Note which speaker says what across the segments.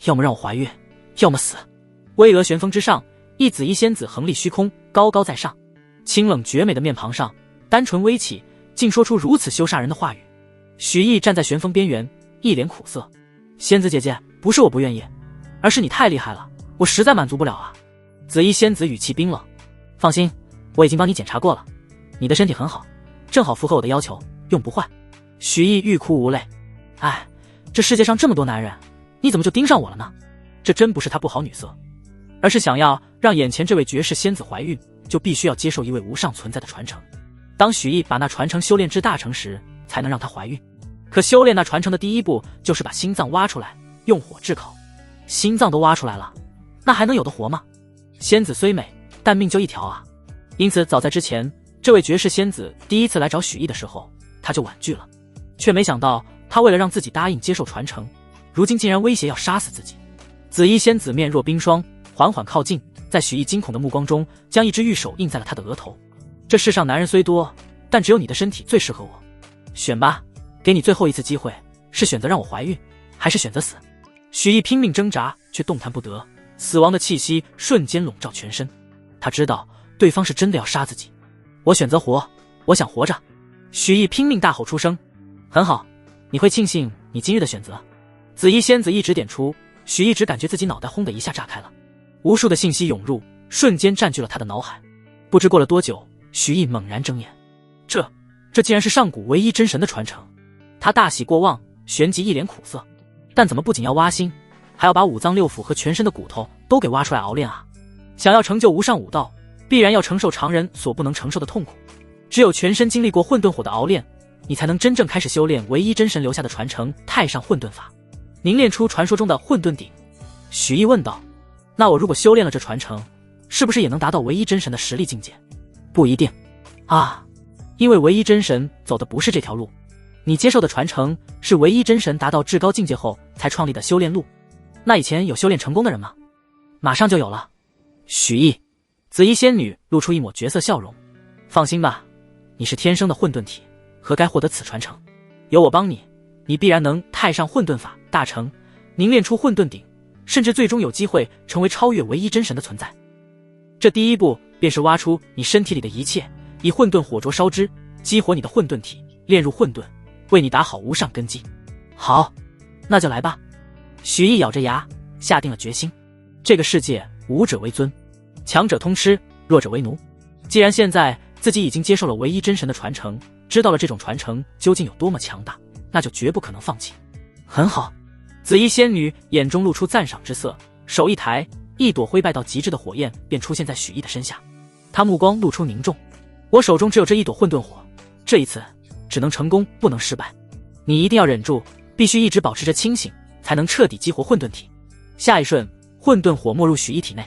Speaker 1: 要么让我怀孕，要么死。巍峨旋风之上，一紫衣仙子横立虚空，高高在上，清冷绝美的面庞上，单纯微起，竟说出如此羞煞人的话语。许毅站在旋风边缘，一脸苦涩。仙子姐姐，不是我不愿意，而是你太厉害了，我实在满足不了啊。紫衣仙子语气冰冷，放心，我已经帮你检查过了，你的身体很好，正好符合我的要求，用不坏。许毅欲哭无泪，哎，这世界上这么多男人，你怎么就盯上我了呢？这真不是他不好女色，而是想要让眼前这位绝世仙子怀孕，就必须要接受一位无上存在的传承。当许毅把那传承修炼至大成时，才能让她怀孕。可修炼那传承的第一步，就是把心脏挖出来，用火炙烤。心脏都挖出来了，那还能有的活吗？仙子虽美，但命就一条啊。因此早在之前，这位绝世仙子第一次来找许毅的时候，他就婉拒了。却没想到他为了让自己答应接受传承，如今竟然威胁要杀死自己。紫衣仙子面若冰霜，缓缓靠近，在许毅惊恐的目光中，将一只玉手印在了他的额头。这世上男人虽多，但只有你的身体最适合我，选吧，给你最后一次机会，是选择让我怀孕，还是选择死？许毅拼命挣扎，却动弹不得，死亡的气息瞬间笼罩全身。他知道对方是真的要杀自己。我选择活，我想活着。许毅拼命大吼出声。很好，你会庆幸你今日的选择。紫衣仙子一指点出，许毅只感觉自己脑袋轰的一下炸开了，无数的信息涌入，瞬间占据了他的脑海。不知过了多久，许毅猛然睁眼，这竟然是上古唯一真神的传承。他大喜过望，旋即一脸苦涩。但怎么不仅要挖心，还要把五脏六腑和全身的骨头都给挖出来熬炼啊？想要成就无上武道，必然要承受常人所不能承受的痛苦。只有全身经历过混沌火的熬炼，你才能真正开始修炼唯一真神留下的传承太上混沌法，凝练出传说中的混沌鼎。许毅问道，那我如果修炼了这传承，是不是也能达到唯一真神的实力境界？不一定啊，因为唯一真神走的不是这条路，你接受的传承是唯一真神达到至高境界后才创立的修炼路。那以前有修炼成功的人吗？马上就有了。许毅，紫衣仙女露出一抹绝色笑容，放心吧，你是天生的混沌体，何该获得此传承？有我帮你，你必然能太上混沌法大成，凝练出混沌鼎，甚至最终有机会成为超越唯一真神的存在。这第一步便是挖出你身体里的一切，以混沌火灼烧之，激活你的混沌体，炼入混沌，为你打好无上根基。好，那就来吧。许毅咬着牙，下定了决心。这个世界武者为尊，强者通吃，弱者为奴。既然现在自己已经接受了唯一真神的传承，知道了这种传承究竟有多么强大，那就绝不可能放弃。很好。紫衣仙女眼中露出赞赏之色，手一抬，一朵灰败到极致的火焰便出现在许毅的身下。她目光露出凝重，我手中只有这一朵混沌火，这一次只能成功不能失败，你一定要忍住，必须一直保持着清醒，才能彻底激活混沌体。下一瞬，混沌火没入许毅体内，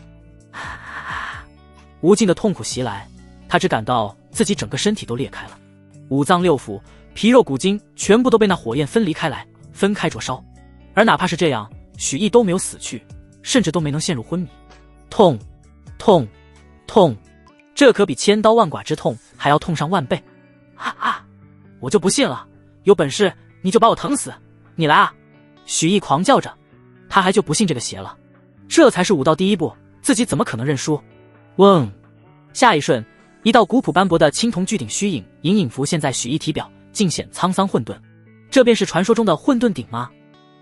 Speaker 1: 无尽的痛苦袭来，他只感到自己整个身体都裂开了，五脏六腑、皮肉骨筋全部都被那火焰分离开来，分开灼烧。而哪怕是这样，许毅都没有死去，甚至都没能陷入昏迷。痛，痛，痛，这可比千刀万剐之痛还要痛上万倍。我就不信了，有本事你就把我疼死，你来啊！许毅狂叫着，他还就不信这个邪了，这才是武道第一步，自己怎么可能认输？嗡！下一瞬，一道古朴斑驳的青铜巨鼎虚影隐隐浮现在许毅体表，尽显沧桑混沌。这便是传说中的混沌鼎吗？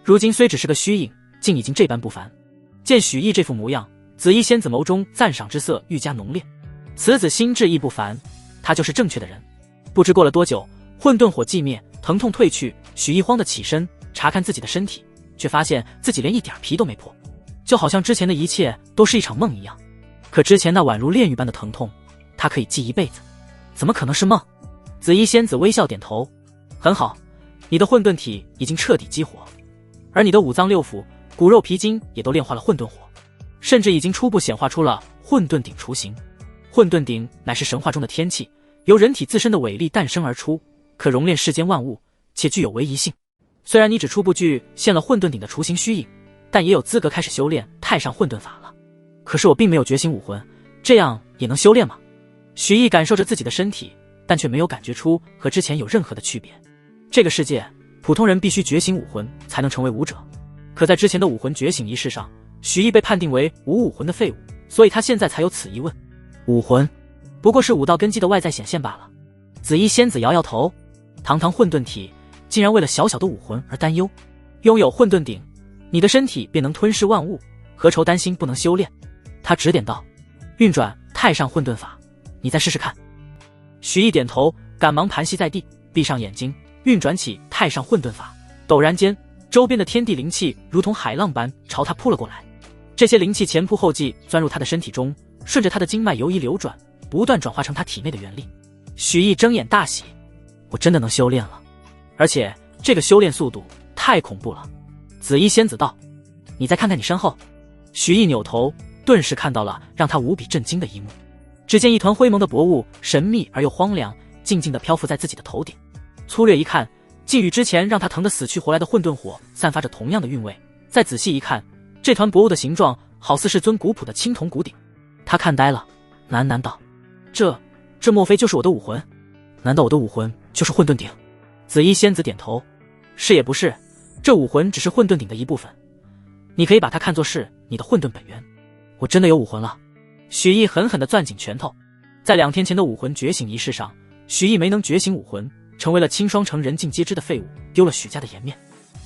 Speaker 1: 如今虽只是个虚影，竟已经这般不凡。见许毅这副模样，紫衣仙子眸中赞赏之色愈加浓烈。此子心智亦不凡，他就是正确的人。不知过了多久，混沌火寂灭，疼痛退去，许毅慌得起身，查看自己的身体，却发现自己连一点皮都没破，就好像之前的一切都是一场梦一样。可之前那宛如炼狱般的疼痛，他可以记一辈子，怎么可能是梦？紫衣仙子微笑点头，很好，你的混沌体已经彻底激活，而你的五脏六腑、骨肉皮筋也都炼化了混沌火，甚至已经初步显化出了混沌鼎雏形。混沌鼎乃是神话中的天气，由人体自身的伟力诞生而出，可熔炼世间万物，且具有唯一性。虽然你只初步具现了混沌鼎的雏形虚影，但也有资格开始修炼太上混沌法了。可是我并没有觉醒武魂，这样也能修炼吗？许毅感受着自己的身体，但却没有感觉出和之前有任何的区别。这个世界，普通人必须觉醒武魂才能成为武者，可在之前的武魂觉醒仪式上，许毅被判定为无武魂的废物，所以他现在才有此疑问。武魂不过是武道根基的外在显现罢了。紫衣仙子摇摇头，堂堂混沌体竟然为了小小的武魂而担忧。拥有混沌鼎，你的身体便能吞噬万物，何愁担心不能修炼？他指点道：运转太上混沌法，你再试试看。许毅点头，赶忙盘膝在地，闭上眼睛，运转起太上混沌法。陡然间，周边的天地灵气如同海浪般朝他扑了过来。这些灵气前仆后继钻入他的身体中，顺着他的经脉游移流转，不断转化成他体内的元力。许毅睁眼大喜，我真的能修炼了，而且这个修炼速度太恐怖了。紫衣仙子道：你再看看你身后。许毅扭头，顿时看到了让他无比震惊的一幕。只见一团灰蒙的薄雾，神秘而又荒凉，静静地漂浮在自己的头顶。粗略一看，竟与之前让他疼得死去活来的混沌火散发着同样的韵味。再仔细一看，这团薄雾的形状好似是尊古朴的青铜古鼎。他看呆了，喃喃道：这莫非就是我的武魂？难道我的武魂就是混沌鼎？紫衣仙子点头：是也不是，这武魂只是混沌鼎的一部分，你可以把它看作是你的混沌本源。我真的有武魂了。许毅狠狠地攥紧拳头。在2天前的武魂觉醒仪式上，许毅没能觉醒武魂，成为了青霜城人尽皆知的废物，丢了许家的颜面。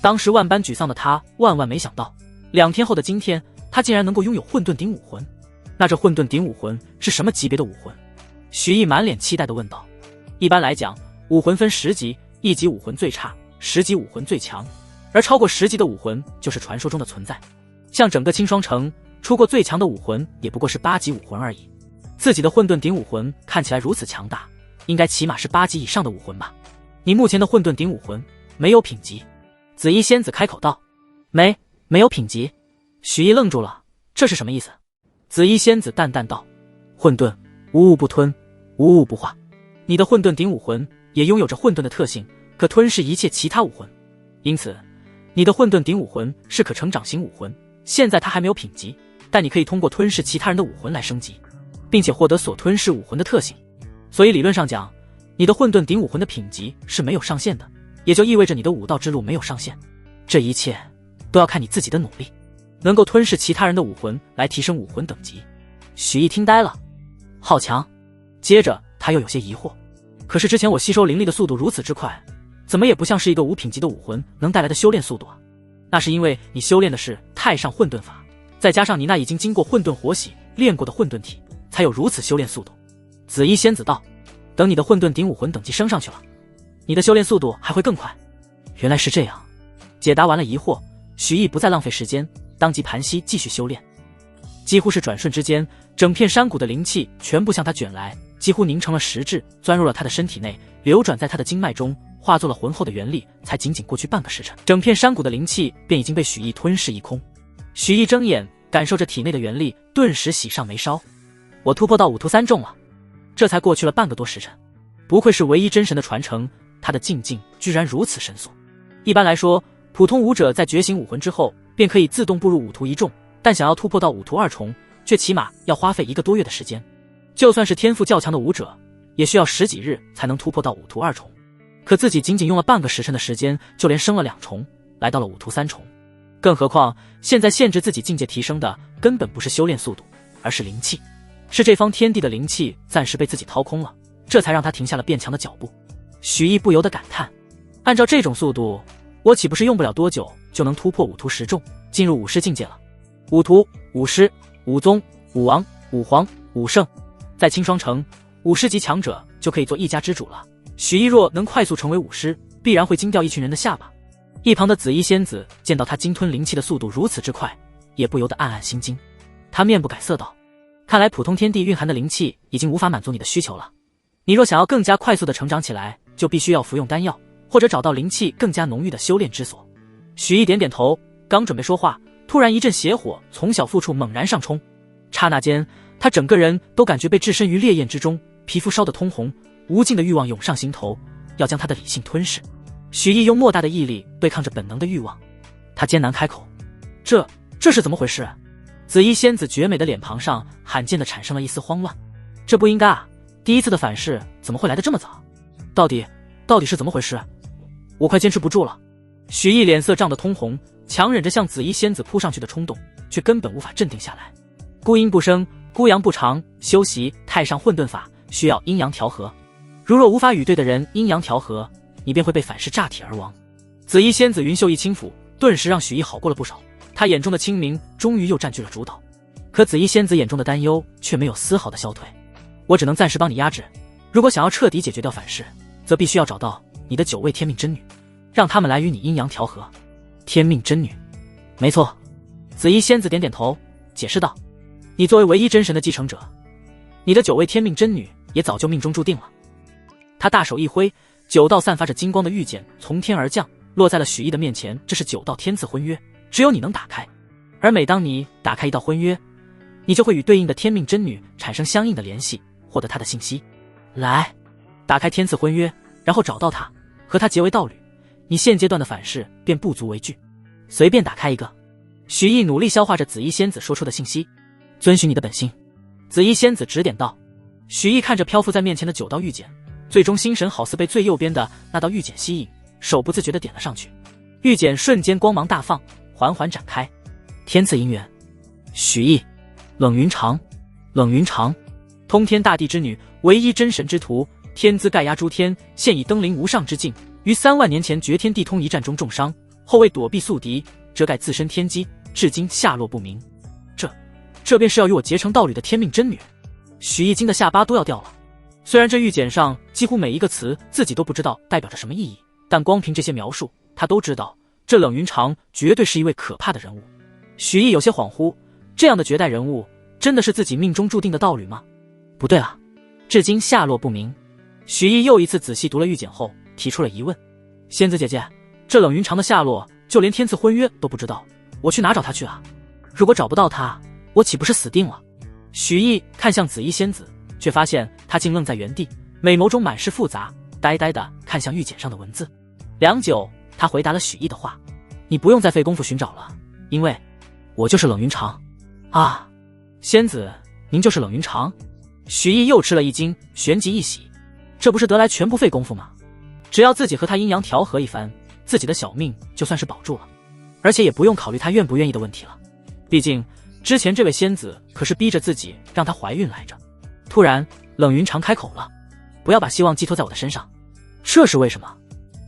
Speaker 1: 当时万般沮丧的他万万没想到，2天后的今天，他竟然能够拥有混沌鼎武魂。那这混沌鼎武魂是什么级别的武魂？许毅满脸期待地问道。一般来讲，武魂分10级，1级武魂最差，10级武魂最强，而超过10级的武魂就是传说中的存在。像整个青霜城出过最强的武魂也不过是8级武魂而已。自己的混沌鼎武魂看起来如此强大，应该起码是8级以上的武魂吧？你目前的混沌鼎武魂没有品级？紫衣仙子开口道。没有品级。许毅愣住了，这是什么意思？紫衣仙子淡淡道：混沌，无物不吞，无物不化。你的混沌鼎武魂也拥有着混沌的特性，可吞噬一切其他武魂，因此你的混沌鼎武魂是可成长型武魂。现在它还没有品级，但你可以通过吞噬其他人的武魂来升级，并且获得所吞噬武魂的特性。所以理论上讲，你的混沌鼎武魂的品级是没有上限的，也就意味着你的武道之路没有上限。这一切都要看你自己的努力，能够吞噬其他人的武魂来提升武魂等级。许毅听呆了，好强。接着他又有些疑惑，可是之前我吸收灵力的速度如此之快，怎么也不像是一个无品级的武魂能带来的修炼速度啊？那是因为你修炼的是太上混沌法，再加上你那已经经过混沌火洗练过的混沌体，才有如此修炼速度。紫衣仙子道：等你的混沌鼎武魂等级升上去了，你的修炼速度还会更快。原来是这样。解答完了疑惑，许毅不再浪费时间，当即盘膝继续修炼。几乎是转瞬之间，整片山谷的灵气全部向他卷来，几乎凝成了实质，钻入了他的身体内，流转在他的经脉中，化作了浑厚的元力。才仅仅过去半个时辰，整片山谷的灵气便已经被许毅吞噬一空。许毅睁眼感受着体内的元力，顿时喜上眉梢。我突破到5图3重了。这才过去了半个多时辰，不愧是唯一真神的传承，他的进境居然如此神速。一般来说，普通武者在觉醒武魂之后便可以自动步入5图1重，但想要突破到5图2重，却起码要花费1个多月的时间。就算是天赋较强的武者，也需要10几日才能突破到5图2重。可自己仅仅用了半个时辰的时间，就连升了2重，来到了5图3重。更何况现在限制自己境界提升的根本不是修炼速度，而是灵气。是这方天地的灵气暂时被自己掏空了，这才让他停下了变强的脚步。许毅不由得感叹，按照这种速度，我岂不是用不了多久就能突破5图10重，进入武师境界了？5图、武师、武宗、武王、武皇、武圣，在青霜城，5师级强者就可以做一家之主了。许毅若能快速成为武师，必然会惊掉一群人的下巴。一旁的紫衣仙子见到他鲸吞灵气的速度如此之快，也不由得暗暗心惊。他面不改色道：看来普通天地蕴含的灵气已经无法满足你的需求了。你若想要更加快速的成长起来，就必须要服用丹药，或者找到灵气更加浓郁的修炼之所。许毅点点头，刚准备说话，突然一阵邪火从小腹处猛然上冲，刹那间，他整个人都感觉被置身于烈焰之中，皮肤烧得通红，无尽的欲望涌上心头，要将他的理性吞噬。许毅用莫大的毅力对抗着本能的欲望，他艰难开口：这是怎么回事？紫衣仙子绝美的脸庞上罕见的产生了一丝慌乱。这不应该啊，第一次的反噬怎么会来得这么早？到底是怎么回事？我快坚持不住了。许毅脸色涨得通红，强忍着向紫衣仙子扑上去的冲动，却根本无法镇定下来。孤阴不生，孤阳不长，修习太上混沌法需要阴阳调和。如若无法与对的人阴阳调和，你便会被反噬炸体而亡。紫衣仙子云袖一轻抚，顿时让许毅好过了不少。他眼中的清明终于又占据了主导，可紫衣仙子眼中的担忧却没有丝毫的消退。我只能暂时帮你压制，如果想要彻底解决掉反噬，则必须要找到你的9位天命真女，让他们来与你阴阳调和。天命真女，没错。紫衣仙子点点头，解释道：你作为唯一真神的继承者，你的9位天命真女也早就命中注定了。他大手一挥，9道散发着金光的玉简从天而降，落在了许毅的面前。这是9道天赐婚约，只有你能打开。而每当你打开一道婚约，你就会与对应的天命真女产生相应的联系，获得她的信息。来，打开天赐婚约，然后找到她，和她结为道侣，你现阶段的反噬便不足为惧。随便打开一个。许毅努力消化着紫衣仙子说出的信息。遵循你的本心。紫衣仙子指点道。许毅看着漂浮在面前的9道玉简，最终心神好似被最右边的那道玉简吸引，手不自觉地点了上去。玉简瞬间光芒大放，缓缓展开。天赐姻缘。许毅，冷云长。冷云长，通天大地之女，唯一真神之徒，天资盖压诸天，现已登临无上之境，于3万年前绝天地通一战中重伤，后为躲避宿敌，遮盖自身天机，至今下落不明。这便是要与我结成道侣的天命真女。许毅惊的下巴都要掉了。虽然这玉简上几乎每一个词自己都不知道代表着什么意义，但光凭这些描述，他都知道这冷云长绝对是一位可怕的人物。许毅有些恍惚，这样的绝代人物真的是自己命中注定的道侣吗？不对啊，至今下落不明。许毅又一次仔细读了玉简后，提出了疑问：仙子姐姐，这冷云长的下落就连天赐婚约都不知道，我去哪找他去啊？如果找不到他，我岂不是死定了？许毅看向紫衣仙子，却发现她竟愣在原地，美眸中满是复杂，呆呆地看向玉简上的文字。良久，他回答了许毅的话：你不用再费功夫寻找了，因为我就是冷云长。啊，仙子，您就是冷云长？许毅又吃了一惊，旋即一喜，这不是得来全不费功夫吗？只要自己和他阴阳调和一番，自己的小命就算是保住了，而且也不用考虑他愿不愿意的问题了。毕竟之前这位仙子可是逼着自己让她怀孕来着。突然冷云长开口了：不要把希望寄托在我的身上。这是为什么？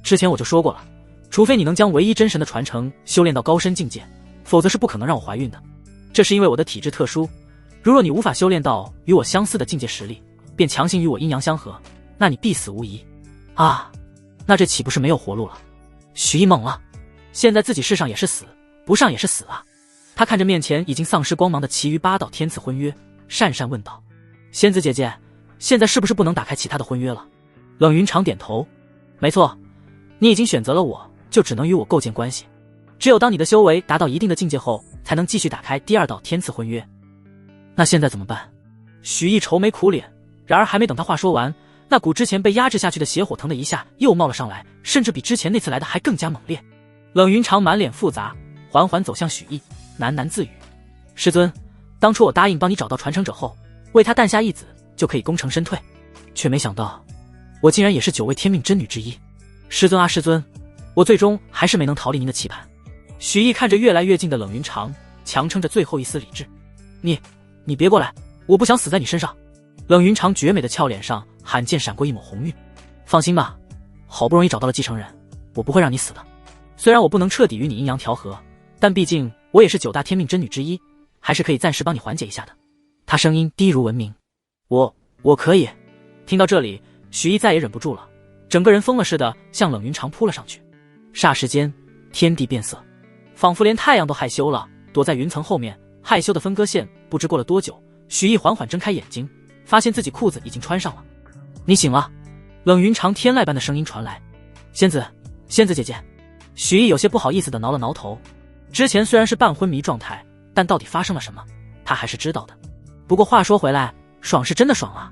Speaker 1: 之前我就说过了，除非你能将唯一真神的传承修炼到高深境界，否则是不可能让我怀孕的。这是因为我的体质特殊，如若你无法修炼到与我相似的境界实力，便强行与我阴阳相合，那你必死无疑。啊，那这岂不是没有活路了？许毅懵了，现在自己是上也是死，不上也是死啊。他看着面前已经丧失光芒的其余8道天赐婚约，讪讪问道：仙子姐姐，现在是不是不能打开其他的婚约了？冷云长点头：没错，你已经选择了我，就只能与我构建关系。只有当你的修为达到一定的境界后，才能继续打开第2道天赐婚约。那现在怎么办？许毅愁眉苦脸，然而还没等他话说完，那股之前被压制下去的邪火腾的一下又冒了上来，甚至比之前那次来的还更加猛烈。冷云长满脸复杂，缓缓走向许毅，喃喃自语：师尊，当初我答应帮你找到传承者后，为他诞下一子就可以功成身退，却没想到我竟然也是9位天命真女之一。师尊啊师尊，我最终还是没能逃离您的棋盘。许毅看着越来越近的冷云长，强撑着最后一丝理智：你别过来，我不想死在你身上。冷云长绝美的俏脸上罕见闪过一抹红晕。放心吧，好不容易找到了继承人，我不会让你死的。虽然我不能彻底与你阴阳调和，但毕竟我也是9大天命真女之一，还是可以暂时帮你缓解一下的。他声音低如蚊鸣：我可以。听到这里，许毅再也忍不住了，整个人疯了似的向冷云长扑了上去。霎时间天地变色，仿佛连太阳都害羞了，躲在云层后面害羞的分割线。不知过了多久，许毅缓缓睁开眼睛，发现自己裤子已经穿上了。你醒了。冷云长天籁般的声音传来：仙子姐姐。许毅有些不好意思地挠了挠头，之前虽然是半昏迷状态，但到底发生了什么他还是知道的。不过话说回来，爽是真的爽啊。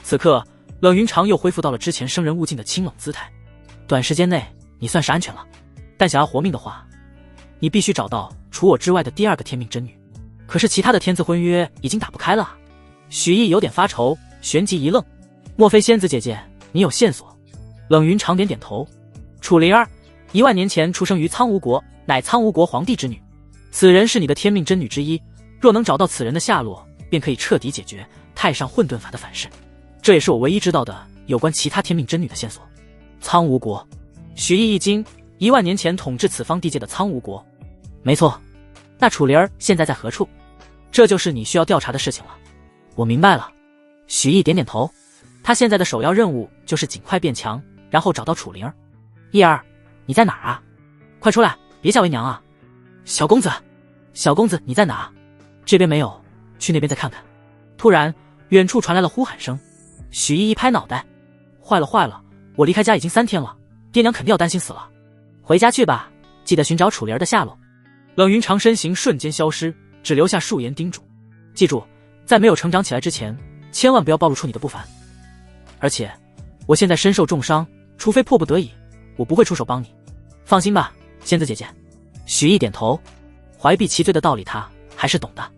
Speaker 1: 此刻冷云长又恢复到了之前生人勿近的清冷姿态：短时间内你算是安全了，但想要活命的话，你必须找到除我之外的第2个天命真女。可是其他的天赐婚约已经打不开了啊。许毅有点发愁，旋即一愣：莫非仙子姐姐你有线索？冷云长点点头：楚灵儿1万年前出生于苍梧国，乃苍梧国皇帝之女。此人是你的天命真女之一，若能找到此人的下落，便可以彻底解决太上混沌法的反噬。这也是我唯一知道的有关其他天命真女的线索。苍梧国，许毅一惊，10000年前统治此方地界的苍梧国。没错，那楚灵儿现在在何处？这就是你需要调查的事情了。我明白了。许毅点点头，他现在的首要任务就是尽快变强，然后找到楚灵儿。叶儿，你在哪儿啊？快出来，别叫为娘啊！小公子，小公子你在哪？这边没有，去那边再看看。突然，远处传来了呼喊声。许毅一拍脑袋，坏了坏了，我离开家已经3天了，爹娘肯定要担心死了。回家去吧，记得寻找楚灵儿的下落。冷云长身形瞬间消失，只留下数言叮嘱：记住，在没有成长起来之前，千万不要暴露出你的不凡。而且，我现在身受重伤，除非迫不得已，我不会出手帮你。放心吧，仙子姐姐。许毅点头，怀璧其罪的道理他还是懂的。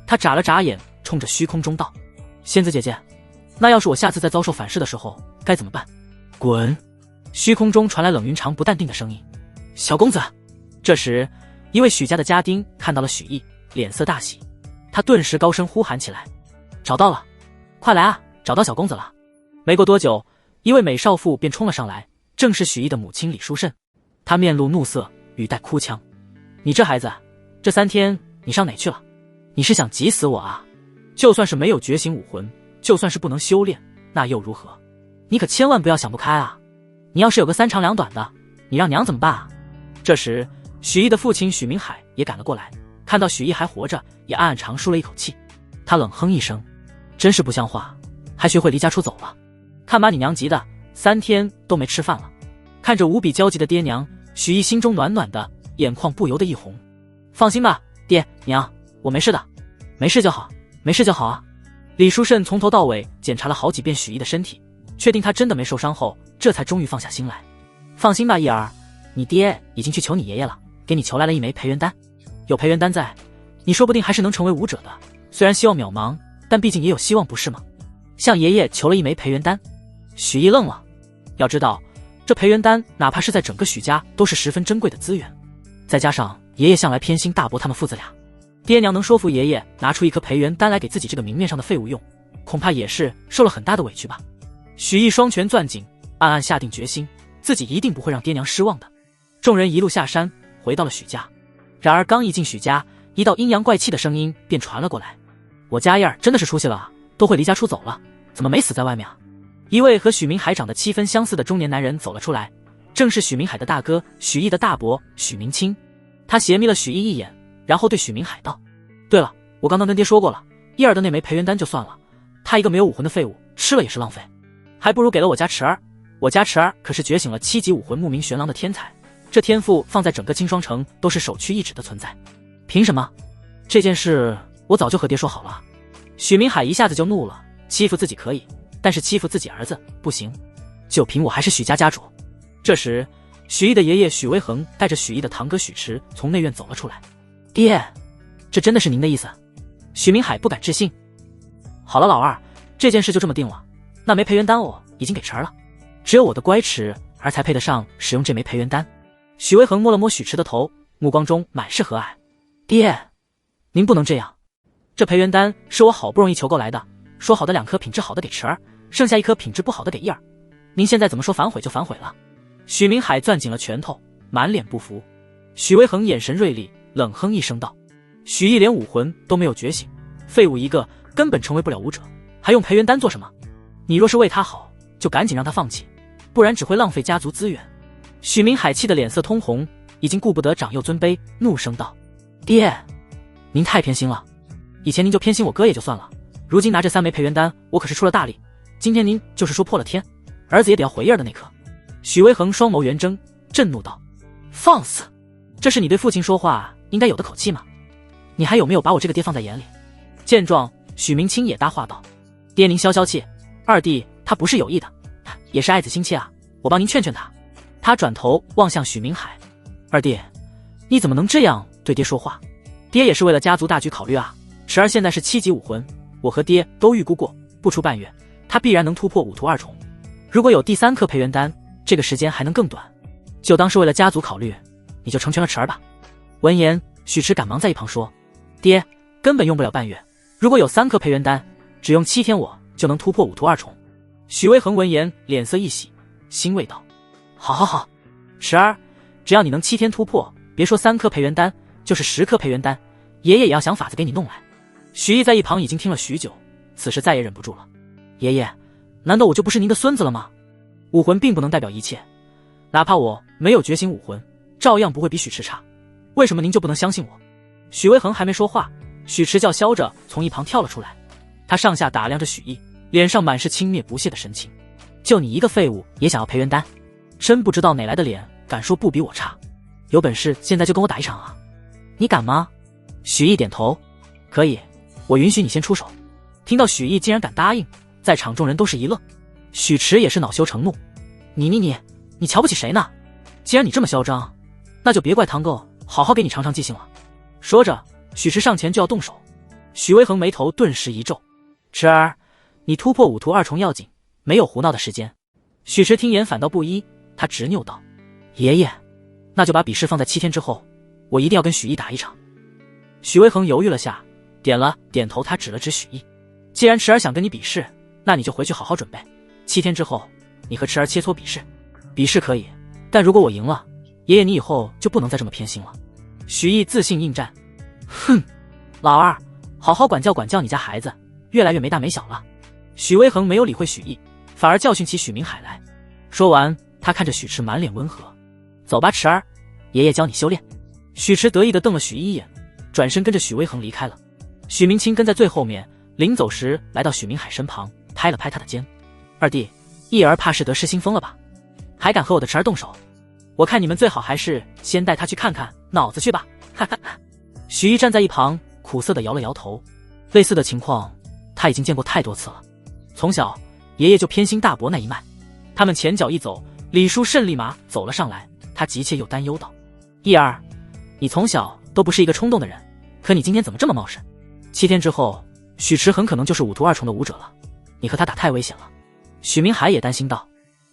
Speaker 1: 他眨了眨眼，冲着虚空中道：仙子姐姐，那要是我下次再遭受反噬的时候该怎么办？滚！虚空中传来冷云长不淡定的声音：小公子。这时一位许家的家丁看到了许毅，脸色大喜，他顿时高声呼喊起来：找到了，快来啊，找到小公子了。没过多久，一位美少妇便冲了上来，正是许毅的母亲李淑慎。她面露怒色，语带哭腔：你这孩子，这3天你上哪去了？你是想急死我啊？就算是没有觉醒武魂，就算是不能修炼，那又如何？你可千万不要想不开啊！你要是有个3长2短的，你让娘怎么办啊？这时许毅的父亲许明海也赶了过来，看到许毅还活着，也暗暗长舒了一口气。他冷哼一声：真是不像话，还学会离家出走了。看把你娘急的，3天都没吃饭了。看着无比焦急的爹娘，许毅心中暖暖的，眼眶不由得一红。放心吧，爹娘，我没事的，没事就好，没事就好啊。李淑慎从头到尾检查了好几遍许毅的身体，确定他真的没受伤后，这才终于放下心来。放心吧，毅儿，你爹已经去求你爷爷了，给你求来了一枚培元丹。有培元丹在，你说不定还是能成为武者的。虽然希望渺茫，但毕竟也有希望，不是吗？向爷爷求了一枚培元丹。许毅愣了，要知道这培元丹哪怕是在整个许家都是十分珍贵的资源，再加上爷爷向来偏心大伯他们父子俩，爹娘能说服爷爷拿出一颗培元丹来给自己这个明面上的废物用，恐怕也是受了很大的委屈吧。许毅双拳攥紧，暗暗下定决心，自己一定不会让爹娘失望的。众人一路下山，回到了许家。然而刚一进许家，一道阴阳怪气的声音便传了过来：我家燕儿真的是出息了啊，都会离家出走了，怎么没死在外面啊？一位和许明海长得7分相似的中年男人走了出来，正是许明海的大哥许毅的大伯许明清。他斜睨了许毅一眼，然后对许明海道：对了，我刚刚跟爹说过了，叶儿的那枚培元丹就算了，他一个没有武魂的废物，吃了也是浪费，还不如给了我家池儿。我家池儿可是觉醒了7级武魂牧名玄狼的天才，这天赋放在整个清霜城都是首屈一指的存在。凭什么？这件事我早就和爹说好了。许明海一下子就怒了，欺负自己可以，但是欺负自己儿子不行，就凭我还是许家家主。这时许毅的爷爷许威恒带着许毅的堂哥许池从内院走了出来。爹，这真的是您的意思？许明海不敢置信。好了老二，这件事就这么定了，那枚培元丹我已经给池儿了，只有我的乖池儿才配得上使用这枚培元丹。许威恒摸了摸许池的头，目光中满是和蔼。爹，您不能这样，这培元丹是我好不容易求购来的，说好的2颗品质好的给池儿，剩下1颗品质不好的给叶儿，您现在怎么说反悔就反悔了？许明海攥紧了拳头，满脸不服。许威恒眼神锐利，冷哼一声道：许毅连武魂都没有觉醒，废物一个，根本成为不了武者，还用培元丹做什么？你若是为他好，就赶紧让他放弃，不然只会浪费家族资源。许明海气得脸色通红，已经顾不得长幼尊卑，怒声道：爹，您太偏心了，以前您就偏心我哥也就算了，如今拿这3枚培元丹，我可是出了大力，今天您就是说破了天，儿子也得要回叶儿的那颗。许威恒双眸圆睁，震怒道：放肆，这是你对父亲说话应该有的口气吗？你还有没有把我这个爹放在眼里？见状，许明清也搭话道：爹您消消气，二弟他不是有意的，也是爱子心切啊，我帮您劝劝他。他转头望向许明海：二弟，你怎么能这样对爹说话？爹也是为了家族大局考虑啊，池儿现在是7级武魂，我和爹都预估过，不出半月他必然能突破5图2重，如果有第3颗培元丹，这个时间还能更短，就当是为了家族考虑，你就成全了池儿吧。闻言，许池赶忙在一旁说：“爹，根本用不了半月，如果有3颗培元丹，只用7天我就能突破5图2重。”许巍恒闻言脸色一喜，欣慰道：“好好好，池儿，只要你能7天突破，别说3颗培元丹，就是10颗培元丹，爷爷也要想法子给你弄来。”许毅在一旁已经听了许久，此时再也忍不住了：“爷爷，难道我就不是您的孙子了吗？武魂并不能代表一切，哪怕我没有觉醒武魂，照样不会比许池差。为什么您就不能相信我？”许巍恒还没说话，许池叫嚣着从一旁跳了出来，他上下打量着许毅，脸上满是轻蔑不屑的神情。就你一个废物也想要培元丹，真不知道哪来的脸敢说不比我差，有本事现在就跟我打一场啊！你敢吗？许毅点头，可以，我允许你先出手。听到许毅竟然敢答应，在场众人都是一愣，许池也是恼羞成怒，你瞧不起谁呢？既然你这么嚣张，那就别怪堂哥好好给你尝尝记性了。说着，许池上前就要动手，许巍恒眉头顿时一皱：“池儿，你突破5图2重要紧，没有胡闹的时间。”许池听言反倒不依，他执拗道：“爷爷，那就把比试放在7天之后，我一定要跟许毅打一场。”许巍恒犹豫了下，点了点头，他指了指许毅：“既然池儿想跟你比试，那你就回去好好准备，7天之后，你和池儿切磋比试。比试可以，但如果我赢了，爷爷你以后就不能再这么偏心了。”许毅自信应战：“哼，老二，好好管教管教你家孩子，越来越没大没小了。”许巍恒没有理会许毅，反而教训起许明海来。说完，他看着许池满脸温和：“走吧，池儿，爷爷教你修炼。”许池得意地瞪了许毅一眼，转身跟着许巍恒离开了。许明清跟在最后面，临走时来到许明海身旁，拍了拍他的肩：“二弟，毅儿怕是得失心疯了吧？还敢和我的池儿动手？我看你们最好还是先带他去看看脑子去吧。”哈哈哈。许毅站在一旁苦涩地摇了摇头，类似的情况他已经见过太多次了。从小爷爷就偏心大伯那一脉。他们前脚一走，李书慎立马走了上来，他急切又担忧道：“毅儿，你从小都不是一个冲动的人，可你今天怎么这么冒失？7天之后，许池很可能就是5图2重的武者了，你和他打太危险了。”许明海也担心道：“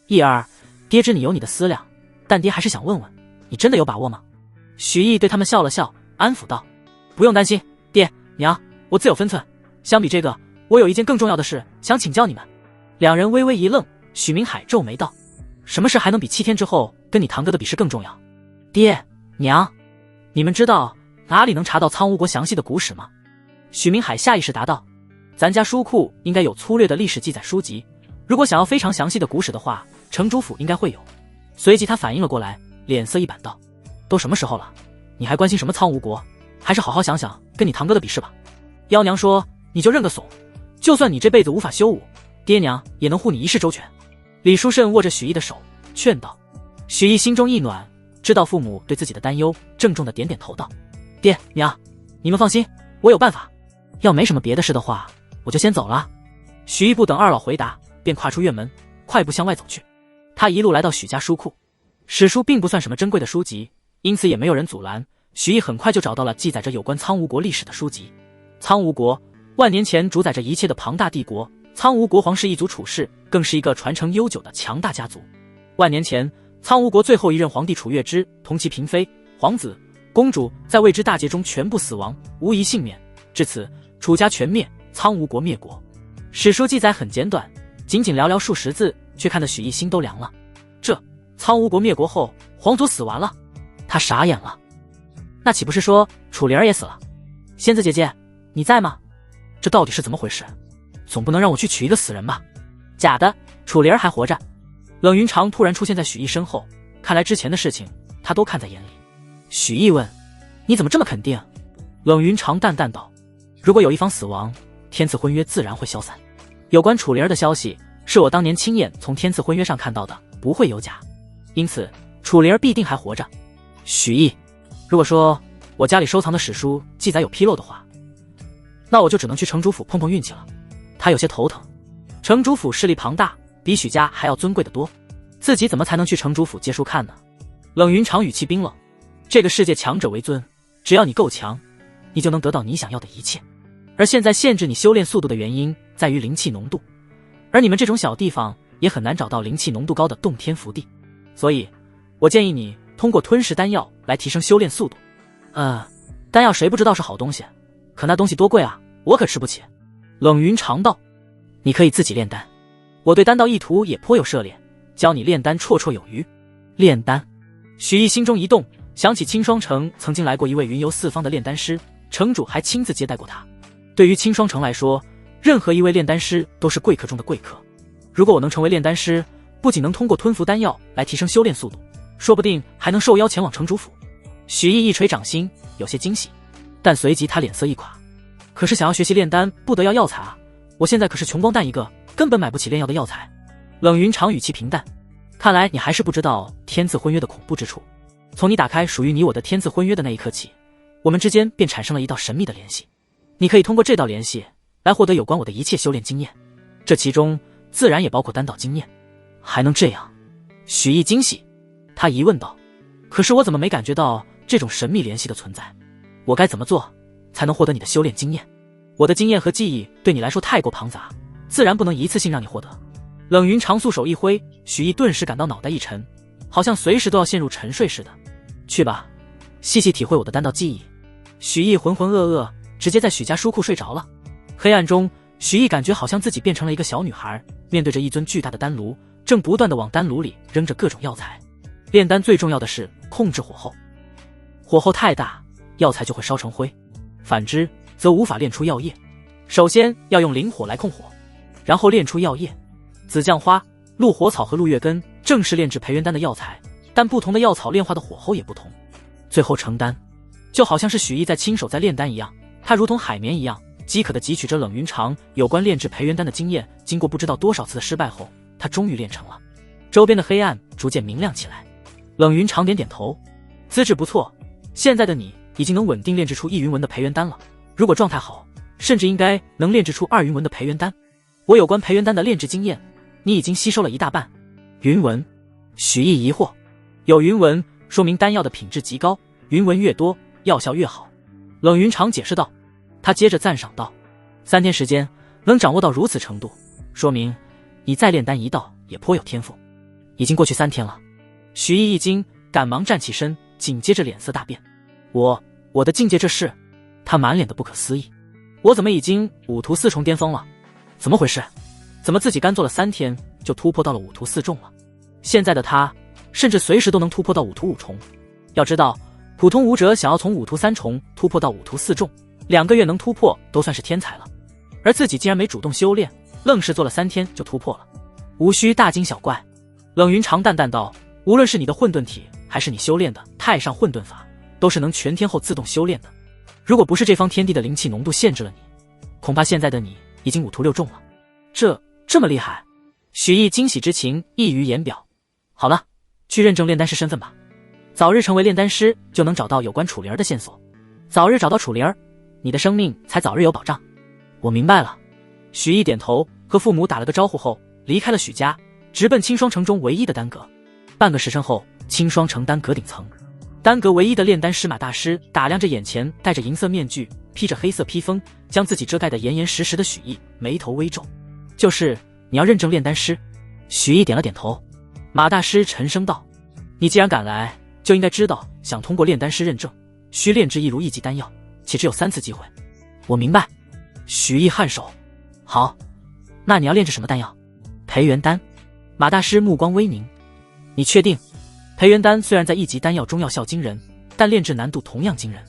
Speaker 1: 毅儿，爹知你有你的思量，但爹还是想问问，你真的有把握吗？”许毅对他们笑了笑，安抚道：“不用担心，爹娘，我自有分寸。相比这个，我有一件更重要的事想请教你们。”两人微微一愣，许明海皱眉道：“什么事还能比7天之后跟你堂哥的比试更重要？”“爹娘，你们知道哪里能查到苍梧国详细的古史吗？”许明海下意识答道：“咱家书库应该有粗略的历史记载书籍，如果想要非常详细的古史的话，城主府应该会有。”随即他反应了过来，脸色一板道：“都什么时候了，你还关心什么苍梧国？还是好好想想跟你堂哥的比试吧。妖娘说你就认个怂，就算你这辈子无法修武，爹娘也能护你一世周全。”李书慎握着许毅的手劝道。许毅心中一暖，知道父母对自己的担忧，郑重的点点头道：“爹娘，你们放心，我有办法。要没什么别的事的话，我就先走了。”许毅不等二老回答，便跨出院门，快步向外走去。他一路来到许家书库，史书并不算什么珍贵的书籍，因此也没有人阻拦。许毅很快就找到了记载着有关苍梧国历史的书籍。苍梧国万年前主宰着一切的庞大帝国，苍梧国皇室一族楚氏更是一个传承悠久的强大家族。万年前，苍梧国最后一任皇帝楚月之同其嫔妃、皇子、公主在未知大劫中全部死亡，无一幸免。至此，楚家全灭，苍梧国灭国。史书记载很简短，仅仅寥寥数十字，却看得许毅心都凉了。这苍梧国灭国后，皇族死完了，他傻眼了。那岂不是说楚灵儿也死了？仙子姐姐，你在吗？这到底是怎么回事？总不能让我去娶一个死人吧？假的，楚灵儿还活着。冷云长突然出现在许毅身后，看来之前的事情他都看在眼里。许毅问：“你怎么这么肯定？”冷云长淡淡道：“如果有一方死亡，天赐婚约自然会消散。有关楚灵儿的消息，是我当年亲眼从天赐婚约上看到的，不会有假，因此楚灵儿必定还活着。”许毅，如果说我家里收藏的史书记载有纰漏的话，那我就只能去城主府碰碰运气了。他有些头疼，城主府势力庞大，比许家还要尊贵得多，自己怎么才能去城主府借书看呢？冷云长语气冰冷：“这个世界强者为尊，只要你够强，你就能得到你想要的一切。而现在限制你修炼速度的原因在于灵气浓度，而你们这种小地方也很难找到灵气浓度高的洞天福地，所以我建议你通过吞噬丹药来提升修炼速度。丹药谁不知道是好东西，可那东西多贵啊，我可吃不起。冷云长道：你可以自己炼丹，我对丹道意图也颇有涉猎，教你炼丹绰绰有余。炼丹，许毅心中一动，想起青霜城曾经来过一位云游四方的炼丹师，城主还亲自接待过他。对于青霜城来说，任何一位炼丹师都是贵客中的贵客。如果我能成为炼丹师，不仅能通过吞服丹药来提升修炼速度，说不定还能受邀前往城主府。许毅一捶掌心，有些惊喜，但随即他脸色一垮。可是想要学习炼丹，不得要药材啊！我现在可是穷光蛋一个，根本买不起炼药的药材。冷云长语气平淡，看来你还是不知道天字婚约的恐怖之处。从你打开属于你我的天字婚约的那一刻起，我们之间便产生了一道神秘的联系。你可以通过这道联系来获得有关我的一切修炼经验，这其中自然也包括丹道经验。还能这样？许毅惊喜，他疑问道：可是我怎么没感觉到这种神秘联系的存在？我该怎么做才能获得你的修炼经验？我的经验和记忆对你来说太过庞杂，自然不能一次性让你获得。冷云长素手一挥，许毅顿时感到脑袋一沉，好像随时都要陷入沉睡似的。去吧，细细体会我的丹道记忆。许毅浑浑噩噩，直接在许家书库睡着了。黑暗中，许毅感觉好像自己变成了一个小女孩，面对着一尊巨大的丹炉，正不断地往丹炉里扔着各种药材。炼丹最重要的是控制火候，火候太大，药材就会烧成灰，反之则无法炼出药液。首先要用灵火来控火，然后炼出药液。紫酱花、鹿火草和鹿月根正是炼制培元丹的药材，但不同的药草炼化的火候也不同。最后成丹，就好像是许毅在亲手在炼丹一样，他如同海绵一样饥渴地汲取着冷云长有关炼制培元丹的经验。经过不知道多少次的失败后，他终于炼成了。周边的黑暗逐渐明亮起来。冷云长点点头，资质不错，现在的你已经能稳定炼制出1云纹的培元丹了，如果状态好，甚至应该能炼制出2云纹的培元丹。我有关培元丹的炼制经验，你已经吸收了一大半。云纹？许毅疑惑。有云纹说明丹药的品质极高，云纹越多，药效越好。冷云长解释道。他接着赞赏道：3天时间能掌握到如此程度，说明你再炼丹一道也颇有天赋。已经过去3天了。许毅一惊，赶忙站起身，紧接着脸色大变。我的境界这是？他满脸的不可思议。我怎么已经5图4重巅峰了？怎么回事？怎么自己干做了3天就突破到了5图4重了？现在的他甚至随时都能突破到5图5重。要知道，普通武者想要从5图3重突破到5图4重，2个月能突破都算是天才了。而自己竟然没主动修炼，愣是做了3天就突破了，无需大惊小怪。冷云长淡淡道：无论是你的混沌体，还是你修炼的太上混沌法，都是能全天候自动修炼的。如果不是这方天地的灵气浓度限制了你，恐怕现在的你已经5图6重了。这么厉害？许毅惊喜之情溢于言表。好了，去认证炼丹师身份吧。早日成为炼丹师，就能找到有关楚灵儿的线索。早日找到楚灵儿，你的生命才早日有保障。我明白了。许毅点头，和父母打了个招呼后，离开了许家，直奔青霜城中唯一的丹阁。半个时辰后，青霜城丹阁顶层，丹阁唯一的炼丹师马大师打量着眼前戴着银色面具、披着黑色披风、将自己遮盖得严严实实的许毅，眉头微皱。就是你要认证炼丹师？许毅点了点头。马大师沉声道：你既然敢来，就应该知道，想通过炼丹师认证，需炼制1如1级丹药，且只有3次机会。我明白。许毅颔首。好，那你要炼制什么丹药？培元丹。马大师目光微凝。你确定？培元丹虽然在1级丹药中药效惊人，但炼制难度同样惊人。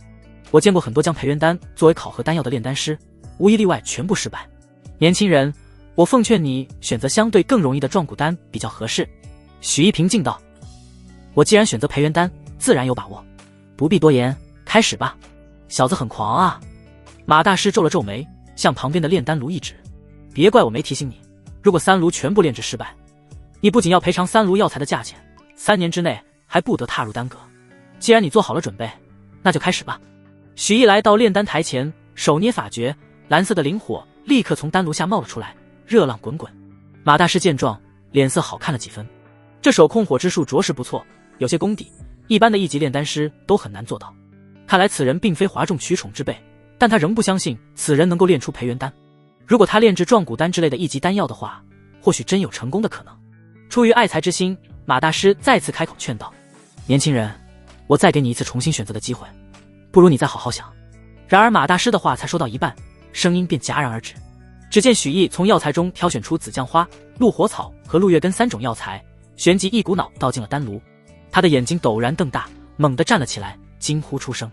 Speaker 1: 我见过很多将培元丹作为考核丹药的炼丹师，无一例外全部失败。年轻人，我奉劝你选择相对更容易的壮骨丹比较合适。许毅平静道：我既然选择培元丹，自然有把握。不必多言，开始吧。小子很狂啊。马大师皱了皱眉，向旁边的炼丹炉一指。别怪我没提醒你，如果3炉全部炼制失败，你不仅要赔偿3炉药材的价钱，3年之内还不得踏入丹阁。既然你做好了准备，那就开始吧。许毅来到炼丹台前，手捏法诀，蓝色的灵火立刻从丹炉下冒了出来，热浪滚滚。马大师见状，脸色好看了几分。这手控火之术着实不错，有些功底，一般的1级炼丹师都很难做到。看来此人并非哗众取宠之辈，但他仍不相信此人能够炼出培元丹。如果他炼制壮骨丹之类的1级丹药的话，或许真有成功的可能。出于爱才之心，马大师再次开口劝道：年轻人，我再给你一次重新选择的机会，不不如你再好好想。然而马大师的话才说到一半，声音便戛然而止。只见许毅从药材中挑选出紫酱花、鹿火草和鹿月根3种药材，旋即一股脑倒进了丹炉。他的眼睛陡然瞪大，猛地站了起来，惊呼出声：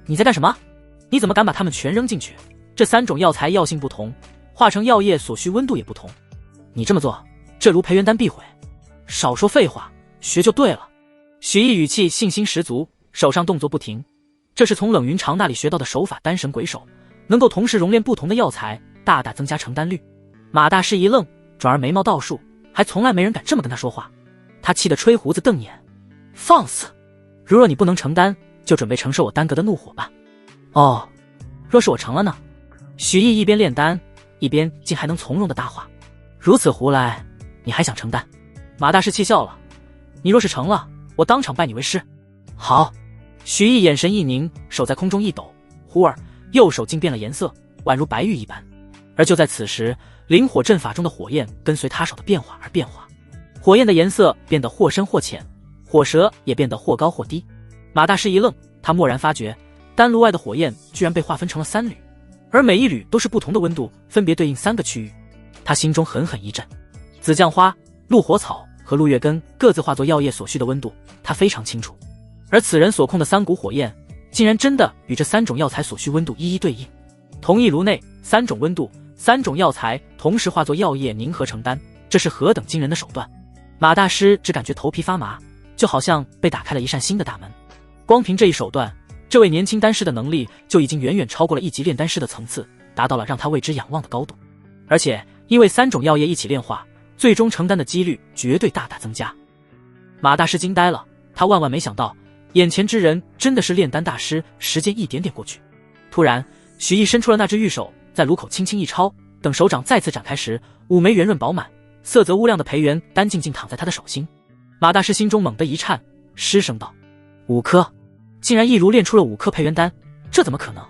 Speaker 1: 你在干什么？你怎么敢把它们全扔进去？这3种药材药性不同，化成药液所需温度也不同，你这么做，这炉培元丹必毁。少说废话，学就对了。许毅语气信心十足，手上动作不停。这是从冷云长那里学到的手法，丹神鬼手，能够同时熔炼不同的药材，大大增加成丹率。马大师一愣，转而眉毛倒竖，还从来没人敢这么跟他说话。他气得吹胡子瞪眼，放肆！如若你不能成丹，就准备承受我丹阁的怒火吧。哦，若是我成了呢？许毅一边炼丹，一边竟还能从容的搭话。如此胡来，你还想成丹？马大师气笑了，你若是成了，我当场拜你为师。好。许毅眼神一凝，手在空中一抖，忽而右手竟变了颜色，宛如白玉一般。而就在此时，灵火阵法中的火焰跟随他手的变化而变化，火焰的颜色变得或深或浅，火舌也变得或高或低。马大师一愣，他蓦然发觉，丹炉外的火焰居然被划分成了3缕，而每一缕都是不同的温度，分别对应3个区域。他心中狠狠一震，紫酱花、鹿火草和鹿月根各自化作药液所需的温度，他非常清楚。而此人所控的3股火焰，竟然真的与这3种药材所需温度一一对应。同一炉内3种温度、3种药材同时化作药液凝合成丹，这是何等惊人的手段！马大师只感觉头皮发麻，就好像被打开了一扇新的大门。光凭这一手段，这位年轻丹师的能力就已经远远超过了1级炼丹师的层次，达到了让他为之仰望的高度。而且因为3种药液一起炼化，最终成丹的几率绝对大大增加。马大师惊呆了，他万万没想到眼前之人真的是炼丹大师。时间一点点过去，突然许毅伸出了那只玉手，在炉口轻轻一抄，等手掌再次展开时，5枚圆润饱满、色泽乌亮的培元丹静静躺在他的手心。马大师心中猛地一颤，失声道：“5颗！竟然一炉炼出了5颗培元丹，这怎么可能？”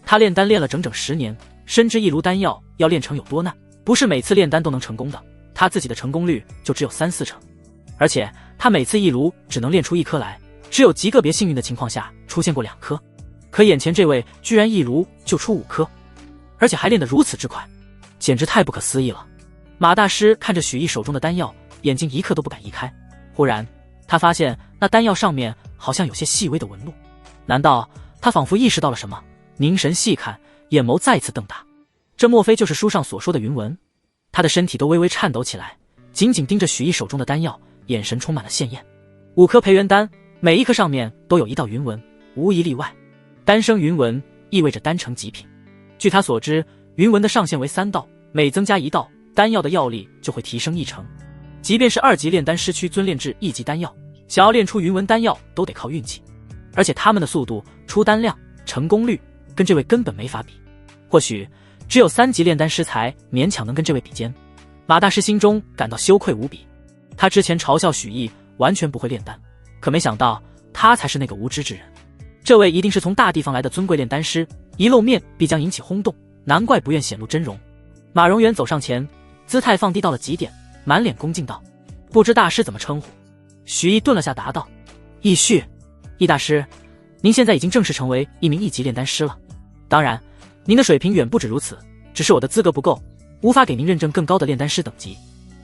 Speaker 1: 他炼丹炼了整整10年，深知一炉丹药要炼成有多难，不是每次炼丹都能成功的，他自己的成功率就只有3-4成，而且他每次一炉只能炼出1颗来，只有极个别幸运的情况下出现过2颗。可眼前这位居然一炉就出5颗，而且还练得如此之快，简直太不可思议了。马大师看着许毅手中的丹药，眼睛一刻都不敢移开。忽然他发现那丹药上面好像有些细微的纹路，难道他仿佛意识到了什么？凝神细看，眼眸再次瞪大，这莫非就是书上所说的云纹？他的身体都微微颤抖起来，紧紧盯着许毅手中的丹药，眼神充满了羡艳。5颗培元丹，每一颗上面都有1道云纹，无一例外。丹生云纹意味着丹成极品。据他所知，云纹的上限为3道，每增加1道，丹药的药力就会提升1成。即便是2级炼丹师区尊炼制1级丹药，想要炼出云纹丹药都得靠运气，而且他们的速度、出丹量、成功率跟这位根本没法比。或许只有3级炼丹师才勉强能跟这位比肩。马大师心中感到羞愧无比，他之前嘲笑许毅完全不会炼丹，可没想到他才是那个无知之人。这位一定是从大地方来的尊贵炼丹师，一露面必将引起轰动，难怪不愿显露真容。马荣元走上前，姿态放低到了极点，满脸恭敬道：“不知大师怎么称呼？”许毅顿了下，答道：“易旭。易大师，您现在已经正式成为一名1级炼丹师了。当然，您的水平远不止如此，只是我的资格不够，无法给您认证更高的炼丹师等级。”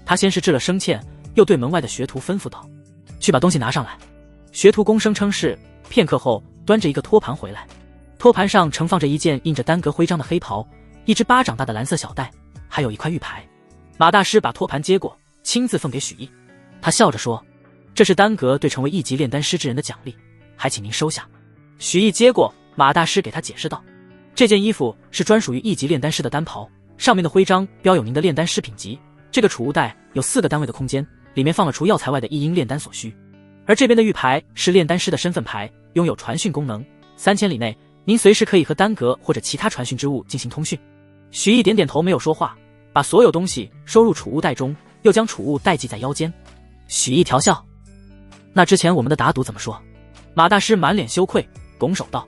Speaker 1: 他先是致了声歉，又对门外的学徒吩咐道：“去把东西拿上来。”学徒躬声称是，片刻后端着一个托盘回来，托盘上盛放着一件印着丹阁徽章的黑袍，一只巴掌大的蓝色小袋，还有一块玉牌。马大师把托盘接过，亲自奉给许毅。他笑着说：“这是丹阁对成为1级炼丹师之人的奖励，还请您收下。”许毅接过，马大师给他解释道：“这件衣服是专属于1级炼丹师的丹袍，上面的徽章标有您的炼丹师品级。这个储物袋有4个单位的空间，里面放了除药材外的1因炼丹所需。而这边的玉牌是炼丹师的身份牌，拥有传讯功能，3000里内您随时可以和丹阁或者其他传讯之物进行通讯。”许毅点点头，没有说话，把所有东西收入储物袋中，又将储物袋系在腰间。许毅调笑：“那之前我们的打赌怎么说？”马大师满脸羞愧，拱手道：“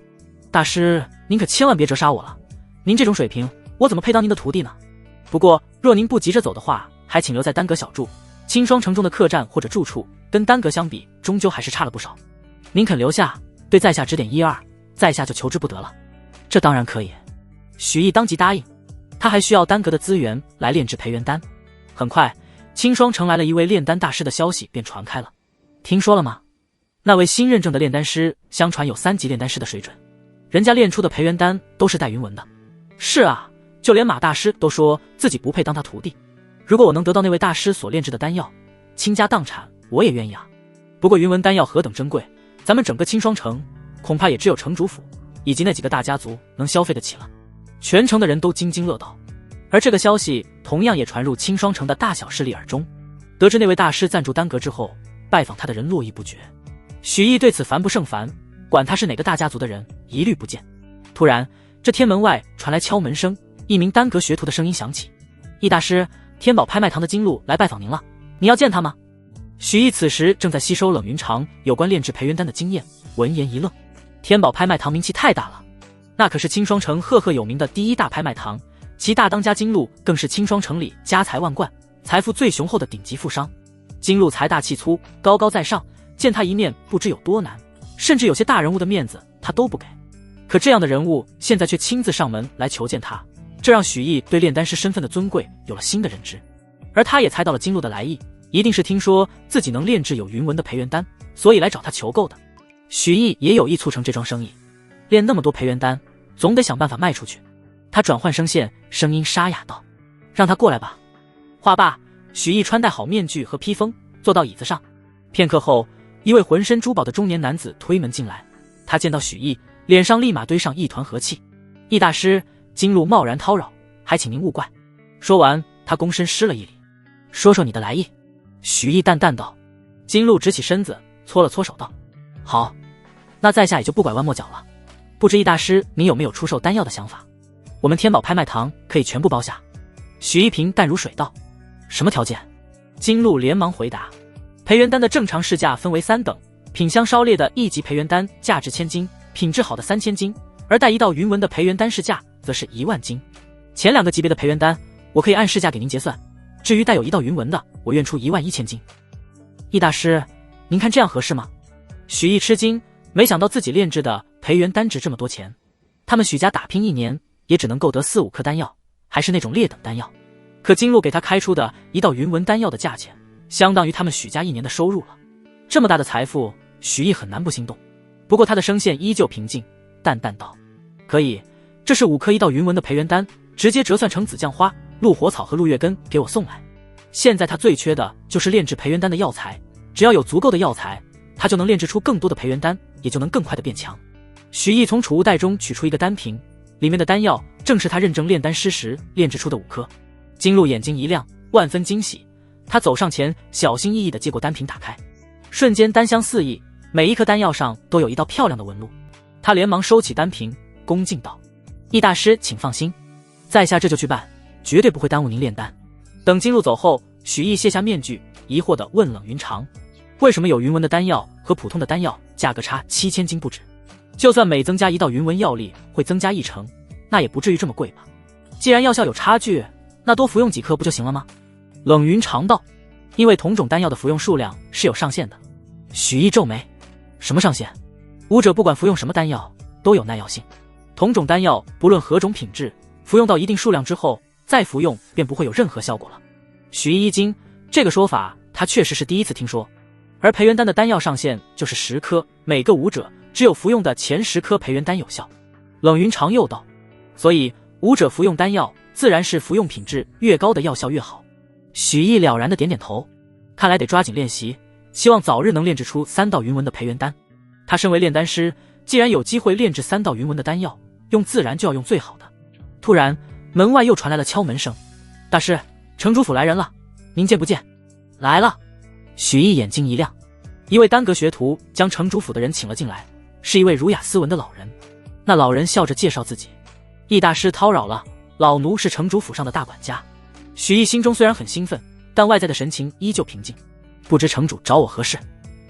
Speaker 1: 大师，您可千万别折杀我了，您这种水平，我怎么配当您的徒弟呢？不过若您不急着走的话，还请留在丹阁小住，青霜城中的客栈或者住处跟丹阁相比，终究还是差了不少。您肯留下，对在下指点1、2，在下就求之不得了。这当然可以。许毅当即答应，他还需要丹阁的资源来炼制培元丹。很快，青霜城来了一位炼丹大师的消息便传开了。听说了吗？那位新认证的炼丹师，相传有3级炼丹师的水准，人家炼出的培元丹都是带云纹的。是啊，就连马大师都说自己不配当他徒弟。如果我能得到那位大师所炼制的丹药，倾家荡产我也愿意啊。不过云纹丹药何等珍贵，咱们整个青霜城恐怕也只有城主府以及那几个大家族能消费得起了。全城的人都津津乐道，而这个消息同样也传入青霜城的大小势力耳中。得知那位大师暂驻丹阁之后，拜访他的人络绎不绝。许毅对此烦不胜烦，管他是哪个大家族的人，一律不见。突然，这天门外传来敲门声，一名丹阁学徒的声音响起：“易大师，天宝拍卖堂的金鹿来拜访您了，你要见他吗？”许毅此时正在吸收冷云长有关炼制培元丹的经验，闻言一愣。天宝拍卖堂名气太大了，那可是青霜城赫赫有名的第1大拍卖堂，其大当家金鹿更是青霜城里家财万贯、财富最雄厚的顶级富商。金鹿财大气粗，高高在上，见他一面不知有多难，甚至有些大人物的面子他都不给。可这样的人物现在却亲自上门来求见他，这让许毅对炼丹师身份的尊贵有了新的认知。而他也猜到了金鹿的来意，一定是听说自己能炼制有云纹的培元丹，所以来找他求购的。许毅也有意促成这桩生意，炼那么多培元丹，总得想办法卖出去。他转换声线，声音沙哑道：“让他过来吧。”话罢，许毅穿戴好面具和披风，坐到椅子上。片刻后，一位浑身珠宝的中年男子推门进来。他见到许毅，脸上立马堆上一团和气。“易大师，金鹿贸然叨扰，还请您勿怪。”说完，他躬身施了一礼：“说说你的来意。”许毅淡淡道。金鹿直起身子，搓了搓手道：“好，那在下也就不拐弯抹角了。不知易大师您有没有出售丹药的想法？我们天宝拍卖堂可以全部包下。”许一平淡如水道：“什么条件？”金鹿连忙回答：“培元丹的正常市价分为3等，品相稍劣的1级培元丹价值1000金，品质好的3000金，而带1道云纹的培元丹市价则是1万金。前2个级别的培元丹，我可以按市价给您结算，至于带有1道云纹的，我愿出11000金。易大师，您看这样合适吗？”许毅吃惊，没想到自己炼制的培元丹值这么多钱。他们许家打拼1年，也只能购得4、5颗丹药，还是那种劣等丹药。可金鹿给他开出的1道云纹丹药的价钱，相当于他们许家1年的收入了。这么大的财富，许毅很难不心动。不过他的声线依旧平静，淡淡道：“可以，这是5颗1道云纹的培元丹，直接折算成紫酱花、鹿火草和鹿月根给我送来。现在他最缺的就是炼制培元丹的药材，只要有足够的药材，他就能炼制出更多的培元丹，也就能更快的变强。”许毅从储物袋中取出一个丹瓶，里面的丹药正是他认证炼丹师时炼制出的5颗。金鹿眼睛一亮，万分惊喜。他走上前，小心翼翼地接过丹瓶，打开，瞬间丹香四溢，每一颗丹药上都有一道漂亮的纹路。他连忙收起丹瓶，恭敬道：“易大师请放心，在下这就去办，绝对不会耽误您炼丹。”等金鹿走后，许毅卸下面具，疑惑地问冷云长：“为什么有云纹的丹药和普通的丹药价格差7000金不止？就算每增加1道云纹药力会增加1成，那也不至于这么贵吧？既然药效有差距，那多服用几颗不就行了吗？”冷云长道：“因为同种丹药的服用数量是有上限的。”许毅皱眉：“什么上限？”武者不管服用什么丹药都有耐药性，同种丹药不论何种品质，服用到一定数量之后再服用便不会有任何效果了。许毅一惊，这个说法他确实是第一次听说。而培元丹的丹药上限就是10颗，每个武者只有服用的前10颗培元丹有效。冷云长又道：“所以武者服用丹药自然是服用品质越高的药效越好。”许毅了然的点点头，看来得抓紧练习，希望早日能炼制出3道云纹的培元丹。他身为炼丹师，既然有机会炼制3道云纹的丹药，用自然就要用最好的。突然门外又传来了敲门声：“大师，城主府来人了，您见不见？”“来了。”许毅眼睛一亮，一位丹阁学徒将城主府的人请了进来，是一位儒雅斯文的老人。那老人笑着介绍自己：“易大师叨扰了，老奴是城主府上的大管家。”许毅心中虽然很兴奋，但外在的神情依旧平静。“不知城主找我何事？”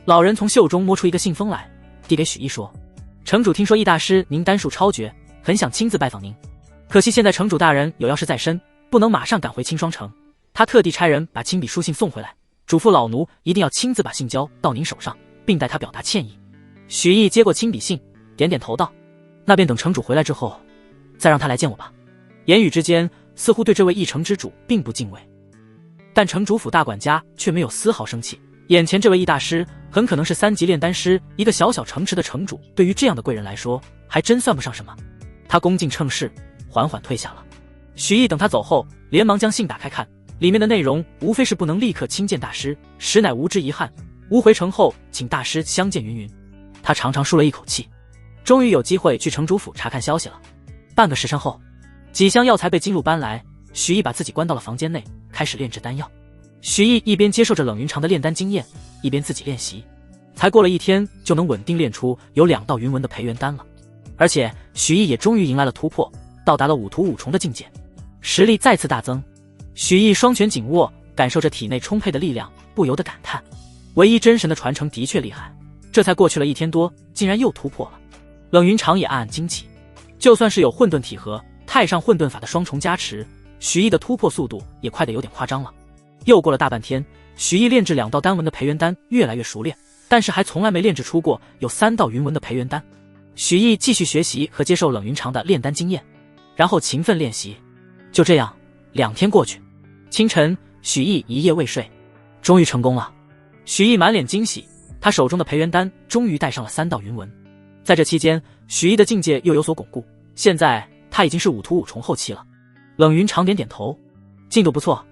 Speaker 1: 老人从袖中摸出一个信封来，递给许毅说：“城主听说易大师您丹术超绝，很想亲自拜访您，可惜现在城主大人有要事在身，不能马上赶回青霜城。他特地差人把亲笔书信送回来，嘱咐老奴一定要亲自把信交到您手上，并代他表达歉意。”许毅接过亲笔信，点点头道：“那便等城主回来之后，再让他来见我吧。言语之间，似乎对这位一城之主并不敬畏，但城主府大管家却没有丝毫生气。眼前这位易大师很可能是3级炼丹师，一个小小城池的城主，对于这样的贵人来说，还真算不上什么。他恭敬称是，缓缓退下了。许毅等他走后，连忙将信打开看，里面的内容无非是不能立刻亲见大师，实乃无知遗憾。吾回城后，请大师相见云云。他长长舒了一口气，终于有机会去城主府查看消息了。半个时辰后，几箱药材被金鹿搬来，许毅把自己关到了房间内，开始炼制丹药。许毅一边接受着冷云长的炼丹经验，一边自己练习。才过了1天，就能稳定炼出有2道云纹的培元丹了。而且许毅也终于迎来了突破，到达了5图5重的境界，实力再次大增。许毅双拳紧握，感受着体内充沛的力量，不由得感叹：唯一真神的传承的确厉害。这才过去了1天多，竟然又突破了。冷云长也暗暗惊奇，就算是有混沌体和太上混沌法的双重加持，许毅的突破速度也快得有点夸张了。又过了大半天，许毅炼制2道丹纹的培元丹越来越熟练，但是还从来没炼制出过有3道云纹的培元丹。许毅继续学习和接受冷云长的炼丹经验，然后勤奋练习。就这样2天过去，清晨许毅一夜未睡，终于成功了。许毅满脸惊喜，他手中的培元丹终于带上了3道云纹。在这期间，许毅的境界又有所巩固，现在他已经是5图5重后期了。冷云长点点头，进度不错，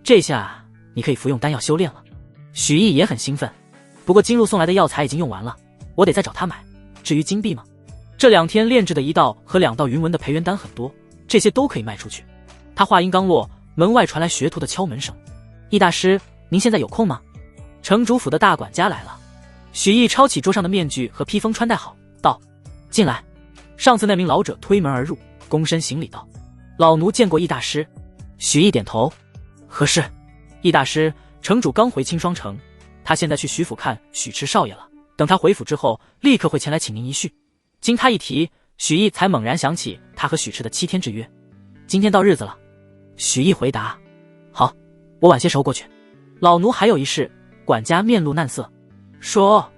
Speaker 1: 这下你可以服用丹药修炼了。许毅也很兴奋，不过金鹿送来的药材已经用完了，我得再找他买。至于金币吗？这2天炼制的1道和2道云纹的培元丹很多，这些都可以卖出去。他话音刚落，门外传来学徒的敲门声。易大师，您现在有空吗？城主府的大管家来了。许毅抄起桌上的面具和披风穿戴好，道：进来。上次那名老者推门而入，躬身行礼道：老奴见过易大师。许毅点头。何事？易大师，城主刚回青霜城，他现在去许府看许池少爷了，等他回府之后，立刻会前来请您一叙。经他一提，许毅才猛然想起他和许池的7天之约。今天到日子了。许毅回答：好，我晚些时候过去。老奴还有一事。管家面露难色，说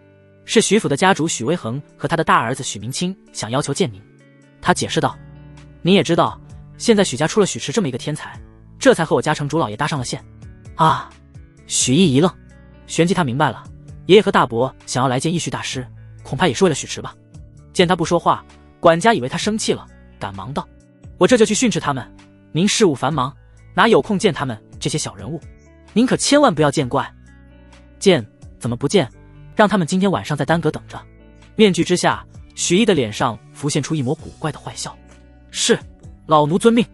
Speaker 1: 是许府的家主许威恒和他的大儿子许明清想要求见您。他解释道：您也知道，现在许家出了许池这么一个天才，这才和我家城主老爷搭上了线。啊！许毅一愣，旋即他明白了，爷爷和大伯想要来见义旭大师，恐怕也是为了许池吧。见他不说话，管家以为他生气了，赶忙道：我这就去训斥他们。您事务繁忙，哪有空见他们这些小人物？您可千万不要见怪。见怎么不见？让他们今天晚上在丹阁等着。面具之下，许毅的脸上浮现出一抹古怪的坏笑。是，老奴遵命。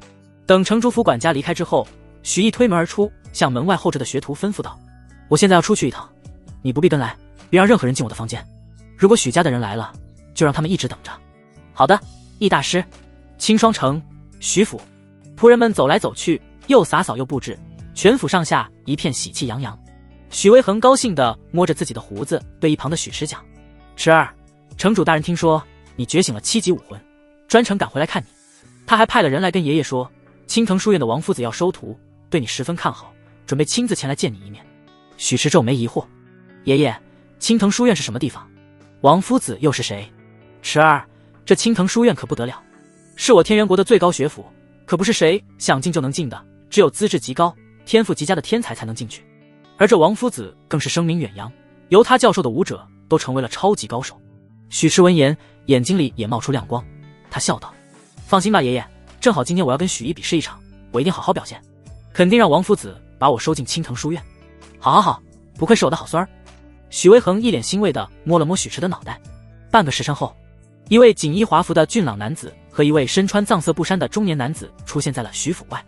Speaker 1: 等城主府管家离开之后，许毅推门而出，向门外候着的学徒吩咐道：我现在要出去一趟，你不必跟来，别让任何人进我的房间。如果许家的人来了，就让他们一直等着。好的，易大师。青霜城，许府，仆人们走来走去，又洒扫又布置，全府上下一片喜气洋洋。许威恒高兴地摸着自己的胡子，对一旁的许池讲：池儿，城主大人听说你觉醒了7级武魂，专程赶回来看你。他还派了人来跟爷爷说，青藤书院的王夫子要收徒，对你十分看好，准备亲自前来见你一面。许池皱眉疑惑：爷爷，青藤书院是什么地方？王夫子又是谁？池儿，这青藤书院可不得了，是我天元国的最高学府，可不是谁想进就能进的，只有资质极高、天赋极佳的天才才能进去。而这王夫子更是声名远扬，由他教授的武者都成为了超级高手。许池闻言，眼睛里也冒出亮光，他笑道：放心吧爷爷，正好今天我要跟许毅比试一场，我一定好好表现，肯定让王夫子把我收进青藤书院。好好好，不愧是我的好孙儿。许威恒一脸欣慰地摸了摸许池的脑袋。半个时辰后，一位锦衣华服的俊朗男子和一位身穿藏色布衫的中年男子出现在了许府外。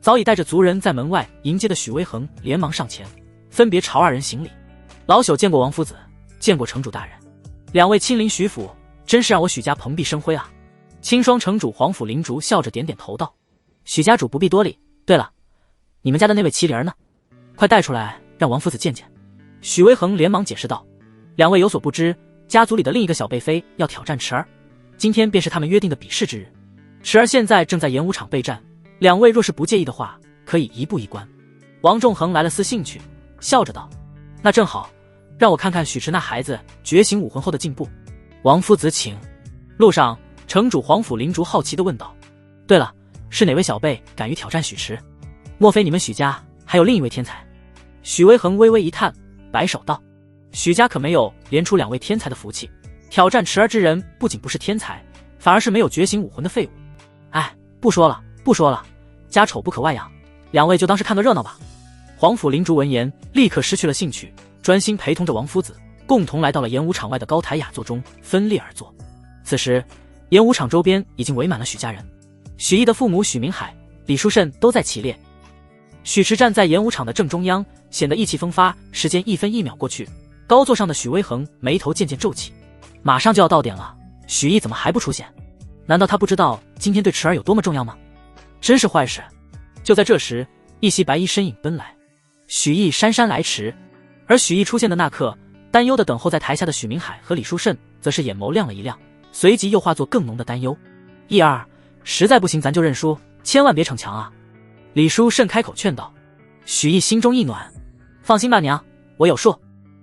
Speaker 1: 早已带着族人在门外迎接的许威恒连忙上前，分别朝2人行礼。老朽见过王夫子，见过城主大人，两位亲临许府，真是让我许家蓬荜生辉啊。青霜城主黄甫灵竹笑着点点头道：许家主不必多礼。对了，你们家的那位麒麟呢？快带出来让王夫子见见。许威恒连忙解释道：两位有所不知，家族里的另一个小辈妃要挑战池儿，今天便是他们约定的比试之日。池儿现在正在演武场备战，两位若是不介意的话，可以一步一关。王仲恒来了丝兴趣，笑着道：那正好，让我看看许池那孩子觉醒武魂后的进步。王夫子请。路上，城主黄甫灵竹好奇地问道：“对了，是哪位小辈敢于挑战许池？莫非你们许家还有另一位天才？”许威恒微微一叹，摆手道：“许家可没有连出2位天才的福气，挑战池儿之人不仅不是天才，反而是没有觉醒武魂的废物。哎，不说了，家丑不可外扬，2位就当是看个热闹吧。”黄甫灵竹闻言，立刻失去了兴趣，专心陪同着王夫子，共同来到了演武场外的高台雅座中，分列而坐。此时，演武场周边已经围满了许家人，许毅的父母许明海、李书慎都在其列。许池站在演武场的正中央，显得意气风发。时间1分1秒过去，高座上的许威恒眉头渐渐皱起。马上就要到点了，许毅怎么还不出现？难道他不知道今天对池儿有多么重要吗？真是坏事！就在这时，一袭白衣身影奔来，许毅姗姗来迟。而许毅出现的那刻，担忧的等候在台下的许明海和李书慎则是眼眸亮了一亮，随即又化作更浓的担忧。毅儿，实在不行咱就认输，千万别逞强啊！李书慎开口劝道。许毅心中一暖，放心吧娘，我有数。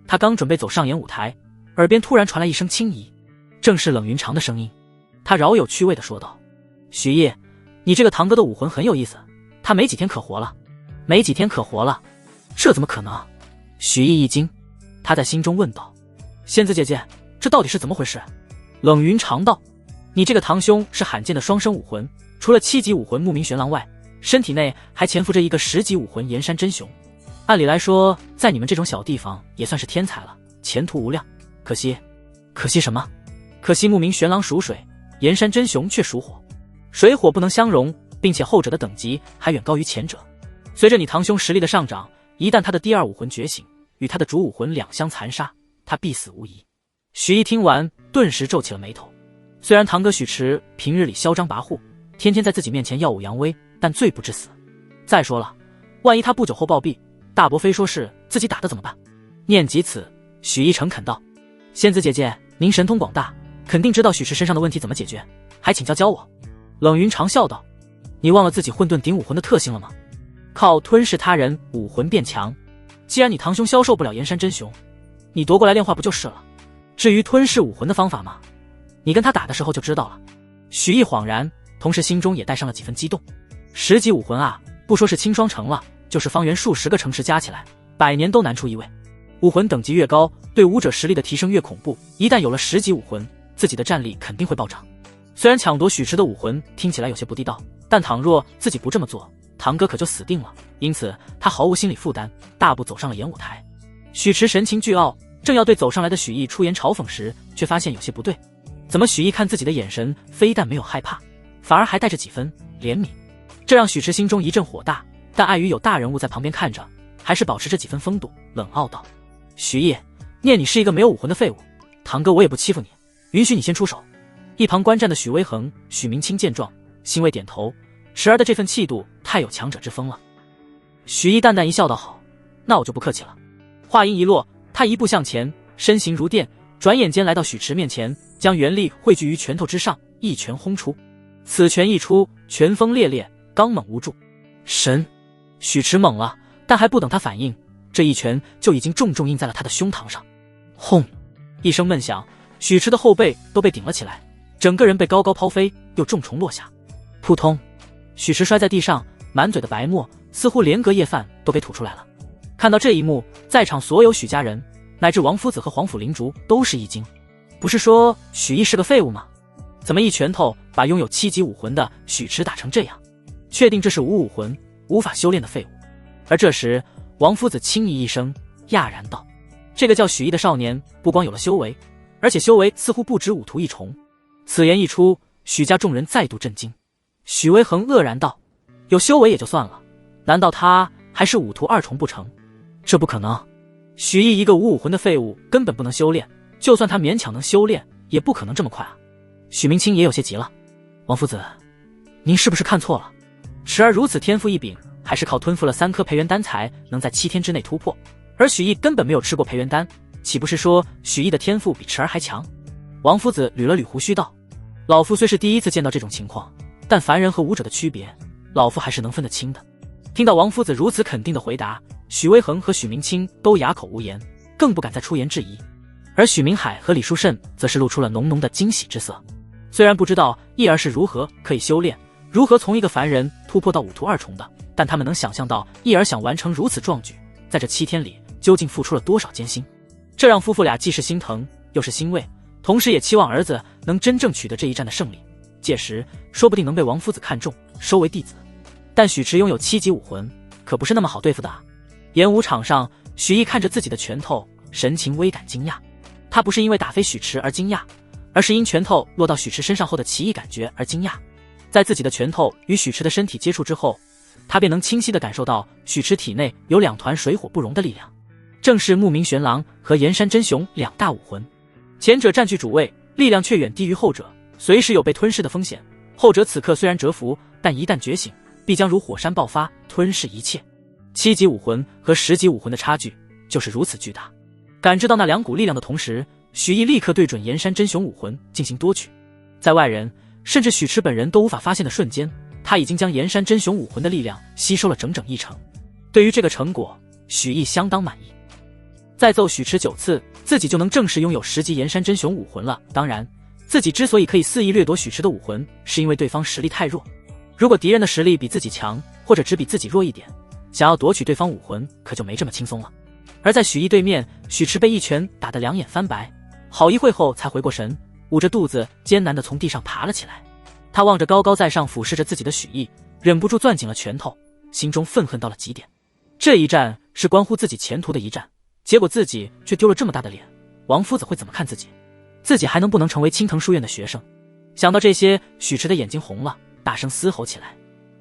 Speaker 1: 他刚准备走上演舞台，耳边突然传来一声轻疑，正是冷云长的声音。他饶有趣味地说道：“许毅，你这个堂哥的武魂很有意思，他没几天可活了。”没几天可活了？这怎么可能？许毅一惊，他在心中问道：“仙子姐姐，这到底是怎么回事？”冷云长道：“你这个堂兄是罕见的双生武魂，除了7级武魂牧民玄狼外，身体内还潜伏着一个10级武魂岩山真雄。按理来说，在你们这种小地方也算是天才了，前途无量。可惜什么？可惜牧民玄狼属水，岩山真雄却属火，水火不能相容，并且后者的等级还远高于前者。随着你堂兄实力的上涨，一旦他的第2武魂觉醒，与他的主武魂两相残杀，他必死无疑。”许毅听完，顿时皱起了眉头。虽然堂哥许池平日里嚣张跋扈，天天在自己面前耀武扬威，但罪不至死。再说了，万一他不久后暴毙，大伯非说是自己打的怎么办？念及此，许毅诚恳道：“仙子姐姐，您神通广大，肯定知道许池身上的问题怎么解决，还请教我。”冷云长笑道：“你忘了自己混沌顶武魂的特性了吗？靠吞噬他人武魂变强。既然你堂兄消受不了岩山真雄，你夺过来炼化不就是了？至于吞噬武魂的方法嘛，你跟他打的时候就知道了。”许毅恍然，同时心中也带上了几分激动。10级武魂啊，不说是清霜城了，就是方圆数10个城池加起来，100年都难出一位。武魂等级越高，对武者实力的提升越恐怖。一旦有了10级武魂，自己的战力肯定会暴涨。虽然抢夺许池的武魂听起来有些不地道，但倘若自己不这么做，堂哥可就死定了。因此他毫无心理负担，大步走上了演舞台。许池神情倨傲，正要对走上来的许毅出言嘲讽时，却发现有些不对。怎么许毅看自己的眼神非但没有害怕，反而还带着几分怜悯？这让许池心中一阵火大，但碍于有大人物在旁边看着，还是保持着几分风度，冷傲道：“许毅，念你是一个没有武魂的废物，堂哥我也不欺负你，允许你先出手。”一旁观战的许威恒、许明清见状，欣慰点头。池儿的这份气度太有强者之风了。许毅淡淡一笑道：“好，那我就不客气了。”话音一落，他一步向前，身形如电，转眼间来到许池面前，将元力汇聚于拳头之上，一拳轰出。此拳一出，拳风烈烈，刚猛无助。神！许池懵了，但还不等他反应，这一拳就已经重重印在了他的胸膛上。轰！一声闷响，许池的后背都被顶了起来，整个人被高高抛飞，又重重落下。扑通！许池摔在地上，满嘴的白沫，似乎连隔夜饭都被吐出来了。看到这一幕，在场所有许家人乃至王夫子和黄甫灵竹都是一惊。不是说许毅是个废物吗？怎么一拳头把拥有7级武魂的许池打成这样？确定这是无武魂无法修炼的废物。而这时王夫子轻咦一声，讶然道：“这个叫许毅的少年不光有了修为，而且修为似乎不止5图1重。”此言一出，许家众人再度震惊。许威恒愕然道：“有修为也就算了，难道他还是5图2重不成？这不可能！许毅一个无武魂的废物根本不能修炼，就算他勉强能修炼，也不可能这么快啊！”许明清也有些急了：“王夫子，您是不是看错了？池儿如此天赋异禀，还是靠吞服了3颗培元丹才能在7天之内突破，而许毅根本没有吃过培元丹，岂不是说许毅的天赋比池儿还强？”王夫子捋了捋胡须道：“老夫虽是第一次见到这种情况，但凡人和武者的区别，老夫还是能分得清的。”听到王夫子如此肯定的回答，许威恒和许明清都哑口无言，更不敢再出言质疑。而许明海和李书慎则是露出了浓浓的惊喜之色。虽然不知道异儿是如何可以修炼，如何从一个凡人突破到五途二重的，但他们能想象到异儿想完成如此壮举，在这7天里究竟付出了多少艰辛。这让夫妇俩既是心疼又是欣慰，同时也期望儿子能真正取得这一战的胜利，届时说不定能被王夫子看中，收为弟子。但许池拥有7级武魂，可不是那么好对付的啊。演武场上，许毅看着自己的拳头，神情微感惊讶。他不是因为打飞许池而惊讶，而是因拳头落到许池身上后的奇异感觉而惊讶。在自己的拳头与许池的身体接触之后，他便能清晰地感受到许池体内有2团水火不容的力量，正是木明玄狼和岩山真雄2大武魂。前者占据主位，力量却远低于后者，随时有被吞噬的风险。后者此刻虽然蛰伏，但一旦觉醒，必将如火山爆发，吞噬一切。7级武魂和10级武魂的差距就是如此巨大。感知到那2股力量的同时，许毅立刻对准岩山真雄武魂进行夺取。在外人甚至许池本人都无法发现的瞬间，他已经将岩山真雄武魂的力量吸收了整整1成。对于这个成果，许毅相当满意。再揍许池9次，自己就能正式拥有10级岩山真雄武魂了。当然，自己之所以可以肆意掠夺许池的武魂，是因为对方实力太弱。如果敌人的实力比自己强，或者只比自己弱一点，想要夺取对方武魂可就没这么轻松了。而在许毅对面，许池被一拳打得2眼翻白，好一会后才回过神，捂着肚子艰难地从地上爬了起来。他望着高高在上俯视着自己的许毅，忍不住攥紧了拳头，心中愤恨到了极点。这一战是关乎自己前途的一战，结果自己却丢了这么大的脸，王夫子会怎么看自己？自己还能不能成为青藤书院的学生？想到这些，许池的眼睛红了，大声嘶吼起来：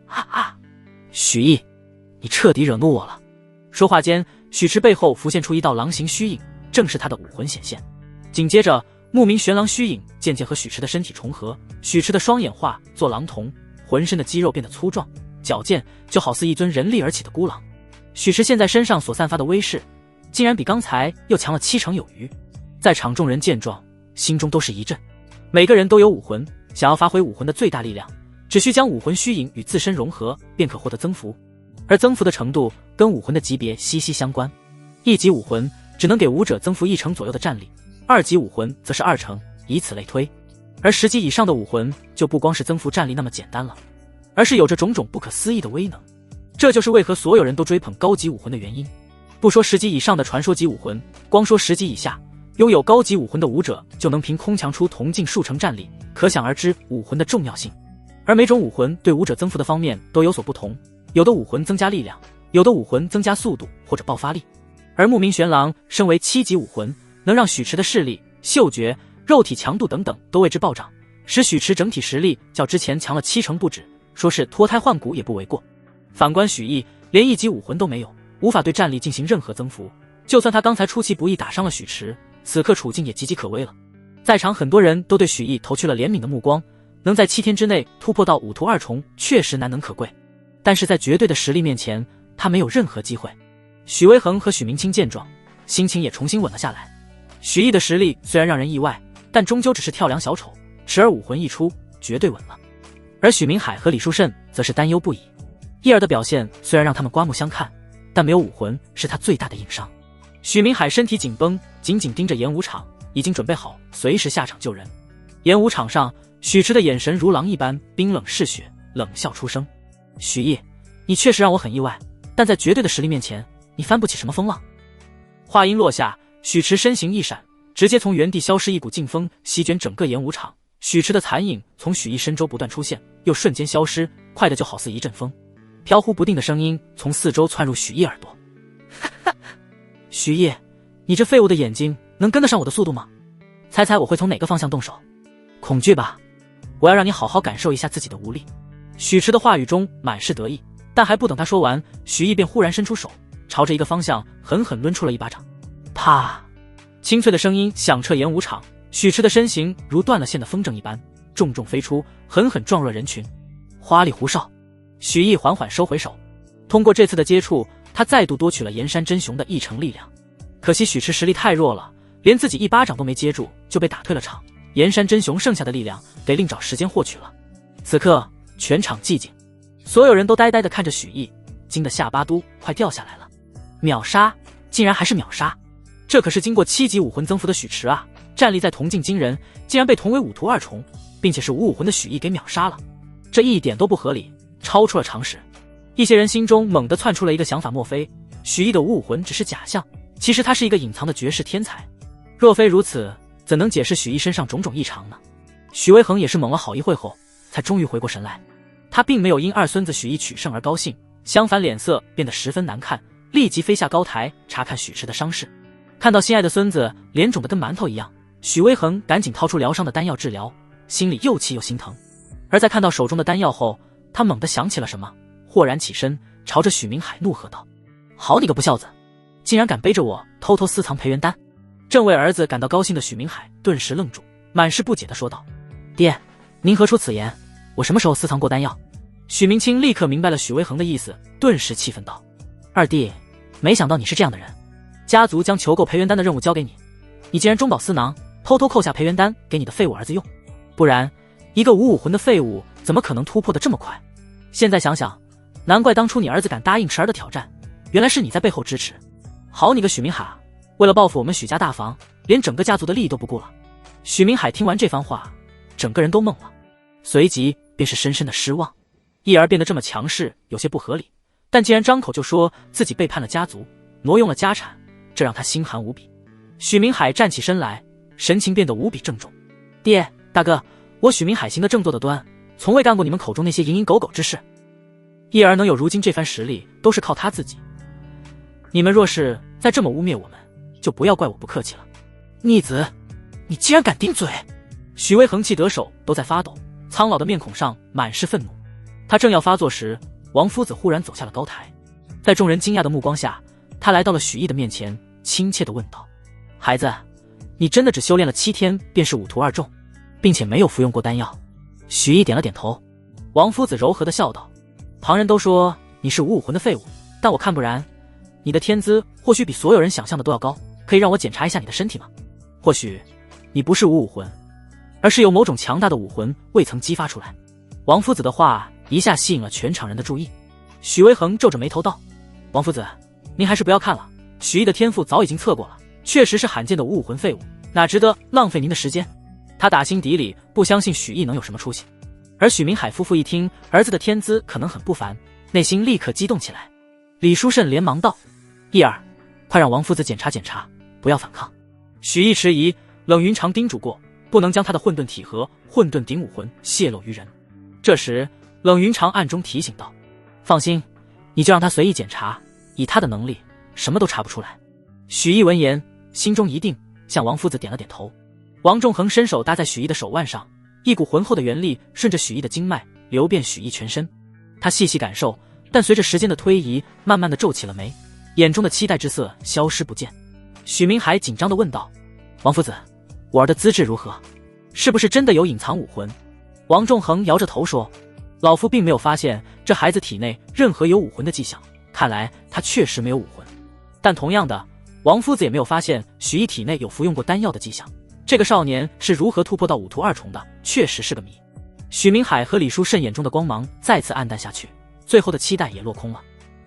Speaker 1: 啊啊！许毅，你彻底惹怒我了！说话间，许池背后浮现出一道狼形虚影，正是他的武魂显现。紧接着，木明玄狼虚影渐渐和许池的身体重合，许池的双眼化作狼瞳，浑身的肌肉变得粗壮矫健，就好似一尊人立而起的孤狼。许池现在身上所散发的威势，竟然比刚才又强了7成有余。在场众人见状，心中都是一震。每个人都有武魂，想要发挥武魂的最大力量，只需将武魂虚影与自身融合，便可获得增幅。而增幅的程度跟武魂的级别息息相关。1级武魂只能给武者增幅1成左右的战力，2级武魂则是2成，以此类推。而10级以上的武魂就不光是增幅战力那么简单了，而是有着种种不可思议的威能。这就是为何所有人都追捧高级武魂的原因。不说10级以上的传说级武魂，光说10级以下拥有高级武魂的武者就能凭空强出铜镜数成战力，可想而知武魂的重要性。而每种武魂对武者增幅的方面都有所不同，有的武魂增加力量，有的武魂增加速度或者爆发力。而木明玄狼身为7级武魂，能让许池的视力、嗅觉、肉体强度等等都为之暴涨，使许池整体实力较之前强了7成不止，说是脱胎换骨也不为过。反观许毅，连1级武魂都没有，无法对战力进行任何增幅，就算他刚才出其不意打伤了许池，此刻处境也岌岌可危了。在场很多人都对许毅投去了怜悯的目光，能在7天之内突破到5途2重确实难能可贵，但是在绝对的实力面前，他没有任何机会。许威恒和许明清见状，心情也重新稳了下来。许毅的实力虽然让人意外，但终究只是跳梁小丑，时而武魂一出，绝对稳了。而许明海和李书慎则是担忧不已。叶儿的表现虽然让他们刮目相看，但没有武魂是他最大的硬伤。许明海身体紧绷，紧紧盯着演武场，已经准备好随时下场救人。演武场上，许池的眼神如狼一般冰冷嗜血，冷笑出声：许毅，你确实让我很意外，但在绝对的实力面前，你翻不起什么风浪。话音落下，许池身形一闪，直接从原地消失，一股劲风席卷整个演武场。许池的残影从许毅身周不断出现，又瞬间消失，快的就好似一阵风。飘忽不定的声音从四周窜入许毅耳朵：许毅，你这废物的眼睛能跟得上我的速度吗？猜猜我会从哪个方向动手？恐惧吧，我要让你好好感受一下自己的无力。许池的话语中满是得意，但还不等他说完，许毅便忽然伸出手，朝着一个方向狠狠抡出了一巴掌。啪！清脆的声音响彻演武场，许池的身形如断了线的风筝一般重重飞出，狠狠撞入了人群。花里胡哨！许毅缓缓收回手。通过这次的接触，他再度夺取了岩山真雄的1成力量。可惜许池实力太弱了，连自己一巴掌都没接住，就被打退了场。岩山真雄剩下的力量得另找时间获取了。此刻全场寂静，所有人都呆呆地看着许毅，惊得下巴都快掉下来了。秒杀，竟然还是秒杀！这可是经过7级武魂增幅的许池啊，战力在铜镜惊人，竟然被同为5途2重，并且是五武魂的许毅给秒杀了，这一点都不合理，超出了常识。一些人心中猛地窜出了一个想法，莫非许毅的五武魂只是假象？其实他是一个隐藏的绝世天才。若非如此，怎能解释许毅身上种种异常呢？许维恒也是猛了好一会后，才终于回过神来。他并没有因二孙子许毅取胜而高兴，相反脸色变得十分难看，立即飞下高台查看许池的伤势。看到心爱的孙子脸肿得跟馒头一样，许维恒赶紧掏出疗伤的丹药治疗，心里又气又心疼。而在看到手中的丹药后，他猛地想起了什么，豁然起身，朝着许明海怒喝道：好你个不孝子，竟然敢背着我偷偷私藏培元丹！正为儿子感到高兴的许明海顿时愣住，满是不解地说道：爹，您何出此言？我什么时候私藏过丹药？许明清立刻明白了许维恒的意思，顿时气愤道：二弟，没想到你是这样的人，家族将求购培元丹的任务交给你，你竟然中饱私囊，偷偷扣下培元丹给你的废物儿子用，不然一个五武魂的废物怎么可能突破得这么快？现在想想，难怪当初你儿子敢答应池儿的挑战，原来是你在背后支持。好你个许明海，为了报复我们许家大房，连整个家族的利益都不顾了。许明海听完这番话，整个人都懵了，随即便是深深的失望。义儿变得这么强势，有些不合理，但既然张口就说自己背叛了家族，挪用了家产，这让他心寒无比。许明海站起身来，神情变得无比郑重：爹，大哥，我许明海行得正坐得端，从未干过你们口中那些蝇营狗苟之事。义儿能有如今这番实力，都是靠他自己。你们若是再这么污蔑我们，就不要怪我不客气了。逆子，你竟然敢顶嘴！许巍横气得手都在发抖，苍老的面孔上满是愤怒。他正要发作时，王夫子忽然走下了高台，在众人惊讶的目光下，他来到了许毅的面前，亲切地问道：孩子，你真的只修炼了7天便是5徒2中，并且没有服用过丹药？许毅点了点头。王夫子柔和地笑道：旁人都说你是五武魂的废物，但我看不然，你的天资或许比所有人想象的都要高，可以让我检查一下你的身体吗？或许你不是五武魂，而是有某种强大的武魂未曾激发出来。王夫子的话一下吸引了全场人的注意。许维恒皱着眉头道：王夫子，您还是不要看了，许毅的天赋早已经测过了，确实是罕见的五武魂废物，哪值得浪费您的时间。他打心底里不相信许毅能有什么出息。而许明海夫妇一听儿子的天资可能很不凡，内心立刻激动起来。李书慎连忙道：义儿，快让王夫子检查检查，不要反抗。许毅迟疑，冷云长叮嘱过，不能将他的混沌体和混沌顶武魂泄露于人。这时冷云长暗中提醒道：放心，你就让他随意检查，以他的能力什么都查不出来。许毅闻言心中一定，向王夫子点了点头。王仲恒伸手搭在许毅的手腕上，一股浑厚的元力顺着许毅的经脉流遍许毅全身。他细细感受，但随着时间的推移，慢慢的皱起了眉，眼中的期待之色消失不见。许明海紧张地问道：王夫子，我儿的资质如何？是不是真的有隐藏武魂？王仲恒摇着头说：老夫并没有发现这孩子体内任何有武魂的迹象，看来他确实没有武魂。但同样的，王夫子也没有发现许毅体内有服用过丹药的迹象。这个少年是如何突破到5徒2重的，确实是个谜。许明海和李书慎眼中的光芒再次暗淡下去，最后的期待也落空了。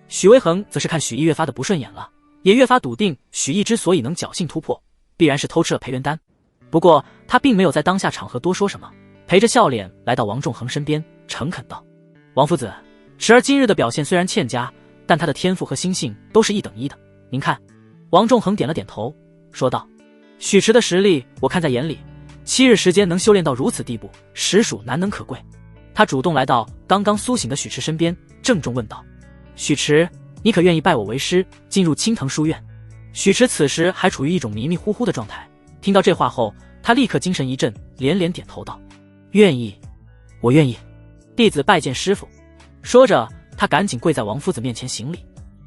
Speaker 1: 许维恒则是看许毅越发的不顺眼了，也越发笃定许毅之所以能侥幸突破，必然是偷吃了培元丹。不过他并没有在当下场合多说什么，陪着笑脸来到王仲恒身边，诚恳道：王夫子，池儿今日的表现虽然欠佳，但他的天赋和心性都是1等1的，您看。王仲恒点了点头，说道：许池的实力我看在眼里，7日时间能修炼到如此地步，实属难能可贵。他主动来到刚刚苏醒的许池身边，郑重问道：许池，你可愿意拜我为师，进入青藤书院？许池此时还处于一种迷迷糊糊的状态，听到这话后，他立刻精神一振，连连点头道：愿意，我愿意，弟子拜见师父。说着，他赶紧跪在王夫子面前行礼。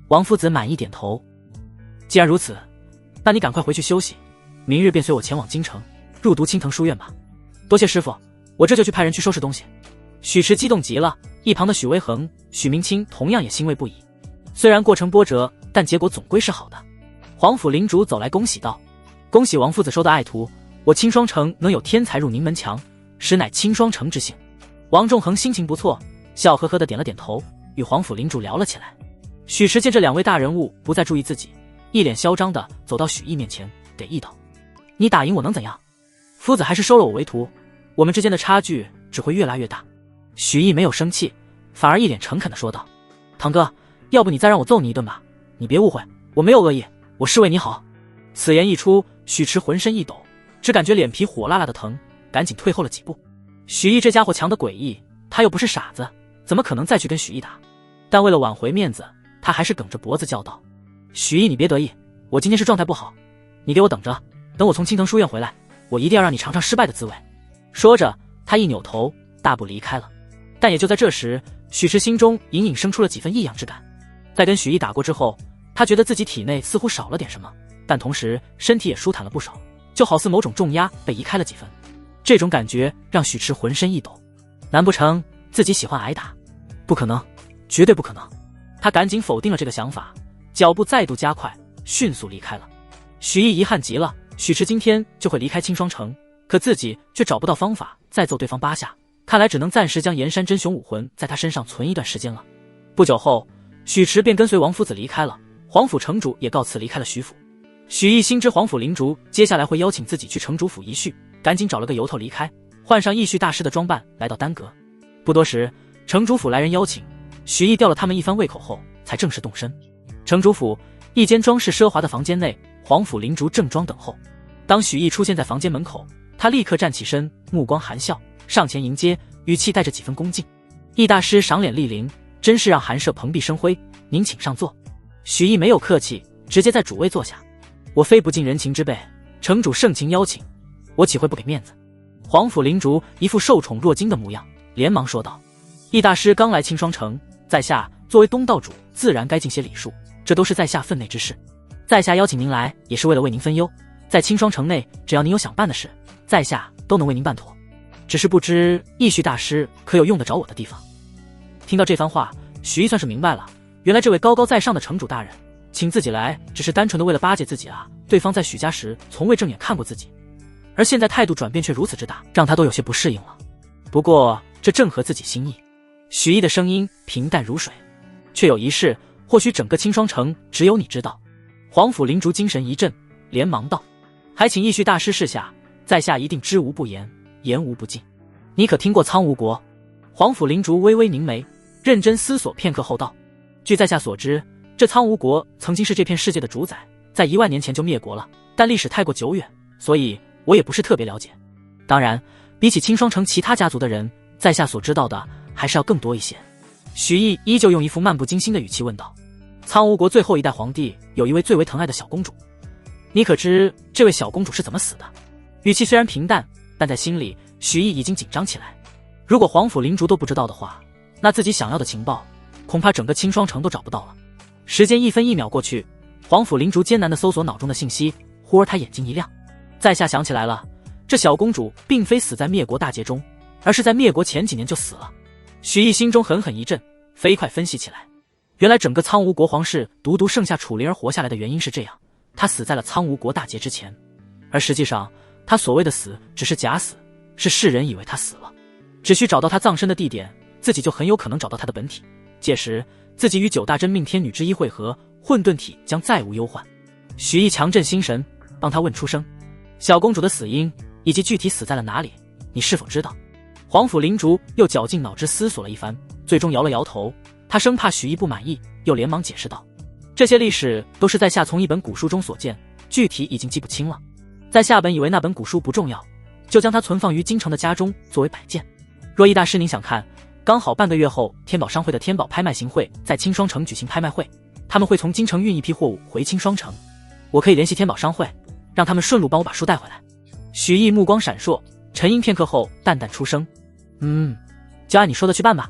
Speaker 1: 王夫子满意点头：既然如此，那你赶快回去休息，明日便随我前往京城，入读青藤书院吧。多谢师父，我这就去派人去收拾东西。许池激动极了，一旁的许维恒、许明清同样也欣慰不已。虽然过程波折，但结果总归是好的。皇甫领主走来恭喜道：恭喜王夫子收的爱徒，我青霜城能有天才入您门墙，实乃青霜城之幸。王仲恒心情不错，笑呵呵地点了点头，与皇甫领主聊了起来。许池见这2位大人物不再注意自己，一脸嚣张地走到许毅面前，得意道：你打赢我能怎样？夫子还是收了我为徒，我们之间的差距只会越来越大。许毅没有生气，反而一脸诚恳地说道：堂哥，要不你再让我揍你一顿吧，你别误会，我没有恶意，我是为你好。此言一出，许池浑身一抖，只感觉脸皮火辣辣的疼，赶紧退后了几步。许毅这家伙强得诡异，他又不是傻子，怎么可能再去跟许毅打？但为了挽回面子，他还是梗着脖子叫道：许毅，你别得意，我今天是状态不好，你给我等着，等我从青藤书院回来，我一定要让你尝尝失败的滋味。说着，他一扭头大步离开了。但也就在这时，许池心中隐隐生出了几分异样之感。在跟许毅打过之后，他觉得自己体内似乎少了点什么，但同时身体也舒坦了不少，就好似某种重压被移开了几分。这种感觉让许池浑身一抖，难不成自己喜欢挨打？不可能，绝对不可能。他赶紧否定了这个想法，脚步再度加快，迅速离开了。许毅遗憾极了，许池今天就会离开青霜城，可自己却找不到方法再揍对方8下，看来只能暂时将岩山真雄武魂在他身上存一段时间了。不久后，许池便跟随王夫子离开了，皇府城主也告辞离开了许府。许毅心知皇府灵烛接下来会邀请自己去城主府一叙，赶紧找了个由头离开，换上义绪大师的装扮来到丹阁。不多时，城主府来人邀请，许毅吊了他们一番胃口后才正式动身。城主府一间装饰奢华的房间内，皇府灵烛正装等候。当许毅出现在房间门口，他立刻站起身，目光含笑上前迎接，语气带着几分恭敬：易大师赏脸莅临，真是让寒舍蓬荜生辉，您请上座。许毅没有客气，直接在主位坐下。我非不近人情之辈，城主盛情邀请，我岂会不给面子？皇府灵烛一副受宠若惊的模样，连忙说道：易大师刚来青霜城，在下作为东道主，自然该尽些礼数，这都是在下分内之事。在下邀请您来，也是为了为您分忧，在青霜城内，只要您有想办的事，在下都能为您办妥。只是不知义绪大师可有用得着我的地方。听到这番话，许毅算是明白了，原来这位高高在上的城主大人请自己来，只是单纯的为了巴结自己啊！对方在许家时从未正眼看过自己，而现在态度转变却如此之大，让他都有些不适应了。不过这正合自己心意。许毅的声音平淡如水，却有一事，或许整个青霜城只有你知道。皇府灵烛精神一振，连忙道：还请义绪大师示下，在下一定知无不言，言无不尽。你可听过苍梧国？皇府灵烛微微凝眉，认真思索片刻后道：据在下所知，这苍梧国曾经是这片世界的主宰，在1万年前就灭国了，但历史太过久远，所以我也不是特别了解。当然，比起青霜城其他家族的人，在下所知道的还是要更多一些。许毅依旧用一副漫不经心的语气问道：苍梧国最后一代皇帝有一位最为疼爱的小公主，你可知这位小公主是怎么死的？语气虽然平淡，但在心里许毅已经紧张起来。如果皇府灵烛都不知道的话，那自己想要的情报恐怕整个青霜城都找不到了。时间1分1秒过去，皇府灵烛艰难地搜索脑中的信息，忽而他眼睛一亮，在下想起来了，这小公主并非死在灭国大劫中，而是在灭国前几年就死了。许毅心中狠狠一震，飞快分析起来。原来整个苍梧国皇室独独剩下楚灵儿活下来的原因是这样，她死在了苍梧国大劫之前，而实际上她所谓的死只是假死，是世人以为她死了。只需找到她葬身的地点，自己就很有可能找到她的本体，届时自己与9大真命天女之一会合，混沌体将再无忧患。许毅强振心神，帮他问出声：小公主的死因以及具体死在了哪里，你是否知道？皇府灵烛又绞尽脑汁思索了一番，最终摇了摇头，他生怕许毅不满意，又连忙解释道：这些历史都是在下从一本古书中所见，具体已经记不清了。在下本以为那本古书不重要，就将它存放于京城的家中作为摆件。若易大师您想看，刚好半个月后天宝商会的天宝拍卖行会在青霜城举行拍卖会，他们会从京城运一批货物回青霜城，我可以联系天宝商会，让他们顺路帮我把书带回来。许毅目光闪烁，沉吟片刻后淡淡出声：就按你说的去办吧。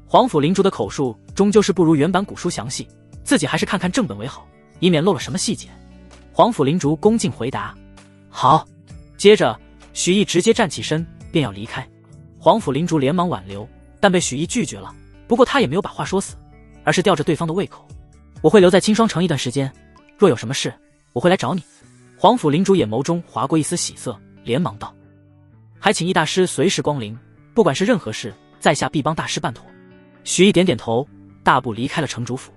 Speaker 1: 皇府灵烛的口述终究是不如原版古书详细，自己还是看看正本为好，以免漏了什么细节。皇府灵烛恭敬回答：好。接着许毅直接站起身便要离开，皇府灵烛连忙挽留，但被许毅拒绝了。不过他也没有把话说死，而是吊着对方的胃口：我会留在青霜城一段时间，若有什么事我会来找你。皇府灵烛眼眸中划过一丝喜色，连忙道：还请易大师随时光临，不管是任何事，在下必帮大师办妥。许毅点点头，大步离开了城主府。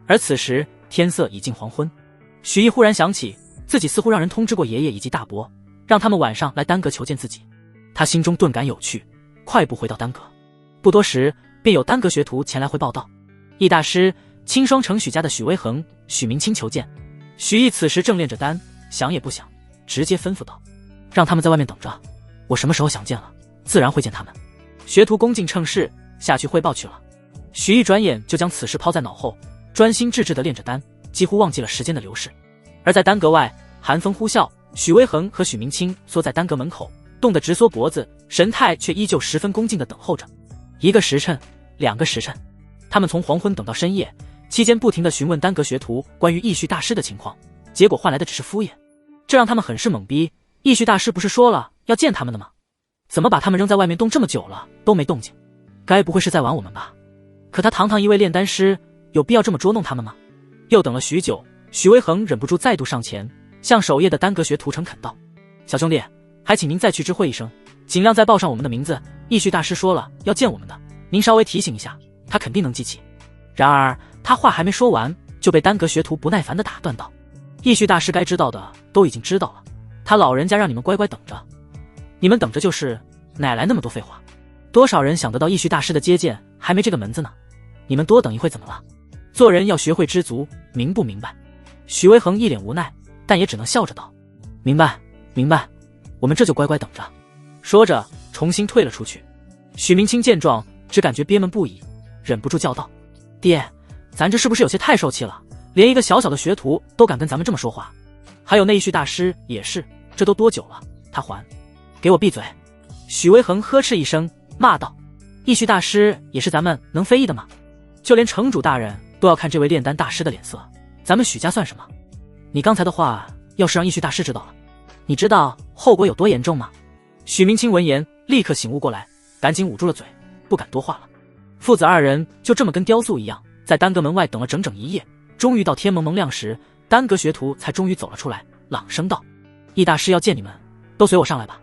Speaker 1: 而此时天色已近黄昏，许毅忽然想起自己似乎让人通知过爷爷以及大伯，让他们晚上来丹阁求见自己。他心中顿感有趣，快步回到丹阁。不多时，便有丹阁学徒前来汇报道：易大师，青霜城许家的许威恒、许明清求见。许毅此时正炼着丹，想也不想，直接吩咐道：让他们在外面等着，我什么时候想见了，自然会见他们。学徒恭敬称是，下去汇报去了。许毅转眼就将此事抛在脑后，专心致志地炼着丹，几乎忘记了时间的流逝。而在丹阁外，寒风呼啸，许威恒和许明清缩在丹阁门口，冻得直缩脖子，神态却依旧十分恭敬地等候着。1个时辰，2个时辰，他们从黄昏等到深夜，期间不停地询问丹阁学徒关于义绪大师的情况，结果换来的只是敷衍，这让他们很是懵逼。义绪大师不是说了要见他们的吗？怎么把他们扔在外面冻这么久了都没动静？该不会是在玩我们吧？可他堂堂一位炼丹师，有必要这么捉弄他们吗？又等了许久，许威恒忍不住再度上前，向守夜的丹阁学徒诚恳道：小兄弟，还请您再去知会一声，尽量再报上我们的名字。义绪大师说了要见我们的，您稍微提醒一下，他肯定能记起。然而他话还没说完，就被丹阁学徒不耐烦地打断道：义绪大师该知道的都已经知道了，他老人家让你们乖乖等着，你们等着就是，哪来那么多废话？多少人想得到义绪大师的接见，还没这个门子呢，你们多等一会怎么了？做人要学会知足，明不明白？许威恒一脸无奈，但也只能笑着道：明白明白，我们这就乖乖等着。说着重新退了出去。许明清见状，只感觉憋闷不已，忍不住叫道：爹，咱这是不是有些太受气了？连一个小小的学徒都敢跟咱们这么说话。还有那义绪大师也是，这都多久了，他还给我闭嘴！许威恒呵斥一声，骂道：义绪大师也是咱们能非议的吗？就连城主大人都要看这位炼丹大师的脸色，咱们许家算什么？你刚才的话要是让义绪大师知道了，你知道后果有多严重吗？许明清闻言立刻醒悟过来，赶紧捂住了嘴，不敢多话了。父子二人就这么跟雕塑一样，在丹阁门外等了整整一夜，终于到天蒙蒙亮时，丹阁学徒才终于走了出来，朗声道：易大师要见你们，都随我上来吧。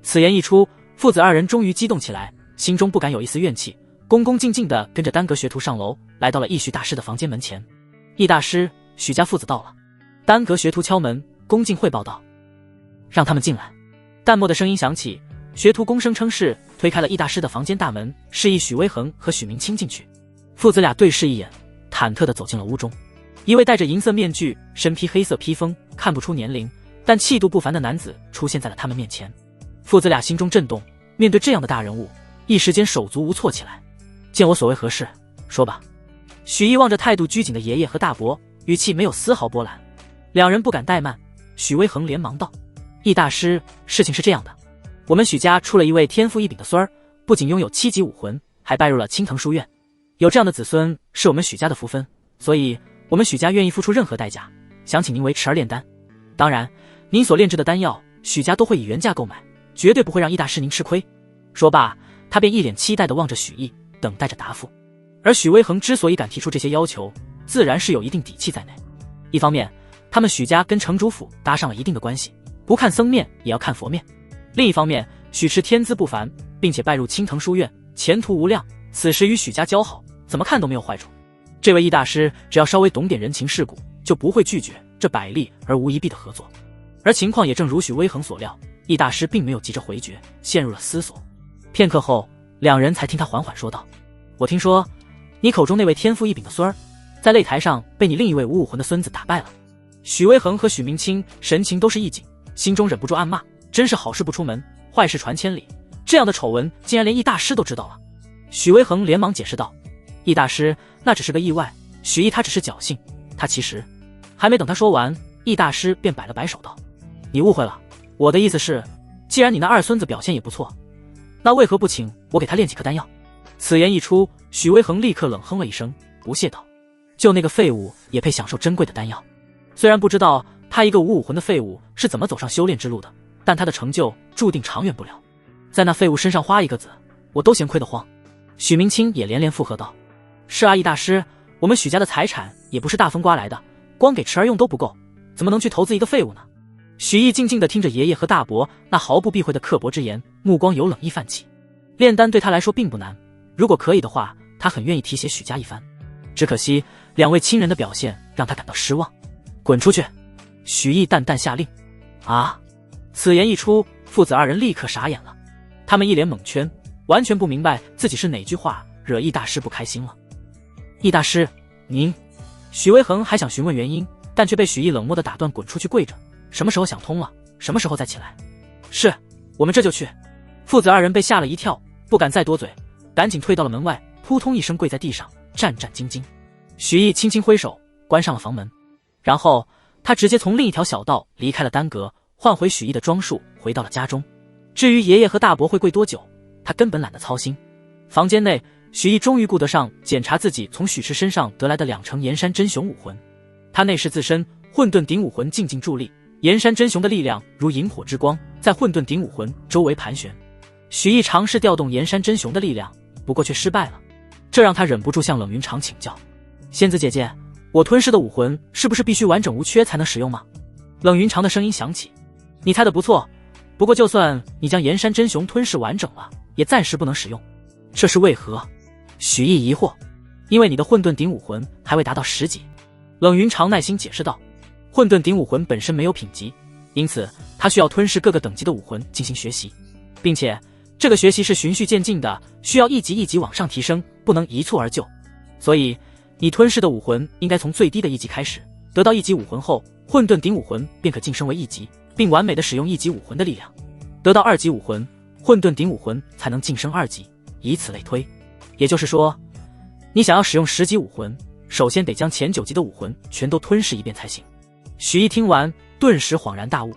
Speaker 1: 此言一出，父子二人终于激动起来，心中不敢有一丝怨气，恭恭敬敬地跟着丹阁学徒上楼，来到了义绪大师的房间门前。易大师，许家父子到了。丹阁学徒敲门，恭敬汇报道：让他们进来。淡漠的声音响起，学徒躬声称是，推开了易大师的房间大门，示意许威恒和许明清进去。父子俩对视一眼，忐忑地走进了屋中。一位戴着银色面具，身披黑色披风，看不出年龄，但气度不凡的男子出现在了他们面前。父子俩心中震动，面对这样的大人物，一时间手足无措起来。见我所为何事，说吧。许毅望着态度拘谨的爷爷和大伯，语气没有丝毫波澜。两人不敢怠慢，许威恒连忙道：易大师，事情是这样的，我们许家出了一位天赋异禀的孙儿，不仅拥有7级武魂，还拜入了青藤书院。有这样的子孙是我们许家的福分，所以我们许家愿意付出任何代价，想请您为持而炼丹。当然，您所炼制的丹药，许家都会以原价购买，绝对不会让易大师您吃亏。说罢，他便一脸期待地望着许毅，等待着答复。而许威恒之所以敢提出这些要求，自然是有一定底气在内。一方面，他们许家跟城主府搭上了一定的关系，不看僧面也要看佛面。另一方面，许池天资不凡，并且拜入青藤书院，前途无量，此时与许家交好，怎么看都没有坏处。这位易大师只要稍微懂点人情世故，就不会拒绝这百利而无一弊的合作。而情况也正如许威恒所料，易大师并没有急着回绝，陷入了思索。片刻后，两人才听他缓缓说道：我听说你口中那位天赋异禀的孙儿，在擂台上被你另一位无武魂的孙子打败了。许威恒和许明清神情都是一紧，心中忍不住暗骂：真是好事不出门，坏事传千里，这样的丑闻竟然连易大师都知道了。许威恒连忙解释道：易大师那只是个意外，许毅他只是侥幸，他其实……还没等他说完，易大师便摆了摆手道：你误会了，我的意思是，既然你那二孙子表现也不错，那为何不请我给他炼几颗丹药？此言一出，许威恒立刻冷哼了一声，不屑道：就那个废物也配享受珍贵的丹药？虽然不知道他一个无武魂的废物是怎么走上修炼之路的，但他的成就注定长远不了，在那废物身上花一个子，我都嫌亏得慌。许明清也连连附和道：是啊，易大师，我们许家的财产也不是大风刮来的，光给池儿用都不够，怎么能去投资一个废物呢？许毅静静地听着爷爷和大伯那毫不避讳的刻薄之言，目光有冷意泛起。炼丹对他来说并不难，如果可以的话，他很愿意提携许家一番。只可惜两位亲人的表现让他感到失望。滚出去！许毅淡淡下令。啊！此言一出，父子二人立刻傻眼了。他们一脸懵圈，完全不明白自己是哪句话惹易大师不开心了。易大师，您……许微恒还想询问原因，但却被许毅冷漠地打断，滚出去跪着。什么时候想通了，什么时候再起来。是，我们这就去。父子二人被吓了一跳，不敢再多嘴，赶紧退到了门外，扑通一声跪在地上，战战兢兢。许毅轻轻挥手，关上了房门，然后他直接从另一条小道离开了丹阁，换回许毅的装束，回到了家中。至于爷爷和大伯会跪多久，他根本懒得操心。房间内，许毅终于顾得上检查自己从许氏身上得来的2成岩山真雄武魂。他内视自身，混沌顶武魂静静伫立，岩山真雄的力量如萤火之光，在混沌顶武魂周围盘旋。许毅尝试调动岩山真雄的力量，不过却失败了，这让他忍不住向冷云长请教：仙子姐姐，我吞噬的武魂是不是必须完整无缺才能使用吗？冷云长的声音响起：你猜得不错，不过就算你将岩山真雄吞噬完整了，也暂时不能使用。这是为何？许毅疑惑。因为你的混沌顶武魂还未达到10级。冷云长耐心解释道：混沌顶武魂本身没有品级，因此它需要吞噬各个等级的武魂进行学习，并且这个学习是循序渐进的，需要一级一级往上提升，不能一蹴而就。所以你吞噬的武魂应该从最低的1级开始，得到1级武魂后，混沌顶武魂便可晋升为1级，并完美的使用1级武魂的力量。得到2级武魂，混沌顶武魂才能晋升2级，以此类推。也就是说，你想要使用10级武魂，首先得将前9级的武魂全都吞噬一遍才行。许毅听完顿时恍然大悟，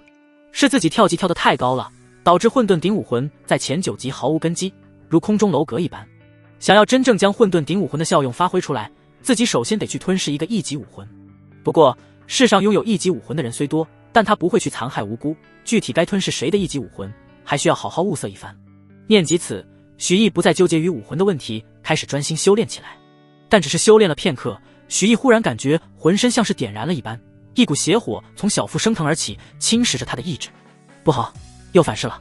Speaker 1: 是自己跳级跳得太高了，导致混沌顶武魂在前9级毫无根基，如空中楼阁一般。想要真正将混沌顶武魂的效用发挥出来，自己首先得去吞噬一个1级武魂。不过世上拥有1级武魂的人虽多，但他不会去残害无辜，具体该吞噬谁的1级武魂，还需要好好物色一番。念及此，许毅不再纠结于武魂的问题，开始专心修炼起来。但只是修炼了片刻，许毅忽然感觉浑身像是点燃了一般，一股邪火从小腹升腾而起，侵蚀着他的意志。不好，又反噬了！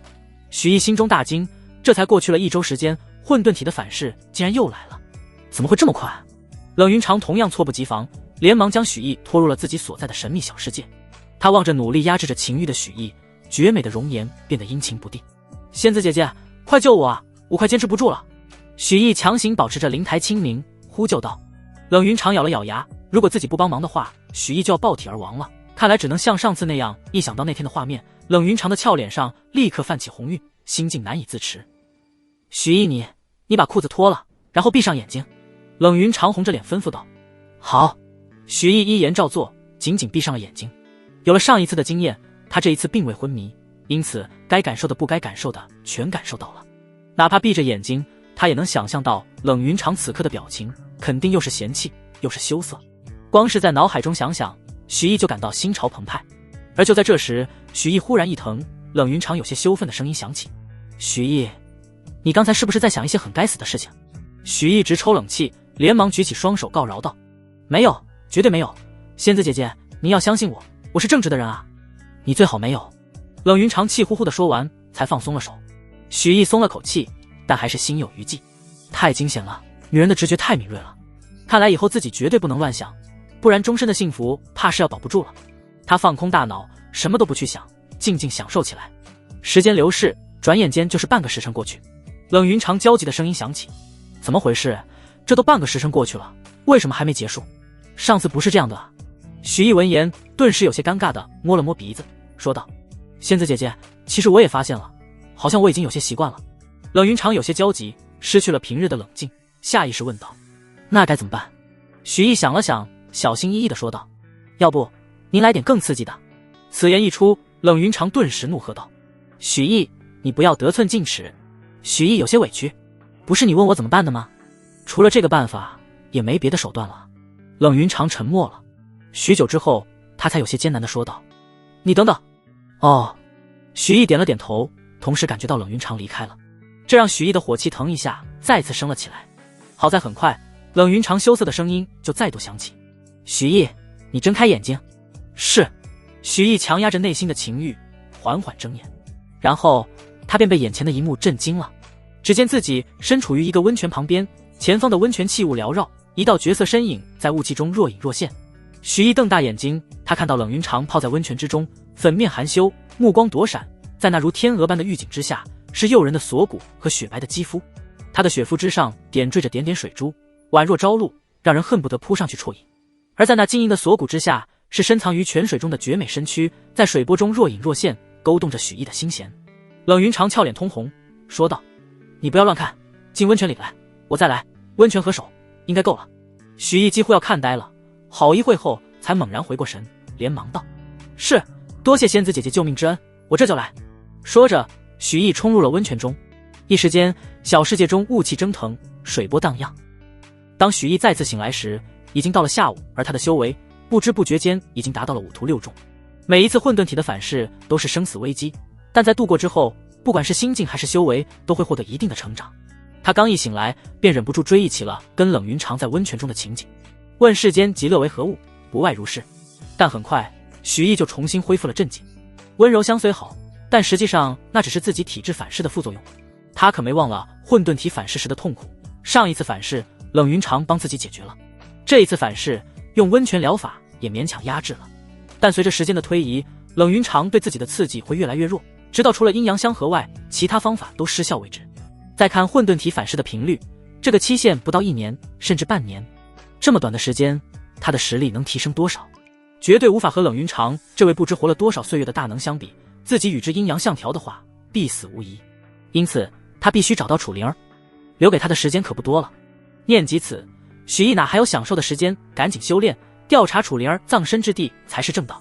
Speaker 1: 许毅心中大惊，这才过去了1周时间，混沌体的反噬竟然又来了，怎么会这么快？冷云长同样猝不及防，连忙将许毅拖入了自己所在的神秘小世界。他望着努力压制着情欲的许毅，绝美的容颜变得阴晴不定。仙子姐姐，快救我啊！我快坚持不住了！许毅强行保持着灵台清明，呼救道。冷云长咬了咬牙，如果自己不帮忙的话，许毅就要爆体而亡了。看来只能像上次那样。一想到那天的画面，冷云长的俏脸上立刻泛起红晕，心境难以自持。许毅，你把裤子脱了，然后闭上眼睛。冷云长红着脸吩咐道。好。许毅依言照做，紧紧闭上了眼睛。有了上一次的经验，他这一次并未昏迷，因此该感受的不该感受的全感受到了。哪怕闭着眼睛，他也能想象到冷云长此刻的表情，肯定又是嫌弃又是羞涩。光是在脑海中想想，许毅就感到心潮澎湃。而就在这时，许毅忽然一疼，冷云长有些羞愤的声音响起：许毅，你刚才是不是在想一些很该死的事情？许毅直抽冷气，连忙举起双手告饶道：没有，绝对没有，仙子姐姐，您要相信我，我是正直的人啊。你最好没有。冷云长气呼呼地说完，才放松了手。许毅松了口气，但还是心有余悸。太惊险了，女人的直觉太敏锐了，看来以后自己绝对不能乱想，不然终身的幸福怕是要保不住了。他放空大脑，什么都不去想，静静享受起来。时间流逝，转眼间就是半个时辰过去。冷云长焦急的声音响起：怎么回事？这都半个时辰过去了，为什么还没结束？上次不是这样的啊。许毅闻言顿时有些尴尬的摸了摸鼻子，说道：仙子姐姐，其实我也发现了，好像我已经有些习惯了。冷云长有些焦急，失去了平日的冷静，下意识问道：那该怎么办？许毅想了想，小心翼翼地说道：要不您来点更刺激的。此言一出，冷云长顿时怒喝道：许毅，你不要得寸进尺。许毅有些委屈：不是你问我怎么办的吗？除了这个办法也没别的手段了。冷云长沉默了许久之后，他才有些艰难地说道：你等等。哦。许毅点了点头，同时感觉到冷云长离开了，这让许毅的火气腾一下再次升了起来。好在很快，冷云长羞涩的声音就再度响起：许毅，你睁开眼睛。是。许毅强压着内心的情欲，缓缓睁眼，然后他便被眼前的一幕震惊了。只见自己身处于一个温泉旁边，前方的温泉气雾缭绕，一道绝色身影在雾气中若隐若现。许毅瞪大眼睛，他看到冷云长泡在温泉之中，粉面含羞，目光躲闪，在那如天鹅般的玉景之下，是诱人的锁骨和雪白的肌肤。她的雪肤之上点缀着点点水珠，宛若朝露，让人恨不得扑上去啜饮。而在那晶莹的锁骨之下，是深藏于泉水中的绝美身躯，在水波中若隐若现，勾动着许逸的心弦。冷云长俏脸通红，说道：“你不要乱看，进温泉里来，我再来。温泉合手，应该够了。”许逸几乎要看呆了，好一会后才猛然回过神，连忙道：“是，多谢仙子姐姐救命之恩，我这就来。”说着，许逸冲入了温泉中。一时间，小世界中雾气蒸腾，水波荡漾。当许逸再次醒来时，已经到了下午，而他的修为不知不觉间已经达到了5徒6众。每一次混沌体的反噬都是生死危机，但在度过之后，不管是心境还是修为，都会获得一定的成长。他刚一醒来，便忍不住追忆起了跟冷云长在温泉中的情景。问世间极乐为何物，不外如是。但很快，许逸就重新恢复了镇静。温柔乡虽好，但实际上那只是自己体质反噬的副作用。他可没忘了混沌体反噬时的痛苦。上一次反噬，冷云长帮自己解决了，这一次反噬，用温泉疗法也勉强压制了。但随着时间的推移，冷云长对自己的刺激会越来越弱，直到除了阴阳相合外，其他方法都失效为止。再看混沌体反噬的频率，这个期限不到1年，甚至半年。这么短的时间，他的实力能提升多少？绝对无法和冷云长这位不知活了多少岁月的大能相比。自己与之阴阳相调的话，必死无疑。因此，他必须找到楚灵儿，留给他的时间可不多了。念及此，许逸哪还有享受的时间，赶紧修炼，调查楚灵儿葬身之地才是正道。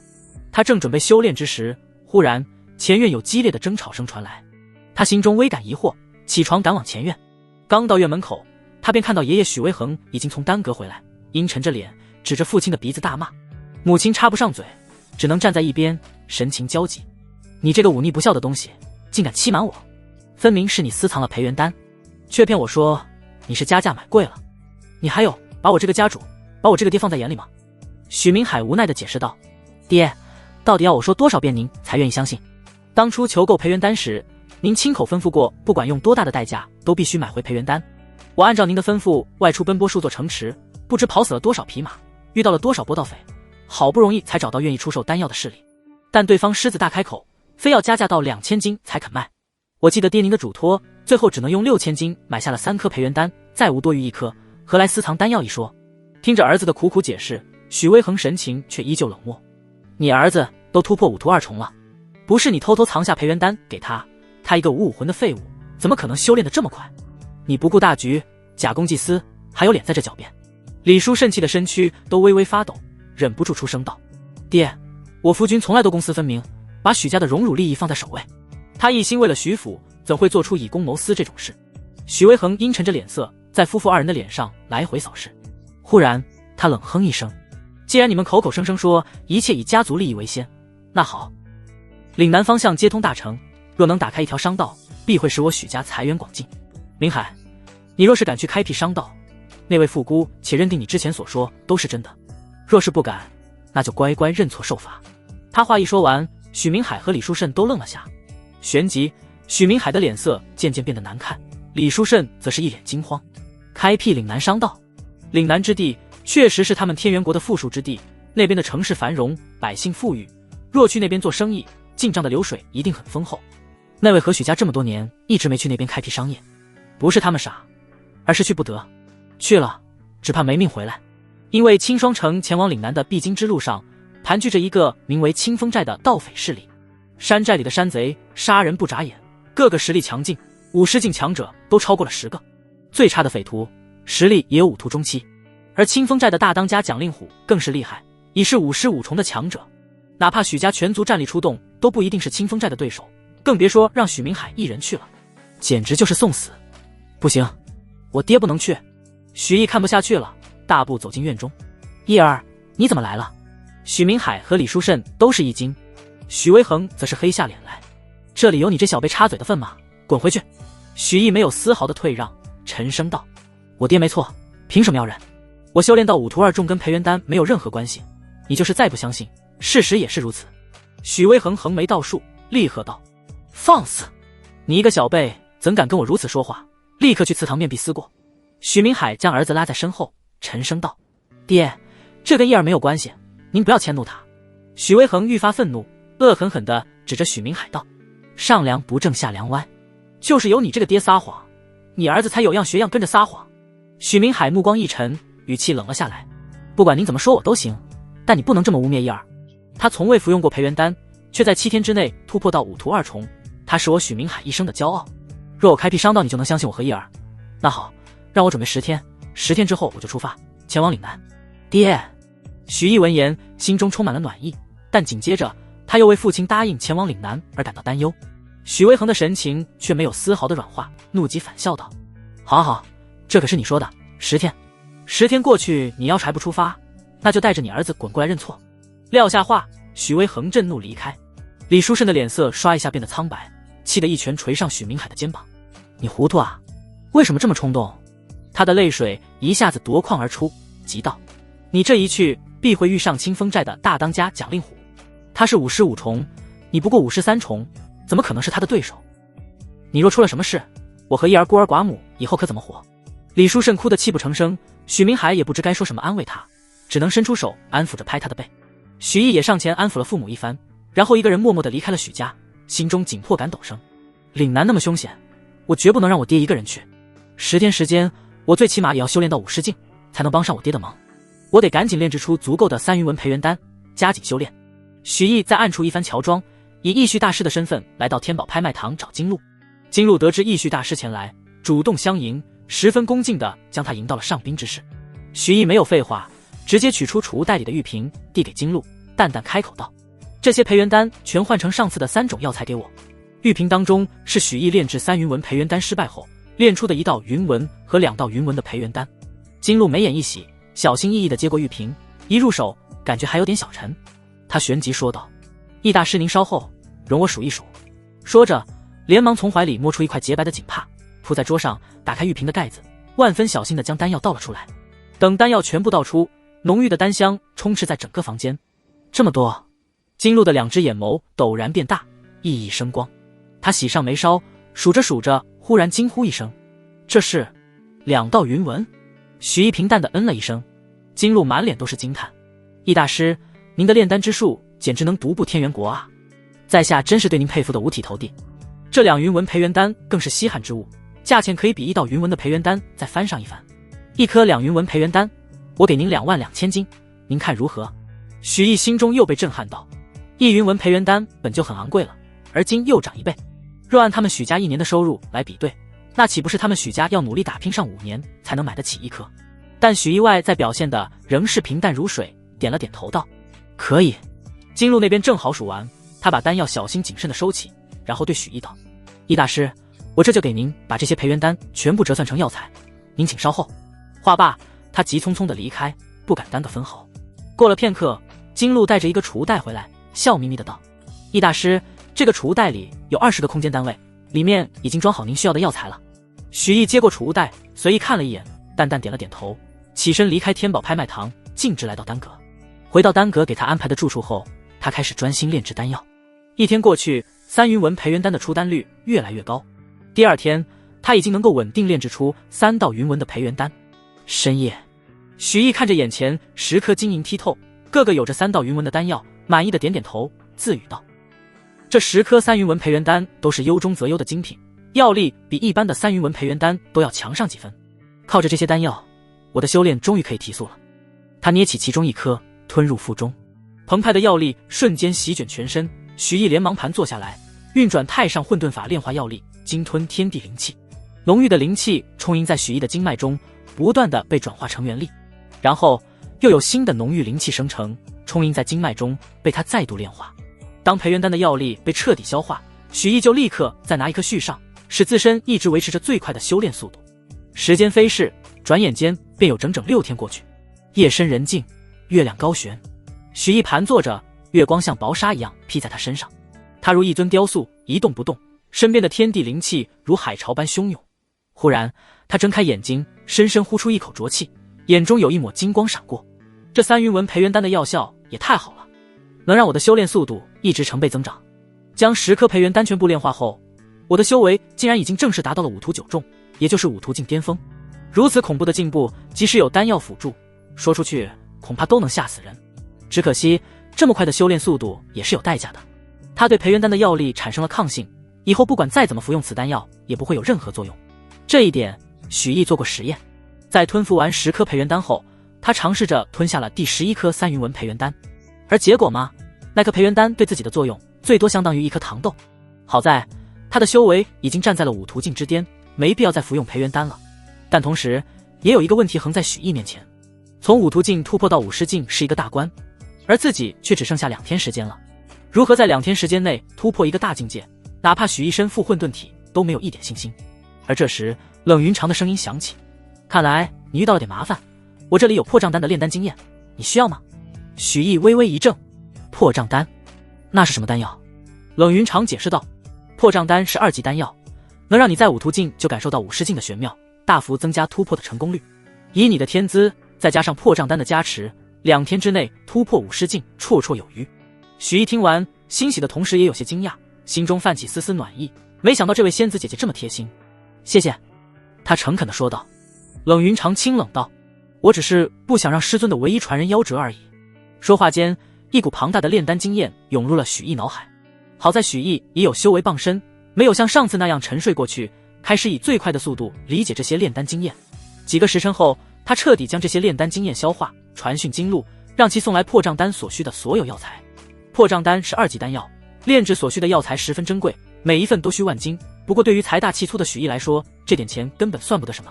Speaker 1: 他正准备修炼之时，忽然前院有激烈的争吵声传来，他心中微感疑惑，起床赶往前院。刚到院门口，他便看到爷爷许威恒已经从丹阁回来，阴沉着脸，指着父亲的鼻子大骂。母亲插不上嘴，只能站在一边，神情焦急。你这个忤逆不孝的东西，竟敢欺瞒我！分明是你私藏了培元丹，却骗我说你是加价买贵了。你还有把我这个家主，把我这个爹放在眼里吗？许明海无奈地解释道：“爹，到底要我说多少遍您才愿意相信？当初求购培元丹时，您亲口吩咐过，不管用多大的代价，都必须买回培元丹。我按照您的吩咐外出奔波数座城池，不知跑死了多少匹马，遇到了多少波盗匪，好不容易才找到愿意出售丹药的势力，但对方狮子大开口，非要加价到2000金才肯卖。我记得爹您的嘱托，最后只能用6000金买下了3颗培元丹，再无多余1颗，何来私藏丹药一说？”听着儿子的苦苦解释，许威恒神情却依旧冷漠。你儿子都突破5徒2重了，不是你偷偷藏下培元丹给他，他一个5武魂的废物，怎么可能修炼得这么快？你不顾大局，假公济私，还有脸在这狡辩？李叔肾气的身躯都微微发抖，忍不住出声道：“爹，我夫君从来都公私分明，把许家的荣辱利益放在首位。他一心为了许府，怎会做出以公谋私这种事？”许威恒阴沉着脸色，在夫妇2人的脸上来回扫视。忽然，他冷哼一声：“既然你们口口声声说一切以家族利益为先，那好，岭南方向接通大城，若能打开一条商道，必会使我许家财源广进。明海，你若是敢去开辟商道，那位富姑且认定你之前所说都是真的；若是不敢，那就乖乖认错受罚。”他话一说完，许明海和李书慎都愣了下，旋即许明海的脸色渐渐变得难看，李书慎则是一脸惊慌。开辟岭南商道，岭南之地确实是他们天元国的富庶之地，那边的城市繁荣，百姓富裕，若去那边做生意，进账的流水一定很丰厚。那位和许家这么多年一直没去那边开辟商业，不是他们傻，而是去不得，去了只怕没命回来。因为青霜城前往岭南的必经之路上，盘踞着一个名为清风寨的盗匪势力。山寨里的山贼杀人不眨眼，个个实力强劲，50境强者都超过了10个，最差的匪徒实力也有5徒中期。而清风寨的大当家蒋令虎更是厉害，已是55重的强者，哪怕许家全族战力出动，都不一定是清风寨的对手，更别说让许明海一人去了，简直就是送死。不行，我爹不能去。许毅看不下去了，大步走进院中。叶儿，你怎么来了？许明海和李书慎都是一惊，许威恒则是黑下脸来。这里有你这小辈插嘴的份吗？滚回去！许毅没有丝毫的退让，沉声道：“我爹没错，凭什么要忍？我修炼到5徒2重跟培元丹没有任何关系，你就是再不相信，事实也是如此。”许威恒横眉倒竖，厉喝道：“放肆！你一个小辈怎敢跟我如此说话？立刻去祠堂面壁思过！”许明海将儿子拉在身后，沉声道：“爹，这跟叶儿没有关系，您不要迁怒他。”许威恒愈发愤怒，恶狠狠地指着许明海道：“上梁不正下梁歪，就是有你这个爹撒谎，你儿子才有样学样跟着撒谎。许明海目光一沉，语气冷了下来。不管您怎么说我都行，但你不能这么污蔑一儿。他从未服用过培元丹，却在7天之内突破到5图2重，他是我许明海一生的骄傲。若我开辟伤道，你就能相信我和一儿。那好，让我准备10天，10天之后我就出发，前往岭南。爹！许毅闻言，心中充满了暖意，但紧接着他又为父亲答应前往岭南而感到担忧。许威恒的神情却没有丝毫的软化，怒极反笑道：好好，这可是你说的10天，10天过去，你要是还不出发，那就带着你儿子滚过来认错。撂下话，许威恒震怒离开。李书慎的脸色刷一下变得苍白，气得一拳捶上许明海的肩膀。你糊涂啊，为什么这么冲动？他的泪水一下子夺眶而出，急道：你这一去必会遇上清风寨的大当家蒋令虎，他是55重，你不过53重，怎么可能是他的对手？你若出了什么事，我和一儿孤儿寡母以后可怎么活？李书慎哭得泣不成声，许明海也不知该说什么安慰他，只能伸出手安抚着拍他的背。许毅也上前安抚了父母一番，然后一个人默默地离开了许家，心中紧迫感陡升。岭南那么凶险，我绝不能让我爹一个人去。10天时间，我最起码也要修炼到50境，才能帮上我爹的忙。我得赶紧炼制出足够的3云纹培元丹，加紧修炼。许毅在暗处一番乔装，以义绪大师的身份来到天宝拍卖堂找金鹿。金鹿得知义绪大师前来，主动相迎，十分恭敬地将他迎到了上宾之室。许毅没有废话，直接取出储物袋里的玉瓶，递给金鹿，淡淡开口道：这些培元丹全换成上次的3种药材给我。玉瓶当中是许毅炼制3云纹培元丹失败后炼出的1道云纹和2道云纹的培元丹。金鹿眉眼一喜，小心翼翼地接过玉瓶，一入手感觉还有点小沉。他旋即说道：易大师您稍后，容我数一数。说着连忙从怀里摸出一块洁白的锦帕，铺在桌上，打开玉瓶的盖子，万分小心地将丹药倒了出来。等丹药全部倒出，浓郁的丹香充斥在整个房间。这么多！金鹿的2只眼眸陡然变大，熠熠生光。他喜上眉梢，数着数着，忽然惊呼一声：这是2道云纹！许毅平淡地嗯了一声。金鹿满脸都是惊叹：易大师，您的炼丹之术简直能独步天元国啊！在下真是对您佩服得五体投地。这2云纹培元丹更是稀罕之物，价钱可以比1道云纹的培元丹再翻上一番。1颗2云纹培元丹，我给您22000金，您看如何？许毅心中又被震撼到，1云纹培元丹本就很昂贵了，而今又涨1倍，若按他们许家1年的收入来比对，那岂不是他们许家要努力打拼上5年才能买得起1颗？但许意外在表现的仍是平淡如水，点了点头道：可以。金鹿那边正好数完，他把丹药小心谨慎地收起，然后对许毅道：易大师，我这就给您把这些培元丹全部折算成药材，您请稍后。话罢，他急匆匆地离开，不敢耽搁分毫。过了片刻，金鹿带着一个储物袋回来，笑眯眯地道：易大师，这个储物袋里有20个空间单位，里面已经装好您需要的药材了。许毅接过储物袋，随意看了一眼，淡淡点了点头，起身离开天宝拍卖堂，径直来到丹阁。回到丹阁给他安排的住处后，他开始专心炼制丹药。1天过去，3云纹培元丹的出丹率越来越高。第2天，他已经能够稳定炼制出3道云纹的培元丹。深夜，许毅看着眼前10颗晶莹剔透、个个有着3道云纹的丹药，满意的点点头，自语道：这10颗3云纹培元丹都是优中则优的精品，药力比一般的3云纹培元丹都要强上几分。靠着这些丹药，我的修炼终于可以提速了。他捏起其中1颗，吞入腹中，澎湃的药力瞬间席卷全身。许毅连忙盘坐下来，运转太上混沌法炼化药力，精吞天地灵气。浓郁的灵气充盈在许毅的经脉中，不断的被转化成元力，然后又有新的浓郁灵气生成，充盈在经脉中，被他再度炼化。当培元丹的药力被彻底消化，许毅就立刻再拿1颗续上，使自身一直维持着最快的修炼速度。时间飞逝，转眼间便有整整6天过去。夜深人静，月亮高悬，许毅盘坐着，月光像薄纱一样披在他身上，他如一尊雕塑，一动不动，身边的天地灵气如海潮般汹涌。忽然他睁开眼睛，深深呼出一口浊气，眼中有一抹金光闪过。这3云纹培元丹的药效也太好了，能让我的修炼速度一直成倍增长。将10颗培元丹全部炼化后，我的修为竟然已经正式达到了5图9重，也就是5图境巅峰。如此恐怖的进步，即使有丹药辅助，说出去恐怕都能吓死人。只可惜这么快的修炼速度也是有代价的。他对培元丹的药力产生了抗性，以后不管再怎么服用此丹药，也不会有任何作用。这一点，许毅做过实验。在吞服完10颗培元丹后，他尝试着吞下了第11颗3云纹培元丹，而结果嘛，那颗培元丹对自己的作用最多相当于一颗糖豆。好在他的修为已经站在了5途境之巅，没必要再服用培元丹了。但同时也有一个问题横在许毅面前，从5途境突破到50境是一个大关，而自己却只剩下2天时间了。如何在2天时间内突破一个大境界，哪怕许毅身负混沌体都没有一点信心。而这时冷云长的声音响起，看来你遇到了点麻烦，我这里有破障丹的炼丹经验，你需要吗？许毅微微一怔，破障丹？那是什么丹药？冷云长解释道，破障丹是2级丹药，能让你在5途境就感受到50境的玄妙，大幅增加突破的成功率。以你的天资，再加上破障丹的加持，2天之内突破50境绰绰有余。许毅听完，欣喜的同时也有些惊讶，心中泛起丝丝暖意，没想到这位仙子姐姐这么贴心。谢谢，他诚恳地说道。冷云长清冷道，我只是不想让师尊的唯一传人夭折而已。说话间，一股庞大的炼丹经验涌入了许毅脑海。好在许毅已有修为傍身，没有像上次那样沉睡过去，开始以最快的速度理解这些炼丹经验。几个时辰后，他彻底将这些炼丹经验消化，传讯金鹿，让其送来破障丹所需的所有药材。破障丹是2级丹药，炼制所需的药材十分珍贵，每一份都需万金。不过对于财大气粗的许毅来说，这点钱根本算不得什么。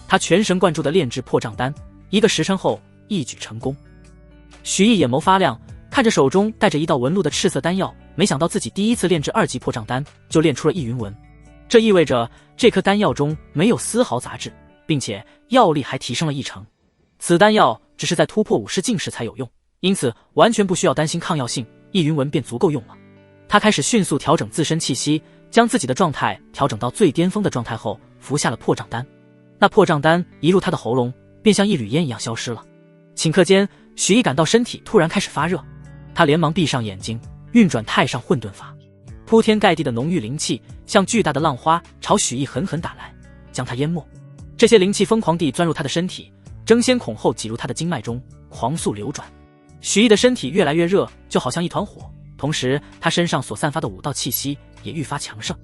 Speaker 1: 他全神贯注地炼制破障丹，1个时辰后一举成功。许毅眼眸发亮，看着手中带着一道纹路的赤色丹药，没想到自己第一次炼制2级破障丹就炼出了1云纹，这意味着这颗丹药中没有丝毫杂质，并且药力还提升了1成。此丹药只是在突破50境时才有用，因此完全不需要担心抗药性，1云纹便足够用了。他开始迅速调整自身气息，将自己的状态调整到最巅峰的状态后，服下了破障丹。那破障丹一入他的喉咙，便像一缕烟一样消失了。顷刻间，许毅感到身体突然开始发热，他连忙闭上眼睛，运转太上混沌法，铺天盖地的浓郁灵气像巨大的浪花朝许毅狠狠打来，将他淹没。这些灵气疯狂地钻入他的身体，争先恐后挤入他的经脉中，狂速流转。许毅的身体越来越热，就好像一团火，同时他身上所散发的5道气息也愈发强盛。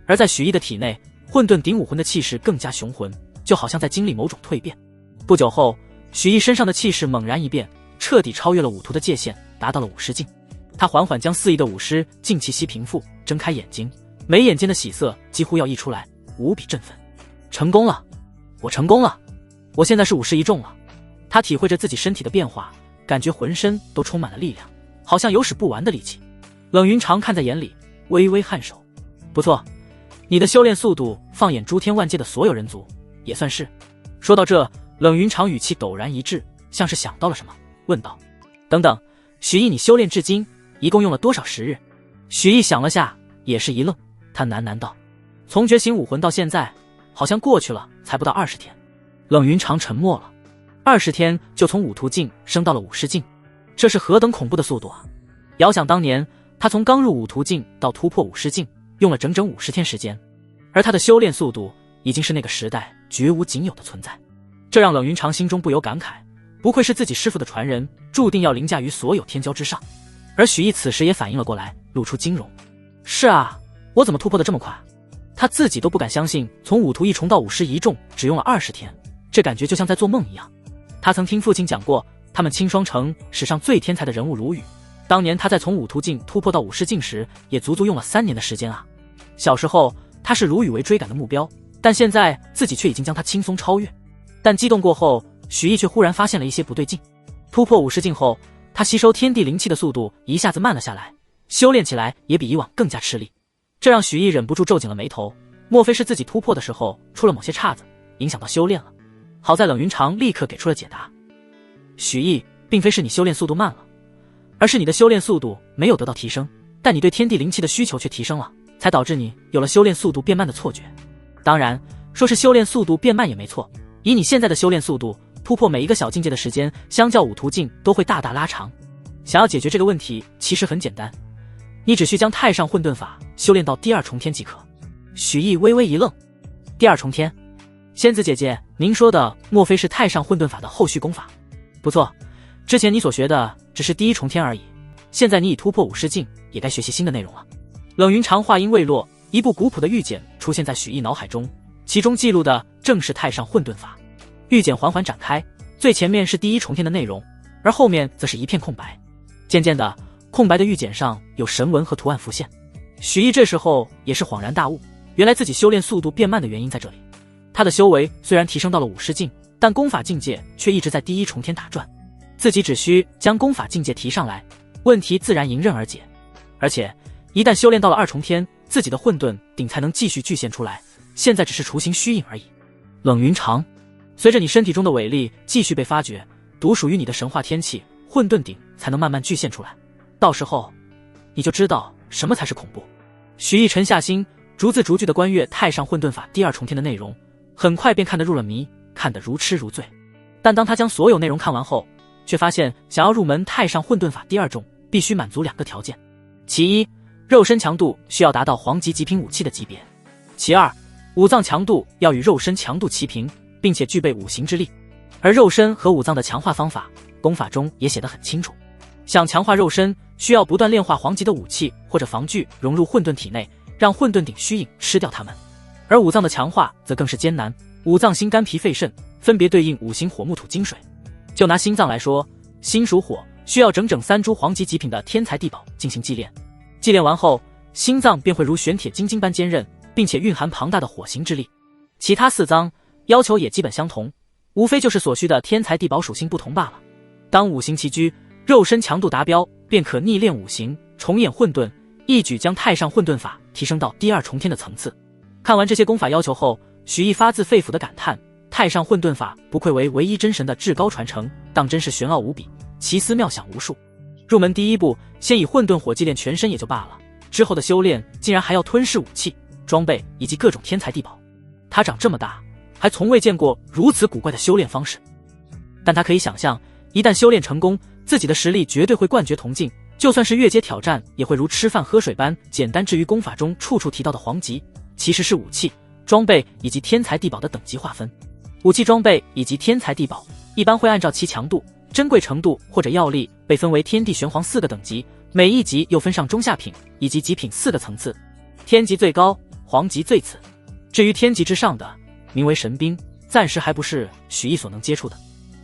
Speaker 1: 而在许毅的体内，混沌顶武魂的气势更加雄浑，就好像在经历某种蜕变。不久后，许毅身上的气势猛然一变，彻底超越了5途的界限，达到了50境。他缓缓将肆意的武师静气息平复，睁开眼睛，眉眼间的喜色几乎要溢出来，无比振奋。成功了，我成功了，我现在是50一众了。他体会着自己身体的变化，感觉浑身都充满了力量，好像有使不完的力气。冷云长看在眼里，微微颔首，不错，你的修炼速度放眼诸天万界的所有人族也算是。说到这，冷云长语气陡然一滞，像是想到了什么，问道，等等，许毅你修炼至今一共用了多少时日？许毅想了下，也是一愣，他喃喃道，从觉醒武魂到现在，好像过去了才不到20天。冷云长沉默了，20天就从5途境升到了50境，这是何等恐怖的速度啊！遥想当年，他从刚入5途境到突破50境，用了整整50天时间，而他的修炼速度已经是那个时代绝无仅有的存在。这让冷云长心中不由感慨，不愧是自己师父的传人，注定要凌驾于所有天骄之上。而许毅此时也反应了过来，露出惊容，是啊，我怎么突破的这么快？他自己都不敢相信，从5途一重到50一重只用了20天，这感觉就像在做梦一样。他曾听父亲讲过，他们青霜城史上最天才的人物卢宇，当年他在从5途境突破到50境时，也足足用了3年的时间啊。小时候他是卢宇为追赶的目标，但现在自己却已经将他轻松超越。但激动过后，许毅却忽然发现了一些不对劲。突破50境后，他吸收天地灵气的速度一下子慢了下来，修炼起来也比以往更加吃力，这让许毅忍不住皱紧了眉头，莫非是自己突破的时候出了某些岔子，影响到修炼了？好在冷云长立刻给出了解答，许毅，并非是你修炼速度慢了，而是你的修炼速度没有得到提升，但你对天地灵气的需求却提升了，才导致你有了修炼速度变慢的错觉。当然，说是修炼速度变慢也没错，以你现在的修炼速度，突破每一个小境界的时间，相较5途境都会大大拉长。想要解决这个问题，其实很简单，你只需将太上混沌法修炼到第2重天即可。许毅微微一愣，第2重天？仙子姐姐，您说的莫非是太上混沌法的后续功法？不错，之前你所学的只是第1重天而已，现在你已突破50境，也该学习新的内容了。冷云长话音未落，一部古朴的玉简出现在许毅脑海中，其中记录的正是太上混沌法。玉简缓缓展开，最前面是第一重天的内容，而后面则是一片空白。渐渐的，空白的玉简上有神纹和图案浮现。许毅这时候也是恍然大悟，原来自己修炼速度变慢的原因在这里。他的修为虽然提升到了50境，但功法境界却一直在第一重天打转。自己只需将功法境界提上来，问题自然迎刃而解。而且一旦修炼到了2重天，自己的混沌鼎才能继续具现出来，现在只是雏形虚影而已。冷云长，随着你身体中的伟力继续被发掘，独属于你的神话天气混沌鼎才能慢慢具现出来，到时候你就知道什么才是恐怖。许毅沉下心，逐字逐句地观阅太上混沌法第2重天的内容，很快便看得入了迷，看得如痴如醉。但当他将所有内容看完后，却发现想要入门太上混沌法第2重，必须满足2个条件。其一，肉身强度需要达到黄级极品武器的级别；其二，五脏强度要与肉身强度齐平，并且具备五行之力。而肉身和五脏的强化方法，功法中也写得很清楚。想强化肉身，需要不断炼化黄级的武器或者防具融入混沌体内，让混沌鼎虚影吃掉它们。而五脏的强化则更是艰难，五脏心肝脾肺肾分别对应五行火木土金水。就拿心脏来说，心属火，需要整整3株黄级极品的天材地宝进行祭炼。祭炼完后，心脏便会如玄铁晶晶般坚韧，并且蕴含庞大的火行之力。其他4脏要求也基本相同，无非就是所需的天材地宝属性不同罢了。当五行齐居，肉身强度达标，便可逆炼五行，重演混沌，一举将太上混沌法提升到第2重天的层次。看完这些功法要求后，许毅发自肺腑的感叹，太上混沌法不愧为唯一真神的至高传承，当真是玄奥无比，奇思妙想无数。入门第一步，先以混沌火祭炼全身也就罢了，之后的修炼竟然还要吞噬武器、装备以及各种天材地宝。他长这么大，还从未见过如此古怪的修炼方式。但他可以想象，一旦修炼成功，自己的实力绝对会冠绝同境，就算是越阶挑战，也会如吃饭喝水般简单。至于功法中处处提到的黄级，其实是武器、装备以及天材地宝的等级划分。武器装备以及天材地宝一般会按照其强度、珍贵程度或者药力被分为天地玄黄4个等级，每一级又分上中下品以及极品4个层次，天级最高，黄级最次。至于天级之上的，名为神兵，暂时还不是许毅所能接触的。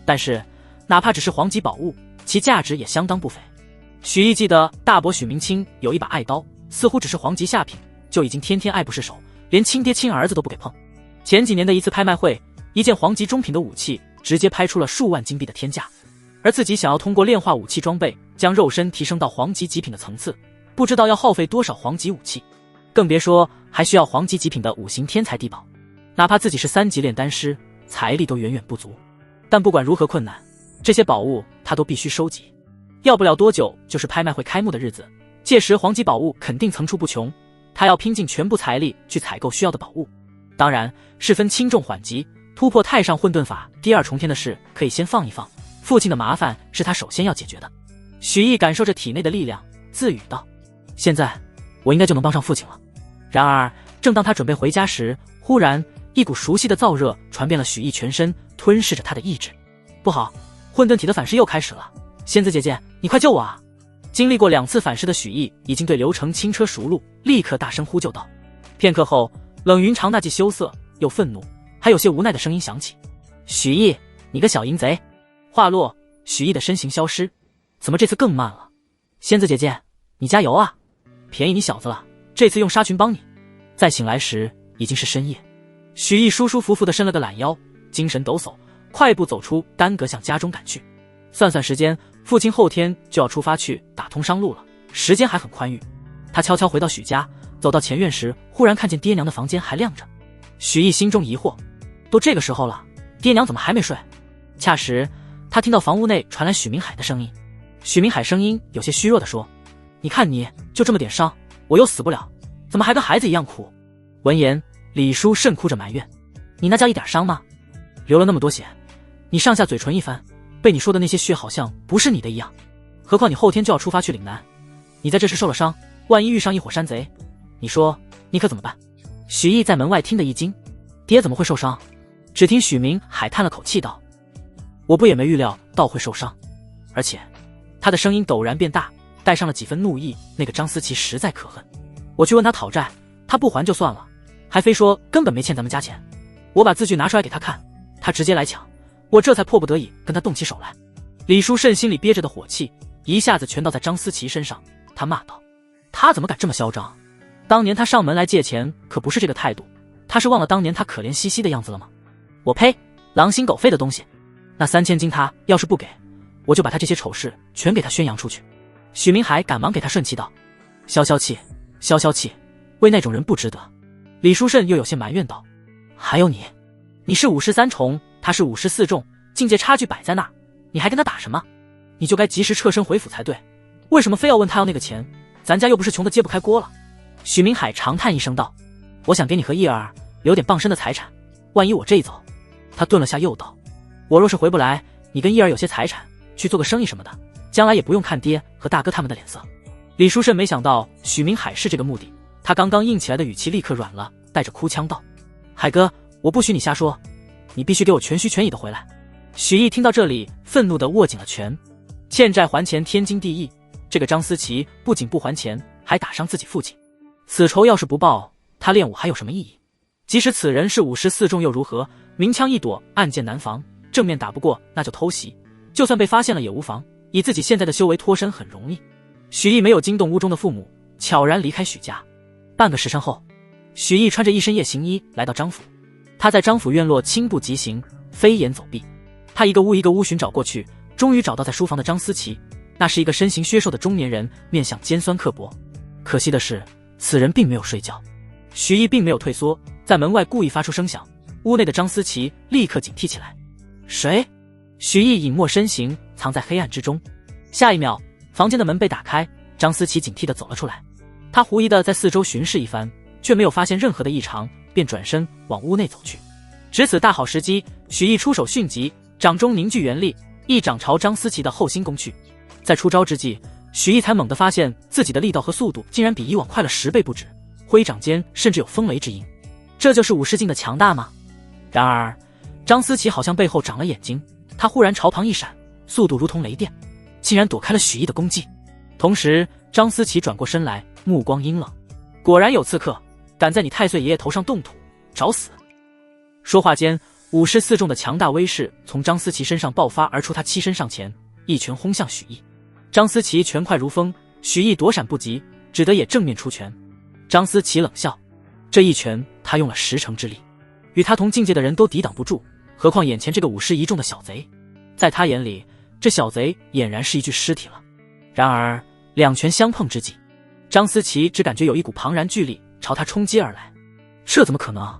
Speaker 1: 但是哪怕只是黄级宝物，其价值也相当不菲。许毅记得大伯许明清有一把爱刀，似乎只是黄级下品，就已经天天爱不释手，连亲爹亲儿子都不给碰。前几年的一次拍卖会，一件黄级中品的武器直接拍出了数万金币的天价，而自己想要通过炼化武器装备将肉身提升到黄级极品的层次，不知道要耗费多少黄级武器，更别说还需要黄级极品的五行天材地宝。哪怕自己是3级炼丹师，财力都远远不足。但不管如何困难，这些宝物他都必须收集。要不了多久就是拍卖会开幕的日子，届时黄级宝物肯定层出不穷，他要拼尽全部财力去采购需要的宝物。当然是分轻重缓急，突破太上混沌法第2重天的事可以先放一放，父亲的麻烦是他首先要解决的。许毅感受着体内的力量，自语道：现在我应该就能帮上父亲了。然而正当他准备回家时，忽然一股熟悉的燥热传遍了许毅全身，吞噬着他的意志。不好，混沌体的反噬又开始了，仙子姐姐，你快救我啊！经历过2次反噬的许毅已经对流程轻车熟路，立刻大声呼救道。片刻后，冷云长那既羞涩又愤怒还有些无奈的声音响起：许毅，你个小淫贼！话落，许毅的身形消失。怎么这次更慢了？仙子姐姐，你加油啊！便宜你小子了，这次用纱裙帮你。再醒来时已经是深夜，许毅舒舒服服地伸了个懒腰，精神抖擞，快步走出丹阁向家中赶去。算算时间，父亲后天就要出发去打通商路了，时间还很宽裕。他悄悄回到许家，走到前院时，忽然看见爹娘的房间还亮着。许毅心中疑惑，都这个时候了，爹娘怎么还没睡？恰时他听到房屋内传来许明海的声音。许明海声音有些虚弱地说：你看你就这么点伤，我又死不了，怎么还跟孩子一样哭？闻言，李叔甚哭着埋怨：你那叫一点伤吗？流了那么多血，你上下嘴唇一番，被你说的那些血好像不是你的一样。何况你后天就要出发去岭南，你在这时受了伤，万一遇上一伙山贼，你说你可怎么办？许毅在门外听得一惊，爹怎么会受伤？只听许明海叹了口气道：我不也没预料到会受伤，而且他的声音陡然变大，带上了几分怒意，那个张思琪实在可恨。我去问他讨债，他不还就算了，还非说根本没欠咱们家钱。我把字据拿出来给他看，他直接来抢，我这才迫不得已跟他动起手来。李书慎心里憋着的火气一下子全倒在张思琪身上，他骂道：他怎么敢这么嚣张？当年他上门来借钱可不是这个态度，他是忘了当年他可怜兮兮的样子了吗？我呸，狼心狗肺的东西！那3000金他要是不给，我就把他这些丑事全给他宣扬出去。许明海赶忙给他顺气道：消消气，消消气，为那种人不值得。李书慎又有些埋怨道：还有你是53重，他是54重，境界差距摆在那儿，你还跟他打什么？你就该及时撤身回府才对，为什么非要问他要那个钱？咱家又不是穷得揭不开锅了。许明海长叹一声道：我想给你和叶儿留点傍身的财产，万一我这一走。他顿了下又道：我若是回不来，你跟叶儿有些财产去做个生意什么的，将来也不用看爹和大哥他们的脸色。李书慎没想到许明海是这个目的，他刚刚硬起来的语气立刻软了，带着哭腔道：海哥，我不许你瞎说，你必须给我全虚全影的回来。许毅听到这里愤怒地握紧了拳，欠债还钱天经地义，这个张思琪不仅不还钱，还打伤自己父亲，此仇要是不报，他练武还有什么意义？即使此人是54重又如何？明枪易躲，暗箭难防，正面打不过那就偷袭，就算被发现了也无妨，以自己现在的修为脱身很容易。许毅没有惊动屋中的父母，悄然离开许家。半个时辰后，许毅穿着一身夜行衣来到张府。他在张府院落轻步疾行，飞檐走壁，他一个屋一个屋寻找过去，终于找到在书房的张思琪。那是一个身形削瘦的中年人，面相尖酸刻薄。可惜的是，此人并没有睡觉。许毅并没有退缩，在门外故意发出声响，屋内的张思琪立刻警惕起来。谁？许毅隐没身形，藏在黑暗之中。下一秒，房间的门被打开，张思琪警惕地走了出来。他狐疑地在四周巡视一番，却没有发现任何的异常，便转身往屋内走去。值此大好时机，许毅出手迅疾，掌中凝聚元力，一掌朝张思琪的后心攻去。在出招之际，许毅才猛地发现自己的力道和速度竟然比以往快了10倍不止，挥掌间甚至有风雷之音。这就是武士境的强大吗？然而张思琪好像背后长了眼睛，他忽然朝旁一闪，速度如同雷电，竟然躲开了许毅的攻击。同时张思琪转过身来，目光阴冷，果然有刺客，敢在你太岁爷爷头上动土，找死！说话间，54重的强大威势从张思琪身上爆发而出，他欺身上前，一拳轰向许毅。张思琪拳快如风，许毅躲闪不及，只得也正面出拳。张思琪冷笑，这一拳他用了10成之力，与他同境界的人都抵挡不住，何况眼前这个51重的小贼？在他眼里，这小贼俨然是一具尸体了。然而两拳相碰之际，张思琪只感觉有一股庞然巨力朝他冲击而来。这怎么可能？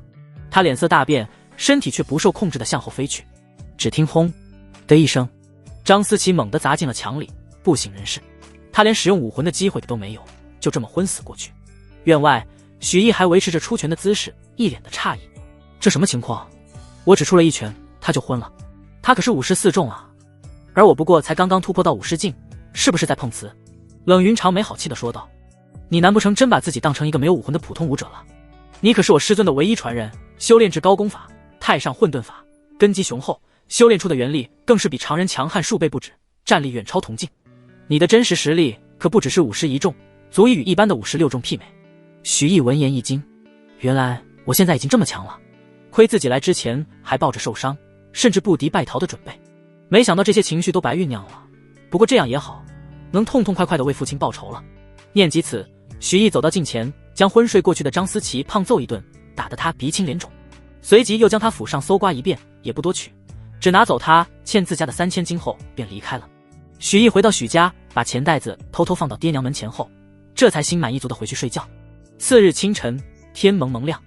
Speaker 1: 他脸色大变，身体却不受控制地向后飞去。只听轰的一声，张思琪猛地砸进了墙里，不省人事。他连使用武魂的机会都没有，就这么昏死过去。院外，许毅还维持着出拳的姿势，一脸的诧异。这什么情况？我只出了一拳，他就昏了。他可是54重啊，而我不过才刚刚突破到50境，是不是在碰瓷？冷云长没好气地说道：你难不成真把自己当成一个没有武魂的普通武者了？你可是我师尊的唯一传人，修炼至高功法太上混沌法，根基雄厚，修炼出的元力更是比常人强悍数倍不止，战力远超同境。你的真实实力可不只是51重，足以与一般的56重媲美。许毅闻言一惊，原来我现在已经这么强了，亏自己来之前还抱着受伤甚至不敌败逃的准备，没想到这些情绪都白酝酿了。不过这样也好，能痛痛快快地为父亲报仇了。念及此，许毅走到近前，将昏睡过去的张思琪胖揍一顿，打得他鼻青脸肿，随即又将他府上搜刮一遍，也不多取，只拿走他欠自家的3000金后便离开了。许毅回到许家，把钱袋子偷偷放到爹娘门前后，这才心满意足地回去睡觉。次日清晨，天蒙蒙亮，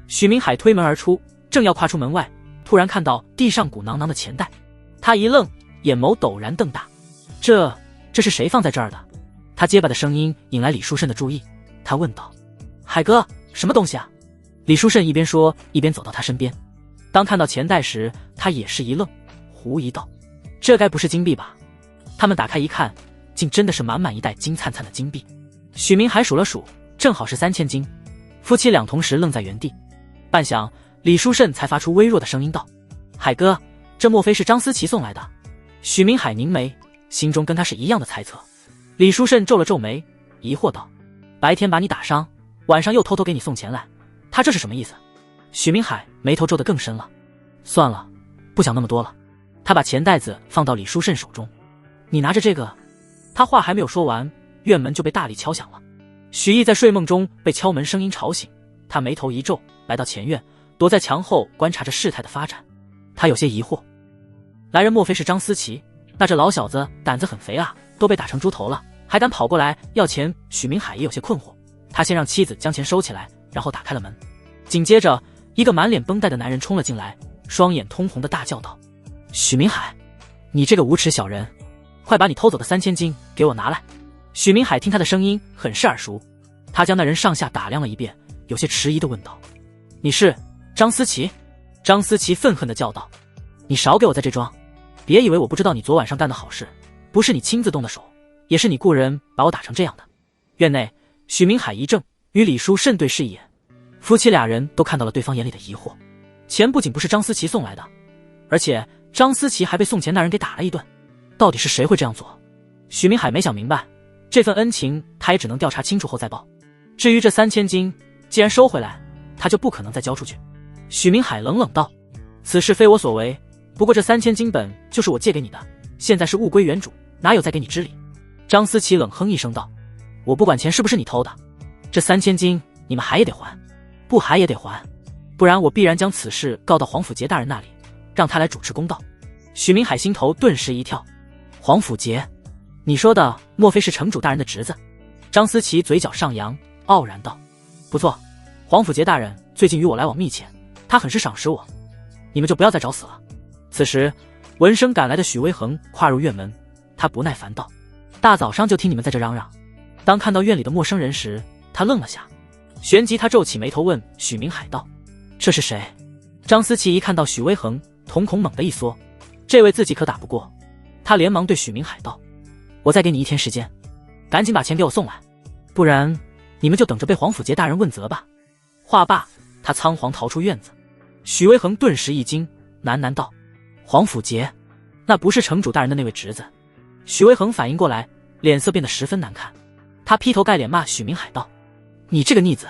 Speaker 1: 许明海推门而出，正要跨出门外，突然看到地上鼓囊囊的钱袋，他一愣，眼眸陡然瞪大。这是谁放在这儿的？他结巴的声音引来李书慎的注意，他问道：海哥，什么东西啊？李书慎一边说一边走到他身边，当看到钱袋时，他也是一愣，狐疑道：这该不是金币吧？他们打开一看，竟真的是满满一袋金灿灿的金币。许明海数了数，正好是3000金。夫妻俩同时愣在原地，半晌，李书慎才发出微弱的声音道：海哥，这莫非是张思琪送来的？许明海凝眉，心中跟他是一样的猜测。李书慎皱了皱眉，疑惑道：白天把你打伤，晚上又偷偷给你送钱来，他这是什么意思？许明海眉头皱得更深了。算了，不想那么多了。他把钱袋子放到李书慎手中。你拿着这个。他话还没有说完，院门就被大力敲响了。许毅在睡梦中被敲门声音吵醒，他眉头一皱，来到前院，躲在墙后观察着事态的发展。他有些疑惑，来人莫非是张思琪？那这老小子胆子很肥啊，都被打成猪头了，还敢跑过来要钱。许明海也有些困惑，他先让妻子将钱收起来，然后打开了门。紧接着，一个满脸绷带的男人冲了进来，双眼通红的大叫道：许明海，你这个无耻小人，快把你偷走的3000金给我拿来！许明海听他的声音很是耳熟，他将那人上下打量了一遍，有些迟疑地问道：你是张思琪？张思琪愤恨地叫道：你少给我在这装，别以为我不知道你昨晚上干的好事，不是你亲自动的手，也是你雇人把我打成这样的。院内，许明海一怔，与李书慎对视一眼，夫妻俩人都看到了对方眼里的疑惑。钱不仅不是张思琪送来的，而且张思琪还被送钱那人给打了一顿，到底是谁会这样做？许明海没想明白，这份恩情他也只能调查清楚后再报。至于这3000金，既然收回来，他就不可能再交出去。许明海冷冷道：此事非我所为，不过这3000金本就是我借给你的，现在是物归原主，哪有再给你之理？张思琪冷哼一声道：我不管钱是不是你偷的，这3000金你们还也得还，不还也得还，不然我必然将此事告到黄甫杰大人那里，让他来主持公道。许明海心头顿时一跳，黄甫杰，你说的莫非是城主大人的侄子？张思琪嘴角上扬，傲然道：不错，黄甫杰大人最近与我来往密切，他很是赏识我，你们就不要再找死了。此时闻声赶来的许威恒跨入院门，他不耐烦道：大早上就听你们在这嚷嚷。当看到院里的陌生人时，他愣了下，旋即他皱起眉头问许明海道：这是谁？张思琪一看到许威恒，瞳孔猛地一缩，这位自己可打不过。他连忙对许明海道：我再给你1天时间，赶紧把钱给我送来，不然你们就等着被黄甫杰大人问责吧。话罢，他仓皇逃出院子。许威恒顿时一惊，喃喃道：黄甫杰，那不是城主大人的那位侄子。许威恒反应过来，脸色变得十分难看，他劈头盖脸骂许明海道：你这个逆子，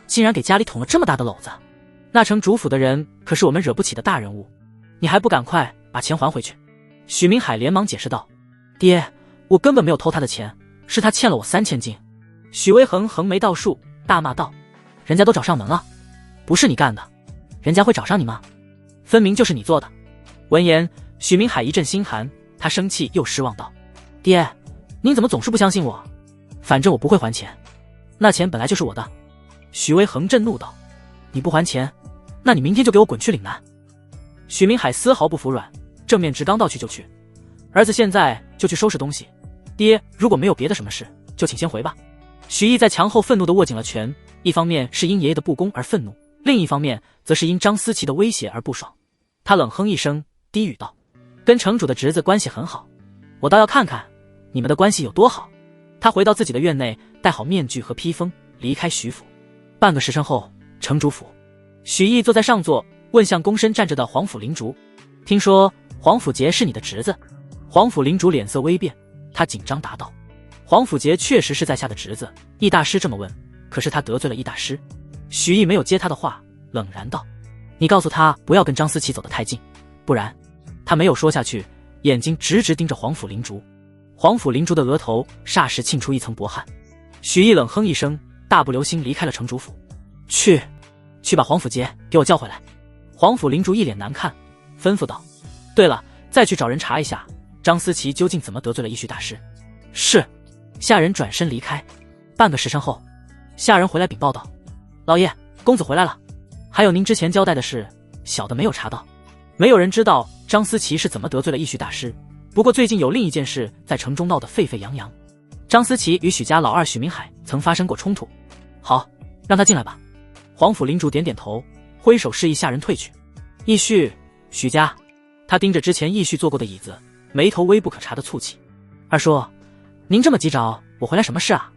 Speaker 1: 竟然给家里捅了这么大的篓子，那城主府的人可是我们惹不起的大人物，你还不赶快把钱还回去？许明海连忙解释道：爹，我根本没有偷他的钱，是他欠了我3000金。许威恒横眉倒竖，大骂道：人家都找上门了，不是你干的，人家会找上你吗？分明就是你做的。闻言，许明海一阵心寒，他生气又失望道：爹，您怎么总是不相信我？反正我不会还钱，那钱本来就是我的。许威恒震怒道：你不还钱，那你明天就给我滚去岭南。许明海丝毫不服软，正面直刚道：去就去，儿子现在就去收拾东西，爹如果没有别的什么事，就请先回吧。许毅在墙后愤怒地握紧了拳，一方面是因爷爷的不公而愤怒，另一方面则是因张思琪的威胁而不爽。他冷哼一声，低语道：跟城主的侄子关系很好，我倒要看看你们的关系有多好。他回到自己的院内，戴好面具和披风，离开许府。半个时辰后，城主府，许毅坐在上座，问向躬身站着的黄甫灵竹：听说黄甫杰是你的侄子？黄甫灵竹脸色微变，他紧张答道：黄甫杰确实是在下的侄子，易大师这么问，可是他得罪了易大师。许毅没有接他的话，冷然道：你告诉他不要跟张思琪走得太近，不然……他没有说下去，眼睛直直盯着黄甫灵竹。黄甫灵竹的额头霎时沁出一层薄汗。许毅冷哼一声，大步流星离开了城主府。去把黄甫杰给我叫回来。黄甫灵竹一脸难看，吩咐道：对了，再去找人查一下张思琪究竟怎么得罪了易旭大师。是。下人转身离开。半个时辰后，下人回来禀报道：老爷，公子回来了，还有您之前交代的事，小的没有查到。没有人知道张思琪是怎么得罪了易旭大师，不过最近有另一件事在城中闹得沸沸扬扬，张思琪与许家老二许明海曾发生过冲突。好，让他进来吧。黄甫灵竹点点头，挥手示意下人退去。易旭，许家。他盯着之前易旭坐过的椅子，眉头微不可察的蹙起。二叔，您这么急找我回来什么事啊？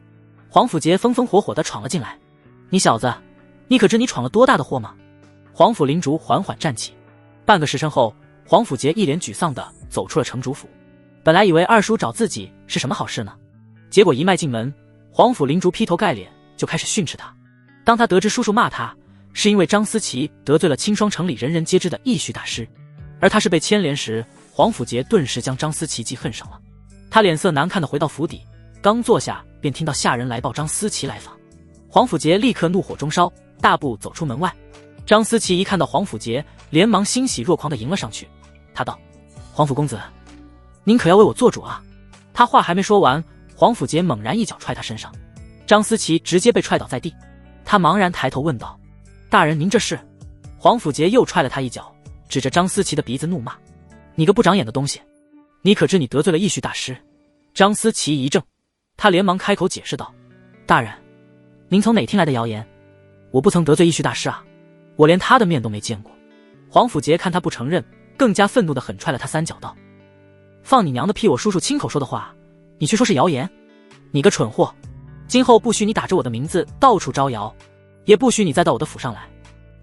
Speaker 1: 黄甫杰风风火火地闯了进来。你小子，你可知你闯了多大的祸吗？黄甫灵竹缓缓站起。半个时辰后，黄甫杰一脸沮丧地走出了城主府。本来以为二叔找自己是什么好事呢，结果一迈进门，黄甫灵竹劈头盖脸就开始训斥他：当他得知叔叔骂他，是因为张思琪得罪了清霜城里人人皆知的义绪大师，而他是被牵连时，黄甫杰顿时将张思琪记恨上了。他脸色难看地回到府邸，刚坐下便听到下人来报张思琪来访。黄甫杰立刻怒火中烧，大步走出门外。张思琪一看到黄甫杰，连忙欣喜若狂地迎了上去。他道：黄甫公子，您可要为我做主啊！他话还没说完，黄甫杰猛然一脚踹他身上，张思琪直接被踹倒在地。他茫然抬头问道：大人您这是？黄甫杰又踹了他一脚，指着张思琪的鼻子怒骂：你个不长眼的东西，你可知你得罪了义绪大师？张思琪一怔，他连忙开口解释道：大人，您从哪听来的谣言？我不曾得罪义绪大师啊，我连他的面都没见过。黄甫杰看他不承认，更加愤怒地狠踹了他3脚道：放你娘的屁！我叔叔亲口说的话，你却说是谣言？你个蠢货！今后不许你打着我的名字到处招摇，也不许你再到我的府上来，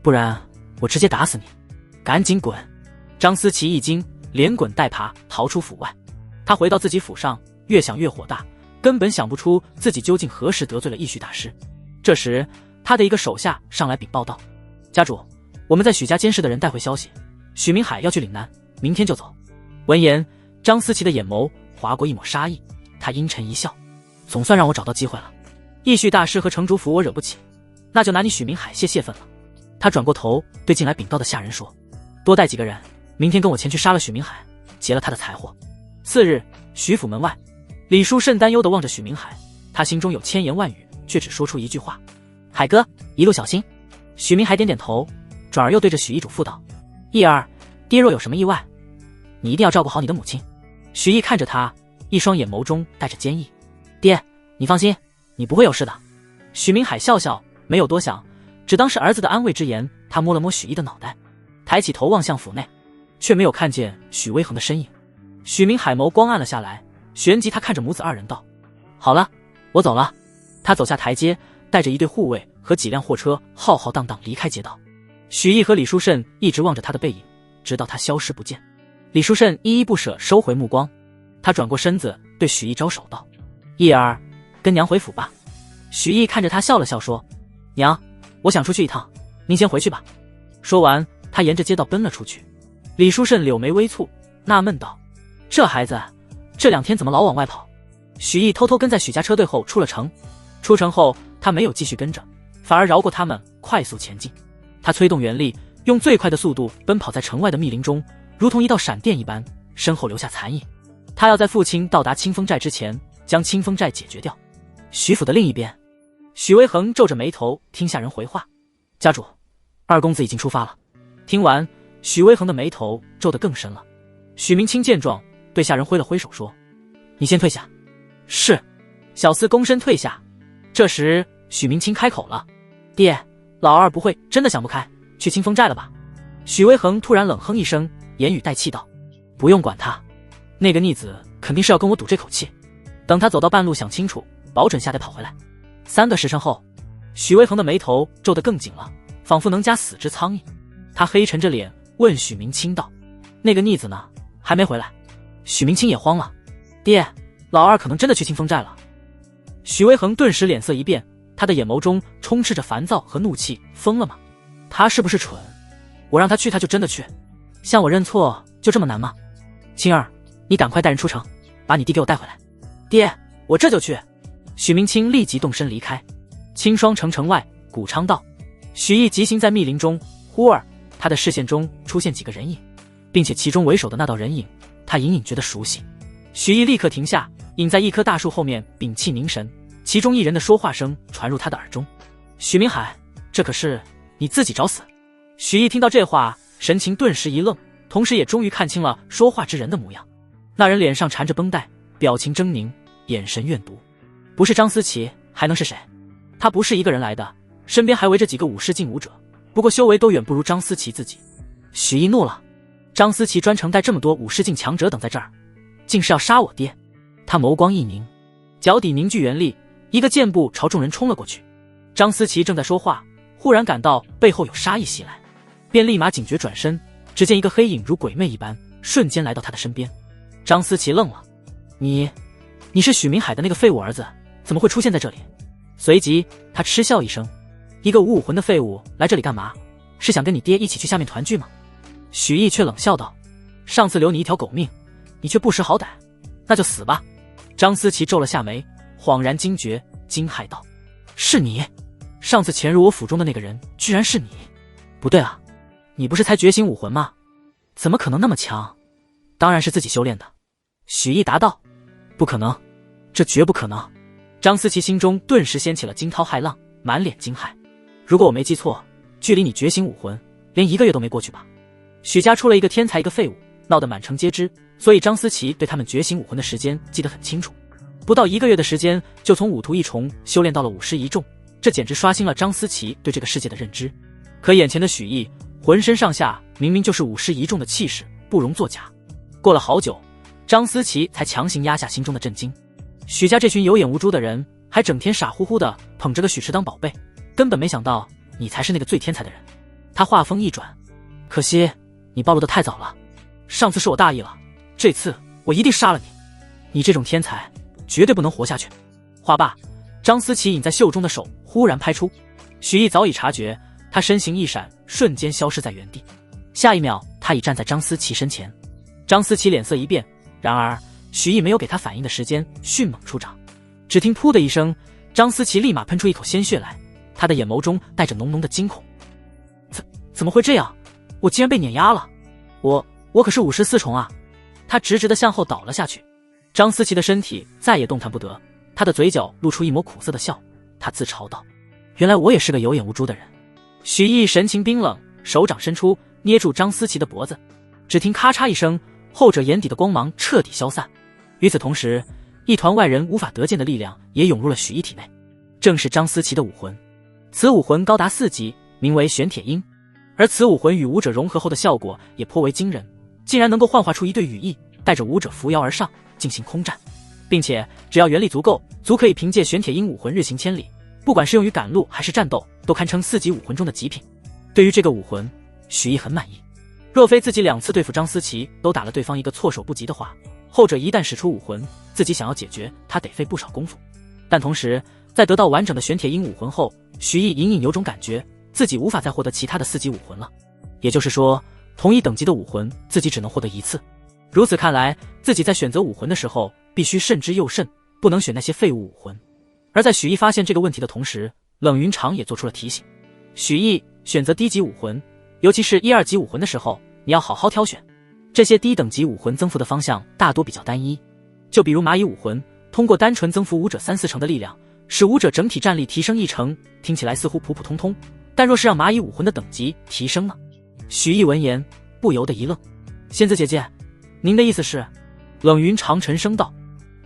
Speaker 1: 不然我直接打死你！赶紧滚！张思琪一惊，连滚带爬逃出府外。他回到自己府上，越想越火大，根本想不出自己究竟何时得罪了义绪大师。这时他的一个手下上来禀报道：家主，我们在许家监视的人带回消息，许明海要去岭南，明天就走。闻言，张思琪的眼眸划过一抹杀意，他阴沉一笑：总算让我找到机会了。义绪大师和城主府我惹不起，那就拿你许明海泄愤了。他转过头对进来禀报的下人说：多带几个人，明天跟我前去杀了许明海，劫了他的财货。次日，许府门外，李书慎担忧地望着许明海，他心中有千言万语，却只说出一句话：海哥，一路小心。许明海点点头，转而又对着许义主父道：义儿，爹若有什么意外，你一定要照顾好你的母亲。许义看着他，一双眼眸中带着坚毅：爹，你放心，你不会有事的。许明海笑笑，没有多想，只当是儿子的安慰之言。他摸了摸许义的脑袋，抬起头望向府内，却没有看见许威恒的身影。许明海眸光暗了下来，旋即他看着母子二人道：好了，我走了。他走下台阶，带着一队护卫和几辆货车浩浩荡荡离开街道。许义和李书慎一直望着他的背影，直到他消失不见。李书慎依依不舍收回目光，他转过身子对许义招手道：义儿，跟娘回府吧。许义看着他笑了笑说：娘，我想出去一趟，您先回去吧。说完，他沿着街道奔了出去。李书慎柳眉微蹙，纳闷道：这孩子这2天怎么老往外跑？许义偷偷跟在许家车队后出了城。出城后，他没有继续跟着，反而绕过他们快速前进。他催动元力，用最快的速度奔跑在城外的密林中，如同一道闪电一般，身后留下残影。他要在父亲到达清风寨之前将清风寨解决掉。许府的另一边，许威恒皱着眉头听下人回话：家主，二公子已经出发了。听完，许威恒的眉头皱得更深了。许明清见状，对下人挥了挥手说：你先退下。是。小厮躬身退下。这时许明清开口了：爹，老二不会真的想不开去清风寨了吧？许威恒突然冷哼一声，言语带气道：不用管他，那个逆子肯定是要跟我赌这口气，等他走到半路想清楚，保准下得跑回来。3个时辰后，许威恒的眉头皱得更紧了，仿佛能夹死之苍蝇。他黑沉着脸问许明清道：那个逆子呢？还没回来？许明清也慌了：爹，老二可能真的去清风寨了。许威恒顿时脸色一变，他的眼眸中充斥着烦躁和怒气。疯了吗？他是不是蠢？我让他去他就真的去？向我认错就这么难吗？青儿，你赶快带人出城，把你弟给我带回来。爹，我这就去。许明清立即动身离开。清霜城城外，谷昌道，许毅疾行在密林中，忽而他的视线中出现几个人影，并且其中为首的那道人影，他隐隐觉得熟悉。许毅立刻停下，隐在一棵大树后面屏气凝神，其中一人的说话声传入他的耳中：许明海，这可是你自己找死。许毅听到这话，神情顿时一愣，同时也终于看清了说话之人的模样。那人脸上缠着绷带，表情狰狞，眼神怨毒。不是张思琪还能是谁？他不是一个人来的，身边还围着几个武士境武者，不过修为都远不如张思琪自己。许毅怒了，张思琪专程带这么多武士境强者等在这儿，竟是要杀我爹。他眸光一凝，脚底凝聚元力，一个箭步朝众人冲了过去。张思琪正在说话，忽然感到背后有杀意袭来，便立马警觉转身，只见一个黑影如鬼魅一般瞬间来到他的身边。张思琪愣了：你是许明海的那个废物儿子，怎么会出现在这里？随即他嗤笑一声：一个无武魂的废物来这里干嘛？是想跟你爹一起去下面团聚吗？许毅却冷笑道：上次留你一条狗命，你却不识好歹，那就死吧。张思琪皱了下眉，恍然惊觉，惊骇道：是你？上次潜入我府中的那个人居然是你？不对啊，你不是才觉醒武魂吗？怎么可能那么强？当然是自己修炼的。许毅答道：不可能，这绝不可能。张思琪心中顿时掀起了惊涛骇浪，满脸惊骇。如果我没记错，距离你觉醒武魂连1个月都没过去吧？许家出了一个天才一个废物，闹得满城皆知，所以张思琪对他们觉醒武魂的时间记得很清楚。不到1个月的时间就从五徒一重修炼到了50一重，这简直刷新了张思琪对这个世界的认知。可眼前的许毅浑身上下明明就是50一重的气势，不容作假。过了好久，张思琪才强行压下心中的震惊。许家这群有眼无珠的人，还整天傻乎乎的捧着个许池当宝贝，根本没想到你才是那个最天才的人。他话锋一转：可惜你暴露的太早了，上次是我大意了，这次我一定杀了你。你这种天才绝对不能活下去。话罢，张思琪隐在袖中的手忽然拍出，许毅早已察觉，他身形一闪，瞬间消失在原地。下一秒，他已站在张思琪身前。张思琪脸色一变，然而许毅没有给他反应的时间，迅猛出掌。只听噗的一声，张思琪立马喷出一口鲜血来，他的眼眸中带着浓浓的惊恐。怎么会这样？我竟然被碾压了！我可是54重啊！他直直的向后倒了下去。张思琪的身体再也动弹不得，他的嘴角露出一抹苦涩的笑，他自嘲道：原来我也是个有眼无珠的人。许毅神情冰冷，手掌伸出，捏住张思琪的脖子。只听咔嚓一声，后者眼底的光芒彻底消散。与此同时，一团外人无法得见的力量也涌入了许毅体内，正是张思琪的武魂。此武魂高达4级，名为玄铁鹰。而此武魂与武者融合后的效果也颇为惊人，竟然能够幻化出一对羽翼，带着武者扶摇而上，进行空战，并且只要原力足够，足可以凭借玄铁鹰武魂日行千里，不管是用于赶路还是战斗，都堪称4级武魂中的极品。对于这个武魂，许毅很满意。若非自己2次对付张思琪都打了对方一个措手不及的话，后者一旦使出武魂，自己想要解决他得费不少功夫。但同时，在得到完整的玄铁鹰武魂后，许毅隐隐有种感觉，自己无法再获得其他的4级武魂了。也就是说，同一等级的武魂，自己只能获得1次。如此看来，自己在选择武魂的时候，必须慎之又慎，不能选那些废物武魂。而在许毅发现这个问题的同时，冷云长也做出了提醒：许毅，选择低级武魂，尤其是1、2级武魂的时候，你要好好挑选。这些低等级武魂增幅的方向大多比较单一，就比如蚂蚁武魂，通过单纯增幅武者3、4成的力量，使武者整体战力提升1成，听起来似乎普普通通，但若是让蚂蚁武魂的等级提升呢？许毅闻言不由得一愣：仙子姐姐，您的意思是？冷云长沉声道：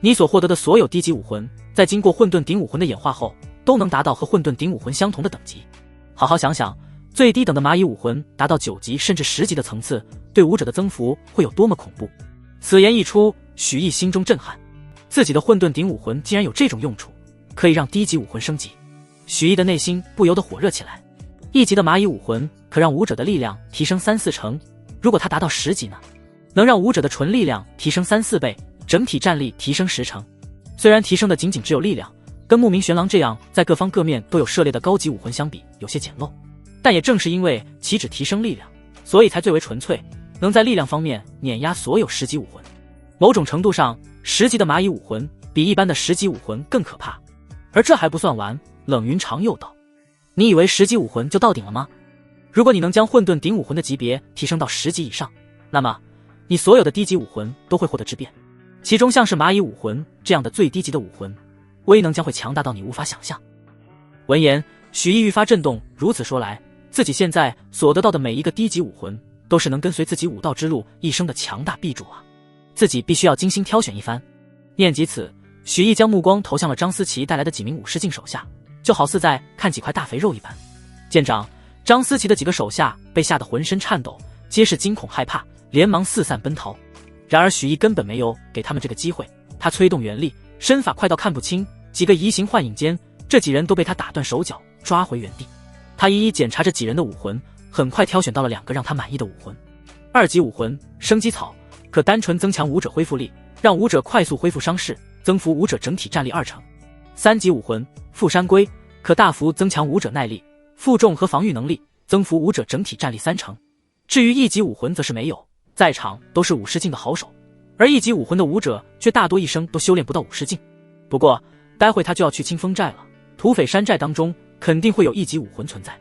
Speaker 1: 你所获得的所有低级武魂，在经过混沌顶武魂的演化后，都能达到和混沌顶武魂相同的等级。好好想想，最低等的蚂蚁武魂达到9级甚至10级的层次，对武者的增幅会有多么恐怖？此言一出，许毅心中震撼，自己的混沌顶武魂竟然有这种用处，可以让低级武魂升级。许毅的内心不由得火热起来。1级的蚂蚁武魂可让武者的力量提升3、4成，如果他达到10级呢？能让武者的纯力量提升3、4倍，整体战力提升10成。虽然提升的仅仅只有力量，跟牧民玄狼这样在各方各面都有涉猎的高级武魂相比有些简陋，但也正是因为其只提升力量，所以才最为纯粹，能在力量方面碾压所有10级武魂。某种程度上，10级的蚂蚁武魂比一般的10级武魂更可怕。而这还不算完，冷云长又道：你以为10级武魂就到顶了吗？如果你能将混沌顶武魂的级别提升到10级以上，那么你所有的低级武魂都会获得质变，其中像是蚂蚁武魂这样的最低级的武魂，威能将会强大到你无法想象。闻言，许毅愈发震动，如此说来，自己现在所得到的每一个低级武魂，都是能跟随自己武道之路一生的强大臂主啊！自己必须要精心挑选一番。念及此，许毅将目光投向了张思琪带来的几名武士境手下，就好似在看几块大肥肉一般。见长，张思琪的几个手下被吓得浑身颤抖，皆是惊恐害怕，连忙四散奔逃。然而许毅根本没有给他们这个机会，他催动元力，身法快到看不清，几个移形换影间，这几人都被他打断手脚，抓回原地。他一一检查这几人的武魂，很快挑选到了2个让他满意的武魂。2级武魂生机草，可单纯增强武者恢复力，让武者快速恢复伤势，增幅武者整体战力2成。3级武魂富山龟，可大幅增强武者耐力，负重和防御能力，增幅武者整体战力30%。至于1级武魂则是没有，在场都是50境的好手，而1级武魂的武者却大多一生都修炼不到50境。不过待会他就要去清风寨了，土匪山寨当中肯定会有1级武魂存在。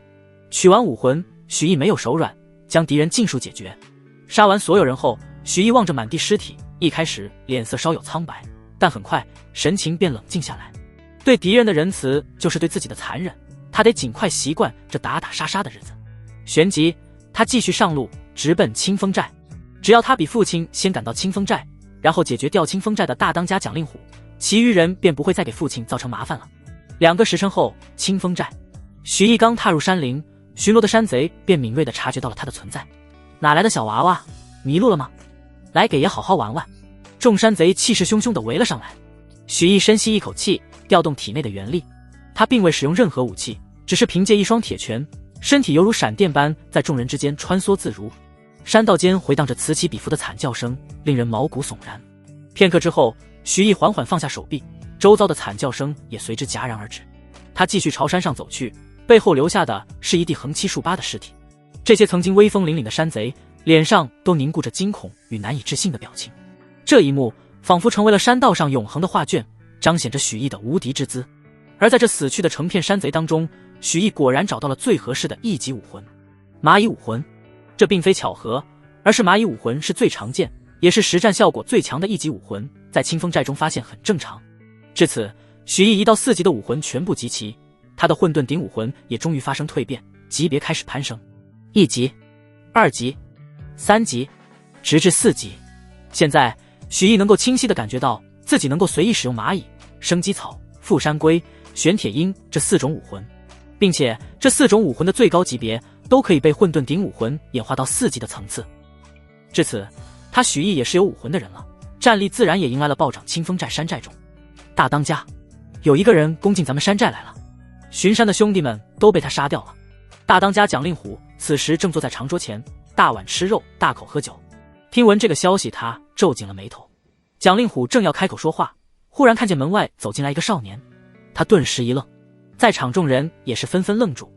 Speaker 1: 取完武魂，许毅没有手软，将敌人尽数解决。杀完所有人后，许毅望着满地尸体，一开始脸色稍有苍白，但很快神情便冷静下来。对敌人的仁慈就是对自己的残忍，他得尽快习惯这打打杀杀的日子。旋即他继续上路，直奔清风寨。只要他比父亲先赶到清风寨，然后解决掉清风寨的大当家蒋令虎，其余人便不会再给父亲造成麻烦了。2个时辰后，清风寨，许毅刚踏入山林，巡逻的山贼便敏锐地察觉到了他的存在。哪来的小娃娃？迷路了吗？来给爷好好玩玩！众山贼气势汹汹地围了上来。许毅深吸一口气，调动体内的元力。他并未使用任何武器，只是凭借一双铁拳，身体犹如闪电般在众人之间穿梭自如。山道间回荡着此起彼伏的惨叫声，令人毛骨悚然。片刻之后，许毅缓缓放下手臂，周遭的惨叫声也随之戛然而止。他继续朝山上走去，背后留下的是一地横七竖八的尸体。这些曾经威风凛凛的山贼脸上都凝固着惊恐与难以置信的表情。这一幕仿佛成为了山道上永恒的画卷，彰显着许毅的无敌之姿。而在这死去的成片山贼当中，许毅果然找到了最合适的1级武魂——蚂蚁武魂。这并非巧合，而是蚂蚁武魂是最常见也是实战效果最强的1级武魂，在清风寨中发现很正常。至此，许毅1到4级的武魂全部集齐，他的混沌顶武魂也终于发生蜕变，级别开始攀升，1级、2级、3级，直至4级。现在许毅能够清晰地感觉到自己能够随意使用蚂蚁、生机草、富山龟、玄铁鹰这4种武魂，并且这4种武魂的最高级别都可以被混沌顶武魂演化到4级的层次。至此，他许毅也是有武魂的人了，战力自然也迎来了暴涨。清风寨山寨中，大当家，有一个人攻进咱们山寨来了，巡山的兄弟们都被他杀掉了。大当家蒋令虎此时正坐在长桌前，大碗吃肉，大口喝酒。听闻这个消息，他皱紧了眉头。蒋令虎正要开口说话，忽然看见门外走进来一个少年，他顿时一愣，在场众人也是纷纷愣住。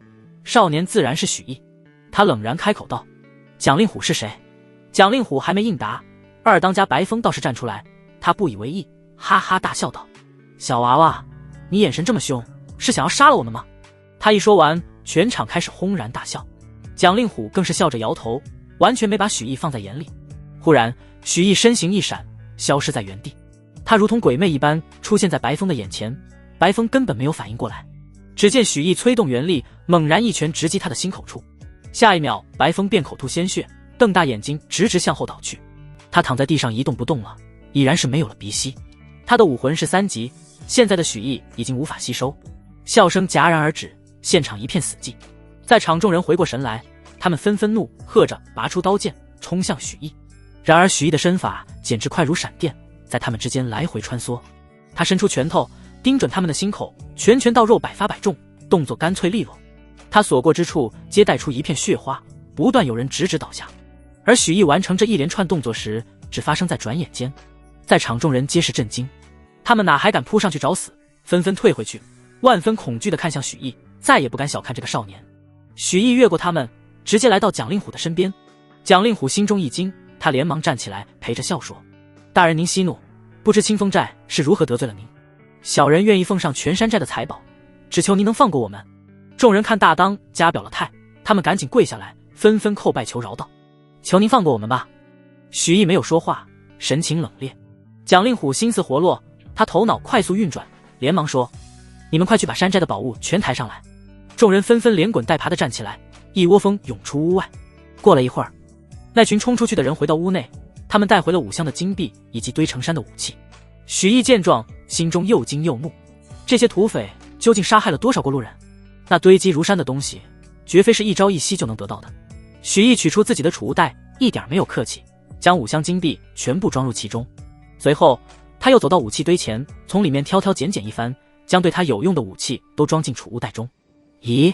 Speaker 1: 少年自然是许毅，他冷然开口道：“蒋令虎是谁？”蒋令虎还没应答，二当家白风倒是站出来，他不以为意，哈哈大笑道：“小娃娃，你眼神这么凶，是想要杀了我们吗？”他一说完，全场开始轰然大笑。蒋令虎更是笑着摇头，完全没把许毅放在眼里。忽然，许毅身形一闪，消失在原地，他如同鬼魅一般出现在白风的眼前，白风根本没有反应过来。只见许毅催动元力，猛然一拳直击他的心口处，下一秒，白风便口吐鲜血，瞪大眼睛直直向后倒去。他躺在地上一动不动了，已然是没有了鼻息。他的武魂是3级，现在的许毅已经无法吸收。笑声戛然而止，现场一片死寂。在场众人回过神来，他们纷纷怒喝着拔出刀剑冲向许毅。然而许毅的身法简直快如闪电，在他们之间来回穿梭。他伸出拳头盯准他们的心口，拳拳到肉，百发百中，动作干脆利落。他所过之处皆带出一片血花，不断有人直直倒下。而许毅完成这一连串动作时，只发生在转眼间。在场众人皆是震惊，他们哪还敢扑上去找死，纷纷退回去，万分恐惧地看向许毅，再也不敢小看这个少年。许毅越过他们，直接来到蒋令虎的身边。蒋令虎心中一惊，他连忙站起来陪着笑说：“大人您息怒，不知清风寨是如何得罪了您，小人愿意奉上全山寨的财宝，只求您能放过我们。”众人看大当家表了态，他们赶紧跪下来，纷纷叩拜求饶道：“求您放过我们吧。”许毅没有说话，神情冷冽。蒋令虎心思活络，他头脑快速运转，连忙说：“你们快去把山寨的宝物全抬上来。”众人纷纷连滚带爬地站起来，一窝蜂涌出屋外。过了一会儿，那群冲出去的人回到屋内，他们带回了5箱的金币以及堆成山的武器。许毅见状，心中又惊又怒，这些土匪究竟杀害了多少过路人？那堆积如山的东西，绝非是一朝一夕就能得到的。许毅取出自己的储物袋，一点没有客气，将5箱金币全部装入其中。随后，他又走到武器堆前，从里面挑挑拣拣一番，将对他有用的武器都装进储物袋中。咦！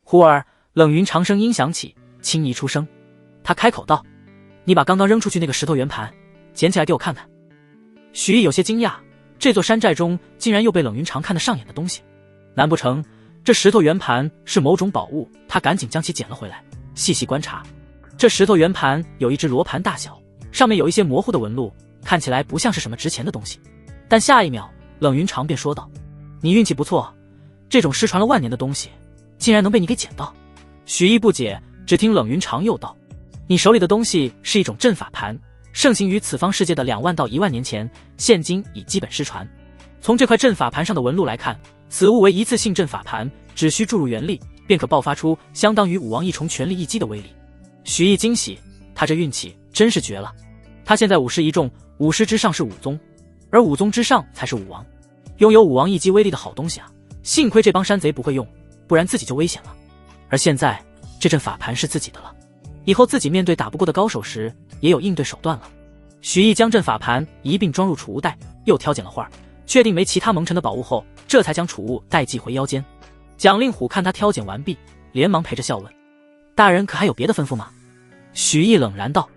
Speaker 1: 忽而冷云长声音响起，轻移出声。他开口道：“你把刚刚扔出去那个石头圆盘捡起来给我看看。”许毅有些惊讶，这座山寨中竟然又被冷云长看得上眼的东西，难不成这石头圆盘是某种宝物，他赶紧将其捡了回来，细细观察。这石头圆盘有一只罗盘大小，上面有一些模糊的纹路，看起来不像是什么值钱的东西。但下一秒，冷云长便说道：“你运气不错，这种失传了万年的东西，竟然能被你给捡到。”许毅不解，只听冷云长又道：“你手里的东西是一种阵法盘，盛行于此方世界的2万到1万年前，现今已基本失传。从这块阵法盘上的纹路来看，此物为一次性阵法盘，只需注入元力，便可爆发出相当于武王一重全力一击的威力。”许毅惊喜，他这运气真是绝了。他现在武师一众，5师之上是武宗，而5宗之上才是武王，拥有武王一击威力的好东西啊！幸亏这帮山贼不会用，不然自己就危险了。而现在这阵法盘是自己的了，以后自己面对打不过的高手时，也有应对手段了。许毅将阵法盘一并装入储物袋，又挑拣了会儿，确定没其他蒙尘的宝物后，这才将储物袋系回腰间。蒋令虎看他挑拣完毕，连忙陪着笑问：“大人可还有别的吩咐吗？”许毅冷然道：“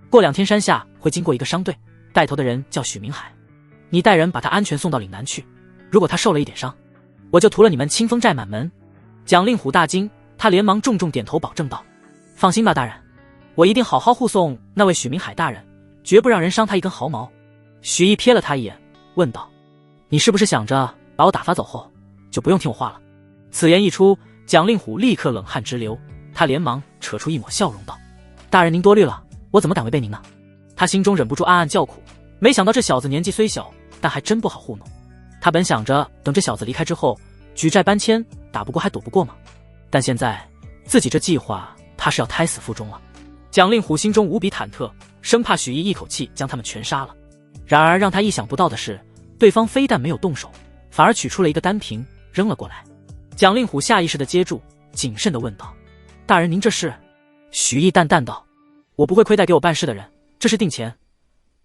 Speaker 1: 过2天山下会经过一个商队，带头的人叫许明海，你带人把他安全送到岭南去。如果他受了一点伤，我就屠了你们清风寨满门。”蒋令虎大惊，他连忙重重点头保证道：“放心吧，大人，我一定好好护送那位许明海大人，绝不让人伤他一根毫毛。”许毅瞥了他一眼，问道：“你是不是想着把我打发走后，就不用听我话了？”此言一出，蒋令虎立刻冷汗直流，他连忙扯出一抹笑容道：“大人您多虑了，我怎么敢违背您呢？”他心中忍不住暗暗叫苦，没想到这小子年纪虽小，但还真不好糊弄。他本想着等这小子离开之后，举寨搬迁，打不过还躲不过吗？但现在自己这计划怕是要胎死腹中了。蒋令虎心中无比忐忑，生怕许毅一口气将他们全杀了。然而让他意想不到的是，对方非但没有动手，反而取出了一个丹瓶扔了过来。蒋令虎下意识地接住，谨慎地问道：“大人您这是？”许毅淡淡道：“我不会亏待给我办事的人，这是定钱，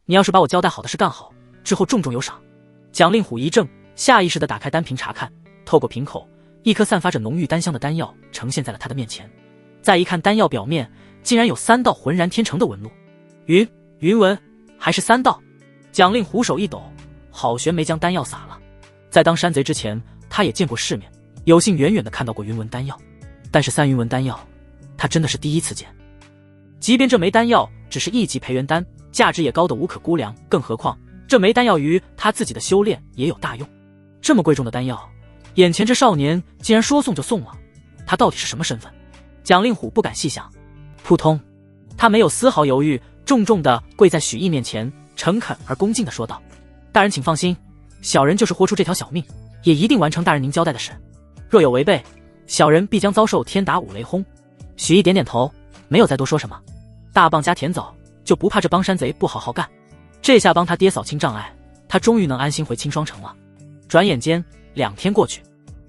Speaker 1: 你要是把我交代好的事干好，之后重重有赏。”蒋令虎一怔，下意识地打开丹瓶查看，透过瓶口，一颗散发着浓郁丹香的丹药呈现在了他的面前。再一看丹药表面，竟然有3道浑然天成的纹路，云纹，还是3道。蒋令虎手一抖，好悬没将丹药撒了。在当山贼之前，他也见过世面，有幸远远地看到过云纹丹药，但是3云纹丹药，他真的是第一次见。即便这枚丹药只是1级培元丹，价值也高得无可估量，更何况这枚丹药于他自己的修炼也有大用。这么贵重的丹药，眼前这少年竟然说送就送了，他到底是什么身份？蒋令虎不敢细想，扑通，他没有丝毫犹豫，重重地跪在许毅面前，诚恳而恭敬地说道：“大人请放心，小人就是豁出这条小命，也一定完成大人您交代的事。若有违背，小人必将遭受天打五雷轰。”许毅点点头，没有再多说什么。大棒加甜枣，就不怕这帮山贼不好好干。这下帮他爹扫清障碍，他终于能安心回清霜城了。转眼间2天过去，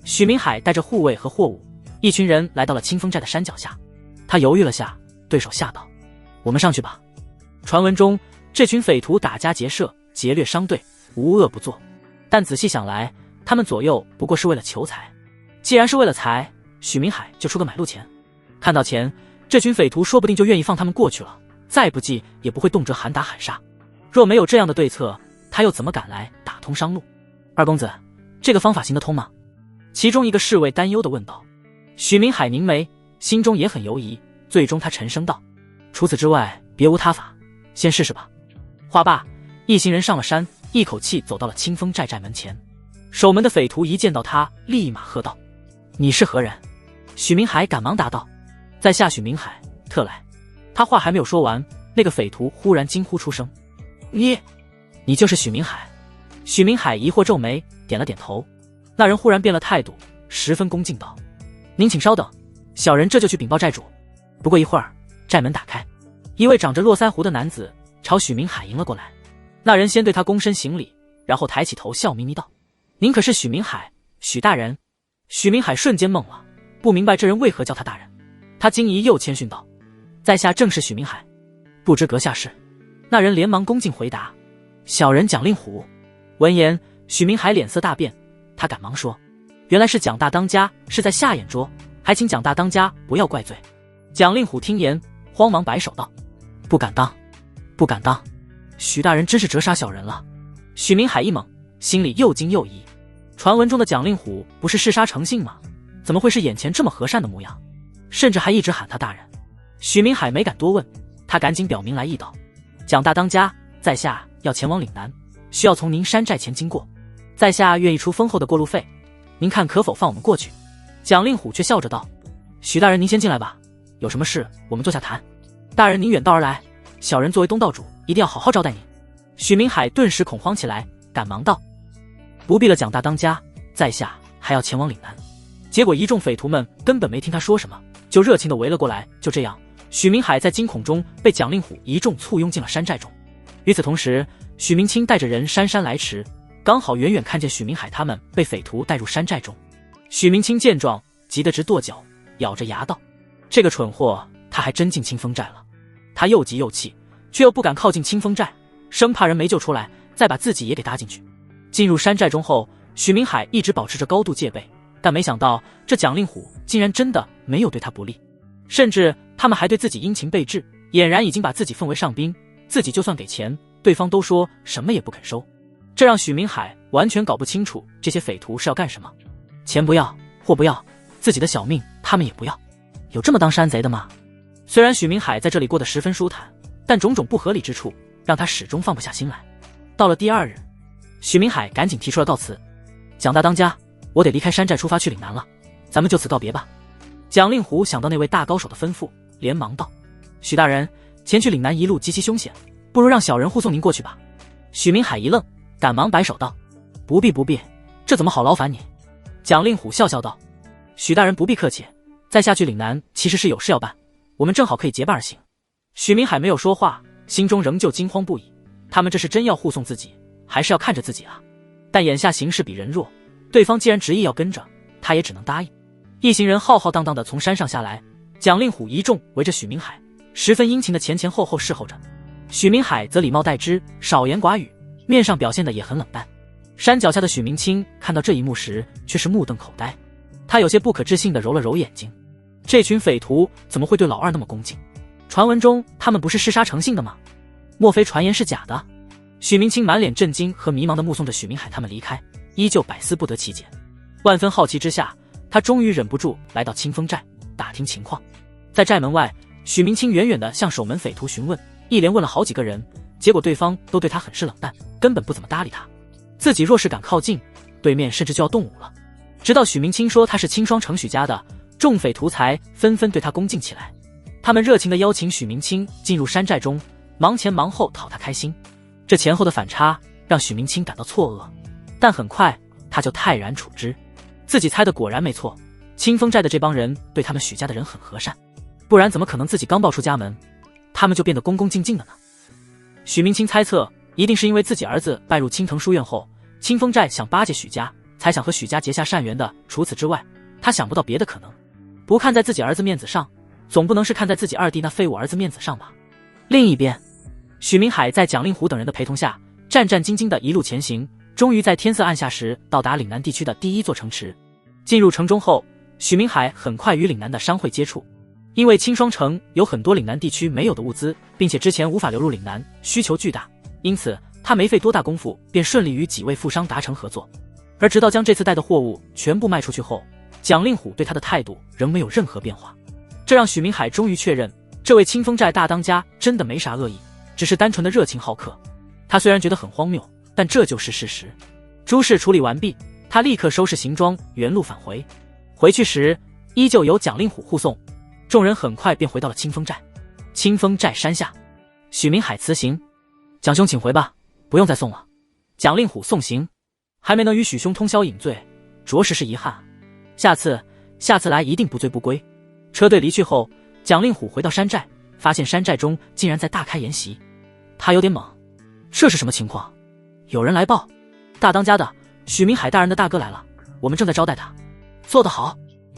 Speaker 1: 许明海带着护卫和货物，一群人来到了清风寨的山脚下。他犹豫了下，对手下道：“我们上去吧。”传闻中这群匪徒打家劫舍，劫掠商队，无恶不作，但仔细想来，他们左右不过是为了求财。既然是为了财，许明海就出个买路钱。看到钱，这群匪徒说不定就愿意放他们过去了，再不济也不会动辄喊打喊杀。若没有这样的对策，他又怎么敢来打通商路？二公子，这个方法行得通吗？其中一个侍卫担忧地问道。许明海凝眉，心中也很犹疑，最终他沉声道：“除此之外，别无他法，先试试吧。”话罢，一行人上了山，一口气走到了清风寨寨门前。守门的匪徒一见到他，立马喝道：“你是何人？”许明海赶忙答道：“在下许明海，特来。”他话还没有说完，那个匪徒忽然惊呼出声：“你就是许明海？”许明海疑惑皱眉，点了点头。那人忽然变了态度，十分恭敬道：“您请稍等，小人这就去禀报寨主。”不过一会儿，寨门打开，一位长着络腮胡的男子朝许明海迎了过来。那人先对他躬身行礼，然后抬起头笑眯眯道：“您可是许明海，许大人？”许明海瞬间懵了，不明白这人为何叫他大人。他惊疑又谦逊道：“在下正是许明海，不知阁下是？”那人连忙恭敬回答：“小人蒋令虎。”闻言，许明海脸色大变，他赶忙说：“原来是蒋大当家，是在下眼拙，还请蒋大当家不要怪罪。”蒋令虎听言，慌忙摆手道：“不敢当，不敢当，许大人真是折杀小人了。”许明海一懵，心里又惊又疑。传闻中的蒋令虎不是嗜杀成性吗？怎么会是眼前这么和善的模样，甚至还一直喊他大人。许明海没敢多问，他赶紧表明来意道：蒋大当家，在下要前往岭南，需要从您山寨前经过，在下愿意出丰厚的过路费，您看可否放我们过去？蒋令虎却笑着道：许大人您先进来吧，有什么事我们坐下谈。大人您远道而来，小人作为东道主一定要好好招待您。许明海顿时恐慌起来，赶忙道：不必了，蒋大当家，在下还要前往岭南。结果一众匪徒们根本没听他说什么，就热情地围了过来。就这样，许明海在惊恐中被蒋令虎一众簇拥进了山寨中。与此同时，许明清带着人姗姗来迟，刚好远远看见许明海他们被匪徒带入山寨中。许明清见状，急得直跺脚，咬着牙道：这个蠢货，他还真进清风寨了。他又急又气，却又不敢靠近清风寨，生怕人没救出来，再把自己也给搭进去。进入山寨中后，许明海一直保持着高度戒备，但没想到这蒋令虎竟然真的没有对他不利，甚至他们还对自己殷勤备至，俨然已经把自己奉为上宾，自己就算给钱，对方都说什么也不肯收。这让许明海完全搞不清楚这些匪徒是要干什么。钱不要，货不要，自己的小命他们也不要，有这么当山贼的吗？虽然许明海在这里过得十分舒坦，但种种不合理之处让他始终放不下心来。到了第二日，许明海赶紧提出了告辞：蒋大当家，我得离开山寨出发去岭南了，咱们就此告别吧。蒋令虎想到那位大高手的吩咐，连忙道：许大人，前去岭南一路极其凶险，不如让小人护送您过去吧。许明海一愣，赶忙摆手道：不必不必，这怎么好劳烦你。蒋令虎笑笑道：许大人不必客气，在下去岭南其实是有事要办，我们正好可以结伴而行。许明海没有说话，心中仍旧惊慌不已，他们这是真要护送自己，还是要看着自己啊？但眼下形势比人弱，对方既然执意要跟着，他也只能答应。一行人浩浩荡荡地从山上下来，蒋令虎一众围着许明海，十分殷勤地前前后后侍候着。许明海则礼貌待之，少言寡语，面上表现得也很冷淡。山脚下的许明清看到这一幕时，却是目瞪口呆，他有些不可置信地揉了揉眼睛，这群匪徒怎么会对老二那么恭敬？传闻中他们不是嗜杀成性的吗？莫非传言是假的？许明清满脸震惊和迷茫地目送着许明海他们离开，依旧百思不得其解。万分好奇之下，他终于忍不住来到清风寨打听情况。在寨门外，许明清远远地向守门匪徒询问，一连问了好几个人，结果对方都对他很是冷淡，根本不怎么搭理他。自己若是敢靠近，对面甚至就要动武了。直到许明清说他是清霜城许家的，众匪徒才纷纷对他恭敬起来。他们热情地邀请许明清进入山寨中，忙前忙后讨他开心。这前后的反差让许明清感到错愕，但很快他就泰然处之。自己猜的果然没错，清风寨的这帮人对他们许家的人很和善，不然怎么可能自己刚抱出家门，他们就变得恭恭敬敬的呢？许明清猜测，一定是因为自己儿子拜入青藤书院后，清风寨想巴结许家，才想和许家结下善缘的。除此之外，他想不到别的可能。不看在自己儿子面子上，总不能是看在自己二弟那废物儿子面子上吧。另一边，许明海在蒋令虎等人的陪同下，战战兢兢地一路前行，终于在天色暗下时到达岭南地区的第一座城池。进入城中后，许明海很快与岭南的商会接触。因为青霜城有很多岭南地区没有的物资，并且之前无法流入岭南，需求巨大，因此他没费多大功夫便顺利与几位富商达成合作。而直到将这次带的货物全部卖出去后，蒋令虎对他的态度仍没有任何变化，这让许明海终于确认，这位清风寨大当家真的没啥恶意，只是单纯的热情好客。他虽然觉得很荒谬，但这就是事实。诸事处理完毕，他立刻收拾行装，原路返回。回去时依旧由蒋令虎护送，众人很快便回到了清风寨。清风寨山下，许明海辞行：蒋兄请回吧，不用再送了。蒋令虎送行：还没能与许兄通宵饮醉，着实是遗憾，下次来一定不醉不归。车队离去后，蒋令虎回到山寨，发现山寨中竟然在大开筵席，他有点懵，这是什么情况？有人来报，大当家的许明海大人的大哥来了，我们正在招待他。做得好！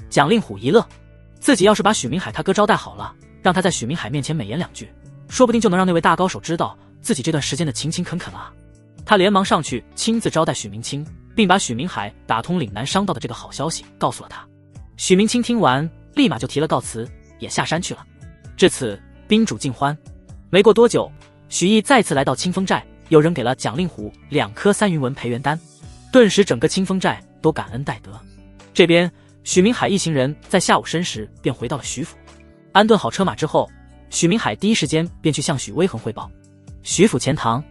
Speaker 1: 蒋令虎一乐，自己要是把许明海他哥招待好了，让他在许明海面前美言两句，说不定就能让那位大高手知道自己这段时间的勤勤恳恳了啊。他连忙上去亲自招待许明清，并把许明海打通岭南商道的这个好消息告诉了他。许明清听完立马就提了告辞，也下山去了。至此宾主尽欢。没过多久，许毅再次来到清风寨，又扔给了蒋令虎2颗3云纹培元丹，顿时整个清风寨都感恩戴德。这边许明海一行人在下午申时便回到了徐府，安顿好车马之后，许明海第一时间便去向许微恒汇报。徐府前堂，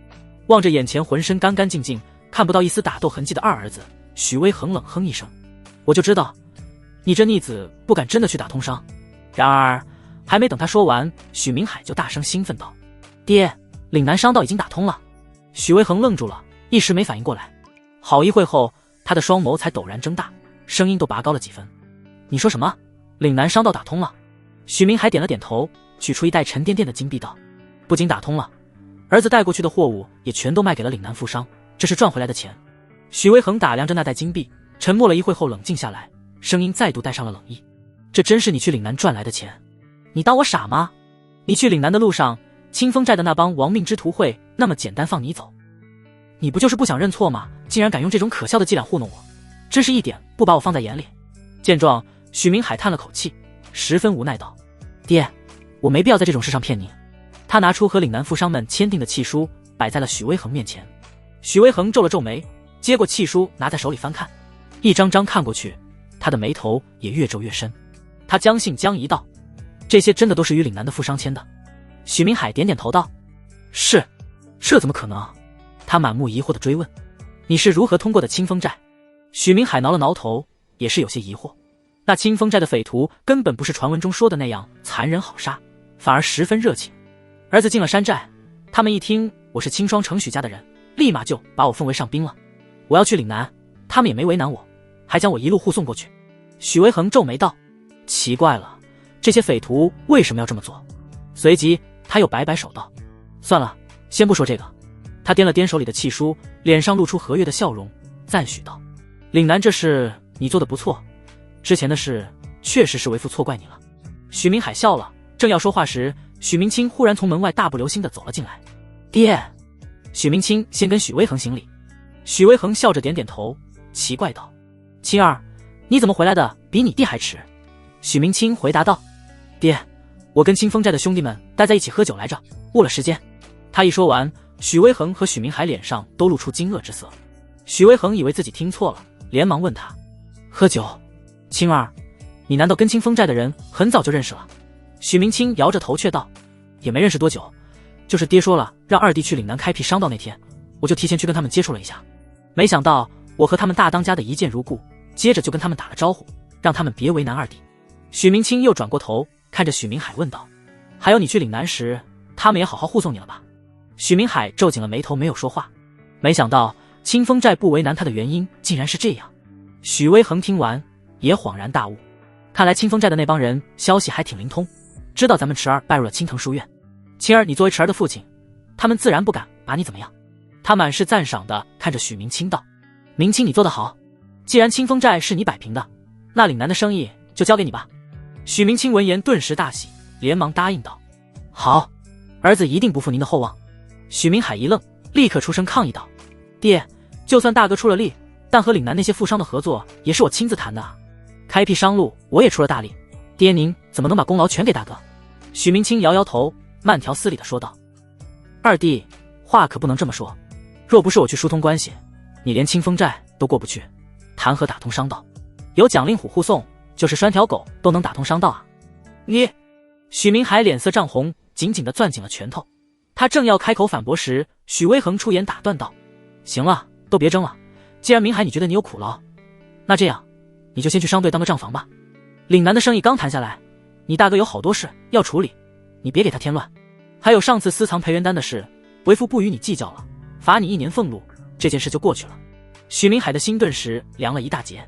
Speaker 1: 望着眼前浑身干干净净，看不到一丝打斗痕迹的二儿子，许微恒冷哼一声：“我就知道，你这逆子不敢真的去打通商。”然而，还没等他说完，许明海就大声兴奋道：“爹，岭南商道已经打通了！”许微恒愣住了，一时没反应过来。好一会后，他的双眸才陡然睁大，声音都拔高了几分：“你说什么？岭南商道打通了？”许明海点了点头，取出一袋沉甸甸的金币道：“不仅打通了，儿子带过去的货物也全都卖给了岭南富商，这是赚回来的钱。”许微恒打量着那袋金币，沉默了一会后冷静下来，声音再度带上了冷意：“这真是你去岭南赚来的钱？你当我傻吗？你去岭南的路上，清风寨的那帮亡命之徒会那么简单放你走？你不就是不想认错吗？竟然敢用这种可笑的伎俩糊弄我，真是一点不把我放在眼里。”见状，许明海叹了口气，十分无奈道：“爹，我没必要在这种事上骗你。”他拿出和岭南富商们签订的契书，摆在了许微恒面前。许微恒皱了皱眉，接过契书拿在手里翻看，一张张看过去，他的眉头也越皱越深。他将信将疑道：“这些真的都是与岭南的富商签的？”许明海点点头道：“是。”这怎么可能？他满目疑惑地追问：“你是如何通过的清风寨？”许明海挠了挠头，也是有些疑惑。那清风寨的匪徒根本不是传闻中说的那样残忍好杀，反而十分热情。儿子进了山寨，他们一听我是清霜程许家的人，立马就把我奉为上宾了。我要去岭南，他们也没为难我，还将我一路护送过去。许微恒皱眉道：“奇怪了，这些匪徒为什么要这么做？”随即他又摆摆手道：“算了，先不说这个。”他掂了掂手里的契书，脸上露出和悦的笑容，赞许道：“岭南这事你做得不错，之前的事确实是为父错怪你了。”许明海笑了，正要说话时，许明清忽然从门外大步流星地走了进来。“爹！”许明清先跟许微恒行礼。许微恒笑着点点头，奇怪道：“青儿，你怎么回来的比你弟还迟？”许明清回答道：“爹，我跟清风寨的兄弟们待在一起喝酒来着，误了时间。”他一说完，许微恒和许明海脸上都露出惊愕之色。许微恒以为自己听错了，连忙问他：“喝酒？青儿，你难道跟清风寨的人很早就认识了？”许明清摇着头却道：“也没认识多久，就是爹说了让二弟去岭南开辟商道那天，我就提前去跟他们接触了一下。没想到我和他们大当家的一见如故，接着就跟他们打了招呼，让他们别为难二弟。”许明清又转过头看着许明海问道：“还有你去岭南时，他们也好好护送你了吧？”许明海皱紧了眉头没有说话，没想到清风寨不为难他的原因竟然是这样。许微恒听完也恍然大悟，看来清风寨的那帮人消息还挺灵通，知道咱们池儿拜入了青藤书院。青儿，你作为池儿的父亲，他们自然不敢把你怎么样。他满是赞赏地看着许明清道：“明清你做得好，既然清风寨是你摆平的，那岭南的生意就交给你吧。”许明清闻言顿时大喜，连忙答应道：“好，儿子一定不负您的厚望。”许明海一愣，立刻出声抗议道：“爹，就算大哥出了力，但和岭南那些富商的合作也是我亲自谈的啊，开辟商路我也出了大力，爹您怎么能把功劳全给大哥？”许明清摇摇头，慢条斯理地说道：“二弟，话可不能这么说，若不是我去疏通关系，你连清风寨都过不去，谈何打通商道？有蒋令虎护送，就是拴条狗都能打通商道啊！”你……许明海脸色涨红，紧紧地攥紧了拳头。他正要开口反驳时，许微恒出言打断道：“行了，都别争了。既然明海你觉得你有苦劳，那这样，你就先去商队当个账房吧。岭南的生意刚谈下来，你大哥有好多事要处理，你别给他添乱。还有上次私藏培元丹的事，为父不与你计较了，罚你1年俸禄，这件事就过去了。”许明海的心顿时凉了一大截，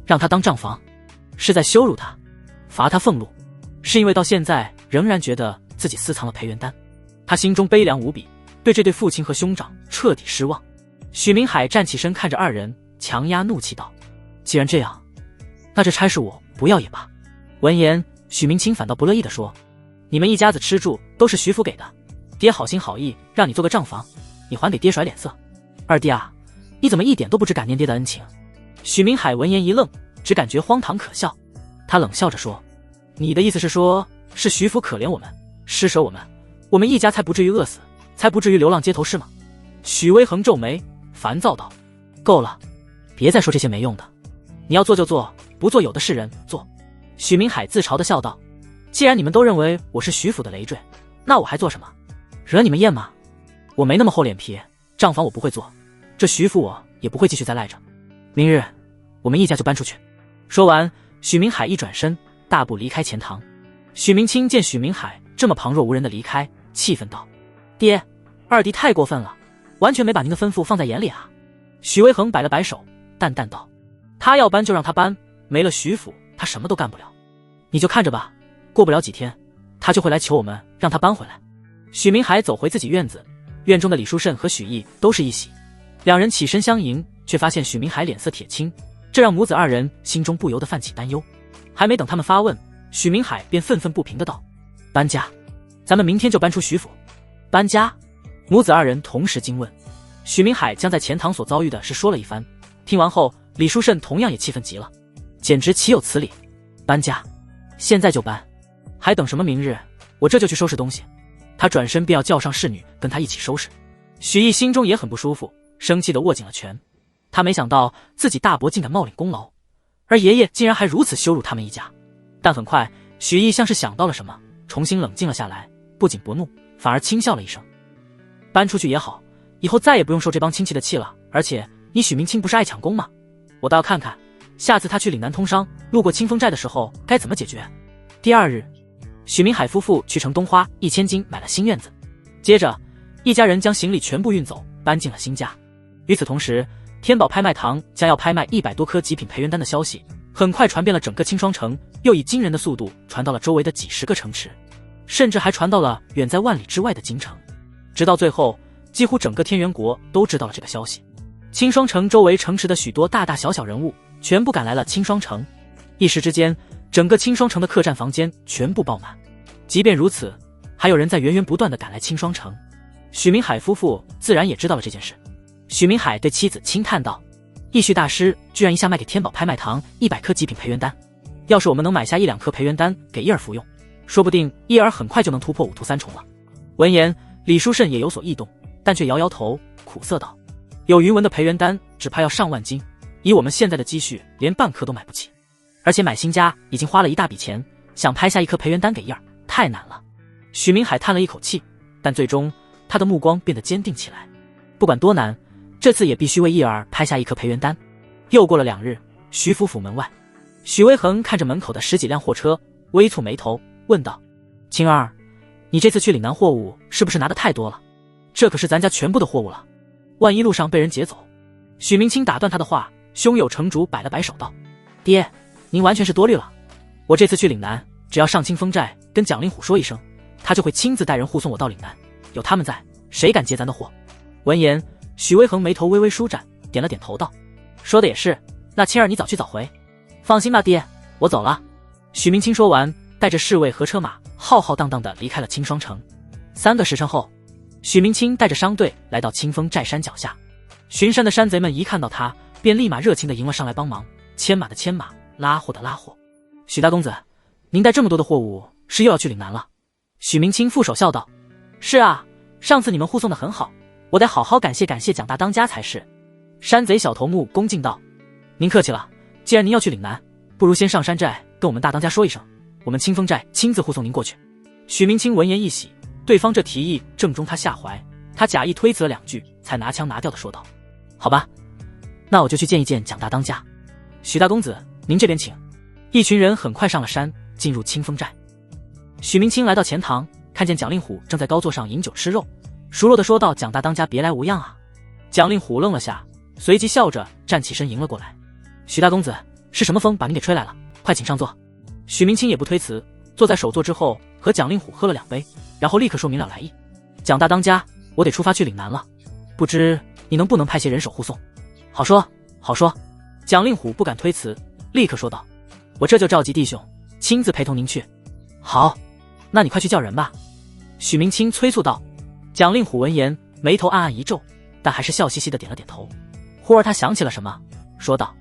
Speaker 1: 让他当账房，是在羞辱他；罚他俸禄，是因为到现在仍然觉得自己私藏了培元丹。他心中悲凉无比，对这对父亲和兄长彻底失望。许明海站起身看着二人，强压怒气道：“既然这样，那这差事我不要也罢。”闻言，许明清反倒不乐意地说：“你们一家子吃住都是徐府给的，爹好心好意让你做个账房，你还给爹甩脸色。二弟啊，你怎么一点都不知感念爹的恩情？”许明海闻言一愣，只感觉荒唐可笑。他冷笑着说：“你的意思是说，是徐府可怜我们，施舍我们，我们一家才不至于饿死，才不至于流浪街头是吗？”许微恒皱眉，烦躁道：“够了，别再说这些没用的。你要做就做，不做有的是人做。许明海自嘲地笑道：既然你们都认为我是徐府的累赘，那我还做什么？惹你们厌吗？我没那么厚脸皮，账房我不会做，这徐府我也不会继续再赖着。明日我们一家就搬出去。说完，许明海一转身，大步离开钱塘。许明清见许明海这么旁若无人的离开，气愤道：爹，二弟太过分了，完全没把您的吩咐放在眼里啊。许维恒摆了摆手，淡淡道：他要搬就让他搬，没了徐府他什么都干不了。你就看着吧，过不了几天他就会来求我们让他搬回来。许明海走回自己院子，院中的李书慎和许毅都是一喜，两人起身相迎，却发现许明海脸色铁青，这让母子二人心中不由得泛起担忧。还没等他们发问，许明海便愤愤不平地道：搬家？咱们明天就搬出徐府。搬家？母子二人同时惊问。许明海将在钱塘所遭遇的事说了一番，听完后，李书慎同样也气愤极了，简直岂有此理！搬家？现在就搬？还等什么明日？我这就去收拾东西。他转身便要叫上侍女跟他一起收拾。许毅心中也很不舒服，生气地握紧了拳。他没想到自己大伯竟敢冒领功劳，而爷爷竟然还如此羞辱他们一家。但很快，许毅像是想到了什么，重新冷静了下来，不仅不怒，反而轻笑了一声。搬出去也好，以后再也不用受这帮亲戚的气了。而且你许明清不是爱抢功吗？我倒要看看，下次他去岭南通商，路过清风寨的时候该怎么解决。第二日，许明海夫妇去城东花1000金买了新院子，接着一家人将行李全部运走，搬进了新家。与此同时，天宝拍卖堂将要拍卖100多颗极品培元丹的消息很快传遍了整个清霜城，又以惊人的速度传到了周围的几十个城池，甚至还传到了远在万里之外的京城。直到最后，几乎整个天元国都知道了这个消息。清霜城周围城池的许多大大小小人物全部赶来了清霜城，一时之间，整个清霜城的客栈房间全部爆满。即便如此，还有人在源源不断地赶来清霜城。许明海夫妇自然也知道了这件事。许明海对妻子轻叹道：义旭大师居然一下卖给天宝拍卖堂100颗极品培元丹，要是我们能买下1-2颗培元丹给叶儿服用，说不定叶儿很快就能突破5途3重了。闻言，李书慎也有所异动，但却摇摇头，苦涩道：有云纹的培元丹只怕要上万斤，以我们现在的积蓄连半颗都买不起，而且买新家已经花了一大笔钱，想拍下1颗培元丹给叶儿太难了。许明海叹了一口气，但最终他的目光变得坚定起来，不管多难，这次也必须为叶儿拍下1颗培元丹。又过了2日，徐府府门外，许威恒看着门口的10几辆货车，微蹙眉头问道：青儿，你这次去岭南货物是不是拿得太多了？这可是咱家全部的货物了，万一路上被人劫走。许明清打断他的话，胸有成竹摆了摆手道：爹，您完全是多虑了，我这次去岭南，只要上清风寨跟蒋令虎说一声，他就会亲自带人护送我到岭南，有他们在，谁敢劫咱的货？闻言，许威恒眉头微微舒展，点了点头道：说的也是，那青儿你早去早回。放心吧爹，我走了。许明清说完，带着侍卫和车马浩浩荡荡地离开了清霜城。3个时辰后，许明清带着商队来到清风寨山脚下，巡山的山贼们一看到他，便立马热情地迎了上来帮忙，牵马的牵马，拉货的拉货。许大公子，您带这么多的货物，是又要去岭南了？许明清负手笑道：是啊，上次你们护送得很好，我得好好感谢蒋大当家才是。山贼小头目恭敬道：您客气了，既然您要去岭南，不如先上山寨跟我们大当家说一声，我们清风寨亲自护送您过去。许明清闻言一喜，对方这提议正中他下怀，他假意推辞了2句，才拿腔拿调地说道：好吧，那我就去见一见蒋大当家。许大公子，您这边请。一群人很快上了山，进入清风寨。许明清来到前堂，看见蒋令虎正在高座上饮酒吃肉，熟络地说道：蒋大当家别来无恙啊。蒋令虎愣了下，随即笑着站起身迎了过来。许大公子，是什么风把您给吹来了？快请上座。许明清也不推辞，坐在首座之后，和蒋令虎喝了2杯，然后立刻说明了来意。蒋大当家，我得出发去岭南了，不知你能不能派些人手护送？好说好说。蒋令虎不敢推辞，立刻说道：我这就召集弟兄亲自陪同您去。好，那你快去叫人吧。许明清催促道。蒋令虎闻言眉头暗暗一皱，但还是笑嘻嘻地点了点头。忽而他想起了什么，说道：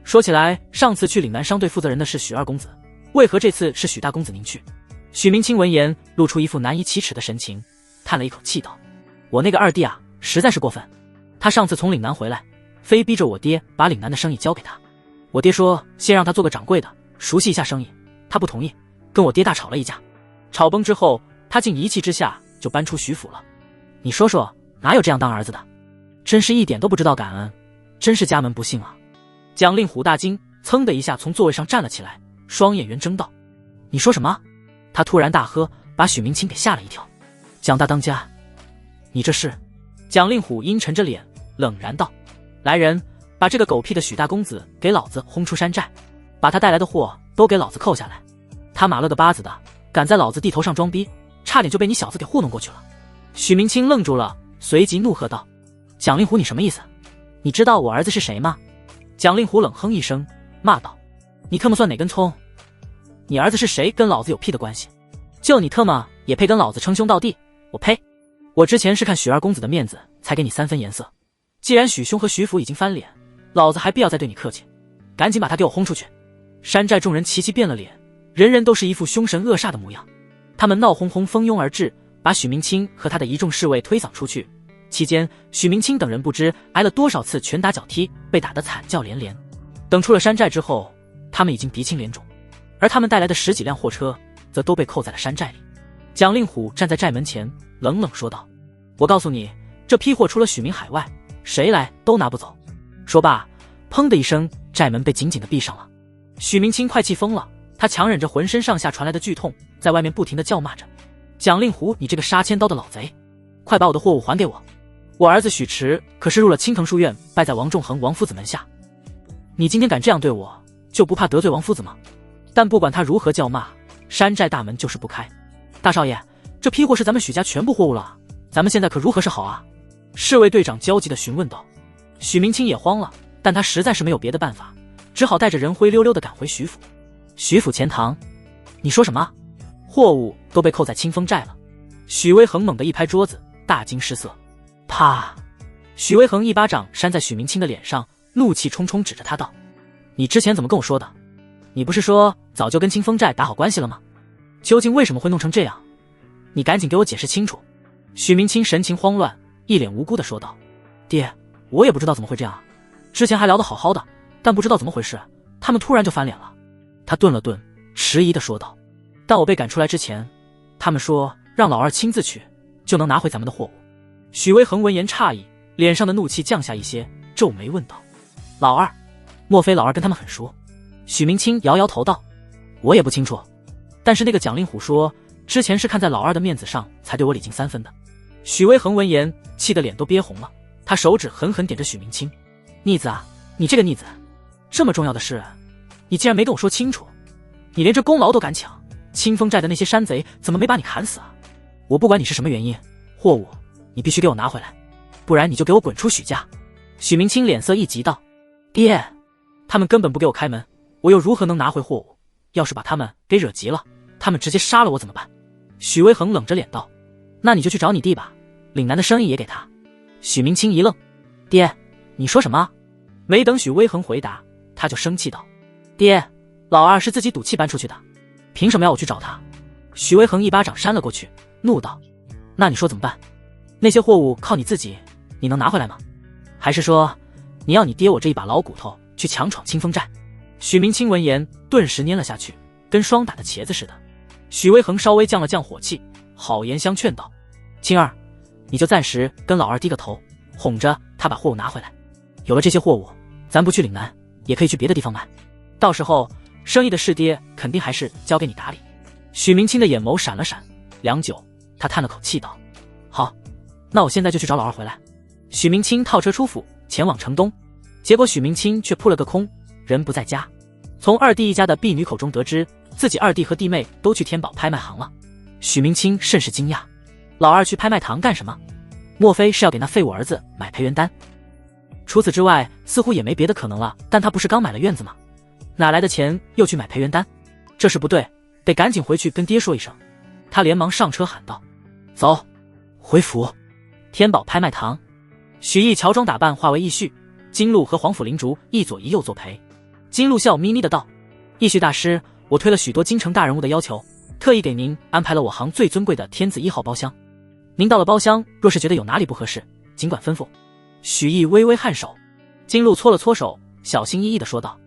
Speaker 1: 说起来，上次去岭南商队负责人的是许二公子，为何这次是许大公子您去？许明清闻言露出一副难以启齿的神情，叹了一口气道：我那个二弟啊，实在是过分，他上次从岭南回来，非逼着我爹把岭南的生意交给他，我爹说先让他做个掌柜的，熟悉一下生意，他不同意，跟我爹大吵了一架。吵崩之后，他竟一气之下就搬出徐府了。你说说，哪有这样当儿子的？真是一点都不知道感恩，真是家门不幸啊！蒋令虎大惊，噌的一下从座位上站了起来，双眼圆睁道：“你说什么？”他突然大喝，把许明清给吓了一跳。蒋大当家，你这是？蒋令虎阴沉着脸，冷然道：“来人，把这个狗屁的许大公子给老子轰出山寨，把他带来的货都给老子扣下来。他马了个巴子的，敢在老子地头上装逼，差点就被你小子给糊弄过去了。”许明清愣住了，随即怒喝道：“蒋令虎，你什么意思？你知道我儿子是谁吗？”蒋令虎冷哼一声，骂道：“你特么算哪根葱？你儿子是谁跟老子有屁的关系？就你特么也配跟老子称兄道弟？我呸！我之前是看许二公子的面子才给你3分颜色，既然许兄和许府已经翻脸，老子还必要再对你客气，赶紧把他给我轰出去！”山寨众人齐齐变了脸，人人都是一副凶神恶煞的模样。他们闹哄哄蜂拥而至，把许明清和他的一众侍卫推搡出去。期间，许明清等人不知挨了多少次拳打脚踢，被打得惨叫连连。等出了山寨之后，他们已经鼻青脸肿，而他们带来的10几辆货车则都被扣在了山寨里。蒋令虎站在寨门前，冷冷说道：“我告诉你，这批货除了许明海外，谁来都拿不走。”说罢，砰的一声，寨门被紧紧地闭上了。许明清快气疯了，他强忍着浑身上下传来的剧痛，在外面不停地叫骂着：“蒋令虎，你这个杀千刀的老贼，快把我的货物还给我！我儿子许迟可是入了青藤书院，拜在王仲衡王夫子门下。你今天敢这样对我，就不怕得罪王夫子吗？”但不管他如何叫骂，山寨大门就是不开。大少爷，这批货是咱们许家全部货物了，咱们现在可如何是好啊？侍卫队长焦急地询问道。许明清也慌了，但他实在是没有别的办法，只好带着人灰溜溜地赶回徐府。徐府钱塘，你说什么？货物都被扣在清风寨了。许威恒猛地一拍桌子，大惊失色。啪！许威恒一巴掌扇在许明清的脸上，怒气冲冲指着他道：“你之前怎么跟我说的？你不是说早就跟清风寨打好关系了吗？究竟为什么会弄成这样？你赶紧给我解释清楚。”许明清神情慌乱，一脸无辜地说道：“爹，我也不知道怎么会这样，之前还聊得好好的，但不知道怎么回事，他们突然就翻脸了。”他顿了顿，迟疑地说道：“但我被赶出来之前，他们说让老二亲自去，就能拿回咱们的货物。”许威恒闻言诧异，脸上的怒气降下一些，皱眉问道：“老二？莫非老二跟他们很熟？”许明清摇摇头道：“我也不清楚，但是那个蒋令虎说，之前是看在老二的面子上才对我礼敬3分的。”许威恒闻言，气得脸都憋红了，他手指狠狠点着许明清：“逆子啊，你这个逆子，这么重要的事，你竟然没跟我说清楚，你连这功劳都敢抢，清风寨的那些山贼怎么没把你砍死啊？我不管你是什么原因，货物你必须给我拿回来，不然你就给我滚出许家！”许明清脸色一急道：“爹，他们根本不给我开门，我又如何能拿回货物？要是把他们给惹急了，他们直接杀了我怎么办？”许威恒冷着脸道：“那你就去找你弟吧，岭南的生意也给他。”许明清一愣：“爹，你说什么？”没等许威恒回答，他就生气道：“爹，老二是自己赌气搬出去的，凭什么要我去找他？”许威恒一巴掌扇了过去，怒道：“那你说怎么办？那些货物靠你自己，你能拿回来吗？还是说你要你爹我这一把老骨头去强闯清风寨？”许明清闻言顿时蔫了下去，跟双打的茄子似的。许威恒稍微降了降火气，好言相劝道：“青儿，你就暂时跟老二低个头，哄着他把货物拿回来。有了这些货物，咱不去岭南，也可以去别的地方卖。到时候生意的事爹肯定还是交给你打理。”许明清的眼眸闪了闪，良久，他叹了口气道：“好，那我现在就去找老二回来。”许明清套车出府，前往城东，结果许明清却扑了个空，人不在家。从二弟一家的婢女口中得知，自己二弟和弟妹都去天宝拍卖行了。许明清甚是惊讶，老二去拍卖堂干什么？莫非是要给那废物儿子买培元丹？除此之外，似乎也没别的可能了。但他不是刚买了院子吗？哪来的钱又去买培元丹？这事不对，得赶紧回去跟爹说一声。他连忙上车喊道：“走，回府。”天宝拍卖堂，许毅乔装打扮化为义婿，金鹿和黄甫灵竹一左一右作陪。金鹿笑眯眯的道：“义婿大师，我推了许多京城大人物的要求，特意给您安排了我行最尊贵的天子1号包厢。您到了包厢，若是觉得有哪里不合适，尽管吩咐。”许毅微微颔首，金鹿搓了搓手，小心翼翼的说道：“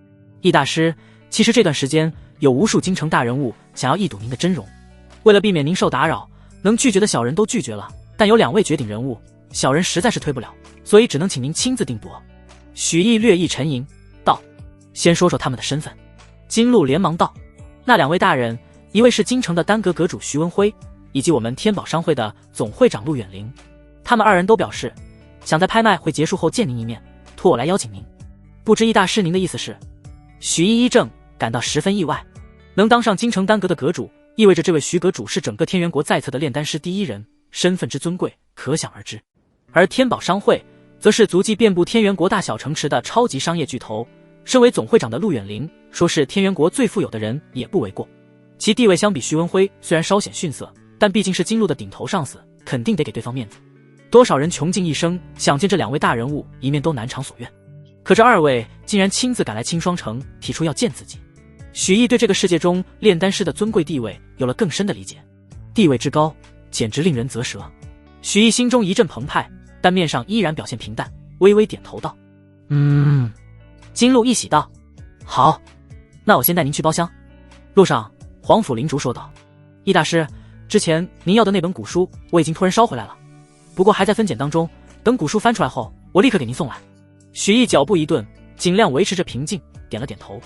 Speaker 1: 易大师，其实这段时间有无数京城大人物想要一睹您的真容，为了避免您受打扰，能拒绝的小人都拒绝了，但有2位绝顶人物，小人实在是推不了，所以只能请您亲自定夺。许毅略一沉吟道：先说说他们的身份。金鹿连忙道：那2位大人，一位是京城的丹阁阁主徐文辉，以及我们天宝商会的总会长陆远凌，他们2人都表示想在拍卖会结束后见您一面，托我来邀请您。不知易大师您的意思是？许毅一怔，感到十分意外。能当上京城丹阁的阁主，意味着这位徐阁主是整个天元国在册的炼丹师第一人，身份之尊贵可想而知。而天宝商会则是足迹遍布天元国大小城池的超级商业巨头，身为总会长的陆远凌，说是天元国最富有的人也不为过。其地位相比徐文辉虽然稍显逊色，但毕竟是金鹿的顶头上司，肯定得给对方面子。多少人穷尽一生想见这2位大人物一面都难偿所愿，可这2位竟然亲自赶来青霜城，提出要见自己。许毅对这个世界中炼丹师的尊贵地位有了更深的理解，地位之高，简直令人啧舌。许毅心中一阵澎湃，但面上依然表现平淡，微微点头道：金鹿一喜道：好，那我先带您去包厢。路上，黄甫灵竹说道：易大师，之前您要的那本古书我已经托人捎回来了，不过还在分拣当中，等古书翻出来后，我立刻给您送来。许毅脚步一顿，尽量维持着平静，点了点头。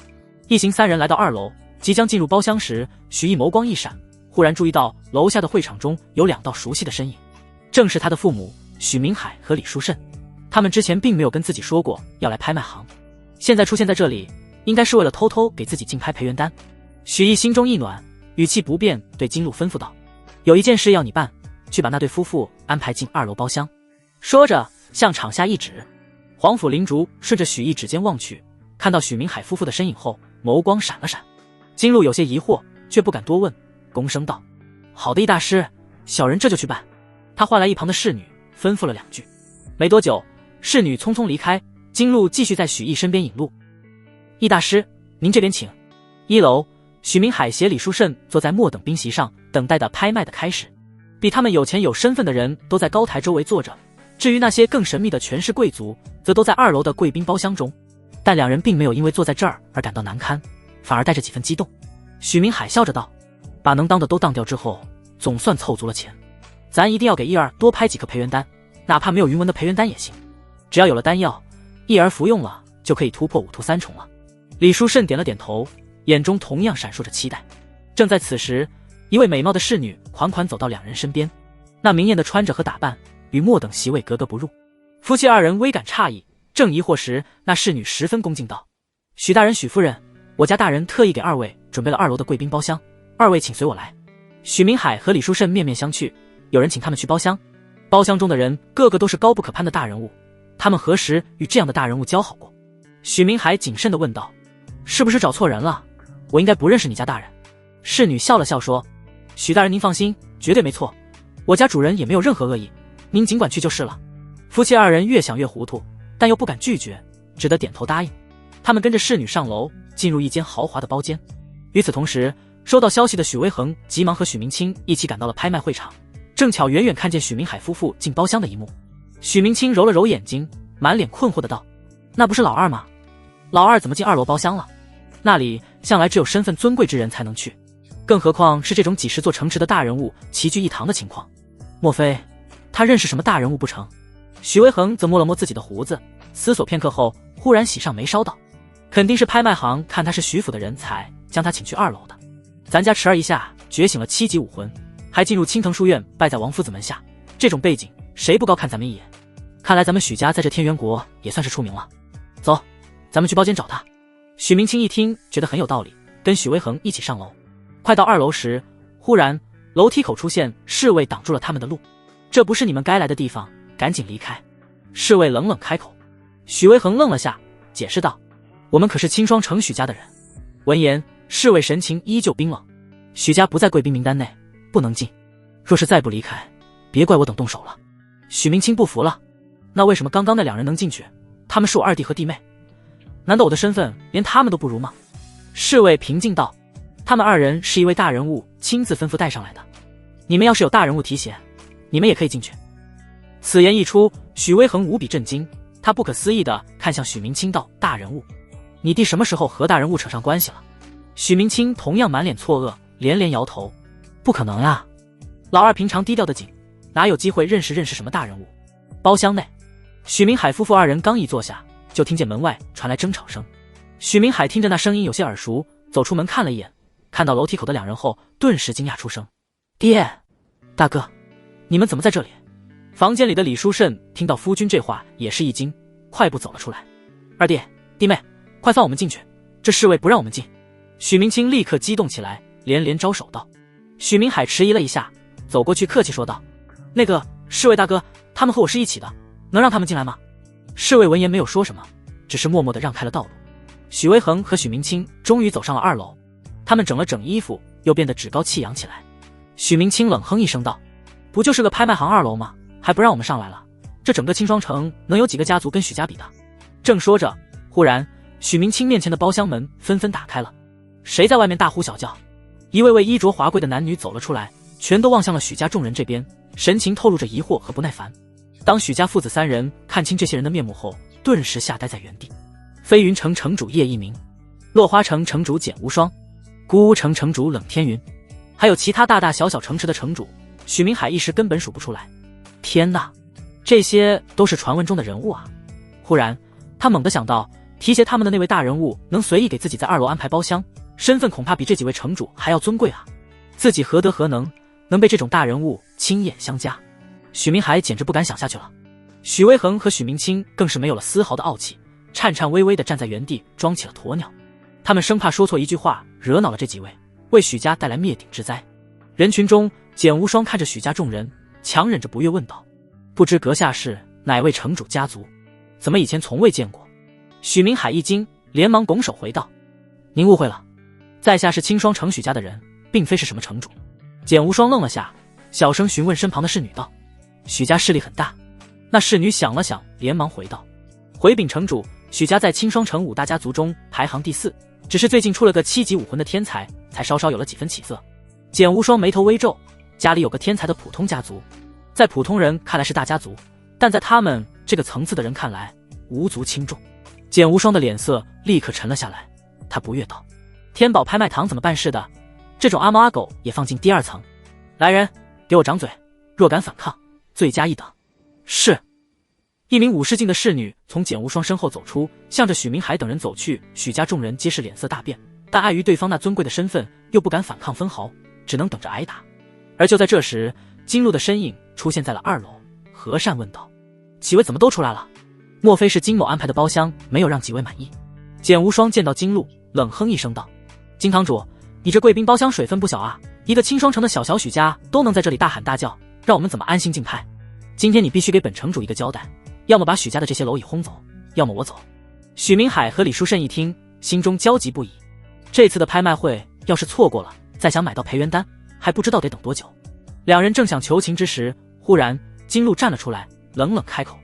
Speaker 1: 一行3人来到2楼，即将进入包厢时，许毅眸光一闪，忽然注意到楼下的会场中有2道熟悉的身影，正是他的父母许明海和李书慎。他们之前并没有跟自己说过要来拍卖行，现在出现在这里，应该是为了偷偷给自己竞拍培元丹。许毅心中一暖，语气不变对金鹿吩咐道：有一件事要你办，去把那对夫妇安排进2楼包厢。说着向场下一指。黄甫灵竹顺着许毅指尖望去，看到许明海夫妇的身影后，眸光闪了闪。金鹿有些疑惑，却不敢多问，躬声道：好的，易大师，小人这就去办。他唤来一旁的侍女，吩咐了2句。没多久，侍女匆匆离开，金鹿继续在许毅身边引路。易大师，您这边请。1楼，许明海携李书慎坐在末等宾席上，等待的拍卖的开始。比他们有钱有身份的人都在高台周围坐着，至于那些更神秘的权势贵族，则都在2楼的贵宾包厢中。但2人并没有因为坐在这儿而感到难堪，反而带着几分激动。许明海笑着道：把能当的都当掉之后，总算凑足了钱，咱一定要给一儿多拍几颗培元丹，哪怕没有云纹的培元丹也行，只要有了丹药，一儿服用了就可以突破5途3重了。李书慎点了点头，眼中同样闪烁着期待。正在此时，一位美貌的侍女款款走到2人身边，那明艳的穿着和打扮与末等席位格格不入。夫妻2人微感诧异，正疑惑时，那侍女十分恭敬道：许大人许夫人，我家大人特意给2位准备了2楼的贵宾包厢，2位请随我来。许明海和李书慎面面相觑，有人请他们去包厢。包厢中的人个个都是高不可攀的大人物，他们何时与这样的大人物交好过？许明海谨慎地问道：是不是找错人了？我应该不认识你家大人。侍女笑了笑说：许大人您放心，绝对没错，我家主人也没有任何恶意，您尽管去就是了。夫妻2人越想越糊涂，但又不敢拒绝，只得点头答应。他们跟着侍女上楼，进入一间豪华的包间。与此同时，收到消息的许微恒急忙和许明清一起赶到了拍卖会场，正巧远远看见许明海夫妇进包厢的一幕。许明清揉了揉眼睛，满脸困惑的道：那不是老二吗？老二怎么进2楼包厢了？那里向来只有身份尊贵之人才能去，更何况是这种几10座城池的大人物齐聚一堂的情况。莫非他认识什么大人物不成？许微恒则摸了摸自己的胡子，思索片刻后，忽然喜上眉梢道：肯定是拍卖行看他是许府的人才，将他请去2楼的。咱家池儿一下觉醒了7级武魂，还进入青藤书院拜在王夫子门下，这种背景谁不高看咱们一眼？看来咱们许家在这天元国也算是出名了。走，咱们去包间找他。许明清一听觉得很有道理，跟许微恒一起上楼。快到2楼时，忽然楼梯口出现侍卫挡住了他们的路。这不是你们该来的地方，赶紧离开。侍卫冷冷开口。许微恒愣了下，解释道：我们可是青霜城许家的人。闻言，侍卫神情依旧冰冷。许家不在贵宾名单内，不能进。若是再不离开，别怪我等动手了。许明清不服了：那为什么刚刚那2人能进去？他们是我2弟和弟妹，难道我的身份连他们都不如吗？侍卫平静道：他们2人是一位大人物亲自吩咐带上来的，你们要是有大人物提携，你们也可以进去。此言一出，许微恒无比震惊，他不可思议地看向许明清道：大人物？你弟什么时候和大人物扯上关系了？许明清同样满脸错愕，连连摇头。不可能呀，老二平常低调的紧，哪有机会认识什么大人物？包厢内，许明海夫妇二人刚一坐下，就听见门外传来争吵声。许明海听着那声音有些耳熟，走出门看了一眼，看到楼梯口的两人后，顿时惊讶出声：爹，大哥，你们怎么在这里？房间里的李书慎听到夫君这话也是一惊，快步走了出来。二弟弟妹，快放我们进去，这侍卫不让我们进。许明清立刻激动起来，连连招手道。许明海迟疑了一下，走过去客气说道：那个侍卫大哥，他们和我是一起的，能让他们进来吗？侍卫闻言没有说什么，只是默默地让开了道路。许威恒和许明清终于走上了2楼，他们整了整衣服，又变得趾高气扬起来。许明清冷哼一声道：不就是个拍卖行2楼吗？还不让我们上来了？这整个青霜城能有几个家族跟许家比的？正说着，忽然许明清面前的包厢门纷纷打开了，谁在外面大呼小叫？一位位衣着华贵的男女走了出来，全都望向了许家众人这边，神情透露着疑惑和不耐烦。当许家父子3人看清这些人的面目后，顿时吓呆在原地。飞云城城主叶一鸣，落花城城主简无双，孤屋城城主冷天云，还有其他大大小小城池的城主，许明海一时根本数不出来。天哪，这些都是传闻中的人物啊！忽然他猛地想到，提携他们的那位大人物能随意给自己在2楼安排包厢，身份恐怕比这几位城主还要尊贵啊！自己何德何能被这种大人物亲眼相加？许明海简直不敢想下去了。许威恒和许明清更是没有了丝毫的傲气，颤颤巍巍地站在原地，装起了鸵鸟。他们生怕说错一句话惹恼了这几位，为许家带来灭顶之灾。人群中，简无双看着许家众人，强忍着不悦问道：不知阁下是哪位城主家族？怎么以前从未见过？许明海一惊，连忙拱手回道：您误会了，在下是青霜城许家的人，并非是什么城主。简无双愣了下，小声询问身旁的侍女道：许家势力很大？那侍女想了想，连忙回道：回禀城主，许家在青霜城5大家族中排行第4，只是最近出了个7级武魂的天才，才稍稍有了几分起色。简无双眉头微皱，家里有个天才的普通家族，在普通人看来是大家族，但在他们这个层次的人看来无足轻重。简无双的脸色立刻沉了下来，他不悦道：天宝拍卖堂怎么办事的？这种阿猫阿狗也放进第2层？来人，给我掌嘴，若敢反抗，罪加1等。是。一名武士境的侍女从简无双身后走出，向着许明海等人走去。许家众人皆是脸色大变，但碍于对方那尊贵的身份，又不敢反抗分毫，只能等着挨打。而就在这时，金鹿的身影出现在了2楼，和善问道：几位怎么都出来了？莫非是金某安排的包厢没有让几位满意？简无双见到金鹿，冷哼一声道：金堂主，你这贵宾包厢水分不小啊，一个青霜城的小小许家都能在这里大喊大叫，让我们怎么安心竞拍？今天你必须给本城主一个交代，要么把许家的这些蝼蚁轰走，要么我走。许明海和李书慎一听，心中焦急不已。这次的拍卖会要是错过了，再想买到培元丹，还不知道得等多久。两人正想求情之时，忽然金鹿站了出来，冷冷开口：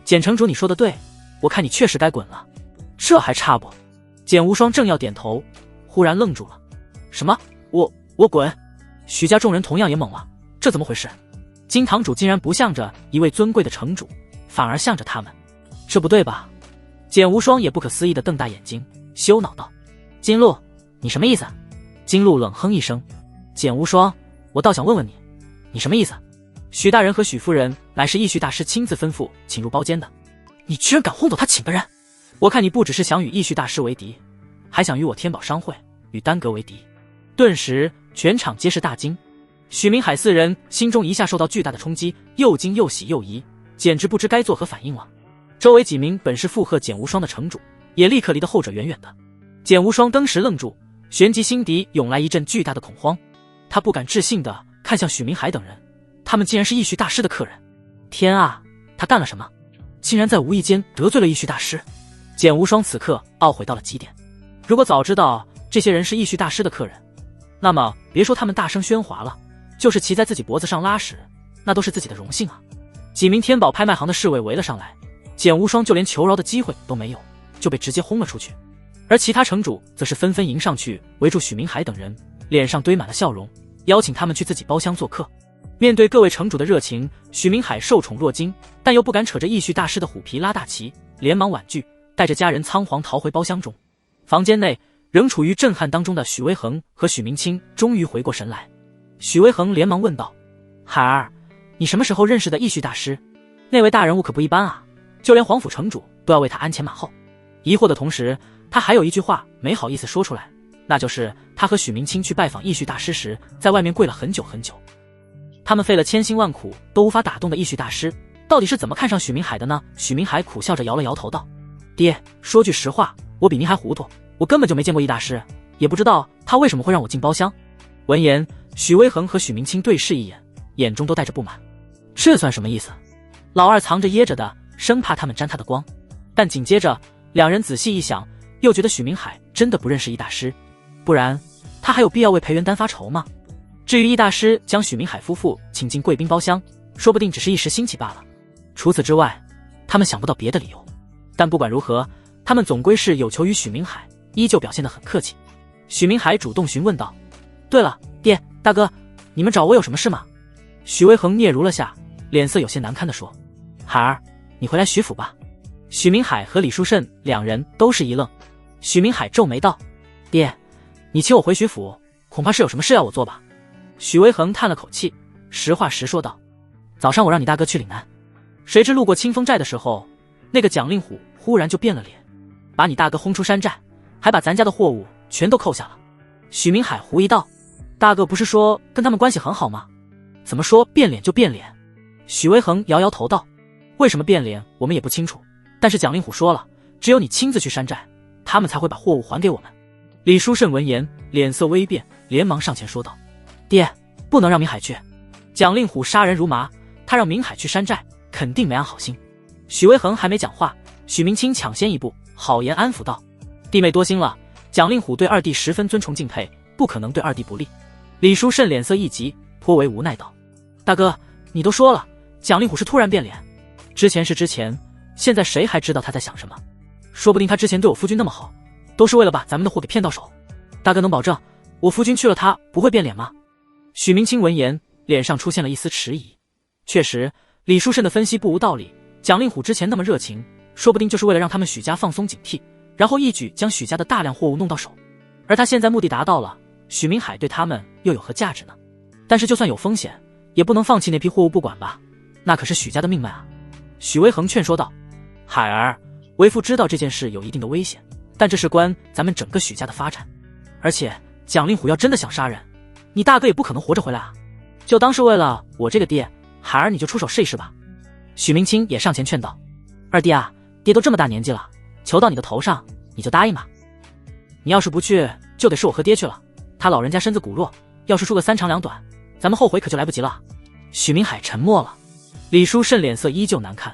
Speaker 1: 简城主，你说的对，我看你确实该滚了。这还差不？简无双正要点头，忽然愣住了。什么？我滚？许家众人同样也懵了，这怎么回事？金堂主竟然不向着一位尊贵的城主，反而向着他们，这不对吧？简无双也不可思议地瞪大眼睛，羞恼道：金鹿，你什么意思？金鹿冷哼一声：简无双，我倒想问问你，你什么意思？许大人和许夫人乃是义绪大师亲自吩咐请入包间的，你居然敢轰走他请的人！我看你不只是想与义绪大师为敌，还想与我天宝商会与丹阁为敌。顿时全场皆是大惊，许明海4人心中一下受到巨大的冲击，又惊又喜又疑，简直不知该作何反应了。周围几名本是附和简无双的城主也立刻离得后者远远的。简无双当时愣住，旋即心底涌来一阵巨大的恐慌，他不敢置信地看向许明海等人，他们竟然是义绪大师的客人。天啊，他干了什么？竟然在无意间得罪了义绪大师。简无双此刻懊悔到了极点，如果早知道这些人是义绪大师的客人，那么别说他们大声喧哗了，就是骑在自己脖子上拉屎，那都是自己的荣幸啊。几名天宝拍卖行的侍卫围了上来，简无双就连求饶的机会都没有，就被直接轰了出去。而其他城主则是纷纷迎上去围住许明海等人，脸上堆满了笑容，邀请他们去自己包厢做客。面对各位城主的热情，许明海受宠若惊，但又不敢扯着义绪大师的虎皮拉大旗，连忙婉拒，带着家人仓皇逃回包厢中。房间内仍处于震撼当中的许巍恒和许明清终于回过神来。许巍恒连忙问道：“海儿，你什么时候认识的义绪大师？那位大人物可不一般啊，就连皇府城主都要为他鞍前马后。”疑惑的同时，他还有一句话没好意思说出来，那就是他和许明清去拜访义绪大师时，在外面跪了很久很久。他们费了千辛万苦都无法打动的义绪大师，到底是怎么看上许明海的呢？许明海苦笑着摇了摇头道：“爹，说句实话，我比您还糊涂，我根本就没见过义大师，也不知道他为什么会让我进包厢。”闻言，许巍恒和许明清对视一眼，眼中都带着不满。这算什么意思？老二藏着掖着的，生怕他们沾他的光。但紧接着，两人仔细一想，又觉得许明海真的不认识易大师，不然他还有必要为裴元丹发愁吗？至于易大师将许明海夫妇请进贵宾包厢，说不定只是一时兴起罢了。除此之外，他们想不到别的理由。但不管如何，他们总归是有求于许明海，依旧表现得很客气。许明海主动询问道：“对了，爹，大哥，你们找我有什么事吗？”许巍恒嗫嚅了下，脸色有些难堪地说：“海儿，你回来徐府吧。”许明海和李书慎两人都是一愣。许明海皱眉道：“爹，你请我回徐府，恐怕是有什么事要我做吧？”许巍恒叹了口气，实话实说道：“早上我让你大哥去岭南，谁知路过清风寨的时候，那个蒋令虎忽然就变了脸，把你大哥轰出山寨，还把咱家的货物全都扣下了。”许明海狐疑道：“大哥不是说跟他们关系很好吗？怎么说变脸就变脸？”许巍恒摇摇头道：“为什么变脸我们也不清楚，但是蒋令虎说了，只有你亲自去山寨，他们才会把货物还给我们。”李书慎闻言脸色微变，连忙上前说道：“爹，不能让明海去。蒋令虎杀人如麻，他让明海去山寨，肯定没安好心。”许巍恒还没讲话，许明清抢先一步，好言安抚道：“弟妹多心了，蒋令虎对二弟十分尊崇敬佩，不可能对二弟不利。”李书慎脸色一急，颇为无奈道：“大哥，你都说了，蒋令虎是突然变脸，之前是之前，现在谁还知道他在想什么？说不定他之前对我夫君那么好，都是为了把咱们的货给骗到手。大哥能保证我夫君去了他不会变脸吗？”许明清闻言脸上出现了一丝迟疑。确实，李书慎的分析不无道理，蒋令虎之前那么热情，说不定就是为了让他们许家放松警惕，然后一举将许家的大量货物弄到手。而他现在目的达到了，许明海对他们又有何价值呢？但是就算有风险，也不能放弃那批货物不管吧，那可是许家的命脉啊。许巍恒劝说道：“海儿，为父知道这件事有一定的危险，但这事关咱们整个许家的发展，而且蒋令虎要真的想杀人，你大哥也不可能活着回来啊，就当是为了我这个爹，海儿你就出手试一试吧。”许明清也上前劝道：“二弟啊，爹都这么大年纪了，求到你的头上，你就答应吧。你要是不去，就得是我和爹去了，他老人家身子骨弱，要是输个三长两短，咱们后悔可就来不及了。”许明海沉默了。李书慎脸色依旧难看：“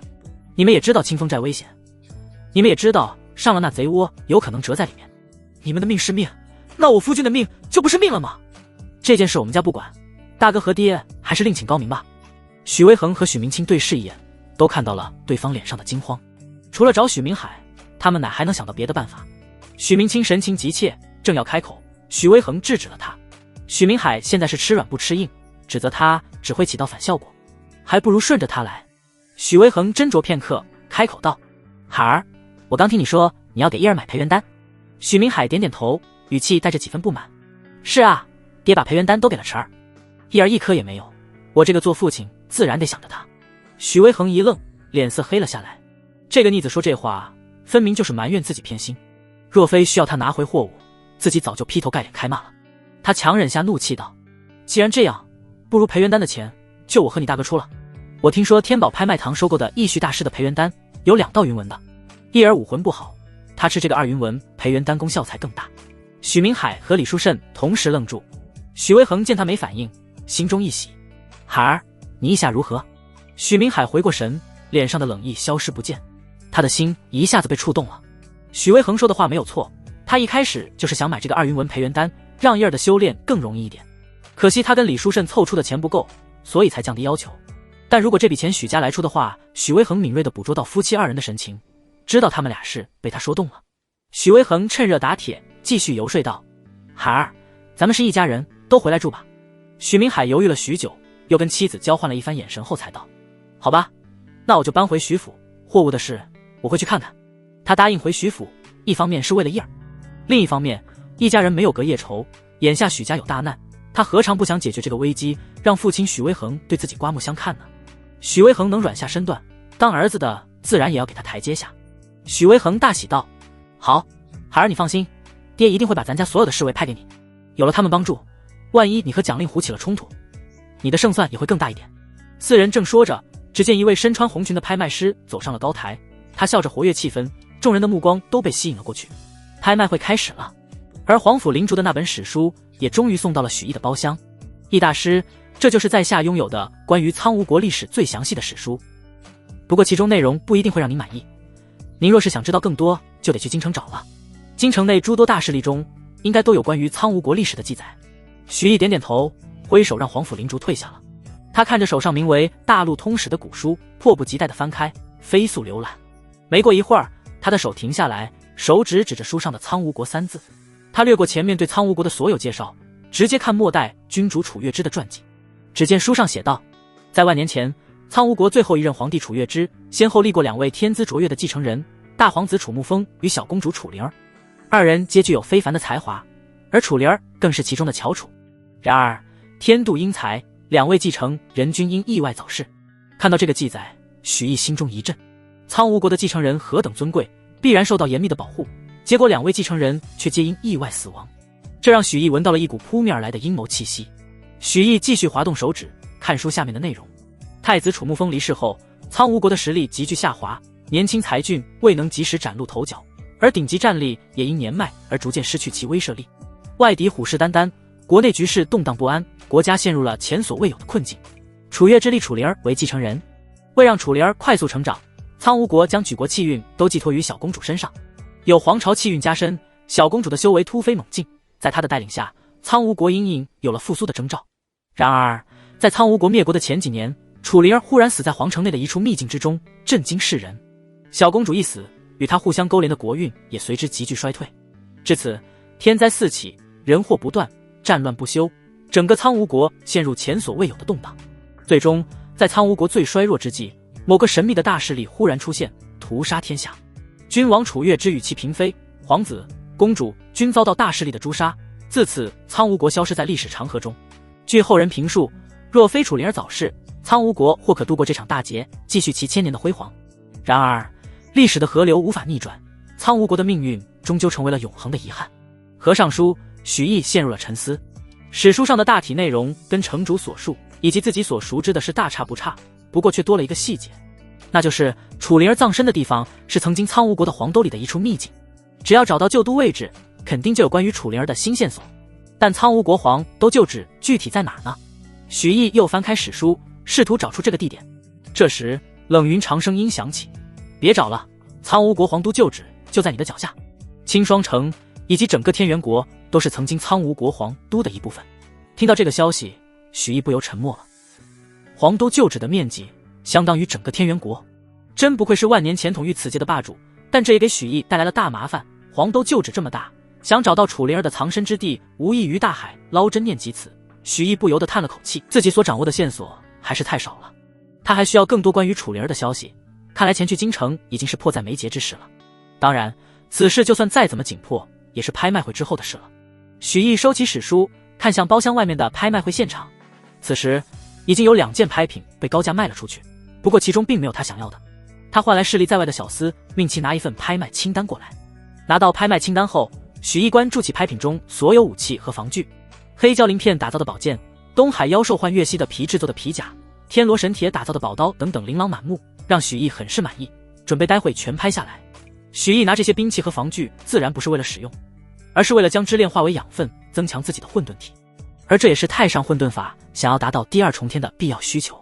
Speaker 1: 你们也知道清风寨危险，你们也知道上了那贼窝有可能折在里面，你们的命是命，那我夫君的命就不是命了吗？这件事我们家不管，大哥和爹还是另请高明吧。”许巍恒和许明清对视一眼，都看到了对方脸上的惊慌，除了找许明海，他们哪还能想到别的办法？许明清神情急切，正要开口，许巍恒制止了他。许明海现在是吃软不吃硬，指责他只会起到反效果，还不如顺着他来。许巍恒斟酌片刻，开口道：“海儿，我刚听你说你要给叶儿买培元丹。”许明海点点头，语气带着几分不满：“是啊，爹把培元丹都给了晨儿，叶儿一颗也没有，我这个做父亲自然得想着他。”许巍恒一愣，脸色黑了下来。这个逆子说这话，分明就是埋怨自己偏心。若非需要他拿回货物，自己早就劈头盖脸开骂了。他强忍下怒气道：“既然这样，不如培元丹的钱就我和你大哥出了。我听说天宝拍卖堂收购的义绪大师的培元丹有2道云纹的，叶儿武魂不好，他吃这个2云纹培元丹功效才更大。”许明海和李书慎同时愣住。许巍恒见他没反应，心中一喜：“海儿，你意下如何？”许明海回过神，脸上的冷意消失不见，他的心一下子被触动了。许巍恒说的话没有错，他一开始就是想买这个2云纹培元丹，让叶儿的修炼更容易一点。可惜他跟李书慎凑出的钱不够，所以才降低要求。但如果这笔钱许家来出的话，许巍恒敏锐地捕捉到夫妻2人的神情，知道他们俩是被他说动了。许巍恒趁热打铁，继续游说道：“海儿，咱们是一家人，都回来住吧。”许明海犹豫了许久，又跟妻子交换了一番眼神后才道：“好吧，那我就搬回徐府，货物的事我会去看看。”他答应回徐府，一方面是为了叶儿，另一方面，一家人没有隔夜仇，眼下许家有大难，他何尝不想解决这个危机，让父亲许威恒对自己刮目相看呢？许威恒能软下身段，当儿子的自然也要给他台阶下。许威恒大喜道：好，孩儿你放心，爹一定会把咱家所有的侍卫派给你，有了他们帮助，万一你和蒋令狐起了冲突，你的胜算也会更大一点。四人正说着，只见一位身穿红裙的拍卖师走上了高台，他笑着活跃气氛，众人的目光都被吸引了过去。拍卖会开始了，而皇甫灵竹的那本史书也终于送到了许毅的包厢。易大师，这就是在下拥有的关于苍梧国历史最详细的史书，不过其中内容不一定会让您满意，您若是想知道更多，就得去京城找了。京城内诸多大势力中，应该都有关于苍梧国历史的记载。许毅点点头，挥手让皇甫灵竹退下了。他看着手上名为《大陆通史》的古书，迫不及待地翻开，飞速浏览。没过一会儿，他的手停下来，手指指着书上的苍梧国三字。他略过前面对苍梧国的所有介绍，直接看末代君主楚月之的传记。只见书上写道，在万年前，苍梧国最后一任皇帝楚月之先后立过2位天资卓越的继承人，大皇子楚沐风与小公主楚灵儿，二人皆具有非凡的才华，而楚灵儿更是其中的翘楚。然而天妒英才，2位继承人均因意外早逝。看到这个记载，许毅心中一震，苍梧国的继承人何等尊贵，必然受到严密的保护，结果2位继承人却皆因意外死亡，这让许毅闻到了一股扑面而来的阴谋气息。许毅继续滑动手指，看书下面的内容。太子楚沐风离世后，苍梧国的实力急剧下滑，年轻才俊未能及时崭露头角，而顶级战力也因年迈而逐渐失去其威慑力。外敌虎视眈眈，国内局势动荡不安，国家陷入了前所未有的困境。楚月之立楚灵儿为继承人，为让楚灵儿快速成长，苍梧国将举国气运都寄托于小公主身上。有皇朝气运加深，小公主的修为突飞猛进，在她的带领下，苍梧国隐隐有了复苏的征兆。然而在苍梧国灭国的前几年，楚灵儿忽然死在皇城内的一处秘境之中，震惊世人。小公主一死，与她互相勾连的国运也随之急剧衰退。至此，天灾四起，人祸不断，战乱不休，整个苍梧国陷入前所未有的动荡。最终在苍梧国最衰弱之际，某个神秘的大势力忽然出现，屠杀天下。君王楚月之与其嫔妃、皇子、公主均遭到大势力的诛杀，自此苍梧国消失在历史长河中。据后人评述，若非楚灵儿早逝，苍梧国或可度过这场大劫，继续其千年的辉煌。然而历史的河流无法逆转，苍梧国的命运终究成为了永恒的遗憾。合上书，许毅陷入了沉思。史书上的大体内容跟城主所述以及自己所熟知的是大差不差，不过却多了一个细节，那就是楚灵儿葬身的地方是曾经苍梧国的黄兜里的一处秘境。只要找到旧都位置，肯定就有关于楚灵儿的新线索。但苍梧国黄都旧址具体在哪儿呢？许毅又翻开史书，试图找出这个地点。这时冷云长声音响起，别找了，苍梧国皇都旧址就在你的脚下。青霜城以及整个天元国都是曾经苍梧国皇都的一部分。听到这个消息，许毅不由沉默了。皇都旧址的面积相当于整个天元国，真不愧是万年前统御此界的霸主，但这也给许毅带来了大麻烦。皇都旧址这么大，想找到楚灵儿的藏身之地，无异于大海捞针念及此。许毅不由得叹了口气，自己所掌握的线索还是太少了，他还需要更多关于楚灵儿的消息。看来前去京城已经是迫在眉睫之事了。当然，此事就算再怎么紧迫，也是拍卖会之后的事了。许毅收起史书，看向包厢外面的拍卖会现场。此时已经有2件拍品被高价卖了出去，不过其中并没有他想要的。他唤来势力在外的小厮，命其拿一份拍卖清单过来。拿到拍卖清单后，许毅关注起拍品中所有武器和防具，黑胶鳞片打造的宝剑，东海妖兽幻月蜥的皮制作的皮甲，天罗神铁打造的宝刀等等琳琅满目，让许毅很是满意，准备待会全拍下来。许毅拿这些兵器和防具自然不是为了使用，而是为了将之炼化为养分，增强自己的混沌体，而这也是太上混沌法想要达到第2重天的必要需求。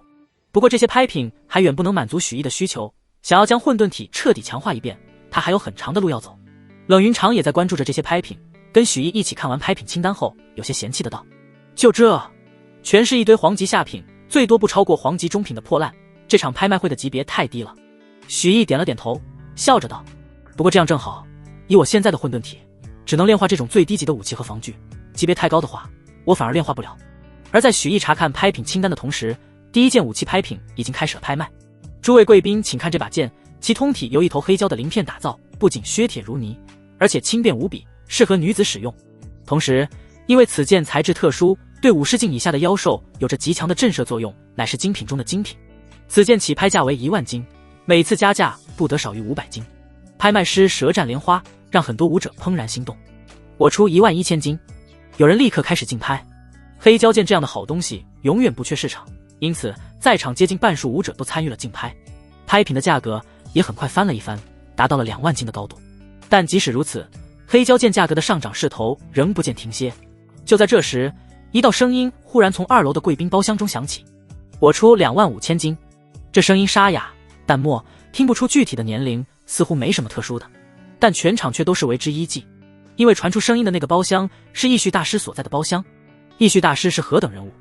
Speaker 1: 不过这些拍品还远不能满足许毅的需求，想要将混沌体彻底强化一遍，他还有很长的路要走。冷云长也在关注着这些拍品，跟许毅一起看完拍品清单后，有些嫌弃的道：就这，全是一堆皇级下品，最多不超过皇级中品的破烂，这场拍卖会的级别太低了。许毅点了点头，笑着道：不过这样正好，以我现在的混沌体，只能炼化这种最低级的武器和防具，级别太高的话，我反而炼化不了。而在许毅查看拍品清单的同时，第1件武器拍品已经开始了拍卖。诸位贵宾，请看这把剑，其通体由一头黑胶的鳞片打造，不仅削铁如泥，而且轻便无比，适合女子使用。同时，因为此剑材质特殊，对50斤以下的妖兽有着极强的震慑作用，乃是精品中的精品。此剑起拍价为1万金，每次加价不得少于500金。拍卖师舌战莲花，让很多武者怦然心动。我出11000金，有人立刻开始竞拍。黑蛟剑这样的好东西永远不缺市场，因此在场接近半数武者都参与了竞拍。拍品的价格也很快翻了一番，达到了2万金的高度。但即使如此，黑蛟剑价格的上涨势头仍不见停歇。就在这时，一道声音忽然从2楼的贵宾包厢中响起：我出25000金。这声音沙哑淡漠，听不出具体的年龄，似乎没什么特殊的，但全场却都是为之一悸。因为传出声音的那个包厢是义绪大师所在的包厢。义绪大师是何等人物？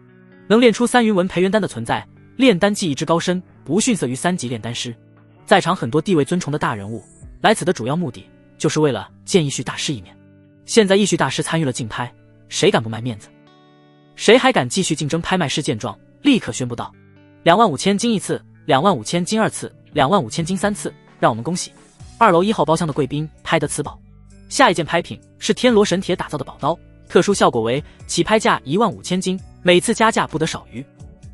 Speaker 1: 能练出3云纹培元丹的存在，炼丹技艺之高深，不逊色于3级炼丹师。在场很多地位尊崇的大人物来此的主要目的就是为了见义绪大师一面。现在义绪大师参与了竞拍，谁敢不卖面子？谁还敢继续竞争？拍卖师见状立刻宣布道：25000金一次，25000金2次，25000金3次，让我们恭喜2楼1号包厢的贵宾拍得此宝。下一件拍品是天罗神铁打造的宝刀，特殊效果为起拍价15000金，每次加价不得少于。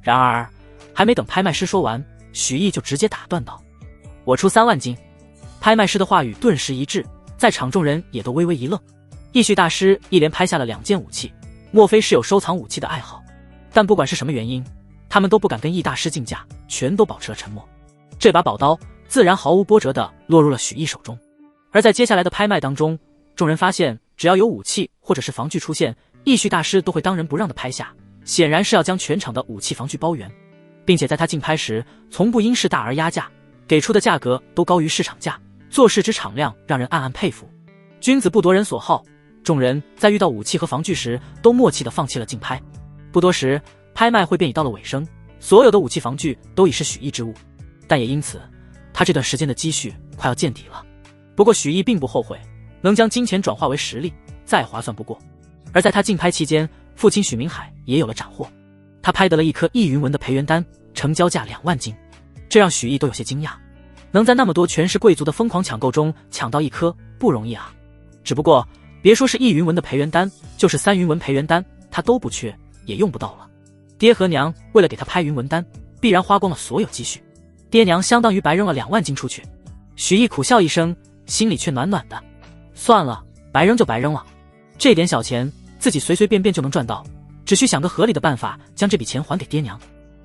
Speaker 1: 然而还没等拍卖师说完，许毅就直接打断道：我出3万金。拍卖师的话语顿时一滞，在场众人也都微微一愣。义绪大师一连拍下了2件武器，莫非是有收藏武器的爱好？但不管是什么原因，他们都不敢跟义大师竞价，全都保持了沉默。这把宝刀自然毫无波折地落入了许毅手中。而在接下来的拍卖当中，众人发现只要有武器或者是防具出现，义绪大师都会当仁不让地拍下，显然是要将全场的武器防具包圆，并且在他竞拍时从不因势大而压价，给出的价格都高于市场价，做事之敞亮让人暗暗佩服。君子不夺人所好，众人在遇到武器和防具时都默契地放弃了竞拍。不多时，拍卖会便已到了尾声，所有的武器防具都已是许毅之物，但也因此他这段时间的积蓄快要见底了。不过许毅并不后悔，能将金钱转化为实力，再划算不过。而在他竞拍期间，父亲许明海也有了斩获，他拍得了一颗易云纹的培元丹，成交价2万金，这让许毅都有些惊讶。能在那么多权势贵族的疯狂抢购中抢到一颗不容易啊！只不过别说是易云纹的培元丹，就是3云纹培元丹他都不缺，也用不到了。爹和娘为了给他拍云纹丹，必然花光了所有积蓄，爹娘相当于白扔了2万金出去。许毅苦笑一声，心里却暖暖的。算了，白扔就白扔了，这点小钱自己随随便便就能赚到，只需想个合理的办法将这笔钱还给爹娘。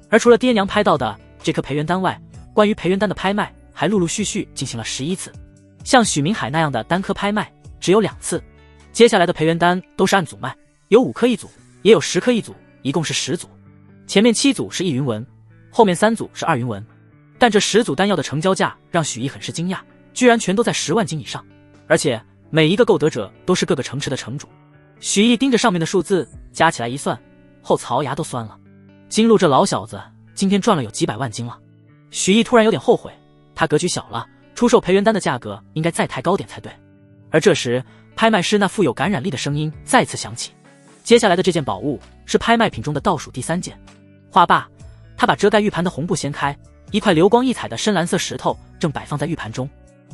Speaker 1: 而除了爹娘拍到的这颗培元丹外，关于培元丹的拍卖还陆陆续续进行了11次。像许明海那样的单颗拍卖只有2次，接下来的培元丹都是按组卖，有5颗一组，也有10颗一组，一共是10组。前面7组是1云纹，后面3组是2云纹。但这10组丹药的成交价让许毅很是惊讶，居然全都在10万金以上，而且每一个购得者都是各个城池的城主。许毅盯着上面的数字，加起来一算，后槽牙都酸了。金鹿这老小子今天赚了有几百万金了。许毅突然有点后悔，他格局小了，出售培元丹的价格应该再抬高点才对。而这时，拍卖师那富有感染力的声音再次响起。接下来的这件宝物是拍卖品中的倒数第3件。话罢，他把遮盖玉盘的红布掀开，一块流光溢彩的深蓝色石头正摆放在玉盘中。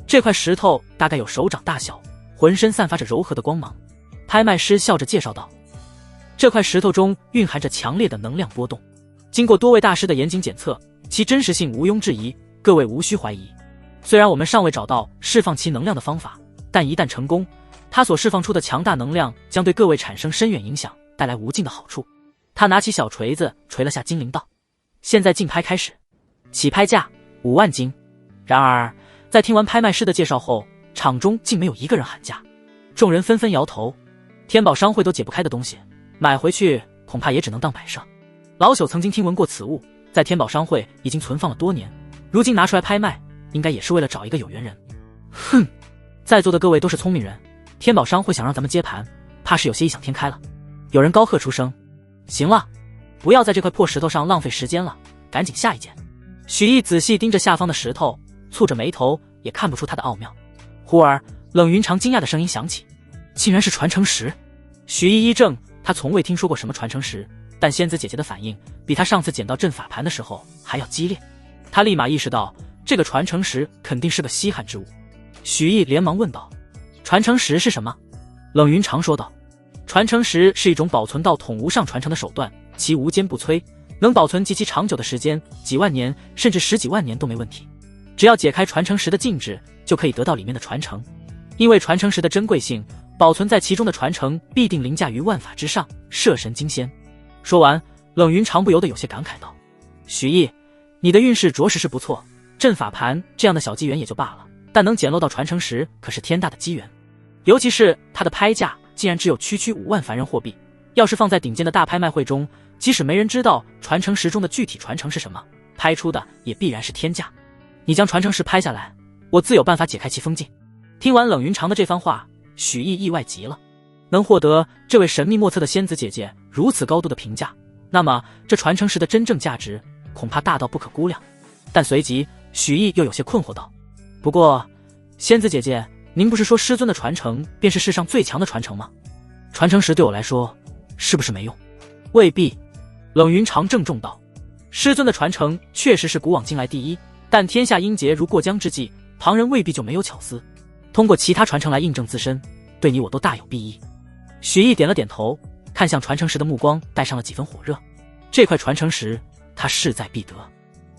Speaker 1: 这块石头大概有手掌大小，浑身散发着柔和的光芒。拍卖师笑着介绍道：这块石头中蕴含着强烈的能量波动，经过多位大师的严谨检测，其真实性毋庸置疑，各位无需怀疑。虽然我们尚未找到释放其能量的方法，但一旦成功，它所释放出的强大能量将对各位产生深远影响，带来无尽的好处。他拿起小锤子锤了下金铃道：现在竞拍开始，起拍价5万金。然而在听完拍卖师的介绍后，场中竟没有一个人喊价，众人纷纷摇头。天宝商会都解不开的东西，买回去恐怕也只能当摆设。老朽曾经听闻过此物，在天宝商会已经存放了多年，如今拿出来拍卖，应该也是为了找一个有缘人。哼，在座的各位都是聪明人，天宝商会想让咱们接盘，怕是有些异想天开了。有人高喝出声：行了，不要在这块破石头上浪费时间了，赶紧下一件。许毅仔细盯着下方的石头，蹙着眉头，也看不出它的奥妙。忽而冷云长惊讶的声音响起：竟然是传承石！许毅一怔，他从未听说过什么传承石，但仙子姐姐的反应比他上次捡到阵法盘的时候还要激烈。他立马意识到这个传承石肯定是个稀罕之物。许毅连忙问道：传承石是什么？冷云长说道。传承石是一种保存到统无上传承的手段，其无坚不摧，能保存极其长久的时间，几万年甚至10几万年都没问题。只要解开传承石的禁制，就可以得到里面的传承。因为传承石的珍贵性，保存在其中的传承必定凌驾于万法之上，摄神惊仙。说完，冷云长不由得有些感慨道：许毅，你的运势着实是不错，阵法盘这样的小机缘也就罢了，但能捡漏到传承石可是天大的机缘。尤其是它的拍价竟然只有区5万凡人货币，要是放在顶尖的大拍卖会中，即使没人知道传承石中的具体传承是什么，拍出的也必然是天价。你将传承石拍下来，我自有办法解开其封禁。听完冷云长的这番话，许毅意外极了，能获得这位神秘莫测的仙子姐姐如此高度的评价，那么这传承石的真正价值恐怕大到不可估量。但随即许毅又有些困惑道：不过仙子姐姐，您不是说师尊的传承便是世上最强的传承吗？传承石对我来说是不是没用？未必。冷云长郑重道：师尊的传承确实是古往今来第一，但天下英杰如过江之鲫，旁人未必就没有巧思。通过其他传承来印证自身，对你我都大有裨益。许毅点了点头，看向传承石的目光带上了几分火热。这块传承石他势在必得。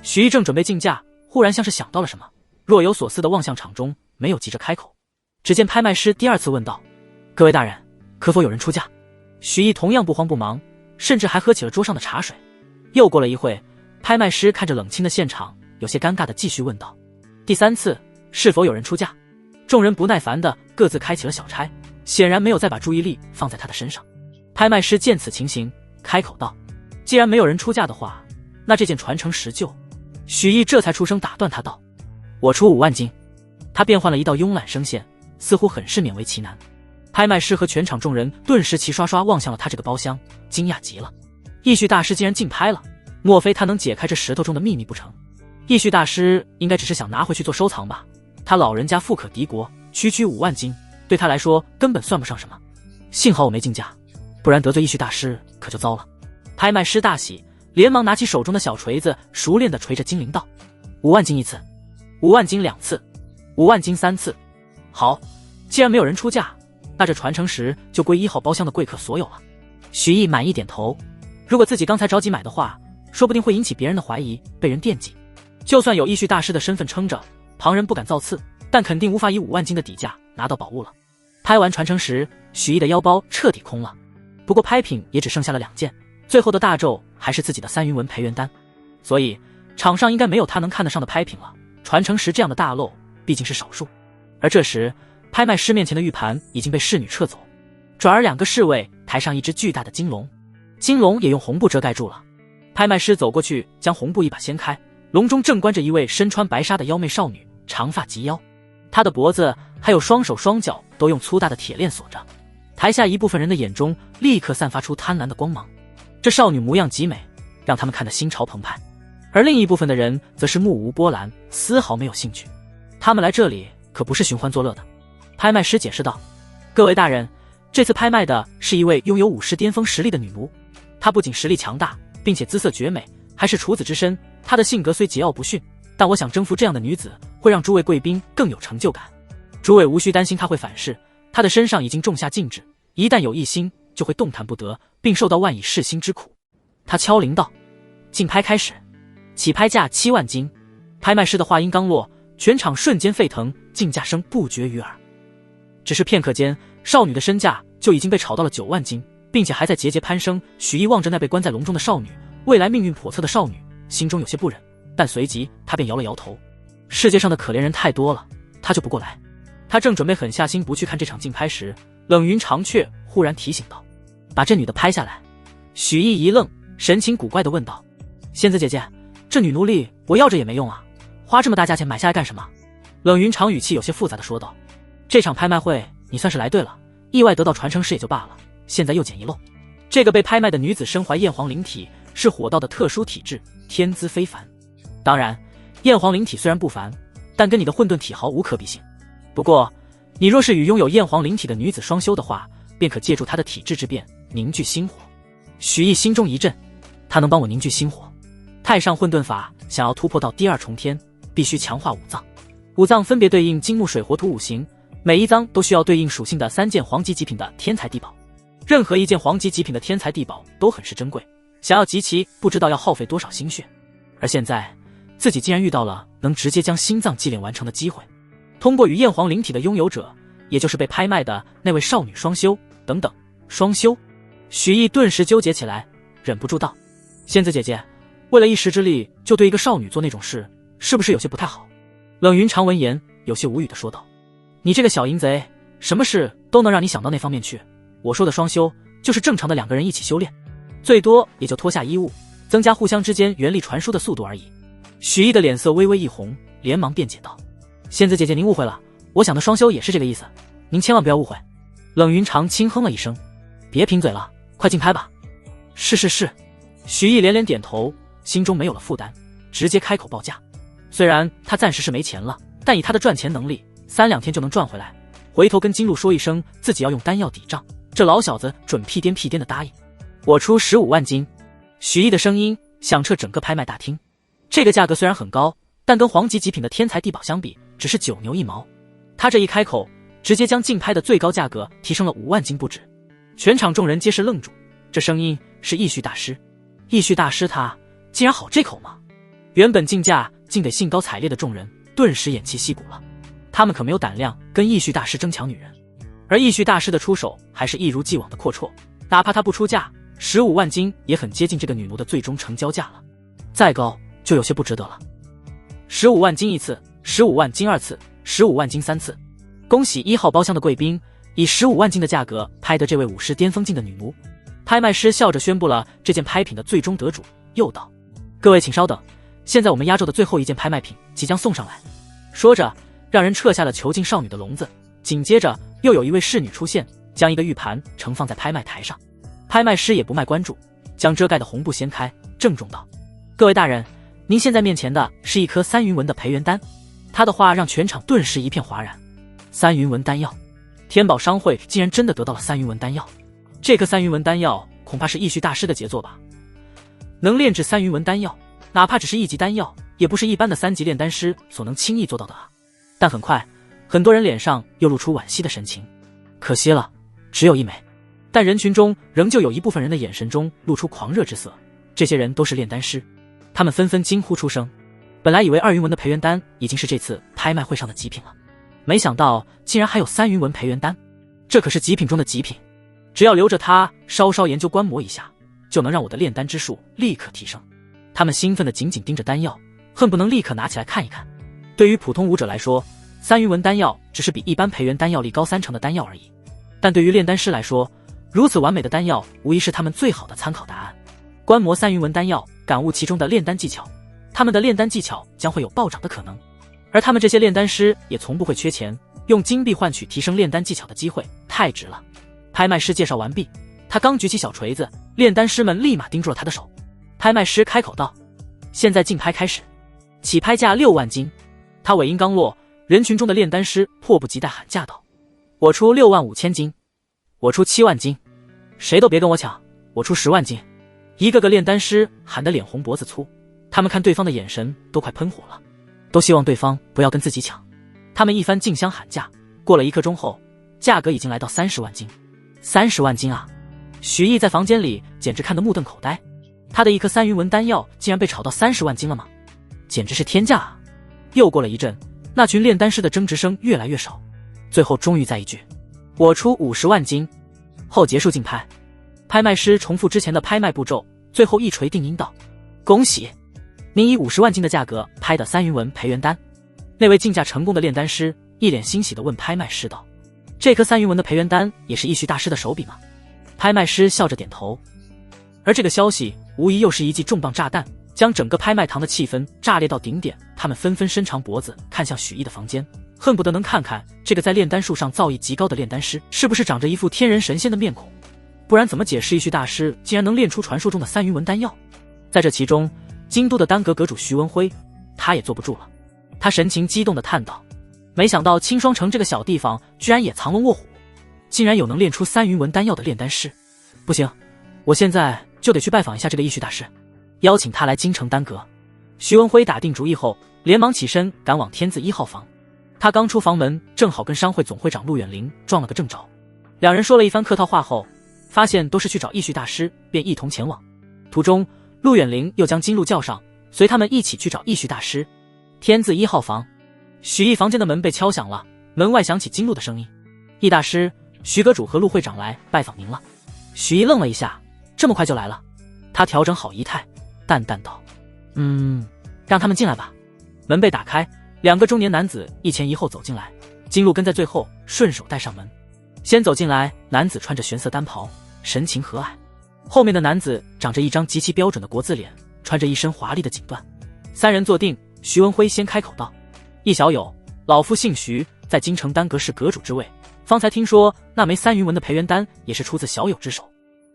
Speaker 1: 许毅正准备竞价，忽然像是想到了什么，若有所思地望向场中，没有急着开口。只见拍卖师第二次问道：各位大人，可否有人出价？许毅同样不慌不忙，甚至还喝起了桌上的茶水。又过了一会，拍卖师看着冷清的现场，有些尴尬地继续问道：第三次，是否有人出价？众人不耐烦地各自开启了小差，显然没有再把注意力放在他的身上。拍卖师见此情形，开口道：既然没有人出价的话，那这件传承石就……许毅这才出声打断他道：我出5万金。他变换了一道慵懒声线，似乎很是勉为其难。拍卖师和全场众人顿时齐刷刷望向了他这个包厢，惊讶极了。易序大师竟然竞拍了，莫非他能解开这石头中的秘密不成？易序大师应该只是想拿回去做收藏吧，他老人家富可敌国，区5万金对他来说根本算不上什么。幸好我没竞价，不然得罪易序大师可就糟了。拍卖师大喜，连忙拿起手中的小锤子，熟练地锤着精灵道：5万金一次，5万金2次，5万金3次。好，既然没有人出价，那这传承石就归1号包厢的贵客所有了。许毅满意点头，如果自己刚才着急买的话，说不定会引起别人的怀疑，被人惦记。就算有易序大师的身份撑着，旁人不敢造次，但肯定无法以5万金的底价拿到宝物了。拍完传承石，许毅的腰包彻底空了，不过拍品也只剩下了2件，最后的大咒还是自己的3云纹培元丹，所以场上应该没有他能看得上的拍品了。传承石这样的大漏毕竟是少数。而这时拍卖师面前的玉盘已经被侍女撤走，转而2个侍卫抬上一只巨大的金龙，金龙也用红布遮盖住了。拍卖师走过去，将红布一把掀开，笼中正关着一位身穿白纱的妖媚少女，长发及腰，她的脖子还有双手双脚都用粗大的铁链锁着。台下一部分人的眼中立刻散发出贪婪的光芒，这少女模样极美，让他们看得心潮澎湃。而另一部分的人则是目无波澜，丝毫没有兴趣。他们来这里可不是寻欢作乐的。拍卖师解释道：各位大人，这次拍卖的是一位拥有武士巅峰实力的女奴，她不仅实力强大，并且姿色绝美，还是处子之身。她的性格虽桀骜不驯，但我想征服这样的女子，会让诸位贵宾更有成就感。诸位无需担心她会反噬，她的身上已经种下禁制，一旦有异心，就会动弹不得，并受到万蚁噬心之苦。他敲铃道：竞拍开始，起拍价7万金。拍卖师的话音刚落，全场瞬间沸腾，竞价声不绝于耳。只是片刻间，少女的身价就已经被炒到了9万金，并且还在节节攀升。许毅望着那被关在笼中的少女，未来命运叵测的少女，心中有些不忍，但随即他便摇了摇头。世界上的可怜人太多了，他就不过来。他正准备狠下心不去看这场竞拍时，冷云长却忽然提醒道：把这女的拍下来。许毅一愣，神情古怪地问道：仙子姐姐，这女奴隶我要着也没用啊，花这么大价钱买下来干什么？冷云长语气有些复杂地说道：这场拍卖会你算是来对了，意外得到传承石也就罢了，现在又捡一漏。这个被拍卖的女子身怀燕皇灵体，是火道的特殊体质，天资非凡。当然，燕皇灵体虽然不凡，但跟你的混沌体毫无可比性。不过，你若是与拥有燕皇灵体的女子双修的话，便可借助她的体质之变凝聚心火。许毅心中一震，他能帮我凝聚心火？太上混沌法想要突破到第2重天，必须强化5脏。5脏分别对应金木水火土5行，每一赃都需要对应属性的3件黄级极品的天才地宝，任何一件黄级极品的天才地宝都很是珍贵，想要集齐不知道要耗费多少心血。而现在自己竟然遇到了能直接将心脏祭炼完成的机会，通过与焰黄灵体的拥有者，也就是被拍卖的那位少女双修等等。双修，许毅顿时纠结起来，忍不住道：仙子姐姐，为了一时之力就对一个少女做那种事，是不是有些不太好？冷云长闻言有些无语地说道：你这个小淫贼，什么事都能让你想到那方面去。我说的双修就是正常的2个人一起修炼，最多也就脱下衣物，增加互相之间元力传输的速度而已。许毅的脸色微微一红，连忙辩解道：仙子姐姐您误会了，我想的双修也是这个意思，您千万不要误会。冷云长轻哼了一声：别贫嘴了，快竞拍吧。是。许毅连连点头，心中没有了负担，直接开口报价。虽然他暂时是没钱了，但以他的赚钱能力，3两天就能赚回来。回头跟金鹿说一声自己要用丹药抵账，这老小子准屁颠的答应。我出15万金。许毅的声音响彻整个拍卖大厅。这个价格虽然很高，但跟黄级极品的天才地宝相比，只是9牛1毛。他这一开口，直接将竞拍的最高价格提升了5万金不止。全场众人皆是愣住，这声音是义绪大师。义绪大师他竟然好这口吗？原本竞价竟得兴高采烈的众人顿时偃旗息鼓了。他们可没有胆量跟义绪大师争抢女人，而义绪大师的出手还是一如既往的阔绰，哪怕他不出价，15万金也很接近这个女奴的最终成交价了，再高就有些不值得了。15万金一次，15万金2次，15万金3次。恭喜1号包厢的贵宾以15万金的价格拍得这位武师巅峰境的女奴。拍卖师笑着宣布了这件拍品的最终得主，又道：各位请稍等，现在我们压轴的最后一件拍卖品即将送上来。说着让人撤下了囚禁少女的笼子，紧接着又有一位侍女出现，将一个玉盘盛放在拍卖台上。拍卖师也不卖关注，将遮盖的红布掀开，郑重道：各位大人，您现在面前的是一颗3云纹的培元丹。他的话让全场顿时一片哗然。3云纹丹药，天宝商会竟然真的得到了3云纹丹药。这颗3云纹丹药恐怕是义绪大师的杰作吧？能炼制3云纹丹药，哪怕只是1级丹药，也不是一般的3级炼丹师所能轻易做到的啊。但很快，很多人脸上又露出惋惜的神情。可惜了，只有1枚。但人群中仍旧有一部分人的眼神中露出狂热之色，这些人都是炼丹师，他们纷纷惊呼出声。本来以为2云纹的培元丹已经是这次拍卖会上的极品了，没想到竟然还有3云纹培元丹，这可是极品中的极品。只要留着它稍稍研究观摩一下，就能让我的炼丹之术立刻提升。他们兴奋地紧紧盯着丹药，恨不能立刻拿起来看一看。对于普通武者来说，3云纹丹药只是比一般培元丹药力高3成的丹药而已，但对于炼丹师来说，如此完美的丹药无疑是他们最好的参考答案。观摩3云纹丹药，感悟其中的炼丹技巧，他们的炼丹技巧将会有暴涨的可能。而他们这些炼丹师也从不会缺钱，用金币换取提升炼丹技巧的机会太值了。拍卖师介绍完毕，他刚举起小锤子，炼丹师们立马盯住了他的手。拍卖师开口道：现在竞拍开始，起拍价6万金。他尾音刚落，人群中的炼丹师迫不及待喊价道：我出6万5千金，我出7万金，谁都别跟我抢，我出10万金。一个个炼丹师喊得脸红脖子粗，他们看对方的眼神都快喷火了，都希望对方不要跟自己抢。他们一番竞相喊价，过了1刻钟后，价格已经来到30万金。30万金啊！许毅在房间里简直看得目瞪口呆，他的一颗3云纹丹药竟然被炒到30万金了吗？简直是天价啊！又过了一阵，那群炼丹师的争执声越来越少，最后终于在一句我出50万金后结束竞拍。拍卖师重复之前的拍卖步骤，最后一锤定音道：恭喜您以50万金的价格拍的3云纹培元丹。那位竞价成功的炼丹师一脸欣喜地问拍卖师道：这颗3云纹的培元丹也是义绪大师的手笔吗？拍卖师笑着点头。而这个消息无疑又是一记重磅炸弹，将整个拍卖堂的气氛炸裂到顶点。他们纷纷伸长脖子看向许毅的房间，恨不得能看看这个在炼丹术上造诣极高的炼丹师是不是长着一副天人神仙的面孔，不然怎么解释义绪大师竟然能炼出传说中的3云纹丹药？在这其中，京都的丹阁阁主徐文辉他也坐不住了，他神情激动地叹道：没想到青霜城这个小地方居然也藏龙卧虎，竟然有能炼出3云纹丹药的炼丹师。不行，我现在就得去拜访一下这个义绪大师，邀请他来京城丹阁。徐文辉打定主意后，连忙起身赶往天字1号房。他刚出房门，正好跟商会总会长陆远林撞了个正着。两人说了一番客套话后，发现都是去找易绪大师，便一同前往。途中，陆远林又将金鹿叫上，随他们一起去找易绪大师。天字1号房，许毅房间的门被敲响了，门外响起金鹿的声音：“易大师，徐阁主和陆会长来拜访您了。”许毅愣了一下，这么快就来了？他调整好仪态，淡淡道：“让他们进来吧。”门被打开，2个中年男子一前一后走进来，金鹿跟在最后，顺手带上门。先走进来，男子穿着玄色单袍，神情和蔼；后面的男子长着一张极其标准的国字脸，穿着一身华丽的锦缎。3人坐定，徐文辉先开口道：“易小友，老夫姓徐，在京城丹阁是阁主之位。方才听说那枚3云纹的培元丹也是出自小友之手，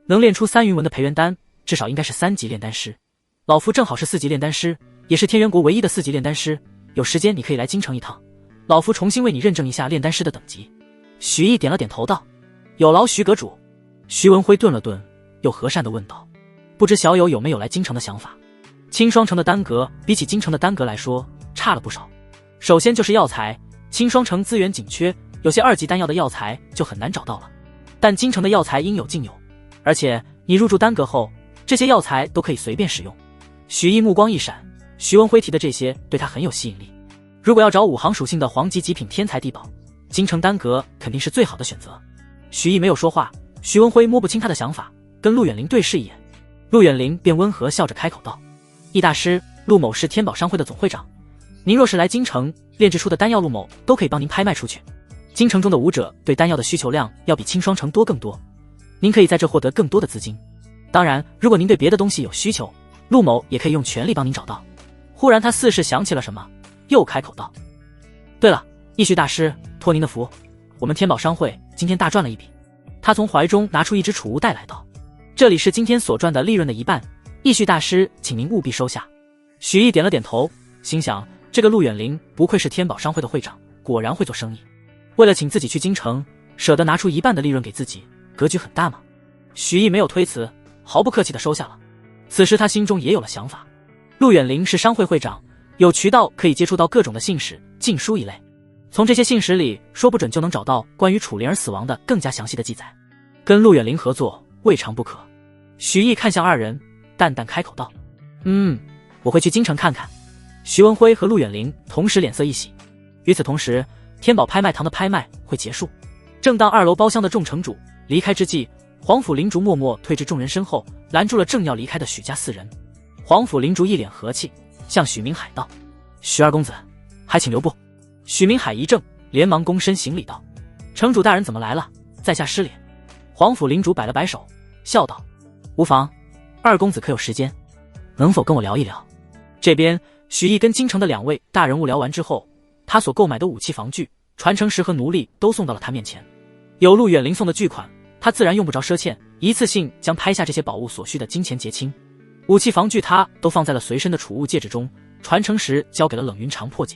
Speaker 1: 能炼出3云纹的培元丹，至少应该是3级炼丹师。老夫正好是4级炼丹师，也是天元国唯一的4级炼丹师。有时间你可以来京城一趟，老夫重新为你认证一下炼丹师的等级。”许毅点了点头道：“有劳徐阁主。”徐文辉顿了顿，又和善地问道：“不知小友有没有来京城的想法？青霜城的丹阁比起京城的丹阁来说差了不少。首先就是药材，青霜城资源紧缺，有些2级丹药的药材就很难找到了，但京城的药材应有尽有，而且你入住丹阁后，这些药材都可以随便使用。”许毅目光一闪，徐文辉提的这些对他很有吸引力。如果要找5行属性的黄级极品天材地宝，京城丹阁肯定是最好的选择。许毅没有说话，徐文辉摸不清他的想法，跟陆远林对视一眼，陆远林便温和笑着开口道：“易大师，陆某是天宝商会的总会长，您若是来京城，炼制出的丹药陆某都可以帮您拍卖出去。京城中的武者对丹药的需求量要比青霜城多更多，您可以在这获得更多的资金。当然，如果您对别的东西有需求，陆某也可以用全力帮您找到。”忽然他似是想起了什么，又开口道：“对了，易绪大师，托您的福，我们天宝商会今天大赚了一笔。”他从怀中拿出一只储物袋来道：“这里是今天所赚的利润的一半，易绪大师请您务必收下。”许毅点了点头，心想这个陆远林不愧是天宝商会的会长，果然会做生意。为了请自己去京城，舍得拿出一半的利润给自己，格局很大嘛。许毅没有推辞，毫不客气地收下了。此时他心中也有了想法，陆远林是商会会长，有渠道可以接触到各种的信使、禁书一类，从这些信使里说不准就能找到关于楚灵儿死亡的更加详细的记载，跟陆远林合作未尝不可。许毅看向2人，淡淡开口道：“我会去京城看看。”徐文辉和陆远林同时脸色一喜。与此同时，天宝拍卖堂的拍卖会结束，正当2楼包厢的众城主离开之际，皇甫灵竹默默退至众人身后，拦住了正要离开的许家4人。皇甫灵竹一脸和气，向许明海道：“许二公子，还请留步。”许明海一怔，连忙躬身行礼道：“城主大人怎么来了？在下失礼。”皇甫灵竹摆了摆手，笑道：“无妨，二公子可有时间？能否跟我聊一聊？”这边许毅跟京城的2位大人物聊完之后，他所购买的武器防具、传承石和奴隶都送到了他面前。有陆远林送的巨款，他自然用不着赊欠，一次性将拍下这些宝物所需的金钱结清。武器防具他都放在了随身的储物戒指中，传承石交给了冷云长破解。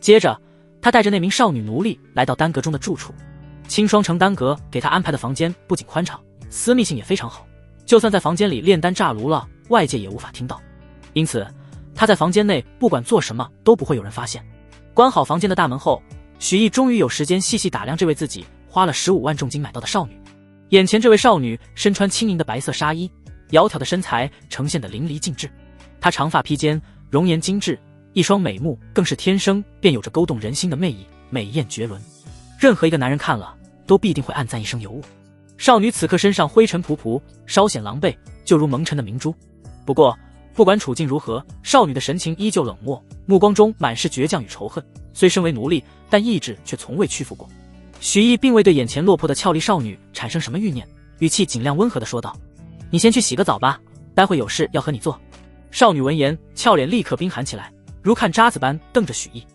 Speaker 1: 接着他带着那名少女奴隶来到丹阁中的住处。青霜城丹阁给他安排的房间不仅宽敞，私密性也非常好，就算在房间里炼丹炸炉了，外界也无法听到。因此他在房间内不管做什么都不会有人发现。关好房间的大门后，许毅终于有时间细细打量这位自己花了15万重金买到的少女。眼前这位少女身穿轻盈的白色纱衣，窈窕的身材呈现得淋漓尽致。她长发披肩，容颜精致，一双美目更是天生便有着勾动人心的魅意，美艳绝伦。任何一个男人看了都必定会暗赞一声尤物。少女此刻身上灰尘仆仆，稍显狼狈，就如蒙尘的明珠。不过不管处境如何，少女的神情依旧冷漠，目光中满是倔强与仇恨。虽身为奴隶，但意志却从未屈服过。许毅并未对眼前落魄的俏丽少女产生什么欲念，语气尽量温和地说道：“你先去洗个澡吧，待会有事要和你做。”少女闻言，俏脸立刻冰寒起来，如看渣子般瞪着许毅。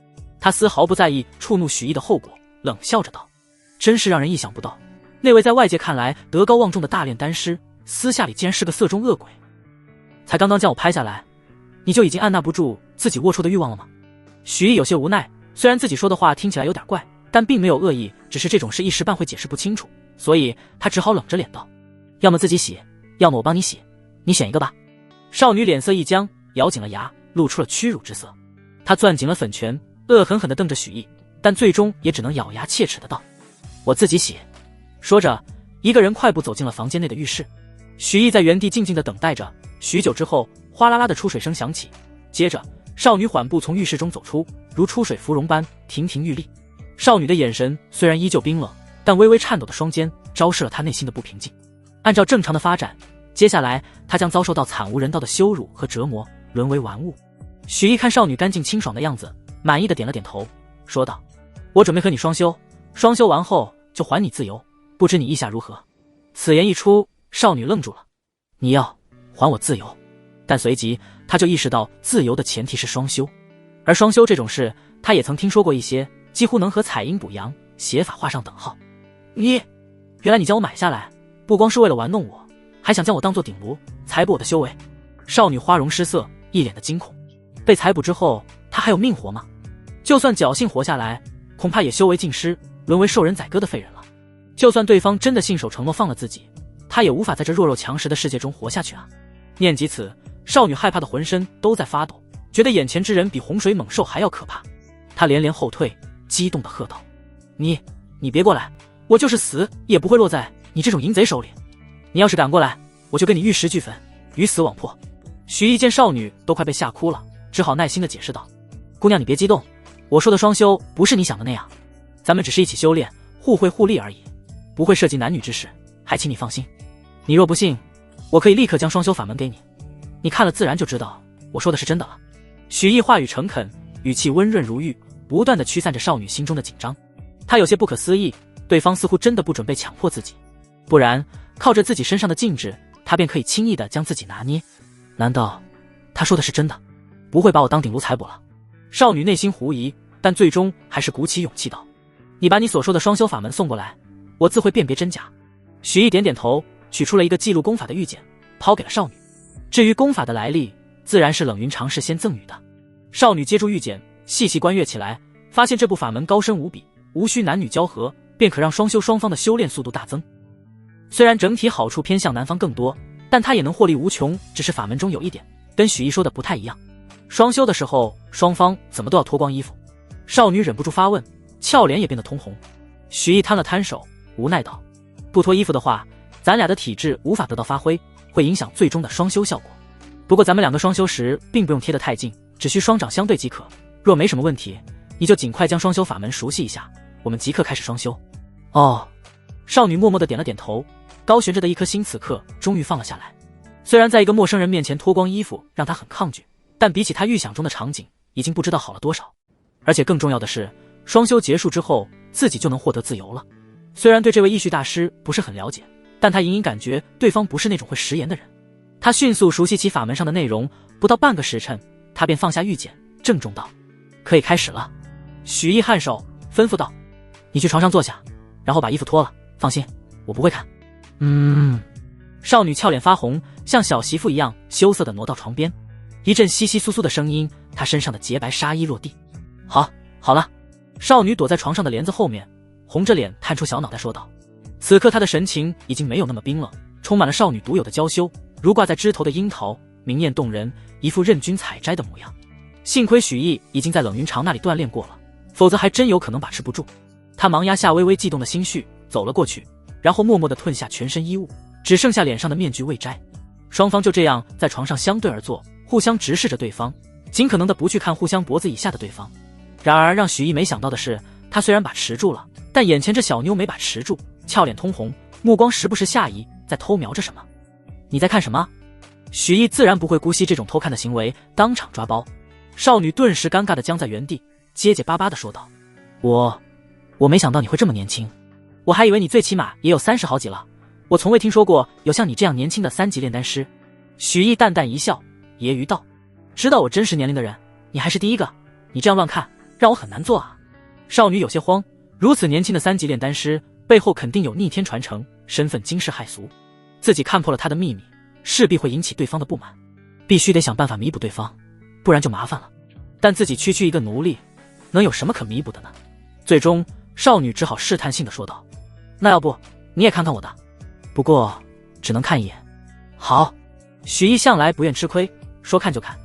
Speaker 1: 她丝毫不在意触怒许毅的后果，冷笑着道：“真是让人意想不到，那位在外界看来德高望重的大炼丹师，私下里竟然是个色中恶鬼。才刚刚将我拍下来，你就已经按捺不住自己龌龊的欲望了吗？”许毅有些无奈，虽然自己说的话听起来有点怪，但并没有恶意，只是这种事一时半会解释不清楚，所以他只好冷着脸道：“要么自己洗，要么我帮你洗，你选一个吧。”少女脸色一僵，咬紧了牙，露出了屈辱之色。她攥紧了粉拳，恶狠狠地瞪着许毅，但最终也只能咬牙切齿的道：“我自己洗。”说着，一个人快步走进了房间内的浴室。许毅在原地静静的等待着，许久之后，哗啦啦的出水声响起，接着少女缓步从浴室中走出，如出水芙蓉般亭亭玉立。少女的眼神虽然依旧冰冷，但微微颤抖的双肩昭示了她内心的不平静。按照正常的发展，接下来她将遭受到惨无人道的羞辱和折磨，沦为玩物。许毅看少女干净清爽的样子，满意的点了点头，说道：“我准备和你双修，双修完后就还你自由，不知你意下如何？”此言一出，少女愣住了。你要还我自由？但随即她就意识到自由的前提是双修，而双修这种事她也曾听说过一些，几乎能和采阴补阳、邪法画上等号。原来你将我买下来，不光是为了玩弄我，还想将我当作顶炉，裁补我的修为。少女花容失色，一脸的惊恐。被裁补之后，她还有命活吗？就算侥幸活下来，恐怕也修为尽失，沦为受人宰割的废人了。就算对方真的信守承诺放了自己，她也无法在这弱肉强食的世界中活下去啊！念及此，少女害怕的浑身都在发抖，觉得眼前之人比洪水猛兽还要可怕。她连连后退，激动地喝道：“你别过来！我就是死也不会落在你这种淫贼手里。你要是敢过来，我就跟你玉石俱焚，鱼死网破。”许毅见少女都快被吓哭了，只好耐心地解释道：“姑娘，你别激动，我说的双修不是你想的那样，咱们只是一起修炼，互惠互利而已，不会涉及男女之事，还请你放心。你若不信，我可以立刻将双修法门给你，你看了自然就知道我说的是真的了。”许毅话语诚恳，语气温润如玉，不断地驱散着少女心中的紧张。她有些不可思议，对方似乎真的不准备强迫自己，不然靠着自己身上的静止，她便可以轻易地将自己拿捏。难道他说的是真的，不会把我当顶炉裁补了？少女内心狐疑，但最终还是鼓起勇气道：“你把你所说的双修法门送过来，我自会辨别真假。”许毅点点头，取出了一个记录功法的玉简，抛给了少女。至于功法的来历，自然是冷云长事先赠予的。少女接住玉简，细细观阅起来，发现这部法门高深无比，无需男女交合，便可让双修双方的修炼速度大增。虽然整体好处偏向男方更多，但他也能获利无穷，只是法门中有一点跟许毅说的不太一样，双修的时候双方怎么都要脱光衣服。少女忍不住发问，俏脸也变得通红。许毅摊了摊手，无奈道：“不脱衣服的话，咱俩的体质无法得到发挥，会影响最终的双修效果。不过咱们两个双修时并不用贴得太近，只需双掌相对即可。若没什么问题，你就尽快将双修法门熟悉一下，我们即刻开始双修。”哦。少女默默地点了点头，高悬着的一颗心此刻终于放了下来。虽然在一个陌生人面前脱光衣服让她很抗拒，但比起她预想中的场景，已经不知道好了多少。而且更重要的是，双修结束之后，自己就能获得自由了。虽然对这位易序大师不是很了解，但他隐隐感觉对方不是那种会食言的人。他迅速熟悉起法门上的内容，不到半个时辰，他便放下玉简，郑重道：“可以开始了。”许毅颔首，吩咐道：“你去床上坐下，然后把衣服脱了。放心，我不会看。”少女俏脸发红，像小媳妇一样羞涩地挪到床边，一阵窸窸窣窣的声音，她身上的洁白纱衣落地。好了。少女躲在床上的帘子后面，红着脸探出小脑袋说道。此刻她的神情已经没有那么冰冷，充满了少女独有的娇羞，如挂在枝头的樱桃，明艳动人，一副任君采摘的模样。幸亏许毅已经在冷云长那里锻炼过了，否则还真有可能把持不住。他忙压下微微悸动的心绪，走了过去，然后默默地褪下全身衣物，只剩下脸上的面具未摘。双方就这样在床上相对而坐，互相直视着对方，尽可能的不去看互相脖子以下的对方。然而让许毅没想到的是，他虽然把持住了，但眼前这小妞没把持住，俏脸通红，目光时不时下移，在偷瞄着什么。你在看什么？许毅自然不会姑息这种偷看的行为，当场抓包。少女顿时尴尬的僵在原地，结结巴巴的说道：“我没想到你会这么年轻，我还以为你最起码也有30好几了，我从未听说过有像你这样年轻的3级炼丹师。”许毅淡淡一笑，揶揄道：“知道我真实年龄的人，你还是第一个，你这样乱看，让我很难做啊。”少女有些慌，如此年轻的3级炼丹师，背后肯定有逆天传承，身份惊世骇俗，自己看破了他的秘密，势必会引起对方的不满，必须得想办法弥补对方，不然就麻烦了。但自己区区一个奴隶，能有什么可弥补的呢？最终少女只好试探性的说道：“那要不你也看看我的，不过只能看一眼。”好。许毅向来不愿吃亏，说看就看。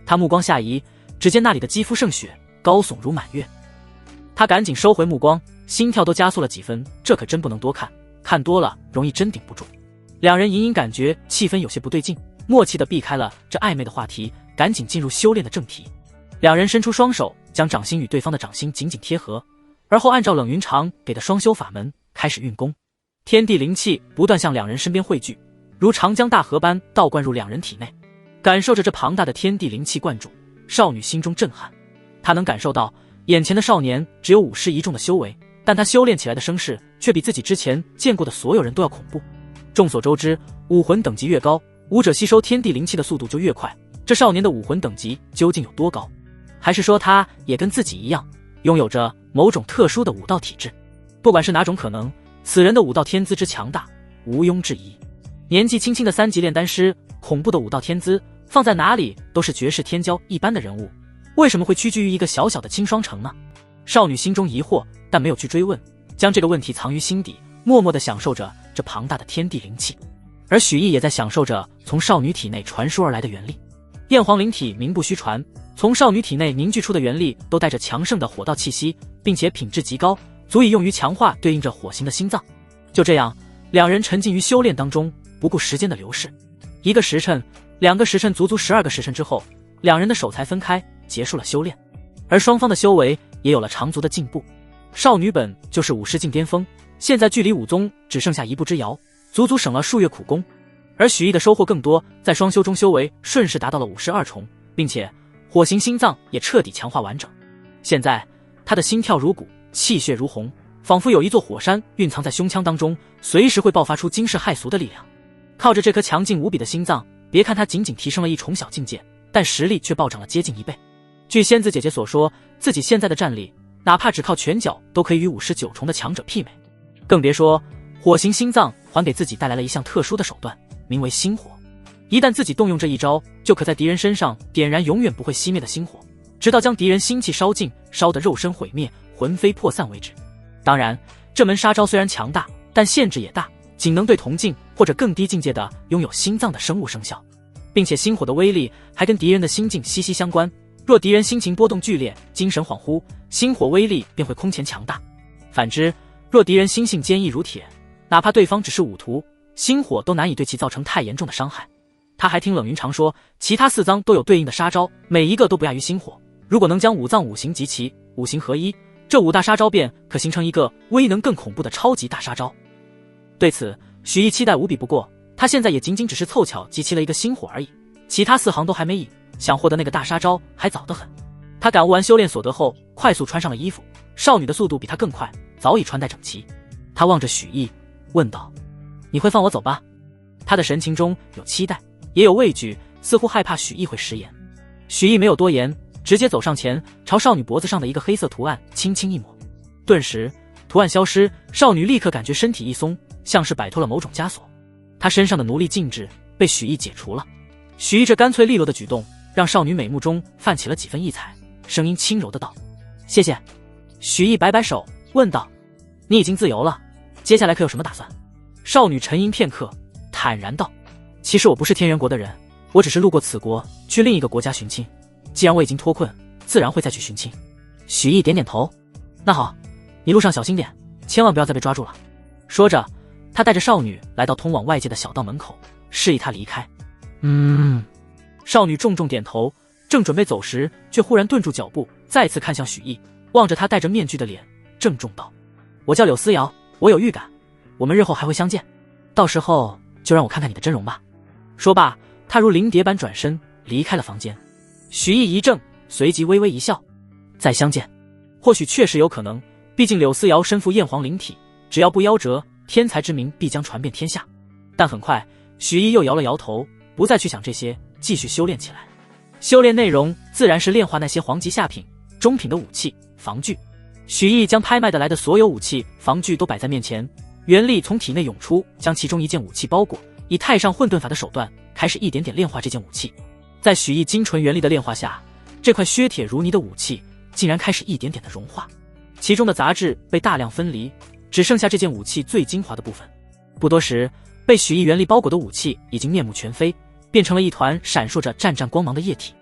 Speaker 1: 他目光下移，只见那里的肌肤胜雪，高耸如满月。他赶紧收回目光，心跳都加速了几分，这可真不能多看，看多了容易真顶不住。两人隐隐感觉气氛有些不对劲，默契地避开了这暧昧的话题，赶紧进入修炼的正题。两人伸出双手，将掌心与对方的掌心紧紧贴合，而后按照冷云长给的双修法门开始运功。天地灵气不断向两人身边汇聚，如长江大河般倒灌入两人体内。感受着这庞大的天地灵气灌注，少女心中震撼。她能感受到眼前的少年只有武师一众的修为，但他修炼起来的声势却比自己之前见过的所有人都要恐怖。众所周知，武魂等级越高，武者吸收天地灵气的速度就越快。这少年的武魂等级究竟有多高？还是说他也跟自己一样，拥有着某种特殊的武道体质？不管是哪种可能，此人的武道天资之强大，毋庸置疑。年纪轻轻的3级炼丹师，恐怖的武道天资，放在哪里都是绝世天骄一般的人物，为什么会屈居于一个小小的清霜城呢？少女心中疑惑，但没有去追问，将这个问题藏于心底，默默地享受着这庞大的天地灵气。而许毅也在享受着从少女体内传输而来的元力。燕皇灵体名不虚传，从少女体内凝聚出的元力都带着强盛的火道气息，并且品质极高，足以用于强化对应着火星的心脏。就这样，两人沉浸于修炼当中，不顾时间的流逝。1个时辰，2个时辰，足足12个时辰之后，两人的手才分开，结束了修炼。而双方的修为也有了长足的进步。少女本就是武师境巅峰，现在距离武宗只剩下1步之遥，足足省了数月苦功。而许毅的收获更多，在双修中修为顺势达到了52重，并且火行心脏也彻底强化完整。现在他的心跳如鼓，气血如虹，仿佛有一座火山蕴藏在胸腔当中，随时会爆发出惊世骇俗的力量。靠着这颗强劲无比的心脏，别看他仅仅提升了1重小境界，但实力却暴涨了接近1倍。据仙子姐姐所说，自己现在的战力哪怕只靠拳脚都可以与59重的强者媲美，更别说火行心脏还给自己带来了一项特殊的手段，名为心火。一旦自己动用这一招，就可在敌人身上点燃永远不会熄灭的心火，直到将敌人心气烧尽，烧得肉身毁灭，魂飞魄散为止。当然，这门杀招虽然强大，但限制也大，仅能对同境或者更低境界的拥有心脏的生物生效，并且心火的威力还跟敌人的心境息息相关。若敌人心情波动剧烈，精神恍惚，心火威力便会空前强大。反之，若敌人心性坚毅如铁，哪怕对方只是武徒，心火都难以对其造成太严重的伤害。他还听冷云长说，其他4脏都有对应的杀招，每一个都不亚于心火。如果能将5脏5行集齐，5行合一，这5大杀招便可形成一个威能更恐怖的超级大杀招。对此，许毅期待无比。不过他现在也仅仅只是凑巧集齐了一个心火而已，其他4行都还没赢，想获得那个大杀招还早得很。他感悟完修炼所得后，快速穿上了衣服。少女的速度比他更快，早已穿戴整齐。他望着许毅问道：你会放我走吧？他的神情中有期待，也有畏惧，似乎害怕许毅会食言。许毅没有多言，直接走上前，朝少女脖子上的一个黑色图案轻轻一抹。顿时图案消失，少女立刻感觉身体一松，像是摆脱了某种枷锁。她身上的奴隶禁制被许毅解除了。许毅这干脆利落的举动让少女美目中泛起了几分异彩，声音轻柔的道：谢谢。许毅摆摆手问道：你已经自由了，接下来可有什么打算？少女沉吟片刻，坦然道：其实我不是天元国的人，我只是路过此国去另一个国家寻亲，既然我已经脱困，自然会再去寻亲。许毅点点头，那好，你路上小心点，千万不要再被抓住了。说着，他带着少女来到通往外界的小道门口，示意她离开。少女重重点头，正准备走时，却忽然顿住脚步，再次看向许毅，望着他戴着面具的脸，郑重道：我叫柳思瑶，我有预感，我们日后还会相见，到时候就让我看看你的真容吧。说罢，他如灵蝶般转身离开了房间。许毅一怔，随即微微一笑：再相见，或许确实有可能，毕竟柳思瑶身负燕皇灵体，只要不夭折，天才之名必将传遍天下。但很快，许毅又摇了摇头，不再去想这些，继续修炼起来。修炼内容自然是炼化那些皇级下品、中品的武器、防具。许毅将拍卖得来的所有武器、防具都摆在面前，元力从体内涌出，将其中一件武器包裹，以太上混沌法的手段开始一点点炼化这件武器。在许毅精纯元力的炼化下，这块削铁如泥的武器竟然开始一点点的融化，其中的杂质被大量分离，只剩下这件武器最精华的部分。不多时，被许毅元力包裹的武器已经面目全非，变成了一团闪烁着湛湛光芒的液体。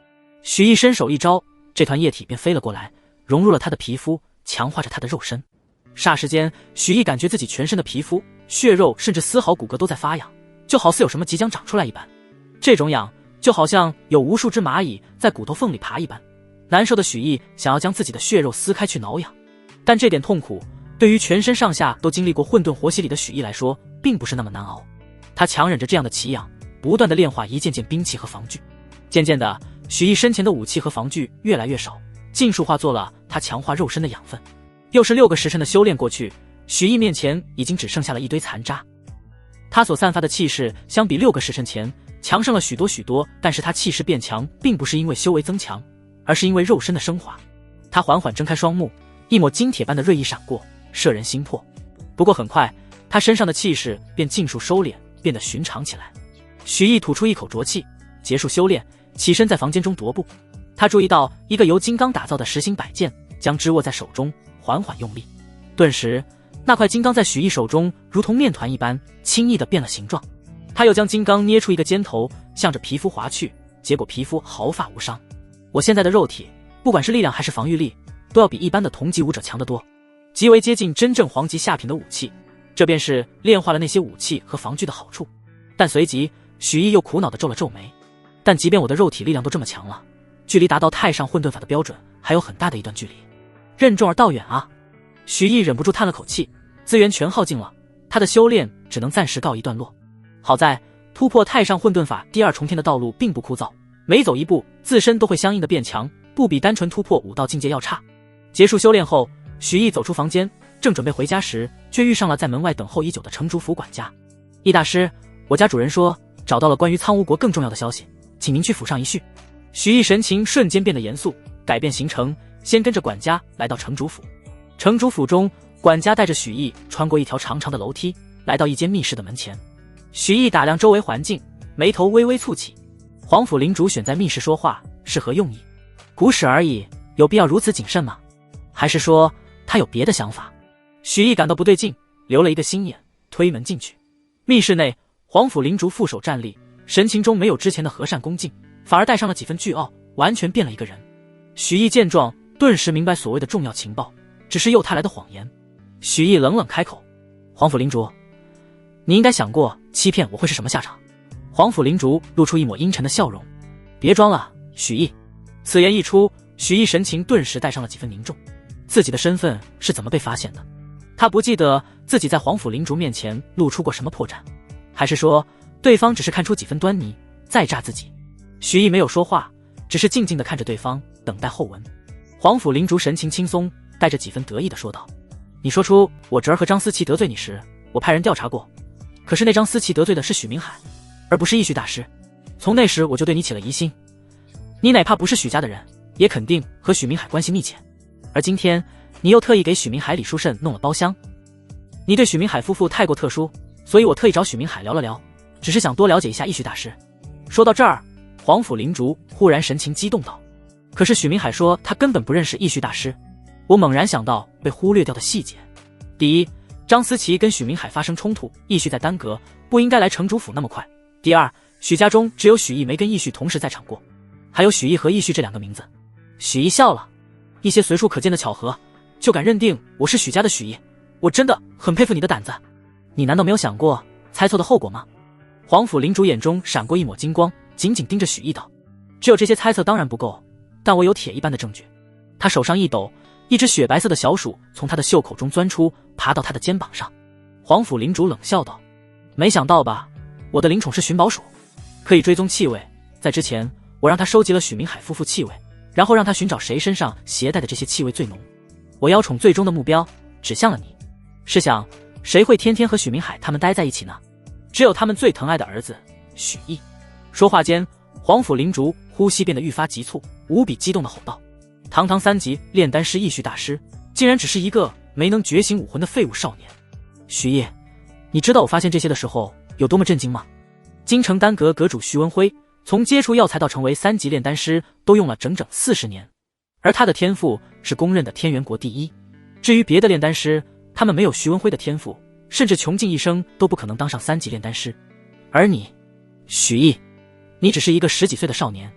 Speaker 1: 许毅伸手一招，这团液体便飞了过来，融入了他的皮肤，强化着他的肉身。霎时间，许毅感觉自己全身的皮肤、血肉甚至丝毫骨骼都在发痒，就好似有什么即将长出来一般。这种痒就好像有无数只蚂蚁在骨头缝里爬一般，难受的许毅想要将自己的血肉撕开去挠痒。但这点痛苦对于全身上下都经历过混沌活洗礼的许毅来说并不是那么难熬。他强忍着这样的奇痒，不断的炼化一件件兵器和防具。渐渐的，许毅身前的武器和防具越来越少，尽数化作了他强化肉身的养分。又是6个时辰的修炼过去，许毅面前已经只剩下了一堆残渣。他所散发的气势相比6个时辰前强盛了许多许多，但是他气势变强并不是因为修为增强，而是因为肉身的升华。他缓缓睁开双目，一抹金铁般的锐意闪过，摄人心魄。不过很快，他身上的气势便尽数收敛，变得寻常起来。许毅吐出一口浊气，结束修炼，起身在房间中踱步。他注意到一个由金刚打造的实心摆件，将之握在手中，缓缓用力。顿时，那块金刚在许毅手中如同面团一般，轻易地变了形状。他又将金刚捏出一个尖头，向着皮肤划去，结果皮肤毫发无伤。我现在的肉体，不管是力量还是防御力，都要比一般的同级武者强得多，极为接近真正皇级下品的武器。这便是炼化了那些武器和防具的好处。但随即，许毅又苦恼地皱了皱眉。但即便我的肉体力量都这么强了，距离达到太上混沌法的标准还有很大的一段距离，任重而道远啊。许毅忍不住叹了口气，资源全耗尽了，他的修炼只能暂时告一段落。好在突破太上混沌法第2重天的道路并不枯燥，每走一步自身都会相应的变强，不比单纯突破5道境界要差。结束修炼后，许毅走出房间，正准备回家时，却遇上了在门外等候已久的城主府管家。易大师，我家主人说找到了关于苍梧国更重要的消息，请您去府上一叙。许毅神情瞬间变得严肃，改变行程，先跟着管家来到城主府。城主府中，管家带着许毅穿过一条长长的楼梯，来到一间密室的门前。许毅打量周围环境，眉头微微蹙起。皇府领主选在密室说话是何用意？古史而已，有必要如此谨慎吗？还是说他有别的想法？许毅感到不对劲，留了一个心眼，推门进去。密室内，皇府领主负手站立，神情中没有之前的和善恭敬，反而带上了几分倨傲，完全变了一个人。许毅见状，顿时明白所谓的重要情报只是诱他来的谎言。许毅冷冷开口：皇府领主，你应该想过欺骗我会是什么下场。皇府领主露出一抹阴沉的笑容：别装了，许毅。此言一出，许毅神情顿时带上了几分凝重。自己的身份是怎么被发现的？他不记得自己在皇府领主面前露出过什么破绽，还是说对方只是看出几分端倪再诈自己？许毅没有说话，只是静静地看着对方，等待后文。皇府领主神情轻松，带着几分得意地说道：你说出我侄儿和张思琪得罪你时，我派人调查过，可是那张思琪得罪的是许明海，而不是义绪大师。从那时我就对你起了疑心，你哪怕不是许家的人，也肯定和许明海关系密切。而今天你又特意给许明海、李书慎弄了包厢，你对许明海夫妇太过特殊，所以我特意找许明海聊了聊，只是想多了解一下义绪大师。说到这儿，皇府领主忽然神情激动道：可是许明海说他根本不认识义绪大师。我猛然想到被忽略掉的细节。第一，张思琪跟许明海发生冲突，义绪在耽搁，不应该来城主府那么快。第二，许家中只有许毅没跟义绪同时在场过，还有许毅和义绪这2个名字。许毅笑了，一些随处可见的巧合就敢认定我是许家的许毅，我真的很佩服你的胆子。你难道没有想过猜错的后果吗？皇府领主眼中闪过一抹金光，紧紧盯着许毅道：只有这些猜测当然不够，但我有铁一般的证据。他手上一抖，一只雪白色的小鼠从他的袖口中钻出，爬到他的肩膀上。皇府领主冷笑道：没想到吧，我的灵宠是寻宝鼠，可以追踪气味。在之前我让他收集了许明海夫妇气味，然后让他寻找谁身上携带的这些气味最浓。我妖宠最终的目标指向了你。试想，谁会天天和许明海他们待在一起呢？只有他们最疼爱的儿子许毅。说话间，皇府领主呼吸变得愈发急促，无比激动地吼道：堂堂3级炼丹师义绪大师，竟然只是一个没能觉醒武魂的废物少年。许毅，你知道我发现这些的时候有多么震惊吗？京城丹阁阁主徐文辉从接触药材到成为3级炼丹师都用了整整40年，而他的天赋是公认的天元国第一。至于别的炼丹师，他们没有徐文辉的天赋，甚至穷尽一生都不可能当上3级炼丹师。而你，许毅，你只是一个10几岁的少年，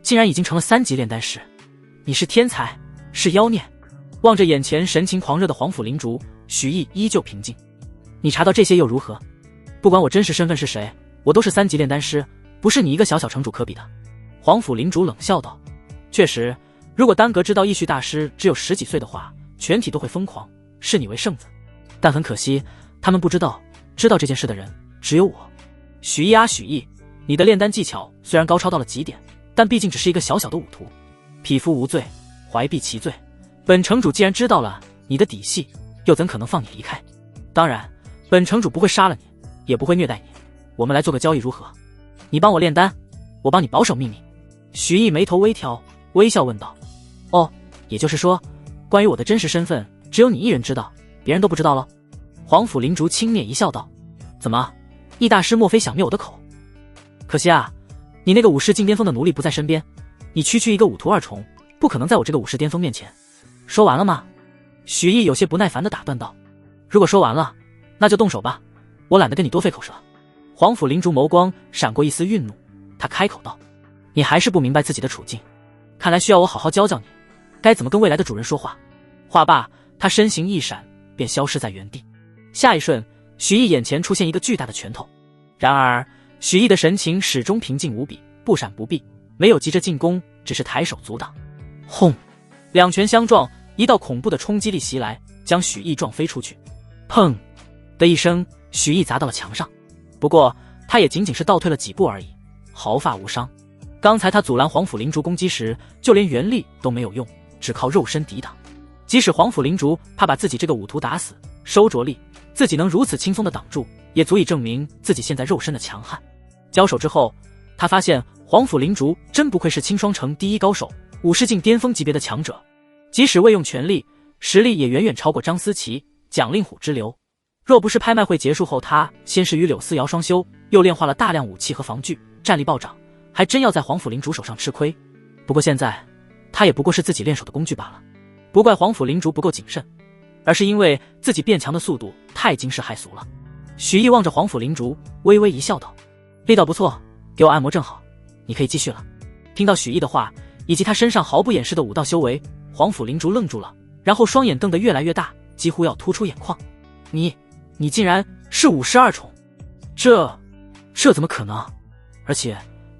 Speaker 1: 竟然已经成了3级炼丹师。你是天才，是妖孽。望着眼前神情狂热的黄甫灵竹，许毅依旧平静。你查到这些又如何？不管我真实身份是谁，我都是3级炼丹师，不是你一个小小城主可比的。黄甫灵竹冷笑道。确实，如果丹阁知道义绪大师只有10几岁的话，全体都会疯狂，视你为圣子。但很可惜，他们不知道，知道这件事的人只有我。许毅啊许毅，你的炼丹技巧虽然高超到了极点，但毕竟只是一个小小的武徒，匹夫无罪，怀璧其罪。本城主既然知道了你的底细，又怎可能放你离开？当然，本城主不会杀了你，也不会虐待你。我们来做个交易如何？你帮我炼丹，我帮你保守秘密。许毅眉头微挑，微笑问道。哦，也就是说，关于我的真实身份，只有你一人知道，别人都不知道了？黄甫灵竹轻蔑一笑道。怎么，易大师莫非想灭我的口？可惜啊，你那个武士境巅峰的奴隶不在身边，你区区一个武徒2重，不可能在我这个武士巅峰面前。说完了吗？许毅有些不耐烦地打断道。如果说完了，那就动手吧，我懒得跟你多费口舌。黄甫灵竹眸光闪过一丝愠怒，他开口道。你还是不明白自己的处境，看来需要我好好教教你，该怎么跟未来的主人说话。话罢，他身形一闪，便消失在原地。下一瞬，许毅眼前出现一个巨大的拳头，然而许毅的神情始终平静无比，不闪不避，没有急着进攻，只是抬手阻挡。轰，2拳相撞，一道恐怖的冲击力袭来，将许毅撞飞出去。砰的一声，许毅砸到了墙上，不过他也仅仅是倒退了几步而已，毫发无伤。刚才他阻拦黄甫灵竹攻击时，就连原力都没有用，只靠肉身抵挡。即使黄甫灵竹怕把自己这个武徒打死，收着力，自己能如此轻松地挡住，也足以证明自己现在肉身的强悍。交手之后，他发现黄甫灵竹真不愧是青霜城第1高手，武士境巅峰级别的强者，即使未用全力，实力也远远超过张思琪、蒋令虎之流。若不是拍卖会结束后他先是与柳思瑶双修，又炼化了大量武器和防具，战力暴涨，还真要在黄甫灵竹手上吃亏。不过现在他也不过是自己练手的工具罢了。不怪黄甫灵竹不够谨慎，而是因为自己变强的速度太惊世骇俗了。许毅望着黄甫灵竹，微微一笑道。力道不错，给我按摩正好，你可以继续了。听到许毅的话，以及他身上毫不掩饰的武道修为，黄甫灵竹愣住了，然后双眼瞪得越来越大，几乎要突出眼眶。你竟然是52重？这怎么可能？而且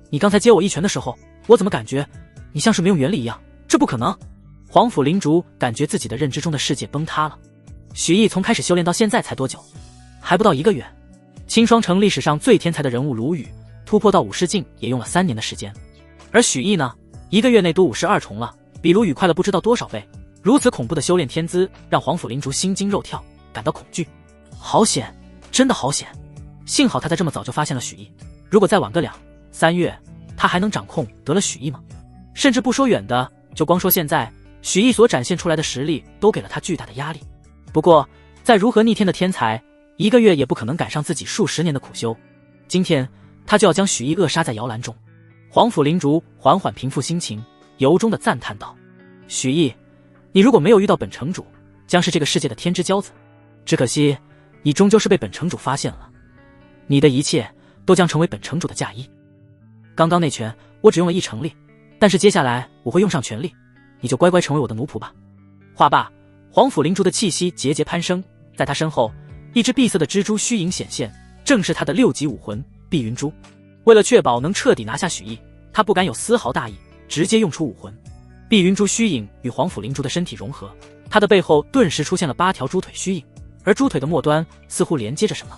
Speaker 1: 你刚才接我一拳的时候，我怎么感觉你像是没用原力一样？这不可能！黄甫灵竹感觉自己的认知中的世界崩塌了。许毅从开始修炼到现在才多久？还不到1个月。青霜城历史上最天才的人物卢宇，突破到武士境也用了3年的时间，而许毅呢，1个月内读52重了，比卢宇快了不知道多少倍。如此恐怖的修炼天资，让黄甫灵竹心惊肉跳，感到恐惧。好险，真的好险！幸好他在这么早就发现了许毅，如果再晚个2、3月，他还能掌控得了许毅吗？甚至不说远的，就光说现在，许毅所展现出来的实力都给了他巨大的压力。不过再如何逆天的天才，1个月也不可能赶上自己数10年的苦修。今天他就要将许毅扼杀在摇篮中。黄甫灵竹缓缓平复心情，由衷的赞叹道：许毅，你如果没有遇到本城主，将是这个世界的天之骄子。只可惜你终究是被本城主发现了，你的一切都将成为本城主的嫁衣。刚刚那拳我只用了1成力，但是接下来我会用上全力，你就乖乖成为我的奴仆吧。话罢，黄甫灵竹的气息节节攀升，在他身后，一只碧色的蜘蛛虚影显现，正是他的6级武魂碧云珠。为了确保能彻底拿下许毅，他不敢有丝毫大意，直接用出武魂。碧云珠虚影与黄甫灵竹的身体融合，他的背后顿时出现了8条猪腿虚影，而猪腿的末端似乎连接着什么。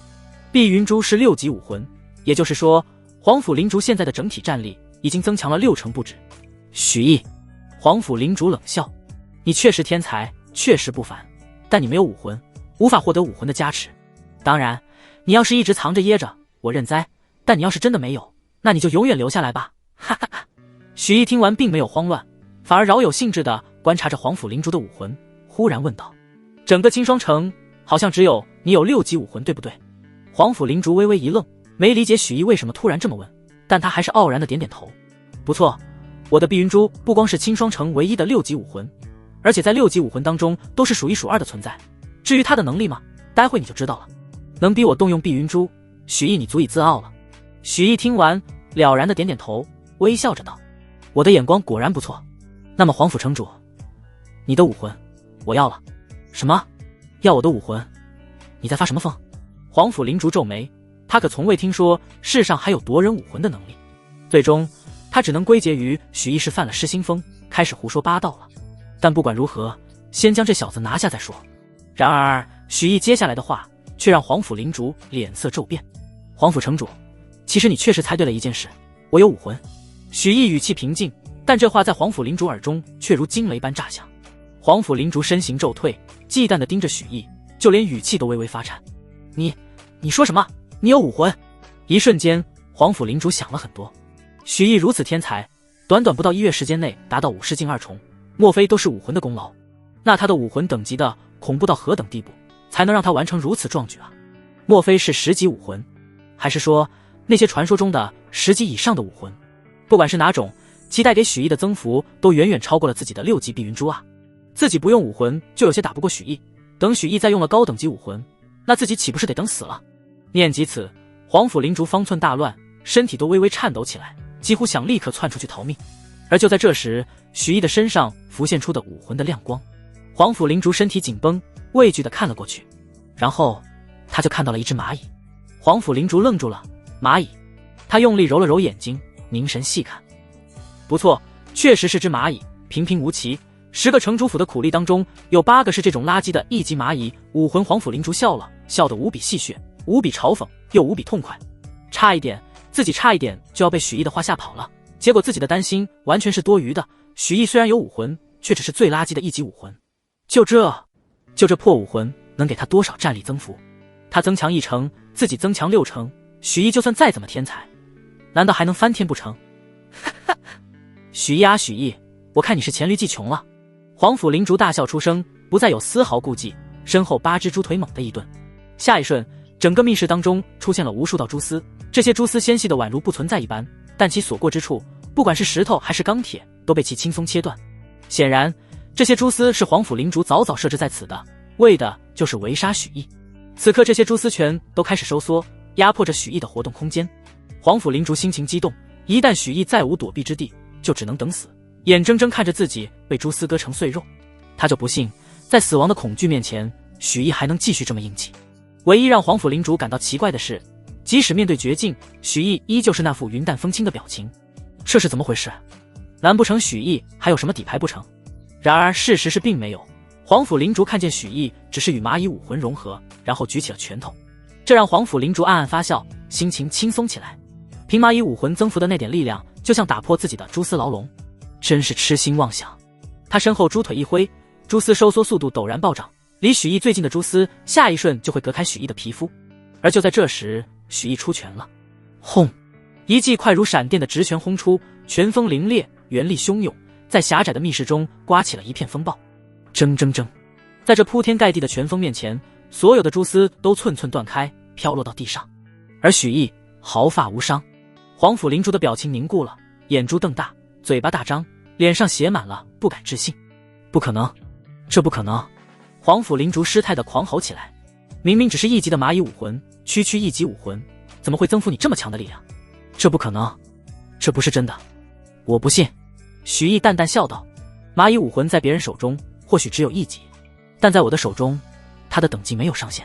Speaker 1: 碧云珠是6级武魂，也就是说黄甫灵竹现在的整体战力已经增强了6成不止。许毅，黄甫灵竹冷笑，你确实天才，确实不凡，但你没有武魂，无法获得武魂的加持。当然你要是一直藏着掖着，我认栽，但你要是真的没有，那你就永远留下来吧，哈哈哈。许毅听完并没有慌乱，反而饶有兴致地观察着黄甫灵竹的武魂，忽然问道：整个青霜城好像只有你有6级武魂，对不对？黄甫灵竹微微一愣，没理解许毅为什么突然这么问，但他还是傲然地点点头。不错，我的碧云珠不光是青霜城唯一的6级武魂，而且在6级武魂当中都是数1数2的存在。至于他的能力嘛，待会你就知道了。能逼我动用碧云珠，许毅你足以自傲了。许毅听完了然地点点头，微笑着道：我的眼光果然不错。那么黄甫城主，你的武魂我要了。什么？要我的武魂？你在发什么疯？皇甫灵竹皱眉，他可从未听说世上还有夺人武魂的能力。最终，他只能归结于许毅是犯了失心疯，开始胡说八道了。但不管如何，先将这小子拿下再说。然而，许毅接下来的话却让皇甫灵竹脸色骤变。皇甫城主，其实你确实猜对了一件事，我有武魂。许毅语气平静，但这话在皇甫灵竹耳中却如惊雷般炸响。皇甫灵竹身形骤退，忌惮地盯着许毅，就连语气都微微发颤。你说什么？你有武魂？一瞬间，皇甫灵竹想了很多。许毅如此天才，短短不到1月时间内达到武士境2重，莫非都是武魂的功劳？那他的武魂等级的恐怖到何等地步，才能让他完成如此壮举啊？莫非是10级武魂，还是说那些传说中的10级以上的武魂？不管是哪种，其带给许毅的增幅都远远超过了自己的6级碧云珠啊！自己不用武魂就有些打不过许毅，等许毅再用了高等级武魂，那自己岂不是得等死了？念及此，皇甫灵竹方寸大乱，身体都微微颤抖起来，几乎想立刻窜出去逃命。而就在这时，许毅的身上浮现出的武魂的亮光，皇甫灵竹身体紧绷，畏惧地看了过去，然后他就看到了一只蚂蚁。皇甫灵竹愣住了，蚂蚁？他用力揉了揉眼睛，凝神细看，不错，确实是只蚂蚁，平平无奇。10个城主府的苦力当中，有8个是这种垃圾的1级蚂蚁武魂。皇甫灵竹笑了，笑得无比戏谑，无比嘲讽，又无比痛快。自己差一点就要被许毅的话吓跑了，结果自己的担心完全是多余的。许毅虽然有武魂，却只是最垃圾的1级武魂。就这破武魂能给他多少战力增幅？他增强1成，自己增强6成，许毅就算再怎么天才，难道还能翻天不成？许毅啊许毅，我看你是黔驴技穷了。皇甫灵竹大笑出声，不再有丝毫顾忌，身后8只猪腿猛地一顿。下一瞬，整个密室当中出现了无数道蛛丝，这些蛛丝纤细的宛如不存在一般，但其所过之处，不管是石头还是钢铁，都被其轻松切断。显然，这些蛛丝是皇甫灵竹早早设置在此的，为的就是围杀许毅。此刻，这些蛛丝全都开始收缩，压迫着许毅的活动空间。皇甫灵竹心情激动，一旦许毅再无躲避之地，就只能等死，眼睁睁看着自己被蛛丝割成碎肉。他就不信，在死亡的恐惧面前，许毅还能继续这么硬气。唯一让皇甫灵竹感到奇怪的是，即使面对绝境，许毅依旧是那副云淡风轻的表情。这是怎么回事？难不成许毅还有什么底牌不成？然而事实是并没有。皇甫灵竹看见许毅只是与蚂蚁武魂融合，然后举起了拳头，这让皇甫灵竹暗暗发笑，心情轻松起来。凭蚂蚁武魂增幅的那点力量，就像打破自己的蛛丝牢笼，真是痴心妄想。他身后猪腿一挥，蛛丝收缩速度陡然暴涨，离许毅最近的蛛丝下一瞬就会隔开许毅的皮肤。而就在这时，许毅出拳了，轰！一记快如闪电的直拳轰出，拳风凌冽，原力汹涌，在狭窄的密室中刮起了一片风暴。铮铮铮！在这铺天盖地的拳风面前，所有的蛛丝都寸寸断开，飘落到地上。而许毅毫发无伤。皇甫灵竹的表情凝固了，眼珠瞪大，嘴巴大张，脸上写满了不敢置信。不可能，这不可能！皇甫灵竹失态地狂吼起来。明明只是1级的蚂蚁武魂，区1级武魂，怎么会增幅你这么强的力量？这不可能，这不是真的，我不信。许毅淡淡笑道：蚂蚁武魂在别人手中或许只有1级，但在我的手中，它的等级没有上限。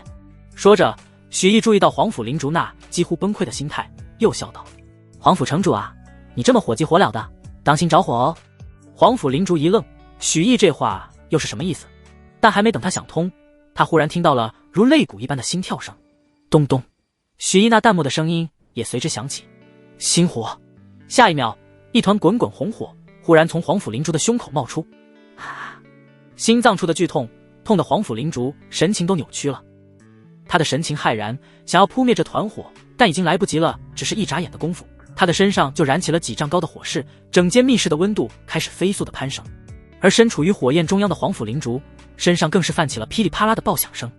Speaker 1: 说着，许毅注意到皇甫灵竹那几乎崩溃的心态，又笑道：皇甫城主啊，你这么火急火燎的，当心着火哦。皇甫灵竹一愣，许毅这话又是什么意思？但还没等他想通，他忽然听到了如肋骨一般的心跳声，咚咚。许毅那淡漠的声音也随之响起：心火。下一秒，一团滚滚红火忽然从皇甫灵竹的胸口冒出，心脏处的剧痛，痛得皇甫灵竹神情都扭曲了。他的神情骇然，想要扑灭这团火，但已经来不及了，只是一眨眼的功夫，他的身上就燃起了几丈高的火势，整间密室的温度开始飞速的攀升。而身处于火焰中央的皇甫灵竹身上更是泛起了噼里啪啦的爆响声。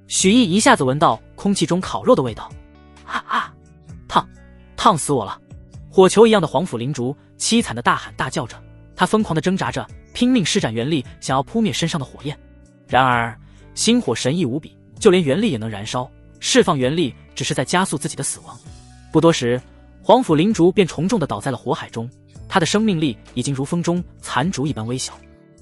Speaker 1: 许毅一下子闻到空气中烤肉的味道，烫死我了！火球一样的皇甫灵竹凄惨的大喊大叫着，他疯狂的挣扎着，拼命施展原力，想要扑灭身上的火焰。然而心火神异无比，就连原力也能燃烧，释放原力只是在加速自己的死亡。不多时，皇甫灵竹便重重的倒在了火海中，他的生命力已经如风中残烛一般微小。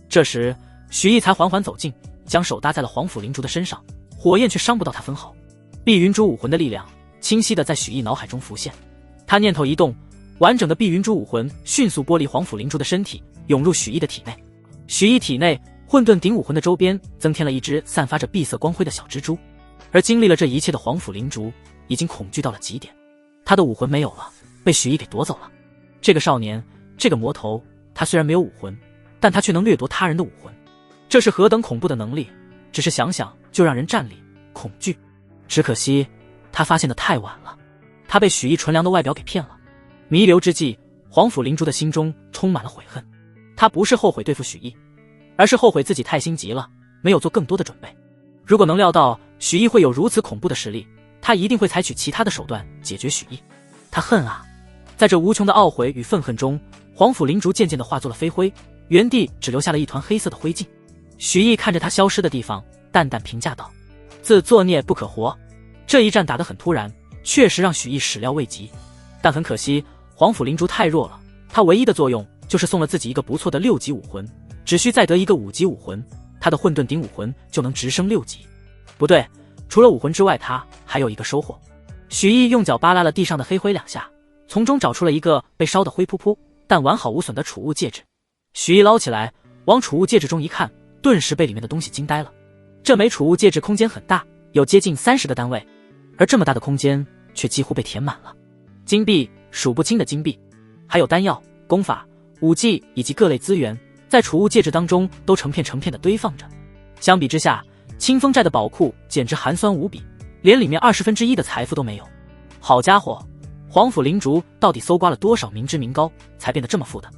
Speaker 1: 这时，许毅才缓缓走近，将手搭在了黄甫灵竹的身上，火焰却伤不到他分毫。碧云珠武魂的力量清晰地在许毅脑海中浮现，他念头一动，完整的碧云珠武魂迅速剥离黄甫灵珠的身体，涌入许毅的体内。许毅体内混沌顶武魂的周边增添了一只散发着碧色光辉的小蜘蛛，而经历了这一切的黄甫灵竹已经恐惧到了极点，他的武魂没有了，被许毅给夺走了。这个少年，这个魔头，他虽然没有武魂，但他却能掠夺他人的武魂，这是何等恐怖的能力，只是想想就让人战栗恐惧。只可惜他发现的太晚了，他被许毅纯良的外表给骗了。弥留之际，黄甫灵珠的心中充满了悔恨，他不是后悔对付许毅，而是后悔自己太心急了，没有做更多的准备。如果能料到许毅会有如此恐怖的实力，他一定会采取其他的手段解决许毅。他恨啊！在这无穷的懊悔与愤恨中，黄甫灵竹渐渐地化作了飞灰，原地只留下了一团黑色的灰烬。许毅看着他消失的地方，淡淡评价道：自作孽不可活。这一战打得很突然，确实让许毅始料未及，但很可惜黄甫灵竹太弱了，他唯一的作用就是送了自己一个不错的6级武魂，只需再得一个5级武魂，他的混沌顶武魂就能直升6级。不对，除了武魂之外，他还有一个收获。许毅用脚扒拉了地上的黑灰2下，从中找出了一个被烧得灰扑扑但完好无损的储物戒指。许毅捞起来往储物戒指中一看，顿时被里面的东西惊呆了。这枚储物戒指空间很大，有接近30个单位，而这么大的空间却几乎被填满了。金币，数不清的金币，还有丹药、功法、武技以及各类资源，在储物戒指当中都成片成片的堆放着。相比之下，清风寨的宝库简直寒酸无比，连里面1/20的财富都没有。好家伙，黄甫灵竹到底搜刮了多少民脂民膏，才变得这么富的？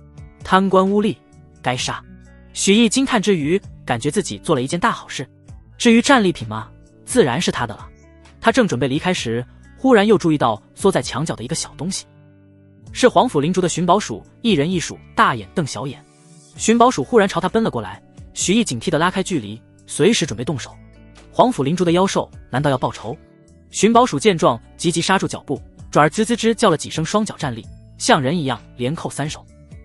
Speaker 1: 贪官污吏，该杀！许毅惊叹之余，感觉自己做了一件大好事。至于战利品嘛，自然是他的了。他正准备离开时，忽然又注意到缩在墙角的一个小东西，是黄甫灵竹的寻宝鼠，一人一鼠，大眼瞪小眼。寻宝鼠忽然朝他奔了过来，许毅警惕地拉开距离，随时准备动手。黄甫灵竹的妖兽难道要报仇？寻宝鼠见状急急刹住脚步，转而吱吱吱叫了几声，双脚站立，像人一样连扣3手。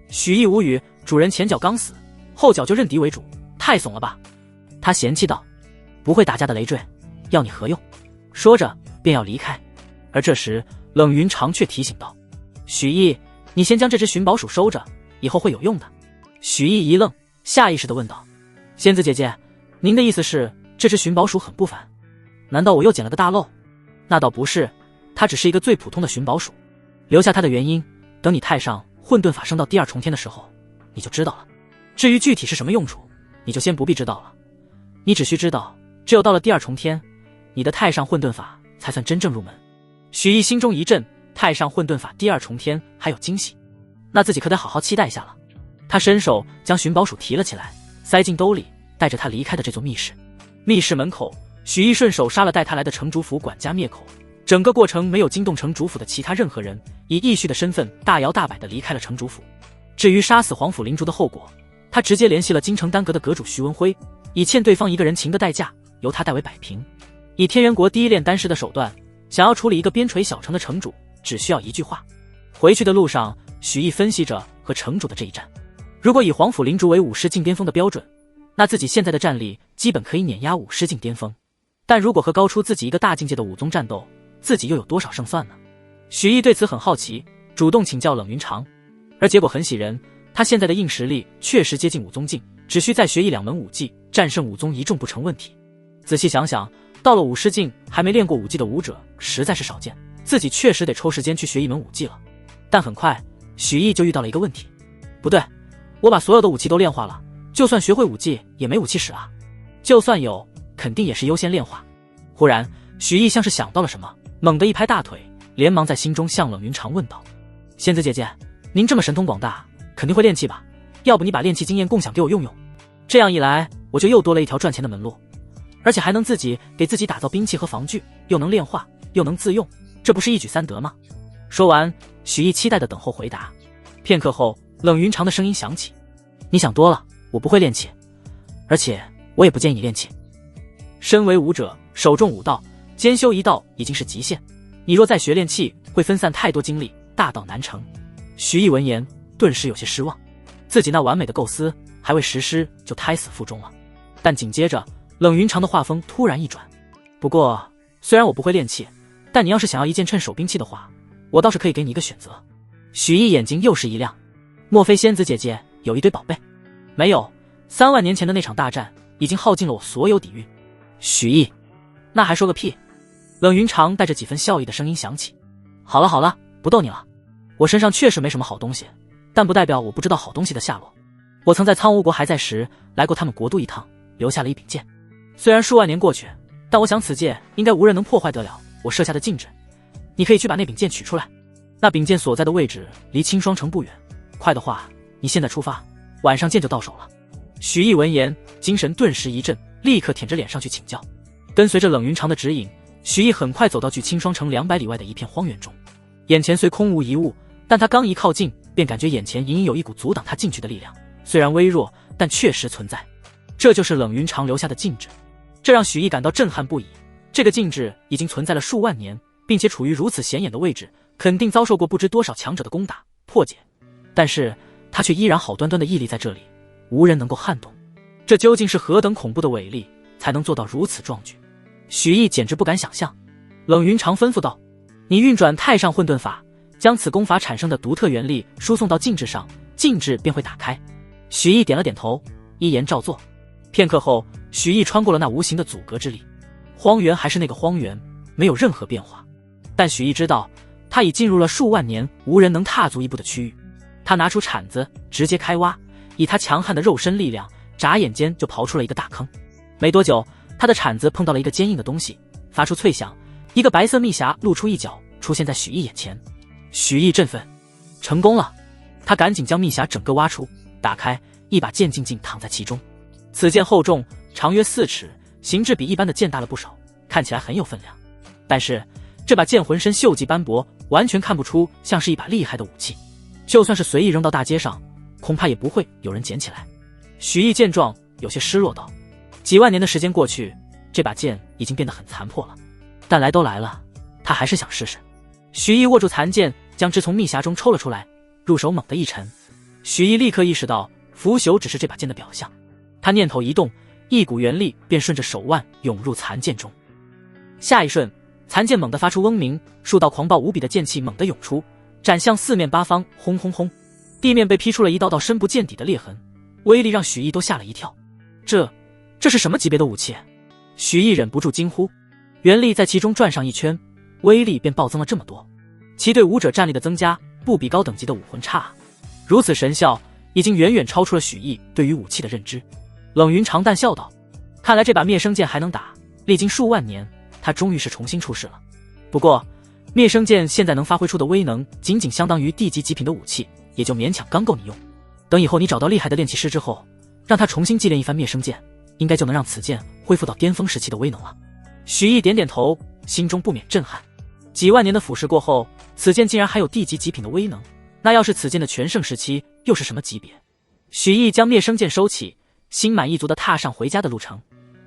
Speaker 1: 许毅无语，主人前脚刚死，后脚就认敌为主，太怂了吧？他嫌弃道。不会打架的累赘，要你何用？说着便要离开。而这时冷云长却提醒道：许毅，你先将这只寻宝鼠收着，以后会有用的。许毅一愣，下意识地问道：仙子姐姐，您的意思是这只寻宝鼠很不凡？难道我又捡了个大漏？那倒不是，它只是一个最普通的寻宝鼠。留下它的原因，等你太上混沌法升到第2重天的时候，你就知道了。至于具体是什么用处，你就先不必知道了。你只需知道，只有到了第2重天，你的太上混沌法才算真正入门。许毅心中一震，太上混沌法第2重天还有惊喜，那自己可得好好期待一下了。他伸手将寻宝鼠提了起来，塞进兜里，带着他离开的这座密室。密室门口，许毅顺手杀了带他来的城主府管家灭口，整个过程没有惊动城主府的其他任何人，以义婿的身份大摇大摆地离开了城主府。至于杀死黄甫灵竹的后果，他直接联系了京城丹阁的阁主徐文辉，以欠对方一个人情的代价，由他代为摆平。以天元国第一炼丹师的手段，想要处理一个边陲小城的城主，只需要一句话。回去的路上，许毅分析着和城主的这一战，如果以黄甫灵竹为武师境巅峰的标准，那自己现在的战力基本可以碾压武师境巅峰，但如果和高出自己一个大境界的武宗战斗，自己又有多少胜算呢？许毅对此很好奇，主动请教冷云长，而结果很喜人，他现在的硬实力确实接近武宗境，只需再学1-2门武技，战胜武宗一众不成问题。仔细想想，到了武师境还没练过武技的武者实在是少见，自己确实得抽时间去学一门武技了。但很快许毅就遇到了一个问题，不对，我把所有的武器都炼化了，就算学会武技也没武器使啊，就算有肯定也是优先炼化。忽然许毅像是想到了什么，猛地一拍大腿，连忙在心中向冷云长问道：仙子姐姐，您这么神通广大，肯定会炼气吧？要不你把炼气经验共享给我用用，这样一来我就又多了一条赚钱的门路，而且还能自己给自己打造兵器和防具，又能炼化又能自用，这不是一举3得吗？说完，许毅期待地等候回答。片刻后，冷云长的声音响起：你想多了，我不会炼气，而且我也不建议炼气。身为武者，手中武道，兼修一道已经是极限，你若再学炼气，会分散太多精力，大道难成。许毅闻言顿时有些失望，自己那完美的构思还未实施就胎死腹中了。但紧接着冷云长的话锋突然一转，不过虽然我不会练气，但你要是想要一件趁手兵器的话，我倒是可以给你一个选择。许毅眼睛又是一亮，莫非仙子姐姐有一堆宝贝？没有，3万年前的那场大战已经耗尽了我所有底蕴。许毅，那还说个屁！冷云长带着几分笑意的声音响起。好了好了，不逗你了，我身上确实没什么好东西，但不代表我不知道好东西的下落。我曾在苍梧国还在时来过他们国都一趟，留下了一柄剑。虽然数万年过去，但我想此剑应该无人能破坏得了我设下的禁制。你可以去把那柄剑取出来，那柄剑所在的位置离清霜城不远，快的话你现在出发，晚上剑就到手了。许毅闻言精神顿时一震，立刻舔着脸上去请教。跟随着冷云长的指引，许毅很快走到距清霜城200里外的一片荒原中。眼前虽空无一物，但他刚一靠近，便感觉眼前隐隐有一股阻挡他进去的力量，虽然微弱，但确实存在。这就是冷云长留下的禁制，这让许毅感到震撼不已。这个禁制已经存在了数万年，并且处于如此显眼的位置，肯定遭受过不知多少强者的攻打破解，但是他却依然好端端的屹立在这里，无人能够撼动。这究竟是何等恐怖的伟力，才能做到如此壮举？许毅简直不敢想象。冷云长吩咐道：你运转太上混沌法，将此功法产生的独特原力输送到禁制上，禁制便会打开。许毅点了点头，依言照做。片刻后，许毅穿过了那无形的阻隔之力，荒原还是那个荒原，没有任何变化。但许毅知道，他已进入了数万年无人能踏足一步的区域。他拿出铲子直接开挖，以他强悍的肉身力量，眨眼间就刨出了一个大坑。没多久，他的铲子碰到了一个坚硬的东西，发出脆响，一个白色密匣露出一角，出现在许毅眼前。许毅振奋，成功了！他赶紧将密匣整个挖出，打开，一把剑静静躺在其中。此剑厚重，长约4尺，形制比一般的剑大了不少，看起来很有分量。但是这把剑浑身锈迹斑驳，完全看不出像是一把厉害的武器，就算是随意扔到大街上，恐怕也不会有人捡起来。许毅见状，有些失落道：几万年的时间过去，这把剑已经变得很残破了，但来都来了，他还是想试试。许毅握住残剑，将之从密匣中抽了出来，入手猛地一沉。许毅立刻意识到腐朽只是这把剑的表象，他念头一动，一股元力便顺着手腕涌入残剑中。下一瞬，残剑猛地发出嗡鸣，数道狂暴无比的剑气猛地涌出，斩向四面八方，轰轰轰，地面被劈出了一道道深不见底的裂痕，威力让许毅都吓了一跳。这是什么级别的武器？许毅忍不住惊呼。元力在其中转上一圈，威力便暴增了这么多，其对武者战力的增加不比高等级的武魂差啊！如此神效，已经远远超出了许毅对于武器的认知。冷云长淡笑道：看来这把灭生剑还能打，历经数万年，他终于是重新出世了。不过灭生剑现在能发挥出的威能仅仅相当于地级极品的武器，也就勉强刚够你用。等以后你找到厉害的炼器师之后，让他重新祭炼一番灭生剑，应该就能让此剑恢复到巅峰时期的威能了。许毅点点头，心中不免震撼。几万年的腐蚀过后，此剑竟然还有地级极品的威能，那要是此剑的全盛时期又是什么级别？许毅将灭生剑收起，心满意足地踏上回家的路程。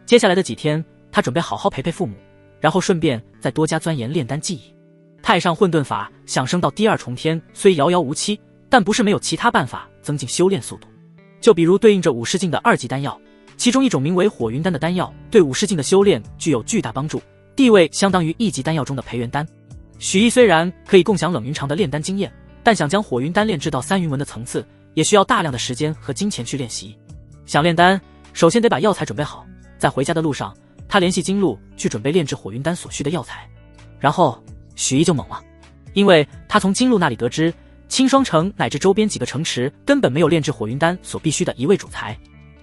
Speaker 1: 接下来的几天，他准备好好陪陪父母，然后顺便再多加钻研炼丹技艺。太上混沌法想升到第2重天虽遥遥无期，但不是没有其他办法增进修炼速度。就比如对应着武士境的2级丹药，其中一种名为火云丹的丹药，对武士境的修炼具有巨大帮助，地位相当于1级丹药中的培元丹。许毅虽然可以共享冷云长的炼丹经验，但想将火云丹炼制到3云纹的层次，也需要大量的时间和金钱去练习。想炼丹，首先得把药材准备好，在回家的路上，他联系金鹿去准备炼制火云丹所需的药材。然后许毅就懵了，因为他从金鹿那里得知，清霜城乃至周边几个城池根本没有炼制火云丹所必需的一味主材。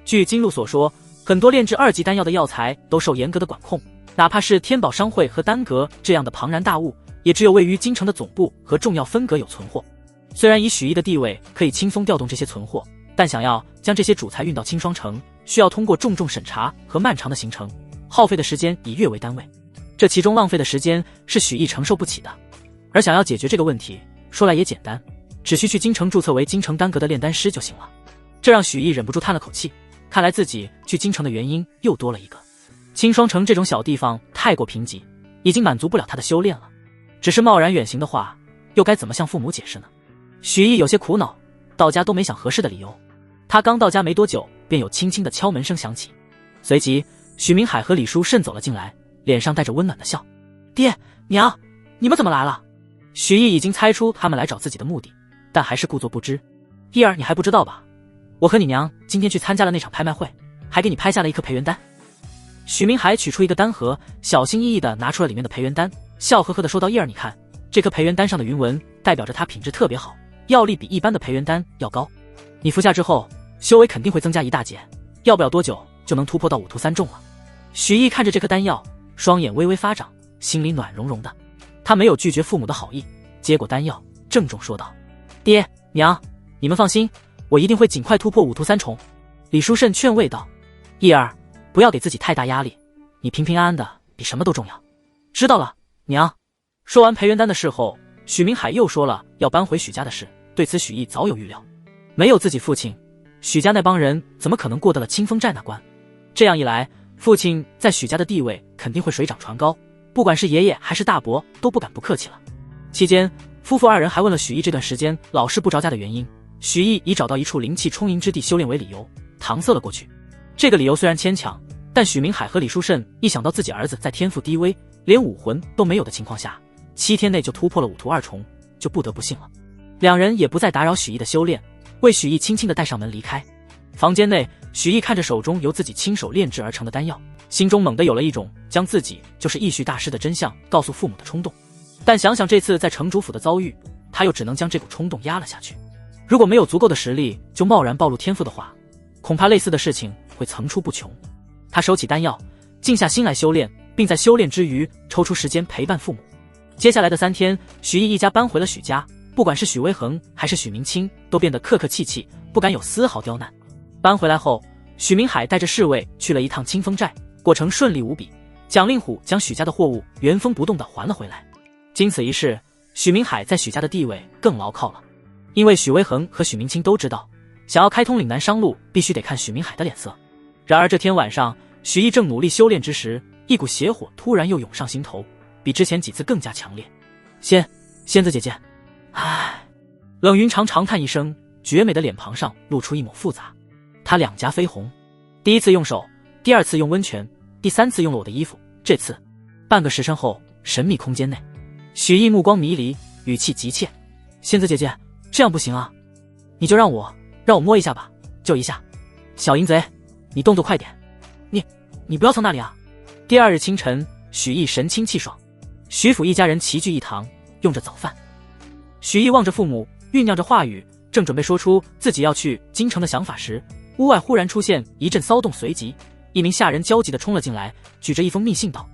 Speaker 1: 据金鹿所说，很多炼制2级丹药的药材都受严格的管控，哪怕是天宝商会和丹阁这样的庞然大物，也只有位于京城的总部和重要分阁有存货。虽然以许毅的地位可以轻松调动这些存货，但想要将这些主材运到清霜城，需要通过重重审查和漫长的行程，耗费的时间以月为单位，这其中浪费的时间是许毅承受不起的。而想要解决这个问题，说来也简单，只需去京城注册为京城丹阁的炼丹师就行了。这让许毅忍不住叹了口气，看来自己去京城的原因又多了一个。清霜城这种小地方太过贫瘠，已经满足不了他的修炼了。只是贸然远行的话，又该怎么向父母解释呢？许毅有些苦恼，到家都没想合适的理由。他刚到家没多久，便有轻轻的敲门声响起。随即，许明海和李书慎走了进来，脸上带着温暖的笑。爹娘，你们怎么来了？许毅已经猜出他们来找自己的目的，但还是故作不知。毅儿，你还不知道吧？我和你娘今天去参加了那场拍卖会，还给你拍下了一颗培元丹。许明海取出一个丹盒，小心翼翼地拿出了里面的培元丹，笑呵呵地说道：“毅儿，你看，这颗培元丹上的云纹代表着它品质特别好，药力比一般的培元丹要高。你服下之后，修为肯定会增加一大截，要不了多久就能突破到5图3重了。”许毅看着这颗丹药，双眼微微发长，心里暖融融的。他没有拒绝父母的好意，接过丹药，郑重说道：“爹娘，你们放心，我一定会尽快突破5图3重。”李书慎劝慰道：“毅儿，不要给自己太大压力，你平平安安的比什么都重要。”知道了，娘。说完培元丹的事后，许明海又说了要搬回许家的事。对此许毅早有预料，没有自己父亲，许家那帮人怎么可能过得了清风寨那关？这样一来，父亲在许家的地位肯定会水涨船高，不管是爷爷还是大伯都不敢不客气了。期间，夫妇二人还问了许毅这段时间老是不着家的原因，许毅以找到一处灵气充盈之地修炼为理由，搪塞了过去。这个理由虽然牵强，但许明海和李书慎一想到自己儿子在天赋低微，连武魂都没有的情况下，7天内就突破了5图2重，就不得不信了。两人也不再打扰许毅的修炼，为许毅轻轻地带上门离开。房间内，许毅看着手中由自己亲手炼制而成的丹药，心中猛地有了一种将自己就是易绪大师的真相告诉父母的冲动。但想想这次在城主府的遭遇，他又只能将这股冲动压了下去。如果没有足够的实力就贸然暴露天赋的话，恐怕类似的事情会层出不穷。他收起丹药，静下心来修炼，并在修炼之余抽出时间陪伴父母。接下来的3天，许毅一家搬回了许家，不管是许威恒还是许明清都变得客客气气，不敢有丝毫刁难。搬回来后，许明海带着侍卫去了一趟清风寨，过程顺利无比。蒋令虎将许家的货物原封不动地还了回来。经此一事，许明海在许家的地位更牢靠了。因为许威恒和许明清都知道，想要开通岭南商路必须得看许明海的脸色。然而这天晚上，许毅正努力修炼之时，一股邪火突然又涌上心头，比之前几次更加强烈。仙子姐姐，唉。冷云长长叹一声，绝美的脸庞上露出一抹复杂。她两颊绯红，第一次用手，第二次用温泉，第3次用了我的衣服，这次半个时辰后，神秘空间内，许毅目光迷离，语气急切：“仙子姐姐，这样不行啊，你就让我摸一下吧，就一下。小淫贼，你动作快点，你不要藏那里啊！”第2日清晨，许毅神清气爽，许府一家人齐聚一堂，用着早饭。许毅望着父母，酝酿着话语，正准备说出自己要去京城的想法时，屋外忽然出现一阵骚动，随即一名下人焦急地冲了进来，举着一封密信道：“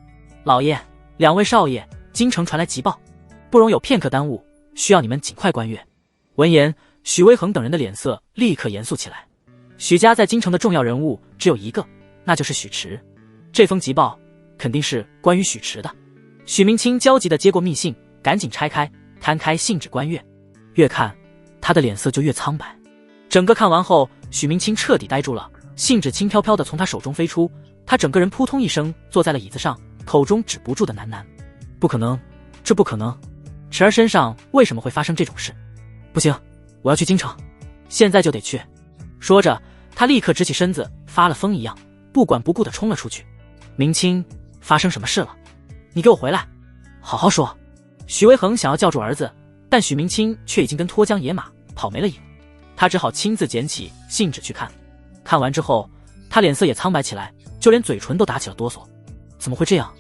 Speaker 1: 老爷，2位少爷，京城传来急报，不容有片刻耽误，需要你们尽快观阅。”闻言，许威恒等人的脸色立刻严肃起来。许家在京城的重要人物只有一个，那就是许迟。这封急报肯定是关于许迟的。许明清焦急地接过密信，赶紧拆开，摊开信纸观阅。越看，他的脸色就越苍白。整个看完后，许明清彻底呆住了，信纸轻飘飘地从他手中飞出，他整个人扑通一声坐在了椅子上，口中止不住的喃喃：“不可能，这不可能！迟儿身上为什么会发生这种事？不行，我要去京城，现在就得去！”说着，他立刻直起身子，发了疯一样，不管不顾地冲了出去。明清，发生什么事了？你给我回来，好好说。许威恒想要叫住儿子，但许明清却已经跟脱缰野马跑没了影。他只好亲自捡起信纸去看。看完之后，他脸色也苍白起来，就连嘴唇都打起了哆嗦。怎么会这样？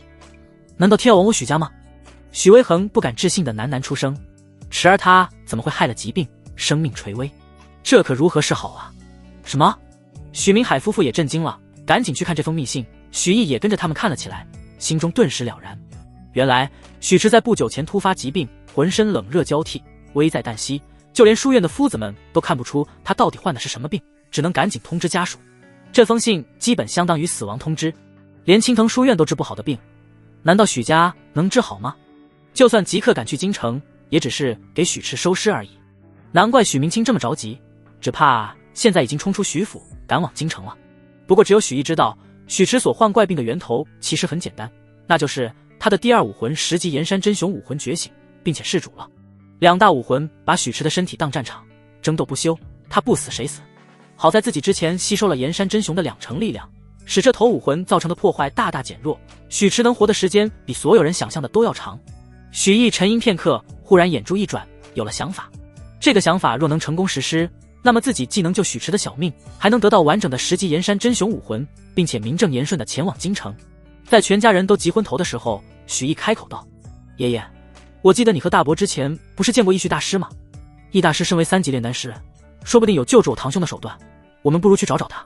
Speaker 1: 难道天要亡我许家吗？许威恒不敢置信的喃喃出声。迟儿他怎么会害了疾病，生命垂危？这可如何是好啊？什么？许明海夫妇也震惊了，赶紧去看这封密信。许毅也跟着他们看了起来，心中顿时了然。原来许迟在不久前突发疾病，浑身冷热交替，危在旦夕，就连书院的夫子们都看不出他到底患的是什么病，只能赶紧通知家属。这封信基本相当于死亡通知，连青藤书院都治不好的病，难道许家能治好吗？就算即刻赶去京城，也只是给许迟收尸而已。难怪许明清这么着急，只怕现在已经冲出许府，赶往京城了。不过只有许毅知道，许迟所患怪病的源头其实很简单，那就是他的第2武魂10级岩山真雄武魂觉醒，并且弑主了。2大武魂把许迟的身体当战场，争斗不休，他不死谁死。好在自己之前吸收了岩山真雄的2成力量，使这头武魂造成的破坏大大减弱，许池能活的时间比所有人想象的都要长。许毅沉吟片刻，忽然眼珠一转，有了想法。这个想法若能成功实施，那么自己既能救许池的小命，还能得到完整的10级岩山真雄武魂，并且名正言顺地前往京城。在全家人都急昏头的时候，许毅开口道：爷爷，我记得你和大伯之前不是见过义旭大师吗？义大师身为3级炼丹师，说不定有救助我堂兄的手段，我们不如去找找他。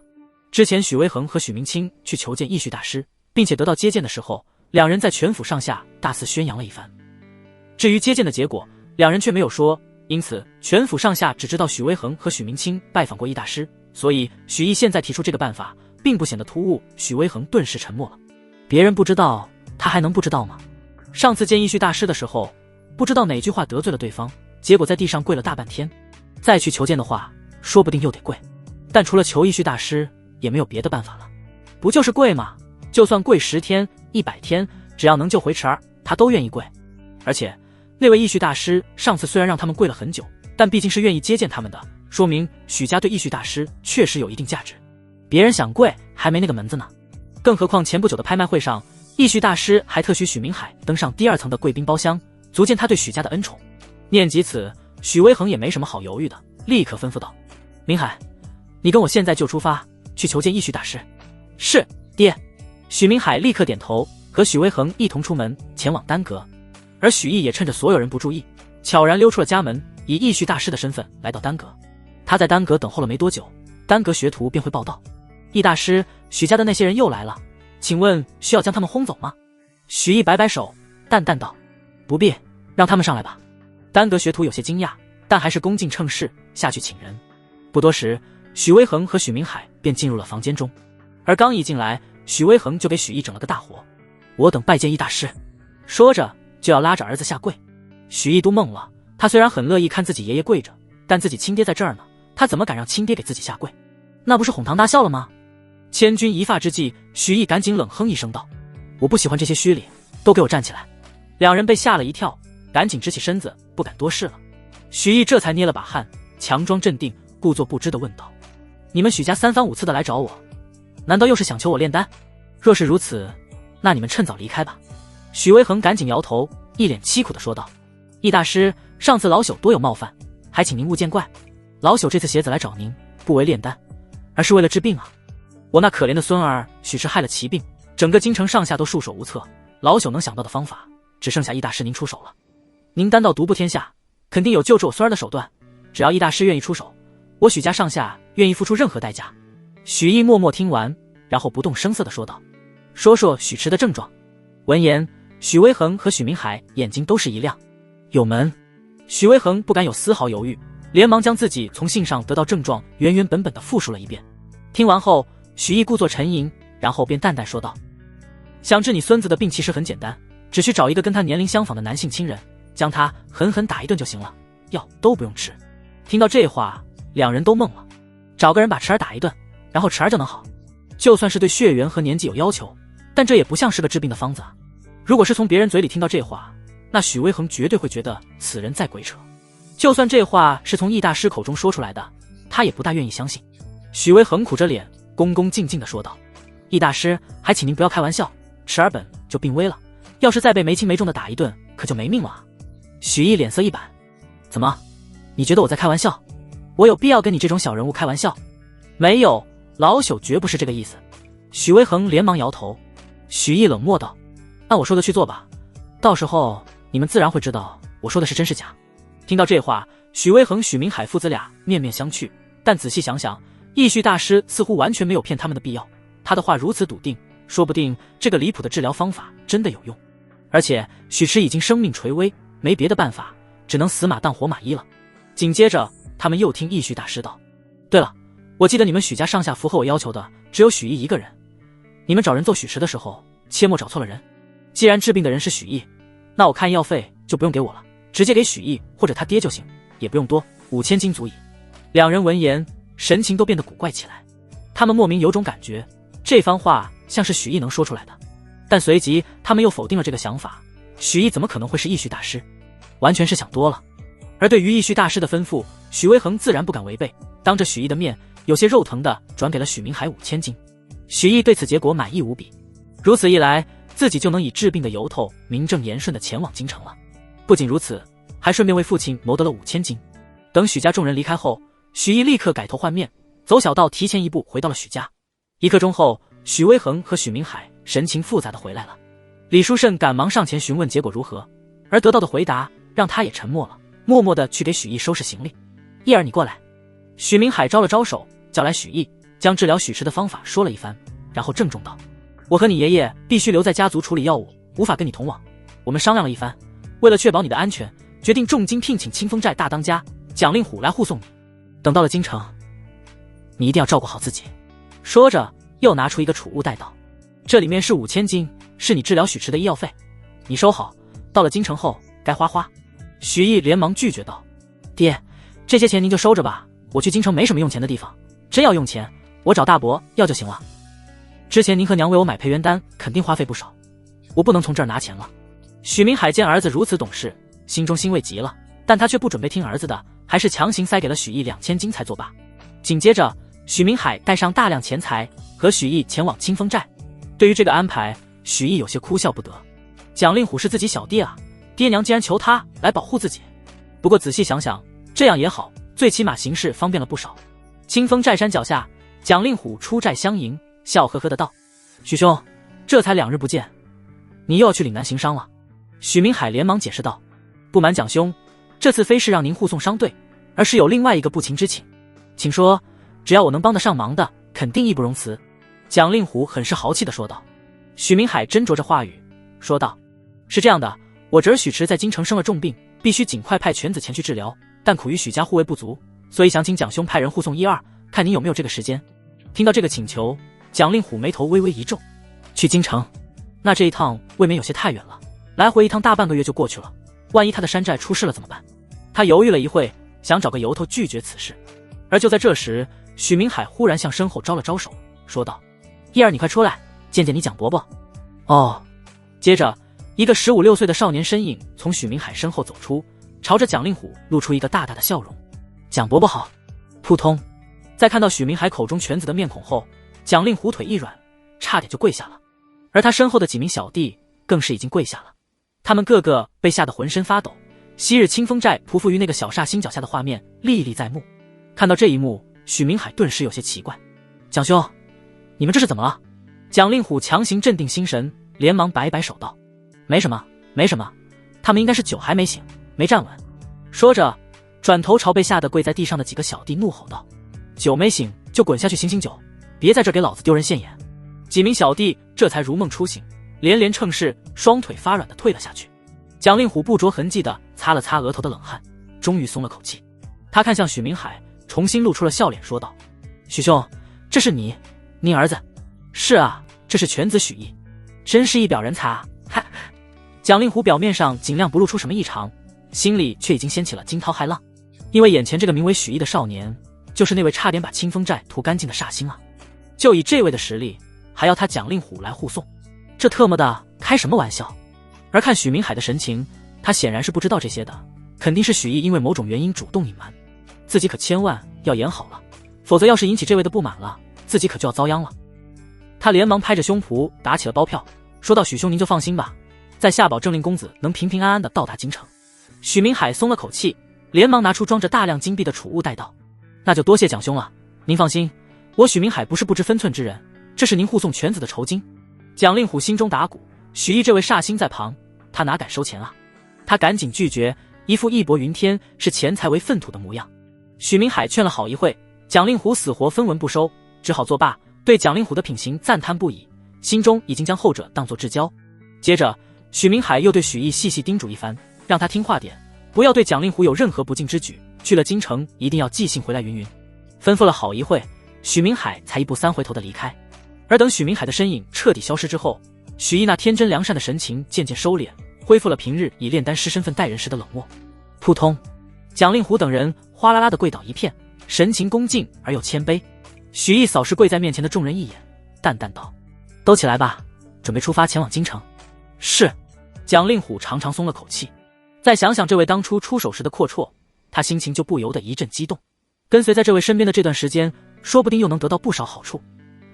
Speaker 1: 之前许威恒和许明清去求见义旭大师，并且得到接见的时候，两人在全府上下大肆宣扬了一番。至于接见的结果，两人却没有说，因此全府上下只知道许威恒和许明清拜访过义大师，所以许毅现在提出这个办法并不显得突兀。许威恒顿时沉默了。别人不知道，他还能不知道吗？上次见义旭大师的时候，不知道哪句话得罪了对方，结果在地上跪了大半天。再去求见的话，说不定又得跪。但除了求义旭大师，也没有别的办法了。不就是跪吗？就算跪10天、100天，只要能救回池儿，他都愿意跪。而且那位义旭大师上次虽然让他们跪了很久，但毕竟是愿意接见他们的，说明许家对义旭大师确实有一定价值。别人想跪还没那个门子呢。更何况前不久的拍卖会上，义旭大师还特许许明海登上第2层的贵宾包厢，足见他对许家的恩宠。念及此，许威恒也没什么好犹豫的，立刻吩咐道：明海，你跟我现在就出发去求见义旭大师。是，爹。许明海立刻点头，和许威恒一同出门前往丹阁。而许毅也趁着所有人不注意，悄然溜出了家门，以义旭大师的身份来到丹阁。他在丹阁等候了没多久，丹阁学徒便会报道：义大师，许家的那些人又来了，请问需要将他们轰走吗？许毅摆摆手，淡淡道：不必，让他们上来吧。丹阁学徒有些惊讶，但还是恭敬称是，下去请人。不多时，许威恒和许明海便进入了房间中，而刚一进来，许威恒就给许毅整了个大活：我等拜见义大师。说着就要拉着儿子下跪。许毅都懵了，他虽然很乐意看自己爷爷跪着，但自己亲爹在这儿呢，他怎么敢让亲爹给自己下跪？那不是哄堂大笑了吗？千钧一发之际，许毅赶紧冷哼一声道：我不喜欢这些虚礼，都给我站起来。两人被吓了一跳，赶紧直起身子，不敢多事了。许毅这才捏了把汗，强装镇定，故作不知地问道：你们许家3番5次的来找我，难道又是想求我炼丹？若是如此，那你们趁早离开吧。许威恒赶紧摇头，一脸凄苦地说道：义大师，上次老朽多有冒犯，还请您勿见怪。老朽这次携子来找您，不为炼丹，而是为了治病啊。我那可怜的孙儿许是害了奇病，整个京城上下都束手无策，老朽能想到的方法只剩下义大师您出手了。您丹道独步天下，肯定有救治我孙儿的手段，只要义大师愿意出手，我许家上下愿意付出任何代价。许毅默默听完，然后不动声色地说道：说说许池的症状。闻言，许威恒和许明海眼睛都是一亮。有门。许威恒不敢有丝毫犹豫，连忙将自己从信上得到症状原原本本地复述了一遍。听完后，许毅故作沉吟，然后便淡淡说道：想治你孙子的病其实很简单，只需找一个跟他年龄相仿的男性亲人，将他狠狠打一顿就行了，药都不用吃。听到这话，两人都懵了。找个人把池儿打一顿，然后池儿就能好？就算是对血缘和年纪有要求，但这也不像是个治病的方子啊。如果是从别人嘴里听到这话，那许威恒绝对会觉得此人在鬼扯。就算这话是从易大师口中说出来的，他也不大愿意相信。许威恒苦着脸，恭恭敬敬地说道：易大师，还请您不要开玩笑，池儿本就病危了，要是再被没轻没重的打一顿，可就没命了啊。许毅脸色一板：怎么，你觉得我在开玩笑？我有必要跟你这种小人物开玩笑？没有，老朽绝不是这个意思。许威恒连忙摇头。许毅冷漠道：按我说的去做吧，到时候你们自然会知道我说的是真是假。听到这话，许威恒、许明海父子俩面面相觑，但仔细想想，义旭大师似乎完全没有骗他们的必要。他的话如此笃定，说不定这个离谱的治疗方法真的有用。而且许池已经生命垂危，没别的办法，只能死马当活马医了。紧接着他们又听义旭大师道：对了，我记得你们许家上下符合我要求的只有许毅一个人，你们找人做许池的时候切莫找错了人。既然治病的人是许毅，那我看医药费就不用给我了，直接给许毅或者他爹就行，也不用多，5000金足矣。两人闻言，神情都变得古怪起来。他们莫名有种感觉，这番话像是许毅能说出来的，但随即他们又否定了这个想法。许毅怎么可能会是义旭大师？完全是想多了。而对于义旭大师的吩咐，许威恒自然不敢违背，当着许毅的面，有些肉疼的转给了许明海5000金。许毅对此结果满意无比，如此一来，自己就能以治病的由头名正言顺地前往京城了。不仅如此，还顺便为父亲谋得了5000金。等许家众人离开后，许毅立刻改头换面，走小道提前一步回到了许家。1刻钟后，许威恒和许明海神情复杂地回来了。李书慎赶忙上前询问结果如何，而得到的回答让他也沉默了，默默地去给许毅收拾行李。毅儿，你过来。许明海招了招手，叫来许毅，将治疗许迟的方法说了一番，然后郑重道：我和你爷爷必须留在家族处理药物，无法跟你同往。我们商量了一番，为了确保你的安全，决定重金聘请清风寨大当家蒋令虎来护送你。等到了京城，你一定要照顾好自己。说着又拿出一个储物袋道：这里面是5000金，是你治疗许迟的医药费，你收好，到了京城后该花花。许毅连忙拒绝道：爹，这些钱您就收着吧，我去京城没什么用钱的地方，真要用钱，我找大伯要就行了。之前您和娘为我买培元丹，肯定花费不少，我不能从这儿拿钱了。许明海见儿子如此懂事，心中欣慰极了，但他却不准备听儿子的，还是强行塞给了许毅2000金才作罢。紧接着，许明海带上大量钱财和许毅前往清风寨。对于这个安排，许毅有些哭笑不得。蒋令虎是自己小弟啊，爹娘竟然求他来保护自己。不过仔细想想，这样也好，最起码行事方便了不少。清风寨山脚下，蒋令虎出寨相迎，笑呵呵的道：许兄，这才2日不见，你又要去岭南行商了。许明海连忙解释道：不瞒蒋兄，这次非是让您护送商队，而是有另外一个不情之请，请说，只要我能帮得上忙的，肯定义不容辞。蒋令虎很是豪气的说道。许明海斟酌着话语说道：是这样的，我侄儿许迟在京城生了重病，必须尽快派犬子前去治疗，但苦于许家护卫不足，所以想请蒋兄派人护送1、2，看您有没有这个时间。听到这个请求，蒋令虎眉头微微一皱。去京城？那这一趟未免有些太远了，来回一趟大半个月就过去了，万一他的山寨出事了怎么办？他犹豫了一会，想找个由头拒绝此事。而就在这时，许明海忽然向身后招了招手，说道：毅儿，你快出来，见见你蒋伯伯。哦。接着一个15、16岁的少年身影从许明海身后走出，朝着蒋令虎露出一个大大的笑容。蒋伯伯好。扑通，在看到许明海口中犬子的面孔后，蒋令虎腿一软，差点就跪下了。而他身后的几名小弟更是已经跪下了，他们个个被吓得浑身发抖。昔日清风寨匍匐于那个小煞星脚下的画面历历在目。看到这一幕，许明海顿时有些奇怪：蒋兄，你们这是怎么了？蒋令虎强行镇定心神，连忙摆摆手道：没什么，没什么，他们应该是酒还没醒，没站稳。说着转头朝被吓得跪在地上的几个小弟怒吼道：酒没醒就滚下去醒醒酒，别在这给老子丢人现眼。几名小弟这才如梦初醒，连连称是，双腿发软的退了下去。蒋令虎不着痕迹地擦了擦额头的冷汗，终于松了口气。他看向许明海，重新露出了笑脸，说道：许兄，这是您儿子？是啊，这是犬子许毅，真是一表人才啊！哈。蒋令虎表面上尽量不露出什么异常，心里却已经掀起了惊涛骇浪，因为眼前这个名为许毅的少年，就是那位差点把清风寨屠干净的煞星啊！就以这位的实力，还要他蒋令虎来护送，这特么的开什么玩笑？而看许明海的神情，他显然是不知道这些的，肯定是许毅因为某种原因主动隐瞒，自己可千万要演好了，否则要是引起这位的不满了，自己可就要遭殃了。他连忙拍着胸脯打起了包票，说道：许兄您就放心吧，在下保证令公子能平平安安的到达京城。许明海松了口气，连忙拿出装着大量金币的储物袋道：那就多谢蒋兄了，您放心，我许明海不是不知分寸之人，这是您护送犬子的酬金。蒋令虎心中打鼓，许毅这位煞星在旁，他哪敢收钱啊？他赶紧拒绝，一副义薄云天，视钱财为粪土的模样。许明海劝了好一会，蒋令虎死活分文不收，只好作罢，对蒋令虎的品行赞叹不已，心中已经将后者当作至交。接着许明海又对许毅细细叮嘱一番，让他听话点，不要对蒋令虎有任何不敬之举，去了京城一定要寄信回来云云。吩咐了好一会，许明海才一步三回头的离开。而等许明海的身影彻底消失之后，许毅那天真良善的神情渐渐收敛，恢复了平日以炼丹师身份待人时的冷漠。扑通，蒋令虎等人哗啦啦的跪倒一片，神情恭敬而又谦卑。许毅扫视跪在面前的众人一眼，淡淡道：都起来吧，准备出发前往京城。是。蒋令虎长长松了口气，再想想这位当初出手时的阔绰，他心情就不由得一阵激动。跟随在这位身边的这段时间，说不定又能得到不少好处。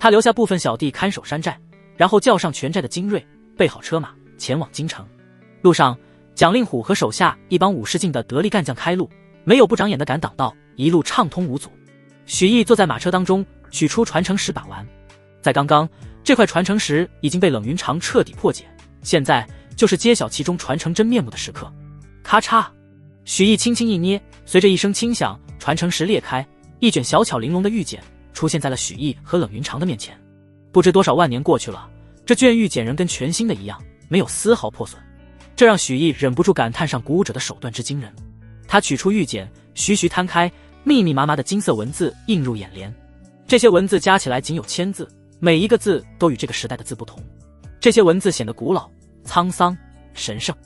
Speaker 1: 他留下部分小弟看守山寨，然后叫上全寨的精锐，备好车马，前往京城。路上，蒋令虎和手下一帮武士境的得力干将开路，没有不长眼的赶挡道，一路畅通无阻。许毅坐在马车当中，取出传承石把玩。在刚刚，这块传承石已经被冷云长彻底破解，现在就是揭晓其中传承真面目的时刻。咔嚓，许毅轻轻一捏，随着一声轻响，传承石裂开，一卷小巧玲珑的玉简出现在了许毅和冷云长的面前。不知多少万年过去了，这卷玉简仍跟全新的一样，没有丝毫破损，这让许毅忍不住感叹上古武者的手段之惊人。他取出玉简，徐徐摊开，密密麻麻的金色文字映入眼帘。这些文字加起来仅有1000字，每一个字都与这个时代的字不同。这些文字显得古老、沧桑、神圣。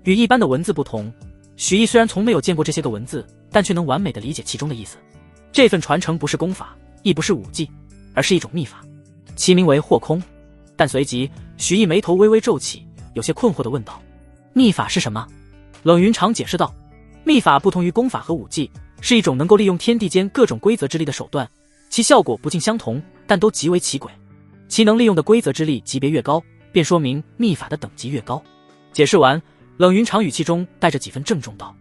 Speaker 1: 与一般的文字不同，许毅虽然从没有见过这些个文字，但却能完美的理解其中的意思。这份传承不是功法，亦不是武技，而是一种秘法，其名为惑空。但随即许毅眉头微微皱起，有些困惑地问道：秘法是什么？冷云长解释道：秘法不同于功法和武技，是一种能够利用天地间各种规则之力的手段，其效果不尽相同，但都极为奇诡。其能利用的规则之力级别越高，便说明秘法的等级越高。解释完，冷云长语气中带着几分郑重道：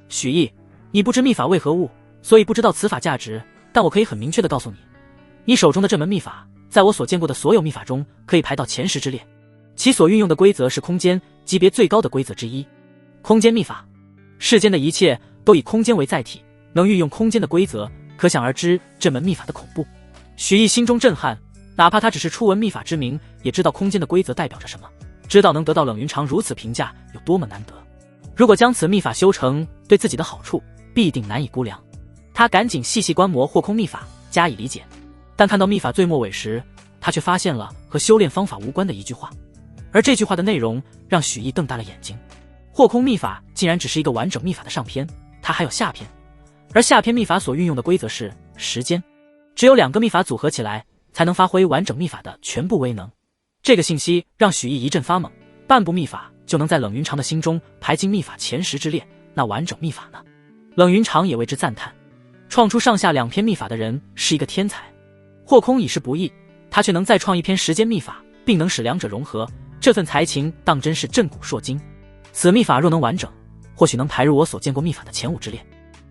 Speaker 1: 许毅，你不知秘法为何物，所以不知道此法价值，但我可以很明确地告诉你，你手中的这门秘法在我所见过的所有秘法中可以排到前10之列，其所运用的规则是空间级别最高的规则之一。空间秘法，世间的一切都以空间为载体，能运用空间的规则，可想而知这门秘法的恐怖。许毅心中震撼，哪怕他只是初闻秘法之名，也知道空间的规则代表着什么，知道能得到冷云长如此评价有多么难得。如果将此秘法修成，对自己的好处必定难以估量。他赶紧细细观摩惑空秘法，加以理解。但看到秘法最末尾时，他却发现了和修炼方法无关的一句话，而这句话的内容让许毅瞪大了眼睛。惑空秘法竟然只是一个完整秘法的上篇，它还有下篇，而下篇秘法所运用的规则是时间，只有2个秘法组合起来，才能发挥完整秘法的全部威能。这个信息让许毅一阵发懵，半部秘法就能在冷云长的心中排进秘法前10之列，那完整秘法呢？冷云长也为之赞叹，创出上下2篇秘法的人是一个天才。惑空已是不易，他却能再创一篇时间秘法，并能使2者融合，这份才情当真是震古烁今。此秘法若能完整，或许能排入我所见过秘法的前5之列。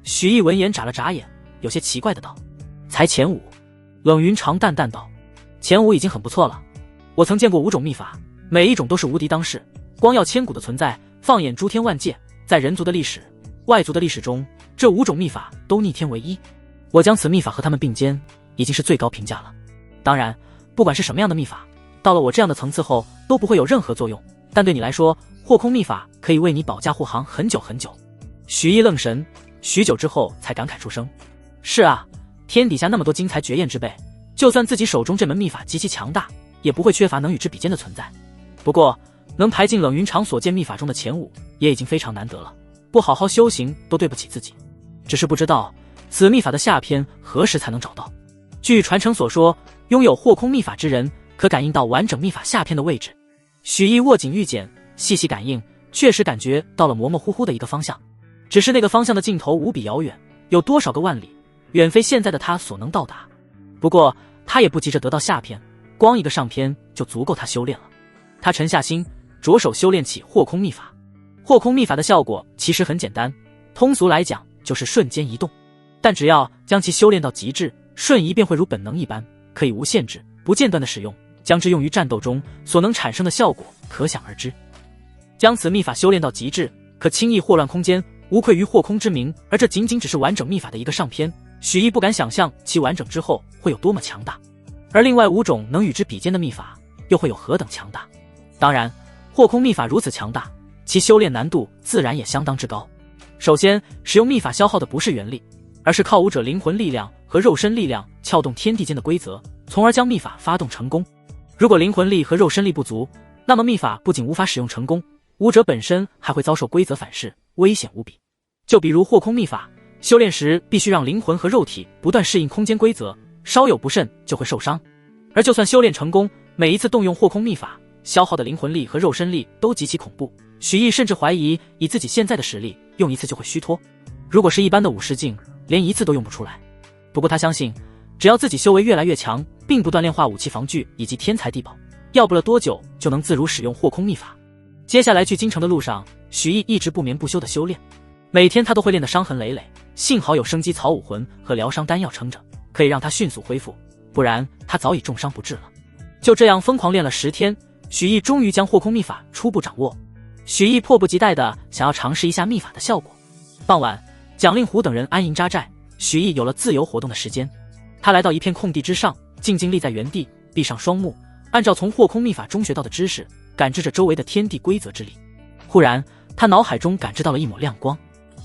Speaker 1: 许毅闻言眨了眨眼，有些奇怪的道：才前5？冷云长淡淡道：前5已经很不错了，我曾见过5种秘法，每一种都是无敌当世，光耀千古的存在，放眼诸天万界，在人族的历史、外族的历史中，这5种秘法都逆天为一，我将此秘法和他们并肩，已经是最高评价了。当然，不管是什么样的秘法，到了我这样的层次后都不会有任何作用，但对你来说，惑空秘法可以为你保驾护航很久很久。许毅愣神，许久之后才感慨出声：是啊，天底下那么多精彩绝艳之辈，就算自己手中这门秘法极其强大，也不会缺乏能与之比肩的存在。不过能排进冷云长所见秘法中的前5，也已经非常难得了，不好好修行都对不起自己。只是不知道此秘法的下篇何时才能找到。据传承所说，拥有惑空秘法之人可感应到完整秘法下篇的位置。许毅握紧玉简，细细感应，确实感觉到了模模糊糊的一个方向，只是那个方向的尽头无比遥远，有多少个万里，远非现在的他所能到达。不过他也不急着得到下篇，光一个上篇就足够他修炼了。他沉下心，着手修炼起惑空秘法。惑空秘法的效果其实很简单，通俗来讲就是瞬间移动，但只要将其修炼到极致，瞬移便会如本能一般，可以无限制、不间断的使用，将之用于战斗中所能产生的效果可想而知。将此秘法修炼到极致，可轻易霍乱空间，无愧于惑空之名，而这仅仅只是完整秘法的一个上篇，许毅不敢想象其完整之后会有多么强大，而另外5种能与之比肩的秘法又会有何等强大。当然，惑空秘法如此强大，其修炼难度自然也相当之高。首先，使用秘法消耗的不是元力，而是靠武者灵魂力量和肉身力量撬动天地间的规则，从而将秘法发动成功。如果灵魂力和肉身力不足，那么秘法不仅无法使用成功，武者本身还会遭受规则反噬，危险无比。就比如惑空秘法，修炼时必须让灵魂和肉体不断适应空间规则，稍有不慎就会受伤。而就算修炼成功，每一次动用惑空秘法消耗的灵魂力和肉身力都极其恐怖，许毅甚至怀疑以自己现在的实力用一次就会虚脱，如果是一般的武士境，连一次都用不出来。不过他相信，只要自己修为越来越强，并不断炼化武器防具以及天材地宝，要不了多久就能自如使用霍空秘法。接下来去京城的路上，许毅一直不眠不休的修炼，每天他都会练得伤痕累累，幸好有生机草武魂和疗伤丹药撑着，可以让他迅速恢复，不然他早已重伤不治了。就这样疯狂练了10天，许毅终于将霍空秘法初步掌握。许毅迫不及待地想要尝试一下秘法的效果。傍晚，蒋令狐等人安营扎寨，许毅有了自由活动的时间。他来到一片空地之上，静静立在原地，闭上双目，按照从霍空秘法中学到的知识，感知着周围的天地规则之力。忽然，他脑海中感知到了一抹亮光，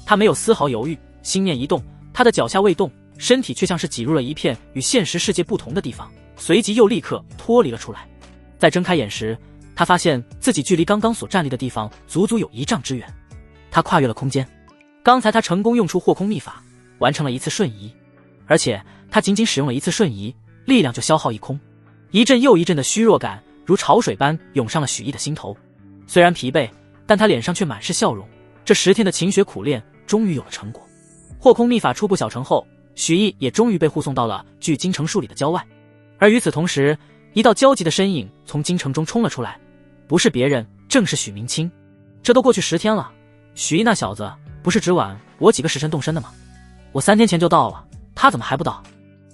Speaker 1: 他没有丝毫犹豫，心念一动，他的脚下未动，身体却像是挤入了一片与现实世界不同的地方，随即又立刻脱离了出来。在睁开眼时，他发现自己距离刚刚所站立的地方足足有1丈之远。他跨越了空间，刚才他成功用出霍空秘法，完成了一次瞬移，而且他仅仅使用了一次瞬移，力量就消耗一空。一阵又一阵的虚弱感如潮水般涌上了许毅的心头。虽然疲惫，但他脸上却满是笑容。这10天的勤学苦练终于有了成果。霍空秘法初步小成后，许毅也终于被护送到了距京城数里的郊外。而与此同时，一道焦急的身影从京城中冲了出来，不是别人，正是许明清。这都过去10天了，许毅那小子不是只晚我几个时辰动身的吗？我3天前就到了，他怎么还不到？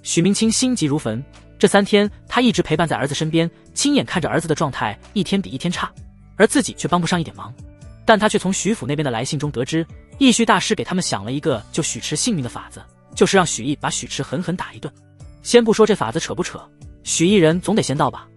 Speaker 1: 许明清心急如焚。这3天他一直陪伴在儿子身边，亲眼看着儿子的状态一天比一天差，而自己却帮不上一点忙。但他却从许府那边的来信中得知，义虚大师给他们想了一个救许池性命的法子，就是让许毅把许池狠狠打一顿。先不说这法子扯不扯，许毅人总得先到吧。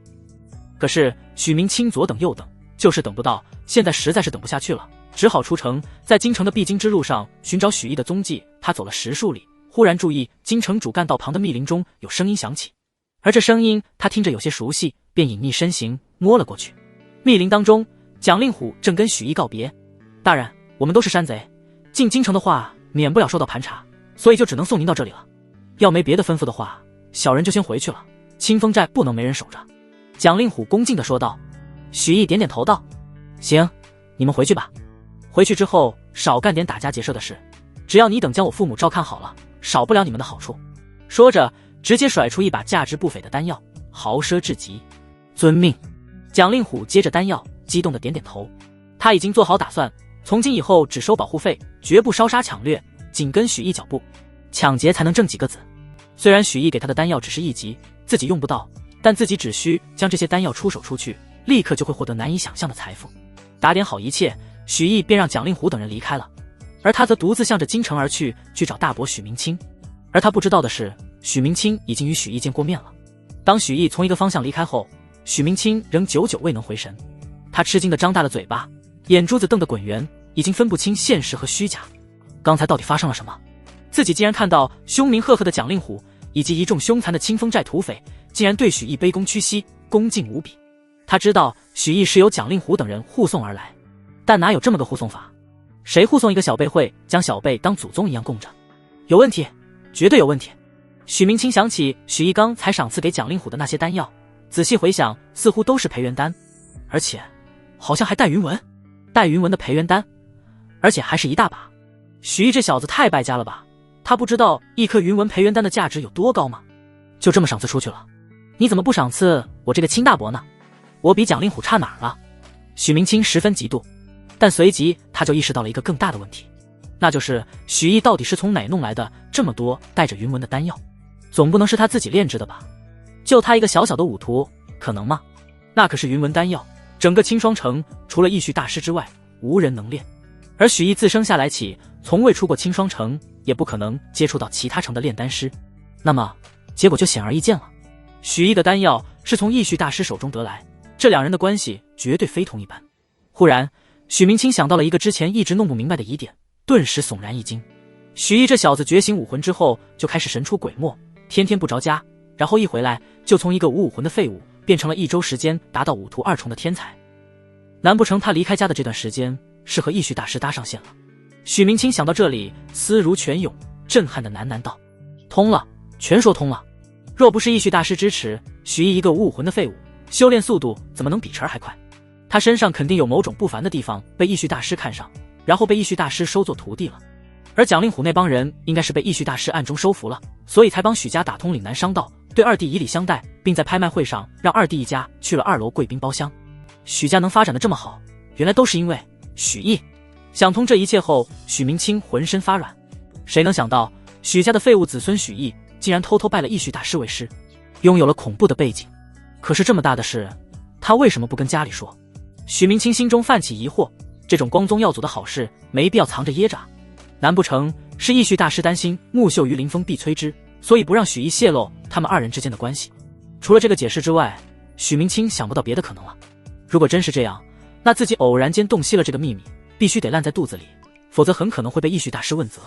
Speaker 1: 可是许明清左等右等，就是等不到，现在实在是等不下去了，只好出城，在京城的必经之路上寻找许毅的踪迹。他走了10数里，忽然注意京城主干道旁的密林中有声音响起，而这声音他听着有些熟悉，便隐匿身形摸了过去。密林当中，蒋令虎正跟许毅告别：“大人，我们都是山贼，进京城的话免不了受到盘查，所以就只能送您到这里了。要没别的吩咐的话，小人就先回去了，清风寨不能没人守着。”蒋令虎恭敬地说道。许毅点点头道：“行，你们回去吧。回去之后少干点打家劫舍的事，只要你等将我父母照看好了，少不了你们的好处。”说着直接甩出一把价值不菲的丹药，豪奢至极。遵命。蒋令虎接着丹药，激动地点点头。他已经做好打算，从今以后只收保护费，绝不烧杀抢掠，紧跟许毅脚步，抢劫才能挣几个子。虽然许毅给他的丹药只是1级，自己用不到，但自己只需将这些丹药出手出去，立刻就会获得难以想象的财富。打点好一切，许毅便让蒋令虎等人离开了，而他则独自向着京城而去，去找大伯许明清。而他不知道的是，许明清已经与许毅见过面了。当许毅从一个方向离开后，许明清仍久久未能回神，他吃惊地张大了嘴巴，眼珠子瞪得滚圆，已经分不清现实和虚假。刚才到底发生了什么？自己竟然看到凶名赫赫的蒋令虎以及一众凶残的清风寨土匪，竟然对许毅卑躬屈膝，恭敬无比。他知道许毅是由蒋令虎等人护送而来，但哪有这么个护送法？谁护送一个小辈会将小辈当祖宗一样供着？有问题，绝对有问题。许明清想起许毅刚才赏赐给蒋令虎的那些丹药，仔细回想，似乎都是培元丹，而且好像还带云纹。带云纹的培元丹，而且还是一大把。许毅这小子太败家了吧？他不知道一颗云纹培元丹的价值有多高吗？就这么赏赐出去了？你怎么不赏赐我这个亲大伯呢？我比蒋令虎差哪儿了？许明清十分嫉妒，但随即他就意识到了一个更大的问题，那就是许毅到底是从哪弄来的这么多带着云纹的丹药？总不能是他自己炼制的吧？就他一个小小的武徒，可能吗？那可是云纹丹药，整个清霜城除了义虚大师之外，无人能炼。而许毅自生下来起从未出过清霜城，也不可能接触到其他城的炼丹师，那么结果就显而易见了。许毅的丹药是从义虚大师手中得来，这两人的关系绝对非同一般。忽然许明清想到了一个之前一直弄不明白的疑点，顿时悚然一惊。许毅这小子觉醒武魂之后就开始神出鬼没，天天不着家，然后一回来就从一个无武魂的废物变成了1周时间达到5徒2重的天才。难不成他离开家的这段时间是和义虚大师搭上线了？许明清想到这里，思如泉涌，震撼的喃喃道：通了，全说通了。若不是义虚大师支持，许毅一个无武魂的废物，修炼速度怎么能比晨儿还快？他身上肯定有某种不凡的地方，被义虚大师看上，然后被义虚大师收作徒弟了。而蒋令虎那帮人应该是被义虚大师暗中收服了，所以才帮许家打通岭南商道，对二弟以礼相待，并在拍卖会上让二弟一家去了2楼贵宾包厢。许家能发展的这么好，原来都是因为许毅。想通这一切后，许明清浑身发软。谁能想到许家的废物子孙许毅竟然偷偷拜了义绪大师为师，拥有了恐怖的背景。可是这么大的事，他为什么不跟家里说？许明清心中泛起疑惑，这种光宗耀祖的好事没必要藏着掖着。难不成是义绪大师担心木秀于林风必摧之，所以不让许毅泄露他们2人之间的关系？除了这个解释之外，许明清想不到别的可能了。如果真是这样，那自己偶然间洞悉了这个秘密，必须得烂在肚子里，否则很可能会被义绪大师问责。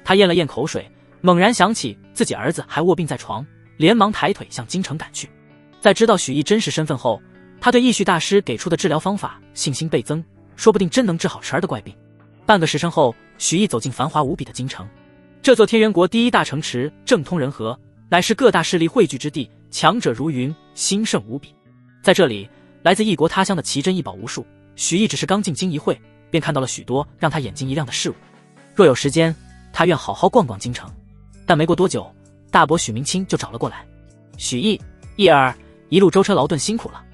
Speaker 1: 他咽了咽口水，猛然想起自己儿子还卧病在床，连忙抬腿向京城赶去。在知道许毅真实身份后，他对义绪大师给出的治疗方法信心倍增，说不定真能治好池儿的怪病。半个时辰后，许毅走进繁华无比的京城。这座天元国第一大城池政通人和，乃是各大势力汇聚之地，强者如云，兴盛无比。在这里，来自异国他乡的奇珍异宝无数。许毅只是刚进京一会，便看到了许多让他眼睛一亮的事物。若有时间，他愿好好逛逛京城。但没过多久，大伯许明清就找了过来。许毅，毅儿，一路舟车劳顿辛苦了。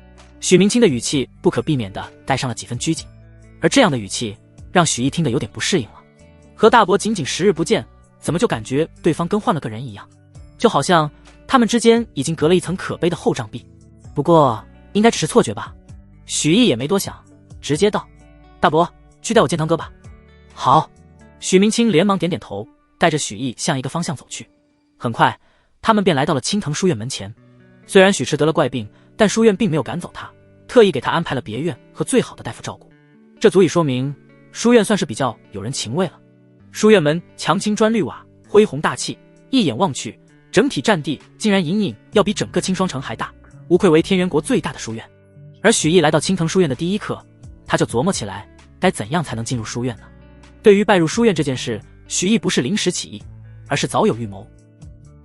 Speaker 1: 许明清的语气不可避免地带上了几分拘谨，而这样的语气让许毅听得有点不适应了。和大伯仅仅10日不见，怎么就感觉对方跟换了个人一样？就好像他们之间已经隔了一层可悲的厚障壁。不过应该只是错觉吧。许毅也没多想，直接道：大伯，去带我见堂哥吧。好。许明清连忙点点头，带着许毅向一个方向走去。很快他们便来到了青藤书院门前。虽然许池得了怪病，但书院并没有赶走他，特意给他安排了别院和最好的大夫照顾。这足以说明书院算是比较有人情味了。书院门强青砖绿瓦，恢宏大气，一眼望去，整体占地竟然隐隐要比整个青霜城还大，无愧为天元国最大的书院。而许毅来到青藤书院的第一刻，他就琢磨起来该怎样才能进入书院呢？对于拜入书院这件事，许毅不是临时起意，而是早有预谋。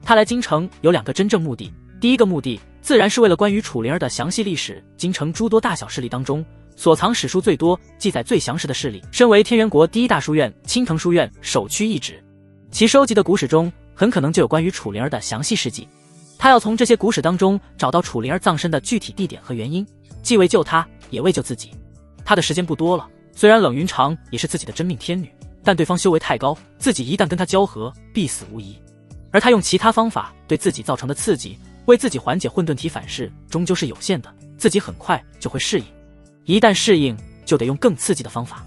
Speaker 1: 他来京城有2个真正目的，第一个目的自然是为了关于楚灵儿的详细历史。京城诸多大小势力当中，所藏史书最多、记载最详实的势力，身为天元国第一大书院青藤书院首屈一指，其收集的古史中很可能就有关于楚灵儿的详细事迹。他要从这些古史当中找到楚灵儿葬身的具体地点和原因，既为救他，也为救自己。他的时间不多了，虽然冷云长也是自己的真命天女，但对方修为太高，自己一旦跟他交合，必死无疑。而他用其他方法对自己造成的刺激，为自己缓解混沌体反噬，终究是有限的，自己很快就会适应。一旦适应，就得用更刺激的方法。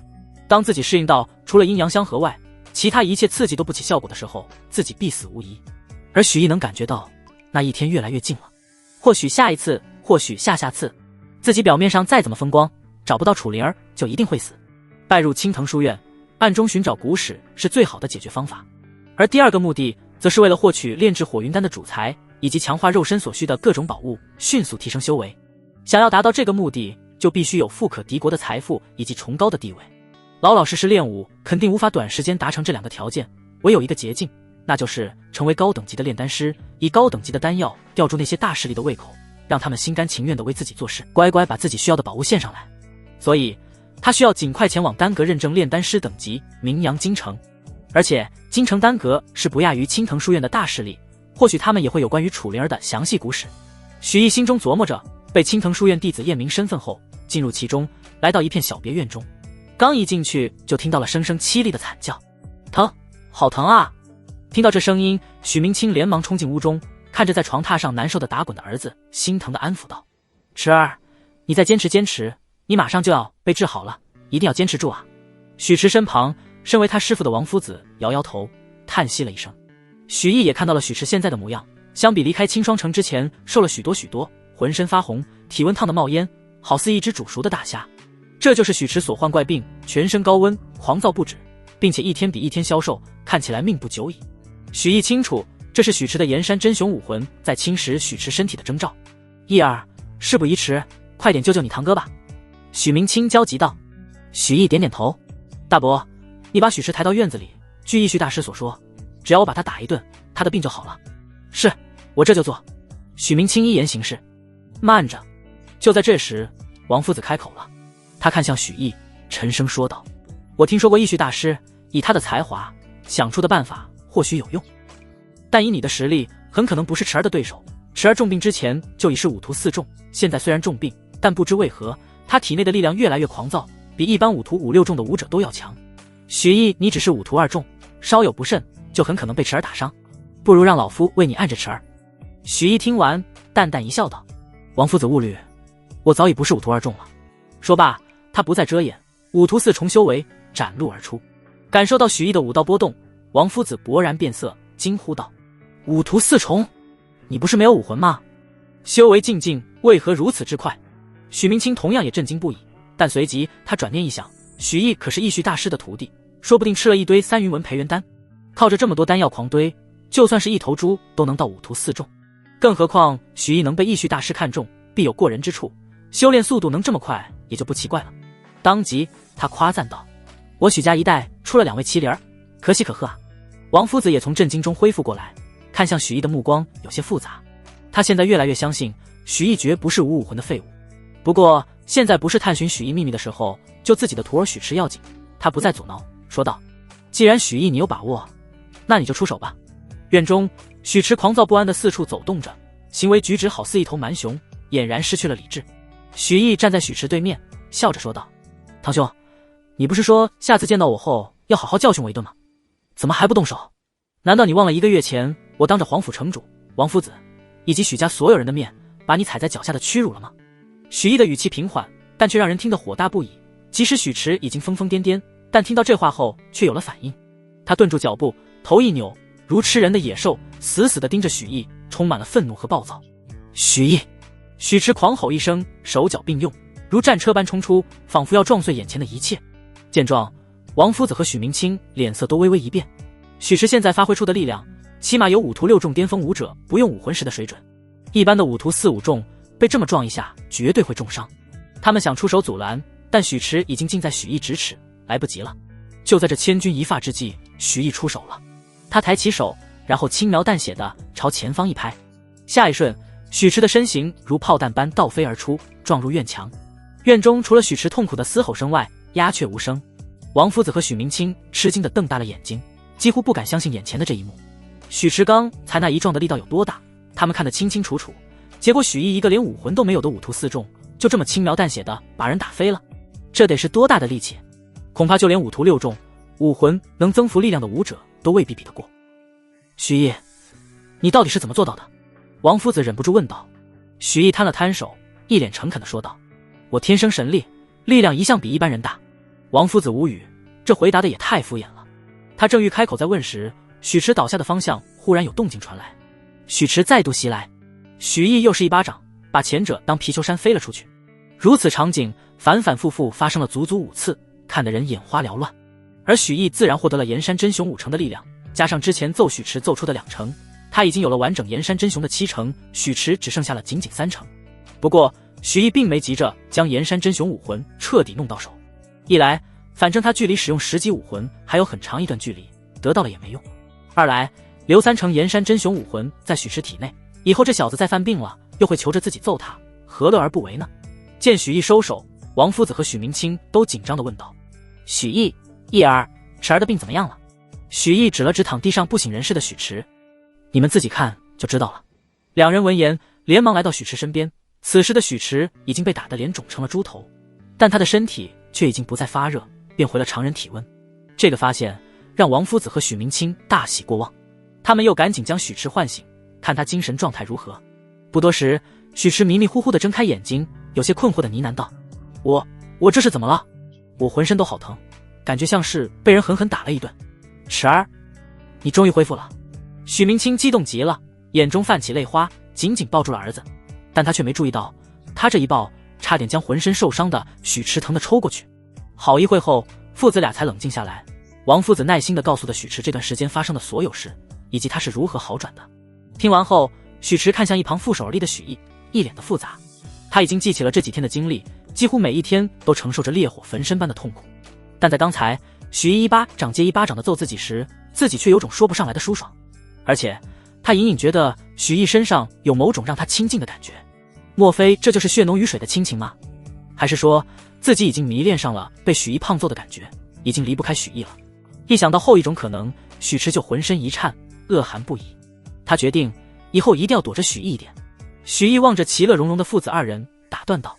Speaker 1: 当自己适应到除了阴阳相合外，其他一切刺激都不起效果的时候，自己必死无疑。而许毅能感觉到那一天越来越近了，或许下一次，或许下下次，自己表面上再怎么风光，找不到楚灵儿就一定会死。拜入青藤书院，暗中寻找古史是最好的解决方法。而第2个目的则是为了获取炼制火云丹的主材，以及强化肉身所需的各种宝物，迅速提升修为。想要达到这个目的，就必须有富可敌国的财富以及崇高的地位。老老实实练武肯定无法短时间达成这2个条件，唯有一个捷径，那就是成为高等级的炼丹师，以高等级的丹药吊住那些大势力的胃口，让他们心甘情愿地为自己做事，乖乖把自己需要的宝物献上来。所以他需要尽快前往丹阁认证炼丹师等级，名扬京城。而且京城丹阁是不亚于青藤书院的大势力，或许他们也会有关于楚灵儿的详细古史。许毅心中琢磨着，被青藤书院弟子验明身份后，进入其中，来到一片小别院中。刚一进去，就听到了声声凄厉的惨叫，疼，好疼啊！听到这声音，许明清连忙冲进屋中，看着在床榻上难受的打滚的儿子，心疼的安抚道：池儿，你再坚持坚持，你马上就要被治好了，一定要坚持住啊！许池身旁身为他师父的王夫子摇摇头，叹息了一声。许毅也看到了许池现在的模样，相比离开青霜城之前瘦了许多，浑身发红，体温烫得冒烟，好似一只煮熟的大虾。这就是许池所患怪病，全身高温，狂躁不止，并且一天比一天消瘦，看起来命不久矣。许毅清楚，这是许池的岩山真雄武魂在侵蚀许池身体的征兆。毅儿，事不宜迟，快点救救你堂哥吧！许明清焦急道。许毅点点头，大伯，你把许池抬到院子里，据义绪大师所说，只要我把他打一顿，他的病就好了。是，我这就做。许明清依言行事。慢着！就在这时，王夫子开口了，他看向许毅，沉声说道：我听说过义绪大师，以他的才华想出的办法或许有用，但以你的实力，很可能不是池儿的对手，池儿重病之前就已是五徒四众，现在虽然重病，但不知为何，他体内的力量越来越狂躁，比一般五徒五六众的武者都要强。许毅，你只是五徒二众，稍有不慎，就很可能被池儿打伤，不如让老夫为你按着池儿。许毅听完，淡淡一笑道：“王夫子勿虑，我早已不是五徒二众了。”说罢，他不再遮掩，五徒四重修为展露而出。感受到许毅的武道波动，王夫子勃然变色，惊呼道：“五徒四重，你不是没有武魂吗？修为进境为何如此之快？”许明清同样也震惊不已，但随即他转念一想，许毅可是义绪大师的徒弟，说不定吃了一堆3云纹培元丹，靠着这么多丹药狂堆，就算是一头猪都能到五徒四众。更何况许毅能被义绪大师看中，必有过人之处，修炼速度能这么快，也就不奇怪了。当即他夸赞道：“我许家一代出了2位麒麟儿，可喜可贺啊！”王夫子也从震惊中恢复过来，看向许毅的目光有些复杂。他现在越来越相信许毅绝不是无武魂的废物。不过现在不是探寻许毅秘密的时候，救自己的徒儿许池要紧。他不再阻挠，说道：“既然许毅你有把握，那你就出手吧。”院中，许池狂躁不安的四处走动着，行为举止好似一头蛮熊，俨然失去了理智。许毅站在许池对面，笑着说道：“堂兄，你不是说下次见到我后要好好教训我一顿吗？怎么还不动手？难道你忘了1个月前我当着皇府城主、王夫子以及许家所有人的面，把你踩在脚下的屈辱了吗？”许毅的语气平缓，但却让人听得火大不已。即使许池已经疯疯癫癫，但听到这话后却有了反应。他顿住脚步，头一扭，如吃人的野兽，死死地盯着许毅，充满了愤怒和暴躁。许毅！许池狂吼一声，手脚并用，如战车般冲出，仿佛要撞碎眼前的一切。见状，王夫子和许明清脸色都微微一变。许池现在发挥出的力量，起码有五徒6众巅峰武者不用武魂时的水准。一般的五徒4、5众被这么撞一下，绝对会重伤。他们想出手阻拦，但许池已经近在许毅咫尺，来不及了。就在这千钧一发之际，许毅出手了。他抬起手，然后轻描淡写地朝前方一拍。下一瞬，许池的身形如炮弹般倒飞而出，撞入院墙。院中除了许池痛苦的嘶吼声外，鸦雀无声。王夫子和许明清吃惊地瞪大了眼睛，几乎不敢相信眼前的这一幕。许池刚才那一撞的力道有多大，他们看得清清楚楚。结果许毅一个连武魂都没有的五徒4众，就这么轻描淡写的把人打飞了，这得是多大的力气？恐怕就连五徒6众武魂能增幅力量的武者都未必比得过。许毅，你到底是怎么做到的？王夫子忍不住问道。许毅摊了摊手，一脸诚恳地说道：“我天生神力，力量一向比一般人大。”王夫子无语，这回答的也太敷衍了。他正欲开口再问时，许池倒下的方向忽然有动静传来，许池再度袭来，许毅又是一巴掌，把前者当皮球扇飞了出去。如此场景反反复复发生了足足5次，看得人眼花缭乱。而许毅自然获得了岩山真雄5成的力量，加上之前揍许池揍出的2成，他已经有了完整岩山真雄的7成，许池只剩下了仅仅3成。不过许毅并没急着将岩山真雄武魂彻底弄到手，一来反正他距离使用10级武魂还有很长一段距离，得到了也没用；二来留3成岩山真雄武魂在许池体内，以后这小子再犯病了又会求着自己揍他，何乐而不为呢？见许毅收手，王夫子和许明清都紧张地问道：“许毅，毅儿，池儿的病怎么样了？”许毅指了指躺地上不省人事的许池：“你们自己看就知道了。”2人闻言连忙来到许池身边。此时的许池已经被打得脸肿成了猪头，但他的身体却已经不再发热，变回了常人体温。这个发现让王夫子和许明清大喜过望，他们又赶紧将许池唤醒，看他精神状态如何。不多时，许池迷迷糊糊地睁开眼睛，有些困惑地呢喃道：“我这是怎么了？我浑身都好疼，感觉像是被人狠狠打了一顿。”“池儿，你终于恢复了。”许明清激动极了，眼中泛起泪花，紧紧抱住了儿子。但他却没注意到，他这一抱差点将浑身受伤的许池疼得抽过去。好一会后，父子俩才冷静下来。王夫子耐心地告诉了许池这段时间发生的所有事，以及他是如何好转的。听完后，许池看向一旁负手而立的许毅，一脸的复杂。他已经记起了这几天的经历，几乎每一天都承受着烈火焚身般的痛苦。但在刚才，许毅一巴掌接一巴掌地揍自己时，自己却有种说不上来的舒爽。而且，他隐隐觉得许毅身上有某种让他亲近的感觉。莫非这就是血浓于水的亲情吗？还是说自己已经迷恋上了被许毅胖揍的感觉，已经离不开许毅了？一想到后一种可能，许池就浑身一颤，恶寒不已。他决定以后一定要躲着许毅一点，许毅望着其乐融融的父子二人，打断道：“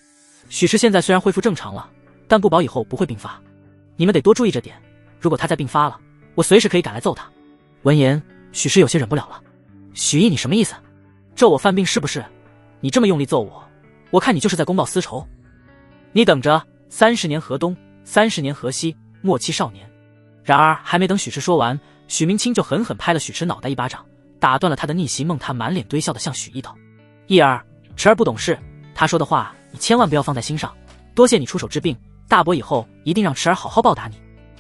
Speaker 1: 许迟现在虽然恢复正常了，但不保以后不会病发，你们得多注意这点。如果他再病发了，我随时可以赶来揍他。”闻言，许迟有些忍不了了：“许毅，你什么意思？咒我犯病是不是？你这么用力揍我，我看你就是在公报私仇。你等着，30年河东，30年河西，莫欺少年。”然而还没等许迟说完，许明清就狠狠拍了许迟脑袋一巴掌，打断了他的逆袭梦。他满脸堆笑的向许毅道：“毅儿，迟儿不懂事，他说的话你千万不要放在心上，多谢你出手治病，大伯以后一定让迟儿好好报答你。”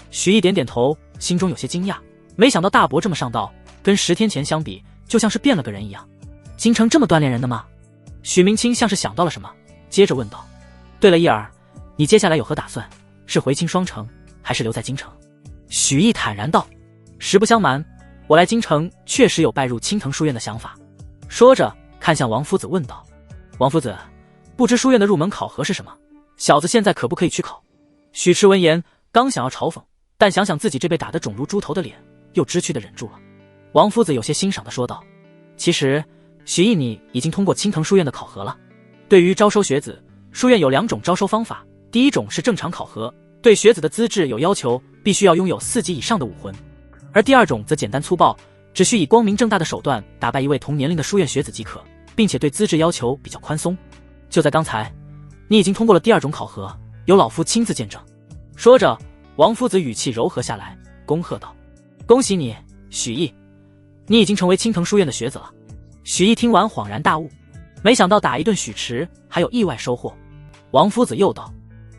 Speaker 1: 许毅点点头，心中有些惊讶，没想到大伯这么上道，跟10天前相比，就像是变了个人一样。京城这么锻炼人的吗？许明清像是想到了什么，接着问道：“对了，毅儿，你接下来有何打算？是回青双城，还是留在京城？”许毅坦然道：“实不相瞒，我来京城确实有拜入青藤书院的想法。”说着看向王夫子问道：“王夫子，不知书院的入门考核是什么？小子现在可不可以去考？”许迟闻言刚想要嘲讽，但想想自己这被打得肿如猪头的脸，又知趣的忍住了。王夫子有些欣赏的说道：“其实许毅你已经通过青藤书院的考核了。对于招收学子，书院有2种招收方法，第一种是正常考核，对学子的资质有要求，必须要拥有4级以上的武魂；而第2种则简单粗暴，只需以光明正大的手段打败一位同年龄的书院学子即可，并且对资质要求比较宽松。就在刚才，你已经通过了第2种考核，有老夫亲自见证。”说着，王夫子语气柔和下来，恭贺道：“恭喜你，许毅，你已经成为青藤书院的学子了。”许毅听完恍然大悟，没想到打一顿许迟还有意外收获。王夫子又道：“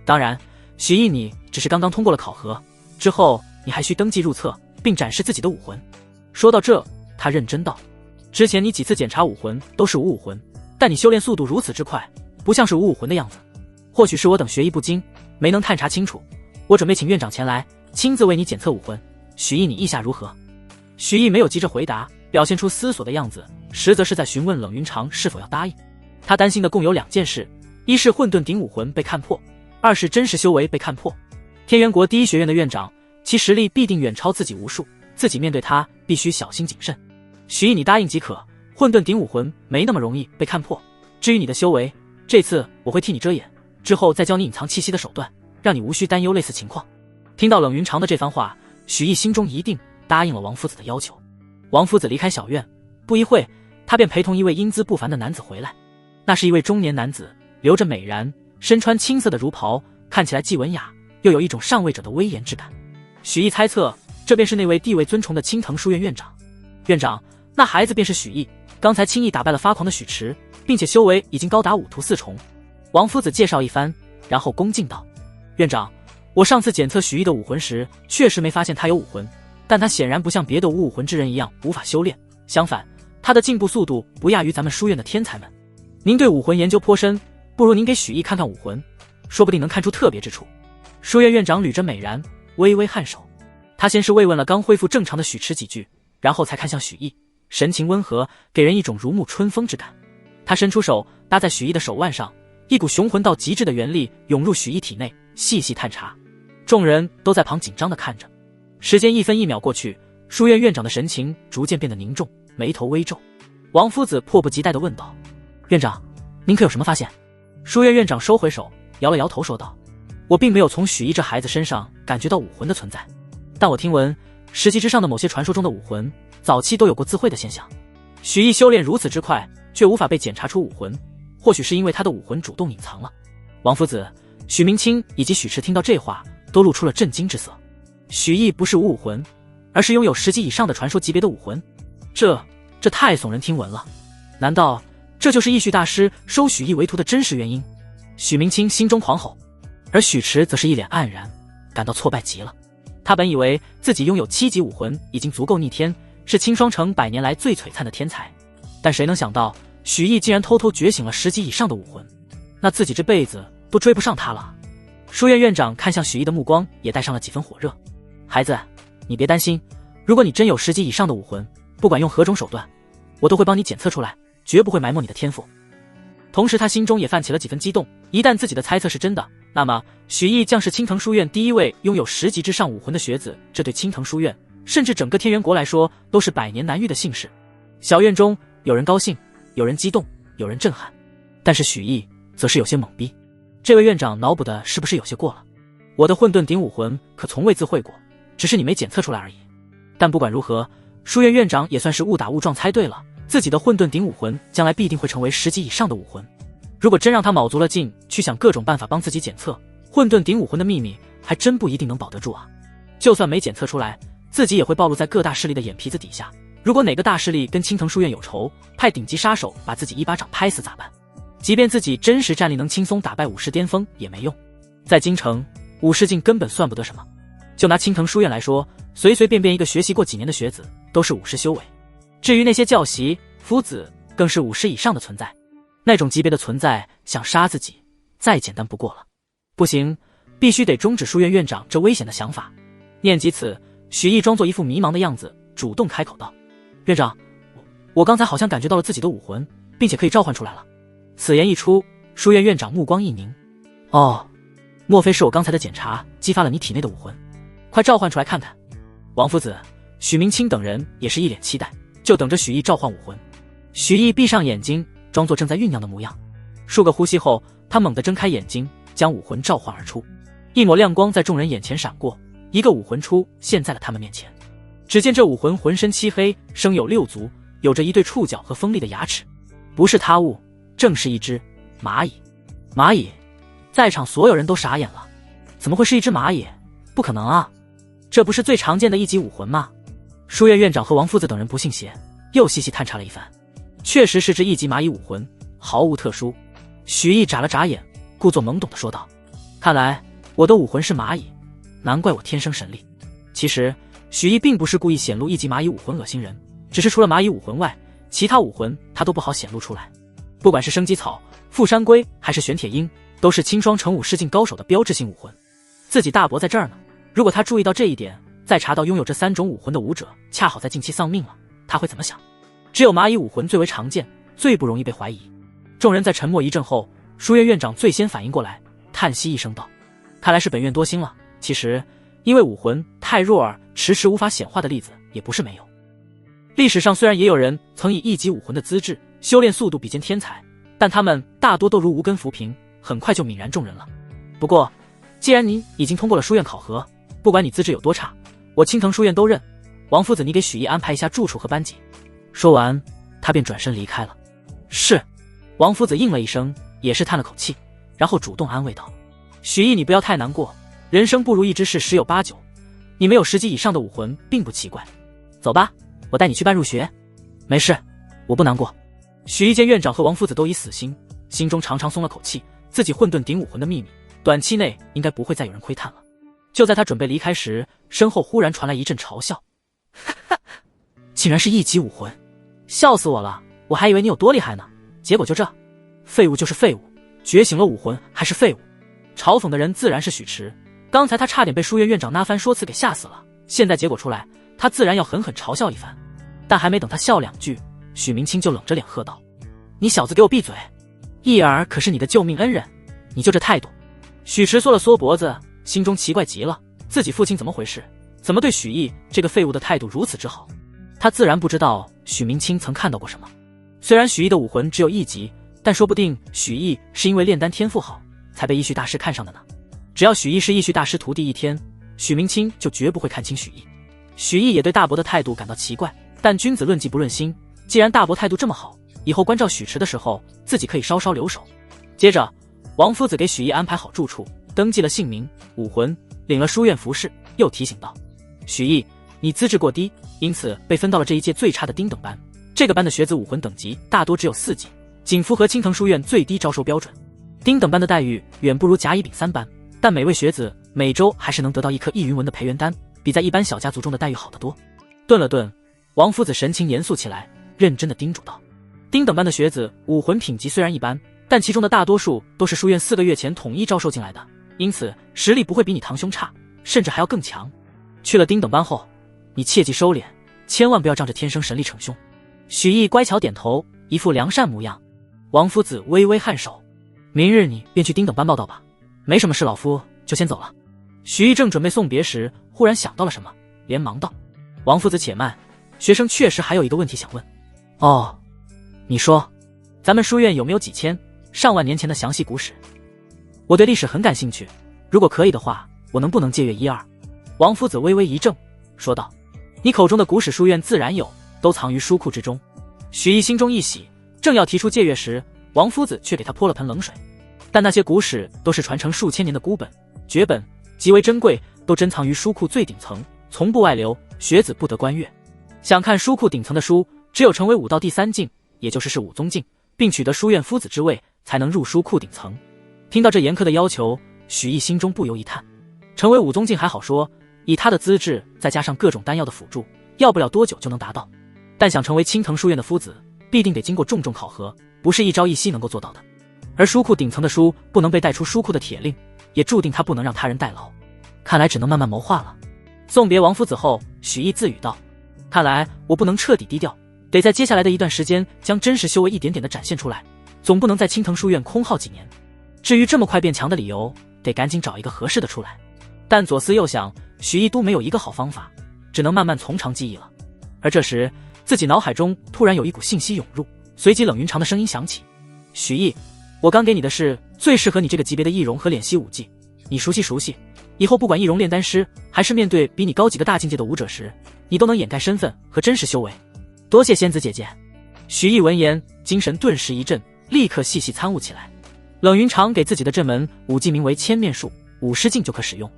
Speaker 1: 当然，许毅你只是刚刚通过了考核，之后你还需登记入册，并展示自己的武魂。”说到这，他认真道：“之前你几次检查武魂都是无武魂，但你修炼速度如此之快，不像是无武魂的样子。或许是我等学艺不精，没能探查清楚。我准备请院长前来，亲自为你检测武魂。许毅，你意下如何？”许毅没有急着回答，表现出思索的样子，实则是在询问冷云长是否要答应。他担心的共有2件事：一是混沌顶武魂被看破，2是真实修为被看破。天元国第一学院的院长，其实力必定远超自己无数，自己面对他必须小心谨慎。许毅，你答应即可，混沌顶武魂没那么容易被看破。至于你的修为，这次我会替你遮掩，之后再教你隐藏气息的手段，让你无需担忧类似情况。听到冷云长的这番话，许毅心中一定，答应了王夫子的要求。王夫子离开小院，不一会，他便陪同一位英姿不凡的男子回来。那是一位中年男子，留着美髯，身穿青色的儒袍，看起来既文雅，又有一种上位者的威严之感。许毅猜测，这便是那位地位尊崇的青藤书院院长。院长，那孩子便是许毅，刚才轻易打败了发狂的许迟，并且修为已经高达5徒4重。王夫子介绍一番，然后恭敬道：“院长，我上次检测许毅的武魂时，确实没发现他有武魂，但他显然不像别的无武魂之人一样无法修炼，相反，他的进步速度不亚于咱们书院的天才们。您对武魂研究颇深，不如您给许毅看看武魂，说不定能看出特别之处。”书院院长捋着美髯，微微颔首。他先是慰问了刚恢复正常的许迟几句，然后才看向许毅，神情温和，给人一种如沐春风之感。他伸出手搭在许毅的手腕上，一股雄浑到极致的元力涌入许毅体内，细细探查。众人都在旁紧张地看着。时间1分1秒过去，书院院长的神情逐渐变得凝重，眉头微皱。王夫子迫不及待地问道：“院长，您可有什么发现？”书院院长收回手，摇了摇头说道：“我并没有从许毅这孩子身上感觉到武魂的存在，但我听闻10级之上的某些传说中的武魂，早期都有过自毁的现象。许毅修炼如此之快，却无法被检查出武魂，或许是因为他的武魂主动隐藏了。”王夫子、许明清以及许迟听到这话，都露出了震惊之色。许毅不是无武魂，而是拥有10级以上的传说级别的武魂，这太耸人听闻了。难道这就是义绪大师收许毅为徒的真实原因？许明清心中狂吼，而许迟则是一脸黯然，感到挫败极了。他本以为自己拥有7级武魂已经足够逆天，是青双城100年来最璀璨的天才，但谁能想到许毅竟然偷偷觉醒了10级以上的武魂，那自己这辈子都追不上他了。书院院长看向许毅的目光也带上了几分火热。孩子，你别担心，如果你真有10级以上的武魂，不管用何种手段，我都会帮你检测出来，绝不会埋没你的天赋。同时他心中也泛起了几分激动，一旦自己的猜测是真的，那么许毅将是青藤书院第一位拥有10级之上武魂的学子，这对青藤书院甚至整个天元国来说都是100年难遇的幸事。小院中有人高兴，有人激动，有人震撼，但是许毅则是有些懵逼。这位院长脑补的是不是有些过了？我的混沌顶武魂可从未自会过，只是你没检测出来而已。但不管如何，书院院长也算是误打误撞猜对了，自己的混沌顶武魂将来必定会成为10级以上的武魂。如果真让他卯足了劲去想各种办法帮自己检测混沌顶武魂的秘密，还真不一定能保得住啊。就算没检测出来，自己也会暴露在各大势力的眼皮子底下。如果哪个大势力跟青藤书院有仇，派顶级杀手把自己一巴掌拍死咋办？即便自己真实战力能轻松打败武士巅峰也没用，在京城武士境根本算不得什么。就拿青藤书院来说，随随便便一个学习过几年的学子都是武士修为，至于那些教习夫子更是武士以上的存在，那种级别的存在想杀自己再简单不过了。不行，必须得终止书院院长这危险的想法。念及此，许毅装作一副迷茫的样子，主动开口道：院长，我刚才好像感觉到了自己的武魂，并且可以召唤出来了。此言一出，书院院长目光一凝。哦，莫非是我刚才的检查激发了你体内的武魂？快召唤出来看看。王夫子、许明清等人也是一脸期待，就等着许毅召唤武魂。许毅闭上眼睛，装作正在酝酿的模样。数个呼吸后，他猛地睁开眼睛，将武魂召唤而出。一抹亮光在众人眼前闪过，一个武魂出现在了他们面前。只见这武魂浑身漆黑，生有6足，有着一对触角和锋利的牙齿，不是他物，正是一只蚂蚁。蚂蚁，在场所有人都傻眼了，怎么会是一只蚂蚁？不可能啊，这不是最常见的1级武魂吗？书院院长和王夫子等人不信邪，又细细探查了一番，确实是只1级蚂蚁武魂，毫无特殊。许毅眨了眨眼，故作懵懂地说道：看来我的武魂是蚂蚁，难怪我天生神力。其实许毅并不是故意显露1级蚂蚁武魂恶心人，只是除了蚂蚁武魂外，其他武魂他都不好显露出来。不管是生机草、富山龟还是玄铁鹰，都是清霜成武士境高手的标志性武魂。自己大伯在这儿呢，如果他注意到这一点，再查到拥有这3种武魂的武者恰好在近期丧命了，他会怎么想？只有蚂蚁武魂最为常见，最不容易被怀疑。众人在沉默一阵后，书院院长最先反应过来，叹息一声道：看来是本院多心了。其实因为武魂太弱而迟迟无法显化的例子也不是没有。历史上虽然也有人曾以1级武魂的资质修炼速度比肩天才，但他们大多都如无根浮萍，很快就泯然众人了。不过既然你已经通过了书院考核，不管你资质有多差，我青藤书院都认。王夫子，你给许毅安排一下住处和班级。说完他便转身离开了。是。王夫子应了一声，也是叹了口气，然后主动安慰道：许毅，你不要太难过，人生不如意之事十有八九，你没有10级以上的武魂并不奇怪。走吧，我带你去办入学。没事，我不难过。许毅见院长和王夫子都已死心，心中长长松了口气，自己混沌顶武魂的秘密短期内应该不会再有人窥探了。就在他准备离开时，身后忽然传来一阵嘲笑：竟然是1级武魂，笑死我了，我还以为你有多厉害呢，结果就这，废物就是废物，觉醒了武魂还是废物。嘲讽的人自然是许迟，刚才他差点被书院院长那番说辞给吓死了，现在结果出来，他自然要狠狠嘲笑一番。但还没等他笑2句，许明清就冷着脸喝道：你小子给我闭嘴，义儿可是你的救命恩人，你就这态度。许迟缩了缩脖子，心中奇怪极了，自己父亲怎么回事，怎么对许毅这个废物的态度如此之好。他自然不知道许明清曾看到过什么。虽然许毅的武魂只有1级，但说不定许毅是因为炼丹天赋好才被义绪大师看上的呢。只要许毅是义绪大师徒弟一天，许明清就绝不会看清许毅。许毅也对大伯的态度感到奇怪，但君子论迹不论心，既然大伯态度这么好，以后关照许迟的时候自己可以稍稍留手。接着王夫子给许毅安排好住处，登记了姓名、武魂，领了书院服饰，又提醒道：许毅，你资质过低，因此被分到了这一届最差的丁等班。这个班的学子武魂等级大多只有4级，仅符合青藤书院最低招收标准。丁等班的待遇远不如甲乙丙3班，但每位学子每周还是能得到1颗易云纹的培元丹，比在一般小家族中的待遇好得多。顿了顿，王夫子神情严肃起来，认真地叮嘱道：丁等班的学子武魂品级虽然一般，但其中的大多数都是书院4个月前统一招收进来的，因此实力不会比你堂兄差，甚至还要更强。去了丁等班后，你切记收敛，千万不要仗着天生神力逞凶。许毅乖巧点头，一副良善模样。王夫子微微颔首：明日你便去丁等班报道吧，没什么事，老夫就先走了。许毅正准备送别时，忽然想到了什么，连忙道：王夫子且慢，学生确实还有一个问题想问。哦，你说。咱们书院有没有几千、上万年前的详细古史？我对历史很感兴趣，如果可以的话，我能不能借阅一二？王夫子微微一怔，说道：你口中的古史书院自然有，都藏于书库之中。许毅心中一喜，正要提出借阅时，王夫子却给他泼了盆冷水。但那些古史都是传承数千年的孤本、绝本，极为珍贵，都珍藏于书库最顶层，从不外流，学子不得观阅。想看书库顶层的书，只有成为武道第3境，也就是武宗境，并取得书院夫子之位，才能入书库顶层。听到这严苛的要求，许毅心中不由一叹。成为武宗境还好说，以他的资质，再加上各种丹药的辅助，要不了多久就能达到。但想成为青藤书院的夫子，必定得经过重重考核，不是一朝一夕能够做到的。而书库顶层的书不能被带出书库的铁令，也注定他不能让他人代劳。看来只能慢慢谋划了。送别王夫子后，许毅自语道：看来我不能彻底低调，得在接下来的一段时间将真实修为一点点的展现出来，总不能在青藤书院空耗几年。至于这么快变强的理由，得赶紧找一个合适的出来。但左思右想，许毅都没有一个好方法，只能慢慢从长计议了。而这时，自己脑海中突然有一股信息涌入，随即冷云长的声音响起：许毅，我刚给你的是最适合你这个级别的易容和敛息武技，你熟悉熟悉，以后不管易容炼丹师还是面对比你高几个大境界的武者时，你都能掩盖身份和真实修为。多谢仙子姐姐。许毅闻言，精神顿时一振，立刻细细参悟起来。冷云长给自己的这门武技名为千面术，50境就可使用。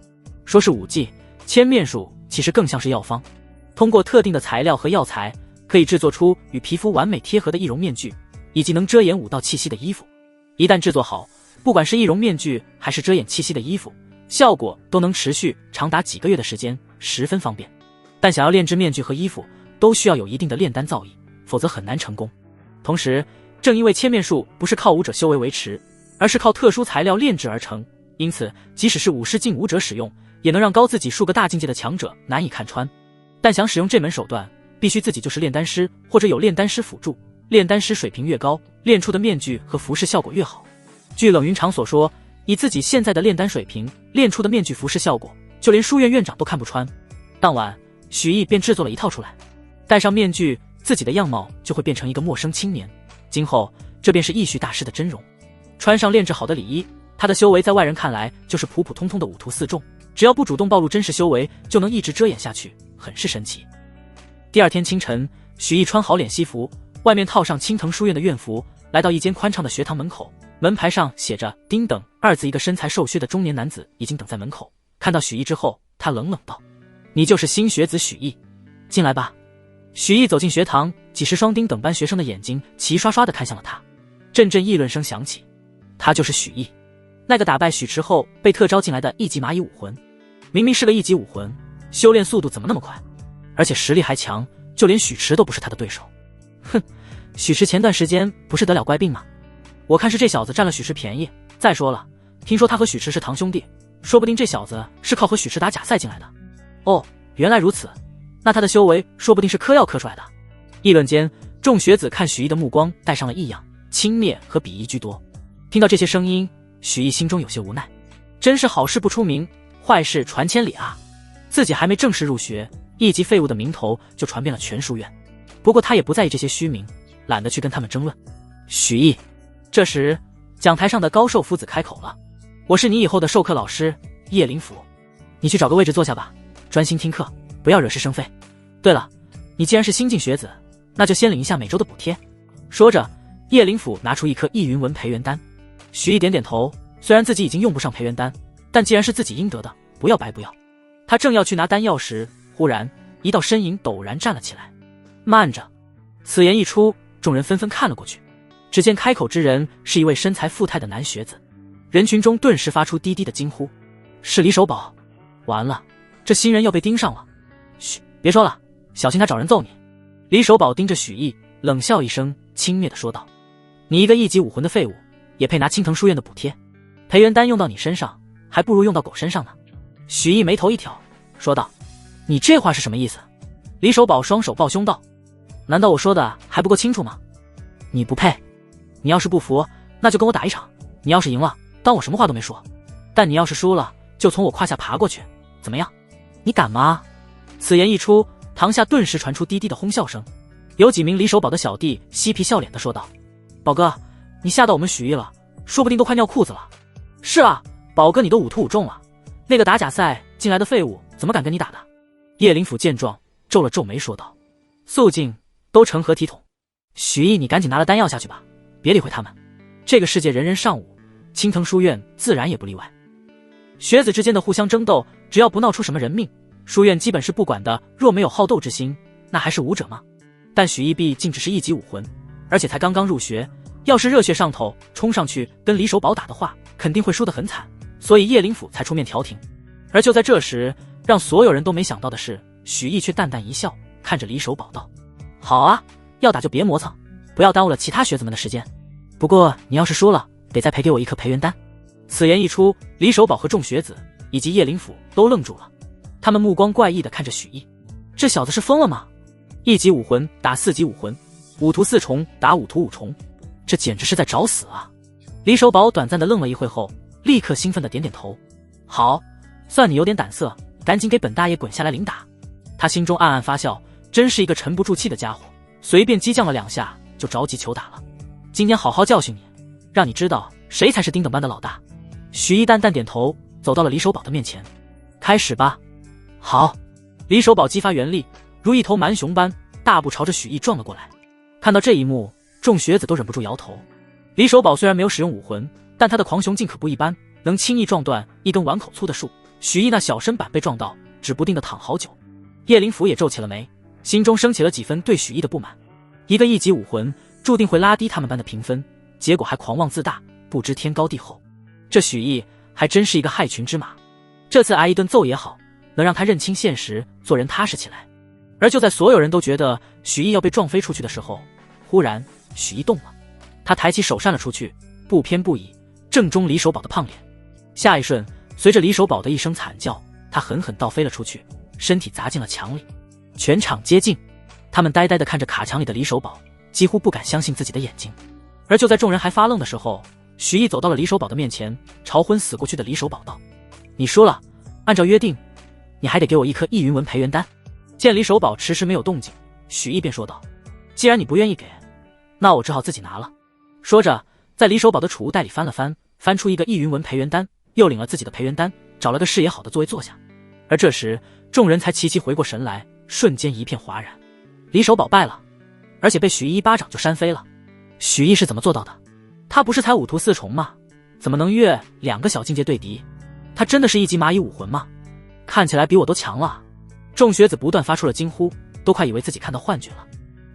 Speaker 1: 说是武技，千面术其实更像是药方，通过特定的材料和药材，可以制作出与皮肤完美贴合的易容面具，以及能遮掩武道气息的衣服。一旦制作好，不管是易容面具还是遮掩气息的衣服，效果都能持续长达几个月的时间，十分方便。但想要炼制面具和衣服，都需要有一定的炼丹造诣，否则很难成功。同时，正因为千面术不是靠武者修为维持，而是靠特殊材料炼制而成，因此即使是50境武者使用，也能让高自己数个大境界的强者难以看穿。但想使用这门手段，必须自己就是炼丹师，或者有炼丹师辅助，炼丹师水平越高，炼出的面具和服饰效果越好。据冷云长所说，以自己现在的炼丹水平，炼出的面具服饰效果，就连书院院长都看不穿。当晚，许毅便制作了一套出来，戴上面具，自己的样貌就会变成一个陌生青年，今后这便是义绪大师的真容。穿上炼制好的礼衣，他的修为在外人看来就是普普通通的五徒四众，只要不主动暴露真实修为，就能一直遮掩下去，很是神奇。第二天清晨，许毅穿好敛息服，外面套上青藤书院的院服，来到一间宽敞的学堂门口，门牌上写着“丁等”2字，一个身材瘦削的中年男子已经等在门口。看到许毅之后，他冷冷道：“你就是新学子许毅，进来吧。”许毅走进学堂，几十双丁等班学生的眼睛齐刷刷地看向了他，阵阵议论声响起。他就是许毅，那个打败许池后被特招进来的一级蚂蚁武魂。明明是个一级武魂，修炼速度怎么那么快？而且实力还强，就连许池都不是他的对手。哼，许池前段时间不是得了怪病吗？我看是这小子占了许池便宜。再说了，听说他和许池是堂兄弟，说不定这小子是靠和许池打假赛进来的。哦，原来如此，那他的修为说不定是嗑药嗑出来的。议论间，众学子看许毅的目光带上了异样，轻蔑和鄙夷居多。听到这些声音，许毅心中有些无奈，真是好事不出名，坏事传千里啊！自己还没正式入学，一级废物的名头就传遍了全书院。不过他也不在意这些虚名，懒得去跟他们争论。许毅，这时讲台上的高寿夫子开口了：“我是你以后的授课老师叶灵甫，你去找个位置坐下吧，专心听课，不要惹是生非。对了，你既然是新进学子，那就先领一下每周的补贴。”说着，叶灵甫拿出一颗易云纹培元丹。许毅点点头，虽然自己已经用不上培元丹，但既然是自己应得的，不要白不要。他正要去拿丹药时，忽然一道身影陡然站了起来。慢着！此言一出，众人纷纷看了过去。只见开口之人是一位身材富态的男学子，人群中顿时发出低低的惊呼：“是李守宝！”完了，这新人要被盯上了。嘘，别说了，小心他找人揍你。李守宝盯着许毅，冷笑一声，轻蔑地说道：“你一个一级武魂的废物，也配拿青藤书院的补贴？培元丹用到你身上，还不如用到狗身上呢。”许毅眉头一挑，说道：“你这话是什么意思？”李守宝双手抱胸道：“难道我说的还不够清楚吗？你不配。你要是不服，那就跟我打一场。你要是赢了，当我什么话都没说；但你要是输了，就从我胯下爬过去，怎么样？你敢吗？”此言一出，堂下顿时传出低低的哄笑声。有几名李守宝的小弟嬉皮笑脸地说道：“宝哥，你吓到我们许毅了，说不定都快尿裤子了。是啊，宝哥你都5突5中了，那个打假赛进来的废物怎么敢跟你打的？叶灵甫见状皱了皱眉说道。肃静，都成何体统？许毅，你赶紧拿了丹药下去吧，别理会他们。这个世界人人尚武，青藤书院自然也不例外。学子之间的互相争斗，只要不闹出什么人命，书院基本是不管的。若没有好斗之心，那还是武者吗？但许毅毕竟只是1级武魂，而且才刚刚入学，要是热血上头，冲上去跟李守宝打的话，肯定会输得很惨。所以叶灵甫才出面调停。而就在这时，让所有人都没想到的是，许毅却淡淡一笑，看着李守宝道：好啊，要打就别磨蹭，不要耽误了其他学子们的时间。不过你要是输了，得再赔给我1颗培元丹。此言一出，李守宝和众学子以及叶灵甫都愣住了，他们目光怪异地看着许毅，这小子是疯了吗？1级武魂打4级武魂，5突4重打5突5重，这简直是在找死啊！李守宝短暂地愣了一会后，立刻兴奋地点点头。好，算你有点胆色，赶紧给本大爷滚下来领打。他心中暗暗发笑，真是一个沉不住气的家伙，随便激将了2下就着急求打了。今天好好教训你，让你知道谁才是丁等班的老大。许毅淡淡点头，走到了李守宝的面前。开始吧。好。李守宝激发元力，如一头蛮熊般大步朝着许毅撞了过来。看到这一幕，众学子都忍不住摇头。李守宝虽然没有使用武魂，但他的狂雄劲可不一般，能轻易撞断一根碗口粗的树。许毅那小身板被撞到，指不定的躺好久。叶灵甫也皱起了眉，心中升起了几分对许毅的不满。一个1级武魂注定会拉低他们班的评分，结果还狂妄自大，不知天高地厚。这许毅还真是一个害群之马，这次挨一顿揍也好，能让他认清现实，做人踏实起来。而就在所有人都觉得许毅要被撞飞出去的时候，忽然许毅动了，他抬起手扇了出去，不偏不倚，正中李守宝的胖脸。下一瞬，随着李守宝的一声惨叫，他狠狠倒飞了出去，身体砸进了墙里。全场皆静，他们呆呆地看着卡墙里的李守宝，几乎不敢相信自己的眼睛。而就在众人还发愣的时候，许毅走到了李守宝的面前，朝昏死过去的李守宝道：你输了，按照约定，你还得给我1颗易云纹培元丹。见李守宝迟迟没有动静，许毅便说道：既然你不愿意给，那我只好自己拿了。说着，在李守宝的储物袋里翻了翻，翻出1个易云纹培元丹，又领了自己的培元丹，找了个视野好的座位坐下。而这时，众人才齐齐回过神来，瞬间一片哗然。李守宝败了，而且被许毅1巴掌就扇飞了。许毅是怎么做到的？他不是才5突4重吗？怎么能越2个小境界对敌？他真的是1级蚂蚁武魂吗？看起来比我都强了。众学子不断发出了惊呼，都快以为自己看到幻觉了。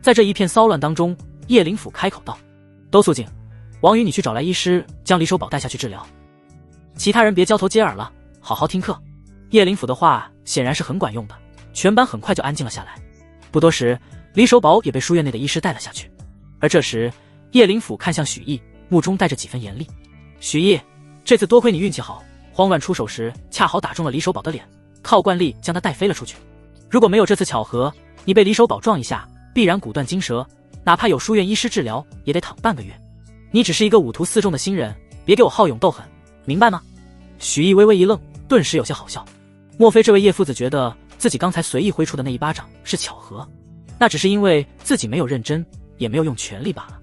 Speaker 1: 在这一片骚乱当中，叶灵甫开口道：都肃静，王宇你去找来医师，将李守宝带下去治疗。其他人别交头接耳了，好好听课。叶灵甫的话显然是很管用的，全班很快就安静了下来。不多时，李守宝也被书院内的医师带了下去。而这时，叶灵甫看向许毅，目中带着几分严厉。许毅，这次多亏你运气好，慌乱出手时恰好打中了李守宝的脸，靠惯力将他带飞了出去。如果没有这次巧合，你被李守宝撞一下，必然骨断筋折，哪怕有书院医师治疗，也得躺半个月。你只是一个5突4中的新人，别给我好勇斗狠，明白吗？许毅微微一愣，顿时有些好笑。莫非这位叶夫子觉得自己刚才随意挥出的那1巴掌是巧合？那只是因为自己没有认真，也没有用全力罢了。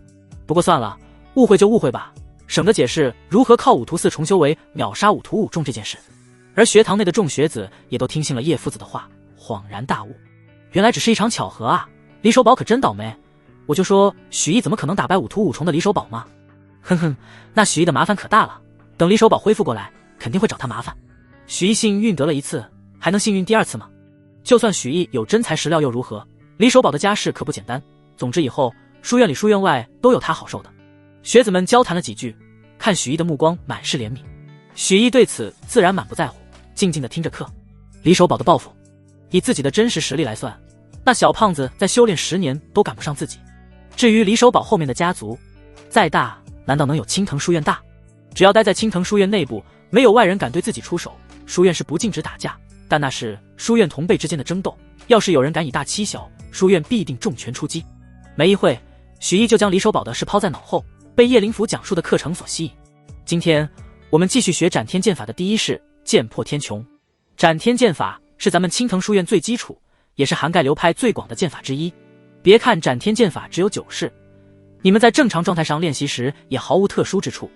Speaker 1: 不过算了，误会就误会吧，省得解释如何靠5突4重修为秒杀5突5中这件事。而学堂内的众学子也都听信了叶夫子的话，恍然大悟，原来只是一场巧合啊！李守宝可真倒霉，我就说许毅怎么可能打败5突5重的李守宝吗？哼哼，那许毅的麻烦可大了，等李守宝恢复过来，肯定会找他麻烦。许毅幸运得了1次，还能幸运第2次吗？就算许毅有真材实料又如何？李守宝的家世可不简单。总之以后书院里书院外都有他好受的。学子们交谈了几句，看许毅的目光满是怜悯。许毅对此自然满不在乎，静静地听着课。李守宝的抱负，以自己的真实实力来算，那小胖子在修炼10年都赶不上自己。至于李守宝后面的家族，再大难道能有青藤书院大？只要待在青藤书院内部，没有外人敢对自己出手，书院是不禁止打架，但那是书院同辈之间的争斗，要是有人敢以大欺小，书院必定重拳出击。没一会，许毅就将李守宝的事抛在脑后，被叶灵甫讲述的课程所吸引。今天我们继续学斩天剑法的第1式剑破天穹。斩天剑法是咱们青藤书院最基础，也是涵盖流派最广的剑法之一。别看斩天剑法只有9式，你们在正常状态上练习时也毫无特殊之处。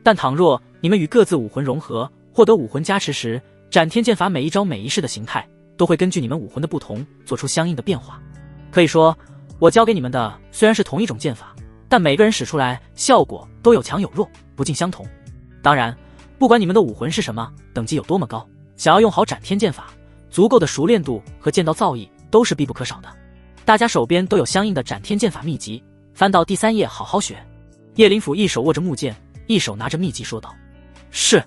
Speaker 1: 但倘若你们与各自武魂融合，获得武魂加持时，斩天剑法每一招每一式的形态都会根据你们武魂的不同做出相应的变化。可以说，我教给你们的虽然是同一种剑法，但每个人使出来效果都有强有弱，不尽相同。当然，不管你们的武魂是什么，等级有多么高，想要用好斩天剑法，足够的熟练度和剑道造诣都是必不可少的。大家手边都有相应的斩天剑法秘籍，翻到第3页好好学。叶灵甫一手握着木剑，一手拿着秘籍说道。是。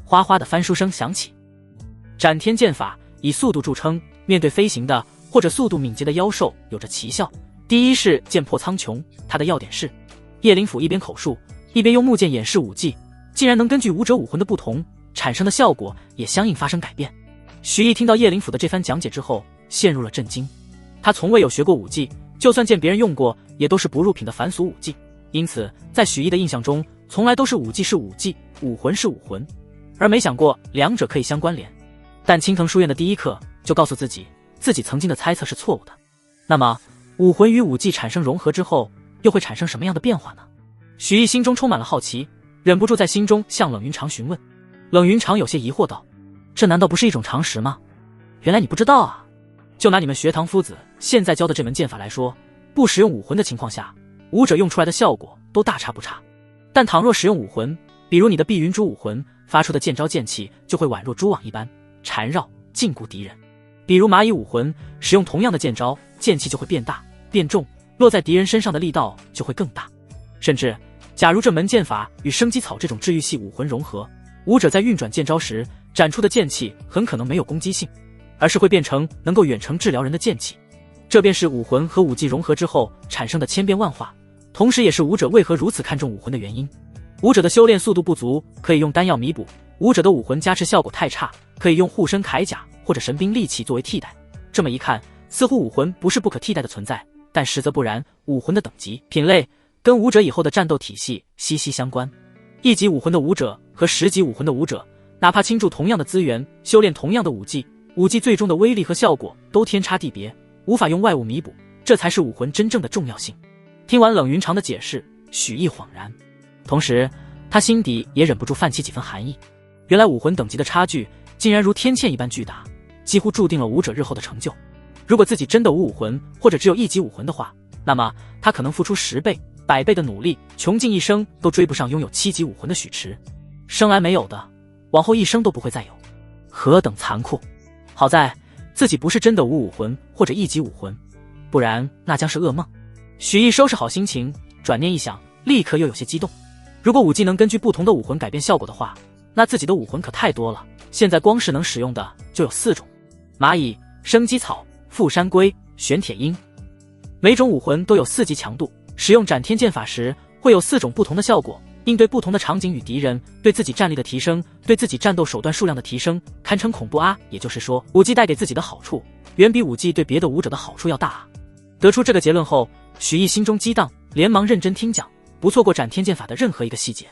Speaker 1: 哗哗的翻书声响起。斩天剑法以速度著称，面对飞行的或者速度敏捷的妖兽有着奇效。第一是剑破苍穹，它的要点是，叶灵甫一边口述，一边用木剑演示武技，竟然能根据武者武魂的不同，产生的效果也相应发生改变。许毅听到叶灵甫的这番讲解之后，陷入了震惊。他从未有学过武技，就算见别人用过，也都是不入品的凡俗武技，因此在许毅的印象中，从来都是武技是武技，武魂是武魂，而没想过两者可以相关联。但青藤书院的第一课就告诉自己，自己曾经的猜测是错误的。那么武魂与武技产生融合之后，又会产生什么样的变化呢？许毅心中充满了好奇，忍不住在心中向冷云长询问。冷云长有些疑惑道，这难道不是一种常识吗？原来你不知道啊。就拿你们学堂夫子现在教的这门剑法来说，不使用武魂的情况下，武者用出来的效果都大差不差。但倘若使用武魂，比如你的碧云珠武魂发出的剑招剑气就会宛若蛛网一般缠绕禁锢敌人，比如蚂蚁武魂使用同样的剑招，剑气就会变大变重，落在敌人身上的力道就会更大。甚至假如这门剑法与生机草这种治愈系武魂融合，武者在运转剑招时展出的剑气很可能没有攻击性，而是会变成能够远程治疗人的剑气。这便是武魂和武技融合之后产生的千变万化，同时也是武者为何如此看重武魂的原因。武者的修炼速度不足，可以用丹药弥补；武者的武魂加持效果太差，可以用护身铠甲或者神兵利器作为替代。这么一看，似乎武魂不是不可替代的存在，但实则不然。武魂的等级品类跟武者以后的战斗体系息息相关。1级武魂的武者和10级武魂的武者，哪怕倾注同样的资源，修炼同样的武技，武技最终的威力和效果都天差地别，无法用外物弥补，这才是武魂真正的重要性。听完冷云长的解释，许毅恍然，同时他心底也忍不住泛起几分寒意。原来武魂等级的差距竟然如天堑一般巨大，几乎注定了武者日后的成就。如果自己真的无武魂，或者只有1级武魂的话，那么他可能付出10倍、100倍的努力，穷尽一生都追不上拥有7级武魂的许池。生来没有的，往后一生都不会再有，何等残酷！好在自己不是真的无武魂或者1级武魂，不然那将是噩梦。许毅收拾好心情，转念一想，立刻又有些激动。如果武技能根据不同的武魂改变效果的话，那自己的武魂可太多了。现在光是能使用的就有4种：蚂蚁、生机草、富山龟、玄铁鹰。每种武魂都有4级强度，使用斩天剑法时会有4种不同的效果，应对不同的场景与敌人，对自己战力的提升，对自己战斗手段数量的提升，堪称恐怖啊！也就是说，武技带给自己的好处远比武技对别的武者的好处要大啊！得出这个结论后，许毅心中激荡，连忙认真听讲，不错过斩天剑法的任何一个细节。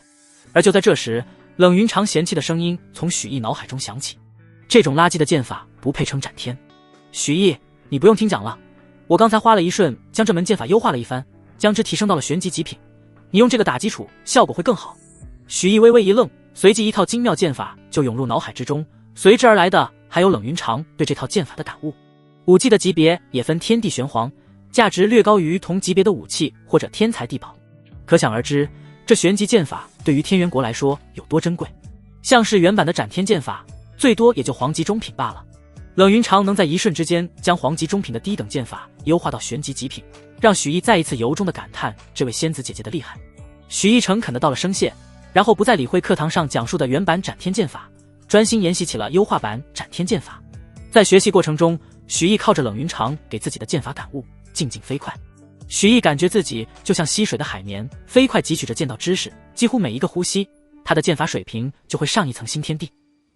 Speaker 1: 而就在这时，冷云长嫌弃的声音从许毅脑海中响起：这种垃圾的剑法不配称斩天。许毅，你不用听讲了，我刚才花了一瞬将这门剑法优化了一番，将之提升到了玄级极品，你用这个打基础效果会更好。许毅微微一愣，随即一套精妙剑法就涌入脑海之中，随之而来的还有冷云长对这套剑法的感悟。武技的级别也分天地玄黄，价值略高于同级别的武器或者天材地宝，可想而知这玄级剑法对于天元国来说有多珍贵。像是原版的斩天剑法最多也就黄级中品罢了，冷云长能在一瞬之间将黄级中品的低等剑法优化到玄级极品，让许毅再一次由衷的感叹这位仙子姐姐的厉害。许毅诚恳的道了声谢，然后不再理会课堂上讲述的原版斩天剑法，专心研习起了优化版斩天剑法。在学习过程中，许毅靠着冷云长给自己的剑法感悟，进进飞快。许毅感觉自己就像吸水的海绵，飞快汲取着剑道知识，几乎每一个呼吸，他的剑法水平就会上一层新天地。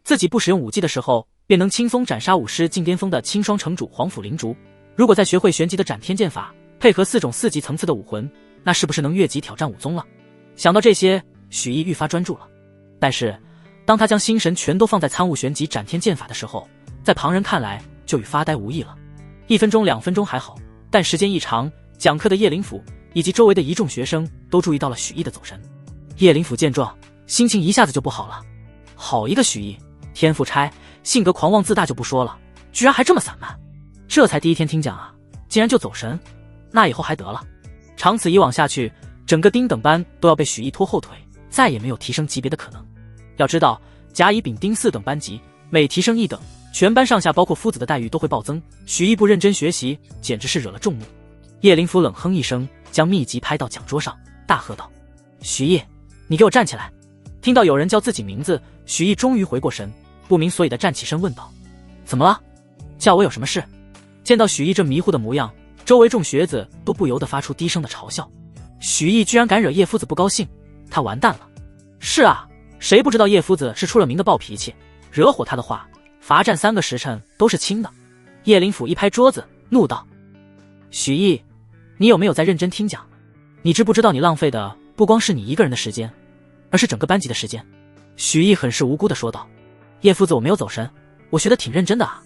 Speaker 1: 自己不使用武技的时候，便能轻松斩杀武师进巅峰的青霜城主黄甫灵竹。如果再学会玄级的斩天剑法，配合4种4级层次的武魂，那是不是能越级挑战武宗了？想到这些，许毅愈发专注了。但是当他将心神全都放在参悟玄级斩天剑法的时候，在旁人看来就与发呆无异了。1分钟2分钟还好，但时间一长，讲课的叶灵甫、以及周围的一众学生都注意到了许毅的走神。叶灵甫见状，心情一下子就不好了。好一个许毅，天赋差，性格狂妄自大就不说了，居然还这么散漫。这才第一天听讲啊，竟然就走神，那以后还得了。长此以往下去，整个丁等班都要被许毅拖后腿，再也没有提升级别的可能。要知道，甲乙丙丁4等班级，每提升1等，全班上下包括夫子的待遇都会暴增。许毅不认真学习，简直是惹了众怒。叶灵甫冷哼一声，将秘籍拍到讲桌上，大喝道：“许毅，你给我站起来！”听到有人叫自己名字，许毅终于回过神，不明所以的站起身问道：“怎么了？叫我有什么事？”见到许毅这迷糊的模样，周围众学子都不由得发出低声的嘲笑。许毅居然敢惹叶夫子不高兴，他完蛋了。是啊，谁不知道叶夫子是出了名的暴脾气，惹火他的话，罚站3个时辰都是轻的。叶灵甫一拍桌子，怒道：“许毅，你有没有在认真听讲？你知不知道你浪费的不光是你一个人的时间，而是整个班级的时间？”许毅很是无辜地说道：“叶夫子，我没有走神，我学得挺认真的啊。”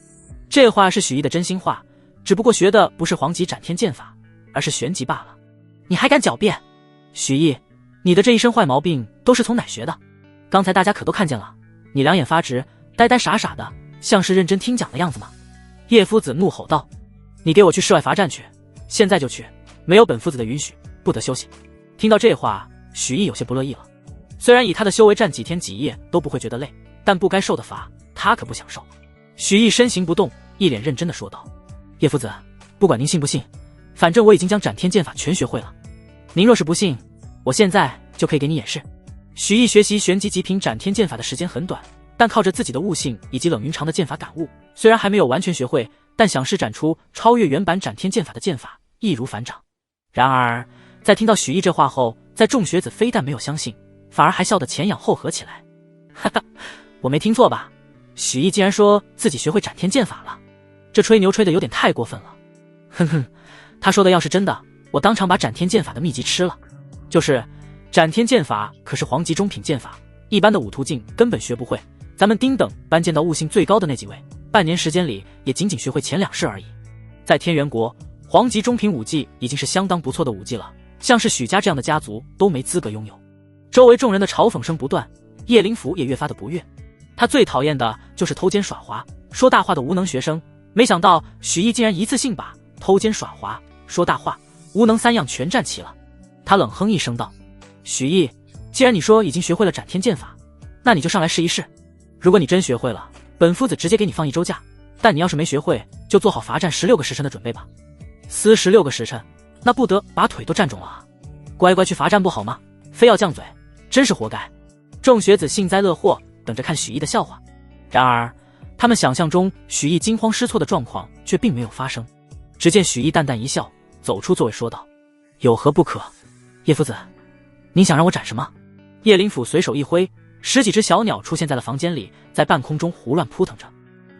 Speaker 1: 这话是许毅的真心话，只不过学的不是黄级斩天剑法，而是旋级罢了。你还敢狡辩？许毅，你的这一身坏毛病都是从哪学的？刚才大家可都看见了，你两眼发直，呆呆傻傻的，像是认真听讲的样子吗？叶夫子怒吼道：“你给我去室外罚站去，现在就去，没有本夫子的允许，不得休息。”听到这话，许毅有些不乐意了。虽然以他的修为站几天几夜都不会觉得累，但不该受的罚，他可不想受。许毅身形不动，一脸认真地说道：“叶夫子，不管您信不信，反正我已经将斩天剑法全学会了。您若是不信，我现在就可以给你演示。”许毅学习旋级极品斩天剑法的时间很短，但靠着自己的悟性以及冷云长的剑法感悟，虽然还没有完全学会，但想施展出超越原版斩天剑法的剑法，易如反掌。然而在听到许毅这话后，在众学子非但没有相信，反而还笑得前仰后合起来。哈哈，我没听错吧？许毅竟然说自己学会斩天剑法了，这吹牛吹得有点太过分了。哼哼，他说的要是真的，我当场把斩天剑法的秘籍吃了。就是斩天剑法可是黄级中品剑法，一般的五途径根本学不会，咱们丁等班见到悟性最高的那几位，半年时间里也仅仅学会前2式而已。在天元国，黄级中品武技已经是相当不错的武技了，像是许家这样的家族都没资格拥有。周围众人的嘲讽声不断，叶灵甫也越发的不悦。他最讨厌的就是偷奸耍滑、说大话的无能学生，没想到许毅竟然一次性把偷奸耍滑、说大话、无能3样全占齐了。他冷哼一声道：“许毅，既然你说已经学会了斩天剑法，那你就上来试一试。如果你真学会了，本夫子直接给你放1周假，但你要是没学会，就做好罚站16个时辰的准备吧。46个时辰，那不得把腿都站肿了啊！乖乖去罚站不好吗？非要犟嘴，真是活该。”众学子幸灾乐祸，等着看许毅的笑话。然而他们想象中许毅惊慌失措的状况却并没有发生。只见许毅淡淡一笑，走出座位说道：“有何不可？叶夫子，您想让我斩什么？”叶灵甫随手一挥，10几只小鸟出现在了房间里，在半空中胡乱扑腾着。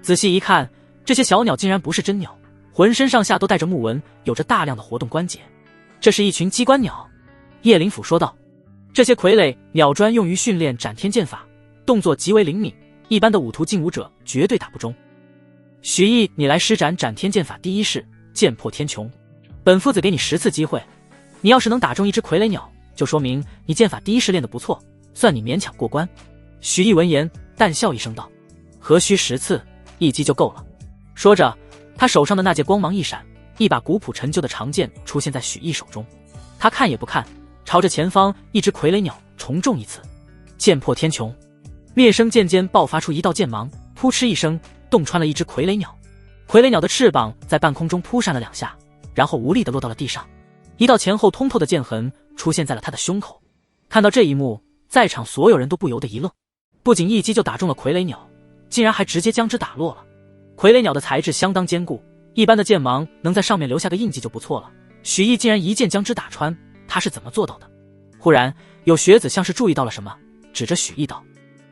Speaker 1: 仔细一看，这些小鸟竟然不是真鸟，浑身上下都带着木纹，有着大量的活动关节。这是一群机关鸟。叶灵甫说道：“这些傀儡鸟专用于训练斩天剑法，动作极为灵敏，一般的五途劲武者绝对打不中。许毅，你来施展斩天剑法第1式剑破天穹，本夫子给你10次机会，你要是能打中一只傀儡鸟，就说明你剑法第1式练得不错，算你勉强过关。”许毅闻言淡笑一声道：“何须10次，1击就够了。”说着，他手上的那戒光芒一闪，一把古朴陈旧的长剑出现在许毅手中。他看也不看，朝着前方一只傀儡鸟重中一次，剑破天穹。灭生剑间爆发出一道剑芒，扑哧一声洞穿了一只傀儡鸟。傀儡鸟的翅膀在半空中扑扇了2下，然后无力地落到了地上，一道前后通透的剑痕出现在了他的胸口。看到这一幕，在场所有人都不由得一愣，不仅一击就打中了傀儡鸟，竟然还直接将之打落了。傀儡鸟的材质相当坚固，一般的剑芒能在上面留下个印记就不错了，许毅竟然一剑将之打穿，他是怎么做到的？忽然有学子像是注意到了什么，指着许毅道：“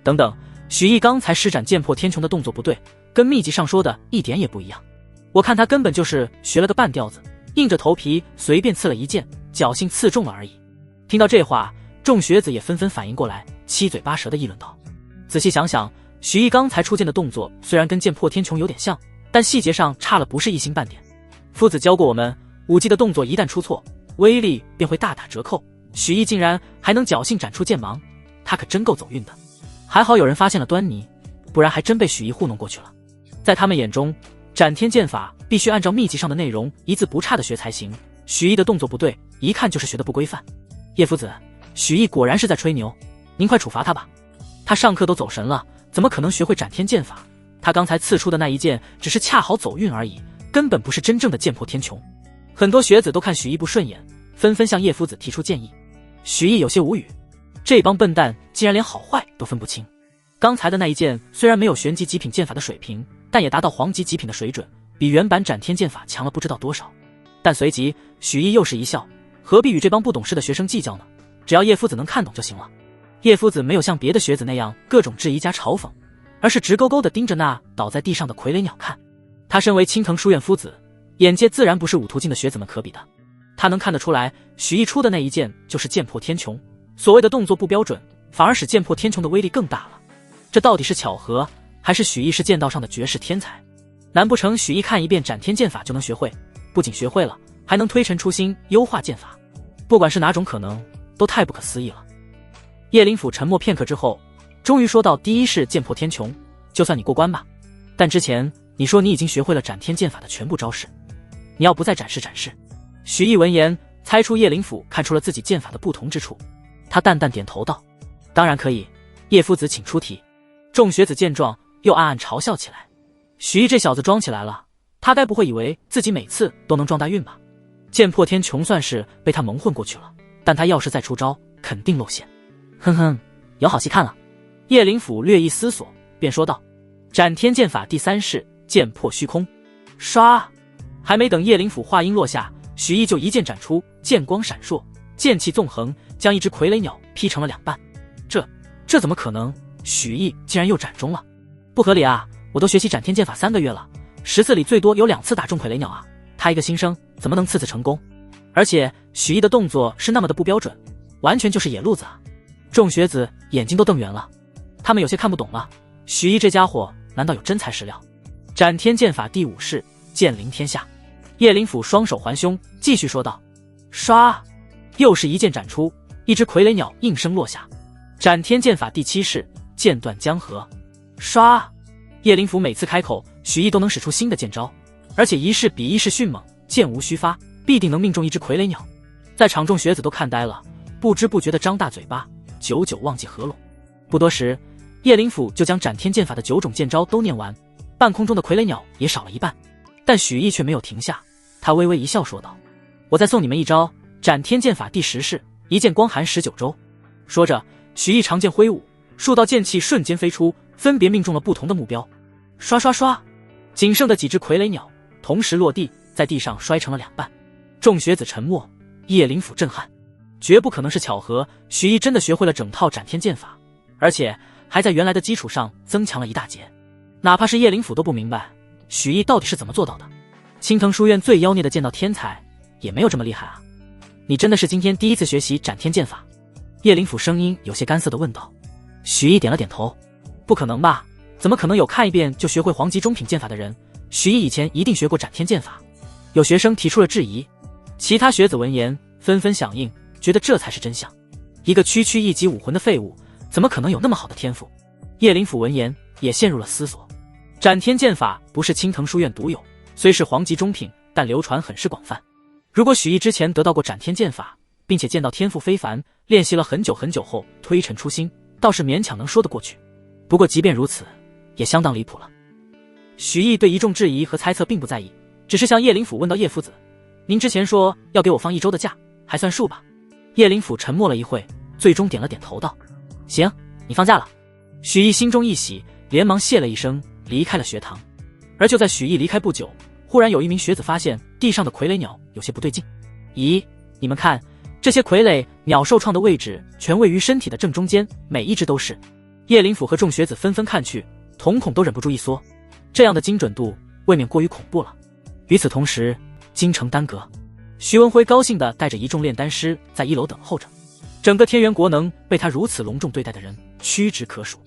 Speaker 1: 等等，许毅刚才施展剑破天穹的动作不对，跟秘籍上说的一点也不一样。我看他根本就是学了个半吊子，硬着头皮随便刺了一剑，侥幸刺中了而已。”听到这话，众学子也纷纷反应过来，七嘴八舌地议论道：“仔细想想，许毅刚才出剑的动作虽然跟剑破天穹有点像，但细节上差了不是一星半点。夫子教过我们，武技的动作一旦出错，威力便会大打折扣。许毅竟然还能侥幸展出剑芒，他可真够走运的。还好有人发现了端倪，不然还真被许毅糊弄过去了。在他们眼中，斩天剑法必须按照秘籍上的内容一字不差的学才行。许毅的动作不对，一看就是学的不规范。叶夫子，许毅果然是在吹牛，您快处罚他吧。他上课都走神了，怎么可能学会斩天剑法？他刚才刺出的那一剑只是恰好走运而已，根本不是真正的剑破天穹。很多学子都看许毅不顺眼，纷纷向叶夫子提出建议。许毅有些无语，这帮笨蛋竟然连好坏都分不清。刚才的那一剑虽然没有玄级极品剑法的水平，但也达到黄级极品的水准，比原版斩天剑法强了不知道多少。但随即许毅又是一笑，何必与这帮不懂事的学生计较呢？只要叶夫子能看懂就行了。叶夫子没有像别的学子那样各种质疑加嘲讽，而是直勾勾地盯着那倒在地上的傀儡鸟看。他身为青藤书院夫子，眼界自然不是五途径的学子们可比的。他能看得出来，许毅出的那一剑就是剑破天穹，所谓的动作不标准，反而使剑破天穹的威力更大了。这到底是巧合，还是许毅是剑道上的绝世天才？难不成许毅看一遍斩天剑法就能学会？不仅学会了，还能推陈出新，优化剑法。不管是哪种可能，都太不可思议了。叶灵甫沉默片刻之后，终于说到：第一式剑破天穹，就算你过关吧。但之前你说你已经学会了斩天剑法的全部招式，你要不再展示展示？许毅闻言，猜出叶灵甫看出了自己剑法的不同之处，他淡淡点头道：当然可以，叶夫子请出题。众学子见状，又暗暗嘲笑起来。许毅这小子装起来了，他该不会以为自己每次都能撞大运吧？剑破天穹算是被他蒙混过去了，但他要是再出招，肯定露馅。哼哼，有好戏看了。叶灵甫略一思索，便说道：斩天剑法第三式剑破虚空。唰！还没等叶灵甫话音落下，许毅就一剑斩出，剑光闪烁，剑气纵横，将一只傀儡鸟劈成了两半。这怎么可能？许毅竟然又斩中了，不合理啊！我都学习斩天剑法3个月了，10次里最多有2次打中傀儡鸟啊！他一个新生怎么能次次成功？而且许毅的动作是那么的不标准，完全就是野路子啊！众学子眼睛都瞪圆了，他们有些看不懂了，许毅这家伙难道有真材实料？斩天剑法第5式剑临天下。叶灵甫双手环胸，继续说道：唰！又是一剑斩出，一只傀儡鸟应声落下。斩天剑法第7式剑断江河。唰！叶灵甫每次开口，许毅都能使出新的剑招，而且一式比一式迅猛，剑无虚发，必定能命中一只傀儡鸟。在场众学子都看呆了，不知不觉地张大嘴巴，久久忘记合拢。不多时，叶灵甫就将斩天剑法的9种剑招都念完，半空中的傀儡鸟也少了一半。但许毅却没有停下，他微微一笑说道：我再送你们一招斩天剑法第10式一剑光寒19州。说着，许毅长剑挥舞，数道剑气瞬间飞出，分别命中了不同的目标。刷刷刷，仅剩的几只傀儡鸟同时落地，在地上摔成了两半。众学子沉默，叶灵甫震撼，绝不可能是巧合，许毅真的学会了整套斩天剑法，而且还在原来的基础上增强了一大截。哪怕是叶灵甫都不明白许毅到底是怎么做到的。青藤书院最妖孽的剑道天才也没有这么厉害啊！你真的是今天第一次学习斩天剑法？叶灵甫声音有些干涩地问道。许毅点了点头，不可能吧？怎么可能有看一遍就学会黄级中品剑法的人？许毅以前一定学过斩天剑法。有学生提出了质疑，其他学子闻言纷纷响应，觉得这才是真相。一个区区1级武魂的废物，怎么可能有那么好的天赋？叶灵甫闻言也陷入了思索。斩天剑法不是青藤书院独有，虽是黄级中品，但流传很是广泛。如果许毅之前得到过斩天剑法，并且见到天赋非凡，练习了很久很久后推陈出新，倒是勉强能说得过去。不过即便如此，也相当离谱了。许毅对一众质疑和猜测并不在意，只是向叶灵甫问到：叶夫子，您之前说要给我放1周的假，还算数吧？叶灵甫沉默了一会，最终点了点头道：行，你放假了。许毅心中一喜，连忙谢了一声，离开了学堂。而就在许毅离开不久，忽然有一名学子发现地上的傀儡鸟有些不对劲。咦，你们看，这些傀儡鸟受创的位置全位于身体的正中间，每一只都是。叶灵甫和众学子纷纷看去，瞳孔都忍不住一缩，这样的精准度未免过于恐怖了。与此同时，京城丹阁，徐文辉高兴地带着一众炼丹师在1楼等候着。整个天元国能被他如此隆重对待的人屈指可数，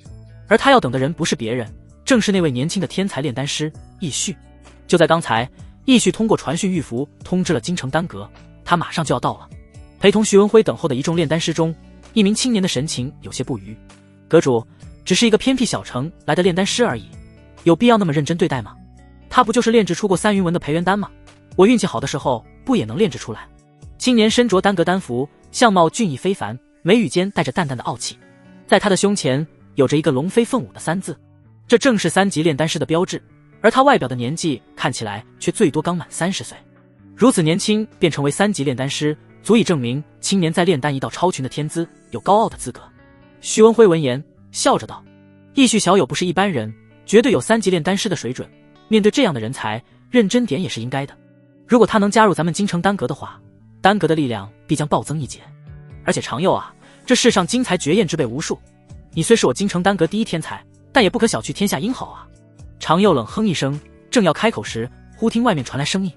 Speaker 1: 而他要等的人不是别人，正是那位年轻的天才炼丹师易旭。就在刚才，易旭通过传讯玉符通知了京城丹阁，他马上就要到了。陪同徐文辉等候的一众炼丹师中，一名青年的神情有些不愉。阁主，只是一个偏僻小城来的炼丹师而已，有必要那么认真对待吗？他不就是炼制出过3云纹的培元丹吗？我运气好的时候不也能炼制出来？青年身着丹阁丹服，相貌俊逸非凡，眉宇间带着淡淡的傲气，在他的胸前有着一个龙飞凤舞的3字，这正是3级炼丹师的标志。而他外表的年纪看起来却最多刚满30岁，如此年轻便成为3级炼丹师，足以证明青年在炼丹一道超群的天资，有高傲的资格。徐文辉闻言笑着道：义旭小友不是一般人，绝对有3级炼丹师的水准，面对这样的人才，认真点也是应该的。如果他能加入咱们京城丹阁的话，丹阁的力量必将暴增一截。而且常佑啊，这世上精才绝艳之辈无数，你虽是我京城丹阁第一天才，但也不可小觑天下英豪啊。常佑冷哼一声，正要开口时，忽听外面传来声音：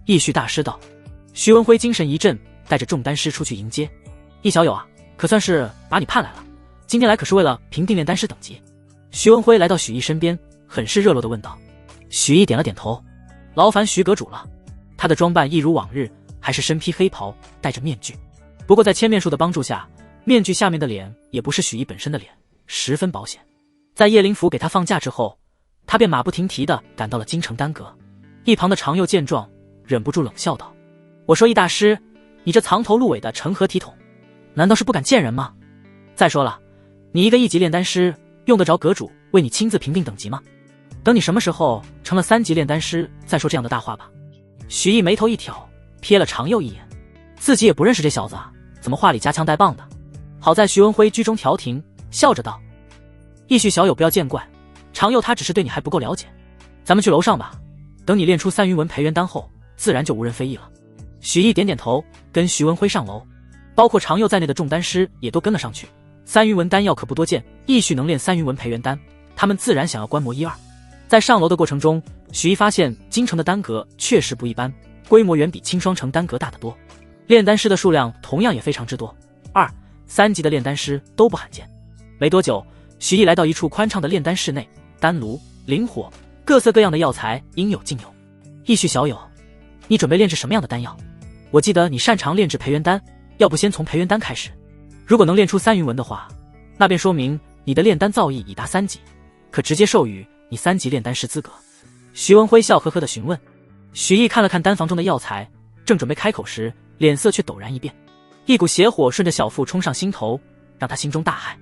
Speaker 1: 义旭大师到。徐文辉精神一振，带着众丹师出去迎接。义小友啊，可算是把你盼来了，今天来可是为了评定炼丹师等级。徐文辉来到许毅身边，很是热络地问道。许毅点了点头，劳烦徐阁主了。他的装扮一如往日，还是身披黑袍，戴着面具。不过在千面术的帮助下，面具下面的脸也不是许毅本身的脸，十分保险。在叶灵甫给他放假之后，他便马不停蹄地赶到了京城丹阁。一旁的常佑见状，忍不住冷笑道：我说易大师，你这藏头露尾的成何体统？难道是不敢见人吗？再说了，你一个1级炼丹师，用得着阁主为你亲自评定等级吗？等你什么时候成了3级炼丹师，再说这样的大话吧。许毅眉头一挑，瞥了常佑一眼，自己也不认识这小子啊，怎么话里夹枪带棒的？好在徐文辉居中调停，笑着道：义旭小友不要见怪，常佑他只是对你还不够了解，咱们去楼上吧，等你炼出3云纹培元丹后，自然就无人非议了。许毅点点头，跟徐文辉上楼，包括常佑在内的众丹师也都跟了上去。3云纹丹药可不多见，义旭能炼3云纹培元丹，他们自然想要观摩一二。在上楼的过程中，许毅发现京城的丹阁确实不一般，规模远比青霜城丹阁大得多，炼丹师的数量同样也非常之多，2、3级的炼丹师都不罕见。没多久，许毅来到一处宽敞的炼丹室内，丹炉、灵火，各色各样的药材应有尽有。义旭小友，你准备炼制什么样的丹药？我记得你擅长炼制培元丹，要不先从培元丹开始？如果能炼出3云纹的话，那便说明你的炼丹造诣已达3级，可直接授予你3级炼丹师资格。徐文辉笑呵呵地询问。许毅看了看丹房中的药材，正准备开口时，脸色却陡然一变，一股邪火顺着小腹冲上心头，让他心中大骇。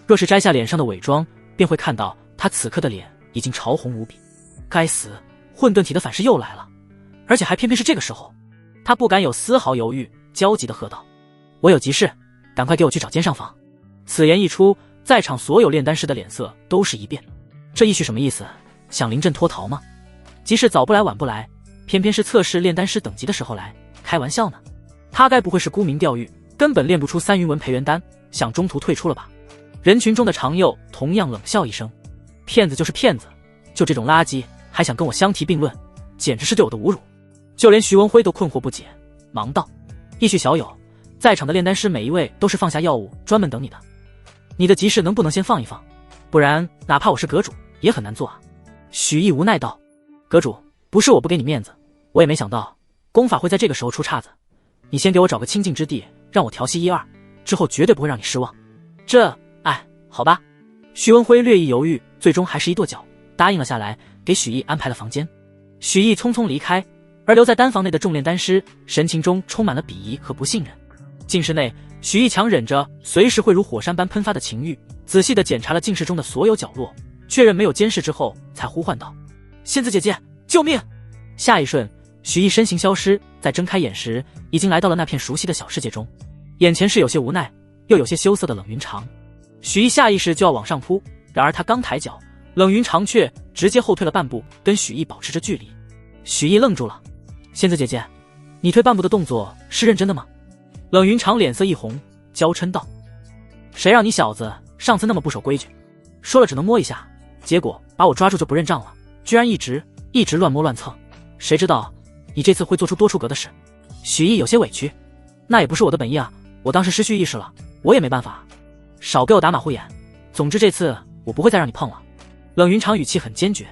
Speaker 1: 若是摘下脸上的伪装，便会看到他此刻的脸已经潮红无比。该死，混沌体的反噬又来了，而且还偏偏是这个时候。他不敢有丝毫犹豫，焦急地喝道：我有急事，赶快给我去找监上房。此言一出，在场所有炼丹师的脸色都是一变。这义旭什么意思？想临阵脱逃吗？即使早不来晚不来，偏偏是测试炼丹师等级的时候来，开玩笑呢。他该不会是沽名钓誉，根本炼不出3云纹培元丹，想中途退出了吧？人群中的常佑同样冷笑一声：骗子就是骗子，就这种垃圾还想跟我相提并论，简直是对我的侮辱。就连徐文辉都困惑不解，忙道：义旭小友，在场的炼丹师每一位都是放下药物专门等你的，你的急事能不能先放一放？不然哪怕我是阁主也很难做啊。许毅无奈道：阁主，不是我不给你面子，我也没想到功法会在这个时候出岔子，你先给我找个清静之地，让我调息一二，之后绝对不会让你失望。好吧。徐文辉略一犹豫，最终还是一跺脚答应了下来，给许毅安排了房间。许毅匆匆离开，而留在丹房内的众炼丹师神情中充满了鄙夷和不信任。静室内，许毅强忍着随时会如火山般喷发的情欲，仔细地检查了静室中的所有角落，确认没有监视之后，才呼唤道：仙子姐姐，救命！下一瞬，许毅身形消失，在睁开眼时，已经来到了那片熟悉的小世界中。眼前是有些无奈又有些羞涩的冷云长。许毅下意识就要往上扑，然而他刚抬脚，冷云长却直接后退了半步，跟许毅保持着距离。许毅愣住了：仙子姐姐，你退半步的动作是认真的吗？冷云长脸色一红，娇嗔道：谁让你小子上次那么不守规矩，说了只能摸一下，结果把我抓住就不认账了，居然一直乱摸乱蹭，谁知道你这次会做出多出格的事。许毅有些委屈：那也不是我的本意啊，我当时失去意识了，我也没办法，少给我打马虎眼，总之这次我不会再让你碰了。冷云长语气很坚决。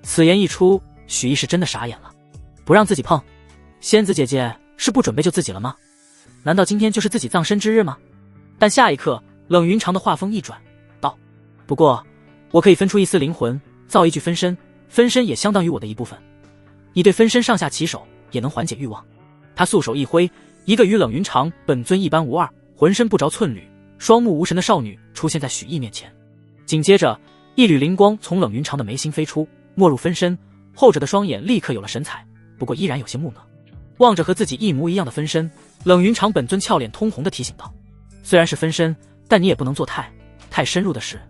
Speaker 1: 此言一出，许毅是真的傻眼了。不让自己碰？仙子姐姐是不准备救自己了吗？难道今天就是自己葬身之日吗？但下一刻，冷云长的话锋一转，道：不过，我可以分出一丝灵魂，造一具分身，分身也相当于我的一部分。你对分身上下其手，也能缓解欲望。他素手一挥，一个与冷云长本尊一般无二，浑身不着寸缕，双目无神的少女出现在许毅面前。紧接着，一缕灵光从冷云长的眉心飞出，没入分身，后者的双眼立刻有了神采，不过依然有些木讷。望着和自己一模一样的分身，冷云长本尊俏脸通红地提醒道：虽然是分身，但你也不能做太深入的事，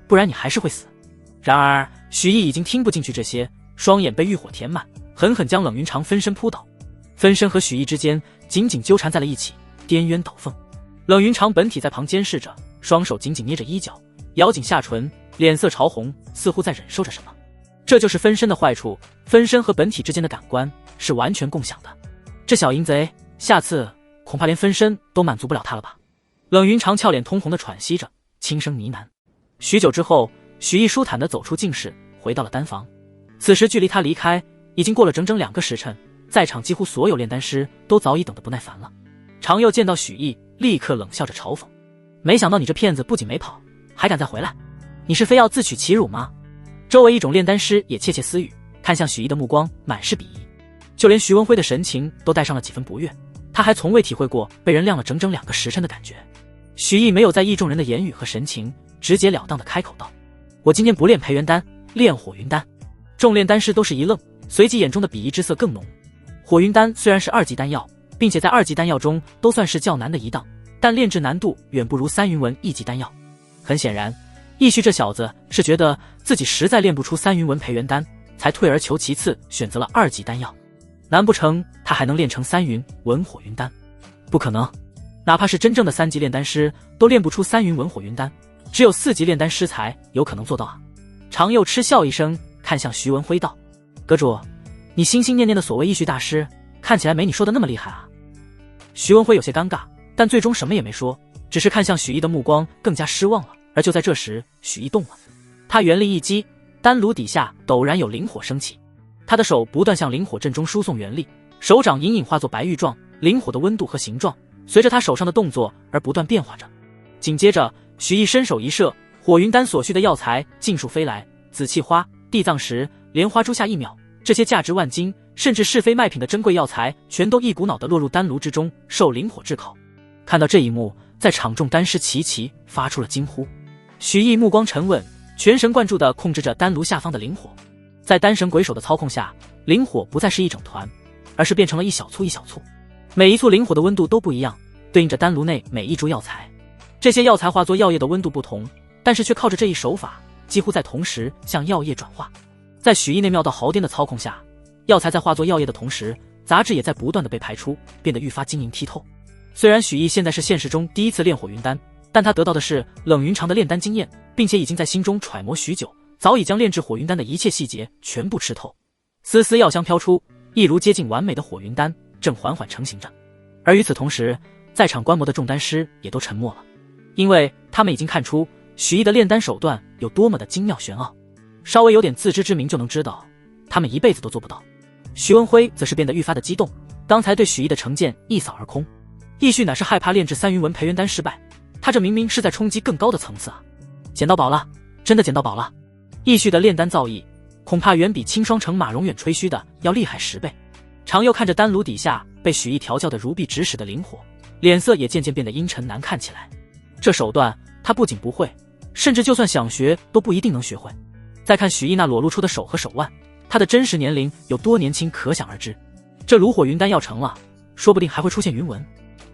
Speaker 1: 不然你还是会死。然而许毅已经听不进去这些，双眼被欲火填满，狠狠将冷云长分身扑倒。分身和许毅之间紧紧纠缠在了一起，颠渊倒凤。冷云长本体在旁监视着，双手紧紧捏着衣角，咬紧下唇，脸色潮红，似乎在忍受着什么。这就是分身的坏处，分身和本体之间的感官是完全共享的。这小淫贼，下次恐怕连分身都满足不了他了吧？冷云长俏脸通红的喘息着，轻声呢喃。许久之后，许毅舒坦地走出静室，回到了丹房。此时距离他离开已经过了整整2个时辰，在场几乎所有炼丹师都早已等得不耐烦了。常佑见到许毅，立刻冷笑着嘲讽：没想到你这骗子不仅没跑，还敢再回来，你是非要自取其辱吗？周围一种炼丹师也窃窃私语，看向许毅的目光满是鄙夷。就连徐文辉的神情都带上了几分不悦，他还从未体会过被人晾了整整2个时辰的感觉。许毅没有在意众人的言语和神情，直截了当地开口道：我今天不炼培元丹，炼火云丹。众炼丹师都是一愣，随即眼中的鄙夷之色更浓。火云丹虽然是2级丹药，并且在2级丹药中都算是较难的一档，但炼制难度远不如3云纹1级丹药。很显然，易旭这小子是觉得自己实在炼不出3云纹培元丹，才退而求其次选择了2级丹药。难不成他还能炼成3云纹火云丹？不可能，哪怕是真正的3级炼丹师都炼不出3云纹火云丹，只有4级炼丹师才有可能做到啊！常佑嗤笑一声，看向徐文辉道：阁主，你心心念念的所谓易旭大师，看起来没你说的那么厉害啊。徐文辉有些尴尬，但最终什么也没说，只是看向许毅的目光更加失望了。而就在这时，许毅动了，他原力一击，丹炉底下陡然有灵火升起，他的手不断向灵火阵中输送元力，手掌隐隐化作白玉状，灵火的温度和形状随着他手上的动作而不断变化着。紧接着，许毅伸手一射，火云丹所需的药材尽数飞来，紫气花、地藏石、莲花珠下1秒，这些价值万金甚至是非卖品的珍贵药材全都一股脑地落入丹炉之中，受灵火炙烤。看到这一幕，在场众丹师齐齐发出了惊呼。许毅目光沉稳，全神贯注地控制着丹炉下方的灵火。在丹神鬼手的操控下，灵火不再是一整团，而是变成了一小簇一小簇，每一簇灵火的温度都不一样，对应着丹炉内每一株药材。这些药材化作药液的温度不同，但是却靠着这一手法，几乎在同时向药液转化。在许毅那妙到毫巅的操控下，药材在化作药液的同时，杂质也在不断地被排出，变得愈发晶莹剔透。虽然许毅现在是现实中第一次炼火云丹，但他得到的是冷云长的炼丹经验，并且已经在心中揣摩许久，早已将炼制火云丹的一切细节全部吃透。丝丝药香飘出，一如接近完美的火云丹正缓缓成型着。而与此同时，在场观摩的众丹师也都沉默了，因为他们已经看出许毅的炼丹手段有多么的精妙玄奥，稍微有点自知之明就能知道，他们一辈子都做不到。徐文辉则是变得愈发的激动，刚才对许毅的成见一扫而空。易旭乃是害怕炼制3云纹培元丹失败，他这明明是在冲击更高的层次啊！捡到宝了，真的捡到宝了！易旭的炼丹造诣，恐怕远比青双城马荣远吹嘘的要厉害10倍。常佑看着丹炉底下被许毅调教的如臂指使的灵火，脸色也渐渐变得阴沉难看起来。这手段他不仅不会，甚至就算想学都不一定能学会。再看许毅那裸露出的手和手腕，他的真实年龄有多年轻可想而知。这炉火云丹要成了，说不定还会出现云纹，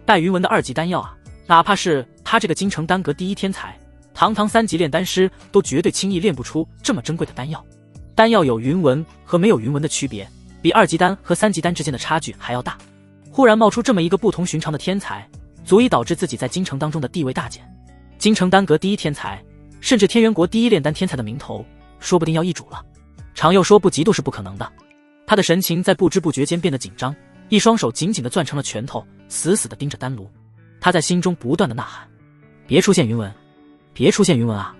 Speaker 1: 带云纹的2级丹药啊！哪怕是他这个京城丹阁第一天才，堂堂3级炼丹师都绝对轻易炼不出这么珍贵的丹药。丹药有云纹和没有云纹的区别，比2级丹和3级丹之间的差距还要大。忽然冒出这么一个不同寻常的天才，足以导致自己在京城当中的地位大减。京城丹阁第一天才，甚至天元国第一炼丹天才的名头，说不定要易主了。常佑说不嫉妒是不可能的，他的神情在不知不觉间变得紧张，一双手紧紧地攥成了拳头，死死地盯着丹炉。他在心中不断地呐喊：别出现云纹，别出现云纹啊！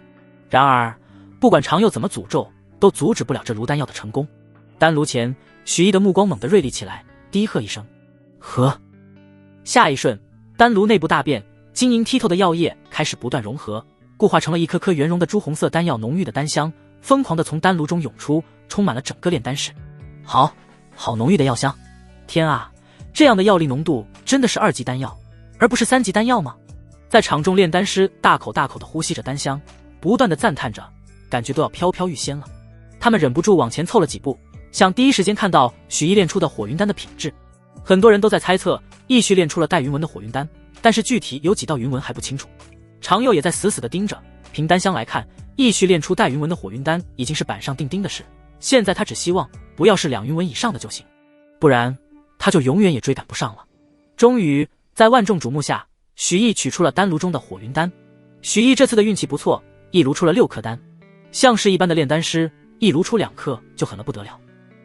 Speaker 1: 然而不管常佑怎么诅咒，都阻止不了这炉丹药的成功。丹炉前，许毅的目光猛地锐利起来，低喝一声：和。下一瞬，丹炉内部大变，晶莹剔透的药液开始不断融合，固化成了一颗颗圆融的朱红色丹药，浓郁的丹香疯狂地从丹炉中涌出，充满了整个炼丹室。好浓郁的药香！天啊，这样的药力浓度真的是2级丹药，而不是3级丹药吗？在场中炼丹师大口大口地呼吸着丹香，不断地赞叹着，感觉都要飘飘欲仙了。他们忍不住往前凑了几步，想第一时间看到许毅炼出的火云丹的品质。很多人都在猜测义旭炼出了带云纹的火云丹，但是具体有几道云纹还不清楚。常佑也在死死地盯着，凭丹香来看，义旭炼出带云纹的火云丹已经是板上钉钉的事，现在他只希望不要是2云纹以上的就行，不然他就永远也追赶不上了。终于在万众瞩目下，许毅取出了丹炉中的火云丹。许毅这次的运气不错，一炉出了6颗丹。像是一般的炼丹师，一炉出2颗就狠了不得了。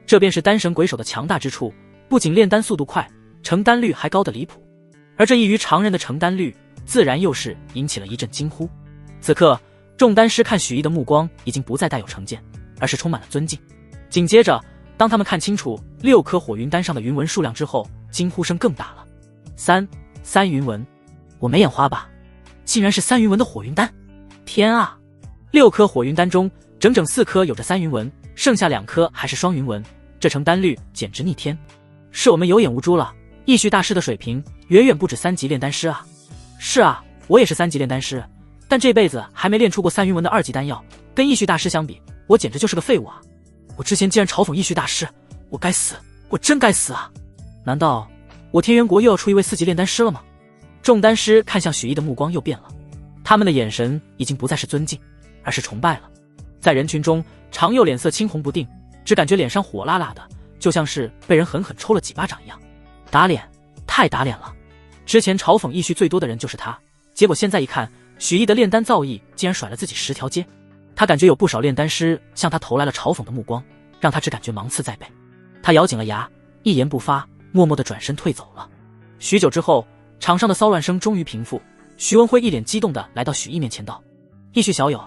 Speaker 1: 这便是丹神鬼手的强大之处，不仅炼丹速度快，成丹率还高得离谱。而这异于常人的成丹率，自然又是引起了一阵惊呼。此刻众丹师看许毅的目光已经不再带有成见，而是充满了尊敬。紧接着当他们看清楚6颗火云丹上的云纹数量之后，惊呼声更大了。三云纹，我没眼花吧？竟然是3云纹的火云丹！天啊！6颗火云丹中，整整4颗有着3云纹，剩下2颗还是双云纹，这成丹率简直逆天。是我们有眼无珠了，义旭大师的水平远远不止3级炼丹师啊！是啊，我也是3级炼丹师，但这辈子还没炼出过3云纹的2级丹药，跟义旭大师相比，我简直就是个废物啊！我之前竟然嘲讽义旭大师，我该死，我真该死啊！难道我天元国又要出一位4级炼丹师了吗？众丹师看向许毅的目光又变了，他们的眼神已经不再是尊敬，而是崇拜了。在人群中，常佑脸色青红不定，只感觉脸上火辣辣的，就像是被人狠狠抽了几巴掌一样。打脸，太打脸了！之前嘲讽义旭最多的人就是他，结果现在一看，许毅的炼丹造诣竟然甩了自己10条街。他感觉有不少炼丹师向他投来了嘲讽的目光，让他只感觉芒刺在背。他咬紧了牙，一言不发，默默地转身退走了。许久之后，场上的骚乱声终于平复，徐文辉一脸激动地来到许毅面前道：“义旭小友，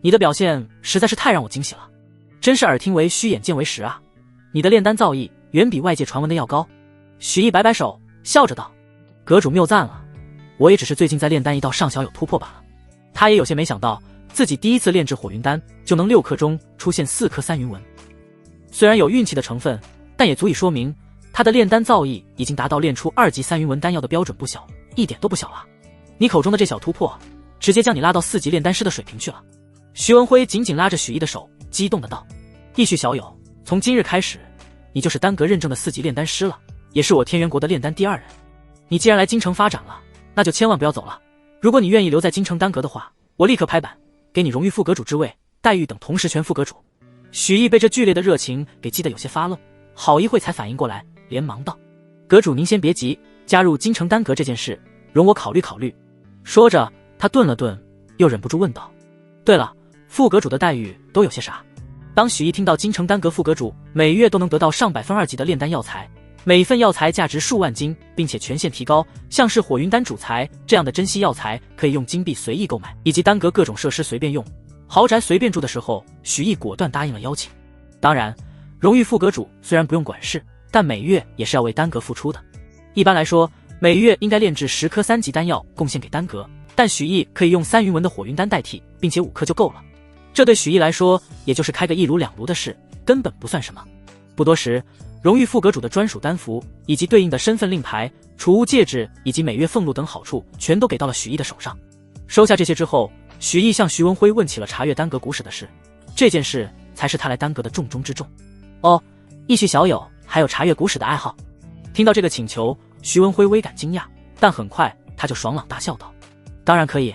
Speaker 1: 你的表现实在是太让我惊喜了，真是耳听为虚，眼见为实啊！你的炼丹造诣远比外界传闻的要高。”许毅摆摆手，笑着道：“阁主谬赞了，我也只是最近在炼丹一道上小有突破罢了。”他也有些没想到，自己第一次炼制火云丹就能6颗中出现4颗3云纹，虽然有运气的成分，但也足以说明他的炼丹造诣已经达到炼出2级3云纹丹药的标准不小，一点都不小啊！你口中的这小突破，直接将你拉到4级炼丹师的水平去了。徐文辉紧紧拉着许毅的手，激动的道：“义旭小友，从今日开始，你就是丹阁认证的4级炼丹师了，也是我天元国的炼丹第2人。你既然来京城发展了，那就千万不要走了。如果你愿意留在京城丹阁的话，我立刻拍板，给你荣誉副阁主之位，待遇等同时权副阁主。”许毅被这剧烈的热情给激得有些发愣，好一会才反应过来，连忙道：“阁主您先别急，加入京城丹阁这件事，容我考虑考虑。”说着，他顿了顿，又忍不住问道：“对了，副阁主的待遇都有些啥？”当许毅听到京城丹阁副阁主每月都能得到上百分2级的炼丹药材，每份药材价值数万金，并且权限提高，像是火云丹主材这样的珍稀药材可以用金币随意购买，以及丹阁各种设施随便用，豪宅随便住的时候，许毅果断答应了邀请。当然，荣誉副阁主虽然不用管事，但每月也是要为丹阁付出的。一般来说，每月应该炼制10颗3级丹药贡献给丹阁，但许毅可以用3云纹的火云丹代替，并且5颗就够了。这对许毅来说，也就是开个1炉2炉的事，根本不算什么。不多时，荣誉副阁主的专属丹符以及对应的身份令牌、储物戒指以及每月俸禄等好处，全都给到了许毅的手上。收下这些之后，许毅向徐文辉问起了查阅丹阁古史的事，这件事才是他来丹阁的重中之重。哦，义旭小友还有查阅古史的爱好。听到这个请求，徐文辉微感惊讶，但很快他就爽朗大笑道：“当然可以，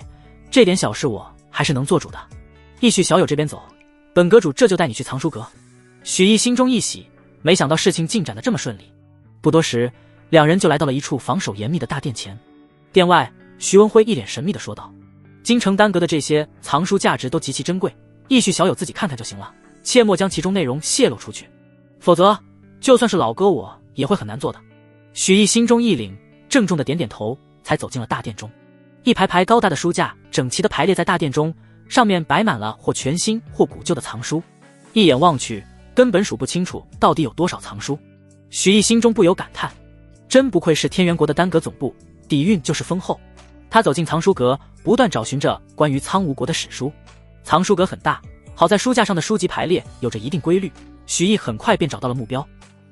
Speaker 1: 这点小事我还是能做主的。义旭小友这边走，本阁主这就带你去藏书阁。”许毅心中一喜，没想到事情进展得这么顺利。不多时，两人就来到了一处防守严密的大殿前。殿外，徐文辉一脸神秘地说道：“京城丹阁的这些藏书价值都极其珍贵，义旭小友自己看看就行了，切莫将其中内容泄露出去，否则就算是老哥我也会很难做的。”许毅心中一凛，郑重地点点头，才走进了大殿中。一排排高大的书架整齐地排列在大殿中，上面摆满了或全新或古旧的藏书，一眼望去根本数不清楚到底有多少藏书。许毅心中不由感叹，真不愧是天元国的丹阁总部，底蕴就是丰厚。他走进藏书阁，不断找寻着关于苍梧国的史书。藏书阁很大，好在书架上的书籍排列有着一定规律，许毅很快便找到了目标。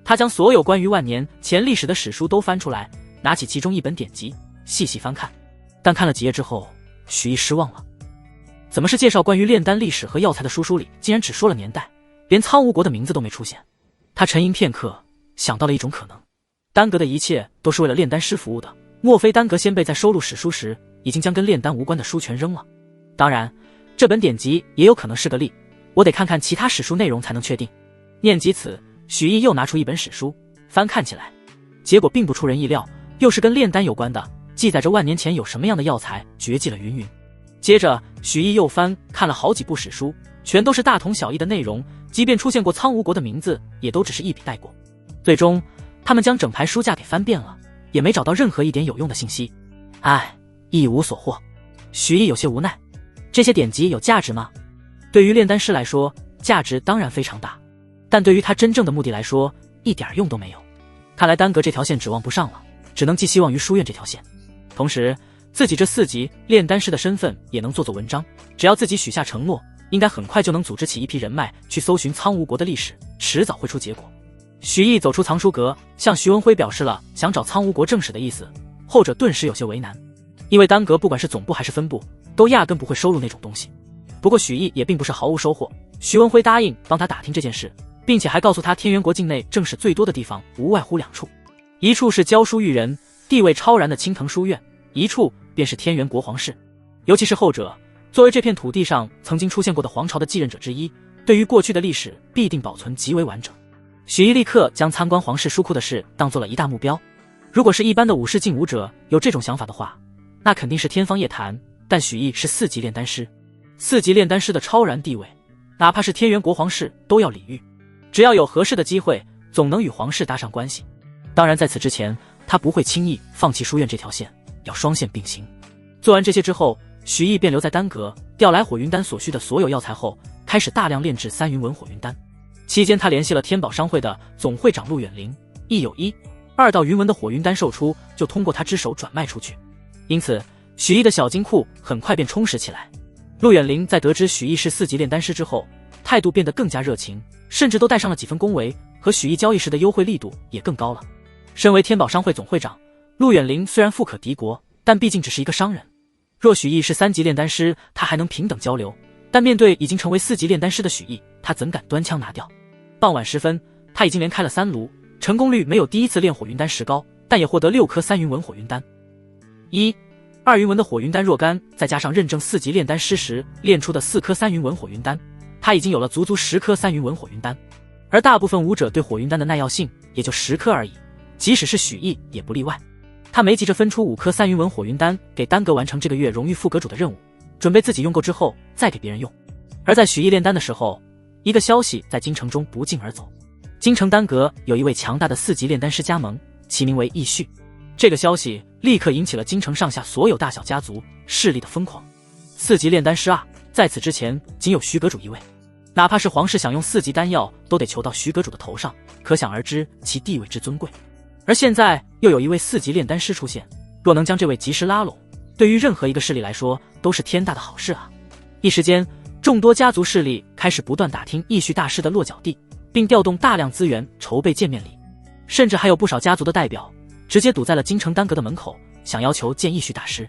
Speaker 1: 他将所有关于万年前历史的史书都翻出来，拿起其中一本典籍细细翻看。但看了几页之后，许毅失望了。怎么是介绍关于炼丹历史和药材的书里竟然只说了年代，连苍梧国的名字都没出现？他沉吟片刻，想到了一种可能，丹阁的一切都是为了炼丹师服务的，莫非丹阁先辈在收录史书时已经将跟炼丹无关的书全扔了？当然，这本典籍也有可能是个例，我得看看其他史书内容才能确定。念及此，许毅又拿出一本史书翻看起来，结果并不出人意料，又是跟炼丹有关的，记载着万年前有什么样的药材绝迹了云云。接着许毅又翻看了好几部史书，全都是大同小异的内容，即便出现过苍梧国的名字，也都只是一笔带过。最终他们将整排书架给翻遍了，也没找到任何一点有用的信息。唉，一无所获。许毅有些无奈，这些典籍有价值吗？对于炼丹师来说，价值当然非常大，但对于他真正的目的来说，一点用都没有。看来丹阁这条线指望不上了，只能寄希望于书院这条线。同时自己这4级炼丹师的身份也能做做文章，只要自己许下承诺，应该很快就能组织起一批人脉去搜寻苍梧国的历史，迟早会出结果。许毅走出藏书阁，向徐文辉表示了想找苍梧国正史的意思，后者顿时有些为难，因为丹阁不管是总部还是分部，都压根不会收录那种东西。不过许毅也并不是毫无收获，徐文辉答应帮他打听这件事，并且还告诉他天元国境内正史最多的地方无外乎2处，一处是教书育人、地位超然的青藤书院，一处便是天元国皇室。尤其是后者，作为这片土地上曾经出现过的皇朝的继任者之一，对于过去的历史必定保存极为完整。许毅立刻将参观皇室书库的事当做了一大目标。如果是一般的武士劲武者有这种想法的话，那肯定是天方夜谭，但许毅是4级炼丹师，4级炼丹师的超然地位，哪怕是天元国皇室都要礼遇。只要有合适的机会，总能与皇室搭上关系。当然在此之前，他不会轻易放弃书院这条线，要双线并行。做完这些之后，许毅便留在丹阁，调来火云丹所需的所有药材后，开始大量炼制3云纹火云丹。期间他联系了天宝商会的总会长陆远陵，一有1、2道云纹的火云丹售出，就通过他之手转卖出去。因此许毅的小金库很快便充实起来。陆远陵在得知许毅是4级炼丹师之后，态度变得更加热情，甚至都带上了几分恭维，和许毅交易时的优惠力度也更高了。身为天宝商会总会长，陆远陵虽然富可敌国，但毕竟只是一个商人。若许毅是3级炼丹师，他还能平等交流，但面对已经成为4级炼丹师的许毅，他怎敢端枪拿掉？傍晚时分，他已经连开了3炉，成功率没有第一次炼火云丹时高，但也获得6颗3云纹火云丹。2云纹的火云丹若干，再加上认证4级炼丹师时炼出的4颗3云纹火云丹，他已经有了足10颗3云纹火云丹。而大部分武者对火云丹的耐药性也就10颗而已，即使是许毅也不例外。他没急着分出5颗3云纹火云丹给丹阁完成这个月荣誉副阁主的任务，准备自己用够之后再给别人用。而在许毅炼丹的时候，一个消息在京城中不胫而走，京城丹阁有一位强大的4级炼丹师加盟，其名为义旭。这个消息立刻引起了京城上下所有大小家族势力的疯狂。4级炼丹师啊，在此之前仅有徐阁主一位，哪怕是皇室想用4级丹药都得求到徐阁主的头上，可想而知其地位之尊贵。而现在又有一位4级炼丹师出现，若能将这位及时拉拢，对于任何一个势力来说都是天大的好事啊！一时间，众多家族势力开始不断打听义旭大师的落脚地，并调动大量资源筹备见面礼，甚至还有不少家族的代表直接堵在了京城丹阁的门口，想要求见义旭大师。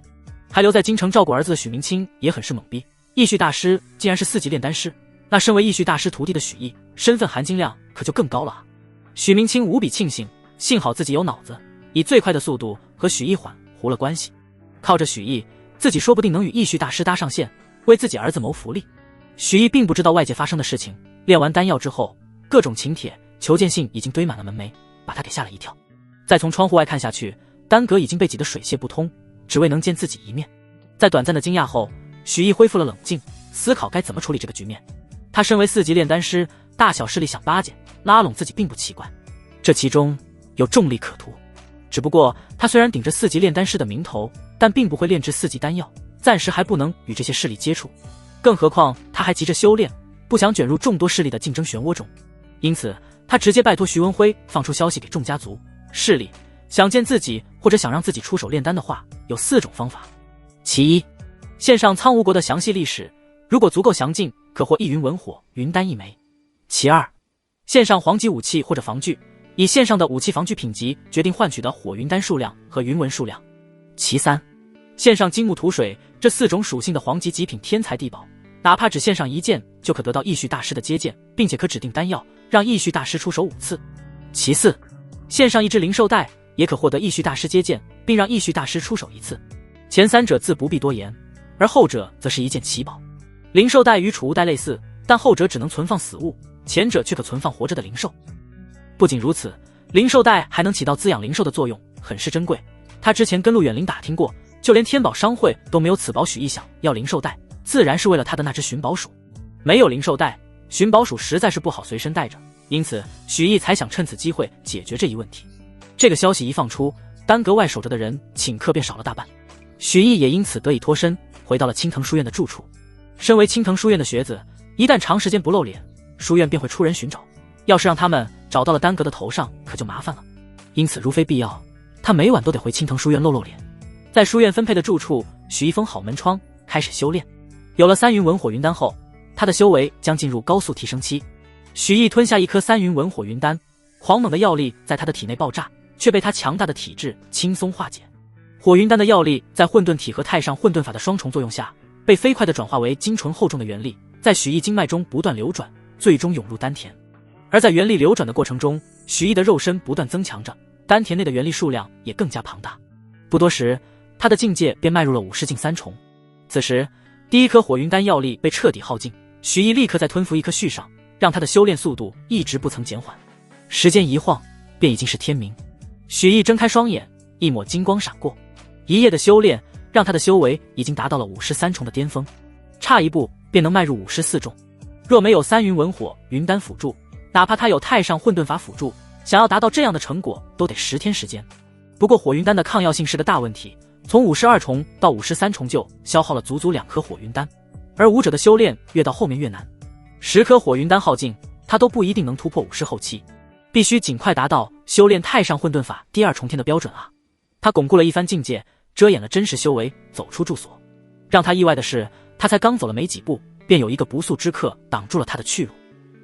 Speaker 1: 还留在京城照顾儿子的许明清也很是懵逼，义旭大师既然是4级炼丹师，那身为义旭大师徒弟的许毅，身份含金量可就更高了啊！许明清无比庆幸，幸好自己有脑子，以最快的速度和许毅糊了关系。靠着许毅，自己说不定能与义旭大师搭上线，为自己儿子谋福利。许毅并不知道外界发生的事情，炼完丹药之后，各种请帖、求见信已经堆满了门楣，把他给吓了一跳。再从窗户外看下去，丹阁已经被挤得水泄不通，只为能见自己一面。在短暂的惊讶后，许毅恢复了冷静，思考该怎么处理这个局面。他身为4级炼丹师，大小势力想巴结拉拢自己并不奇怪，这其中有重利可图。只不过他虽然顶着4级炼丹师的名头，但并不会炼制4级丹药，暂时还不能与这些势力接触，更何况他还急着修炼，不想卷入众多势力的竞争漩涡中。因此他直接拜托徐文辉放出消息给众家族势力，想见自己或者想让自己出手炼丹的话，有4种方法。其一，献上苍梧国的详细历史，如果足够详尽，可获1云文火云丹1枚。其二，献上黄级武器或者防具，以献上的武器防具品级决定换取的火云丹数量和云纹数量。其三，献上金木土水这4种属性的黄级极品天材地宝，哪怕只献上1件，就可得到义绪大师的接见，并且可指定丹药让义绪大师出手5次。其四，献上1只灵兽带，也可获得义绪大师接见，并让义绪大师出手1次。前3者自不必多言，而后者则是一件奇宝。灵兽带与储物带类似，但后者只能存放死物，前者却可存放活着的灵兽。不仅如此，灵兽带还能起到滋养灵兽的作用，很是珍贵。他之前跟陆远林打听过，就连天宝商会都没有此宝。许毅想要灵兽带，自然是为了他的那只寻宝鼠。没有灵兽带，寻宝鼠实在是不好随身带着，因此许毅才想趁此机会解决这一问题。这个消息一放出，丹阁外守着的人请客便少了大半，许毅也因此得以脱身，回到了青藤书院的住处。身为青藤书院的学子，一旦长时间不露脸，书院便会出人寻找，要是让他们找到了丹阁的头上，可就麻烦了。因此如非必要，他每晚都得回青藤书院露脸。在书院分配的住处，许毅封好门窗，开始修炼。有了3云文火云丹后，他的修为将进入高速提升期。许毅吞下1颗3云文火云丹，狂猛的药力在他的体内爆炸，却被他强大的体质轻松化解。火云丹的药力在混沌体和太上混沌法的双重作用下，被飞快地转化为精纯厚重的元力，在许毅经脉中不断流转，最终涌入丹田。而在元力流转的过程中，许毅的肉身不断增强着，丹田内的元力数量也更加庞大。不多时，他的境界便迈入了50境3重。此时，第1颗火云丹药力被彻底耗尽，许毅立刻再吞服1颗续上，让他的修炼速度一直不曾减缓。时间一晃，便已经是天明。许毅睁开双眼，一抹金光闪过。一夜的修炼让他的修为已经达到了53重的巅峰，差一步便能迈入54重。若没有3云文火云丹辅助，哪怕他有太上混沌法辅助，想要达到这样的成果都得10天时间。不过火云丹的抗药性是个大问题，从52重到53重就消耗了足足2颗火云丹，而武者的修炼越到后面越难，10颗火云丹耗尽，他都不一定能突破50后期，必须尽快达到修炼太上混沌法第2重天的标准啊！他巩固了一番境界，遮掩了真实修为，走出住所。让他意外的是，他才刚走了没几步，便有一个不速之客挡住了他的去路，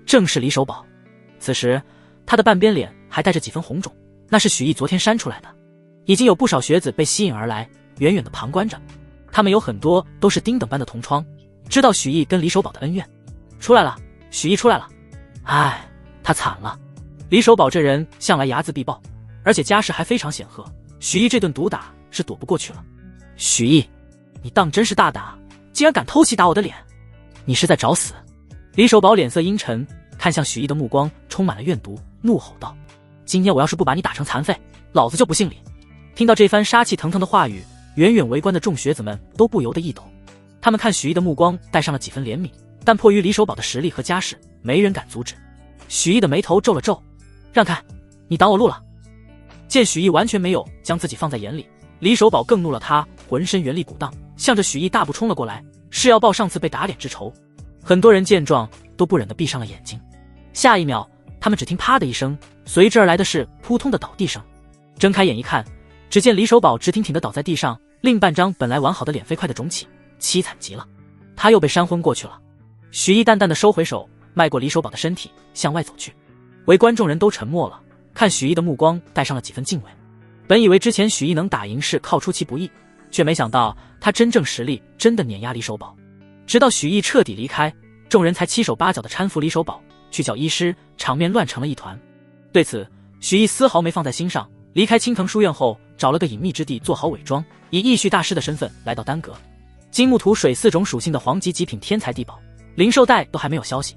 Speaker 1: 正是李守宝。此时他的半边脸还带着几分红肿，那是许毅昨天扇出来的。已经有不少学子被吸引而来，远远的旁观着。他们有很多都是丁等般的同窗，知道许毅跟李守宝的恩怨。出来了，许毅出来了。唉，他惨了。李守宝这人向来睚眦必报，而且家世还非常显赫，许毅这顿毒打是躲不过去了。许毅，你当真是大胆啊，竟然敢偷袭打我的脸，你是在找死？李守宝脸色阴沉，看向许毅的目光充满了怨毒，怒吼道：今天我要是不把你打成残废，老子就不姓李。听到这番杀气腾腾的话语，远远围观的众学子们都不由得一抖。他们看许毅的目光带上了几分怜悯，但迫于李守宝的实力和家世，没人敢阻止。许毅的眉头皱了皱，让开，你挡我路了。见许毅完全没有将自己放在眼里，李守宝更怒了，他浑身元力鼓荡，向着许毅大步冲了过来，是要报上次被打脸之仇。很多人见状都不忍地闭上了眼睛。下一秒，他们只听啪的一声，随之而来的是扑通的倒地声。睁开眼一看，只见李守宝直挺挺地倒在地上，另半张本来完好的脸飞快地肿起，凄惨极了。他又被扇昏过去了。许毅淡淡地收回手，迈过李守宝的身体向外走去。围观众人都沉默了，看许毅的目光带上了几分敬畏。本以为之前许毅能打赢是靠出其不意，却没想到他真正实力真的碾压李守宝。直到许毅彻底离开，众人才七手八脚地搀扶李守宝去叫医师，场面乱成了一团。对此，许毅丝毫没放在心上。离开青藤书院后，找了个隐秘之地做好伪装，以义绪大师的身份来到丹阁。金木土水4种属性的黄级极品天材地宝，灵兽带都还没有消息，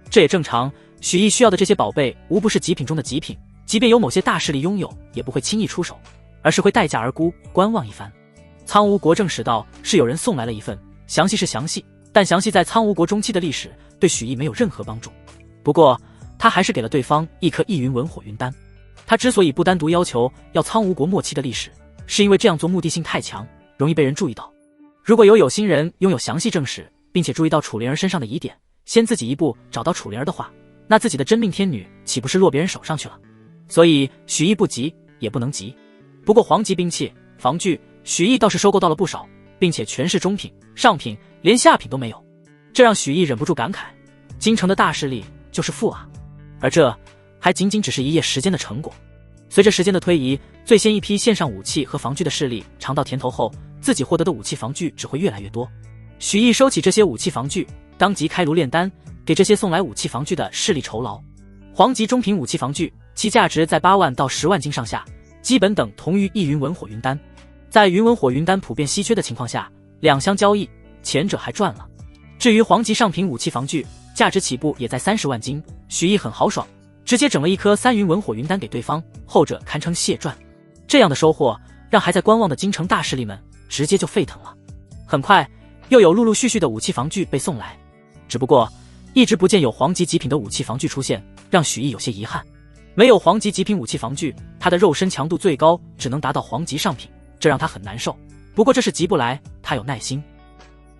Speaker 1: 这也正常。许毅需要的这些宝贝无不是极品中的极品，即便有某些大势力拥有，也不会轻易出手，而是会待价而沽，观望一番。苍梧国正史道是有人送来了一份，详细是详细，但详细在苍梧国中期的历史对许毅没有任何帮助。不过他还是给了对方1颗异云文火云丹。他之所以不单独要求要苍梧国末期的历史，是因为这样做目的性太强，容易被人注意到。如果有心人拥有详细正史，并且注意到楚灵儿身上的疑点，先自己一步找到楚灵儿的话，那自己的真命天女岂不是落别人手上去了？所以许毅不急也不能急，不过黄级兵器、防具，许毅倒是收购到了不少，并且全是中品、上品，连下品都没有。这让许毅忍不住感慨：京城的大势力就是富啊！而这还仅仅只是一夜时间的成果。随着时间的推移，最先一批线上武器和防具的势力尝到甜头后，自己获得的武器防具只会越来越多。许毅收起这些武器防具，当即开炉炼丹，给这些送来武器防具的势力酬劳。黄级中品武器防具，其价值在8万到10万金上下，基本等同于一云文火云丹。在云文火云丹普遍稀缺的情况下，两相交易，前者还赚了。至于黄级上品武器防具，价值起步也在30万金，许毅很豪爽，直接整了一颗3云文火云丹给对方，后者堪称血赚。这样的收获让还在观望的京城大势力们直接就沸腾了。很快又有陆陆续续的武器防具被送来，只不过一直不见有黄级极品的武器防具出现，让许毅有些遗憾。没有黄级极品武器防具，他的肉身强度最高只能达到黄级上品，这让他很难受。不过这是急不来，他有耐心。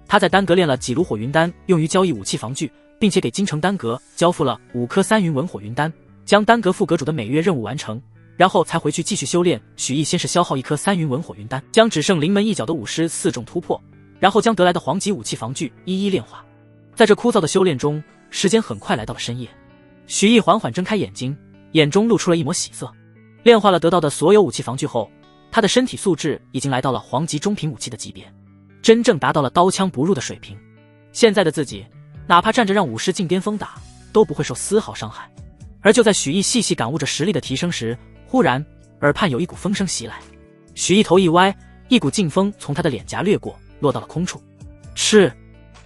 Speaker 1: 他在丹阁炼了几炉火云丹，用于交易武器防具，并且给京城丹阁交付了5颗3云文火云丹，将丹阁副阁主的每月任务完成，然后才回去继续修炼。许毅先是消耗1颗3云文火云丹，将只剩临门一脚的武师4重突破，然后将得来的黄级武器防具一一炼化。在这枯燥的修炼中，时间很快来到了深夜。许毅缓缓睁开眼睛，眼中露出了一抹喜色。炼化了得到的所有武器防具后，他的身体素质已经来到了黄级中品武器的级别，真正达到了刀枪不入的水平。现在的自己，哪怕站着让武师进巅峰打，都不会受丝毫伤害。而就在许毅细细感悟着实力的提升时，忽然耳畔有一股风声袭来。许毅头一歪，一股劲风从他的脸颊掠过，落到了空处。嗤！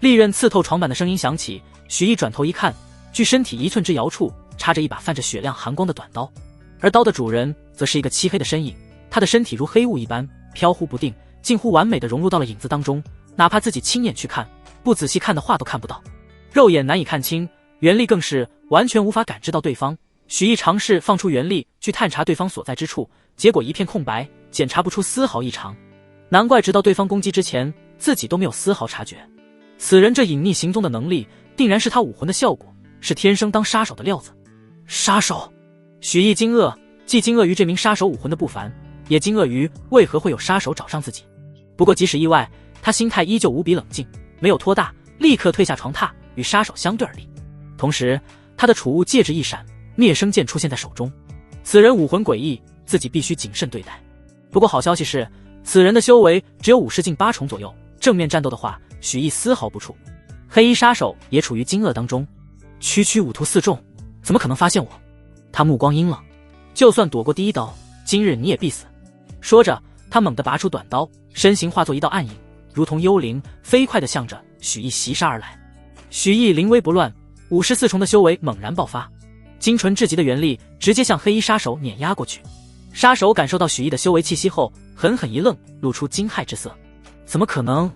Speaker 1: 利刃刺透床板的声音响起，许毅转头一看，距身体1寸之遥处插着一把泛着雪亮寒光的短刀，而刀的主人则是一个漆黑的身影，他的身体如黑雾一般飘忽不定，近乎完美地融入到了影子当中，哪怕自己亲眼去看，不仔细看的话都看不到，肉眼难以看清，元力更是完全无法感知到对方。许毅尝试放出元力去探查对方所在之处，结果一片空白，检查不出丝毫异常。难怪直到对方攻击之前，自己都没有丝毫察觉。此人这隐匿行踪的能力，定然是他武魂的效果，是天生当杀手的料子。杀手！许毅惊愕，既惊愕于这名杀手武魂的不凡，也惊愕于为何会有杀手找上自己。不过即使意外，他心态依旧无比冷静，没有拖大，立刻退下床榻，与杀手相对而立。同时他的储物戒指一闪，灭生剑出现在手中。此人武魂诡异，自己必须谨慎对待。不过好消息是，此人的修为只有50进8重左右，正面战斗的话，许毅丝毫不怵。黑衣杀手也处于惊愕当中，区区5徒4众，怎么可能发现我？他目光阴冷，就算躲过第一刀，今日你也必死。说着，他猛地拔出短刀，身形化作一道暗影，如同幽灵，飞快地向着许毅袭杀而来。许毅临危不乱，54重的修为猛然爆发，精纯至极的元力直接向黑衣杀手碾压过去。杀手感受到许毅的修为气息后，狠狠一愣，露出惊骇之色。怎么可能？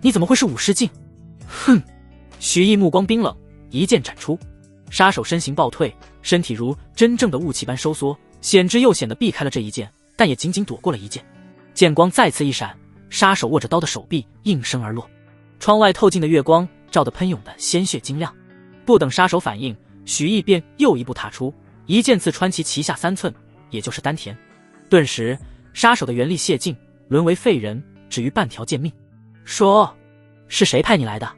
Speaker 1: 你怎么会是50进？哼！许毅目光冰冷，一剑斩出。杀手身形暴退，身体如真正的雾气般收缩，险之又险地避开了这一剑，但也仅仅躲过了一剑。剑光再次一闪，杀手握着刀的手臂应声而落。窗外透进的月光照得喷涌的鲜血晶亮。不等杀手反应，许毅便又一步踏出，一剑刺穿其脐下3寸，也就是丹田。顿时，杀手的元力泄尽，沦为废人，只余半条贱命。说，是谁派你来的？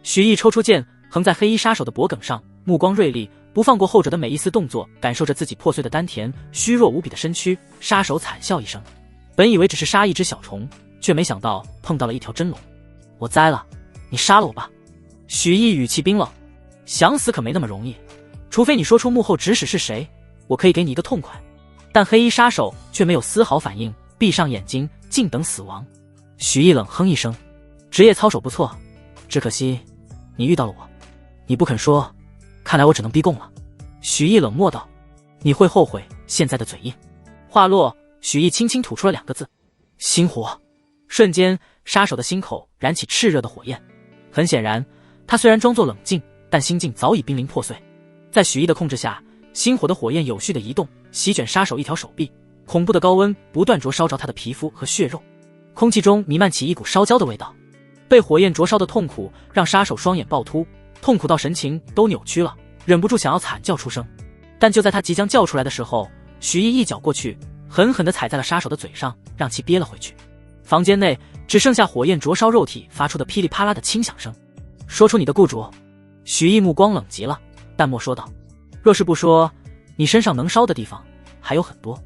Speaker 1: 许毅抽出剑，横在黑衣杀手的脖颈上，目光锐利，不放过后者的每一丝动作，感受着自己破碎的丹田，虚弱无比的身躯。杀手惨笑一声，本以为只是杀一只小虫，却没想到碰到了一条真龙。我栽了，你杀了我吧。许毅语气冰冷，想死可没那么容易，除非你说出幕后指使是谁，我可以给你一个痛快。但黑衣杀手却没有丝毫反应，闭上眼睛，静等死亡。许毅冷哼一声，职业操守不错，只可惜你遇到了我，你不肯说，看来我只能逼供了。许毅冷漠道，你会后悔现在的嘴硬。话落，许毅轻轻吐出了2个字，心火。瞬间，杀手的心口燃起炽热的火焰。很显然，他虽然装作冷静，但心境早已濒临破碎。在许毅的控制下，心火的火焰有序的移动，席卷杀手一条手臂，恐怖的高温不断灼烧着他的皮肤和血肉，空气中弥漫起一股烧焦的味道。被火焰灼烧的痛苦让杀手双眼暴突，痛苦到神情都扭曲了，忍不住想要惨叫出声。但就在他即将叫出来的时候，许毅一脚过去，狠狠地踩在了杀手的嘴上，让其憋了回去。房间内只剩下火焰灼烧肉体发出的噼里啪啦的轻响声。说出你的雇主。许毅目光冷极了，淡漠说道：若是不说，你身上能烧的地方还有很多。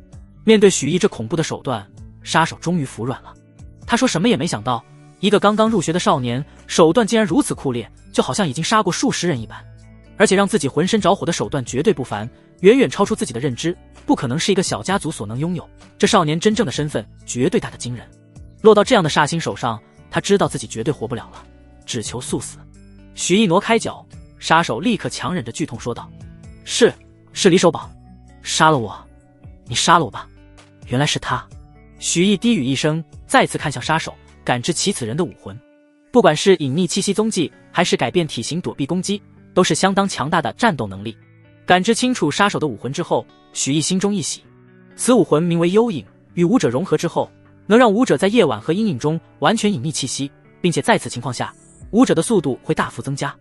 Speaker 1: 面对许毅这恐怖的手段，杀手终于服软了。他说什么也没想到，一个刚刚入学的少年手段竟然如此酷烈，就好像已经杀过数十人一般。而且让自己浑身着火的手段绝对不凡，远远超出自己的认知，不可能是一个小家族所能拥有。这少年真正的身份绝对大得惊人，落到这样的煞星手上，他知道自己绝对活不了了，只求速死。许毅挪开脚，杀手立刻强忍着剧痛说道：是李守宝，杀了我，你杀了我吧。原来是他。许毅低语一声，再次看向杀手，感知其此人的武魂，不管是隐匿气息踪迹，还是改变体型躲避攻击，都是相当强大的战斗能力。感知清楚杀手的武魂之后，许毅心中一喜。此武魂名为幽影，与武者融合之后，能让武者在夜晚和阴影中完全隐匿气息，并且在此情况下，武者的速度会大幅增加。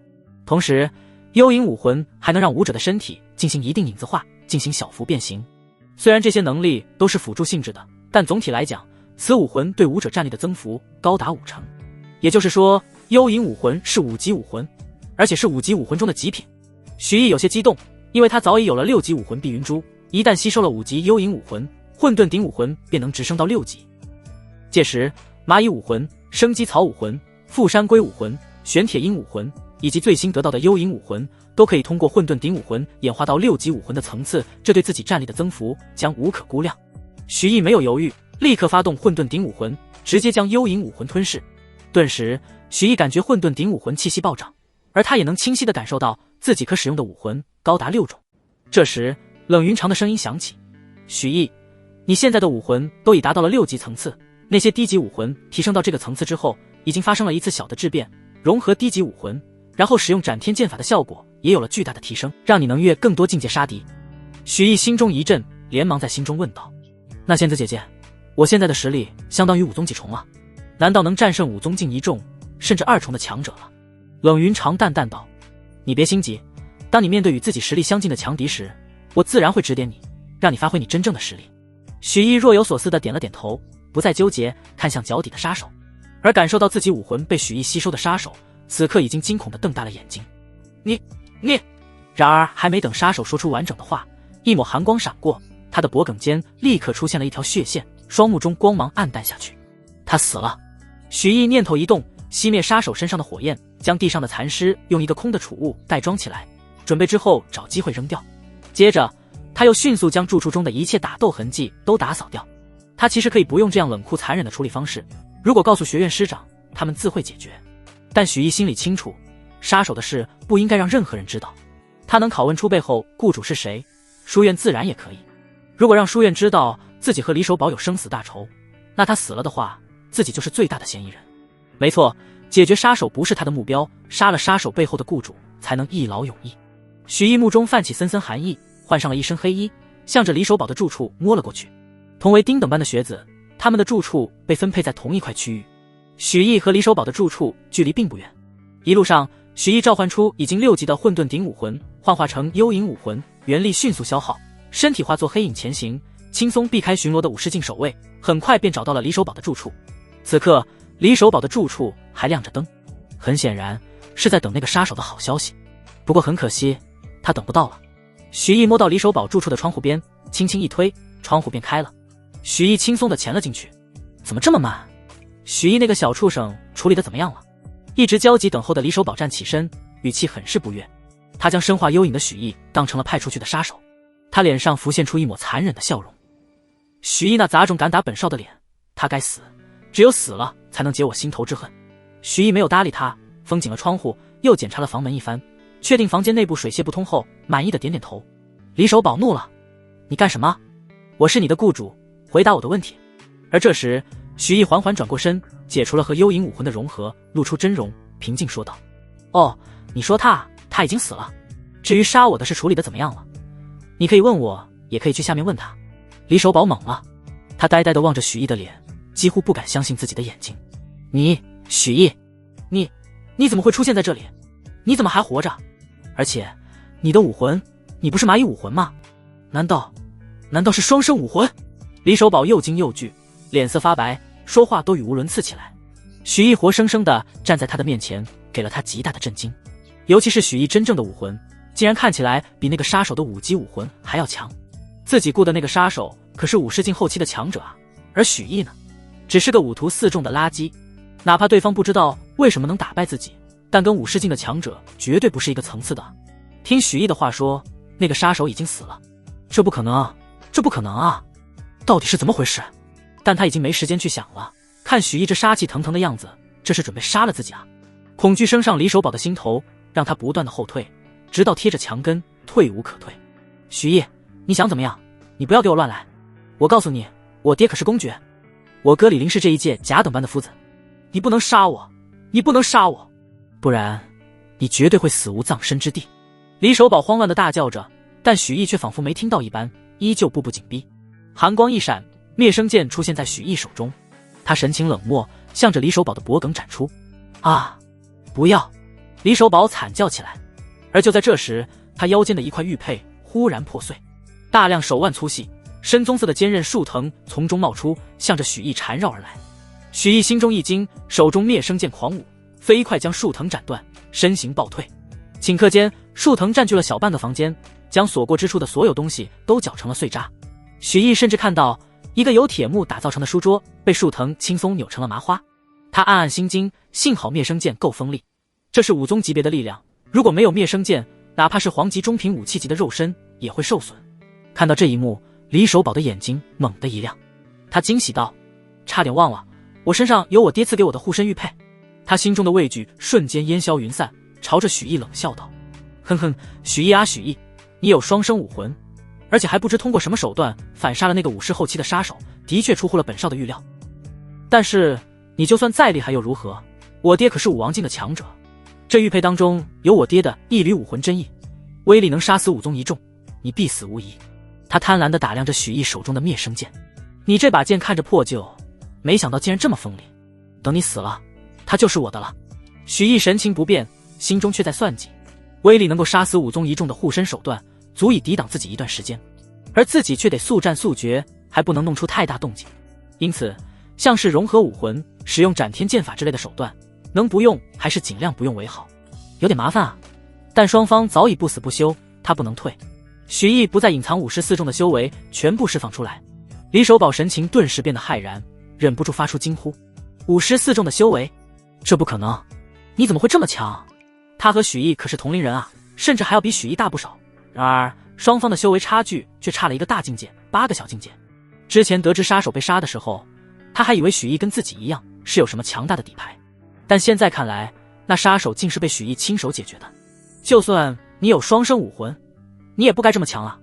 Speaker 1: 同时，幽影武魂还能让武者的身体进行一定影子化，进行小幅变形。虽然这些能力都是辅助性质的，但总体来讲，此武魂对武者战力的增幅高达50%。也就是说，幽影武魂是5级武魂，而且是5级武魂中的极品。许毅有些激动，因为他早已有了6级武魂碧云珠，一旦吸收了5级幽影武魂，混沌顶武魂便能直升到6级。届时，蚂蚁武魂、生机草武魂、富山龟武魂、玄铁鹰武魂以及最新得到的幽影武魂，都可以通过混沌顶武魂演化到6级武魂的层次，这对自己战力的增幅将无可估量。许毅没有犹豫，立刻发动混沌顶武魂，直接将幽影武魂吞噬。顿时，许毅感觉混沌顶武魂气息暴涨，而他也能清晰地感受到自己可使用的武魂高达6种。这时，冷云长的声音响起：许毅，你现在的武魂都已达到了6级层次，那些低级武魂提升到这个层次之后，已经发生了一次小的质变，融合低级武魂，然后使用斩天剑法的效果也有了巨大的提升，让你能越更多境界杀敌。许毅心中一震，连忙在心中问道：那仙子姐姐，我现在的实力相当于5宗几重了，难道能战胜5宗境1重甚至2重的强者了？冷云长淡淡道：你别心急，当你面对与自己实力相近的强敌时，我自然会指点你，让你发挥你真正的实力。许毅若有所思地点了点头，不再纠结，看向脚底的杀手。而感受到自己武魂被许毅吸收的杀手，此刻已经惊恐地瞪大了眼睛。你……然而还没等杀手说出完整的话，一抹寒光闪过，他的脖颈间立刻出现了一条血线，双目中光芒暗淡下去。他死了。许毅念头一动，熄灭杀手身上的火焰，将地上的残尸用一个空的储物袋装起来，准备之后找机会扔掉。接着他又迅速将住处中的一切打斗痕迹都打扫掉。他其实可以不用这样冷酷残忍的处理方式，如果告诉学院师长，他们自会解决。但许毅心里清楚，杀手的事不应该让任何人知道。他能拷问出背后雇主是谁，书院自然也可以。如果让书院知道自己和李守宝有生死大仇，那他死了的话，自己就是最大的嫌疑人。没错，解决杀手不是他的目标，杀了杀手背后的雇主才能一劳永逸。许毅目中泛起森森寒意，换上了一身黑衣，向着李守宝的住处摸了过去。同为丁等班的学子，他们的住处被分配在同一块区域。许毅和李守宝的住处距离并不远。一路上，许毅召唤出已经6级的混沌顶武魂，幻化成幽影武魂，元力迅速消耗，身体化作黑影前行，轻松避开巡逻的武士境守卫，很快便找到了李守宝的住处。此刻，李守宝的住处还亮着灯，很显然是在等那个杀手的好消息。不过很可惜，他等不到了。许毅摸到李守宝住处的窗户边，轻轻一推，窗户便开了。许毅轻松地潜了进去。怎么这么慢？许毅那个小畜生处理得怎么样了？一直焦急等候的李守宝站起身，语气很是不悦。他将身化幽影的许毅当成了派出去的杀手，他脸上浮现出一抹残忍的笑容。许毅那杂种敢打本少的脸，他该死，只有死了才能解我心头之恨。许毅没有搭理他，封紧了窗户，又检查了房门一番，确定房间内部水泄不通后，满意的点点头。李守宝怒了：你干什么？我是你的雇主，回答我的问题。而这时，许毅缓缓转过身，解除了和幽影武魂的融合，露出真容，平静说道：哦，你说他已经死了，至于杀我的事处理的怎么样了，你可以问我，也可以去下面问他。李守宝懵了，他呆呆地望着许毅的脸，几乎不敢相信自己的眼睛。你，许毅，你怎么会出现在这里？你怎么还活着？而且你的武魂，你不是蚂蚁武魂吗？难道是双生武魂？李守宝又惊又惧，脸色发白，说话都语无伦次起来。许毅活生生地站在他的面前，给了他极大的震惊。尤其是许毅真正的武魂，竟然看起来比那个杀手的5级武魂还要强。自己雇的那个杀手可是50境后期的强者啊，而许毅呢，只是个5图4中的垃圾。哪怕对方不知道为什么能打败自己，但跟50境的强者绝对不是一个层次的。听许毅的话说，那个杀手已经死了。这不可能，这不可能啊！到底是怎么回事？但他已经没时间去想了。看许毅这杀气腾腾的样子，这是准备杀了自己啊！恐惧升上李守宝的心头，让他不断的后退，直到贴着墙根，退无可退。许毅，你想怎么样？你不要给我乱来！我告诉你，我爹可是公爵，我哥李林是这一届甲等班的夫子。你不能杀我，你不能杀我，不然你绝对会死无葬身之地！李守宝慌乱的大叫着，但许毅却仿佛没听到一般，依旧步步紧逼。寒光一闪，灭生剑出现在许毅手中，他神情冷漠，向着李守宝的脖颈斩出。啊！不要！李守宝惨叫起来。而就在这时，他腰间的一块玉佩忽然破碎，大量手腕粗细、深棕色的坚韧树藤从中冒出，向着许毅缠绕而来。许毅心中一惊，手中灭生剑狂舞，飞快将树藤斩断，身形暴退。顷刻间，树藤占据了小半个房间，将所过之处的所有东西都搅成了碎渣。许毅甚至看到一个由铁木打造成的书桌被树藤轻松扭成了麻花。他暗暗心惊，幸好灭生剑够锋利，这是5宗级别的力量，如果没有灭生剑，哪怕是黄级中品武器级的肉身也会受损。看到这一幕，李守宝的眼睛猛地一亮，他惊喜道：差点忘了，我身上有我爹赐给我的护身玉佩。他心中的畏惧瞬间烟消云散，朝着许毅冷笑道：哼哼，许毅啊许毅，你有双生武魂，而且还不知通过什么手段反杀了那个50后期的杀手，的确出乎了本少的预料。但是你就算再厉害又如何？我爹可是5王境的强者，这玉佩当中有我爹的一缕武魂真意，威力能杀死5宗一众，你必死无疑。他贪婪地打量着许毅手中的灭生剑，你这把剑看着破旧，没想到竟然这么锋利，等你死了，它就是我的了。许毅神情不变，心中却在算计，威力能够杀死5宗一众的护身手段，足以抵挡自己一段时间，而自己却得速战速决，还不能弄出太大动静。因此，像是融合武魂、使用斩天剑法之类的手段，能不用还是尽量不用为好。有点麻烦啊，但双方早已不死不休，他不能退。许毅不再隐藏54中的修为，全部释放出来。李守宝神情顿时变得骇然，忍不住发出惊呼：54中的修为？这不可能！你怎么会这么强？他和许毅可是同龄人啊，甚至还要比许毅大不少。然而双方的修为差距却差了一个大境界，8个小境界。之前得知杀手被杀的时候，他还以为许毅跟自己一样是有什么强大的底牌，但现在看来，那杀手竟是被许毅亲手解决的。就算你有双生武魂，你也不该这么强啊！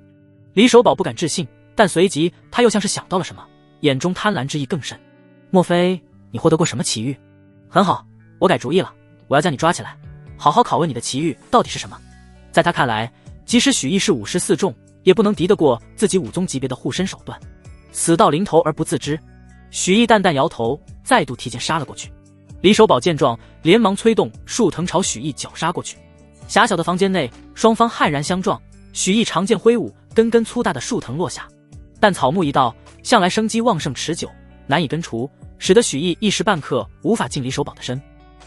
Speaker 1: 李守宝不敢置信，但随即他又像是想到了什么，眼中贪婪之意更甚。莫非你获得过什么奇遇？很好，我改主意了，我要将你抓起来，好好拷问你的奇遇到底是什么。在他看来，即使许毅是54中，也不能敌得过自己5宗级别的护身手段。死到临头而不自知。许毅淡淡摇头，再度提剑杀了过去。李守宝见状，连忙催动树藤朝许毅绞杀过去。狭小的房间内，双方悍然相撞，许毅长剑挥舞，根根粗大的树藤落下。但草木一道，向来生机旺盛持久，难以根除，使得许毅一时半刻无法近李守宝的身。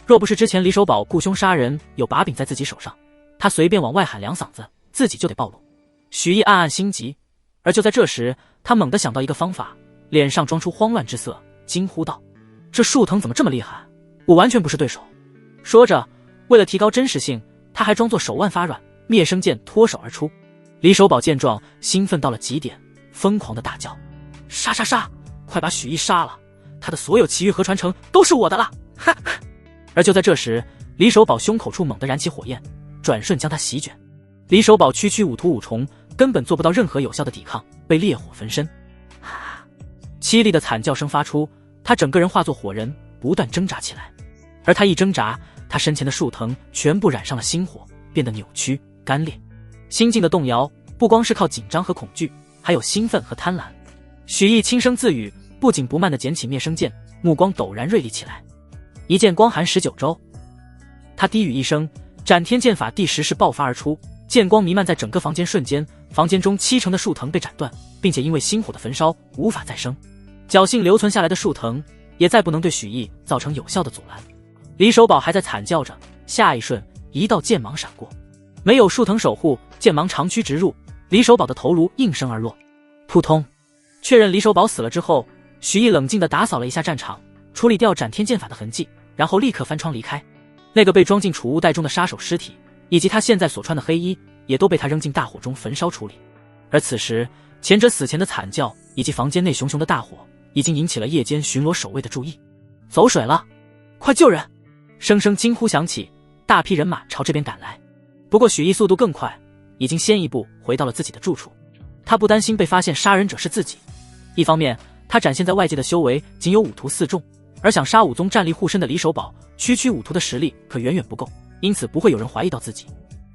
Speaker 1: 若不是之前李守宝雇凶杀人有把柄在自己手上，他随便往外喊2嗓子，自己就得暴露。许毅暗暗心急，而就在这时，他猛地想到一个方法，脸上装出慌乱之色，惊呼道：这树藤怎么这么厉害？我完全不是对手。说着，为了提高真实性，他还装作手腕发软，灭生剑脱手而出。李守宝见状，兴奋到了极点，疯狂的大叫：杀杀杀！快把许毅杀了，他的所有奇遇和传承都是我的了！哈！而就在这时，李守宝胸口处猛地燃起火焰，转瞬将他席卷。李守宝区区5图5重，根本做不到任何有效的抵抗，被烈火焚身。凄厉的惨叫声发出，他整个人化作火人，不断挣扎起来。而他一挣扎，他身前的树藤全部染上了星火，变得扭曲干裂。心境的动摇不光是靠紧张和恐惧，还有兴奋和贪婪。许毅轻声自语，不紧不慢地捡起灭生剑，目光陡然锐利起来。一剑光寒19州。他低语一声，斩天剑法第10式爆发而出，剑光弥漫在整个房间，瞬间房间中70%的树藤被斩断，并且因为星火的焚烧无法再生，侥幸留存下来的树藤也再不能对许毅造成有效的阻拦。李守宝还在惨叫着，下一瞬一道剑芒闪过，没有树藤守护，剑芒长驱直入，李守宝的头颅应声而落。扑通！确认李守宝死了之后，许毅冷静地打扫了一下战场，处理掉斩天剑法的痕迹，然后立刻翻窗离开。那个被装进储物袋中的杀手尸体，以及他现在所穿的黑衣，也都被他扔进大火中焚烧处理。而此时，前者死前的惨叫以及房间内熊熊的大火，已经引起了夜间巡逻守卫的注意。走水了，快救人！声声惊呼响起，大批人马朝这边赶来。不过许毅速度更快，已经先一步回到了自己的住处。他不担心被发现杀人者是自己，一方面他展现在外界的修为仅有5徒4众，而想杀5宗战力护身的李守宝，区5徒的实力可远远不够，因此不会有人怀疑到自己。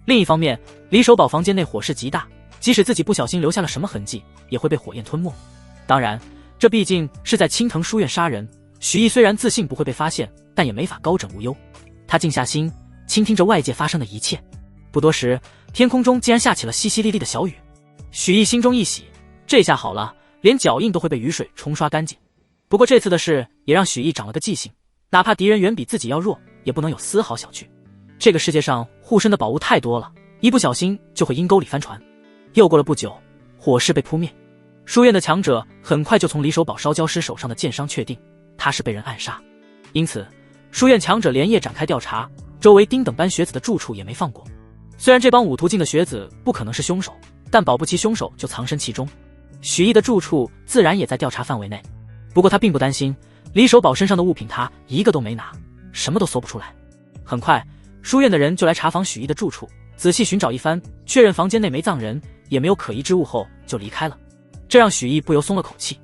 Speaker 1: 另一方面，李守宝房间内火势极大，即使自己不小心留下了什么痕迹，也会被火焰吞没。当然，这毕竟是在青藤书院杀人，许毅虽然自信不会被发现，但也没法高枕无忧。他静下心，倾听着外界发生的一切。不多时，天空中竟然下起了淅淅沥沥的小雨。许毅心中一喜，这下好了，连脚印都会被雨水冲刷干净。不过这次的事也让许毅长了个记性，哪怕敌人远比自己要弱，也不能有丝毫小觑。这个世界上护身的宝物太多了，一不小心就会阴沟里翻船。又过了不久，火势被扑灭，书院的强者很快就从李守宝烧焦师手上的剑伤确定他是被人暗杀，因此书院强者连夜展开调查，周围丁等班学子的住处也没放过。虽然这帮5途境的学子不可能是凶手，但保不齐凶手就藏身其中。许毅的住处自然也在调查范围内，不过他并不担心，李守宝身上的物品他一个都没拿，什么都搜不出来。很快，书院的人就来查访许毅的住处，仔细寻找一番，确认房间内没葬人，也没有可疑之物后就离开了。这让许毅不由松了口气。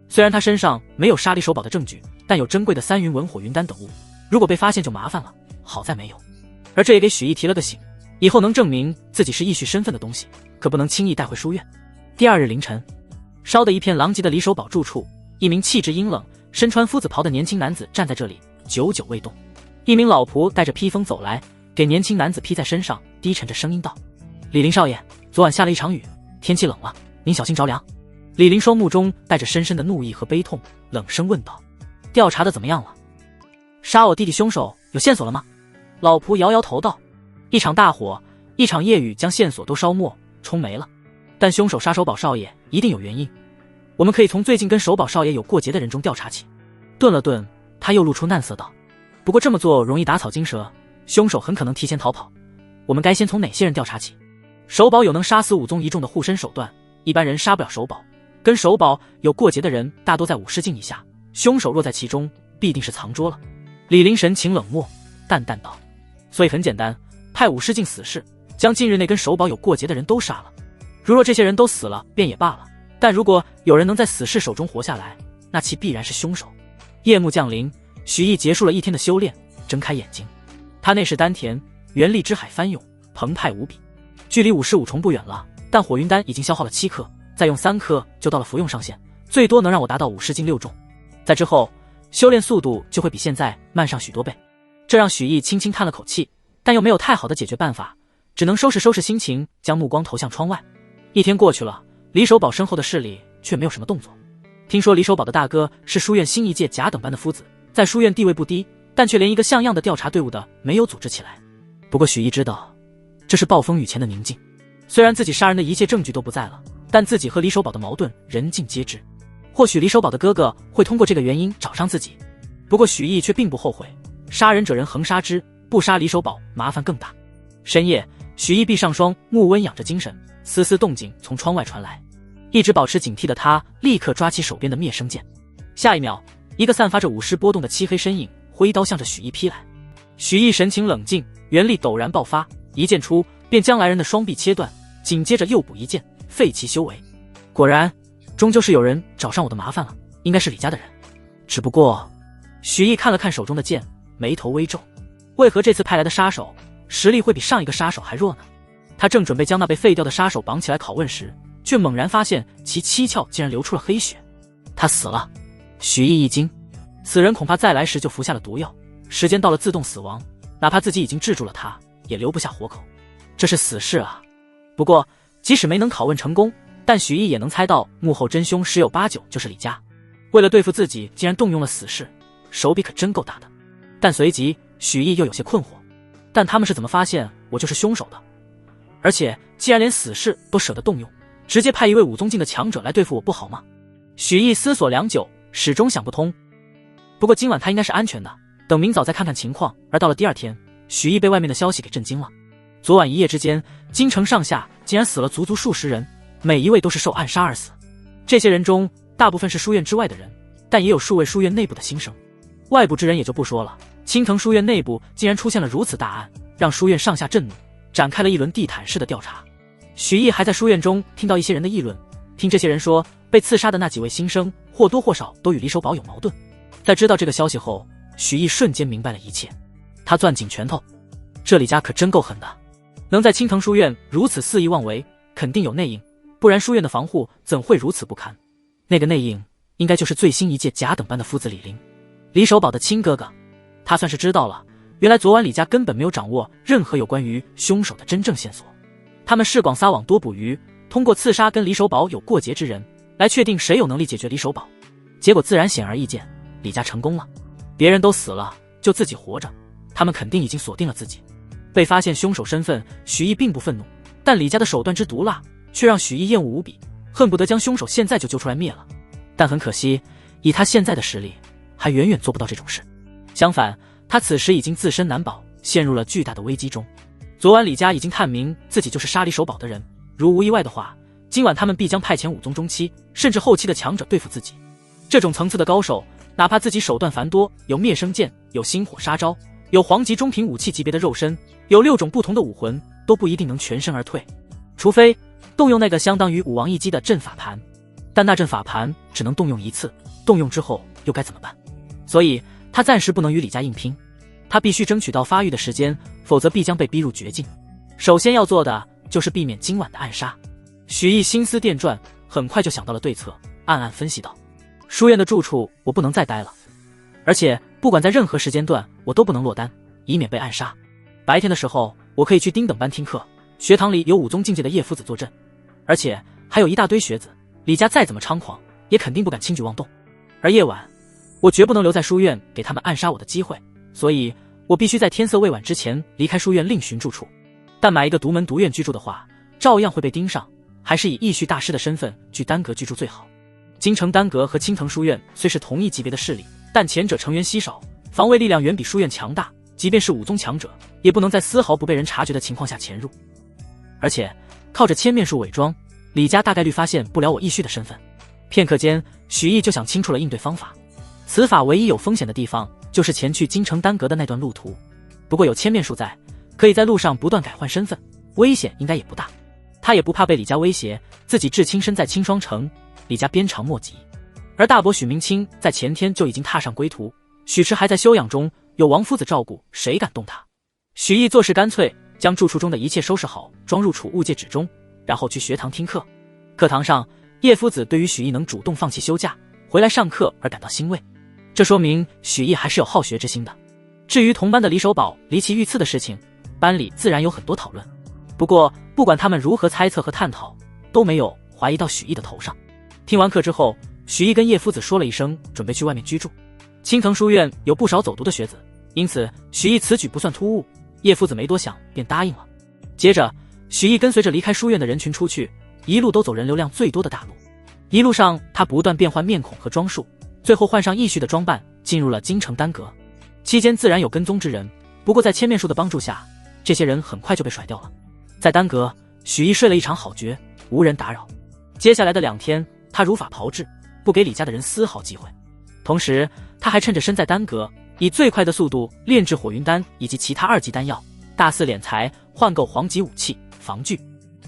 Speaker 1: 虽然他身上没有杀李守宝的证据，但有珍贵的3云文火云丹等物，如果被发现就麻烦了，好在没有。而这也给许毅提了个醒，以后能证明自己是义婿身份的东西，可不能轻易带回书院。第2日凌晨，烧得一片狼藉的李守宝住处，一名气质阴冷、身穿夫子袍的年轻男子站在这里，久久未动。一名老仆带着披风走来，给年轻男子披在身上，低沉着声音道：“李林少爷，昨晚下了一场雨，天气冷了，您小心着凉。”李林双目中带着深深的怒意和悲痛，冷声问道：“调查的怎么样了？杀我弟弟凶手有线索了吗？”老仆摇摇头道：“一场大火，一场夜雨将线索都烧没冲没了，但凶手杀守宝少爷一定有原因，我们可以从最近跟守宝少爷有过节的人中调查起。”顿了顿，他又露出难色道：“不过这么做容易打草惊蛇，凶手很可能提前逃跑，我们该先从哪些人调查起？守宝有能杀死5宗1众的护身手段，一般人杀不了守宝，跟守宝有过节的人大多在50境以下，凶手若在其中，必定是藏拙了。”李林神情冷漠，淡淡道：“所以很简单，派50境死士将近日内跟守宝有过节的人都杀了。如若这些人都死了便也罢了，但如果有人能在死士手中活下来，那其必然是凶手。”夜幕降临，许毅结束了一天的修炼，睁开眼睛，他内视丹田，元力之海翻涌，澎湃无比。距离55重不远了，但火云丹已经消耗了7颗，再用3颗就到了服用上限，最多能让我达到50境6重。在之后，修炼速度就会比现在慢上许多倍。这让许毅轻轻叹了口气，但又没有太好的解决办法，只能收拾收拾心情，将目光投向窗外。一天过去了，李守宝身后的势力却没有什么动作。听说李守宝的大哥是书院新一届甲等班的夫子，在书院地位不低，但却连一个像样的调查队伍的没有组织起来。不过许毅知道，这是暴风雨前的宁静。虽然自己杀人的一切证据都不在了，但自己和李守宝的矛盾人尽皆知。或许李守宝的哥哥会通过这个原因找上自己，不过许毅却并不后悔。杀人者人恒杀之，不杀李守宝麻烦更大。深夜，许毅闭上双目，温养着精神，丝丝动静从窗外传来。一直保持警惕的他立刻抓起手边的灭生剑，下一秒，一个散发着武士波动的漆黑身影挥刀向着许毅劈来。许毅神情冷静，元力陡然爆发，一剑出便将来人的双臂切断，紧接着又补一剑，废其修为。果然，终究是有人找上我的麻烦了，应该是李家的人。只不过，许毅看了看手中的剑，眉头微皱，为何这次派来的杀手实力会比上一个杀手还弱呢？他正准备将那被废掉的杀手绑起来拷问时，却猛然发现其七窍竟然流出了黑血。他死了。许毅一惊，此人恐怕再来时就服下了毒药，时间到了自动死亡，哪怕自己已经制住了他，也留不下活口。这是死事啊。不过即使没能拷问成功，但许毅也能猜到幕后真凶十有八九就是李家。为了对付自己，竟然动用了死士，手笔可真够大的。但随即许毅又有些困惑，但他们是怎么发现我就是凶手的？而且既然连死士都舍得动用，直接派一位武宗境的强者来对付我不好吗？许毅思索良久，始终想不通。不过今晚他应该是安全的，等明早再看看情况。而到了第二天，许毅被外面的消息给震惊了。昨晚一夜之间，京城上下竟然死了足足数十人，每一位都是受暗杀而死。这些人中大部分是书院之外的人，但也有数位书院内部的新生。外部之人也就不说了，青藤书院内部竟然出现了如此大案，让书院上下震怒，展开了一轮地毯式的调查。许毅还在书院中听到一些人的议论，听这些人说被刺杀的那几位新生或多或少都与李守保有矛盾。在知道这个消息后，许毅瞬间明白了一切。他攥紧拳头，这李家可真够狠的，能在青藤书院如此肆意妄为，肯定有内应，不然书院的防护怎会如此不堪？那个内应应该就是最新一届甲等班的夫子李林，李守保的亲哥哥。他算是知道了，原来昨晚李家根本没有掌握任何有关于凶手的真正线索。他们试广撒网多捕鱼，通过刺杀跟李守保有过节之人来确定谁有能力解决李守保。结果自然显而易见，李家成功了。别人都死了，就自己活着，他们肯定已经锁定了自己。被发现凶手身份，许毅并不愤怒，但李家的手段之毒辣却让许毅厌恶无比，恨不得将凶手现在就揪出来灭了。但很可惜，以他现在的实力，还远远做不到这种事。相反，他此时已经自身难保，陷入了巨大的危机中。昨晚李家已经探明自己就是杀李守保的人，如无意外的话，今晚他们必将派遣武宗中期甚至后期的强者对付自己。这种层次的高手，哪怕自己手段繁多，有灭生剑，有星火杀招，有黄级中品武器级别的肉身，有6种不同的武魂，都不一定能全身而退，除非动用那个相当于武王一击的阵法盘。但那阵法盘只能动用一次，动用之后又该怎么办？所以他暂时不能与李家硬拼，他必须争取到发育的时间，否则必将被逼入绝境。首先要做的就是避免今晚的暗杀。许毅心思电转，很快就想到了对策，暗暗分析道：书院的住处我不能再待了，而且不管在任何时间段我都不能落单，以免被暗杀。白天的时候我可以去丁等班听课，学堂里有武宗境界的叶夫子坐镇，而且还有一大堆学子，李家再怎么猖狂也肯定不敢轻举妄动。而夜晚我绝不能留在书院给他们暗杀我的机会，所以我必须在天色未晚之前离开书院另寻住处。但买一个独门独院居住的话，照样会被盯上，还是以义绪大师的身份居丹阁居住最好。京城丹阁和青藤书院虽是同一级别的势力，但前者成员稀少，防卫力量远比书院强大，即便是武宗强者也不能在丝毫不被人察觉的情况下潜入。而且靠着千面术伪装，李家大概率发现不了我义绪的身份。片刻间，许毅就想清楚了应对方法。此法唯一有风险的地方就是前去京城丹阁的那段路途，不过有千面术在，可以在路上不断改换身份，危险应该也不大。他也不怕被李家威胁，自己置亲身在清霜城，李家鞭长莫及。而大伯许明清在前天就已经踏上归途，许池还在休养中，有王夫子照顾，谁敢动他？许毅做事干脆，将住处中的一切收拾好，装入储物戒指中，然后去学堂听课。课堂上，叶夫子对于许毅能主动放弃休假回来上课而感到欣慰，这说明许毅还是有好学之心的。至于同班的李守保离奇遇刺的事情，班里自然有很多讨论，不过不管他们如何猜测和探讨，都没有怀疑到许毅的头上。听完课之后，许毅跟叶夫子说了一声准备去外面居住。青藤书院有不少走读的学子，因此许毅此举不算突兀，叶夫子没多想便答应了。接着许毅跟随着离开书院的人群出去，一路都走人流量最多的大路。一路上他不断变换面孔和装束，最后换上义绪的装扮，进入了京城丹阁。期间自然有跟踪之人，不过在千面术的帮助下，这些人很快就被甩掉了。在丹阁，许毅睡了一场好觉，无人打扰。接下来的2天，他如法炮制，不给李家的人丝毫机会。同时他还趁着身在丹阁，以最快的速度炼制火云丹以及其他2级丹药，大肆敛财，换购黄级武器防具。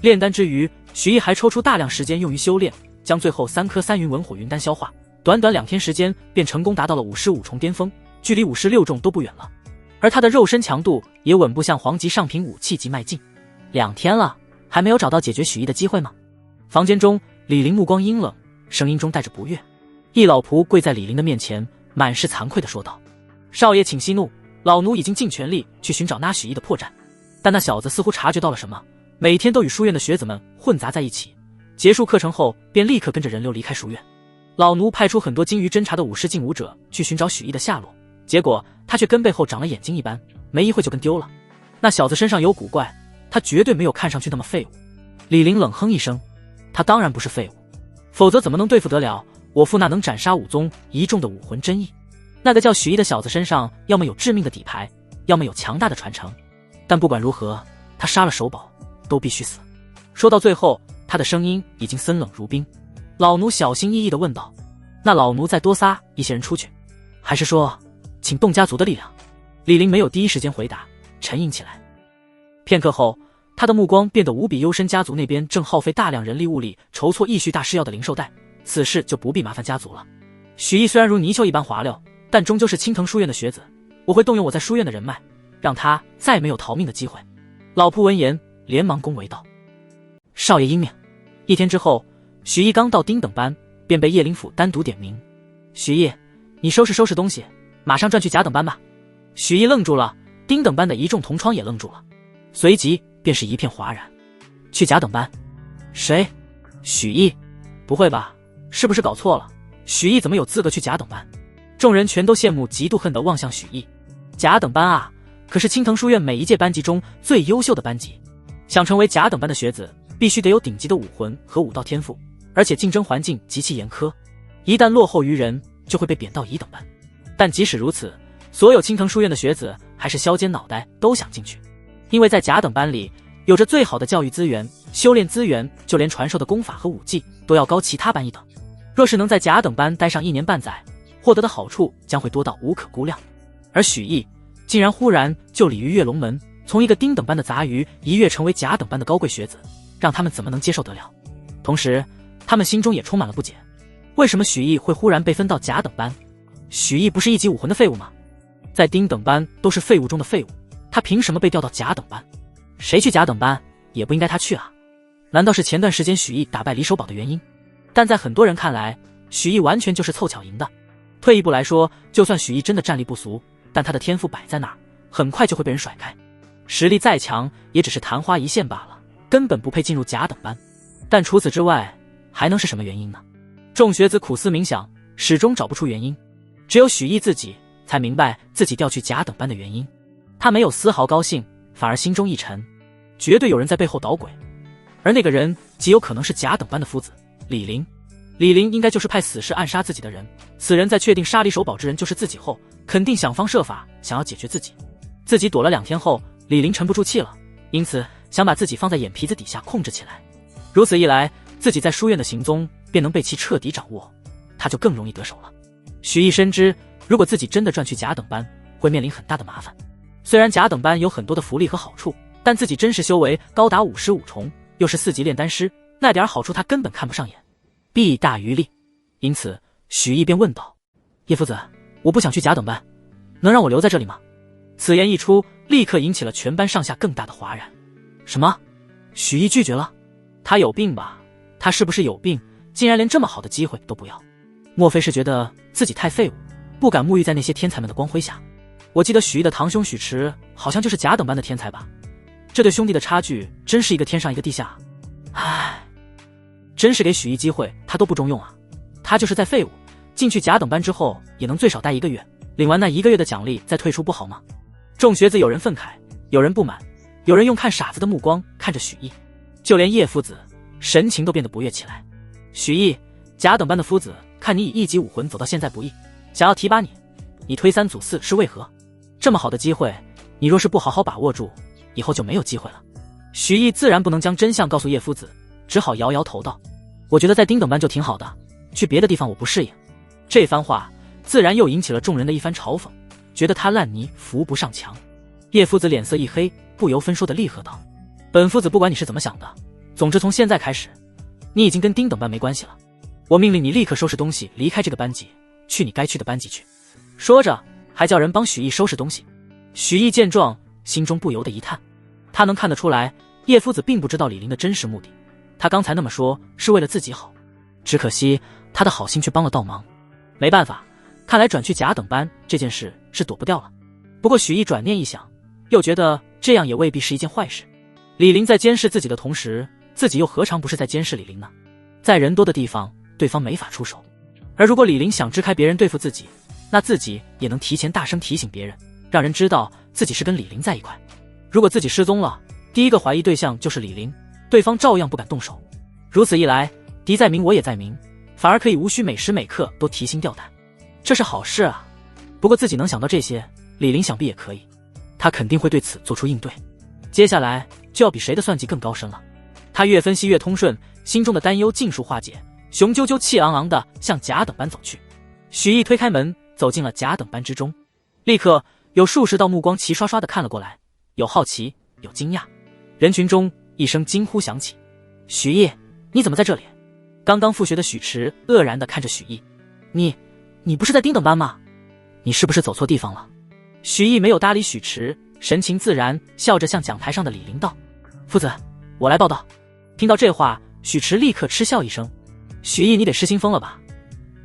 Speaker 1: 炼丹之余，许毅还抽出大量时间用于修炼，将最后3颗3云文火云丹消化，短短2天时间便成功达到了55重巅峰，距离56重都不远了。而他的肉身强度也稳步向黄级上品武器级迈进。2天了，还没有找到解决许毅的机会吗？房间中，李林目光阴冷，声音中带着不悦。一老仆跪在李林的面前，满是惭愧地说道：少爷请息怒，老奴已经尽全力去寻找那许毅的破绽，但那小子似乎察觉到了什么，每天都与书院的学子们混杂在一起，结束课程后便立刻跟着人流离开书院。老奴派出很多精于侦查的武士劲武者去寻找许毅的下落，结果他却跟背后长了眼睛一般，没一会就跟丢了。那小子身上有古怪，他绝对没有看上去那么废物。李陵冷哼一声，他当然不是废物，否则怎么能对付得了我父那能斩杀武宗一众的武魂真意？那个叫许毅的小子身上要么有致命的底牌，要么有强大的传承，但不管如何，他杀了守宝都必须死。说到最后，他的声音已经森冷如冰。老奴小心翼翼地问道，那老奴再多撒一些人出去，还是说请动家族的力量？李陵没有第一时间回答，沉吟起来。片刻后，他的目光变得无比幽深，家族那边正耗费大量人力物力筹措异序大师药的灵兽带，此事就不必麻烦家族了。许毅虽然如泥鳅一般滑溜，但终究是青藤书院的学子，我会动用我在书院的人脉，让他再没有逃命的机会。老仆闻言连忙恭维道，少爷英明。一天之后，许毅刚到丁等班，便被叶灵甫单独点名，许毅，你收拾收拾东西，马上转去甲等班吧。许毅愣住了，丁等班的一众同窗也愣住了，随即便是一片哗然。去甲等班？谁？许毅？不会吧，是不是搞错了？许毅怎么有资格去甲等班？众人全都羡慕嫉妒恨地望向许毅。甲等班啊，可是青藤书院每一届班级中最优秀的班级，想成为甲等班的学子，必须得有顶级的武魂和武道天赋，而且竞争环境极其严苛，一旦落后于人，就会被贬到乙等班。但即使如此，所有青藤书院的学子还是削尖脑袋都想进去，因为在甲等班里有着最好的教育资源、修炼资源，就连传授的功法和武技都要高其他班一等。若是能在甲等班待上1年半载，获得的好处将会多到无可估量。而许毅竟然忽然就鲤鱼跃龙门，从一个丁等班的杂鱼一跃成为甲等班的高贵学子，让他们怎么能接受得了？同时他们心中也充满了不解，为什么许毅会忽然被分到甲等班？许毅不是一级武魂的废物吗？在丁等班都是废物中的废物，他凭什么被调到甲等班？谁去甲等班也不应该他去啊！难道是前段时间许毅打败李守宝的原因？但在很多人看来，许毅完全就是凑巧赢的。退一步来说，就算许毅真的战力不俗，但他的天赋摆在那儿，很快就会被人甩开。实力再强，也只是昙花一现罢了，根本不配进入甲等班。但除此之外，还能是什么原因呢？众学子苦思冥想，始终找不出原因。只有许毅自己才明白自己调去甲等班的原因。他没有丝毫高兴，反而心中一沉，绝对有人在背后捣鬼。而那个人极有可能是甲等班的夫子李陵。李陵应该就是派死士暗杀自己的人，此人在确定杀李守宝之人就是自己后，肯定想方设法想要解决自己。自己躲了2天后，李陵沉不住气了，因此想把自己放在眼皮子底下控制起来。如此一来，自己在书院的行踪便能被其彻底掌握，他就更容易得手了。许毅深知，如果自己真的转去甲等班，会面临很大的麻烦。虽然甲等班有很多的福利和好处，但自己真实修为高达55重，又是4级炼丹师，那点好处他根本看不上眼，弊大于利。因此许毅便问道，叶夫子，我不想去甲等班，能让我留在这里吗？此言一出，立刻引起了全班上下更大的哗然。什么？许毅拒绝了？他有病吧？他是不是有病，竟然连这么好的机会都不要？莫非是觉得自己太废物，不敢沐浴在那些天才们的光辉下？我记得许毅的堂兄许迟好像就是甲等班的天才吧？这对兄弟的差距真是一个天上一个地下。唉，真是给许毅机会他都不中用啊！他就是在废物，进去甲等班之后也能最少待1个月，领完那1个月的奖励再退出不好吗？众学子有人愤慨，有人不满，有人用看傻子的目光看着许毅，就连叶夫子神情都变得不悦起来。许毅，甲等班的夫子看你以1级武魂走到现在不易，想要提拔你，你推3阻4是为何？这么好的机会，你若是不好好把握住，以后就没有机会了。许毅自然不能将真相告诉叶夫子，只好摇摇头道，我觉得在丁等班就挺好的，去别的地方我不适应。这番话自然又引起了众人的一番嘲讽，觉得他烂泥扶不上墙。叶夫子脸色一黑，不由分说的厉喝道，本夫子不管你是怎么想的，总之从现在开始，你已经跟丁等班没关系了，我命令你立刻收拾东西离开这个班级，去你该去的班级去。说着还叫人帮许毅收拾东西。许毅见状，心中不由得一叹，他能看得出来叶夫子并不知道李陵的真实目的，他刚才那么说是为了自己好，只可惜他的好心却帮了倒忙。没办法，看来转去甲等班这件事是躲不掉了。不过许毅转念一想，又觉得这样也未必是一件坏事。李林在监视自己的同时，自己又何尝不是在监视李林呢？在人多的地方，对方没法出手。而如果李林想支开别人对付自己，那自己也能提前大声提醒别人，让人知道自己是跟李林在一块。如果自己失踪了，第一个怀疑对象就是李林，对方照样不敢动手。如此一来，敌在明我也在明，反而可以无需每时每刻都提心吊胆，这是好事啊。不过自己能想到这些，李林想必也可以，他肯定会对此做出应对。接下来就要比谁的算计更高深了。他越分析越通顺，心中的担忧尽数化解，雄赳赳气昂昂地向甲等班走去。许毅推开门，走进了甲等班之中，立刻有数十道目光齐刷刷地看了过来，有好奇，有惊讶。人群中一声惊呼响起：“许毅，你怎么在这里？”刚刚复学的许池愕然地看着许毅：“你不是在丁等班吗？你是不是走错地方了？”许毅没有搭理许池，神情自然，笑着向讲台上的李林道：“夫子，我来报道。”听到这话，许池立刻嗤笑一声：“许毅，你得失心疯了吧？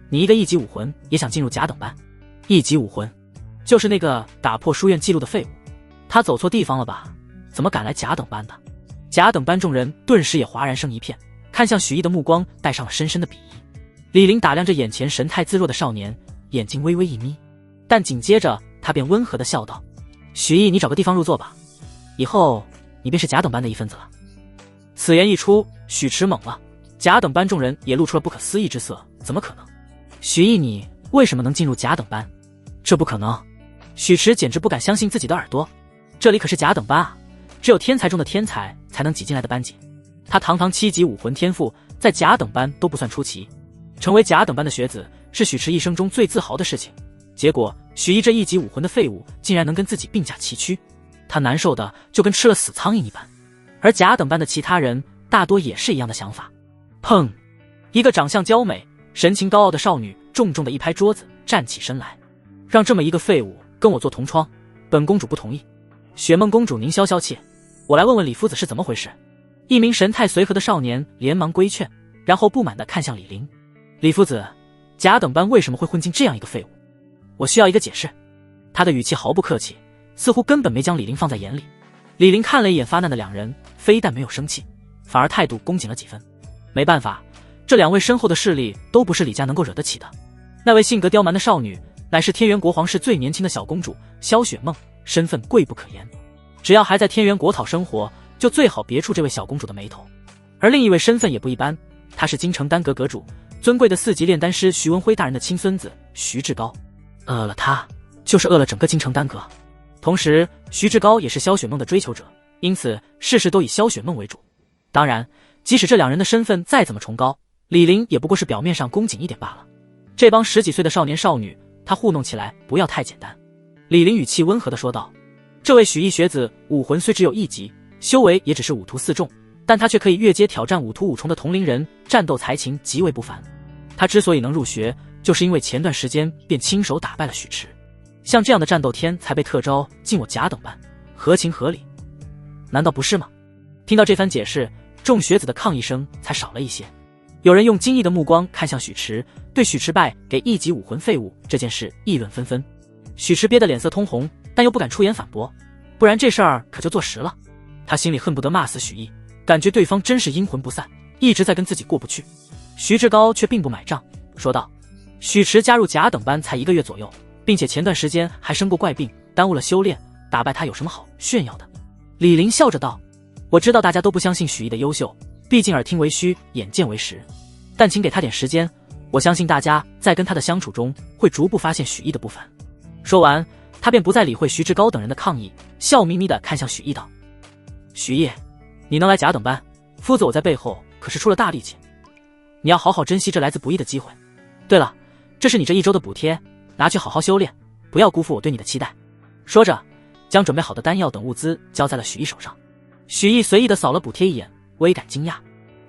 Speaker 1: 你一个一级武魂也想进入甲等班？一级武魂就是那个打破书院记录的废物，他走错地方了吧？怎么敢来甲等班的？”甲等班众人顿时也哗然声一片，看向许毅的目光带上了深深的鄙夷。李林打量着眼前神态自若的少年，眼睛微微一眯，但紧接着他便温和地笑道：“许毅，你找个地方入座吧，以后你便是甲等班的一份子了。”此言一出，许池懵了，甲等班众人也露出了不可思议之色：“怎么可能？许毅，你为什么能进入甲等班？这不可能！”许池简直不敢相信自己的耳朵，这里可是甲等班啊，只有天才中的天才才能挤进来的班级。他堂堂7级武魂天赋，在甲等班都不算出奇，成为甲等班的学子是许池一生中最自豪的事情。结果许毅这1级武魂的废物竟然能跟自己并驾齐驱，他难受的就跟吃了死苍蝇一般。而甲等班的其他人大多也是一样的想法。砰！一个长相娇美、神情高傲的少女重重的一拍桌子，站起身来：“让这么一个废物跟我做同窗，本公主不同意。”雪梦公主，您消消气，我来问问李夫子是怎么回事。一名神态随和的少年连忙规劝，然后不满地看向李林：“李夫子，甲等班为什么会混进这样一个废物？我需要一个解释。”他的语气毫不客气，似乎根本没将李林放在眼里。李林看了一眼发难的两人，非但没有生气，反而态度恭谨了几分。没办法，这两位身后的势力都不是李家能够惹得起的。那位性格刁蛮的少女乃是天元国皇室最年轻的小公主萧雪梦，身份贵不可言，只要还在天元国讨生活，就最好别触这位小公主的眉头。而另一位身份也不一般，她是京城丹阁阁主尊贵的4级炼丹师徐文辉大人的亲孙子徐志高。饿了他，就是饿了整个京城丹阁。同时徐志高也是萧雪梦的追求者，因此事事都以萧雪梦为主。当然，即使这两人的身份再怎么崇高，李林也不过是表面上恭谨一点罢了。这帮10几岁的少年少女，他糊弄起来不要太简单。李林语气温和地说道：“这位许毅学子武魂虽只有1级，修为也只是5徒4重，但他却可以越阶挑战5徒5重的同龄人，战斗才情极为不凡。他之所以能入学，就是因为前段时间便亲手打败了许池。像这样的战斗天才被特招进我甲等班，合情合理，难道不是吗？”听到这番解释，众学子的抗议声才少了一些。有人用惊异的目光看向许池，对许池败给1级武魂废物这件事议论纷纷。许池憋得脸色通红，但又不敢出言反驳，不然这事儿可就坐实了。他心里恨不得骂死许毅，感觉对方真是阴魂不散，一直在跟自己过不去。徐志高却并不买账，说道：“许池加入甲等班才1个月左右，并且前段时间还生过怪病，耽误了修炼，打败他有什么好炫耀的？”李林笑着道：“我知道大家都不相信许毅的优秀，毕竟耳听为虚，眼见为实，但请给他点时间，我相信大家在跟他的相处中会逐步发现许毅的不凡。”说完，他便不再理会徐志高等人的抗议，笑眯眯地看向许毅道：“许毅，你能来甲等班，夫子我在背后可是出了大力气，你要好好珍惜这来自不易的机会。对了，这是你这1周的补贴，拿去好好修炼，不要辜负我对你的期待。”说着，将准备好的丹药等物资交在了许毅手上。许毅随意地扫了补贴一眼，微感惊讶，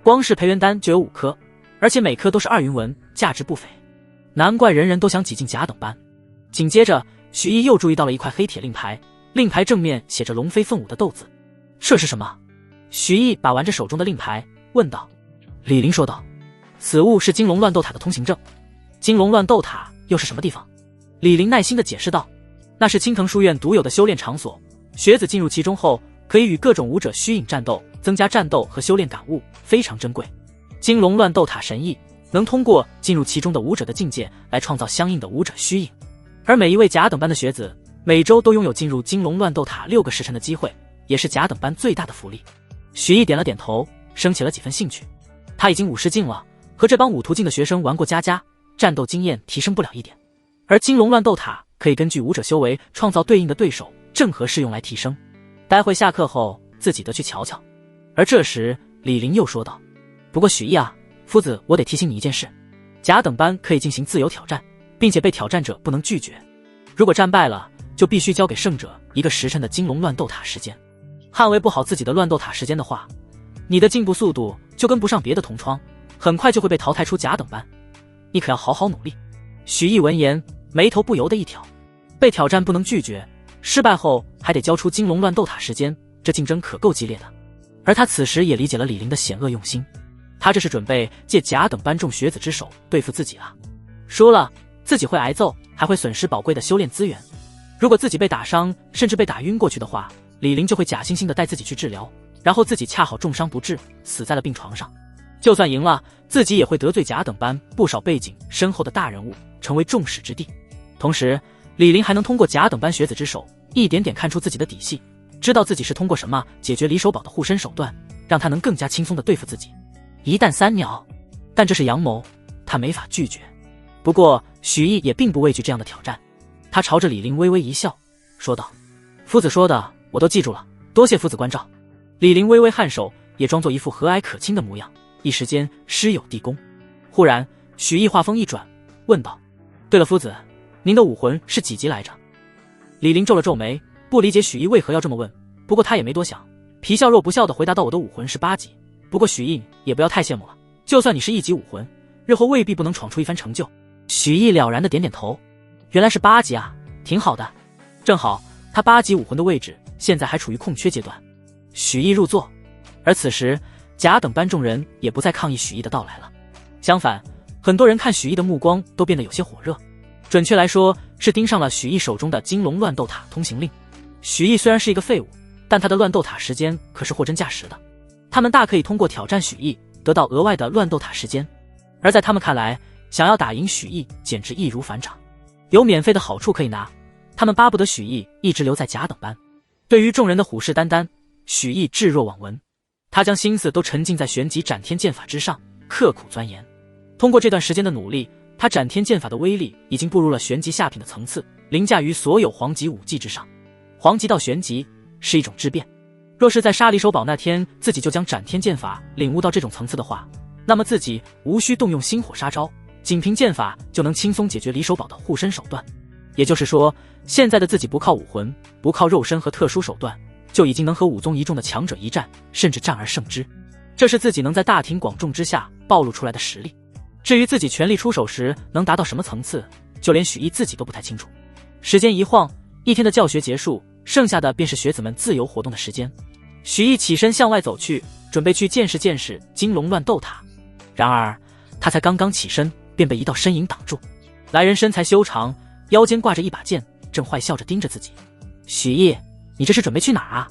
Speaker 1: 光是培元丹就有5颗，而且每颗都是2云纹，价值不菲，难怪人人都想挤进甲等班。紧接着，许毅又注意到了一块黑铁令牌，令牌正面写着龙飞凤舞的斗字。这是什么？许毅把玩着手中的令牌，问道。李林说道：“此物是金龙乱斗塔的通行证。”金龙乱斗塔又是什么地方？李林耐心地解释道：“那是青藤书院独有的修炼场所，学子进入其中后，可以与各种武者虚影战斗，增加战斗和修炼感悟，非常珍贵。金龙乱斗塔神翼能通过进入其中的武者的境界来创造相应的武者虚影，而每一位甲等班的学子每周都拥有进入金龙乱斗塔6个时辰的机会，也是甲等班最大的福利。许毅点了点头，升起了几分兴趣。他已经50境了，和这帮5途境的学生玩过家家，战斗经验提升不了一点。而金龙乱斗塔可以根据武者修为创造对应的对手，正合适用来提升。待会下课后自己得去瞧瞧。而这时李林又说道：不过许毅啊，夫子我得提醒你一件事，甲等班可以进行自由挑战，并且被挑战者不能拒绝。如果战败了，就必须交给胜者1个时辰的金龙乱斗塔时间。捍卫不好自己的乱斗塔时间的话，你的进步速度就跟不上别的同窗，很快就会被淘汰出甲等班。你可要好好努力。许毅闻言，眉头不由得一挑。被挑战不能拒绝，失败后还得交出金龙乱斗塔时间，这竞争可够激烈的。而他此时也理解了李林的险恶用心，他这是准备借甲等班众学子之手对付自己啊。输了自己会挨揍，还会损失宝贵的修炼资源。如果自己被打伤，甚至被打晕过去的话，李林就会假惺惺地带自己去治疗，然后自己恰好重伤不治，死在了病床上。就算赢了，自己也会得罪甲等班不少背景深厚的大人物，成为众矢之的。同时李林还能通过甲等班学子之手一点点看出自己的底细，知道自己是通过什么解决李守宝的护身手段，让他能更加轻松地对付自己。一弹三鸟，但这是阳谋，他没法拒绝。不过许毅也并不畏惧这样的挑战，他朝着李林微微一笑，说道：夫子说的我都记住了，多谢夫子关照。李林微微颔首，也装作一副和蔼可亲的模样，一时间师有地宫。忽然许毅话锋一转，问道：对了夫子，您的武魂是几级来着？李林皱了皱眉，不理解许毅为何要这么问，不过他也没多想，皮笑肉不笑地回答道：我的武魂是8级，不过许毅也不要太羡慕了，就算你是1级武魂，日后未必不能闯出一番成就。许毅了然地点点头，原来是8级啊，挺好的。正好他8级武魂的位置现在还处于空缺阶段。许毅入座，而此时甲等班众人也不再抗议许毅的到来了，相反，很多人看许毅的目光都变得有些火热，准确来说是盯上了许毅手中的金龙乱斗塔通行令。许毅虽然是一个废物，但他的乱斗塔时间可是货真价实的，他们大可以通过挑战许毅得到额外的乱斗塔时间，而在他们看来，想要打赢许毅简直易如反掌，有免费的好处可以拿，他们巴不得许毅一直留在甲等班。对于众人的虎视眈眈，许毅置若罔闻，他将心思都沉浸在玄级斩天剑法之上，刻苦钻研。通过这段时间的努力，他斩天剑法的威力已经步入了玄级下品的层次，凌驾于所有黄级武技之上。黄级到玄级是一种质变，若是在杀李守宝那天自己就将斩天剑法领悟到这种层次的话，那么自己无需动用星火杀招，仅凭剑法就能轻松解决李守宝的护身手段。也就是说，现在的自己不靠武魂，不靠肉身和特殊手段，就已经能和武宗一众的强者一战，甚至战而胜之。这是自己能在大庭广众之下暴露出来的实力。至于自己全力出手时能达到什么层次，就连许毅自己都不太清楚。时间一晃，一天的教学结束，剩下的便是学子们自由活动的时间。许毅起身向外走去，准备去见识见识金龙乱斗塔。然而他才刚刚起身，便被一道身影挡住。来人身材修长，腰间挂着一把剑，正坏笑着盯着自己。许毅，你这是准备去哪儿啊？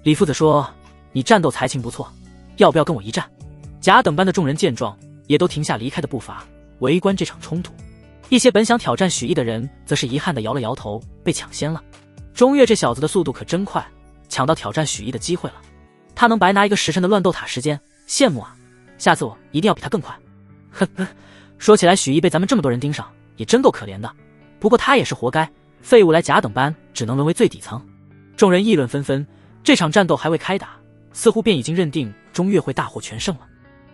Speaker 1: 李夫子说你战斗才情不错，要不要跟我一战？甲等班的众人见状，也都停下离开的步伐，围观这场冲突。一些本想挑战许毅的人则是遗憾地摇了摇头，被抢先了。中岳这小子的速度可真快，抢到挑战许毅的机会了。他能白拿1个时辰的乱斗塔时间，羡慕啊，下次我一定要比他更快。呵呵，说起来许毅被咱们这么多人盯上，也真够可怜的，不过他也是活该，废物来甲等班只能沦为最底层。众人议论纷纷，这场战斗还未开打，似乎便已经认定中岳会大获全胜了。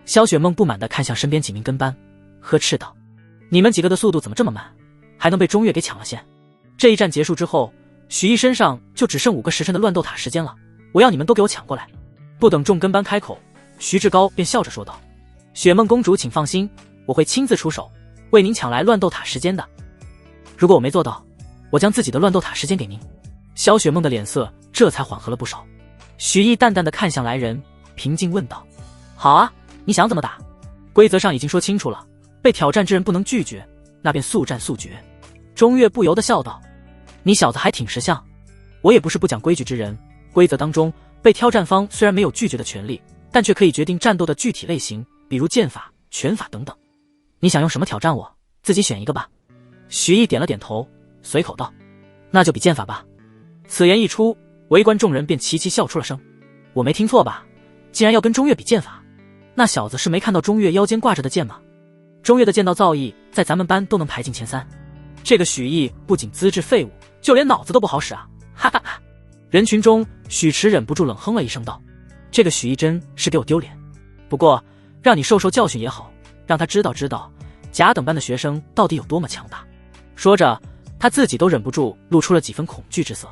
Speaker 1: 萧雪梦不满地看向身边几名跟班，呵斥道：你们几个的速度怎么这么慢，还能被中岳给抢了先？这一战结束之后，许毅身上就只剩5个时辰的乱斗塔时间了，我要你们都给我抢过来。不等众跟班开口，徐志高便笑着说道：雪梦公主请放心，我会亲自出手为您抢来乱斗塔时间的。如果我没做到，我将自己的乱斗塔时间给您。萧雪梦的脸色这才缓和了不少。许毅淡淡地看向来人，平静问道：好啊，你想怎么打？规则上已经说清楚了，被挑战之人不能拒绝，那便速战速决。中岳不由得笑道：你小子还挺识相，我也不是不讲规矩之人，规则当中被挑战方虽然没有拒绝的权利，但却可以决定战斗的具体类型，比如剑法、拳法等等。你想用什么挑战我？自己选一个吧。徐毅点了点头，随口道：“那就比剑法吧。”此言一出，围观众人便齐齐笑出了声。我没听错吧？竟然要跟中岳比剑法？那小子是没看到中岳腰间挂着的剑吗？中岳的剑道造诣在咱们班都能排进前3。这个许毅不仅资质废物，就连脑子都不好使啊！哈哈哈！人群中，许池忍不住冷哼了一声道：“这个许毅真是给我丢脸。不过，让你受受教训也好，让他知道知道甲等班的学生到底有多么强大。”说着，他自己都忍不住露出了几分恐惧之色。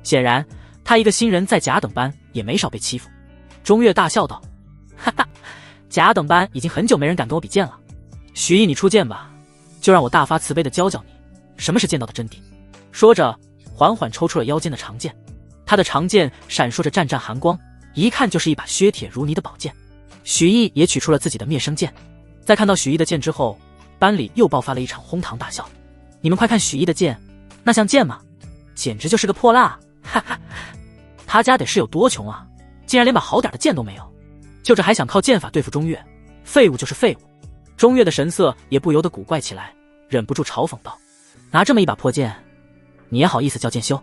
Speaker 1: 显然，他一个新人在甲等班也没少被欺负。中岳大笑道：“哈哈，甲等班已经很久没人敢跟我比剑了。许毅，你出剑吧，就让我大发慈悲的教教你什么是剑道的真谛。”说着，缓缓抽出了腰间的长剑。他的长剑闪烁着湛湛寒光，一看就是一把削铁如泥的宝剑。许毅也取出了自己的灭生剑。在看到许毅的剑之后，班里又爆发了一场哄堂大笑。你们快看许毅的剑，那像剑吗？简直就是个破烂啊！哈哈，他家得是有多穷啊，竟然连把好点的剑都没有，就这还想靠剑法对付中岳？废物就是废物！中岳的神色也不由得古怪起来，忍不住嘲讽道：“拿这么一把破剑，你也好意思叫剑修？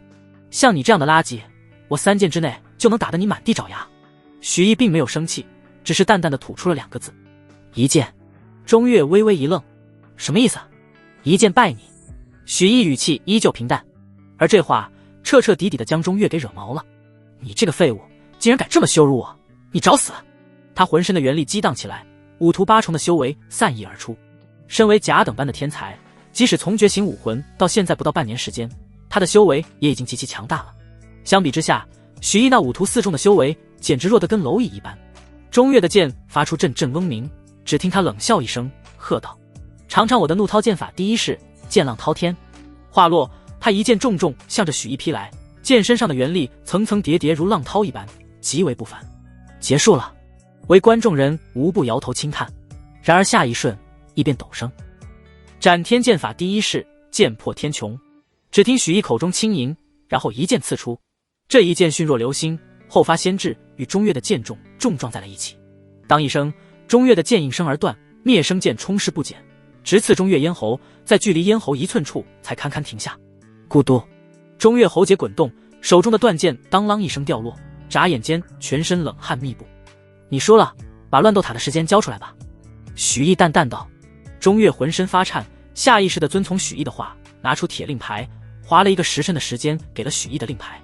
Speaker 1: 像你这样的垃圾，我3剑之内就能打得你满地找牙。”许毅并没有生气，只是淡淡的吐出了2个字：“一剑。”中岳微微一愣，什么意思？一剑败你？许毅语气依旧平淡，而这话彻彻底底的将中岳给惹毛了。你这个废物，竟然敢这么羞辱我，你找死！他浑身的元力激荡起来，五图八重的修为散溢而出。身为甲等班的天才，即使从觉醒武魂到现在不到半年时间，他的修为也已经极其强大了。相比之下，许毅那5图4重的修为简直弱得跟蝼蚁一般。中岳的剑发出阵阵嗡鸣，只听他冷笑一声，喝道：“尝尝我的怒涛剑法第一式，剑浪滔天！”话落，他一剑重重向着许毅劈来，剑身上的元力层层叠叠如浪涛一般，极为不凡。结束了，围观众人无不摇头轻叹。然而下一瞬，一变陡升。斩天剑法第一式，剑破天穹。只听许毅口中轻吟，然后一剑刺出。这一剑迅若流星，后发先至，与中岳的剑重撞在了一起。当一声，中岳的剑应声而断，灭生剑冲势不减，直刺中岳咽喉，在距离咽喉1寸处才堪堪停下。咕嘟，中岳喉结滚动，手中的断剑当啷一声掉落，眨眼间全身冷汗密布。你输了，把乱斗塔的时间交出来吧。许毅淡淡道。中岳浑身发颤，下意识地遵从许毅的话，拿出铁令牌，划了一个时辰的时间给了许毅的令牌。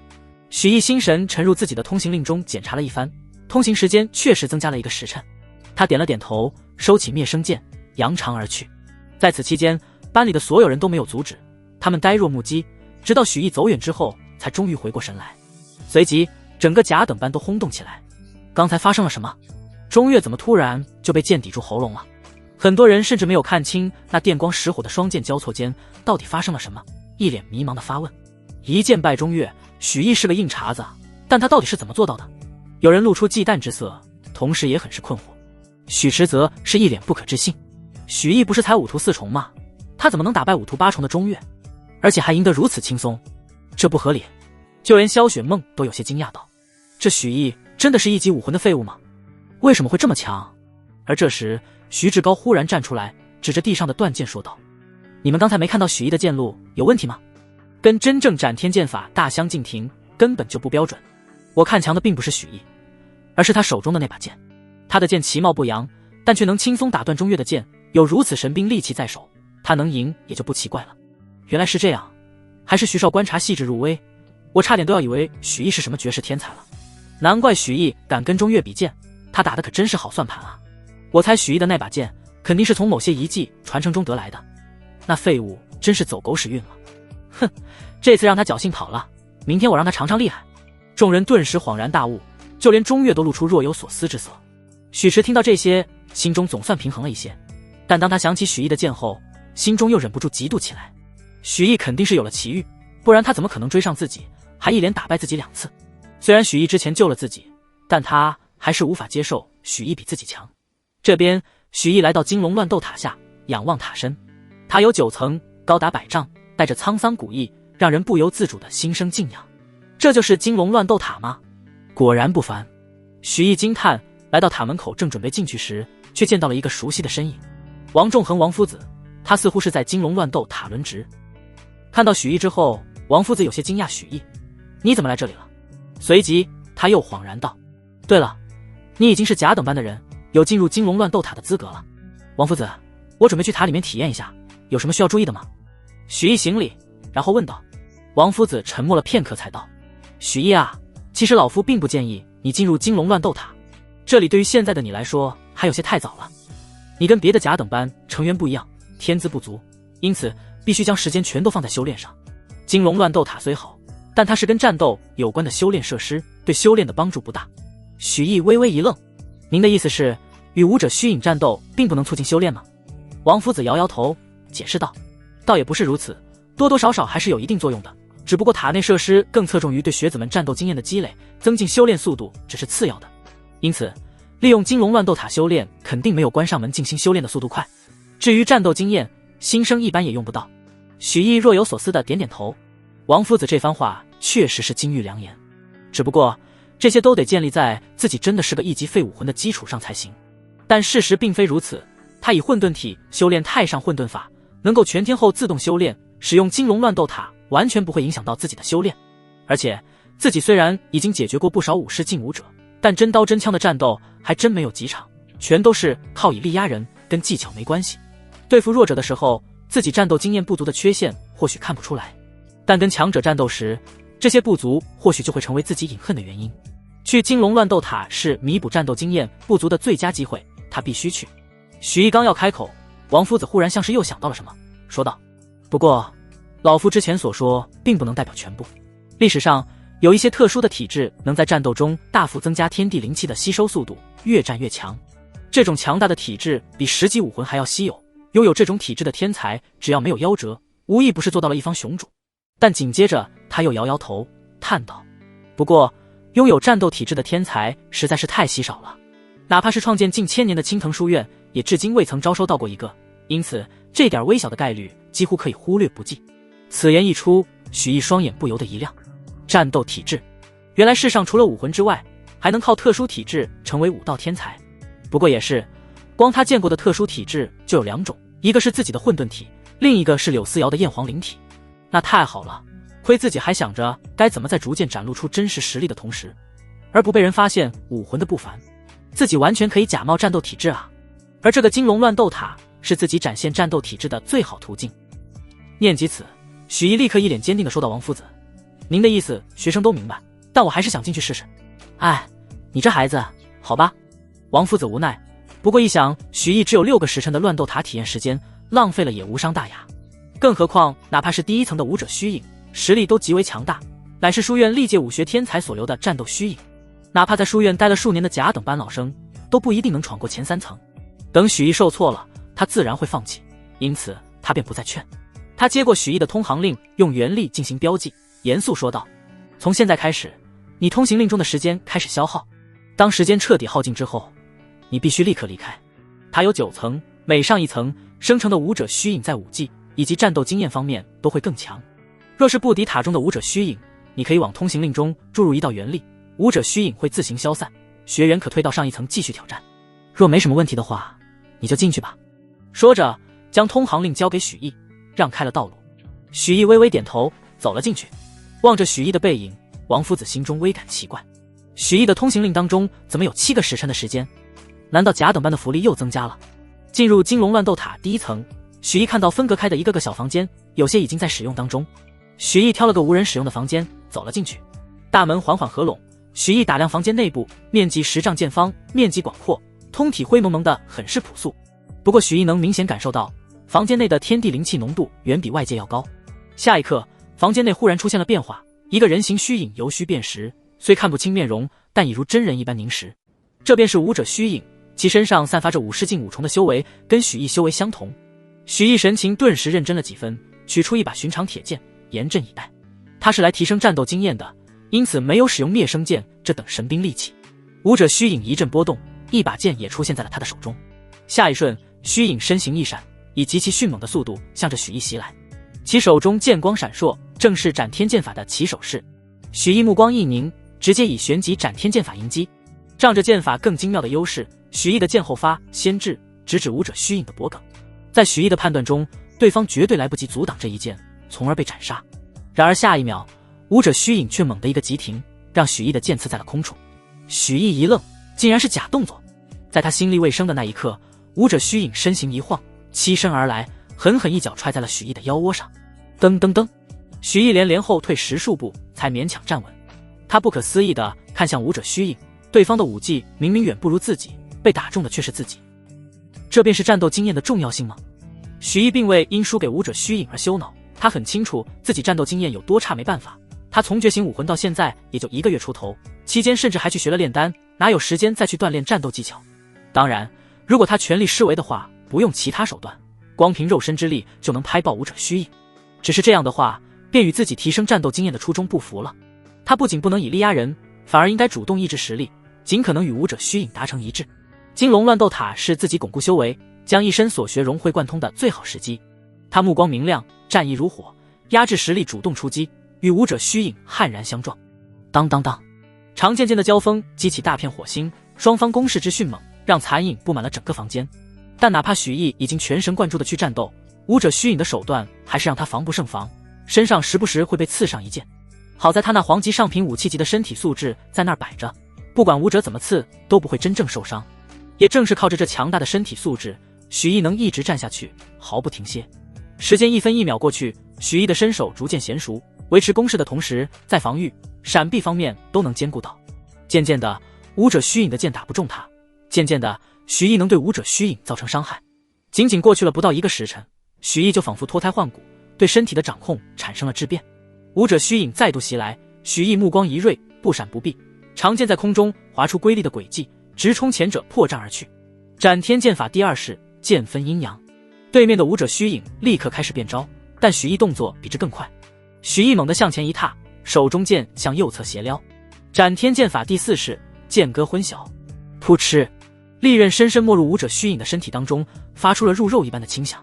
Speaker 1: 许毅心神沉入自己的通行令中检查了一番，通行时间确实增加了1个时辰。他点了点头，收起灭生剑，扬长而去。在此期间，班里的所有人都没有阻止，他们呆若木鸡，直到许毅走远之后，才终于回过神来。随即，整个甲等班都轰动起来。刚才发生了什么？中岳怎么突然就被剑抵住喉咙了？很多人甚至没有看清那电光石火的双剑交错间到底发生了什么，一脸迷茫的发问。一剑败中岳，许毅是个硬茬子，但他到底是怎么做到的？有人露出忌惮之色，同时也很是困惑。许池则是一脸不可置信，许毅不是才5图4重吗？他怎么能打败5图8重的中岳，而且还赢得如此轻松？这不合理。就连萧雪梦都有些惊讶道：“这许毅真的是1级武魂的废物吗？为什么会这么强？”而这时，徐志高忽然站出来，指着地上的断剑说道：“你们刚才没看到许毅的剑路有问题吗？跟真正斩天剑法大相径庭，根本就不标准。我看强的并不是许毅，而是他手中的那把剑。他的剑其貌不扬，但却能轻松打断中岳的剑，有如此神兵利器在手，他能赢也就不奇怪了。原来是这样，还是徐少观察细致入微，我差点都要以为许毅是什么绝世天才了。难怪许毅敢跟中岳比剑，他打的可真是好算盘啊！我猜许毅的那把剑肯定是从某些遗迹传承中得来的，那废物真是走狗屎运了。哼，这次让他侥幸跑了，明天我让他尝尝厉害。”众人顿时恍然大悟，就连中岳都露出若有所思之色。许池听到这些，心中总算平衡了一些，但当他想起许毅的剑后，心中又忍不住嫉妒起来。许毅肯定是有了奇遇，不然他怎么可能追上自己，还一连打败自己2次？虽然许毅之前救了自己，但他还是无法接受许毅比自己强。这边，许毅来到金龙乱斗塔下，仰望塔身，塔有9层，高达100丈，带着沧桑古意，让人不由自主的心生敬仰。这就是金龙乱斗塔吗？果然不凡。许毅惊叹，来到塔门口，正准备进去时，却见到了一个熟悉的身影——王仲恒王夫子。他似乎是在金龙乱斗塔轮值。看到许毅之后，王夫子有些惊讶：“许毅，你怎么来这里了？”随即他又恍然道：“对了，你已经是甲等班的人，有进入金龙乱斗塔的资格了。王夫子，我准备去塔里面体验一下，有什么需要注意的吗？”许毅行礼，然后问道。王夫子沉默了片刻才道：“许毅啊，其实老夫并不建议你进入金龙乱斗塔，这里对于现在的你来说还有些太早了。你跟别的甲等班成员不一样，天资不足，因此必须将时间全都放在修炼上。金龙乱斗塔虽好，但它是跟战斗有关的修炼设施，对修炼的帮助不大。”许毅微微一愣：“您的意思是，与武者虚影战斗并不能促进修炼吗？”王夫子摇摇头，解释道：“倒也不是如此，多多少少还是有一定作用的。只不过塔内设施更侧重于对学子们战斗经验的积累，增进修炼速度只是次要的。因此，利用金龙乱斗塔修炼肯定没有关上门静心修炼的速度快。至于战斗经验，新生一般也用不到。”许毅若有所思地点点头。王夫子这番话确实是金玉良言，只不过这些都得建立在自己真的是个一级废武魂的基础上才行。但事实并非如此，他以混沌体修炼太上混沌法，能够全天候自动修炼，使用金龙乱斗塔完全不会影响到自己的修炼。而且自己虽然已经解决过不少武士劲武者，但真刀真枪的战斗还真没有几场，全都是靠以力压人，跟技巧没关系。对付弱者的时候，自己战斗经验不足的缺陷或许看不出来，但跟强者战斗时，这些不足或许就会成为自己隐恨的原因。去金龙乱斗塔是弥补战斗经验不足的最佳机会，他必须去。许毅刚要开口，王夫子忽然像是又想到了什么，说道：“不过老夫之前所说并不能代表全部。历史上有一些特殊的体质能在战斗中大幅增加天地灵气的吸收速度，越战越强。这种强大的体质比10级武魂还要稀有，拥有这种体质的天才只要没有夭折，无疑不是做到了一方雄主。”但紧接着他又摇摇头，叹道：“不过拥有战斗体质的天才实在是太稀少了，哪怕是创建近1000年的青藤书院，也至今未曾招收到过一个，因此这点微小的概率几乎可以忽略不计。”此言一出，许毅双眼不由得一亮。战斗体质，原来世上除了武魂之外，还能靠特殊体质成为武道天才。不过也是，光他见过的特殊体质就有2种，一个是自己的混沌体，另一个是柳思瑶的燕皇灵体。那太好了，亏自己还想着该怎么在逐渐展露出真实实力的同时，而不被人发现武魂的不凡，自己完全可以假冒战斗体质啊！而这个金龙乱斗塔是自己展现战斗体质的最好途径。念及此，许毅立刻一脸坚定地说道：“王夫子，您的意思学生都明白，但我还是想进去试试。”“哎，你这孩子，好吧。”王夫子无奈，不过一想许毅只有6个时辰的乱斗塔体验时间，浪费了也无伤大雅。更何况哪怕是第1层的武者虚影，实力都极为强大，乃是书院历届武学天才所留的战斗虚影，哪怕在书院待了数年的甲等班老生，都不一定能闯过前3层。等许毅受挫了，他自然会放弃，因此他便不再劝。他接过许毅的通行令，用原力进行标记，严肃说道：“从现在开始，你通行令中的时间开始消耗，当时间彻底耗尽之后，你必须立刻离开。塔有9层，每上1层，生成的武者虚影在武技以及战斗经验方面都会更强。若是不敌塔中的武者虚影，你可以往通行令中注入1道元力，武者虚影会自行消散，学员可推到上1层继续挑战。若没什么问题的话，你就进去吧。”说着将通行令交给许毅，让开了道路。许毅微微点头，走了进去。望着许毅的背影，王夫子心中微感奇怪，许毅的通行令当中怎么有7个时辰的时间？难道甲等班的福利又增加了？进入金龙乱斗塔第1层，许毅看到分隔开的一个个小房间，有些已经在使用当中。许毅挑了个无人使用的房间，走了进去。大门缓缓合拢，许毅打量房间内部，面积10丈见方，面积广阔，通体灰蒙蒙的，很是朴素。不过许毅能明显感受到，房间内的天地灵气浓度远比外界要高。下一刻，房间内忽然出现了变化，一个人形虚影由虚变实，虽看不清面容，但已如真人一般凝实。这便是武者虚影，其身上散发着武士境5重的修为，跟许毅修为相同。许毅神情顿时认真了几分，取出一把寻常铁剑，严阵以待。他是来提升战斗经验的，因此没有使用灭生剑这等神兵利器。武者虚影一阵波动，一把剑也出现在了他的手中。下一瞬，虚影身形一闪，以极其迅猛的速度向着许毅袭来。其手中剑光闪烁，正是斩天剑法的起手式。许毅目光一凝，直接以旋即斩天剑法迎击。仗着剑法更精妙的优势，许毅的剑后发先至，直指武者虚影的脖颈。在许毅的判断中，对方绝对来不及阻挡这一剑，从而被斩杀。然而下一秒，武者虚影却猛地一个急停，让许毅的剑刺在了空处。许毅一愣，竟然是假动作。在他心力未生的那一刻，武者虚影身形一晃，欺身而来，狠狠一脚踹在了许毅的腰窝上。噔噔噔，许毅连后退10数步，才勉强站稳。他不可思议地看向武者虚影，对方的武技明明远不如自己，被打中的却是自己。这便是战斗经验的重要性吗？许毅并未因输给武者虚影而羞恼，他很清楚自己战斗经验有多差，没办法。他从觉醒武魂到现在也就1个月出头，期间甚至还去学了炼丹，哪有时间再去锻炼战斗技巧？当然，如果他全力施为的话，不用其他手段，光凭肉身之力就能拍爆武者虚影。只是这样的话，便与自己提升战斗经验的初衷不符了。他不仅不能以力压人，反而应该主动抑制实力，尽可能与武者虚影达成一致。金龙乱斗塔是自己巩固修为，将一身所学融会贯通的最好时机。他目光明亮，战意如火，压制实力主动出击，与武者虚影悍然相撞。当当当，长剑间的交锋激起大片火星，双方攻势之迅猛，让残影布满了整个房间。但哪怕许毅已经全神贯注地去战斗，武者虚影的手段还是让他防不胜防，身上时不时会被刺上一剑。好在他那黄级上品武器级的身体素质在那儿摆着，不管武者怎么刺都不会真正受伤。也正是靠着这强大的身体素质，许毅能一直战下去，毫不停歇。时间1分1秒过去，许毅的身手逐渐娴熟，维持攻势的同时，在防御、闪避方面都能兼顾到。渐渐的，武者虚影的剑打不中他；渐渐的，许毅能对武者虚影造成伤害。仅仅过去了不到1个时辰，许毅就仿佛脱胎换骨，对身体的掌控产生了质变。武者虚影再度袭来，许毅目光一锐，不闪不避，长剑在空中划出瑰丽的轨迹，直冲前者破障而去。斩天剑法第2式，剑分阴阳。对面的武者虚影立刻开始变招，但许毅动作比这更快。许毅猛地向前一踏，手中剑向右侧斜撩。斩天剑法第4式，剑割昏晓。噗嗤，利刃深深没入武者虚影的身体当中，发出了入肉一般的轻响。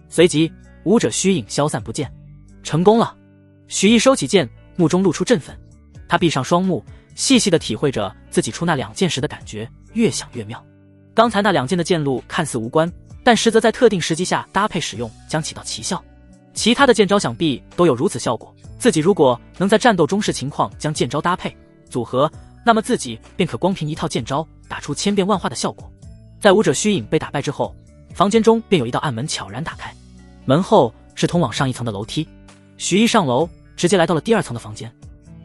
Speaker 1: 随即，武者虚影消散不见。成功了！许毅收起剑，目中露出振奋。他闭上双目，细细地体会着自己出那2剑时的感觉，越想越妙。刚才那2剑的剑路看似无关，但实则在特定时机下搭配使用将起到奇效。其他的剑招想必都有如此效果，自己如果能在战斗中视情况将剑招搭配组合，那么自己便可光凭一套剑招打出千变万化的效果。在武者虚影被打败之后，房间中便有一道暗门悄然打开，门后是通往上一层的楼梯。许毅上楼，直接来到了第2层的房间。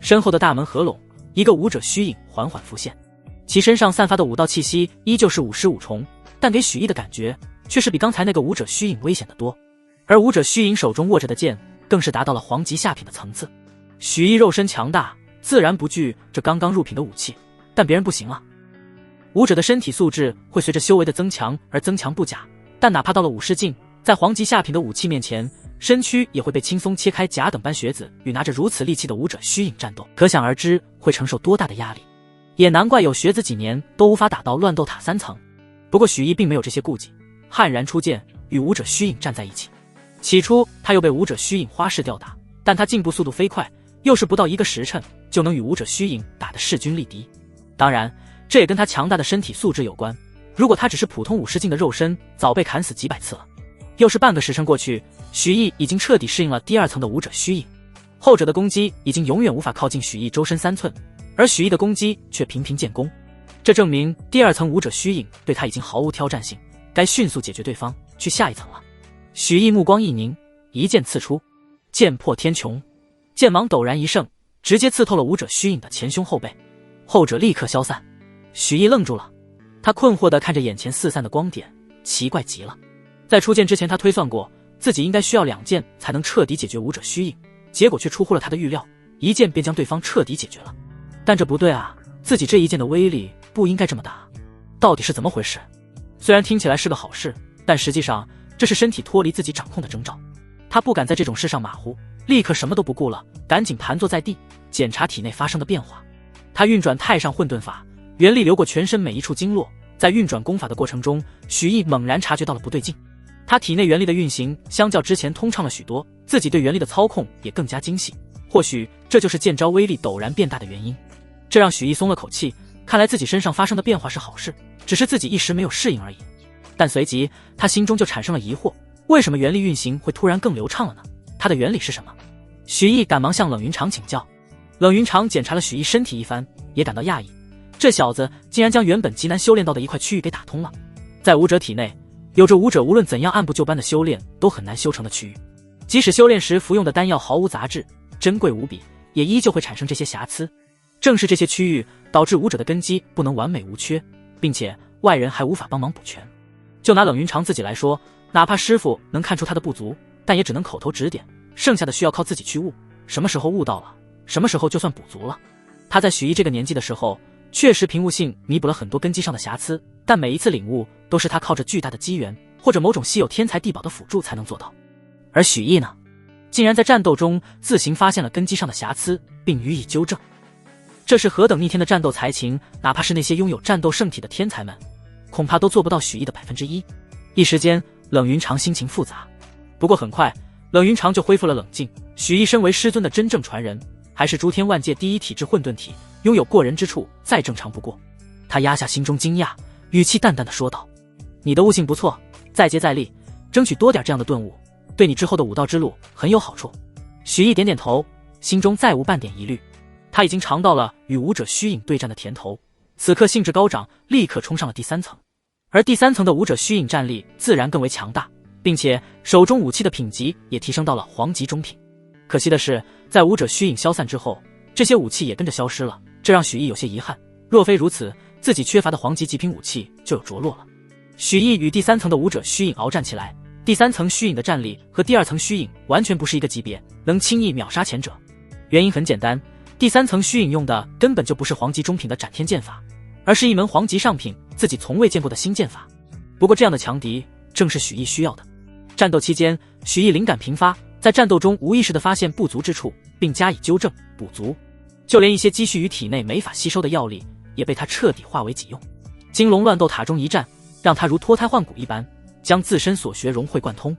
Speaker 1: 身后的大门合拢，一个武者虚影缓缓浮现，其身上散发的武道气息依旧是5尸5虫，但给许毅的感觉却是比刚才那个武者虚影危险得多。而武者虚影手中握着的剑更是达到了黄级下品的层次。许毅肉身强大，自然不惧这刚刚入品的武器，但别人不行啊。武者的身体素质会随着修为的增强而增强不假，但哪怕到了武士境，在黄级下品的武器面前，身躯也会被轻松切开。甲等班学子与拿着如此利器的武者虚影战斗，可想而知会承受多大的压力。也难怪有学子几年都无法打到乱斗塔3层。不过许毅并没有这些顾忌，悍然出剑与武者虚影站在一起。起初他又被武者虚影花式吊打，但他进步速度飞快，又是不到1个时辰就能与武者虚影打得势均力敌。当然这也跟他强大的身体素质有关，如果他只是普通武士境的肉身，早被砍死几百次了。又是半个时辰过去，许毅已经彻底适应了第2层的武者虚影，后者的攻击已经永远无法靠近许毅周身3寸，而许毅的攻击却频频建功。这证明第2层武者虚影对他已经毫无挑战性，该迅速解决对方，去下一层了。许毅目光一凝，一剑刺出，剑破天穹，剑芒陡然一盛，直接刺透了武者虚影的前胸后背，后者立刻消散。许毅愣住了，他困惑地看着眼前四散的光点，奇怪极了。在出剑之前，他推算过自己应该需要2剑才能彻底解决武者虚影，结果却出乎了他的预料，1剑便将对方彻底解决了。但这不对啊，自己这一剑的威力不应该这么大，到底是怎么回事？虽然听起来是个好事，但实际上这是身体脱离自己掌控的征兆。他不敢在这种事上马虎，立刻什么都不顾了，赶紧盘坐在地，检查体内发生的变化。他运转太上混沌法，原力流过全身每一处经络，在运转功法的过程中，许毅猛然察觉到了不对劲。他体内元力的运行相较之前通畅了许多，自己对元力的操控也更加精细，或许这就是剑招威力陡然变大的原因。这让许毅松了口气，看来自己身上发生的变化是好事，只是自己一时没有适应而已。但随即他心中就产生了疑惑，为什么原力运行会突然更流畅了呢？它的原理是什么？许毅赶忙向冷云长请教。冷云长检查了许毅身体一番，也感到讶异，这小子竟然将原本极难修炼到的一块区域给打通了。在武者体内，有着武者无论怎样按部就班的修炼都很难修成的区域，即使修炼时服用的丹药毫无杂质，珍贵无比，也依旧会产生这些瑕疵。正是这些区域导致武者的根基不能完美无缺，并且外人还无法帮忙补全。就拿冷云长自己来说，哪怕师傅能看出他的不足，但也只能口头指点，剩下的需要靠自己去悟。什么时候悟到了，什么时候就算补足了。他在许毅这个年纪的时候，确实凭悟性弥补了很多根基上的瑕疵，但每一次领悟都是他靠着巨大的机缘或者某种稀有天才地宝的辅助才能做到。而许毅呢，竟然在战斗中自行发现了根基上的瑕疵，并予以纠正。这是何等逆天的战斗才情，哪怕是那些拥有战斗圣体的天才们，恐怕都做不到许毅的1%。一时间，冷云长心情复杂。不过很快，冷云长就恢复了冷静。许毅身为师尊的真正传人，还是诸天万界第一体质混沌体，拥有过人之处，再正常不过。他压下心中惊讶，语气淡淡的说道：“你的悟性不错，再接再厉，争取多点这样的顿悟，对你之后的武道之路很有好处。”许毅点点头，心中再无半点疑虑。他已经尝到了与武者虚影对战的甜头，此刻兴致高涨，立刻冲上了第3层。而第3层的武者虚影战力自然更为强大，并且手中武器的品级也提升到了黄级中品。可惜的是，在武者虚影消散之后，这些武器也跟着消失了，这让许毅有些遗憾。若非如此，自己缺乏的黄级极品武器就有着落了。许毅与第3层的武者虚影鏖战起来，第3层虚影的战力和第2层虚影完全不是一个级别，能轻易秒杀前者。原因很简单，第3层虚影用的根本就不是黄级中品的斩天剑法，而是一门黄级上品自己从未见过的新剑法。不过这样的强敌正是许毅需要的。战斗期间，许毅灵感频发，在战斗中无意识地发现不足之处，并加以纠正补足。就连一些积蓄于体内没法吸收的药力，也被他彻底化为己用。金龙乱斗塔中一战，让他如脱胎换骨一般，将自身所学融会贯通。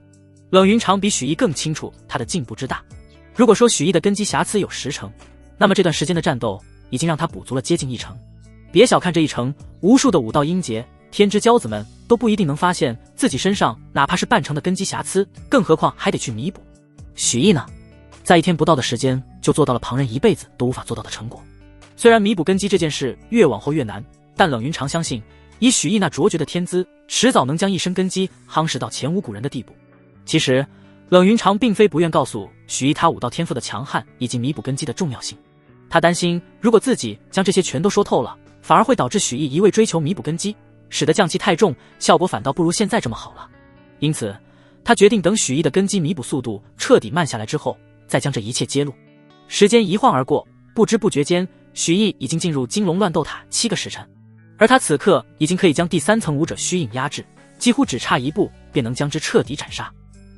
Speaker 1: 冷云长比许毅更清楚他的进步之大。如果说许毅的根基瑕疵有10成，那么这段时间的战斗已经让他补足了接近1成。别小看这1成，无数的武道英杰、天之骄子们都不一定能发现自己身上哪怕是半成的根基瑕疵，更何况还得去弥补。许毅呢，在1天不到的时间就做到了旁人一辈子都无法做到的成果。虽然弥补根基这件事越往后越难，但冷云长相信，以许毅那卓绝的天资，迟早能将一身根基夯实到前无古人的地步。其实冷云长并非不愿告诉许毅他武道天赋的强悍以及弥补根基的重要性，他担心如果自己将这些全都说透了，反而会导致许毅一味追求弥补根基，使得降气太重，效果反倒不如现在这么好了。因此他决定等许毅的根基弥补速度彻底慢下来之后，再将这一切揭露。时间一晃而过，不知不觉间，许毅已经进入金龙乱斗塔7个时辰，而他此刻已经可以将第3层武者虚影压制，几乎只差一步便能将之彻底斩杀。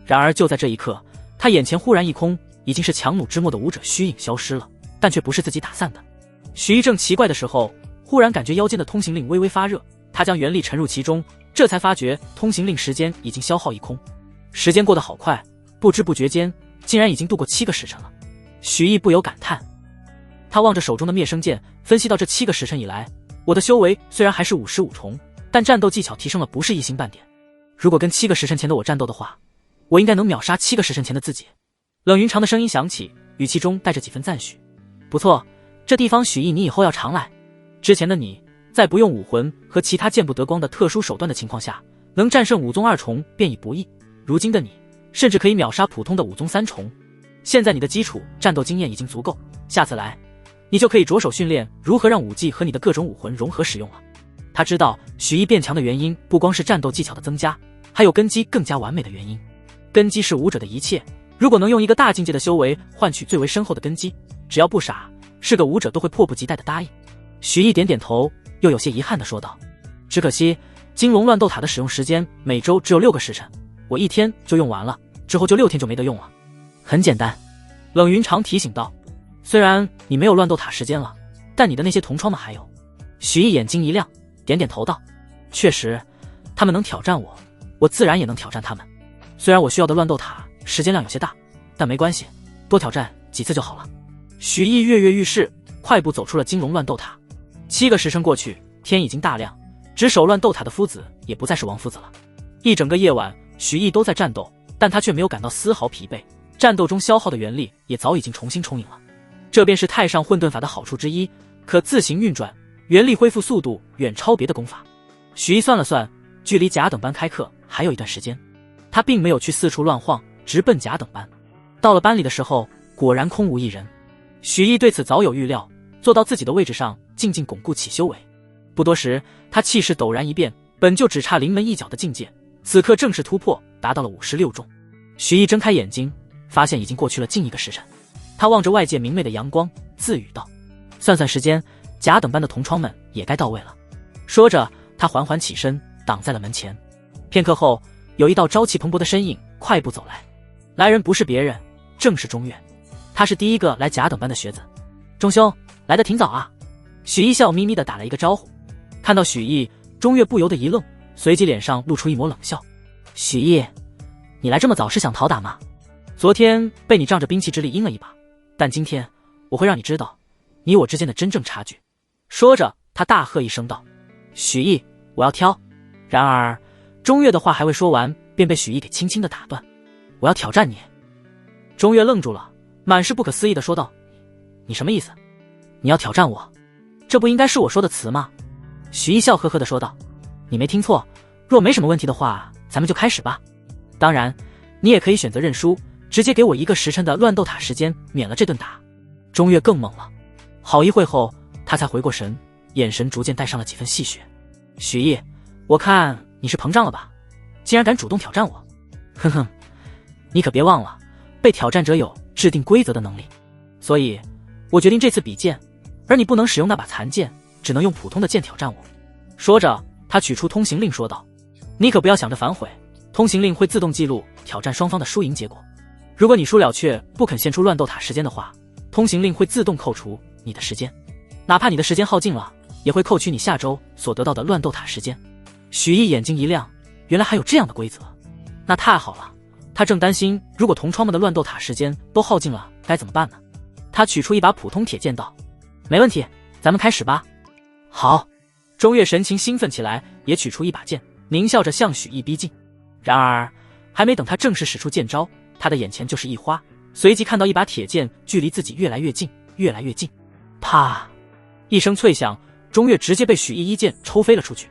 Speaker 1: 然而就在这一刻，他眼前忽然一空，已经是强弩之末的武者虚影消失了，但却不是自己打散的。许毅正奇怪的时候，忽然感觉腰间的通行令微微发热，他将原力沉入其中，这才发觉通行令时间已经消耗一空。时间过得好快，不知不觉间竟然已经度过7个时辰了。许毅不由感叹，他望着手中的灭生剑，分析到这7个时辰以来，我的修为虽然还是55重，但战斗技巧提升了不是一星半点。如果跟7个时辰前的我战斗的话，我应该能秒杀7个时辰前的自己。冷云长的声音响起，语气中带着几分赞许。不错，这地方许毅你以后要常来。之前的你在不用武魂和其他见不得光的特殊手段的情况下，能战胜武宗2重便已不易，如今的你甚至可以秒杀普通的武宗3重。现在你的基础战斗经验已经足够，下次来你就可以着手训练如何让武技和你的各种武魂融合使用了。他知道许毅变强的原因不光是战斗技巧的增加，还有根基更加完美的原因。根基是武者的一切，如果能用一个大境界的修为换取最为深厚的根基，只要不傻，是个武者都会迫不及待的答应。许毅点点头，又有些遗憾地说道：只可惜金龙乱斗塔的使用时间每周只有6个时辰，我1天就用完了，之后就6天就没得用了。很简单，冷云长提醒道，虽然你没有乱斗塔时间了，但你的那些同窗们还有。许毅眼睛一亮，点点头道，确实，他们能挑战我，我自然也能挑战他们。虽然我需要的乱斗塔时间量有些大，但没关系，多挑战几次就好了。许毅跃跃欲试，快步走出了金龙乱斗塔。7个时辰过去，天已经大亮，值守乱斗塔的夫子也不再是王夫子了。一整个夜晚，许毅都在战斗，但他却没有感到丝毫疲惫。战斗中消耗的元力也早已经重新充盈了，这便是太上混沌法的好处之一，可自行运转，元力恢复速度远超别的功法。许毅算了算，距离甲等班开课还有一段时间，他并没有去四处乱晃，直奔甲等班。到了班里的时候，果然空无一人。许毅对此早有预料，坐到自己的位置上，静静巩固起修为。不多时，他气势陡然一变，本就只差临门一脚的境界，此刻正式突破，达到了56重。许毅睁开眼睛，发现已经过去了近1个时辰。他望着外界明媚的阳光，自语道：算算时间，甲等班的同窗们也该到位了。说着，他缓缓起身，挡在了门前。片刻后，有一道朝气蓬勃的身影快步走来，来人不是别人，正是钟月。他是第一个来甲等班的学子。钟兄，来得挺早啊。许毅笑眯眯地打了一个招呼。看到许毅，钟月不由得一愣，随即脸上露出一抹冷笑。许毅，你来这么早是想讨打吗？昨天被你仗着兵器之力阴了一把，但今天我会让你知道你我之间的真正差距。说着，他大喝一声道：许毅，我要挑。然而钟月的话还未说完，便被许毅给轻轻地打断。我要挑战你。钟月愣住了，满是不可思议地说道：你什么意思？你要挑战我？这不应该是我说的词吗？许毅笑呵呵地说道：你没听错，若没什么问题的话，咱们就开始吧。当然，你也可以选择认输，直接给我1个时辰的乱斗塔时间，免了这顿打。钟月更懵了，好一会后，他才回过神，眼神逐渐带上了几分戏谑。许毅，我看你是膨胀了吧？竟然敢主动挑战我！哼哼，你可别忘了，被挑战者有制定规则的能力，所以我决定这次比剑，而你不能使用那把残剑，只能用普通的剑挑战我。说着，他取出通行令说道：你可不要想着反悔，通行令会自动记录挑战双方的输赢结果。如果你输了却不肯献出乱斗塔时间的话，通行令会自动扣除你的时间，哪怕你的时间耗尽了，也会扣取你下周所得到的乱斗塔时间。许毅眼睛一亮，原来还有这样的规则，那太好了。他正担心如果同窗们的乱斗塔时间都耗尽了该怎么办呢？他取出一把普通铁剑道：没问题，咱们开始吧。好。钟月神情兴奋起来，也取出一把剑，狞笑着向许毅逼近。然而还没等他正式使出剑招，他的眼前就是一花，随即看到一把铁剑距离自己越来越近，越来越近。啪一声脆响，钟月直接被许毅一剑抽飞了出去。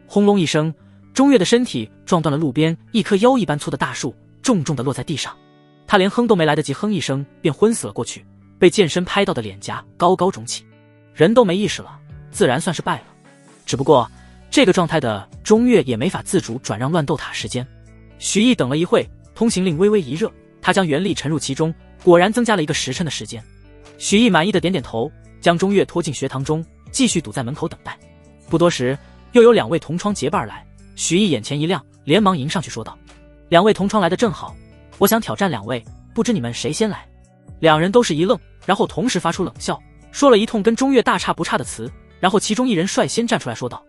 Speaker 1: 轰隆一声，钟月的身体撞断了路边一棵腰一般粗的大树，重重地落在地上。他连哼都没来得及哼一声，便昏死了过去，被剑身拍到的脸颊高高肿起，人都没意识了，自然算是败了。只不过这个状态的钟月也没法自主转让乱斗塔时间。许毅等了一会，通行令微微一热，他将元力沉入其中，果然增加了1个时辰的时间。许毅满意的点点头，将钟月拖进学堂中，继续堵在门口等待。不多时，又有2位同窗结伴来，许毅眼前一亮，连忙迎上去说道：2位同窗来的正好，我想挑战2位，不知你们谁先来？2人都是一愣，然后同时发出冷笑，说了一通跟钟月大差不差的词，然后其中1人率先站出来说道：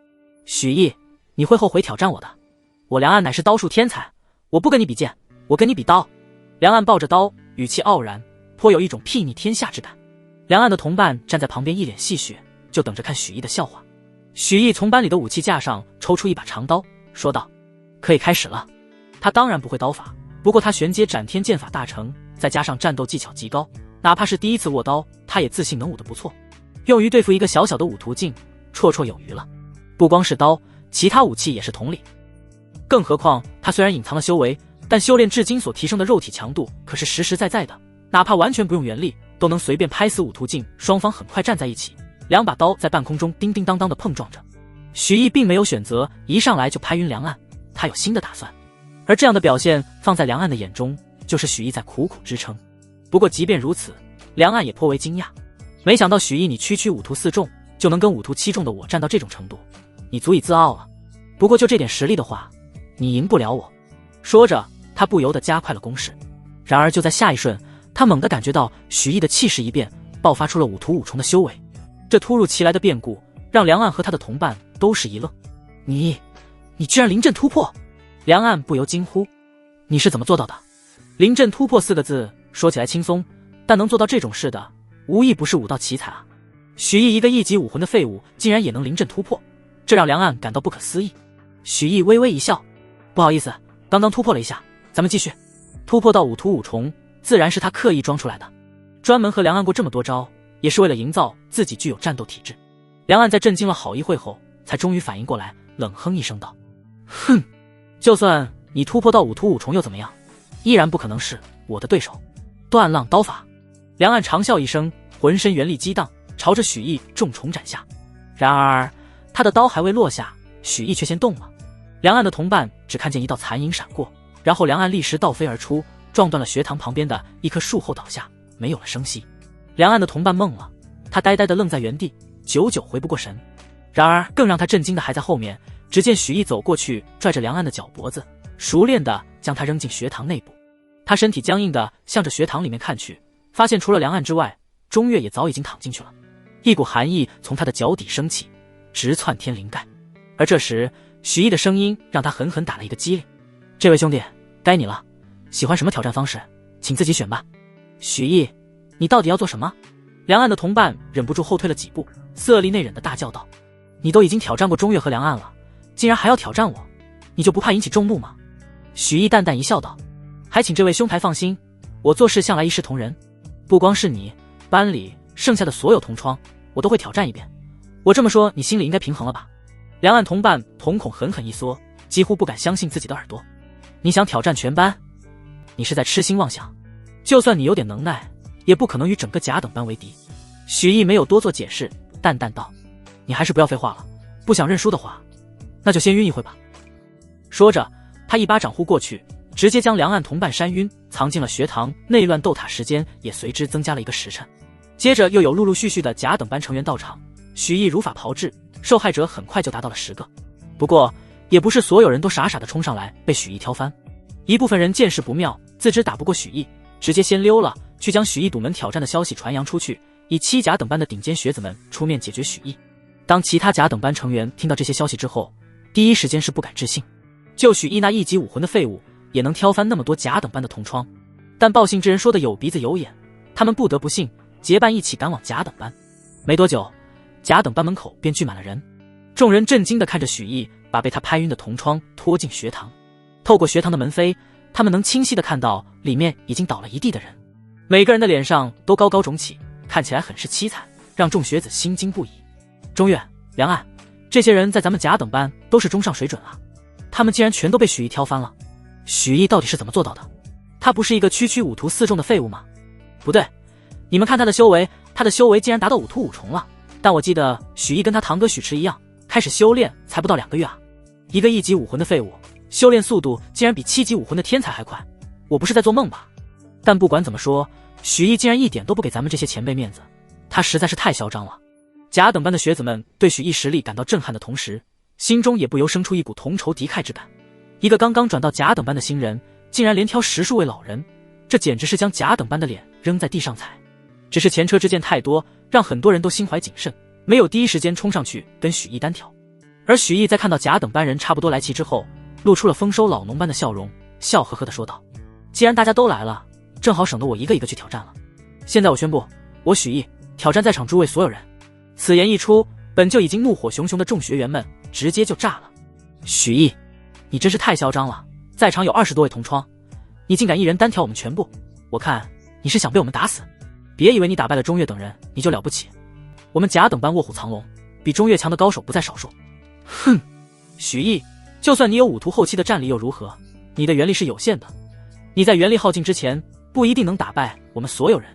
Speaker 1: 许毅，你会后悔挑战我的。我梁岸乃是刀术天才，我不跟你比剑，我跟你比刀。梁岸抱着刀，语气傲然，颇有一种睥睨天下之感。梁岸的同伴站在旁边一脸戏谑，就等着看许毅的笑话。许毅从班里的武器架上抽出一把长刀，说道：可以开始了。他当然不会刀法，不过他玄阶斩天剑法大成，再加上战斗技巧极高，哪怕是第一次握刀，他也自信能舞得不错，用于对付一个小小的武途径，绰绰有余了。不光是刀，其他武器也是同理。更何况他虽然隐藏了修为，但修炼至今所提升的肉体强度可是实实在在的，哪怕完全不用元力，都能随便拍死武途径。双方很快站在一起，2把刀在半空中叮叮当当的碰撞着。许毅并没有选择一上来就拍晕梁岸，他有新的打算。而这样的表现放在梁岸的眼中，就是许毅在苦苦支撑。不过即便如此，梁岸也颇为惊讶，没想到许毅你区区5徒4重就能跟5徒7重的我战到这种程度，你足以自傲了。不过就这点实力的话，你赢不了我。说着，他不由得加快了攻势。然而就在下一瞬，他猛地感觉到许毅的气势一变，爆发出了5徒5重的修为。这突如其来的变故让梁岸和他的同伴都是一愣。你居然临阵突破！梁岸不由惊呼：你是怎么做到的？临阵突破4个字说起来轻松，但能做到这种事的无一不是武道奇才啊。许毅一个1级武魂的废物，竟然也能临阵突破，这让梁岸感到不可思议。许毅微微一笑，不好意思，刚刚突破了一下，咱们继续。突破到5图5重，自然是他刻意装出来的，专门和梁岸过这么多招，也是为了营造自己具有战斗体质。梁岸在震惊了好一会后，才终于反应过来，冷哼一声道：哼，就算你突破到5图5重又怎么样，依然不可能是我的对手。断浪刀法。梁岸长啸一声，浑身元力激荡，朝着许毅重重斩下。然而他的刀还未落下，许毅却先动了。梁岸的同伴只看见一道残影闪过，然后梁岸立时倒飞而出，撞断了学堂旁边的一棵树后倒下，没有了声息。梁岸的同伴懵了，他呆呆地愣在原地，久久回不过神。然而更让他震惊的还在后面，只见许毅走过去，拽着梁岸的脚脖子，熟练地将他扔进学堂内部。他身体僵硬地向着学堂里面看去，发现除了梁岸之外，钟月也早已经躺进去了。一股寒意从他的脚底升起，直窜天灵盖。而这时许毅的声音让他狠狠打了一个激灵：这位兄弟，该你了，喜欢什么挑战方式，请自己选吧。许毅，你到底要做什么？梁岸的同伴忍不住后退了几步，色厉内荏地大叫道：你都已经挑战过钟月和梁岸了，竟然还要挑战我，你就不怕引起众怒吗？许毅淡淡一笑道：还请这位兄台放心，我做事向来一视同仁，不光是你，班里剩下的所有同窗我都会挑战一遍。我这么说你心里应该平衡了吧？梁岸同伴瞳孔狠狠一缩，几乎不敢相信自己的耳朵。你想挑战全班？你是在痴心妄想，就算你有点能耐，也不可能与整个甲等班为敌。许毅没有多做解释，淡淡道：你还是不要废话了，不想认输的话，那就先晕一会吧。说着他一巴掌呼过去，直接将梁岸同伴扇晕，藏进了学堂内乱斗塔，时间也随之增加了1个时辰。接着又有陆陆续续的甲等班成员到场，许毅如法炮制，受害者很快就达到了10个。不过也不是所有人都傻傻的冲上来被许毅挑翻，一部分人见势不妙，自知打不过许毅，直接先溜了，去将许毅堵门挑战的消息传扬出去，以7甲等班的顶尖学子们出面解决许毅。当其他甲等班成员听到这些消息之后，第一时间是不敢置信，就许毅那1级武魂的废物也能挑翻那么多甲等班的同窗。但报信之人说的有鼻子有眼，他们不得不信，结伴一起赶往甲等班。没多久，甲等班门口便聚满了人，众人震惊地看着许毅把被他拍晕的同窗拖进学堂。透过学堂的门扉，他们能清晰地看到里面已经倒了一地的人，每个人的脸上都高高肿起，看起来很是凄惨，让众学子心惊不已。钟月、梁岸，这些人在咱们甲等班都是中上水准啊，他们竟然全都被许毅挑翻了。许毅到底是怎么做到的？他不是一个区区5图4重的废物吗？不对，你们看他的修为竟然达到5图5重了。但我记得许毅跟他堂哥许迟一样，开始修炼才不到2个月啊。一个1级武魂的废物，修炼速度竟然比7级武魂的天才还快，我不是在做梦吧？但不管怎么说，许毅竟然一点都不给咱们这些前辈面子，他实在是太嚣张了。甲等班的学子们对许毅实力感到震撼的同时，心中也不由生出一股同仇敌忾之感。一个刚刚转到甲等班的新人，竟然连挑10数位老人，这简直是将甲等班的脸扔在地上踩。只是前车之鉴太多，让很多人都心怀谨慎，没有第一时间冲上去跟许毅单挑。而许毅在看到甲等班人差不多来齐之后，露出了丰收老农般的笑容，笑呵呵地说道：既然大家都来了，正好省得我一个一个去挑战了。现在我宣布，我许毅挑战在场诸位所有人。此言一出，本就已经怒火熊熊的众学员们直接就炸了。许毅，你真是太嚣张了，在场有20多位同窗，你竟敢一人单挑我们全部，我看你是想被我们打死。别以为你打败了钟月等人你就了不起，我们甲等班卧虎藏龙，比钟月强的高手不在少数。哼，许毅，就算你有5图后期的战力又如何？你的元力是有限的，你在元力耗尽之前不一定能打败我们所有人。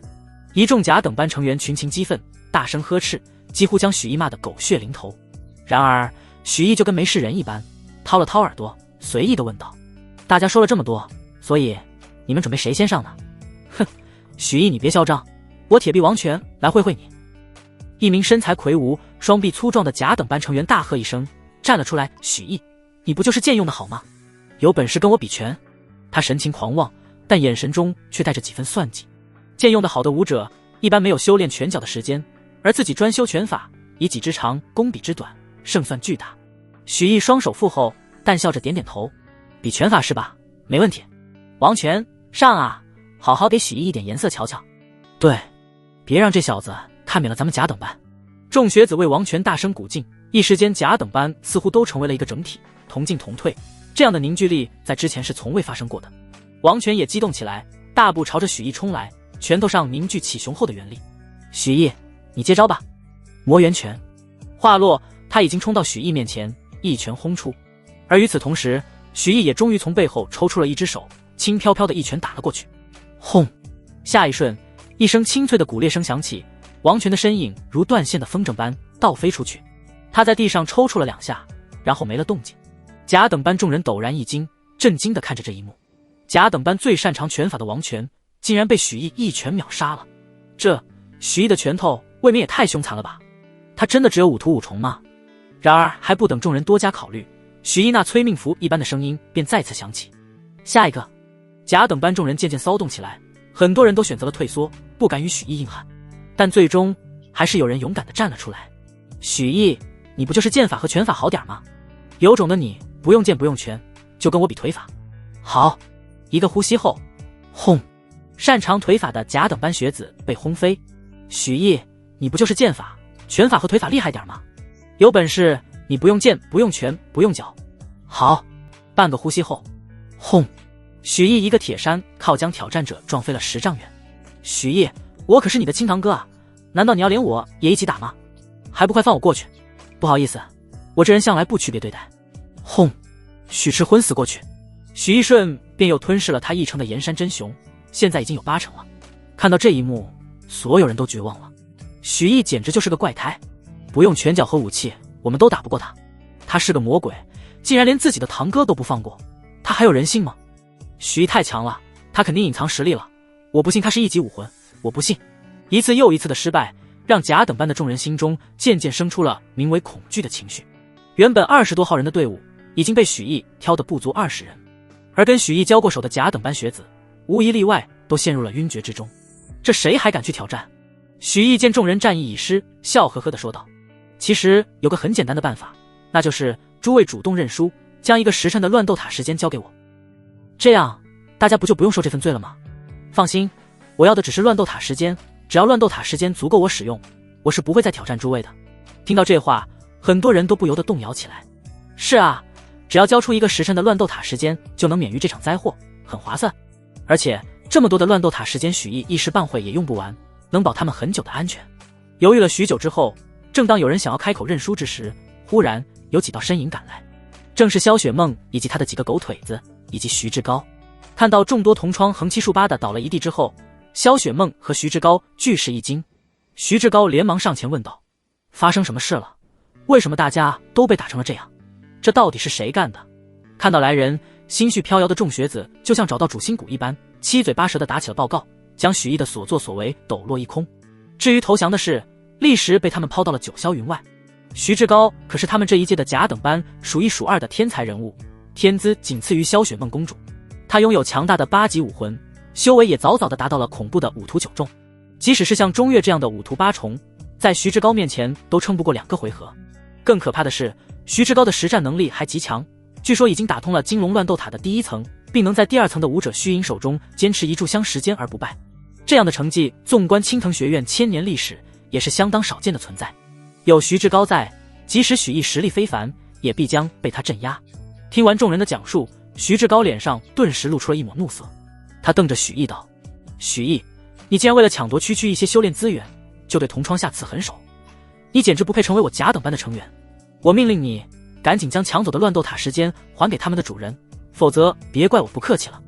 Speaker 1: 一众甲等班成员群情激愤，大声呵斥，几乎将许毅骂得狗血淋头。然而许毅就跟没事人一般，掏了掏耳朵，随意地问道：大家说了这么多，所以你们准备谁先上呢？哼，许毅，你别嚣张，我铁臂王权来会会你。一名身材魁梧、双臂粗壮的甲等班成员大喝一声，站了出来：许毅，你不就是剑用的好吗？有本事跟我比拳。他神情狂妄，但眼神中却带着几分算计。剑用的好的武者一般没有修炼拳脚的时间，而自己专修拳法，以己之长攻彼之短，胜算巨大。许毅双手负后，淡笑着点点头：比拳法是吧？没问题。王权上啊，好好给许毅一点颜色瞧瞧。对，别让这小子看扁了咱们甲等班。众学子为王权大声鼓劲，一时间甲等班似乎都成为了一个整体，同进同退，这样的凝聚力在之前是从未发生过的。王权也激动起来，大步朝着许毅冲来，拳头上凝聚起雄厚的元力。许毅，你接招吧！魔元拳。话落，他已经冲到许毅面前，一拳轰出。而与此同时，许毅也终于从背后抽出了一只手，轻飘飘的一拳打了过去。轰！下一瞬，一声清脆的骨裂声响起，王权的身影如断线的风筝般倒飞出去。他在地上抽搐了2下，然后没了动静。甲等班众人陡然一惊，震惊地看着这一幕。甲等班最擅长拳法的王权，竟然被许毅一拳秒杀了。这许毅的拳头未免也太凶残了吧？他真的只有5图5重吗？然而还不等众人多加考虑，许毅那催命符一般的声音便再次响起。下一个！甲等班众人渐渐骚动起来，很多人都选择了退缩，不敢与许毅硬汉。但最终还是有人勇敢地站了出来。许毅，你不就是剑法和拳法好点吗？有种的你不用剑不用拳，就跟我比腿法。好！一个呼吸后，轰！擅长腿法的甲等班学子被轰飞。许毅，你不就是剑法、拳法和腿法厉害点吗？有本事你不用剑不用拳不用脚。好！半个呼吸后，轰！许毅一个铁山靠将挑战者撞飞了10丈远。许毅，我可是你的亲堂哥啊，难道你要连我也一起打吗？还不快放我过去！不好意思，我这人向来不区别对待。轰！许迟昏死过去。许一瞬便又吞噬了他1成的岩山真雄，现在已经有8成了。看到这一幕，所有人都绝望了。许毅简直就是个怪胎，不用拳脚和武器，我们都打不过他。他是个魔鬼，竟然连自己的堂哥都不放过，他还有人性吗？许毅太强了，他肯定隐藏实力了。我不信他是1级武魂，我不信。一次又一次的失败，让甲等班的众人心中渐渐生出了名为恐惧的情绪。原本20多号人的队伍，已经被许毅挑得不足20人。而跟许毅交过手的甲等班学子，无一例外都陷入了晕厥之中。这谁还敢去挑战？许毅见众人战意已失，笑呵呵地说道：其实有个很简单的办法，那就是诸位主动认输，将1个时辰的乱斗塔时间交给我，这样大家不就不用受这份罪了吗？放心，我要的只是乱斗塔时间，只要乱斗塔时间足够我使用，我是不会再挑战诸位的。听到这话，很多人都不由得动摇起来。是啊，只要交出1个时辰的乱斗塔时间，就能免于这场灾祸，很划算。而且这么多的乱斗塔时间，许毅一时半会也用不完，能保他们很久的安全。犹豫了许久之后，正当有人想要开口认输之时，忽然有几道身影赶来，正是萧雪梦以及他的几个狗腿子，以及徐志高。看到众多同窗横七竖八的倒了一地之后，萧雪梦和徐志高俱是一惊。徐志高连忙上前问道：发生什么事了？为什么大家都被打成了这样？这到底是谁干的？看到来人，心绪飘摇的众学子就像找到主心骨一般，七嘴八舌地打起了报告，将许毅的所作所为抖落一空。至于投降的事，立时被他们抛到了九霄云外。徐志高可是他们这一届的甲等班数一数二的天才人物，天资仅次于萧雪梦公主。他拥有强大的8级武魂，修为也早早地达到了恐怖的5图9重。即使是像中越这样的5图8重，在徐志高面前都撑不过2个回合。更可怕的是，徐志高的实战能力还极强，据说已经打通了金龙乱斗塔的第1层，并能在第2层的武者虚影手中坚持1炷香时间而不败。这样的成绩，纵观青藤学院1000年历史，也是相当少见的存在。有徐志高在，即使许毅实力非凡，也必将被他镇压。听完众人的讲述，徐志高脸上顿时露出了一抹怒色。他瞪着许毅道：许毅，你竟然为了抢夺区区一些修炼资源，就对同窗下此狠手，你简直不配成为我甲等班的成员。我命令你赶紧将抢走的乱斗塔时间还给他们的主人，否则别怪我不客气了。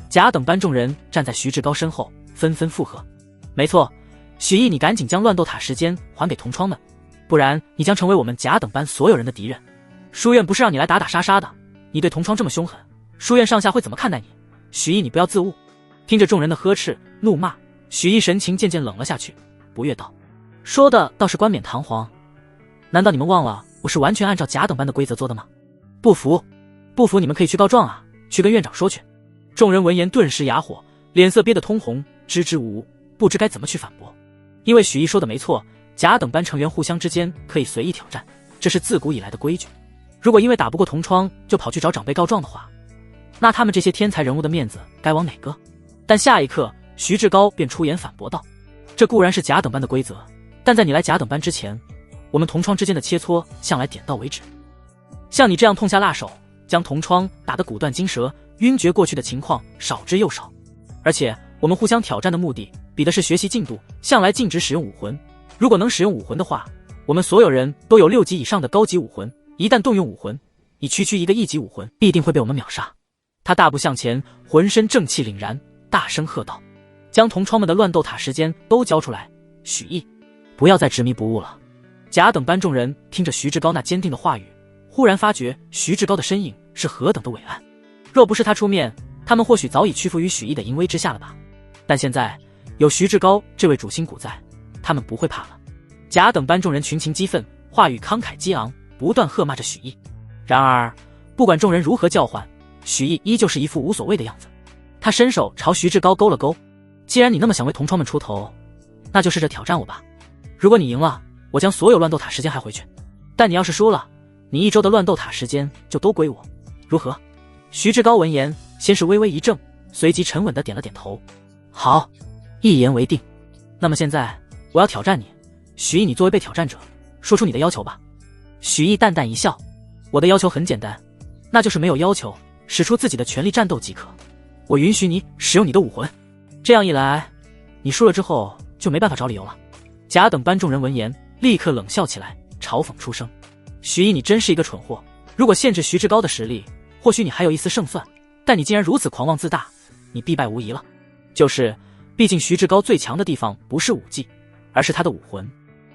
Speaker 1: 甲等班众人站在徐志高身后，纷纷附和：没错，许毅，你赶紧将乱斗塔时间还给同窗们，不然你将成为我们甲等班所有人的敌人。书院不是让你来打打杀杀的，你对同窗这么凶狠，书院上下会怎么看待你？许毅，你不要自误。听着众人的呵斥怒骂，许毅神情渐渐冷了下去，不悦道：说的倒是冠冕堂皇，难道你们忘了我是完全按照甲等班的规则做的吗？不服你们可以去告状啊，去跟院长说去。众人闻言顿时哑火，脸色憋得通红，支支吾吾，不知该怎么去反驳。因为许毅说的没错，甲等班成员互相之间可以随意挑战，这是自古以来的规矩。如果因为打不过同窗就跑去找长辈告状的话，那他们这些天才人物的面子该往哪个？但下一刻，徐志高便出言反驳道：这固然是甲等班的规则，但在你来甲等班之前，我们同窗之间的切磋向来点到为止。像你这样痛下辣手，将同窗打得骨断筋折、晕厥过去的情况少之又少。而且我们互相挑战的目的，比的是学习进度，向来禁止使用武魂。如果能使用武魂的话，我们所有人都有6级以上的高级武魂，一旦动用武魂，你区区一个1级武魂，必定会被我们秒杀。他大步向前，浑身正气凛然，大声喝道：“将同窗们的乱斗塔时间都交出来！许毅，不要再执迷不悟了。”甲等班众人听着徐志高那坚定的话语，忽然发觉徐志高的身影是何等的伟岸。若不是他出面，他们或许早已屈服于许毅的淫威之下了吧。但现在有徐志高这位主心骨在，他们不会怕了。甲等班众人群情激愤，话语慷慨激昂，不断喝骂着许毅。然而不管众人如何叫唤，许毅依旧是一副无所谓的样子。他伸手朝徐志高勾了勾：“既然你那么想为同窗们出头，那就试着挑战我吧。如果你赢了，我将所有乱斗塔时间还回去；但你要是输了，你1周的乱斗塔时间就都归我，如何？”徐志高闻言，先是微微一怔，随即沉稳地点了点头：“好，一言为定。那么现在我要挑战你，许毅，你作为被挑战者，说出你的要求吧。”许毅淡淡一笑：“我的要求很简单，那就是没有要求，使出自己的全力战斗即可。我允许你使用你的武魂，这样一来，你输了之后就没办法找理由了。”甲等班众人闻言，立刻冷笑起来，嘲讽出声：“许毅，你真是一个蠢货！如果限制徐志高的实力，或许你还有一丝胜算，但你既然如此狂妄自大，你必败无疑了。就是，毕竟徐志高最强的地方不是武技，而是他的武魂。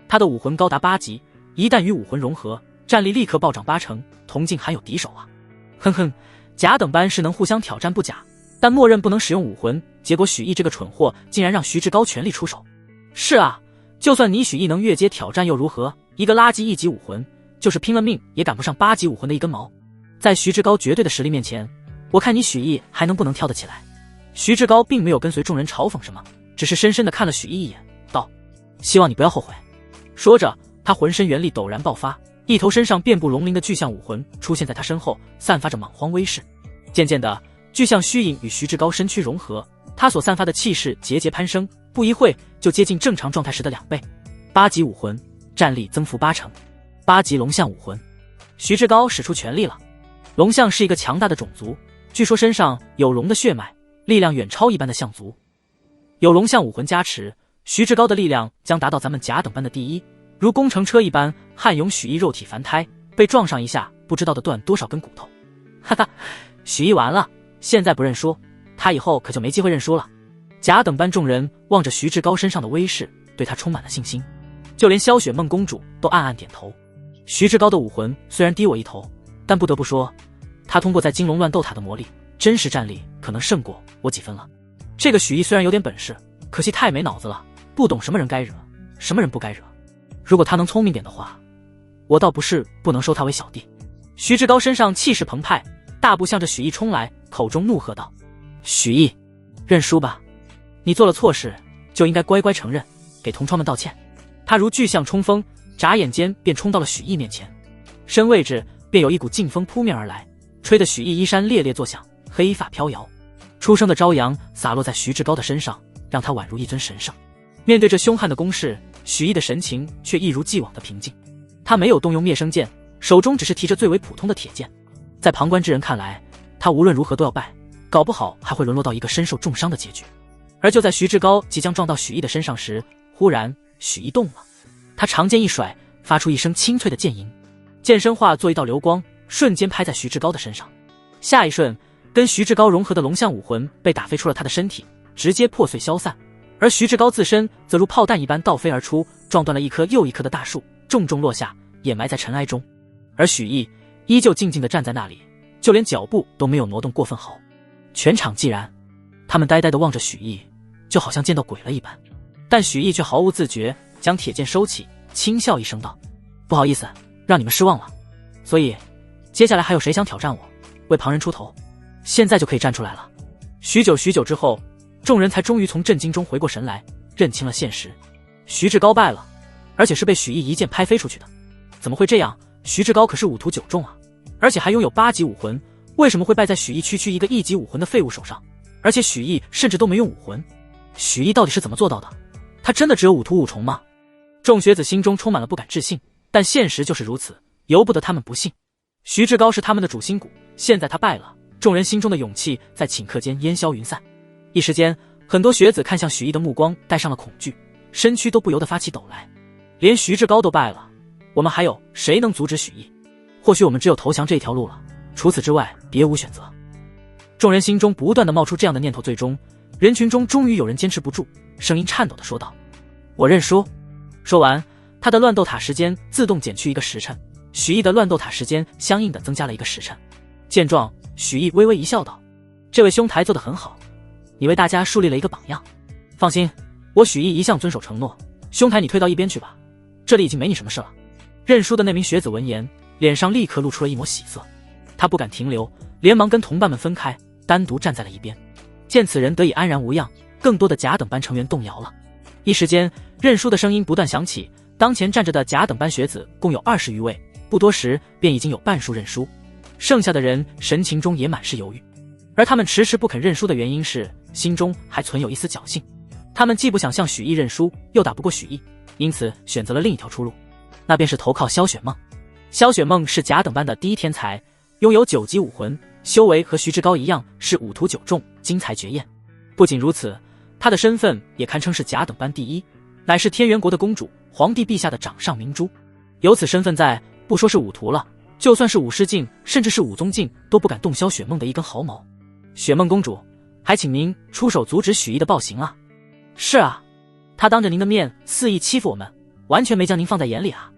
Speaker 1: 他的武魂高达8级，一旦与武魂融合，战力立刻暴涨80%，铜镜还有敌手啊！”哼哼，甲等班是能互相挑战不假，但默认不能使用武魂，结果许毅这个蠢货竟然让徐志高全力出手。是啊，就算你许毅能越阶挑战又如何？一个垃圾1级武魂，就是拼了命也赶不上8级武魂的一根毛。在徐志高绝对的实力面前，我看你许毅还能不能跳得起来？徐志高并没有跟随众人嘲讽什么，只是深深地看了许毅一眼，道：“希望你不要后悔。”说着，他浑身元力陡然爆发，一头身上遍布龙鳞的巨象武魂出现在他身后，散发着莽荒威势。渐渐的，巨象虚影与徐志高身躯融合，他所散发的气势节节攀升，不一会就接近正常状态时的2倍。8级武魂，战力增幅80%，8级龙象武魂。徐志高使出全力了。龙象是一个强大的种族，据说身上有龙的血脉，力量远超一般的象族。有龙象武魂加持，徐志高的力量将达到咱们甲等班的第1，如工程车一般悍勇许毅肉体凡胎，被撞上一下，不知道的断多少根骨头。哈哈，许毅完了，现在不认输，他以后可就没机会认输了。甲等班众人望着徐志高身上的威势，对他充满了信心，就连萧雪梦公主都暗暗点头。徐志高的武魂虽然低我一头，但不得不说，他通过在金龙乱斗塔的磨砺，真实战力可能胜过我几分了。这个许毅虽然有点本事，可惜太没脑子了，不懂什么人该惹，什么人不该惹。如果他能聪明点的话，我倒不是不能收他为小弟。徐志高身上气势澎湃，大步向着许毅冲来，口中怒喝道：“许毅，认输吧！你做了错事，就应该乖乖承认，给同窗们道歉。”他如巨象冲锋，眨眼间便冲到了许毅面前，身位置便有一股劲风扑面而来，吹得许毅衣衫猎猎作响，黑发飘摇。初升的朝阳洒落在徐志高的身上，让他宛如一尊神圣。面对这凶悍的攻势，许毅的神情却一如既往的平静。他没有动用灭生剑，手中只是提着最为普通的铁剑。在旁观之人看来，他无论如何都要败，搞不好还会沦落到一个身受重伤的结局。而就在徐志高即将撞到许毅的身上时，忽然许毅动了，他长剑一甩，发出一声清脆的剑吟，剑身化作一道流光，瞬间拍在徐志高的身上。下一瞬，跟徐志高融合的龙象武魂被打飞出了他的身体，直接破碎消散。而徐志高自身则如炮弹一般倒飞而出，撞断了一棵又一棵的大树，重重落下，掩埋在尘埃中。而许毅依旧静静地站在那里，就连脚步都没有挪动过分毫。全场寂然，他们呆呆地望着许毅，就好像见到鬼了一般。但许毅却毫无自觉，将铁剑收起，轻笑一声道：“不好意思，让你们失望了。所以，接下来还有谁想挑战我，为旁人出头？现在就可以站出来了。”许久之后，众人才终于从震惊中回过神来，认清了现实。徐志高败了，而且是被许毅一剑拍飞出去的。怎么会这样？徐志高可是5屠9中啊，而且还拥有8级武魂，为什么会败在许毅区一个1级武魂的废物手上？而且许毅甚至都没用武魂，许毅到底是怎么做到的？他真的只有5屠5重吗？众学子心中充满了不敢置信，但现实就是如此，由不得他们不信。徐志高是他们的主心骨，现在他败了，众人心中的勇气在顷刻间烟消云散。一时间，很多学子看向许毅的目光带上了恐惧，身躯都不由得发起抖来。连徐志高都败了，我们还有谁能阻止许毅？或许我们只有投降这一条路了，除此之外别无选择。众人心中不断地冒出这样的念头，最终人群中终于有人坚持不住，声音颤抖地说道：我认输。说完，他的乱斗塔时间自动减去1个时辰，许毅的乱斗塔时间相应的增加了1个时辰。见状，许毅微微一笑道：这位兄台做得很好，你为大家树立了一个榜样。放心，我许毅一向遵守承诺，兄台你退到一边去吧，这里已经没你什么事了。认输的那名学子闻言，脸上立刻露出了一抹喜色，他不敢停留，连忙跟同伴们分开，单独站在了一边。见此人得以安然无恙，更多的甲等班成员动摇了。一时间，认输的声音不断响起，当前站着的甲等班学子共有20余位，不多时便已经有半数认输，剩下的人神情中也满是犹豫。而他们迟迟不肯认输的原因是，心中还存有一丝侥幸，他们既不想向许毅认输，又打不过许毅，因此选择了另一条出路，那便是投靠萧雪梦。萧雪梦是甲等班的第一天才，拥有9级武魂，修为和徐志高一样是5徒9众，精彩绝艳。不仅如此，她的身份也堪称是甲等班第一，乃是天元国的公主，皇帝陛下的掌上明珠。有此身份在，不说是5徒了，就算是5师境，甚至是5宗境，都不敢动萧雪梦的一根毫毛。雪梦公主，还请您出手阻止许毅的暴行啊！是啊，他当着您的面肆意欺负我们，完全没将您放在眼里啊！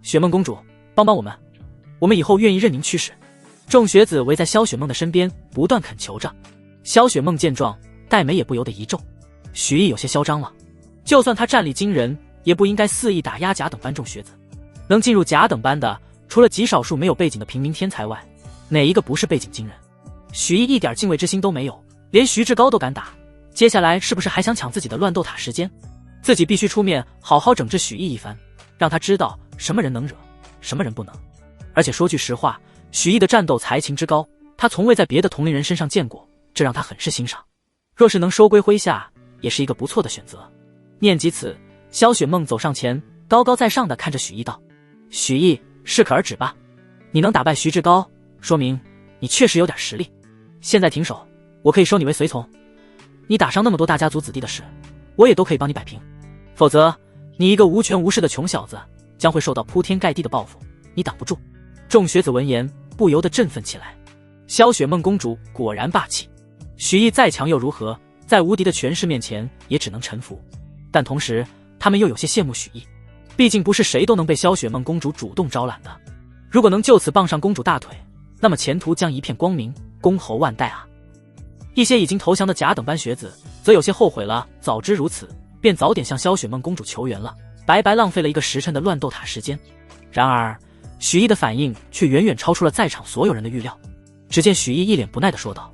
Speaker 1: 雪梦公主，帮帮我们，我们以后愿意任您驱使。众学子围在萧雪梦的身边，不断恳求着。萧雪梦见状，黛眉也不由得一皱。许毅有些嚣张了，就算他战力惊人，也不应该肆意打压甲等班众学子。能进入甲等班的，除了极少数没有背景的平民天才外，哪一个不是背景惊人？许毅一点敬畏之心都没有，连徐志高都敢打，接下来是不是还想抢自己的乱斗塔时间？自己必须出面好好整治许毅一番，让他知道什么人能惹，什么人不能。而且说句实话，许毅的战斗才情之高，他从未在别的同龄人身上见过，这让他很是欣赏。若是能收归麾下，也是一个不错的选择。念及此，萧雪梦走上前，高高在上的看着许毅道：许毅，适可而止吧，你能打败徐志高，说明你确实有点实力。现在停手，我可以收你为随从，你打伤那么多大家族子弟的事，我也都可以帮你摆平。否则，你一个无权无势的穷小子，将会受到铺天盖地的报复，你挡不住。众学子闻言，不由得振奋起来。萧雪梦公主果然霸气，许毅再强又如何，在无敌的权势面前也只能臣服。但同时，他们又有些羡慕许毅，毕竟不是谁都能被萧雪梦公主主动招揽的。如果能就此傍上公主大腿，那么前途将一片光明，公侯万代啊！一些已经投降的甲等班学子则有些后悔了，早知如此，便早点向萧雪梦公主求援了，白白浪费了1个时辰的乱斗塔时间。然而，许毅的反应却远远超出了在场所有人的预料。只见许毅一脸不耐地说道：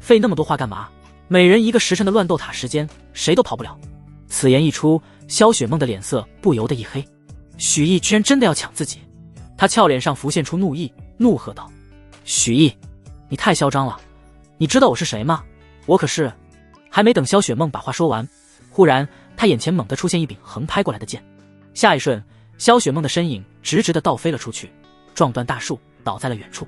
Speaker 1: 费那么多话干嘛？每人1个时辰的乱斗塔时间，谁都跑不了。此言一出，萧雪梦的脸色不由得一黑。许毅居然真的要抢自己！他俏脸上浮现出怒意，怒喝道：许毅，你太嚣张了！你知道我是谁吗？我可是……还没等萧雪梦把话说完，忽然他眼前猛地出现一柄横拍过来的剑，下一瞬，萧雪梦的身影直直地倒飞了出去，撞断大树，倒在了远处。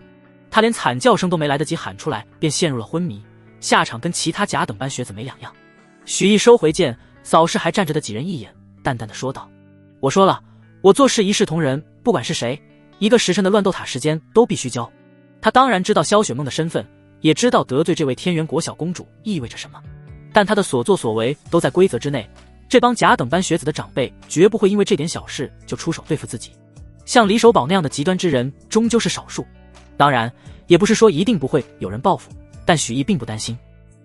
Speaker 1: 他连惨叫声都没来得及喊出来，便陷入了昏迷，下场跟其他甲等班学子没两样。许毅收回剑，扫视还站着的几人一眼，淡淡的说道：我说了，我做事一视同仁，不管是谁，1个时辰的乱斗塔时间都必须交。他当然知道萧雪梦的身份，也知道得罪这位天元国小公主意味着什么，但他的所作所为都在规则之内，这帮甲等班学子的长辈绝不会因为这点小事就出手对付自己。像李守宝那样的极端之人终究是少数，当然也不是说一定不会有人报复，但许毅并不担心，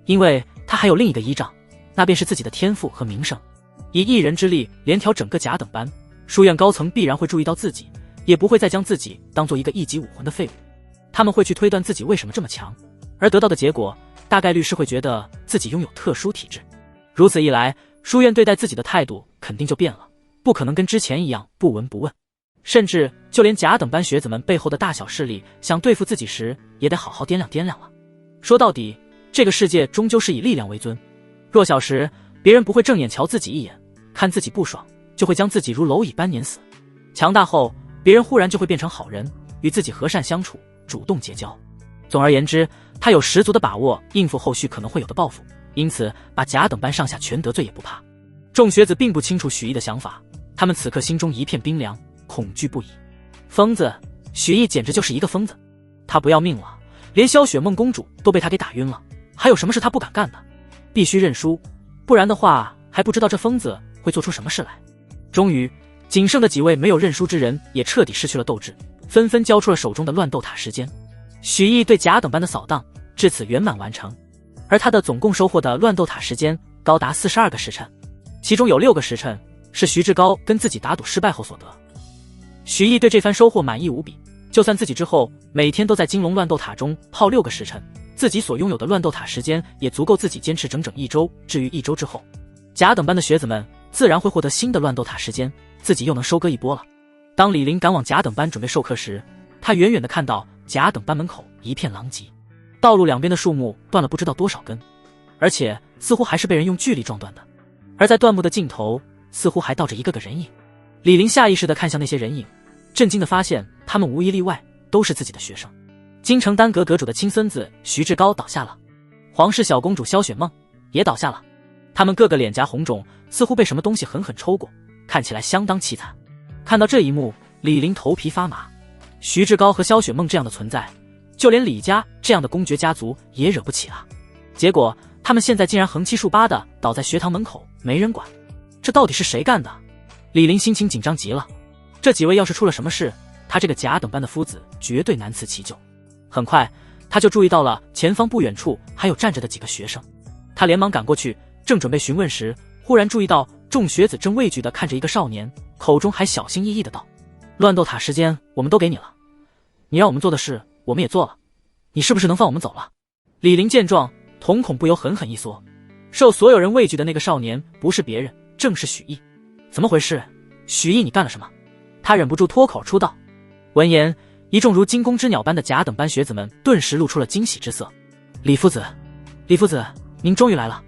Speaker 1: 因为他还有另一个依仗，那便是自己的天赋和名声。以一人之力连调整个甲等班，书院高层必然会注意到自己，也不会再将自己当做一个1级武魂的废物。他们会去推断自己为什么这么强，而得到的结果大概率是会觉得自己拥有特殊体质。如此一来，书院对待自己的态度肯定就变了，不可能跟之前一样不闻不问，甚至就连甲等班学子们背后的大小势力想对付自己时，也得好好掂量掂量了。说到底，这个世界终究是以力量为尊，弱小时别人不会正眼瞧自己一眼，看自己不爽就会将自己如蝼蚁般碾死，强大后别人忽然就会变成好人，与自己和善相处，主动结交。总而言之，他有十足的把握应付后续可能会有的报复，因此把甲等班上下全得罪也不怕。众学子并不清楚许毅的想法，他们此刻心中一片冰凉，恐惧不已。疯子，许毅简直就是一个疯子，他不要命了，连萧雪梦公主都被他给打晕了，还有什么是他不敢干的？必须认输，不然的话还不知道这疯子会做出什么事来。终于，仅剩的几位没有认输之人也彻底失去了斗志，纷纷交出了手中的乱斗塔时间。许毅对甲等班的扫荡至此圆满完成，而他的总共收获的乱斗塔时间高达42个时辰，其中有6个时辰是徐志高跟自己打赌失败后所得。许毅对这番收获满意无比，就算自己之后每天都在金龙乱斗塔中泡6个时辰，自己所拥有的乱斗塔时间也足够自己坚持整整1周。至于1周之后，甲等班的学子们自然会获得新的乱斗塔时间，自己又能收割一波了。当李林赶往甲等班准备授课时，他远远地看到甲等班门口一片狼藉，道路两边的树木断了不知道多少根，而且似乎还是被人用巨力撞断的。而在断木的尽头，似乎还倒着一个个人影。李林下意识地看向那些人影，震惊地发现他们无一例外都是自己的学生。京城丹阁阁主的亲孙子徐志高倒下了，皇室小公主萧雪梦也倒下了，他们个个脸颊红肿，似乎被什么东西狠狠抽过，看起来相当凄惨。看到这一幕，李林头皮发麻。徐志高和萧雪梦这样的存在，就连李家这样的公爵家族也惹不起啊。结果他们现在竟然横七竖八的倒在学堂门口，没人管，这到底是谁干的？李林心情紧张极了，这几位要是出了什么事，他这个甲等班的夫子绝对难辞其咎。很快他就注意到了前方不远处还有站着的几个学生，他连忙赶过去，正准备询问时，忽然注意到众学子正畏惧地看着一个少年，口中还小心翼翼地道：乱斗塔时间我们都给你了，你让我们做的事我们也做了，你是不是能放我们走了？李林见状，瞳孔不由狠狠一缩，受所有人畏惧的那个少年不是别人，正是许毅。怎么回事？许毅，你干了什么？他忍不住脱口出道。闻言，一众如惊弓之鸟般的甲等班学子们顿时露出了惊喜之色。李夫子，李夫子，您终于来了。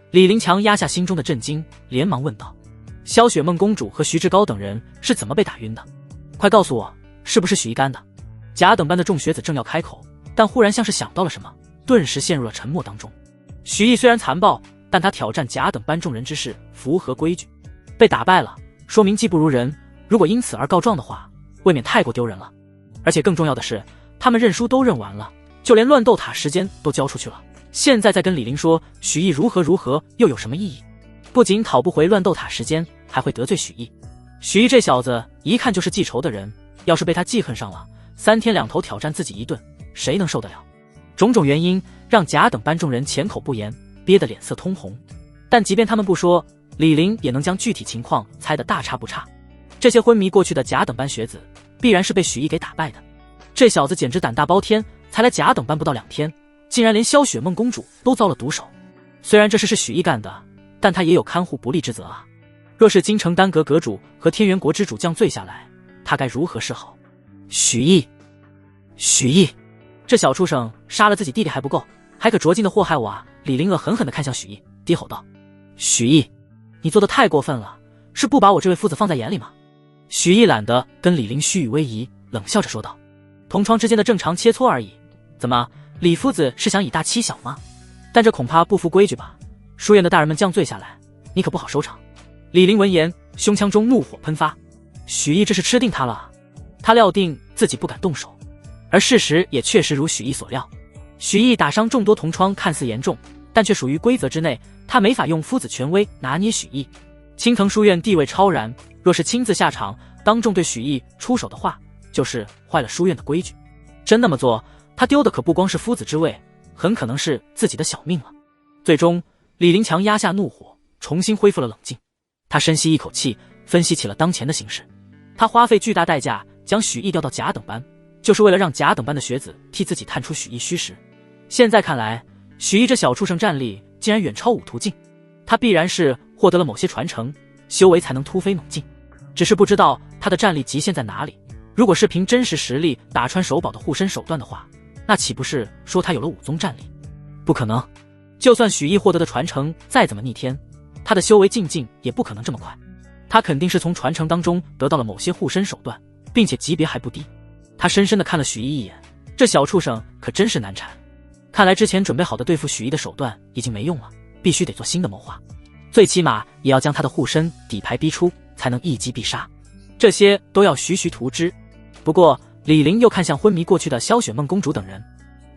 Speaker 1: 李林强压下心中的震惊，连忙问道：萧雪梦公主和徐志高等人是怎么被打晕的？快告诉我，是不是许毅干的？甲等班的众学子正要开口，但忽然像是想到了什么，顿时陷入了沉默当中。许毅虽然残暴，但他挑战甲等班众人之事符合规矩，被打败了，说明技不如人，如果因此而告状的话，未免太过丢人了。而且更重要的是，他们认输都认完了，就连乱斗塔时间都交出去了，现在再跟李林说许毅如何如何，又有什么意义？不仅讨不回乱斗塔时间，还会得罪许毅。许毅这小子一看就是记仇的人，要是被他记恨上了，3天2头挑战自己一顿，谁能受得了？种种原因让甲等班众人缄口不言，憋得脸色通红。但即便他们不说，李林也能将具体情况猜得大差不差。这些昏迷过去的甲等班学子必然是被许毅给打败的。这小子简直胆大包天，才来甲等班不到2天，竟然连萧雪梦公主都遭了毒手。虽然这事是许毅干的，但他也有看护不力之责啊。若是京城丹阁阁主和天元国之主降罪下来，他该如何是好？许毅，这小畜生杀了自己弟弟还不够，还可着劲的祸害我啊！李林恶狠狠地看向许毅，低吼道：许毅，你做的太过分了，是不把我这位夫子放在眼里吗？许毅懒得跟李林虚与委蛇，冷笑着说道：同窗之间的正常切磋而已，怎么李夫子是想以大欺小吗？但这恐怕不符规矩吧，书院的大人们降罪下来，你可不好收场。李林闻言，胸腔中怒火喷发，许毅这是吃定他了。他料定自己不敢动手，而事实也确实如许毅所料。许毅打伤众多同窗看似严重，但却属于规则之内，他没法用夫子权威拿捏许毅。青藤书院地位超然，若是亲自下场当众对许毅出手的话，就是坏了书院的规矩。真那么做，他丢的可不光是夫子之位，很可能是自己的小命了。最终，李林强压下怒火，重新恢复了冷静。他深吸一口气，分析起了当前的形势。他花费巨大代价将许毅调到甲等班，就是为了让甲等班的学子替自己探出许毅虚实。现在看来，许毅这小畜生战力竟然远超五途径，他必然是获得了某些传承，修为才能突飞猛进。只是不知道他的战力极限在哪里。如果是凭真实实力打穿手宝的护身手段的话，那岂不是说他有了武宗战力？不可能，就算许毅获得的传承再怎么逆天，他的修为进境也不可能这么快。他肯定是从传承当中得到了某些护身手段，并并且级别还不低。他深深地看了许毅一眼，这小畜生可真是难缠。看来之前准备好的对付许毅的手段已经没用了，必须得做新的谋划，最起码也要将他的护身底牌逼出，才能一击必杀。这些都要徐徐图之。不过李陵又看向昏迷过去的萧雪梦公主等人，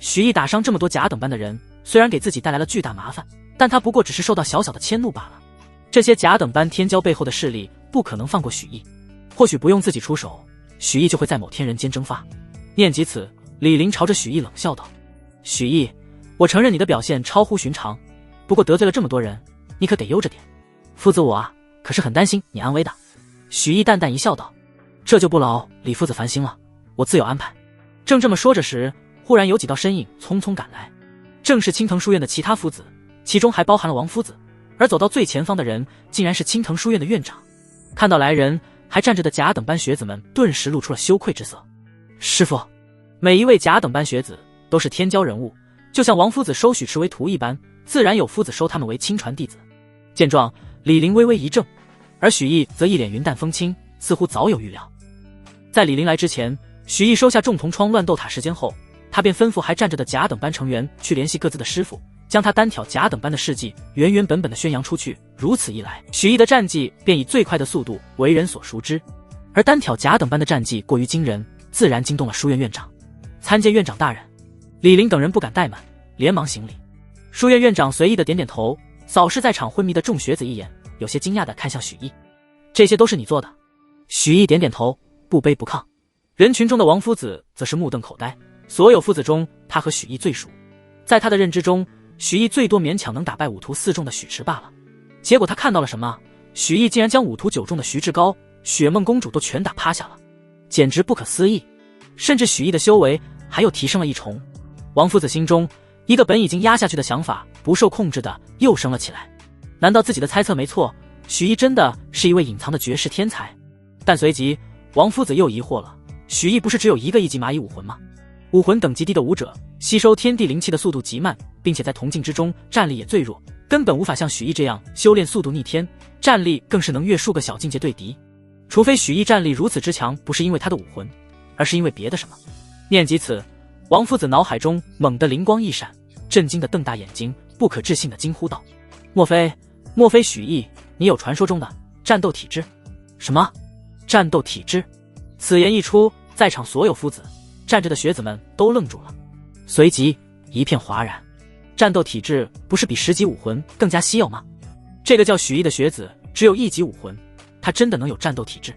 Speaker 1: 许毅打伤这么多甲等班的人，虽然给自己带来了巨大麻烦，但他不过只是受到小小的迁怒罢了。这些甲等班天骄背后的势力不可能放过许毅，或许不用自己出手，许毅就会在某天人间蒸发。念及此，李陵朝着许毅冷笑道：许毅，我承认你的表现超乎寻常，不过得罪了这么多人，你可得悠着点。夫子我啊，可是很担心你安危的。许毅淡淡一笑道：这就不劳李夫子烦心了，我自有安排。正这么说着时，忽然有几道身影匆匆赶来，正是青藤书院的其他夫子，其中还包含了王夫子。而走到最前方的人竟然是青藤书院的院长。看到来人，还站着的甲等班学子们顿时露出了羞愧之色。师父，每一位甲等班学子都是天骄人物，就像王夫子收许池为徒一般，自然有夫子收他们为亲传弟子。见状，李陵微微一怔，而许毅则一脸云淡风轻，似乎早有预料。在李陵来之前，许毅收下众同窗乱斗塔时间后，他便吩咐还站着的甲等班成员去联系各自的师傅，将他单挑甲等班的事迹原原本本的宣扬出去。如此一来，许毅的战绩便以最快的速度为人所熟知。而单挑甲等班的战绩过于惊人，自然惊动了书院院长。参见院长大人。李陵等人不敢怠慢，连忙行礼。书院院长随意的点点头，扫视在场昏迷的众学子一眼，有些惊讶的看向许毅：这些都是你做的？许毅点点头，不卑不亢。人群中的王夫子则是目瞪口呆，所有夫子中他和许毅最熟，在他的认知中，许毅最多勉强能打败五徒4中的许池罢了。结果他看到了什么？许毅竟然将五徒9中的徐志高、雪梦公主都全打趴下了，简直不可思议。甚至许毅的修为还又提升了一重。王夫子心中一个本已经压下去的想法不受控制的又升了起来。难道自己的猜测没错，许毅真的是一位隐藏的绝世天才？但随即王夫子又疑惑了，许毅不是只有一个1级蚂蚁武魂吗？武魂等级低的武者吸收天地灵气的速度极慢，并且在同境之中战力也最弱，根本无法像许毅这样修炼速度逆天，战力更是能越数个小境界对敌。除非许毅战力如此之强不是因为他的武魂，而是因为别的什么。念及此，王夫子脑海中猛地灵光一闪，震惊的瞪大眼睛，不可置信的惊呼道：莫非许毅，你有传说中的战斗体质？什么战斗体质？此言一出，在场所有夫子站着的学子们都愣住了，随即一片哗然。战斗体质不是比10级武魂更加稀有吗？这个叫许毅的学子只有1级武魂，他真的能有战斗体质？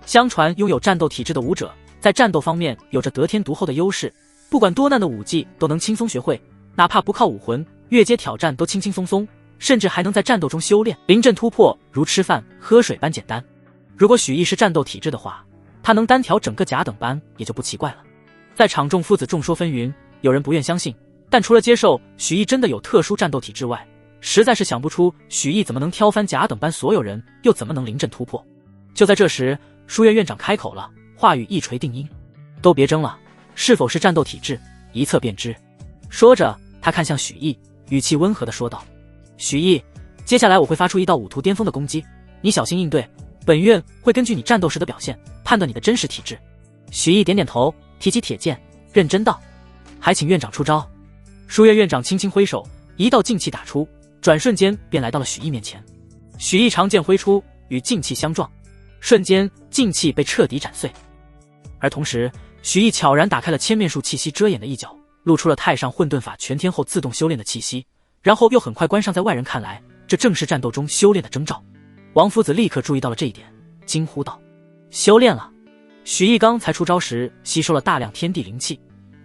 Speaker 1: 相传拥有战斗体质的武者在战斗方面有着得天独厚的优势，不管多难的武技都能轻松学会，哪怕不靠武魂，越阶挑战都轻轻松松，甚至还能在战斗中修炼，临阵突破如吃饭喝水般简单。如果许毅是战斗体质的话，他能单挑整个甲等班也就不奇怪了。在场众夫子众说纷纭，有人不愿相信，但除了接受许毅真的有特殊战斗体质外，实在是想不出许毅怎么能挑翻甲等班所有人，又怎么能临阵突破。就在这时，书院院长开口了，话语一锤定音：都别争了，是否是战斗体质，一测便知。说着，他看向许毅，语气温和地说道：许毅，接下来我会发出一道5徒巅峰的攻击，你小心应对，本院会根据你战斗时的表现判断你的真实体质。许毅点点头，提起铁剑，认真道：还请院长出招。书院院长轻轻挥手，一道劲气打出，转瞬间便来到了许毅面前。许毅长剑挥出，与劲气相撞，瞬间劲气被彻底斩碎。而同时，许毅悄然打开了千面术气息遮掩的一角，露出了太上混沌法全天后自动修炼的气息，然后又很快关上。在外人看来，这正是战斗中修炼的征兆。王夫子立刻注意到了这一点，惊呼道：修炼了！许毅刚才出招时吸收了大量天地灵气，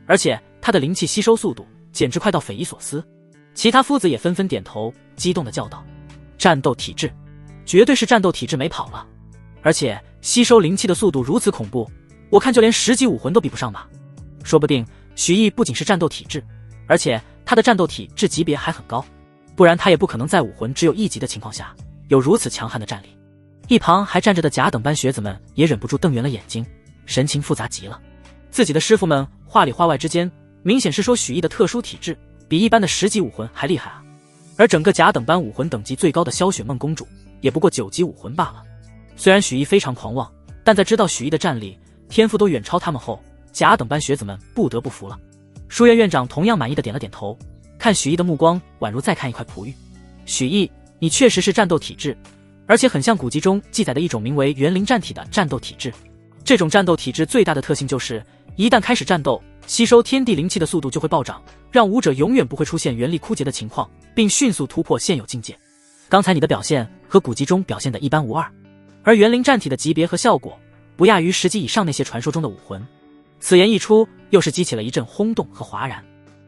Speaker 1: 而且他的灵气吸收速度简直快到匪夷所思。其他夫子也纷纷点头，激动地叫道：战斗体质，绝对是战斗体质没跑了！而且吸收灵气的速度如此恐怖，我看就连10级武魂都比不上吧。说不定许毅不仅是战斗体质，而且他的战斗体质级别还很高，不然他也不可能在武魂只有1级的情况下有如此强悍的战力。一旁还站着的甲等班学子们也忍不住瞪圆了眼睛，神情复杂极了。自己的师傅们话里话外之间明显是说许毅的特殊体质比一般的10级武魂还厉害啊。而整个甲等班武魂等级最高的萧雪梦公主也不过9级武魂罢了。虽然许毅非常狂妄，但在知道许毅的战力天赋都远超他们后，甲等班学子们不得不服了。书院院长同样满意的点了点头，看许毅的目光宛如再看一块璞玉。许毅，你确实是战斗体质，而且很像古籍中记载的一种名为元灵战体的战斗体质。这种战斗体质最大的特性就是，一旦开始战斗，吸收天地灵气的速度就会暴涨，让武者永远不会出现元力枯竭的情况，并迅速突破现有境界。刚才你的表现和古籍中表现的一般无二，而元灵战体的级别和效果不亚于10级以上那些传说中的武魂。此言一出，又是激起了一阵轰动和哗然。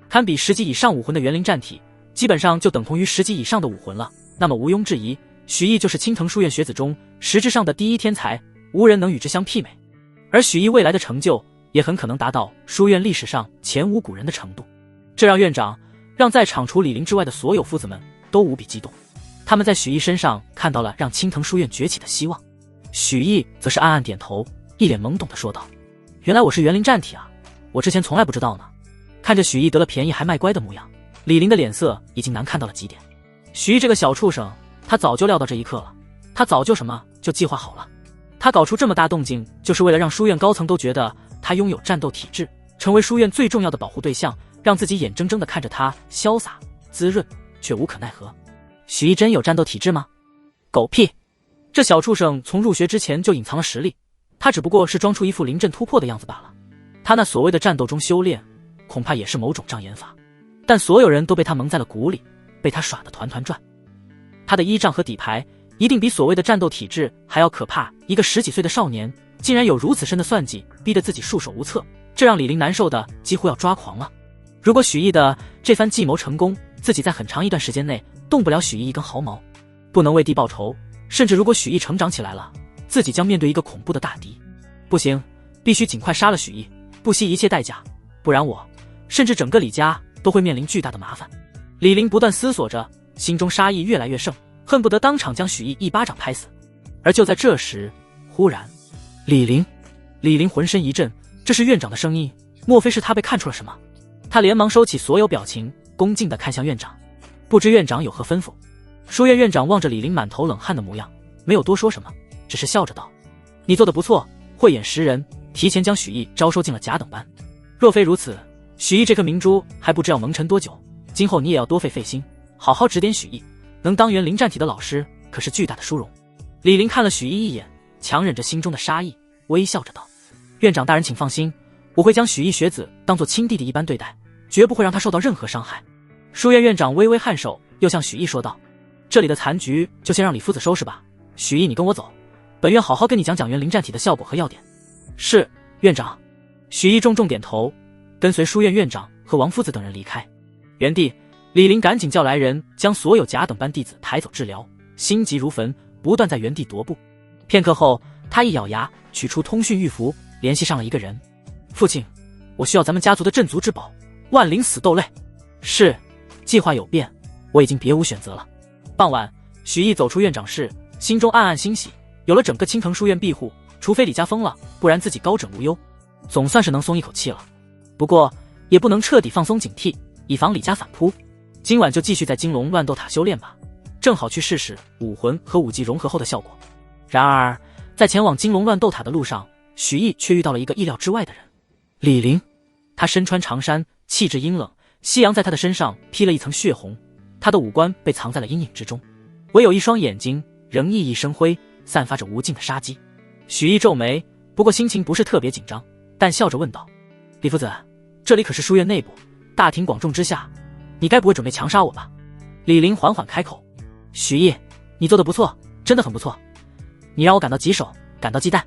Speaker 1: 堪比10级以上武魂的元灵战体，基本上就等同于10级以上的武魂了。那么毋庸置疑，许毅就是青藤书院学子中实质上的第一天才，无人能与之相媲美。而许毅未来的成就也很可能达到书院历史上前无古人的程度，这让院长，让在场除李林之外的所有夫子们都无比激动。他们在许毅身上看到了让青藤书院崛起的希望。许毅则是暗暗点头，一脸懵懂地说道：原来我是元灵战体啊，我之前从来不知道呢。看着许毅得了便宜还卖乖的模样，李林的脸色已经难看到了极点。许毅这个小畜生，他早就料到这一刻了，他早就计划好了。他搞出这么大动静，就是为了让书院高层都觉得他拥有战斗体质，成为书院最重要的保护对象，让自己眼睁睁地看着他潇洒滋润，却无可奈何。许毅真有战斗体质吗？狗屁！这小畜生从入学之前就隐藏了实力，他只不过是装出一副临阵突破的样子罢了。他那所谓的战斗中修炼，恐怕也是某种障眼法，但所有人都被他蒙在了鼓里，被他耍得团团转。他的依仗和底牌一定比所谓的战斗体质还要可怕。一个10几岁的少年竟然有如此深的算计，逼得自己束手无策，这让李林难受的几乎要抓狂了。如果许毅的这番计谋成功，自己在很长一段时间内动不了许毅一根毫毛，不能为弟报仇，甚至如果许毅成长起来了，自己将面对一个恐怖的大敌。不行，必须尽快杀了许毅，不惜一切代价，不然我甚至整个李家都会面临巨大的麻烦。李林不断思索着，心中杀意越来越盛，恨不得当场将许毅一巴掌拍死。而就在这时，忽然，李林浑身一震，这是院长的声音，莫非是他被看出了什么？他连忙收起所有表情，恭敬地看向院长，不知院长有何吩咐。书院院长望着李林满头冷汗的模样，没有多说什么，只是笑着道：你做得不错，慧眼识人，提前将许毅招收进了甲等班。若非如此，许毅这颗明珠还不知要蒙尘多久，今后你也要多费心，好好指点许毅，能当元灵战体的老师可是巨大的殊荣。李林看了许毅一眼，强忍着心中的杀意，微笑着道：院长大人请放心，我会将许毅学子当作亲弟弟一般对待，绝不会让他受到任何伤害。书院院长微微颔首，又向许毅说道：这里的残局就先让李夫子收拾吧，许毅你跟我走，本院好好跟你讲讲元灵战体的效果和要点。是，院长。许毅重重点头，跟随书院院长和王夫子等人离开。原地，李林赶紧叫来人，将所有甲等班弟子抬走治疗，心急如焚，不断在原地踱步。片刻后，他一咬牙，取出通讯玉符，联系上了一个人。父亲，我需要咱们家族的镇族之宝万灵死斗类。是，计划有变，我已经别无选择了。傍晚，许毅走出院长室，心中暗暗欣喜，有了整个青藤书院庇护，除非李家疯了，不然自己高枕无忧，总算是能松一口气了。不过也不能彻底放松警惕，以防李家反扑。今晚就继续在金龙乱斗塔修炼吧，正好去试试武魂和武技融合后的效果。然而在前往金龙乱斗塔的路上，许毅却遇到了一个意料之外的人。李林，他身穿长衫，气质阴冷，夕阳在他的身上披了一层血红，他的五官被藏在了阴影之中，唯有一双眼睛仍熠熠生辉，散发着无尽的杀机。许毅皱眉，不过心情不是特别紧张，但笑着问道：李夫子，这里可是书院内部，大庭广众之下，你该不会准备强杀我吧？李林缓缓开口：许毅，你做得不错，真的很不错，你让我感到棘手，感到忌惮。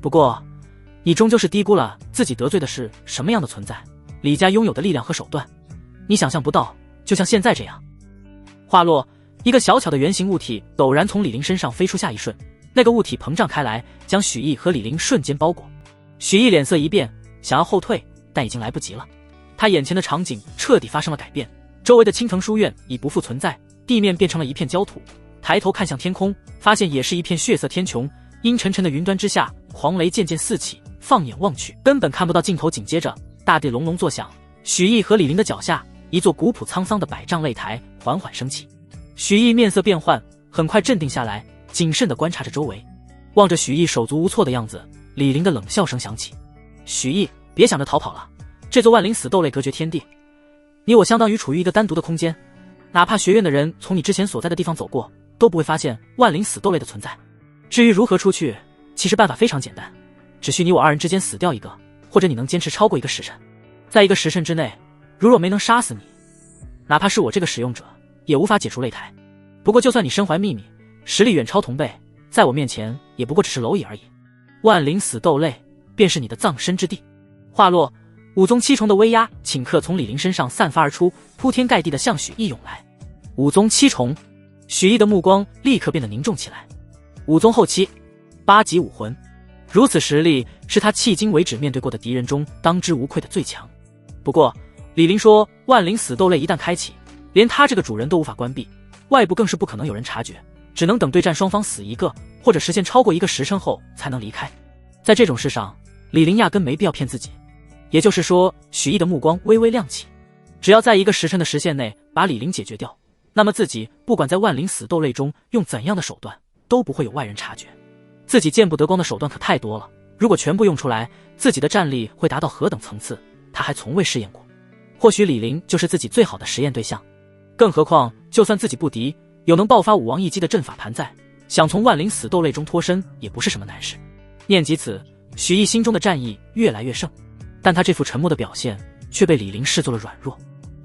Speaker 1: 不过你终究是低估了自己得罪的是什么样的存在，李家拥有的力量和手段你想象不到，就像现在这样。话落，一个小巧的圆形物体陡然从李林身上飞出，下一瞬，那个物体膨胀开来，将许毅和李林瞬间包裹。许毅脸色一变，想要后退，但已经来不及了。他眼前的场景彻底发生了改变，周围的青藤书院已不复存在，地面变成了一片焦土。抬头看向天空，发现也是一片血色天穹，阴沉沉的云端之下，狂雷渐渐四起，放眼望去根本看不到尽头。紧接着大地隆隆作响，许毅和李林的脚下，一座古朴沧桑的百丈擂台缓缓升起。许毅面色变幻，很快镇定下来，谨慎地观察着周围。望着许毅手足无措的样子，李林的冷笑声响起：“许毅，别想着逃跑了，这座万灵死斗类隔绝天地，你我相当于处于一个单独的空间，哪怕学院的人从你之前所在的地方走过，都不会发现万灵死斗类的存在。至于如何出去，其实办法非常简单，只需你我2人之间死掉一个，或者你能坚持超过1个时辰，在1个时辰之内，如若没能杀死你，哪怕是我这个使用者，也无法解除擂台。不过就算你身怀秘密，实力远超同辈，在我面前也不过只是蝼蚁而已。万灵死斗类便是你的葬身之地。”话落，5宗7重的威压顷刻从李林身上散发而出，铺天盖地的向许毅涌来。5宗7重，许毅的目光立刻变得凝重起来。5宗后期，8级武魂，如此实力是他迄今为止面对过的敌人中当之无愧的最强。不过李林说，万灵死斗类一旦开启，连他这个主人都无法关闭，外部更是不可能有人察觉，只能等对战双方死一个，或者实现超过1个时辰后才能离开。在这种事上，李林压根没必要骗自己。也就是说，许毅的目光微微亮起，只要在1个时辰的时限内把李林解决掉，那么自己不管在万灵死斗类中用怎样的手段，都不会有外人察觉。自己见不得光的手段可太多了，如果全部用出来，自己的战力会达到何等层次，他还从未试验过。或许李林就是自己最好的实验对象。更何况就算自己不敌，有能爆发武王一击的阵法盘在，想从万灵死斗类中脱身也不是什么难事。念及此，许毅心中的战意越来越盛，但他这副沉默的表现却被李林视作了软弱。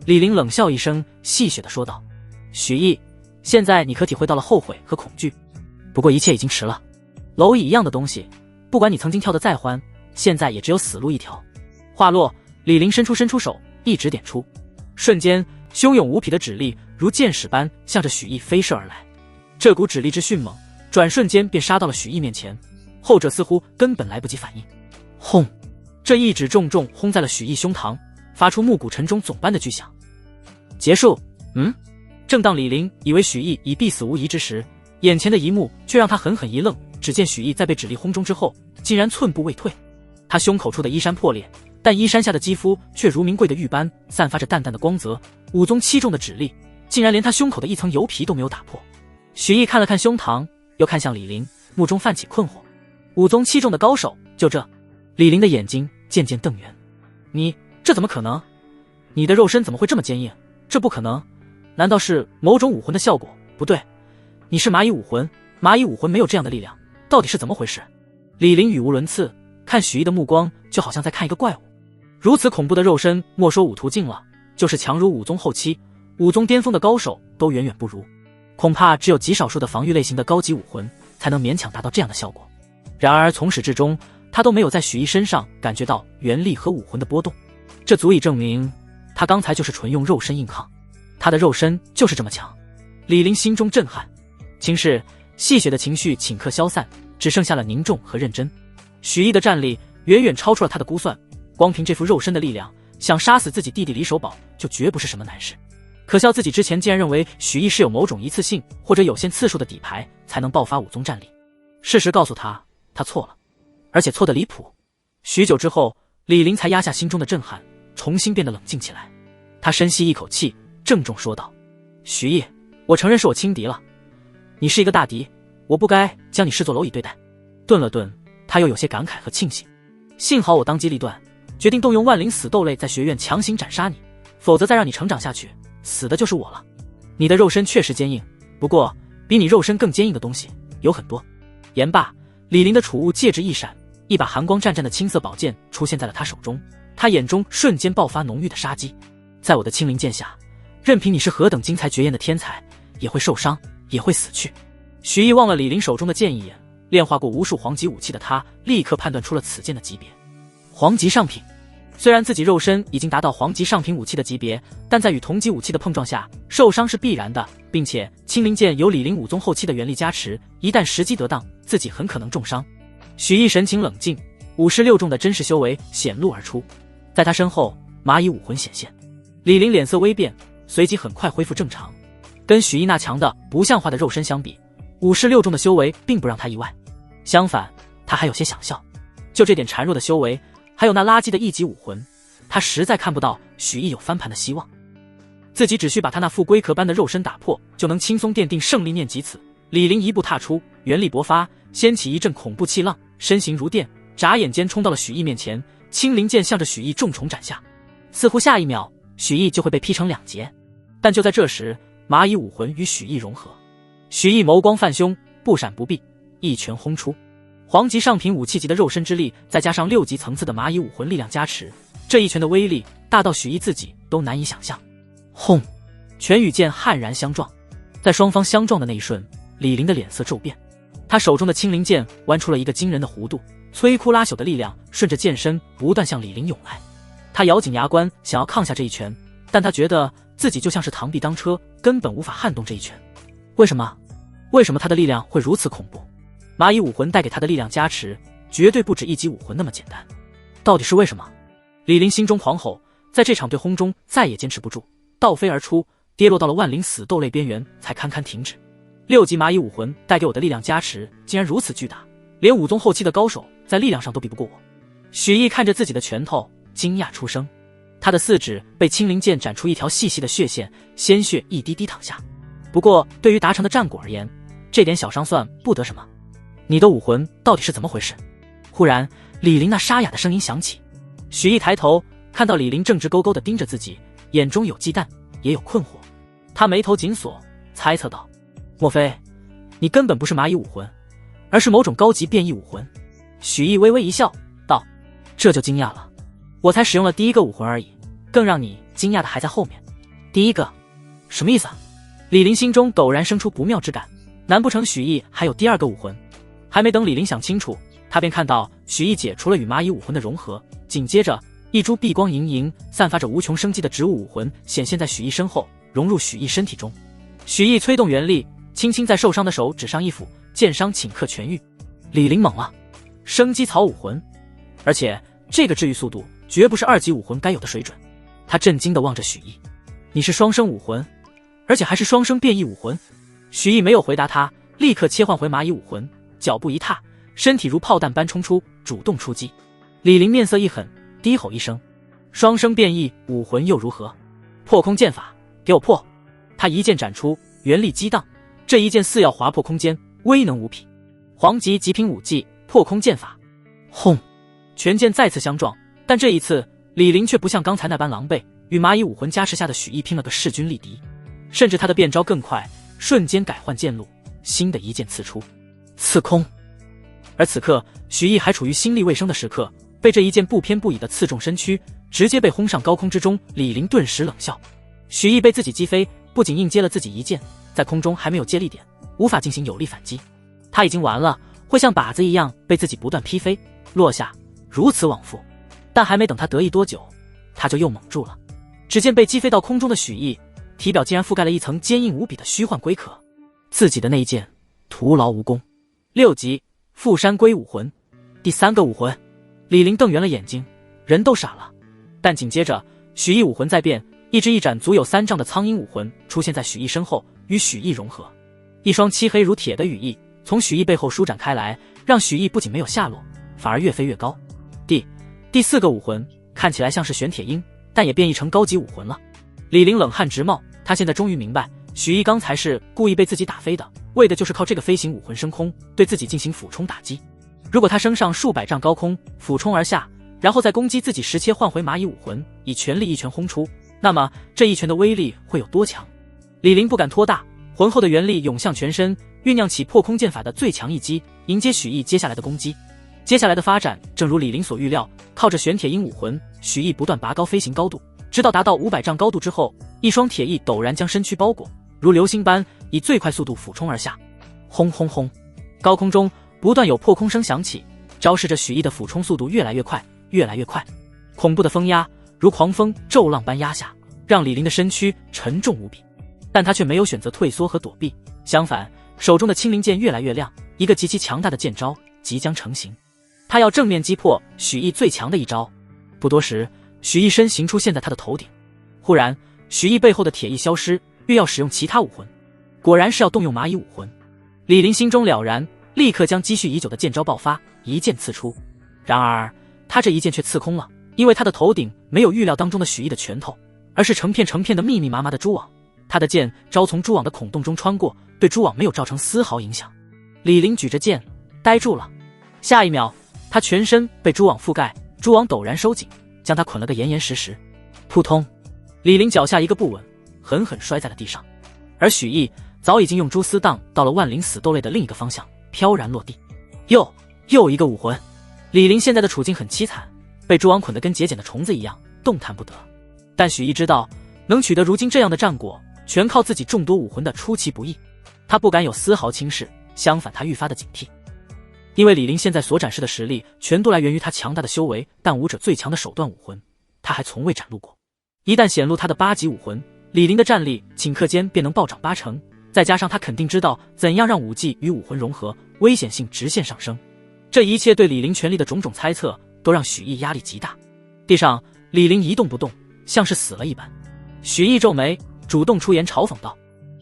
Speaker 1: 李林冷笑一声，戏谑地说道：“许毅，现在你可体会到了后悔和恐惧，不过一切已经迟了。蝼蚁一样的东西，不管你曾经跳得再欢，现在也只有死路一条。”话落，李林伸出手，一指点出，瞬间汹涌无匹的指力如箭矢般向着许毅飞射而来。这股指力之迅猛，转瞬间便杀到了许毅面前，后者似乎根本来不及反应。轰！这一指重重轰在了许毅胸膛，发出暮鼓晨钟总般的巨响。结束。正当李林以为许毅已必死无疑之时，眼前的一幕却让他狠狠一愣。只见许毅在被指力轰中之后，竟然寸步未退。他胸口处的衣衫破裂，但衣衫下的肌肤却如名贵的玉般，散发着淡淡的光泽。5宗7重的指力，竟然连他胸口的一层油皮都没有打破。许毅看了看胸膛，又看向李林，目中泛起困惑。5宗7重的高手，就这？李林的眼睛渐渐瞪圆。这怎么可能？你的肉身怎么会这么坚硬？这不可能，难道是某种武魂的效果？不对，你是蚂蚁武魂，蚂蚁武魂没有这样的力量，到底是怎么回事？李林语无伦次，看许毅的目光就好像在看一个怪物。如此恐怖的肉身，莫说武途径了，就是强如5宗后期、5宗巅峰的高手都远远不如，恐怕只有极少数的防御类型的高级武魂才能勉强达到这样的效果。然而从始至终，他都没有在许毅身上感觉到元力和武魂的波动，这足以证明他刚才就是纯用肉身硬抗，他的肉身就是这么强。李林心中震撼，轻视戏谑的情绪顷刻消散，只剩下了凝重和认真。许毅的战力远远超出了他的估算，光凭这副肉身的力量，想杀死自己弟弟李守宝就绝不是什么难事。可笑自己之前竟然认为许毅是有某种一次性或者有限次数的底牌才能爆发5宗战力，事实告诉他，他错了，而且错得离谱。许久之后，李林才压下心中的震撼，重新变得冷静起来。他深吸一口气，郑重说道：“许毅，我承认是我轻敌了，你是一个大敌，我不该将你视作蝼蚁对待。”顿了顿，他又有些感慨和庆幸，幸好我当机立断，决定动用万灵死斗类在学院强行斩杀你，否则再让你成长下去，死的就是我了。你的肉身确实坚硬，不过比你肉身更坚硬的东西有很多。言罢，李林的储物戒指一闪，一把寒光湛湛的青色宝剑出现在了他手中，他眼中瞬间爆发浓郁的杀机。在我的青灵剑下，任凭你是何等惊才绝艳的天才，也会受伤，也会死去。许毅望了李林手中的剑一眼，炼化过无数皇级武器的他立刻判断出了此剑的级别，皇级上品。虽然自己肉身已经达到皇级上品武器的级别，但在与同级武器的碰撞下，受伤是必然的，并且青灵剑有李林5宗后期的元力加持，一旦时机得当，自己很可能重伤。许毅神情冷静，56重的真实修为显露而出，在他身后，蚂蚁武魂显现。李林脸色微变，随即很快恢复正常。跟许毅那强的不像话的肉身相比，56重的修为并不让他意外，相反，他还有些想笑。就这点孱弱的修为，还有那垃圾的1级武魂，他实在看不到许毅有翻盘的希望。自己只需把他那副龟壳般的肉身打破，就能轻松奠定胜利。念及此，李林一步踏出，元力勃发，掀起一阵恐怖气浪，身形如电，眨眼间冲到了许毅面前，青灵剑向着许毅重重斩下，似乎下一秒许毅就会被劈成两截。但就在这时，蚂蚁武魂与许毅融合，许毅眸光泛凶，不闪不避，一拳轰出。黄级上品武器级的肉身之力，再加上6级层次的蚂蚁武魂力量加持，这一拳的威力大到许毅自己都难以想象。轰！拳与剑悍然相撞，在双方相撞的那一瞬，李林的脸色骤变，他手中的青灵剑弯出了一个惊人的弧度，摧枯拉朽的力量顺着剑身不断向李林涌来。他咬紧牙关，想要抗下这一拳，但他觉得自己就像是螳臂当车，根本无法撼动这一拳。为什么？为什么他的力量会如此恐怖？蚂蚁武魂带给他的力量加持，绝对不止1级武魂那么简单。到底是为什么？李林心中狂吼，在这场对轰中再也坚持不住，倒飞而出，跌落到了万灵死斗类边缘，才堪堪停止。6级蚂蚁武魂带给我的力量加持竟然如此巨大，连武宗后期的高手在力量上都比不过我。许毅看着自己的拳头，惊讶出声。他的四指被青灵剑斩出一条细细的血线，鲜血一滴滴淌下。不过对于达成的战果而言，这点小伤算不得什么。你的武魂到底是怎么回事？忽然李林那沙哑的声音响起。许毅抬头看到李林正直勾勾地盯着自己，眼中有忌惮也有困惑。他眉头紧锁，猜测道，莫非你根本不是蚂蚁武魂，而是某种高级变异武魂？许毅微微一笑道，这就惊讶了，我才使用了第1个武魂而已，更让你惊讶的还在后面。第1个？什么意思啊？李林心中陡然生出不妙之感，难不成许毅还有第2个武魂？还没等李林想清楚，他便看到许毅解除了与蚂蚁武魂的融合，紧接着一株碧光盈盈、散发着无穷生机的植物武魂显现在许毅身后，融入许毅身体中。许毅催动元力，轻轻在受伤的手指上一抚，剑伤顷刻痊愈。李林懵了，生机草武魂，而且这个治愈速度绝不是2级武魂该有的水准。他震惊地望着许毅，你是双生武魂，而且还是双生变异武魂？许毅没有回答他，立刻切换回蚂蚁武魂，脚步一踏，身体如炮弹般冲出，主动出击。李林面色一狠，低吼一声，双生变异武魂又如何？破空剑法，给我破！他一剑斩出，元力激荡，这一剑似要划破空间，威能无匹。黄级极品武技破空剑法。轰！拳剑再次相撞，但这一次李林却不像刚才那般狼狈，与蚂蚁武魂加持下的许毅拼了个势均力敌，甚至他的变招更快，瞬间改换剑路，新的一剑刺出，刺空。而此刻许毅还处于心力未生的时刻，被这一剑不偏不倚的刺中身躯，直接被轰上高空之中。李林顿时冷笑，许毅被自己击飞，不仅硬接了自己一剑，在空中还没有接力点，无法进行有力反击。他已经完了，会像靶子一样被自己不断劈飞落下，如此往复。但还没等他得意多久，他就又懵住了。只见被击飞到空中的许毅，体表竟然覆盖了一层坚硬无比的虚幻龟壳，自己的那一剑徒劳无功。6级富山龟武魂，第3个武魂。李林瞪圆了眼睛，人都傻了。但紧接着许毅武魂再变，一只一展足有3丈的苍鹰武魂出现在许毅身后，与许毅融合。一双漆黑如铁的羽翼从许毅背后舒展开来，让许毅不仅没有下落，反而越飞越高。第4个武魂看起来像是玄铁鹰，但也变异成高级武魂了。李林冷汗直冒，他现在终于明白，许毅刚才是故意被自己打飞的，为的就是靠这个飞行武魂升空，对自己进行俯冲打击。如果他升上数百丈高空，俯冲而下，然后再攻击自己时切换回蚂蚁武魂，以全力一拳轰出，那么这一拳的威力会有多强？李林不敢托大，浑厚的元力涌向全身，酝酿起破空剑法的最强一击，迎接许毅接下来的攻击。接下来的发展正如李林所预料，靠着玄铁鹰武魂，许毅不断拔高飞行高度，直到达到500丈高度之后，一双铁翼陡然将身躯包裹，如流星般以最快速度俯冲而下。轰轰轰！高空中不断有破空声响起，昭示着许毅的俯冲速度越来越快，越来越快。恐怖的风压如狂风骤浪般压下，让李林的身躯沉重无比。但他却没有选择退缩和躲避，相反，手中的青灵剑越来越亮，一个极其强大的剑招即将成型。他要正面击破许毅最强的一招。不多时，许毅身形出现在他的头顶。忽然，许毅背后的铁翼消失，欲要使用其他武魂，果然是要动用蚂蚁武魂。李林心中了然，立刻将积蓄已久的剑招爆发，一剑刺出。然而他这一剑却刺空了，因为他的头顶没有预料当中的许毅的拳头，而是成片成片的密密麻麻的蛛网。他的剑招从蛛网的孔洞中穿过，对蛛网没有造成丝毫影响。李林举着剑呆住了。下一秒，他全身被蛛网覆盖，蛛网陡然收紧，将他捆了个严严实实。扑通，李林脚下一个不稳，狠狠摔在了地上。而许毅早已经用蛛丝荡到了万灵死斗类的另一个方向，飘然落地。又一个武魂。李林现在的处境很凄惨，被蛛网捆得跟节俭的虫子一样，动弹不得。但许毅知道，能取得如今这样的战果，全靠自己众多武魂的出其不意。他不敢有丝毫轻视，相反他愈发的警惕。因为李林现在所展示的实力，全都来源于他强大的修为，但武者最强的手段武魂，他还从未展露过。一旦显露他的8级武魂，李林的战力顷刻间便能暴涨8成，再加上他肯定知道怎样让武技与武魂融合，危险性直线上升。这一切对李林权力的种种猜测，都让许毅压力极大。地上，李林一动不动，像是死了一般。许毅皱眉，主动出言嘲讽道：“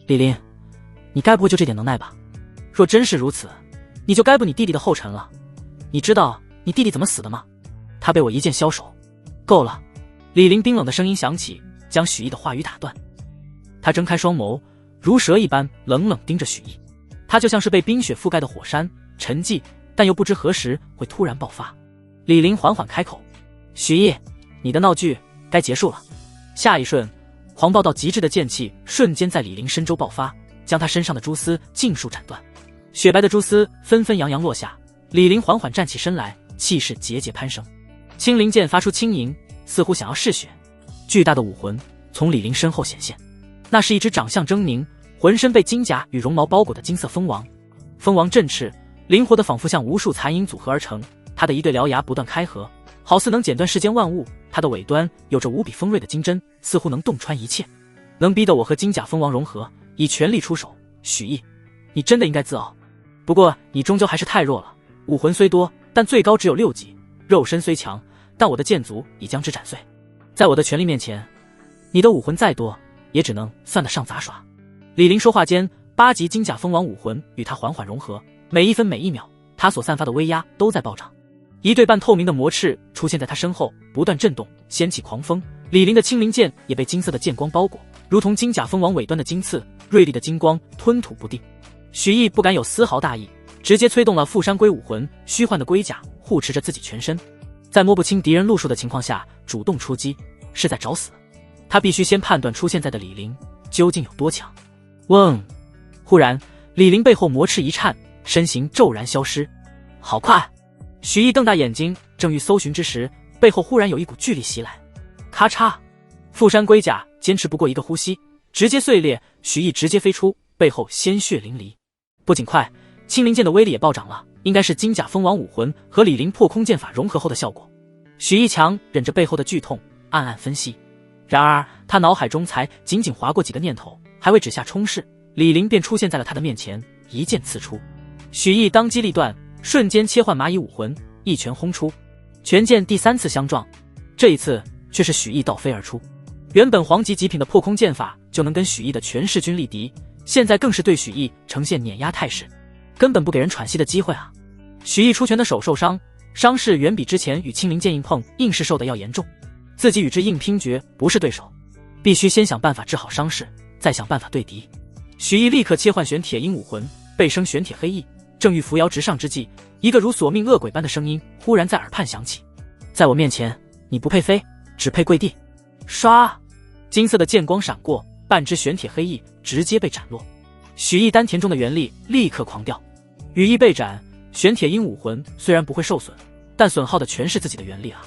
Speaker 1: 李林，你该不会就这点能耐吧？若真是如此，你就该步你弟弟的后尘了。你知道你弟弟怎么死的吗？他被我一剑削手。”够了！李林冰冷的声音响起，将许毅的话语打断。他睁开双眸，如蛇一般冷冷盯着许毅。他就像是被冰雪覆盖的火山，沉寂，但又不知何时会突然爆发。李林缓缓开口：“许毅，你的闹剧该结束了。”下一瞬，狂暴到极致的剑气瞬间在李林身周爆发，将他身上的蛛丝尽数斩断。雪白的蛛丝纷纷扬扬落下，李林缓缓站起身来，气势节节攀升。青灵剑发出轻盈，似乎想要嗜血。巨大的武魂从李林身后显现，那是一只长相狰狞，浑身被金甲与绒毛包裹的金色蜂王。蜂王振翅，灵活的仿佛像无数残影组合而成，它的一对獠牙不断开合，好似能剪断世间万物。它的尾端有着无比锋锐的金针，似乎能洞穿一切，能逼得我和金甲蜂王融合，以全力出手。许毅，你真的应该自傲，不过你终究还是太弱了。武魂虽多，但最高只有6级，肉身虽强，但我的剑族已将之斩碎。在我的权力面前，你的武魂再多，也只能算得上杂耍。李林说话间，8级金甲蜂王武魂与他缓缓融合，每一分每一秒，他所散发的威压都在暴涨。一对半透明的魔翅出现在他身后，不断震动，掀起狂风。李林的青灵剑也被金色的剑光包裹，如同金甲蜂王尾端的金刺，锐利的金光吞吐不定。许毅不敢有丝毫大意，直接催动了富山龟武魂，虚幻的龟甲护持着自己全身，在摸不清敌人路数的情况下主动出击，是在找死。他必须先判断出现在的李林究竟有多强。嗡！忽然，李林背后魔翅一颤，身形骤然消失。好快！许毅瞪大眼睛，正欲搜寻之时，背后忽然有一股巨力袭来。咔嚓！富山龟甲坚持不过一个呼吸，直接碎裂，许毅直接飞出，背后鲜血淋漓。不仅快，青灵剑的威力也暴涨了，应该是金甲蜂王武魂和李林破空剑法融合后的效果。许毅强忍着背后的剧痛，暗暗分析。然而他脑海中才仅仅划过几个念头，还未止下冲势，李林便出现在了他的面前，一剑刺出。许毅当机立断，瞬间切换蚂蚁武魂，一拳轰出，拳剑第3次相撞，这一次却是许毅倒飞而出。原本黄级极品的破空剑法就能跟许毅的全势均力敌，现在更是对许毅呈现碾压态势，根本不给人喘息的机会啊！许毅出拳的手受伤，伤势远比之前与青灵剑硬碰硬是受的要严重，自己与之硬拼决不是对手，必须先想办法治好伤势，再想办法对敌。许毅立刻切换玄铁鹰武魂，背生玄铁黑翼，正欲扶摇直上之际，一个如索命恶鬼般的声音忽然在耳畔响起：“在我面前，你不配飞，只配跪地。”唰，金色的剑光闪过，半只玄铁黑翼直接被斩落。许毅丹田中的元力立刻狂掉，羽翼被斩，玄铁鹰武魂虽然不会受损，但损耗的全是自己的元力啊！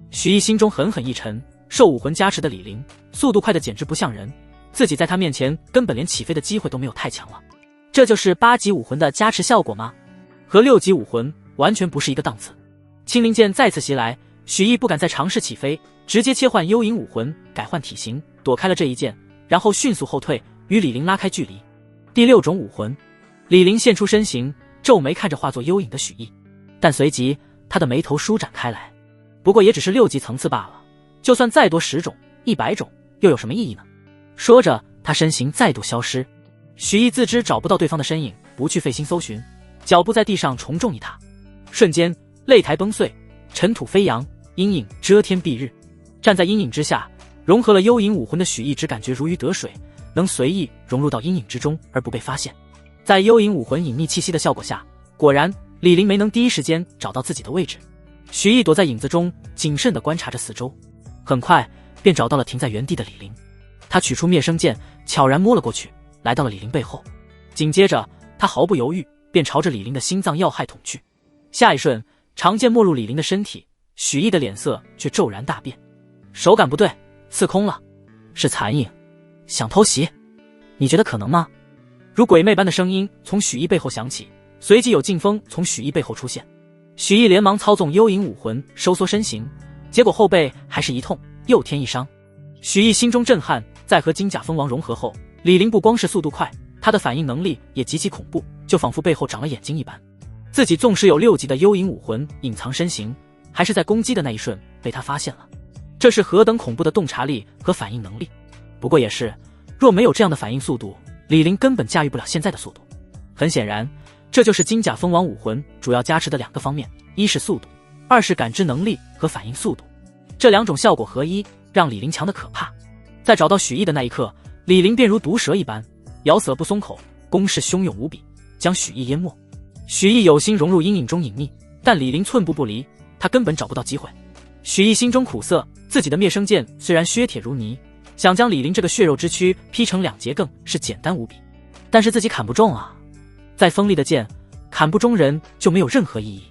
Speaker 1: 许毅心中狠狠一沉，受武魂加持的李林速度快得简直不像人，自己在他面前根本连起飞的机会都没有，太强了。这就是8级武魂的加持效果吗？和6级武魂完全不是一个档次。青灵剑再次袭来，许毅不敢再尝试起飞，直接切换幽影武魂，改换体型，躲开了这一剑，然后迅速后退，与李林拉开距离。第6种武魂，李林现出身形，皱眉看着化作幽影的许毅，但随即他的眉头舒展开来。不过也只是6级层次罢了，就算再多10种、100种，又有什么意义呢？说着，他身形再度消失。许毅自知找不到对方的身影，不去费心搜寻，脚步在地上重重一踏，瞬间擂台崩碎，尘土飞扬，阴影遮天蔽日。站在阴影之下，融合了幽影武魂的许毅只感觉如鱼得水，能随意融入到阴影之中而不被发现。在幽影武魂隐秘气息的效果下，果然李林没能第一时间找到自己的位置。许毅躲在影子中，谨慎地观察着四周，很快便找到了停在原地的李林。他取出灭生剑，悄然摸了过去，来到了李林背后。紧接着，他毫不犹豫，便朝着李林的心脏要害捅去。下一瞬，长剑没入李林的身体，许毅的脸色却骤然大变。手感不对，刺空了，是残影，想偷袭？你觉得可能吗？如鬼魅般的声音从许毅背后响起，随即有劲风从许毅背后出现。许毅连忙操纵幽影武魂收缩身形，结果后背还是一痛，又添一伤。许毅心中震撼，在和金甲蜂王融合后，李林不光是速度快，他的反应能力也极其恐怖，就仿佛背后长了眼睛一般。自己纵使有6级的幽影武魂隐藏身形，还是在攻击的那一瞬被他发现了。这是何等恐怖的洞察力和反应能力！不过也是，若没有这样的反应速度，李林根本驾驭不了现在的速度。很显然，这就是金甲蜂王武魂主要加持的2个方面，一是速度，二是感知能力和反应速度。这2种效果合一，让李林强得可怕。在找到许毅的那一刻，李林便如毒蛇一般，咬死了不松口，攻势汹涌无比，将许毅淹没。许毅有心融入阴影中隐匿，但李林寸步不离，他根本找不到机会。许毅心中苦涩，自己的灭生剑虽然削铁如泥，想将李林这个血肉之躯劈成2截更是简单无比，但是自己砍不中啊！再锋利的剑，砍不中人就没有任何意义。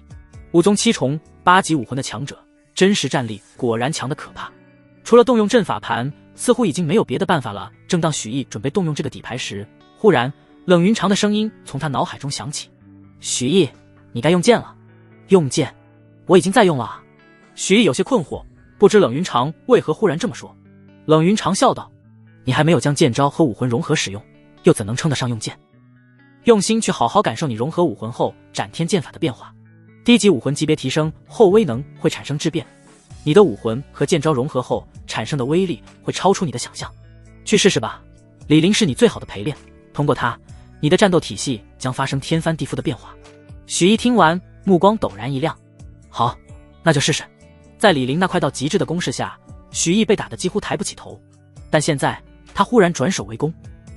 Speaker 1: 5宗7重8级武魂的强者，真实战力果然强得可怕。除了动用阵法盘，似乎已经没有别的办法了。正当许毅准备动用这个底牌时，忽然冷云长的声音从他脑海中响起：“许毅，你该用剑了。”“用剑？我已经在用了。”许毅有些困惑，不知冷云长为何忽然这么说。冷云长笑道：“你还没有将剑招和武魂融合使用，又怎能称得上用剑？用心去好好感受你融合武魂后斩天剑法的变化。低级武魂级别提升后，威能会产生质变，你的武魂和剑招融合后产生的威力会超出你的想象。去试试吧，李林是你最好的陪练，通过他，你的战斗体系将发生天翻地覆的变化。”许毅听完，目光陡然一亮：“好，那就试试。”在李林那快到极致的攻势下，许毅被打得几乎抬不起头，但现在他忽然转手为攻。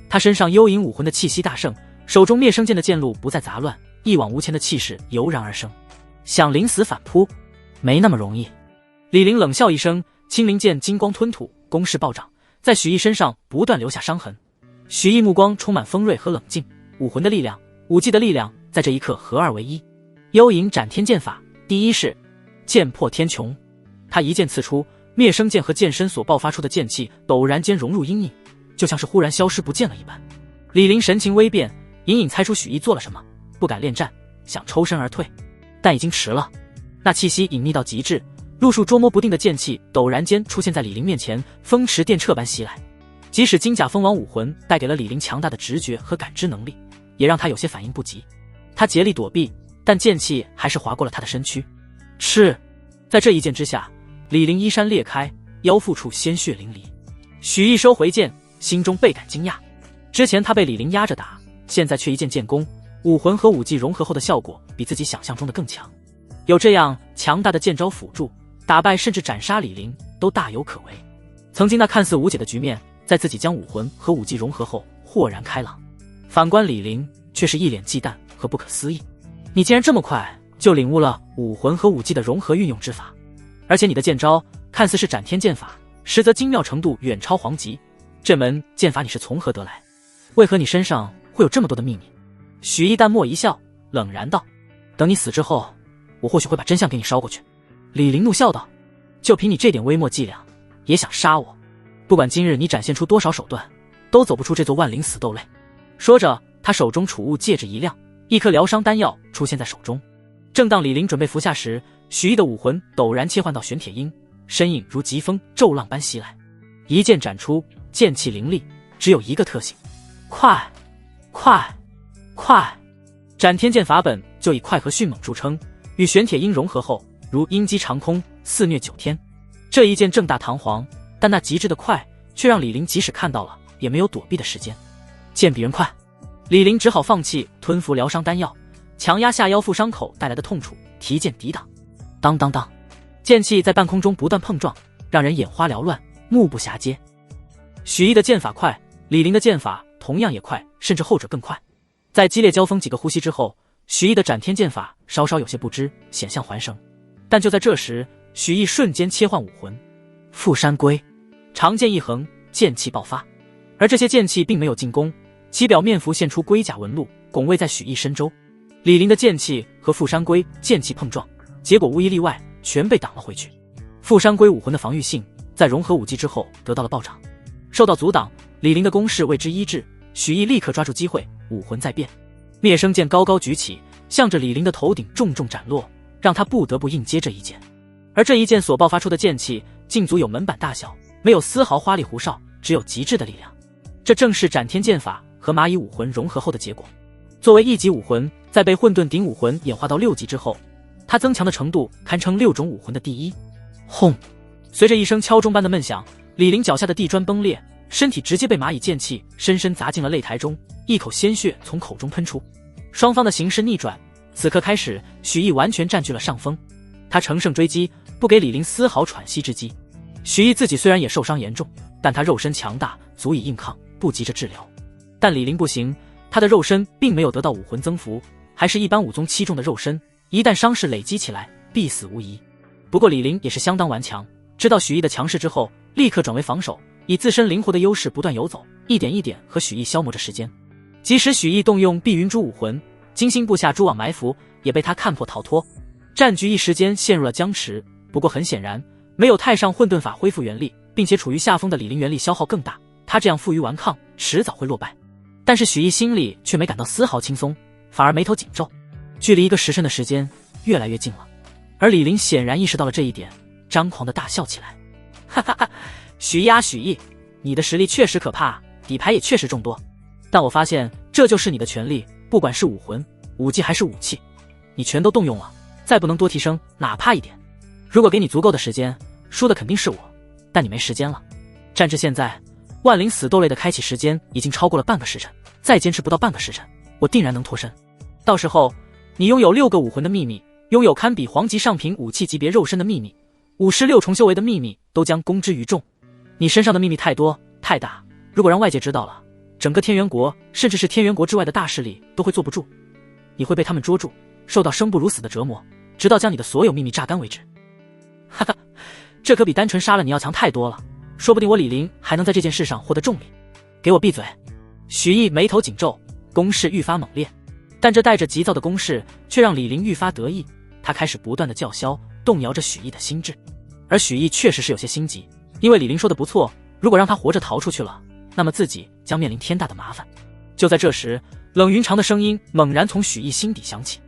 Speaker 1: 他身上幽影武魂的气息大盛，手中灭生剑的剑路不再杂乱，一往无前的气势油然而生。想临死反扑，没那么容易。李林冷笑一声，青灵剑金光吞吐，攻势暴涨，在许毅身上不断留下伤痕。许毅目光充满锋锐和冷静，武魂的力量、武技的力量在这一刻合二为一。幽影斩天剑法第一式，剑破天穹。他一剑刺出，灭生剑和剑身所爆发出的剑气陡然间融入阴影，就像是忽然消失不见了一般。李林神情微变，隐隐猜出许毅做了什么，不敢恋战，想抽身而退，但已经迟了。那气息隐匿到极致，路数捉摸不定的剑气陡然间出现在李林面前，风驰电掣般袭来。即使金甲蜂王武魂带给了李林强大的直觉和感知能力，也让他有些反应不及。他竭力躲避，但剑气还是划过了他的身躯。赤，在这一剑之下，李林衣衫裂开，腰腹处鲜血淋漓。许毅收回剑，心中倍感惊讶。之前他被李林压着打，现在却一剑建功，武魂和武技融合后的效果比自己想象中的更强。有这样强大的剑招辅助，打败甚至斩杀李林都大有可为。曾经那看似无解的局面，在自己将武魂和武技融合后豁然开朗。反观李林却是一脸忌惮和不可思议：“你竟然这么快就领悟了武魂和武技的融合运用之法，而且你的剑招看似是斩天剑法，实则精妙程度远超黄级。这门剑法你是从何得来？为何你身上会有这么多的秘密？”许毅淡漠一笑，冷然道：“等你死之后，我或许会把真相给你捎过去。”李林怒笑道：“就凭你这点微末伎俩，也想杀我？不管今日你展现出多少手段，都走不出这座万灵死斗类。”说着，他手中储物戒指一亮，一颗疗伤丹药出现在手中。正当李林准备服下时，许毅的武魂陡然切换到玄铁鹰，身影如疾风骤浪般袭来，一剑斩出，剑气凌厉，只有一个特性：快，快，快！斩天剑法本就以快和迅猛著称，与玄铁鹰融合后，如鹰击长空，肆虐9天。这一剑正大堂皇，但那极致的快，却让李林即使看到了，也没有躲避的时间。剑比人快，李林只好放弃吞服疗伤丹药，强压下腰腹伤口带来的痛楚，提剑抵挡。当当当，剑气在半空中不断碰撞，让人眼花缭乱，目不暇接。许毅的剑法快，李林的剑法同样也快，甚至后者更快。在激烈交锋几个呼吸之后，许毅的斩天剑法稍稍有些不支，险象环生。但就在这时，许毅瞬间切换武魂，富山龟，长剑一横，剑气爆发。而这些剑气并没有进攻，其表面浮现出龟甲纹路，拱卫在许毅身周。李林的剑气和富山龟剑气碰撞，结果无一例外，全被挡了回去。富山龟武魂的防御性在融合武技之后得到了暴涨，受到阻挡，李林的攻势为之医治。许毅立刻抓住机会，武魂再变，灭生剑高高举起，向着李林的头顶重重斩落，让他不得不应接这一剑。而这一剑所爆发出的剑气竟足有门板大小，没有丝毫花里胡哨，只有极致的力量。这正是斩天剑法和蚂蚁武魂融合后的结果。作为1级武魂，在被混沌顶武魂演化到6级之后，它增强的程度堪称6种武魂的第一。轰！随着一声敲钟般的闷响，李林脚下的地砖崩裂，身体直接被蚂蚁剑气深深砸进了擂台中，一口鲜血从口中喷出。双方的形势逆转，此刻开始，许毅完全占据了上风。他乘胜追击，不给李林丝毫喘息之机。许毅自己虽然也受伤严重，但他肉身强大，足以硬抗，不急着治疗。但李林不行，他的肉身并没有得到武魂增幅，还是一般武宗7重的肉身，一旦伤势累积起来，必死无疑。不过李林也是相当顽强，知道许毅的强势之后，立刻转为防守，以自身灵活的优势不断游走，一点一点和许毅消磨着时间。即使许毅动用碧云珠武魂，精心布下蛛网埋伏，也被他看破逃脱，战局一时间陷入了僵持。不过很显然，没有太上混沌法恢复元力，并且处于下风的李林元力消耗更大，他这样负隅顽抗，迟早会落败。但是许毅心里却没感到丝毫轻松，反而眉头紧皱，距离一个时辰的时间越来越近了。而李林显然意识到了这一点，张狂的大笑起来，哈哈哈！许毅啊许毅，你的实力确实可怕，底牌也确实众多，但我发现这就是你的权利，不管是武魂、武技还是武器，你全都动用了，再不能多提升哪怕一点。如果给你足够的时间，输的肯定是我，但你没时间了。战至现在，万灵死斗类的开启时间已经超过了半个时辰，再坚持不到半个时辰，我定然能脱身。到时候，你拥有6个武魂的秘密，拥有堪比皇级上品武器级别肉身的秘密，56重修为的秘密都将公之于众。你身上的秘密太多太大，如果让外界知道了，整个天元国甚至是天元国之外的大势力都会坐不住，你会被他们捉住，受到生不如死的折磨，直到将你的所有秘密榨干为止。哈哈，这可比单纯杀了你要强太多了，说不定我李林还能在这件事上获得重力。给我闭嘴！许毅眉头紧皱，攻势愈发猛烈，但这带着急躁的攻势却让李林愈发得意，他开始不断的叫嚣，动摇着许毅的心智。而许毅确实是有些心急，因为李林说的不错，如果让他活着逃出去了，那么自己将面临天大的麻烦。就在这时，冷云长的声音猛然从许毅心底响起，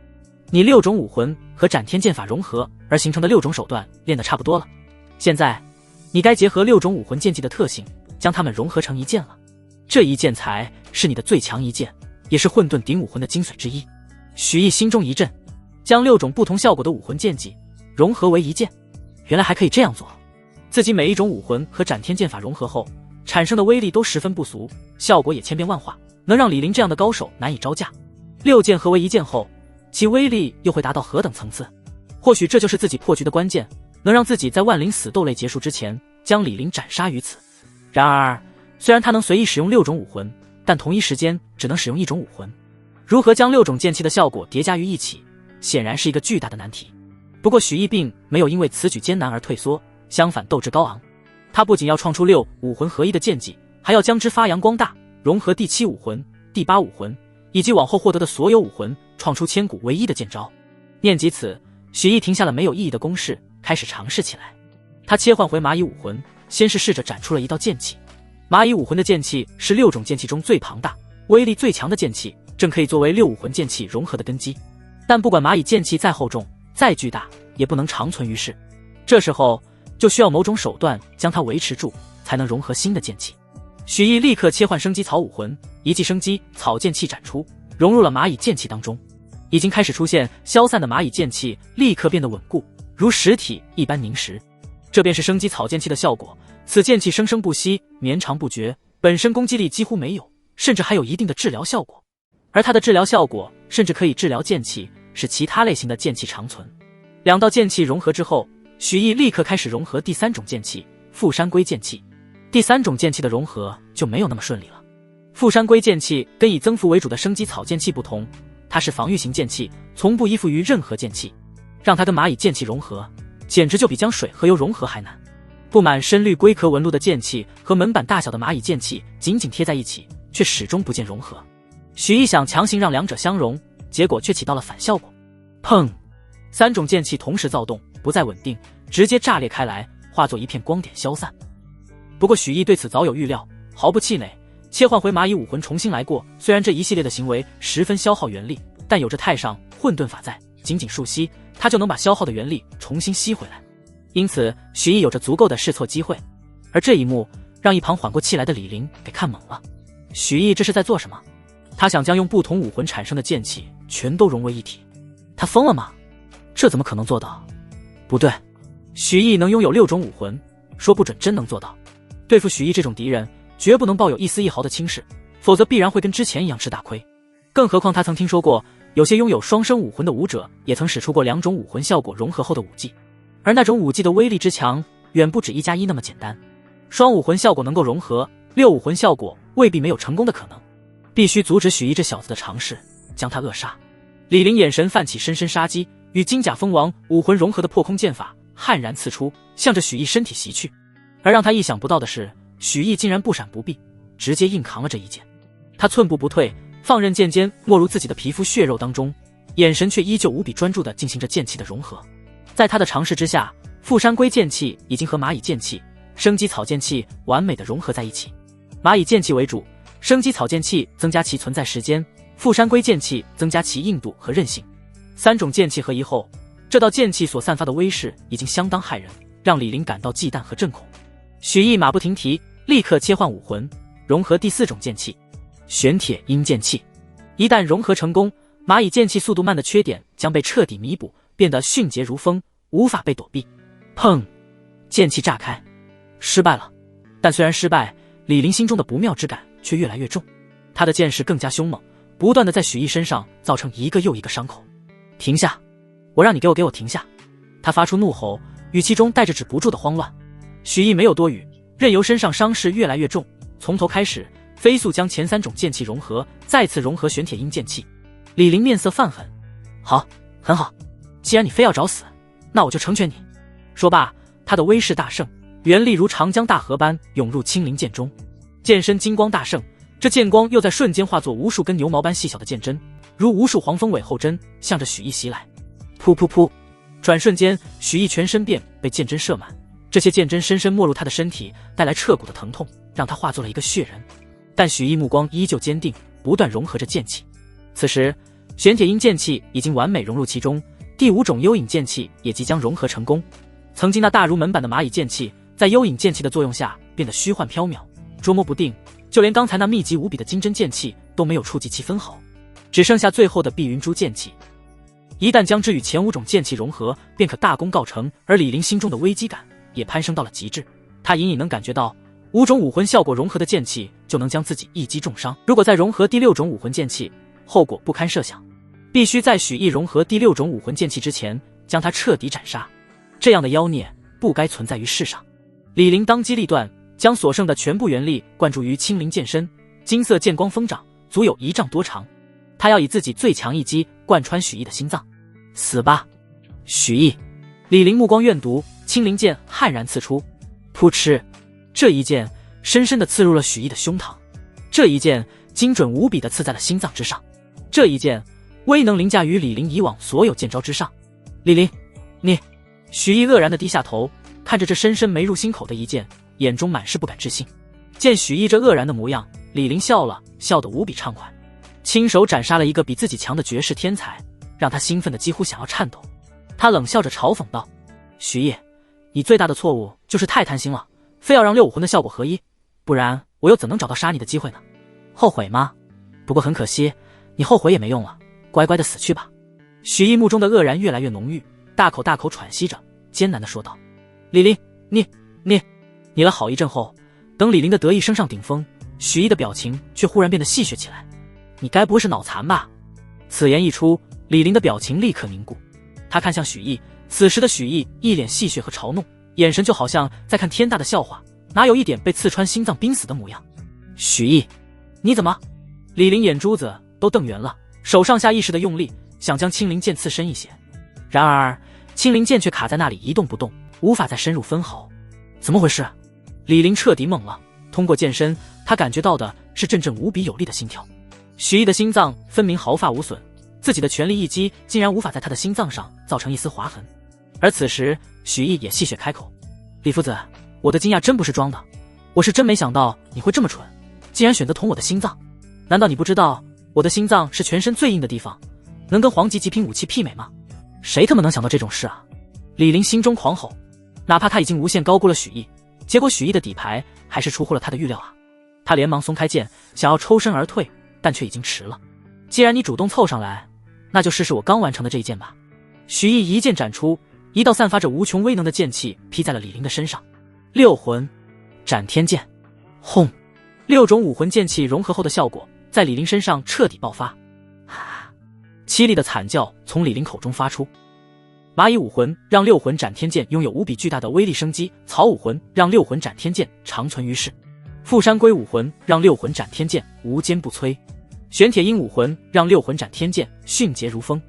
Speaker 1: 你6种武魂和斩天剑法融合而形成的6种手段练得差不多了，现在你该结合6种武魂剑技的特性，将它们融合成一剑了。这一剑才是你的最强一剑，也是混沌顶武魂的精髓之一。许毅心中一震，将6种不同效果的武魂剑技融合为一剑，原来还可以这样做。自己每一种武魂和斩天剑法融合后产生的威力都十分不俗，效果也千变万化，能让李林这样的高手难以招架。6剑合为一剑后，其威力又会达到何等层次？或许这就是自己破局的关键，能让自己在万灵死斗类结束之前将李林斩杀于此。然而，虽然他能随意使用6种武魂，但同一时间只能使用1种武魂，如何将6种剑气的效果叠加于一起，显然是一个巨大的难题。不过许毅并没有因为此举艰难而退缩，相反斗志高昂。他不仅要创出6武魂合一的剑技，还要将之发扬光大，融合第7武魂、第8武魂以及往后获得的所有武魂，创出千古唯一的剑招。念及此，许毅停下了没有意义的攻势，开始尝试起来。他切换回蚂蚁武魂，先是试着斩出了一道剑气。蚂蚁武魂的剑气是6种剑气中最庞大、威力最强的剑气，正可以作为6武魂剑气融合的根基。但不管蚂蚁剑气再厚重、再巨大，也不能长存于世。这时候就需要某种手段将它维持住，才能融合新的剑气。许毅立刻切换生机草武魂，一记生机草剑气斩出，融入了蚂蚁剑气当中。已经开始出现消散的蚂蚁剑气立刻变得稳固，如实体一般凝实。这便是生机草剑气的效果。此剑气生生不息，绵长不绝，本身攻击力几乎没有，甚至还有一定的治疗效果。而它的治疗效果甚至可以治疗剑气，使其他类型的剑气长存。2道剑气融合之后，许毅立刻开始融合第3种剑气富山龟剑气。第3种剑气的融合就没有那么顺利了。富山龟剑气跟以增幅为主的生机草剑气不同，它是防御型剑气，从不依附于任何剑气，让它跟蚂蚁剑气融合，简直就比将水和油融合还难。布满深绿龟壳纹路的剑气和门板大小的蚂蚁剑气紧紧贴在一起，却始终不见融合。许毅想强行让两者相融，结果却起到了反效果。砰！3种剑气同时躁动，不再稳定，直接炸裂开来，化作一片光点消散。不过许毅对此早有预料，毫不气馁，切换回蚂蚁武魂重新来过。虽然这一系列的行为十分消耗元力，但有着太上混沌法在，仅仅数息，他就能把消耗的元力重新吸回来。因此许毅有着足够的试错机会。而这一幕让一旁缓过气来的李林给看懵了。许毅这是在做什么？他想将用不同武魂产生的剑气全都融为一体。他疯了吗？这怎么可能做到？不对，许毅能拥有6种武魂，说不准真能做到。对付许毅这种敌人，绝不能抱有一丝一毫的轻视，否则必然会跟之前一样吃大亏。更何况他曾听说过，有些拥有双生武魂的武者也曾使出过2种武魂效果融合后的武技，而那种武技的威力之强，远不止1+1那么简单。双武魂效果能够融合，6武魂效果未必没有成功的可能。必须阻止许毅这小子的尝试，将他扼杀。李林眼神泛起深深杀机，与金甲蜂王武魂融合的破空剑法悍然刺出，向着许毅身体袭去。而让他意想不到的是，许毅竟然不闪不避，直接硬扛了这一剑。他寸步不退，放任剑尖没入自己的皮肤血肉当中，眼神却依旧无比专注地进行着剑气的融合。在他的尝试之下，富山龟剑气已经和蚂蚁剑气、生机草剑气完美的融合在一起。蚂蚁剑气为主，生机草剑气增加其存在时间，富山龟剑气增加其硬度和韧性。3种剑气合一后，这道剑气所散发的威势已经相当骇人，让李林感到忌惮和震恐。许毅马不停蹄，立刻切换武魂，融合第4种剑气玄铁鹰剑气。一旦融合成功，蚂蚁剑气速度慢的缺点将被彻底弥补，变得迅捷如风，无法被躲避。砰！剑气炸开，失败了。但虽然失败，李林心中的不妙之感却越来越重。他的剑势更加凶猛，不断的在许毅身上造成一个又一个伤口。停下！我让你给我停下！他发出怒吼，语气中带着止不住的慌乱。许毅没有多语，任由身上伤势越来越重，从头开始飞速将前3种剑气融合，再次融合玄铁鹰剑气。李林面色泛狠，好，很好，既然你非要找死，那我就成全你。说罢，他的威势大盛，元力如长江大河般涌入青灵剑中，剑身金光大盛，这剑光又在瞬间化作无数根牛毛般细小的剑针，如无数黄蜂尾后针，向着许毅袭来。噗噗噗！转瞬间，许毅全身便被剑针射满，这些剑针深深没入他的身体，带来彻骨的疼痛，让他化作了一个血人。但许毅目光依旧坚定，不断融合着剑气。此时，玄铁鹰剑气已经完美融入其中，第5种幽影剑气也即将融合成功。曾经那大如门板的蚂蚁剑气，在幽影剑气的作用下变得虚幻缥缈，捉摸不定，就连刚才那密集无比的金针剑气都没有触及其分毫，只剩下最后的碧云珠剑气。一旦将之与前5种剑气融合，便可大功告成。而李林心中的危机感也攀升到了极致，他隐隐能感觉到5种武魂效果融合的剑气就能将自己一击重伤，如果再融合第6种武魂剑气，后果不堪设想。必须在许毅融合第6种武魂剑气之前将他彻底斩杀，这样的妖孽不该存在于世上。李林当机立断，将所剩的全部元力灌注于青灵剑身，金色剑光疯长，足有1丈多长。他要以自己最强一击贯穿许毅的心脏。死吧，许毅！李林目光怨毒，青灵剑悍然刺出，噗嗤！这一剑深深地刺入了许毅的胸膛，这一剑精准无比地刺在了心脏之上，这一剑威能凌驾于李林以往所有剑招之上。李林，你……许毅愕然地低下头，看着这深深没入心口的一剑，眼中满是不敢置信。见许毅这愕然的模样，李林笑了，笑得无比畅快，亲手斩杀了一个比自己强的绝世天才，让他兴奋得几乎想要颤抖。他冷笑着嘲讽道：“许毅，你最大的错误就是太贪心了，非要让6武魂的效果合一，不然我又怎能找到杀你的机会呢？后悔吗？不过很可惜，你后悔也没用了，乖乖的死去吧。”许毅目中的愕然越来越浓郁，大口大口喘息着，艰难地说道：“李林，你了好一阵后，等李林的得意升上顶峰，许毅的表情却忽然变得戏谑起来。你该不会是脑残吧？”此言一出，李林的表情立刻凝固，他看向许毅，此时的许毅一脸戏谑和嘲弄，眼神就好像在看天大的笑话，哪有一点被刺穿心脏濒死的模样。许毅，你怎么？李林眼珠子都瞪圆了，手上下意识的用力，想将青灵剑刺深一些，然而青灵剑却卡在那里一动不动，无法再深入分毫。怎么回事？李林彻底懵了。通过剑身，他感觉到的是阵阵无比有力的心跳。许毅的心脏分明毫发无损，自己的全力一击竟然无法在他的心脏上造成一丝划痕。而此时许毅也戏谑开口：李夫子，我的惊讶真不是装的，我是真没想到你会这么蠢，竟然选择捅我的心脏。难道你不知道我的心脏是全身最硬的地方，能跟黄级极品武器媲美吗？谁他妈能想到这种事啊？李林心中狂吼，哪怕他已经无限高估了许毅，结果许毅的底牌还是出乎了他的预料啊！他连忙松开剑，想要抽身而退，但却已经迟了。既然你主动凑上来，那就试试我刚完成的这一剑吧。许毅一剑斩出，一道散发着无穷威能的剑气劈在了李林的身上。六魂斩天剑，轰！6种武魂剑气融合后的效果在李林身上彻底爆发，凄厉的惨叫从李林口中发出。蚂蚁武魂让6魂斩天剑拥有无比巨大的威力生机，草武魂让6魂斩天剑长存于世，富山龟武魂让6魂斩天剑无坚不摧，玄铁鹰武魂让6魂斩天剑迅捷如风，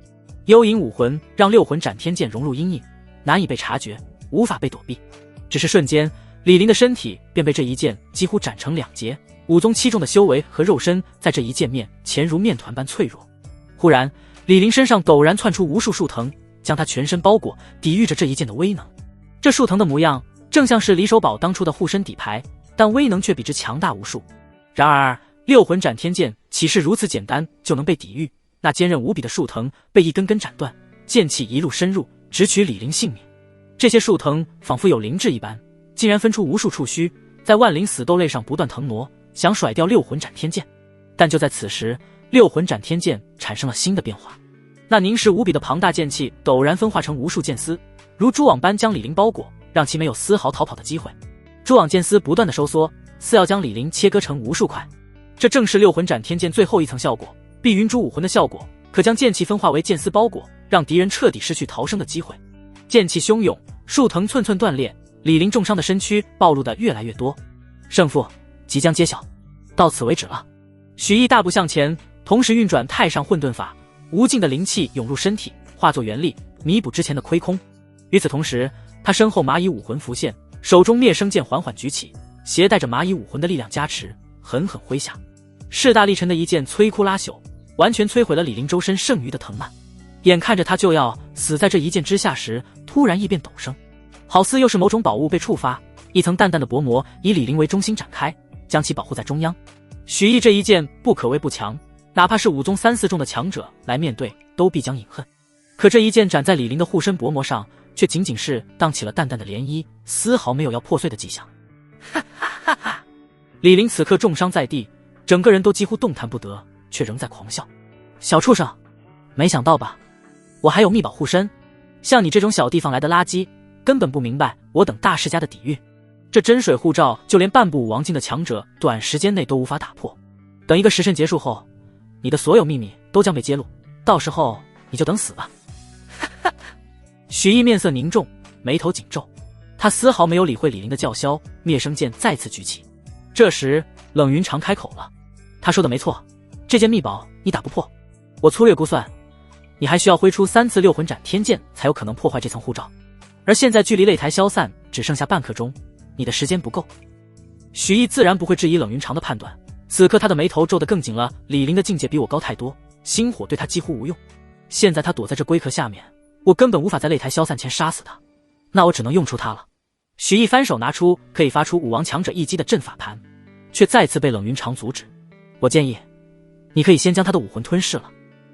Speaker 1: 幽影武魂让6魂斩天剑融入阴影，难以被察觉，无法被躲避。只是瞬间，李林的身体便被这一剑几乎斩成2截，5宗7重的修为和肉身在这一剑面前如面团般脆弱。忽然，李林身上陡然窜出无数树藤，将他全身包裹，抵御着这一剑的威能。这树藤的模样正像是李守宝当初的护身底牌，但威能却比之强大无数。然而6魂斩天剑岂是如此简单就能被抵御？那坚韧无比的树藤被一根根斩断，剑气一路深入，直取李林性命。这些树藤仿佛有灵智一般，竟然分出无数触须，在万灵死斗类上不断腾挪，想甩掉6魂斩天剑。但就在此时，6魂斩天剑产生了新的变化，那凝实无比的庞大剑气陡然分化成无数剑丝，如蛛网般将李林包裹，让其没有丝毫逃跑的机会。蛛网剑丝不断的收缩，似要将李林切割成无数块。这正是6魂斩天剑最后一层效果，碧云珠武魂的效果，可将剑气分化为剑丝包裹，让敌人彻底失去逃生的机会。剑气汹涌，树藤寸寸断裂，李林重伤的身躯暴露的越来越多。胜负即将揭晓，到此为止了。许毅大步向前，同时运转太上混沌法，无尽的灵气涌入身体，化作元力，弥补之前的亏空。与此同时，他身后蚂蚁武魂浮现，手中灭生剑缓缓举起，携带着蚂蚁武魂的力量加持，狠狠挥下。势大力沉的一剑摧枯拉朽，完全摧毁了李林周身剩余的藤蔓。眼看着他就要死在这一剑之下时，突然异变陡生，好似又是某种宝物被触发，一层淡淡的薄膜以李林为中心展开，将其保护在中央。许毅这一剑不可谓不强，哪怕是5宗3、4重的强者来面对，都必将饮恨。可这一剑斩在李林的护身薄膜上，却仅仅是荡起了淡淡的涟漪，丝毫没有要破碎的迹象。哈哈哈哈！李林此刻重伤在地，整个人都几乎动弹不得，却仍在狂笑。小畜生，没想到吧？我还有秘宝护身，像你这种小地方来的垃圾，根本不明白我等大世家的底蕴。这真水护罩，就连半步武王境的强者，短时间内都无法打破。等一个时辰结束后，你的所有秘密都将被揭露，到时候你就等死吧。许毅面色凝重，眉头紧皱，他丝毫没有理会李林的叫嚣，灭生剑再次举起。这时冷云长开口了，他说的没错，这件秘宝你打不破，我粗略估算，你还需要挥出3次6魂斩天剑才有可能破坏这层护罩，而现在距离擂台消散只剩下半刻钟，你的时间不够。许毅自然不会质疑冷云长的判断，此刻他的眉头皱得更紧了。李林的境界比我高太多，心火对他几乎无用，现在他躲在这龟壳下面，我根本无法在擂台消散前杀死他，那我只能用出他了。许毅翻手拿出可以发出武王强者一击的阵法盘，却再次被冷云长阻止。我建议你可以先将他的武魂吞噬了，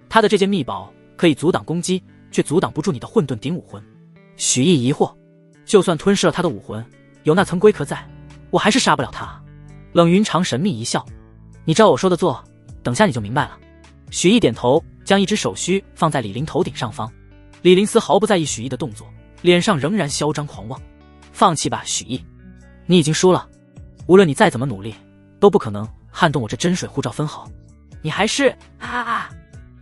Speaker 1: 他的这件秘宝可以阻挡攻击，却阻挡不住你的混沌顶武魂。许毅疑惑，就算吞噬了他的武魂，有那层龟壳在，我还是杀不了他。冷云长神秘一笑，你照我说的做，等下你就明白了。许毅点头，将一只手须放在李林头顶上方。李林丝毫不在意许毅的动作，脸上仍然嚣张狂妄。放弃吧，许毅，你已经输了，无论你再怎么努力，都不可能撼动我这真水护罩分毫。你还是啊！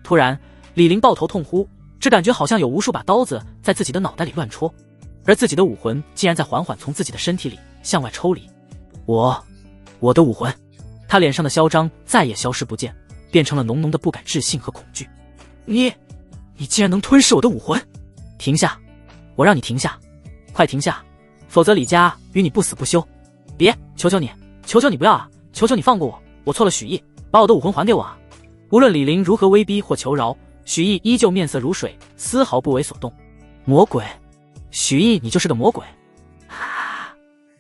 Speaker 1: 突然李林抱头痛呼，只感觉好像有无数把刀子在自己的脑袋里乱戳，而自己的武魂竟然在缓缓从自己的身体里向外抽离。我的武魂！他脸上的嚣张再也消失不见，变成了浓浓的不敢置信和恐惧。你竟然能吞噬我的武魂！停下！我让你停下！快停下，否则李家与你不死不休！别，求求你，求求你不要啊！求求你放过我，我错了，许毅，把我的武魂还给我啊！无论李玲如何威逼或求饶，许毅依旧面色如水，丝毫不为所动。魔鬼，许毅，你就是个魔鬼！啊！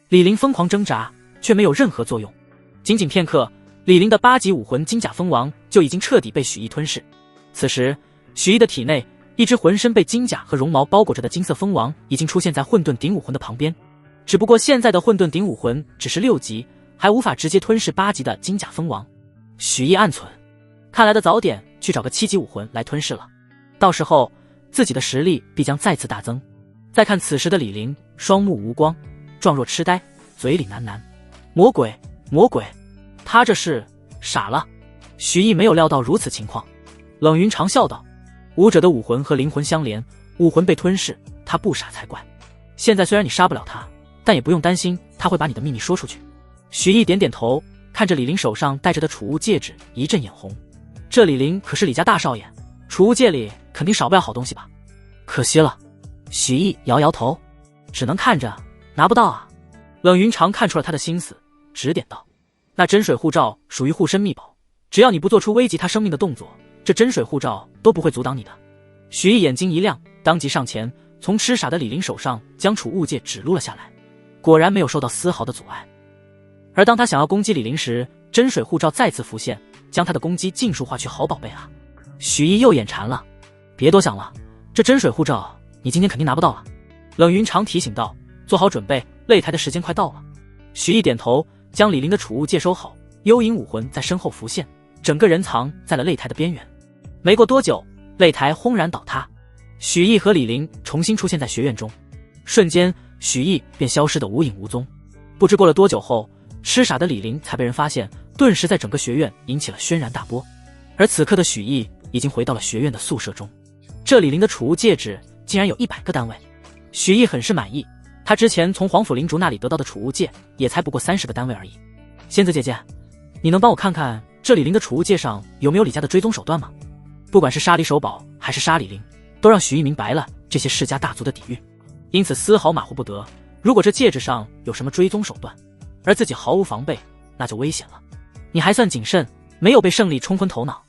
Speaker 1: 李玲疯狂挣扎，却没有任何作用。仅仅片刻，李玲的8级武魂金甲蜂王就已经彻底被许毅吞噬。此时，许毅的体内，一只浑身被金甲和绒毛包裹着的金色蜂王已经出现在混沌顶武魂的旁边。只不过现在的混沌顶武魂只是6级，还无法直接吞噬8级的金甲蜂王。许毅暗忖，看来的早点去找个7级武魂来吞噬了，到时候自己的实力必将再次大增。再看此时的李玲，双目无光，状若痴呆，嘴里喃喃：魔鬼，魔鬼！他这是傻了。许毅没有料到如此情况，冷云长笑道：武者的武魂和灵魂相连，武魂被吞噬，他不傻才怪。现在虽然你杀不了他，但也不用担心他会把你的秘密说出去。许毅点点头，看着李玲手上戴着的储物戒指，一阵眼红。这李玲可是李家大少爷，储物戒里肯定少不了好东西吧？可惜了。许毅摇摇头，只能看着，拿不到啊。冷云长看出了他的心思，指点道：那真水护罩属于护身秘宝，只要你不做出危及他生命的动作，这真水护罩都不会阻挡你的。许毅眼睛一亮，当即上前，从痴傻的李玲手上将储物戒指撸了下来，果然没有受到丝毫的阻碍。而当他想要攻击李玲时，真水护罩再次浮现，将他的攻击尽数化去。好宝贝啊！许毅又眼馋了，别多想了，这真水护罩你今天肯定拿不到了。冷云长提醒道：做好准备，擂台的时间快到了。许毅点头，将李玲的储物戒收好，幽影武魂在身后浮现，整个人藏在了擂台的边缘。没过多久，擂台轰然倒塌，许毅和李玲重新出现在学院中，瞬间许毅便消失得无影无踪。不知过了多久后，痴傻的李玲才被人发现，顿时在整个学院引起了轩然大波。而此刻的许毅已经回到了学院的宿舍中，这李玲的储物戒指竟然有100个单位。许毅很是满意，他之前从黄甫灵竹那里得到的储物戒也才不过30个单位而已。仙子姐姐，你能帮我看看这李玲的储物戒上有没有李家的追踪手段吗？不管是杀李守宝还是杀李玲，都让许毅明白了这些世家大族的底蕴，因此丝毫马虎不得。如果这戒指上有什么追踪手段，而自己毫无防备，那就危险了。你还算谨慎，没有被胜利冲昏头脑。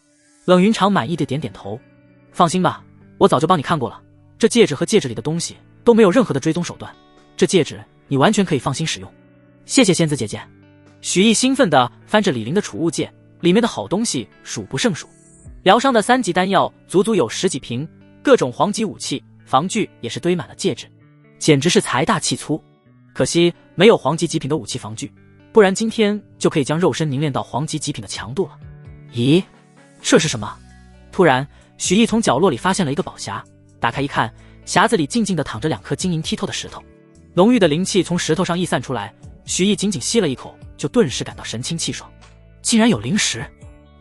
Speaker 1: 冷云长满意的点点头，放心吧，我早就帮你看过了，这戒指和戒指里的东西都没有任何的追踪手段，这戒指你完全可以放心使用。谢谢仙子姐姐。许毅兴奋地翻着李玲的储物戒，里面的好东西数不胜数，疗伤的3级丹药足足有10几瓶，各种黄级武器防具也是堆满了戒指，简直是财大气粗。可惜没有黄级极品的武器防具，不然今天就可以将肉身凝练到黄级极品的强度了。咦，这是什么？突然许毅从角落里发现了一个宝匣，打开一看，匣子里静静地躺着2颗晶莹剔透的石头，浓郁的灵气从石头上溢散出来，许毅仅仅吸了一口，就顿时感到神清气爽。竟然有灵石！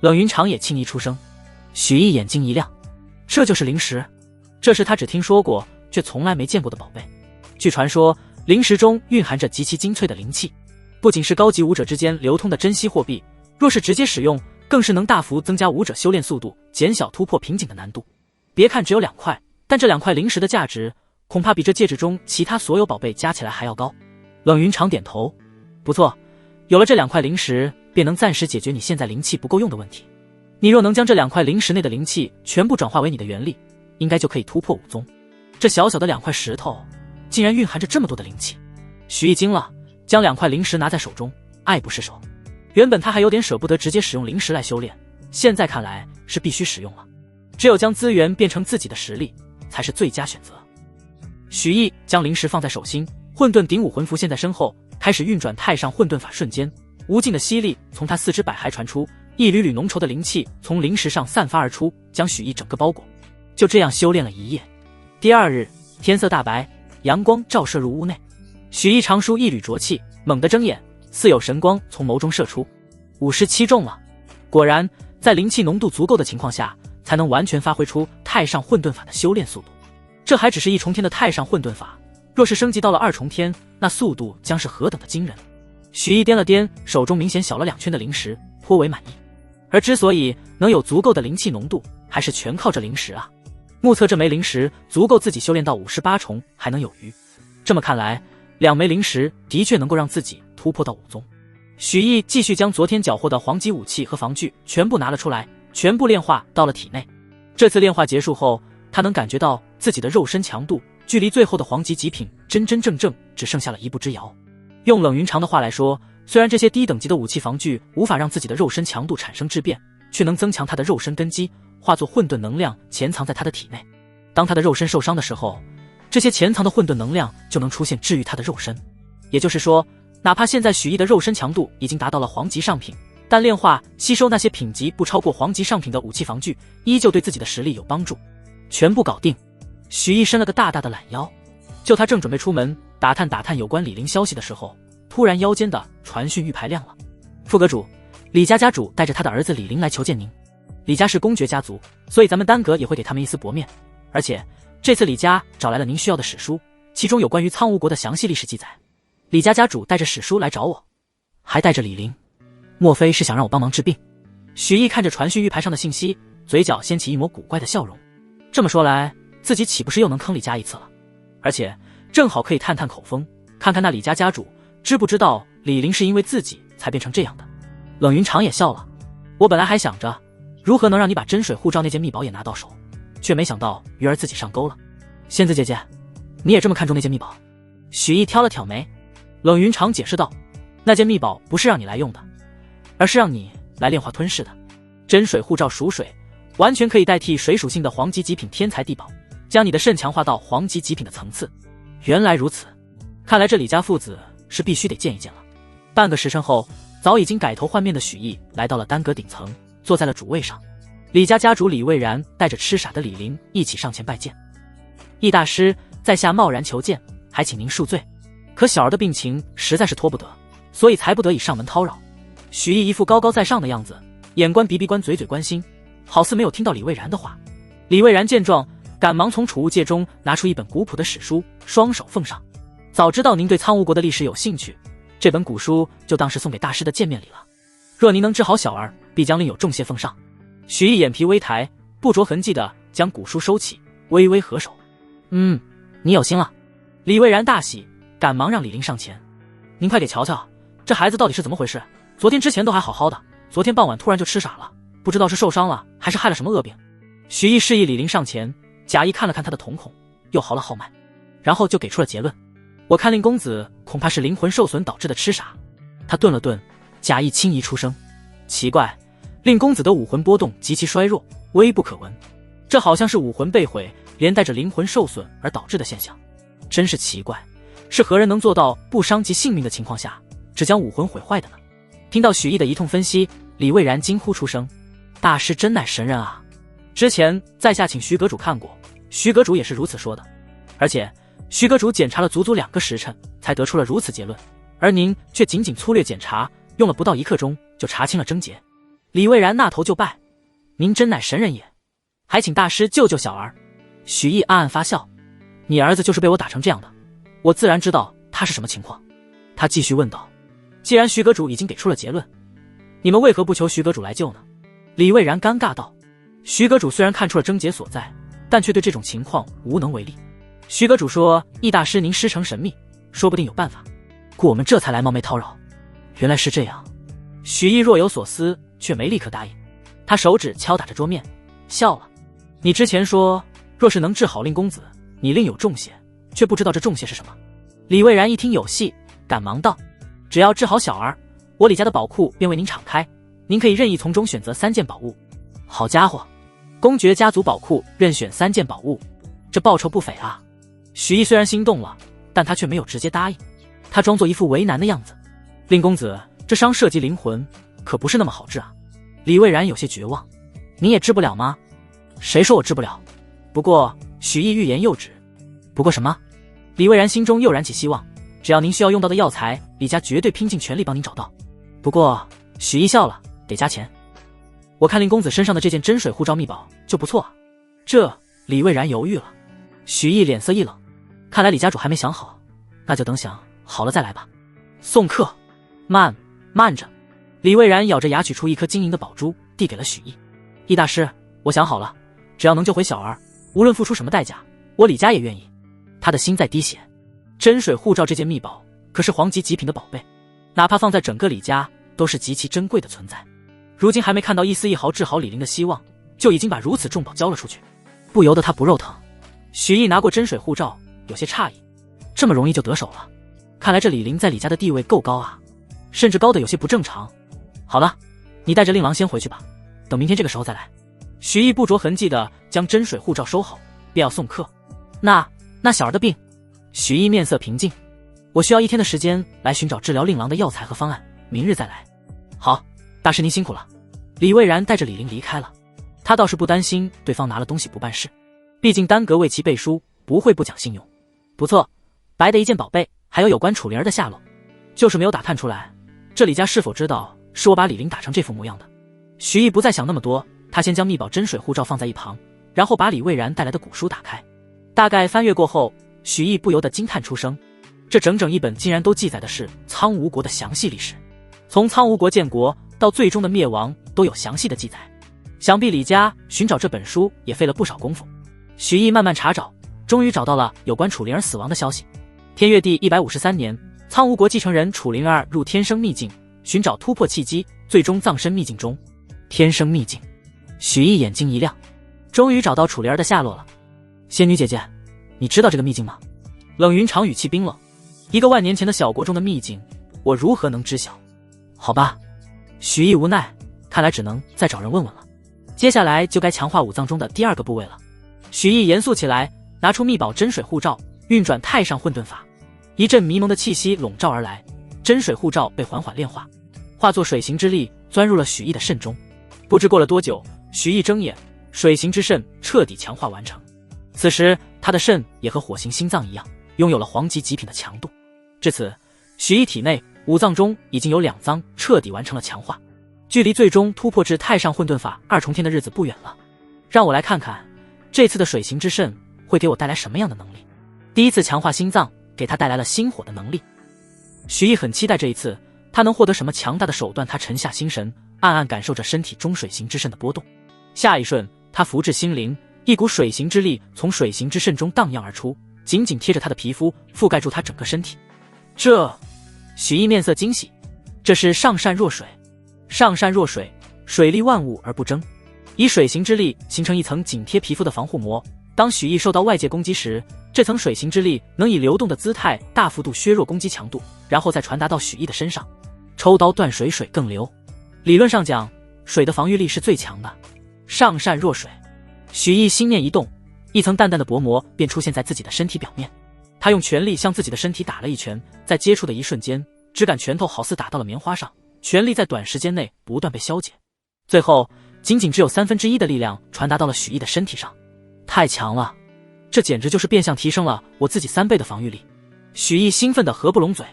Speaker 1: 冷云长也轻昵出声。许毅眼睛一亮，这就是灵石，这是他只听说过却从来没见过的宝贝。据传说，灵石中蕴含着极其精粹的灵气，不仅是高级武者之间流通的珍稀货币，若是直接使用，更是能大幅增加武者修炼速度，减小突破瓶颈的难度。别看只有2块，但这2块灵石的价值恐怕比这戒指中其他所有宝贝加起来还要高。冷云长点头，不错，有了这2块灵石，便能暂时解决你现在灵气不够用的问题。你若能将这2块灵石内的灵气全部转化为你的元力，应该就可以突破武宗。这小小的2块石头竟然蕴含着这么多的灵气。许毅惊了，将2块灵石拿在手中，爱不释手。原本他还有点舍不得直接使用灵石来修炼，现在看来是必须使用了。只有将资源变成自己的实力，才是最佳选择。许毅将灵石放在手心，混沌顶武魂浮现在身后，开始运转太上混沌法。瞬间，无尽的吸力从他4肢百骸传出，一缕缕浓稠的灵气从灵石上散发而出，将许毅整个包裹。就这样修炼了一夜。第2日，天色大白，阳光照射入屋内，许毅长舒一缕浊气，猛地睁眼，似有神光从眸中射出。57中了，果然在灵气浓度足够的情况下，才能完全发挥出太上混沌法的修炼速度。这还只是1重天的太上混沌法，若是升级到了2重天，那速度将是何等的惊人。许毅掂了掂手中明显小了2圈的灵石，颇为满意。而之所以能有足够的灵气浓度，还是全靠这灵石啊。目测这枚灵石足够自己修炼到58重还能有余。这么看来，2枚灵石的确能够让自己突破到5宗。许毅继续将昨天缴获的黄级武器和防具全部拿了出来，全部炼化到了体内。这次炼化结束后，他能感觉到自己的肉身强度距离最后的黄级极品真正只剩下了一步之遥。用冷云长的话来说，虽然这些低等级的武器防具无法让自己的肉身强度产生质变，却能增强他的肉身根基，化作混沌能量潜藏在他的体内。当他的肉身受伤的时候，这些潜藏的混沌能量就能出现治愈他的肉身。也就是说，哪怕现在许毅的肉身强度已经达到了黄级上品，但炼化吸收那些品级不超过黄级上品的武器防具，依旧对自己的实力有帮助。全部搞定，许毅伸了个大大的懒腰。就他正准备出门打探有关李陵消息的时候，突然腰间的传讯玉牌亮了。副阁主，李家家主带着他的儿子李陵来求见您。李家是公爵家族，所以咱们丹阁也会给他们一丝薄面。而且这次李家找来了您需要的史书，其中有关于苍梧国的详细历史记载。李家家主带着史书来找我，还带着李陵，莫非是想让我帮忙治病？许毅看着传讯玉牌上的信息，嘴角掀起一抹古怪的笑容。这么说来，自己岂不是又能坑李家一次了？而且正好可以探探口风，看看那李家家主知不知道李陵是因为自己才变成这样的。冷云长也笑了，我本来还想着如何能让你把真水护照那件秘宝也拿到手，却没想到鱼儿自己上钩了。仙子姐姐，你也这么看重那件秘宝？许毅挑了挑眉。冷云长解释道，那件秘宝不是让你来用的，而是让你来炼化吞噬的。真水护照属水，完全可以代替水属性的黄级极品天才地宝，将你的肾强化到黄级极品的层次。原来如此，看来这李家父子是必须得见一见了。半个时辰后，早已经改头换面的许毅来到了丹阁顶层，坐在了主位上。李家家主李蔚然带着痴傻的李陵一起上前拜见。易大师，在下贸然求见，还请您恕罪。可小儿的病情实在是拖不得，所以才不得已上门叨扰。许毅一副高高在上的样子，眼观鼻鼻观嘴嘴关心，好似没有听到李蔚然的话。李蔚然见状，赶忙从储物戒中拿出一本古朴的史书，双手奉上。早知道您对苍梧国的历史有兴趣，这本古书就当是送给大师的见面礼了。若您能治好小儿，必将另有重谢奉上。许毅眼皮微抬，不着痕迹地将古书收起，微微合手。你有心了。李蔚然大喜，赶忙让李陵上前。您快给瞧瞧，这孩子到底是怎么回事？昨天之前都还好好的，昨天傍晚突然就痴傻了，不知道是受伤了还是害了什么恶病。许毅示意李陵上前，假意看了看他的瞳孔，又号了号脉，然后就给出了结论。我看令公子恐怕是灵魂受损导致的痴傻。他顿了顿，假意轻移出声。奇怪，令公子的武魂波动极其衰弱，微不可闻，这好像是武魂被毁连带着灵魂受损而导致的现象。真是奇怪，是何人能做到不伤及性命的情况下只将武魂毁坏的呢？听到许毅的一通分析，李蔚然惊呼出声，大师真乃神人啊。之前在下请徐阁主看过，徐阁主也是如此说的，而且徐阁主检查了足足2个时辰才得出了如此结论，而您却仅仅粗略检查，用了不到1刻钟就查清了症结。李蔚然纳头就拜，您真乃神人也，还请大师救救小儿。许毅暗暗发笑，你儿子就是被我打成这样的，我自然知道他是什么情况。他继续问道，既然徐阁主已经给出了结论，你们为何不求徐阁主来救呢？李蔚然尴尬道，徐阁主虽然看出了症结所在，但却对这种情况无能为力。徐阁主说易大师您师承神秘，说不定有办法，故我们这才来冒昧叨扰。原来是这样。许毅若有所思，却没立刻答应。他手指敲打着桌面，笑了。你之前说若是能治好令公子，你另有重谢，却不知道这重谢是什么。李蔚然一听有戏，赶忙道，只要治好小儿，我李家的宝库便为您敞开，您可以任意从中选择3件宝物。好家伙，公爵家族宝库任选3件宝物，这报酬不菲啊。许毅虽然心动了，但他却没有直接答应，他装作一副为难的样子。令公子，这伤涉及灵魂，可不是那么好治啊。李蔚然有些绝望，你也治不了吗？谁说我治不了？不过许毅欲言又止。不过什么？李蔚然心中又燃起希望，只要您需要用到的药材，李家绝对拼尽全力帮您找到。不过许毅笑了，得加钱。我看令公子身上的这件真水护照秘宝就不错啊。这李蔚然犹豫了。许毅脸色一冷，看来李家主还没想好，那就等想好了再来吧。送客。慢着。李蔚然咬着牙取出一颗晶莹的宝珠，递给了许毅。易大师，我想好了，只要能救回小儿，无论付出什么代价，我李家也愿意。他的心在滴血。真水护照这件秘宝可是皇级极品的宝贝，哪怕放在整个李家都是极其珍贵的存在。如今还没看到一丝一毫治好李林的希望，就已经把如此重宝交了出去，不由得他不肉疼。许毅拿过真水护照，有些诧异，这么容易就得手了，看来这李林在李家的地位够高啊，甚至高的有些不正常。好了，你带着令郎先回去吧，等明天这个时候再来。许毅不着痕迹地将真水护照收好，便要送客。那小儿的病？许毅面色平静，我需要1天的时间来寻找治疗令郎的药材和方案，明日再来。好，大师您辛苦了。李蔚然带着李林离开了，他倒是不担心对方拿了东西不办事，毕竟丹阁为其背书，不会不讲信用。不错，白的一件宝贝，还有关楚灵儿的下落，就是没有打探出来，这李家是否知道是我把李林打成这副模样的。许毅不再想那么多，他先将秘宝真水护照放在一旁，然后把李蔚然带来的古书打开。大概翻阅过后，许毅不由得惊叹出声，这整整一本竟然都记载的是苍梧国的详细历史，从苍梧国建国到最终的灭亡都有详细的记载。想必李家寻找这本书也费了不少功夫。许毅慢慢查找，终于找到了有关楚灵儿死亡的消息。天月第153年，苍梧国继承人楚灵儿入天生秘境，寻找突破契机，最终葬身秘境中。天生秘境，许毅眼睛一亮，终于找到楚灵儿的下落了。仙女姐姐，你知道这个秘境吗？冷云长语气冰冷，一个万年前的小国中的秘境，我如何能知晓？好吧，许毅无奈，看来只能再找人问问了。接下来就该强化五脏中的第2个部位了。许毅严肃起来，拿出秘宝真水护照，运转太上混沌法，一阵迷蒙的气息笼罩而来，真水护照被缓缓炼化，化作水行之力钻入了许毅的肾中。不知过了多久，许毅睁眼，水行之肾彻底强化完成。此时他的肾也和火行心脏一样，拥有了皇级极品的强度。至此，许毅体内五脏中已经有2脏彻底完成了强化，距离最终突破至太上混沌法2重天的日子不远了。让我来看看这次的水行之肾会给我带来什么样的能力。第一次强化心脏，给他带来了心火的能力。许毅很期待这一次他能获得什么强大的手段，他沉下心神，暗暗感受着身体中水行之肾的波动。下一瞬，他伏至心灵，一股水行之力从水行之肾中荡漾而出，紧紧贴着他的皮肤，覆盖住他整个身体。许毅面色惊喜，这是上善若水。上善若水，水利万物而不争，以水行之力形成一层紧贴皮肤的防护膜。当许毅受到外界攻击时，这层水行之力能以流动的姿态大幅度削弱攻击强度，然后再传达到许毅的身上。抽刀断水，水更流。理论上讲，水的防御力是最强的。上善若水，许毅心念一动，一层淡淡的薄膜便出现在自己的身体表面。他用全力向自己的身体打了一拳，在接触的一瞬间，只感拳头好似打到了棉花上，全力在短时间内不断被消解，最后仅仅只有1/3的力量传达到了许毅的身体上。太强了，这简直就是变相提升了我自己3倍的防御力。许毅兴奋得合不拢嘴。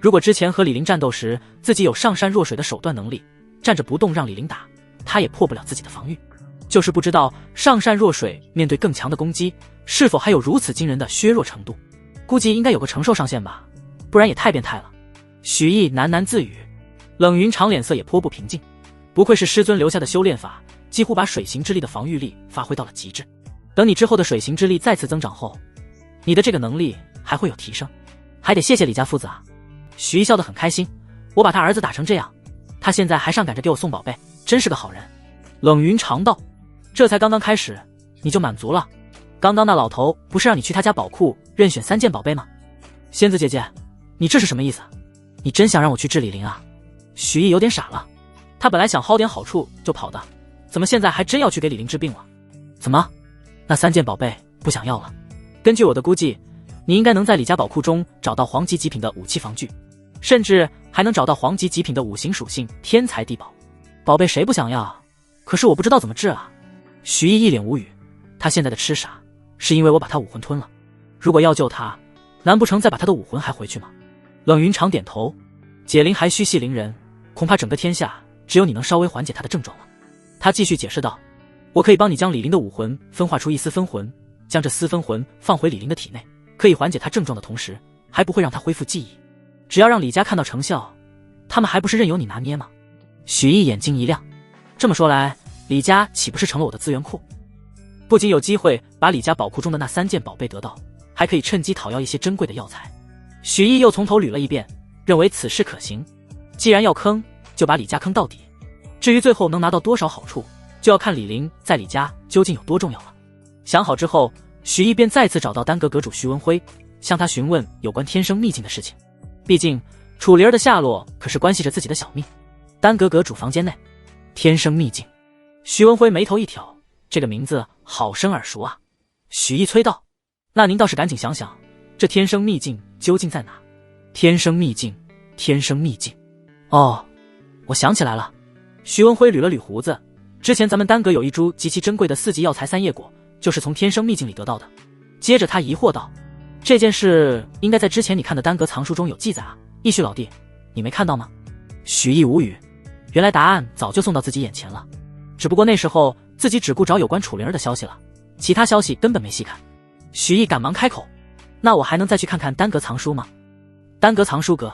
Speaker 1: 如果之前和李林战斗时，自己有上善若水的手段能力，站着不动让李林打，他也破不了自己的防御。就是不知道上善若水面对更强的攻击，是否还有如此惊人的削弱程度。估计应该有个承受上限吧，不然也太变态了。许毅喃喃自语。冷云长脸色也颇不平静，不愧是师尊留下的修炼法，几乎把水行之力的防御力发挥到了极致。等你之后的水行之力再次增长后，你的这个能力还会有提升。还得谢谢李家父子啊。许毅笑得很开心，我把他儿子打成这样，他现在还上赶着给我送宝贝，真是个好人。冷云长道，这才刚刚开始你就满足了？刚刚那老头不是让你去他家宝库任选3件宝贝吗？仙子姐姐，你这是什么意思？你真想让我去治李林啊？许毅有点傻了，他本来想薅点好处就跑的，怎么现在还真要去给李林治病了？怎么，那3件宝贝不想要了？根据我的估计，你应该能在李家宝库中找到皇级极品的武器防具，甚至还能找到皇级极品的5行属性天才地宝。宝贝谁不想要？可是我不知道怎么治啊。许毅一脸无语，他现在的痴傻是因为我把他武魂吞了，如果要救他，难不成再把他的武魂还回去吗？冷云长点头，解铃还须系铃人，恐怕整个天下只有你能稍微缓解他的症状了。他继续解释道，我可以帮你将李林的武魂分化出一丝分魂，将这丝分魂放回李林的体内，可以缓解他症状的同时，还不会让他恢复记忆。只要让李家看到成效，他们还不是任由你拿捏吗？许毅眼睛一亮，这么说来，李家岂不是成了我的资源库？不仅有机会把李家宝库中的那3件宝贝得到，还可以趁机讨要一些珍贵的药材。许毅又从头捋了一遍，认为此事可行。既然要坑，就把李家坑到底。至于最后能拿到多少好处，就要看李林在李家究竟有多重要了。想好之后，许毅便再次找到丹阁阁主徐文辉，向他询问有关天生秘境的事情。毕竟楚灵儿的下落可是关系着自己的小命。丹阁阁主房间内，天生秘境。徐文辉眉头一挑，这个名字好生耳熟啊。许毅催道：“那您倒是赶紧想想，这天生秘境究竟在哪？”天生秘境，天生秘境。哦，我想起来了。徐文辉捋了捋胡子，之前咱们丹阁有一株极其珍贵的4级药材3叶果，就是从天生秘境里得到的。接着他疑惑道：“这件事应该在之前你看的丹阁藏书中有记载啊，义旭老弟，你没看到吗？”许毅无语，原来答案早就送到自己眼前了，只不过那时候自己只顾找有关楚灵儿的消息了，其他消息根本没细看。许毅赶忙开口：“那我还能再去看看丹阁藏书吗？”丹阁藏书阁，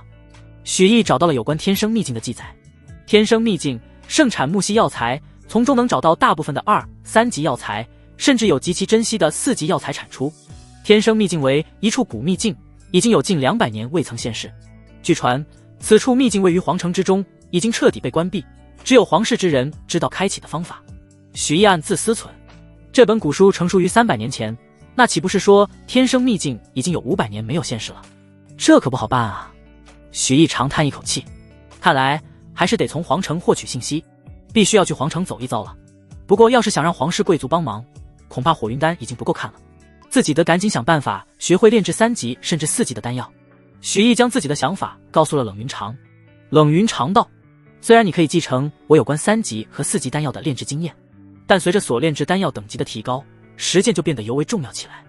Speaker 1: 许毅找到了有关天生秘境的记载。天生秘境盛产木系药材，从中能找到大部分的2、3级药材，甚至有极其珍稀的4级药材产出。天生秘境为一处古秘境，已经有近200年未曾现世。据传，此处秘境位于皇城之中，已经彻底被关闭，只有皇室之人知道开启的方法。许毅暗自思忖，这本古书成书于300年前，那岂不是说天生秘境已经有500年没有现世了？这可不好办啊。许毅长叹一口气，看来还是得从皇城获取信息，必须要去皇城走一遭了。不过要是想让皇室贵族帮忙，恐怕火云丹已经不够看了，自己得赶紧想办法学会炼制3级甚至4级的丹药。许毅将自己的想法告诉了冷云长。冷云长道：“虽然你可以继承我有关3级和4级丹药的炼制经验，但随着所炼制丹药等级的提高，实践就变得尤为重要起来。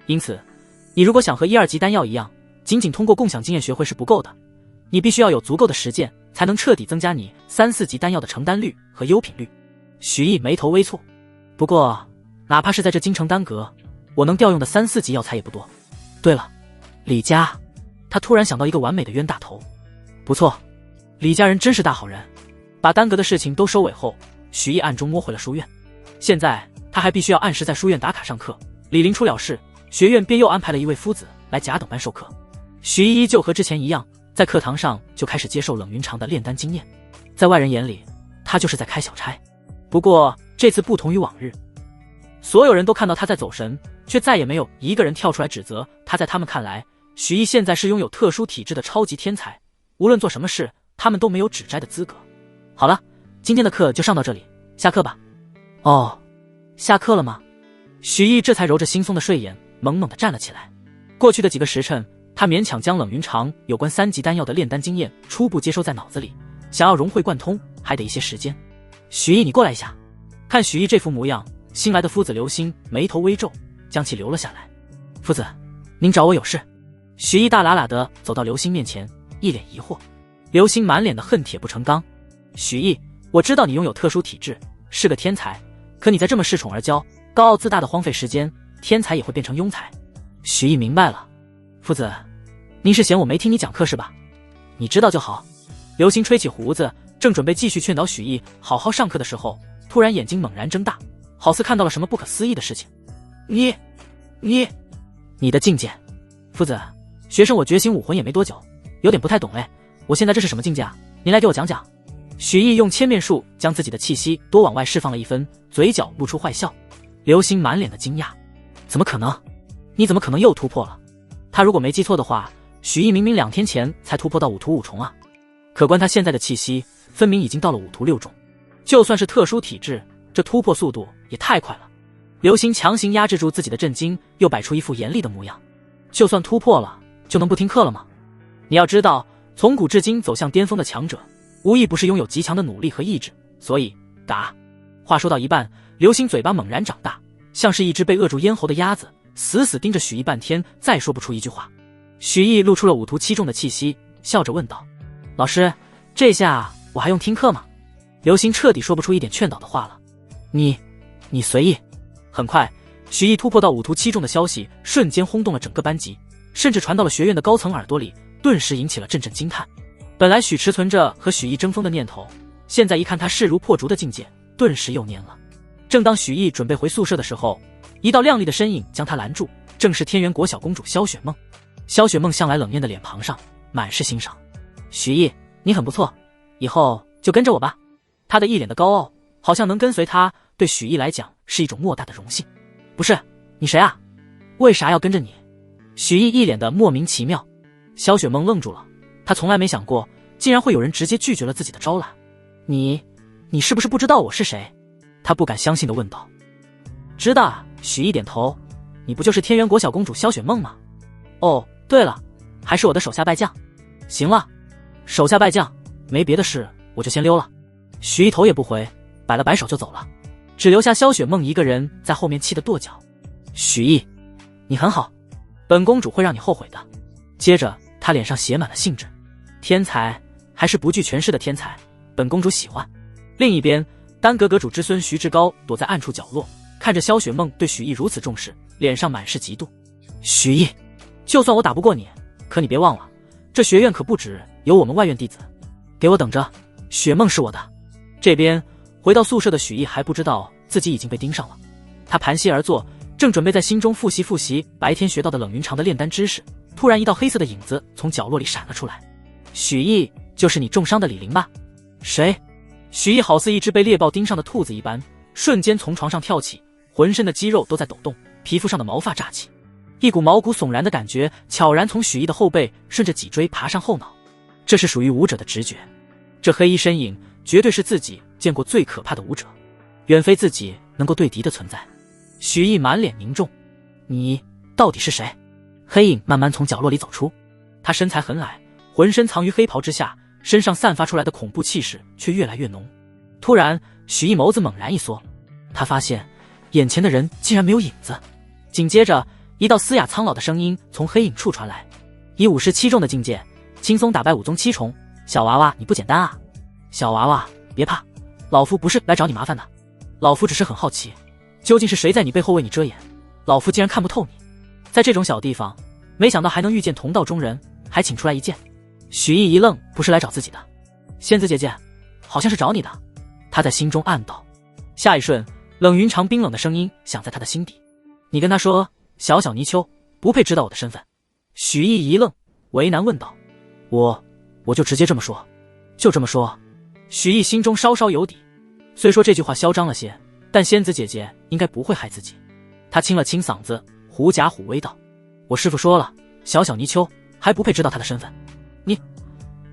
Speaker 1: 因此，你如果想和1、2级丹药一样，仅仅通过共享经验学会是不够的，你必须要有足够的实践，才能彻底增加你3、4级丹药的成丹率和优品率。”许毅眉头微蹙，不过哪怕是在这京城丹阁，我能调用的3、4级药材也不多。对了，李家，他突然想到一个完美的冤大头。不错，李家人真是大好人。把丹阁的事情都收尾后，许毅暗中摸回了书院。现在他还必须要按时在书院打卡上课。李林出了事，学院便又安排了一位夫子来甲等班授课。许毅依旧和之前一样，在课堂上就开始接受冷云长的炼丹经验。在外人眼里，他就是在开小差。不过这次不同于往日，所有人都看到他在走神，却再也没有一个人跳出来指责他。在他们看来，许毅现在是拥有特殊体质的超级天才，无论做什么事，他们都没有指摘的资格。好了，今天的课就上到这里，下课吧。哦，下课了吗？许毅这才揉着惺忪的睡眼，猛猛地站了起来。过去的几个时辰，他勉强将冷云长有关3级丹药的炼丹经验初步接收在脑子里，想要融会贯通，还得一些时间。许毅，你过来一下。看许毅这副模样，新来的夫子刘星眉头微皱，将其留了下来。夫子，您找我有事？许毅大喇喇地走到刘星面前，一脸疑惑。刘星满脸的恨铁不成钢。许毅，我知道你拥有特殊体质，是个天才，可你再这么恃宠而骄，高傲自大的荒废时间，天才也会变成庸才。许毅明白了。夫子，您是嫌我没听你讲课是吧？你知道就好。刘星吹起胡子，正准备继续劝导许毅好好上课的时候，突然眼睛猛然睁大，好似看到了什么不可思议的事情。你的境界。夫子，学生我觉醒武魂也没多久，有点不太懂嘞，我现在这是什么境界啊？您来给我讲讲。许毅用千面术将自己的气息多往外释放了一分，嘴角露出坏笑。刘星满脸的惊讶，怎么可能？你怎么可能又突破了？他如果没记错的话，许毅明明2天前才突破到5图5重啊，可观他现在的气息，分明已经到了5图6重。就算是特殊体质，这突破速度也太快了。刘星强行压制住自己的震惊，又摆出一副严厉的模样。就算突破了，就能不听课了吗？你要知道，从古至今走向巅峰的强者，无一不是拥有极强的努力和意志，所以打。话说到一半，刘星嘴巴猛然长大，像是一只被扼住咽喉的鸭子，死死盯着许毅半天，再说不出一句话。许毅露出了5图7重的气息，笑着问道：“老师，这下我还用听课吗？”刘星彻底说不出一点劝导的话了。你随意。很快，许毅突破到5图7重的消息瞬间轰动了整个班级，甚至传到了学院的高层耳朵里，顿时引起了阵阵惊叹。本来许持存着和许毅争锋的念头，现在一看他势如破竹的境界，顿时又蔫了。正当许毅准备回宿舍的时候，一道亮丽的身影将他拦住，正是天元国小公主萧雪梦。萧雪梦向来冷艳的脸庞上满是欣赏。许毅，你很不错，以后就跟着我吧。他的一脸的高傲，好像能跟随他对许毅来讲是一种莫大的荣幸。不是，你谁啊？为啥要跟着你？许毅一脸的莫名其妙。萧雪梦愣住了，他从来没想过竟然会有人直接拒绝了自己的招揽。你是不是不知道我是谁？他不敢相信地问道。知道啊，许毅点头。你不就是天元国小公主萧雪梦吗？哦，对了，还是我的手下败将。行了，手下败将，没别的事，我就先溜了。许毅头也不回，摆了摆手就走了，只留下萧雪梦一个人在后面气得跺脚。许毅，你很好，本公主会让你后悔的。接着他脸上写满了兴致。天才，还是不惧权势的天才，本公主喜欢。另一边，丹阁阁主之孙徐志高躲在暗处角落，看着萧雪梦对许毅如此重视，脸上满是嫉妒。许毅，就算我打不过你，可你别忘了，这学院可不止有我们外院弟子。给我等着，雪梦是我的。这边回到宿舍的许毅还不知道自己已经被盯上了，他盘膝而坐，正准备在心中复习白天学到的冷云长的炼丹知识，突然一道黑色的影子从角落里闪了出来。许毅，就是你重伤的李玲吧？谁？许毅好似一只被猎豹盯上的兔子一般，瞬间从床上跳起，浑身的肌肉都在抖动，皮肤上的毛发炸起，一股毛骨悚然的感觉悄然从许毅的后背顺着脊椎爬上后脑。这是属于武者的直觉，这黑衣身影绝对是自己见过最可怕的武者，远非自己能够对敌的存在。许毅满脸凝重，你到底是谁？黑影慢慢从角落里走出，他身材很矮，浑身藏于黑袍之下，身上散发出来的恐怖气势却越来越浓。突然许毅眸子猛然一缩，他发现眼前的人竟然没有影子。紧接着一道嘶哑苍老的声音从黑影处传来，以5世7重的境界轻松打败5宗7重，小娃娃你不简单啊。小娃娃别怕，老夫不是来找你麻烦的，老夫只是很好奇，究竟是谁在你背后为你遮掩，老夫竟然看不透你。在这种小地方，没想到还能遇见同道中人，还请出来一见。许毅一愣，不是来找自己的，仙子姐姐好像是找你的，他在心中暗道。下一瞬，冷云长冰冷的声音响在他的心底，你跟他说小小泥鳅不配知道我的身份。许毅一愣，为难问道，我就直接这么说，就这么说。许毅心中稍稍有底，虽说这句话嚣张了些，但仙子姐姐应该不会害自己。他清了清嗓子，狐假虎威道，我师父说了，小小泥鳅还不配知道他的身份。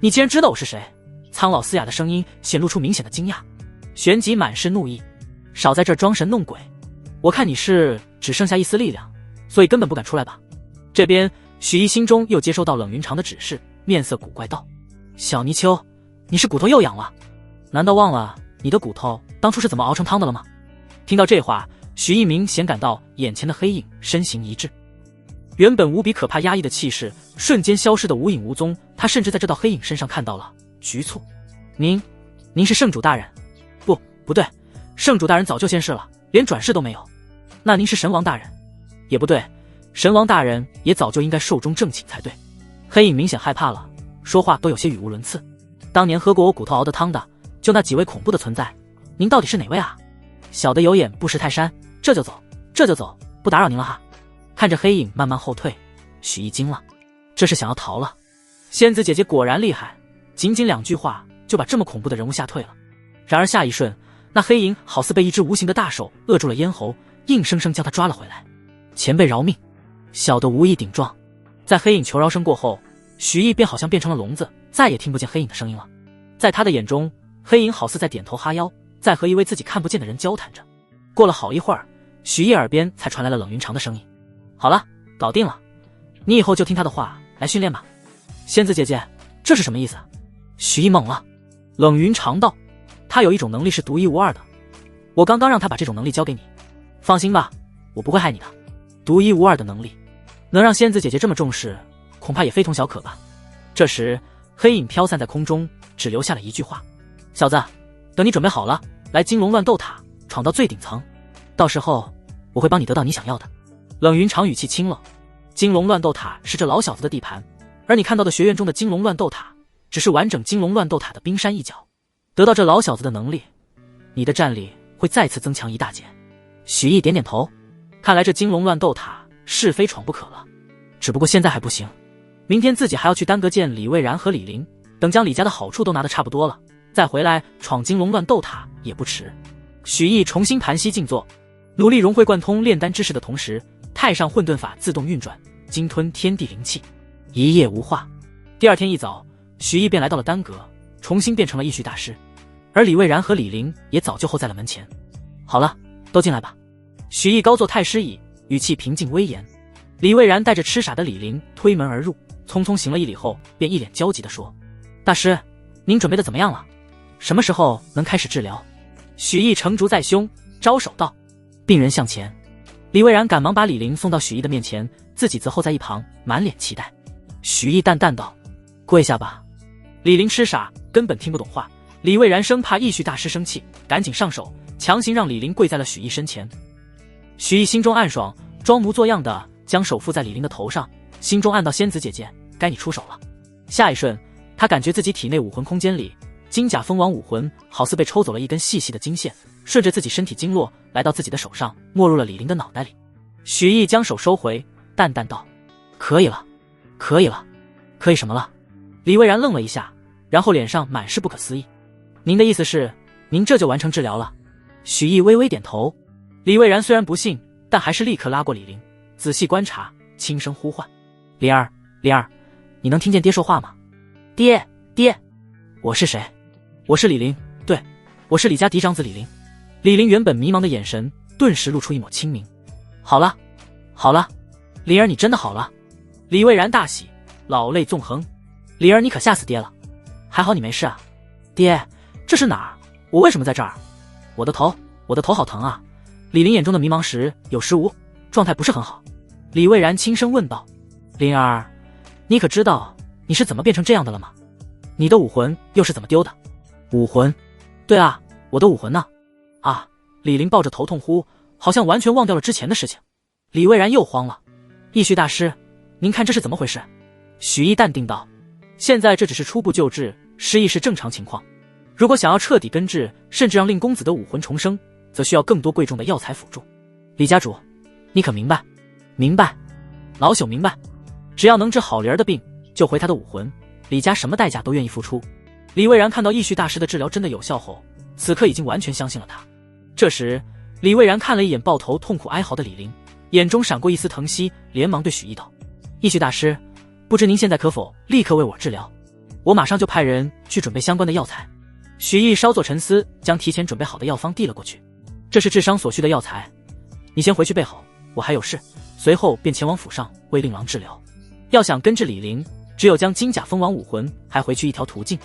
Speaker 1: 你既然知道我是谁？苍老嘶哑的声音显露出明显的惊讶。旋即满是怒意，少在这儿装神弄鬼，我看你是只剩下一丝力量，所以根本不敢出来吧。这边许毅心中又接收到冷云长的指示，面色古怪道，小泥鳅，你是骨头又痒了？难道忘了你的骨头当初是怎么熬成汤的了吗？听到这话，许毅明显感到眼前的黑影身形一滞，原本无比可怕压抑的气势瞬间消失得无影无踪，他甚至在这道黑影身上看到了局促。您是圣主大人？不对，圣主大人早就仙逝了，连转世都没有。那您是神王大人？也不对，神王大人也早就应该寿终正寝才对。黑影明显害怕了，说话都有些语无伦次。当年喝过我骨头熬的汤的，就那几位恐怖的存在，您到底是哪位啊？小的有眼不识泰山，这就走，不打扰您了哈。看着黑影慢慢后退，许毅惊了，这是想要逃了。仙子姐姐果然厉害，仅仅2句话就把这么恐怖的人物吓退了。然而下一瞬，那黑影好似被一只无形的大手扼住了咽喉，硬生生将他抓了回来。前辈饶命，小的无意顶撞。在黑影求饶声过后，许毅便好像变成了聋子，再也听不见黑影的声音了。在他的眼中，黑影好似在点头哈腰，在和一位自己看不见的人交谈着。过了好一会儿，许毅耳边才传来了冷云长的声音，好了，搞定了，你以后就听他的话来训练吧。仙子姐姐，这是什么意思？许毅懵了。冷云长道，他有一种能力是独一无二的，我刚刚让他把这种能力交给你，放心吧，我不会害你的。独一无二的能力，能让仙子姐姐这么重视，恐怕也非同小可吧。这时黑影飘散在空中，只留下了一句话，小子，等你准备好了，来金龙乱斗塔闯到最顶层，到时候我会帮你得到你想要的。冷云长语气清冷，金龙乱斗塔是这老小子的地盘，而你看到的学院中的金龙乱斗塔只是完整金龙乱斗塔的冰山一角，得到这老小子的能力，你的战力会再次增强一大截。许毅点点头，看来这金龙乱斗塔是非闯不可了。只不过现在还不行，明天自己还要去丹阁见李蔚然和李陵，等将李家的好处都拿得差不多了，再回来闯金龙乱斗塔也不迟。许毅重新盘膝静坐，努力融会贯通炼丹之势的同时，太上混沌法自动运转，鲸吞天地灵气，一夜无话。第二天一早，许毅便来到了丹阁，重新变成了义绪大师，而李蔚然和李陵也早就候在了门前。好了，都进来吧。许毅高坐太师椅，语气平静威严。李蔚然带着痴傻的李陵推门而入，匆匆行了一礼后，便一脸焦急地说：大师，您准备的怎么样了？什么时候能开始治疗？许毅成竹在胸，招手道：病人向前。李蔚然赶忙把李陵送到许毅的面前，自己则候在一旁，满脸期待。许毅淡淡道：跪下吧。李陵痴傻，根本听不懂话。李蔚然生怕义绪大师生气，赶紧上手，强行让李陵跪在了许毅身前。许毅心中暗爽，装模作样的将手附在李陵的头上，心中暗道：仙子姐姐，该你出手了。下一瞬，他感觉自己体内武魂空间里金甲蜂王武魂好似被抽走了一根细细的金线，顺着自己身体经络来到自己的手上，没入了李陵的脑袋里。许毅将手收回，淡淡道：可以了，可以了。可以什么了？李蔚然愣了一下，然后脸上满是不可思议。您的意思是，您这就完成治疗了？许毅微微点头。李蔚然虽然不信，但还是立刻拉过李陵，仔细观察，轻声呼唤：灵儿，灵儿，你能听见爹说话吗？爹，爹。我是谁？我是李陵，对，我是李家嫡长子李陵。李陵原本迷茫的眼神顿时露出一抹清明。好了，好了，灵儿你真的好了。李蔚然大喜，老泪纵横。灵儿你可吓死爹了，还好你没事啊。爹，这是哪儿？我为什么在这儿？我的头好疼啊。李陵眼中的迷茫时有时无，状态不是很好。李蔚然轻声问道：灵儿，你可知道你是怎么变成这样的了吗？你的武魂又是怎么丢的？武魂？对啊，我的武魂呢？啊！李陵抱着头痛呼，好像完全忘掉了之前的事情。李蔚然又慌了：义绪大师，您看这是怎么回事？许毅淡定道：现在这只是初步救治，失忆是正常情况。如果想要彻底根治，甚至让令公子的武魂重生，则需要更多贵重的药材辅助。李家主，你可明白？明白，老朽明白。只要能治好灵儿的病，救回他的武魂，李家什么代价都愿意付出。李蔚然看到义绪大师的治疗真的有效后，此刻已经完全相信了他。这时，李蔚然看了一眼抱头痛苦哀嚎的李陵，眼中闪过一丝疼惜，连忙对许毅道：义绪大师，不知您现在可否立刻为我治疗？我马上就派人去准备相关的药材。许毅稍作沉思，将提前准备好的药方递了过去。这是治伤所需的药材，你先回去备好，我还有事。随后便前往府上为令郎治疗。要想根治李陵，只有将金甲蜂王武魂还回去一条途径。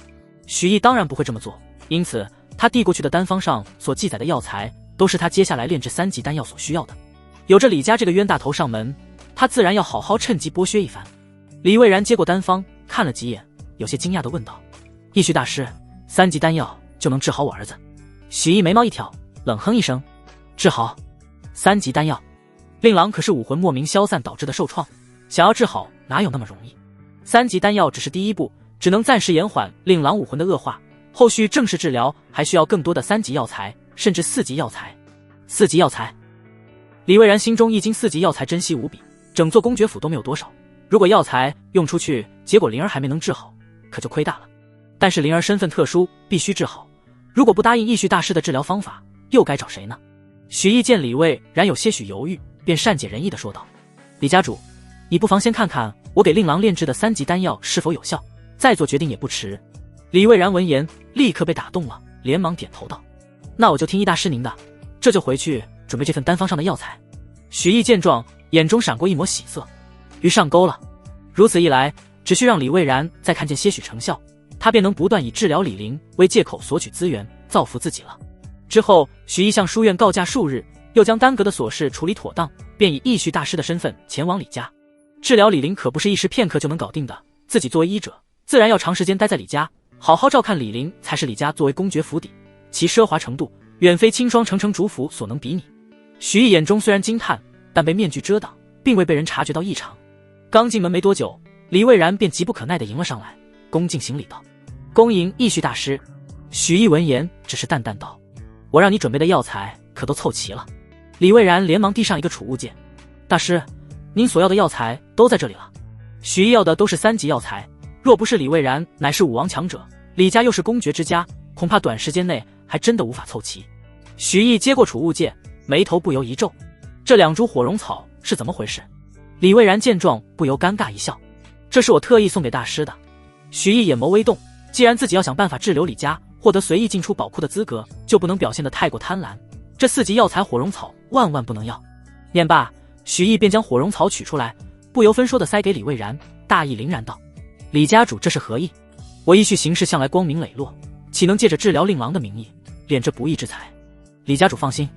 Speaker 1: 许毅当然不会这么做，因此他递过去的丹方上所记载的药材，都是他接下来炼制3级丹药所需要的。有着李家这个冤大头上门，他自然要好好趁机剥削一番。李蔚然接过丹方，看了几眼，有些惊讶地问道：义绪大师，3级丹药就能治好我儿子？许毅眉毛一挑，冷哼一声：治好？3级丹药？令郎可是武魂莫名消散导致的受创，想要治好哪有那么容易？3级丹药只是第一步，只能暂时延缓令郎武魂的恶化，后续正式治疗还需要更多的3级药材，甚至4级药材。4级药材？李蔚然心中一惊，4级药材珍惜无比，整座公爵府都没有多少。如果药材用出去，结果灵儿还没能治好，可就亏大了。但是灵儿身份特殊，必须治好，如果不答应义绪大师的治疗方法，又该找谁呢？许毅见李蔚然有些许犹豫，便善解人意地说道：李家主，你不妨先看看我给令郎炼制的3级丹药是否有效，再做决定也不迟。李蔚然闻言立刻被打动了，连忙点头道：那我就听义大师您的，这就回去准备这份丹方上的药材。许毅见状，眼中闪过一抹喜色，鱼上钩了。如此一来，只需让李蔚然再看见些许成效，他便能不断以治疗李陵为借口索取资源，造福自己了。之后，许毅向书院告假数日，又将丹阁的琐事处理妥当，便以义绪大师的身份前往李家。治疗李陵可不是一时片刻就能搞定的，自己作为医者，自然要长时间待在李家，好好照看李陵，才是李家作为公爵府邸，其奢华程度远非清霜城城主府所能比拟。许毅眼中虽然惊叹，但被面具遮挡，并未被人察觉到异常。刚进门没多久，李蔚然便急不可耐地迎了上来，恭敬行礼道：恭迎义绪大师。许毅闻言只是淡淡道：我让你准备的药材可都凑齐了。李蔚然连忙递上一个储物戒。大师，您所要的药材都在这里了。许毅要的都是3级药材，若不是李蔚然乃是武王强者，李家又是公爵之家，恐怕短时间内还真的无法凑齐。许毅接过储物戒，眉头不由一皱，这2株火绒草是怎么回事？李蔚然见状不由尴尬一笑，这是我特意送给大师的。许毅眼眸微动，既然自己要想办法滞留李家，获得随意进出宝库的资格，就不能表现得太过贪婪，这4级药材火绒草万万不能要。念罢，许毅便将火绒草取出来，不由分说地塞给李蔚然，大义凛然道：李家主这是何意？我义婿行事向来光明磊落，岂能借着治疗令郎的名义敛这不义之财？李家主放心，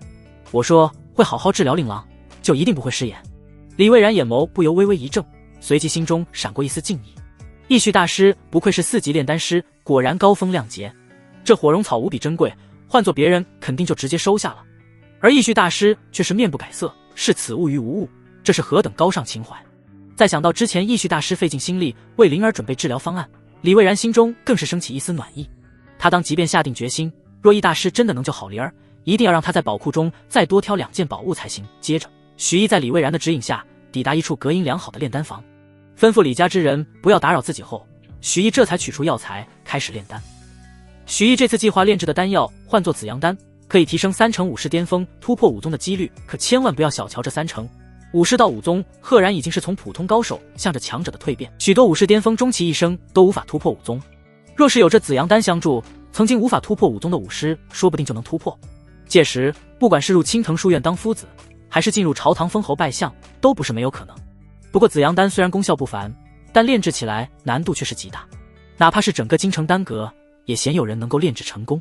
Speaker 1: 我说会好好治疗令郎，就一定不会失言。李蔚然眼眸不由微微一怔，随即心中闪过一丝敬意。义婿大师不愧是4级炼丹师，果然高风亮节。这火绒草无比珍贵，换做别人肯定就直接收下了，而义婿大师却是面不改色，视此物于无物，这是何等高尚情怀。再想到之前义婿大师费尽心力为灵儿准备治疗方案，李蔚然心中更是升起一丝暖意。他当即便下定决心，若义大师真的能救好灵儿，一定要让他在宝库中再多挑2件宝物才行。接着许毅在李蔚然的指引下抵达一处隔音良好的炼丹房，吩咐李家之人不要打扰自己后，许毅这才取出药材开始炼丹。许毅这次计划炼制的丹药换作紫阳丹，可以提升3成武士巅峰突破武宗的几率，可千万不要小瞧这3成。武士到武宗赫然已经是从普通高手向着强者的蜕变，许多武士巅峰终其一生都无法突破武宗，若是有这紫阳丹相助，曾经无法突破武宗的武师说不定就能突破。届时不管是入青藤书院当夫子，还是进入朝堂封侯拜相，都不是没有可能。不过紫阳丹虽然功效不凡，但炼制起来难度却是极大，哪怕是整个京城丹阁也鲜有人能够炼制成功。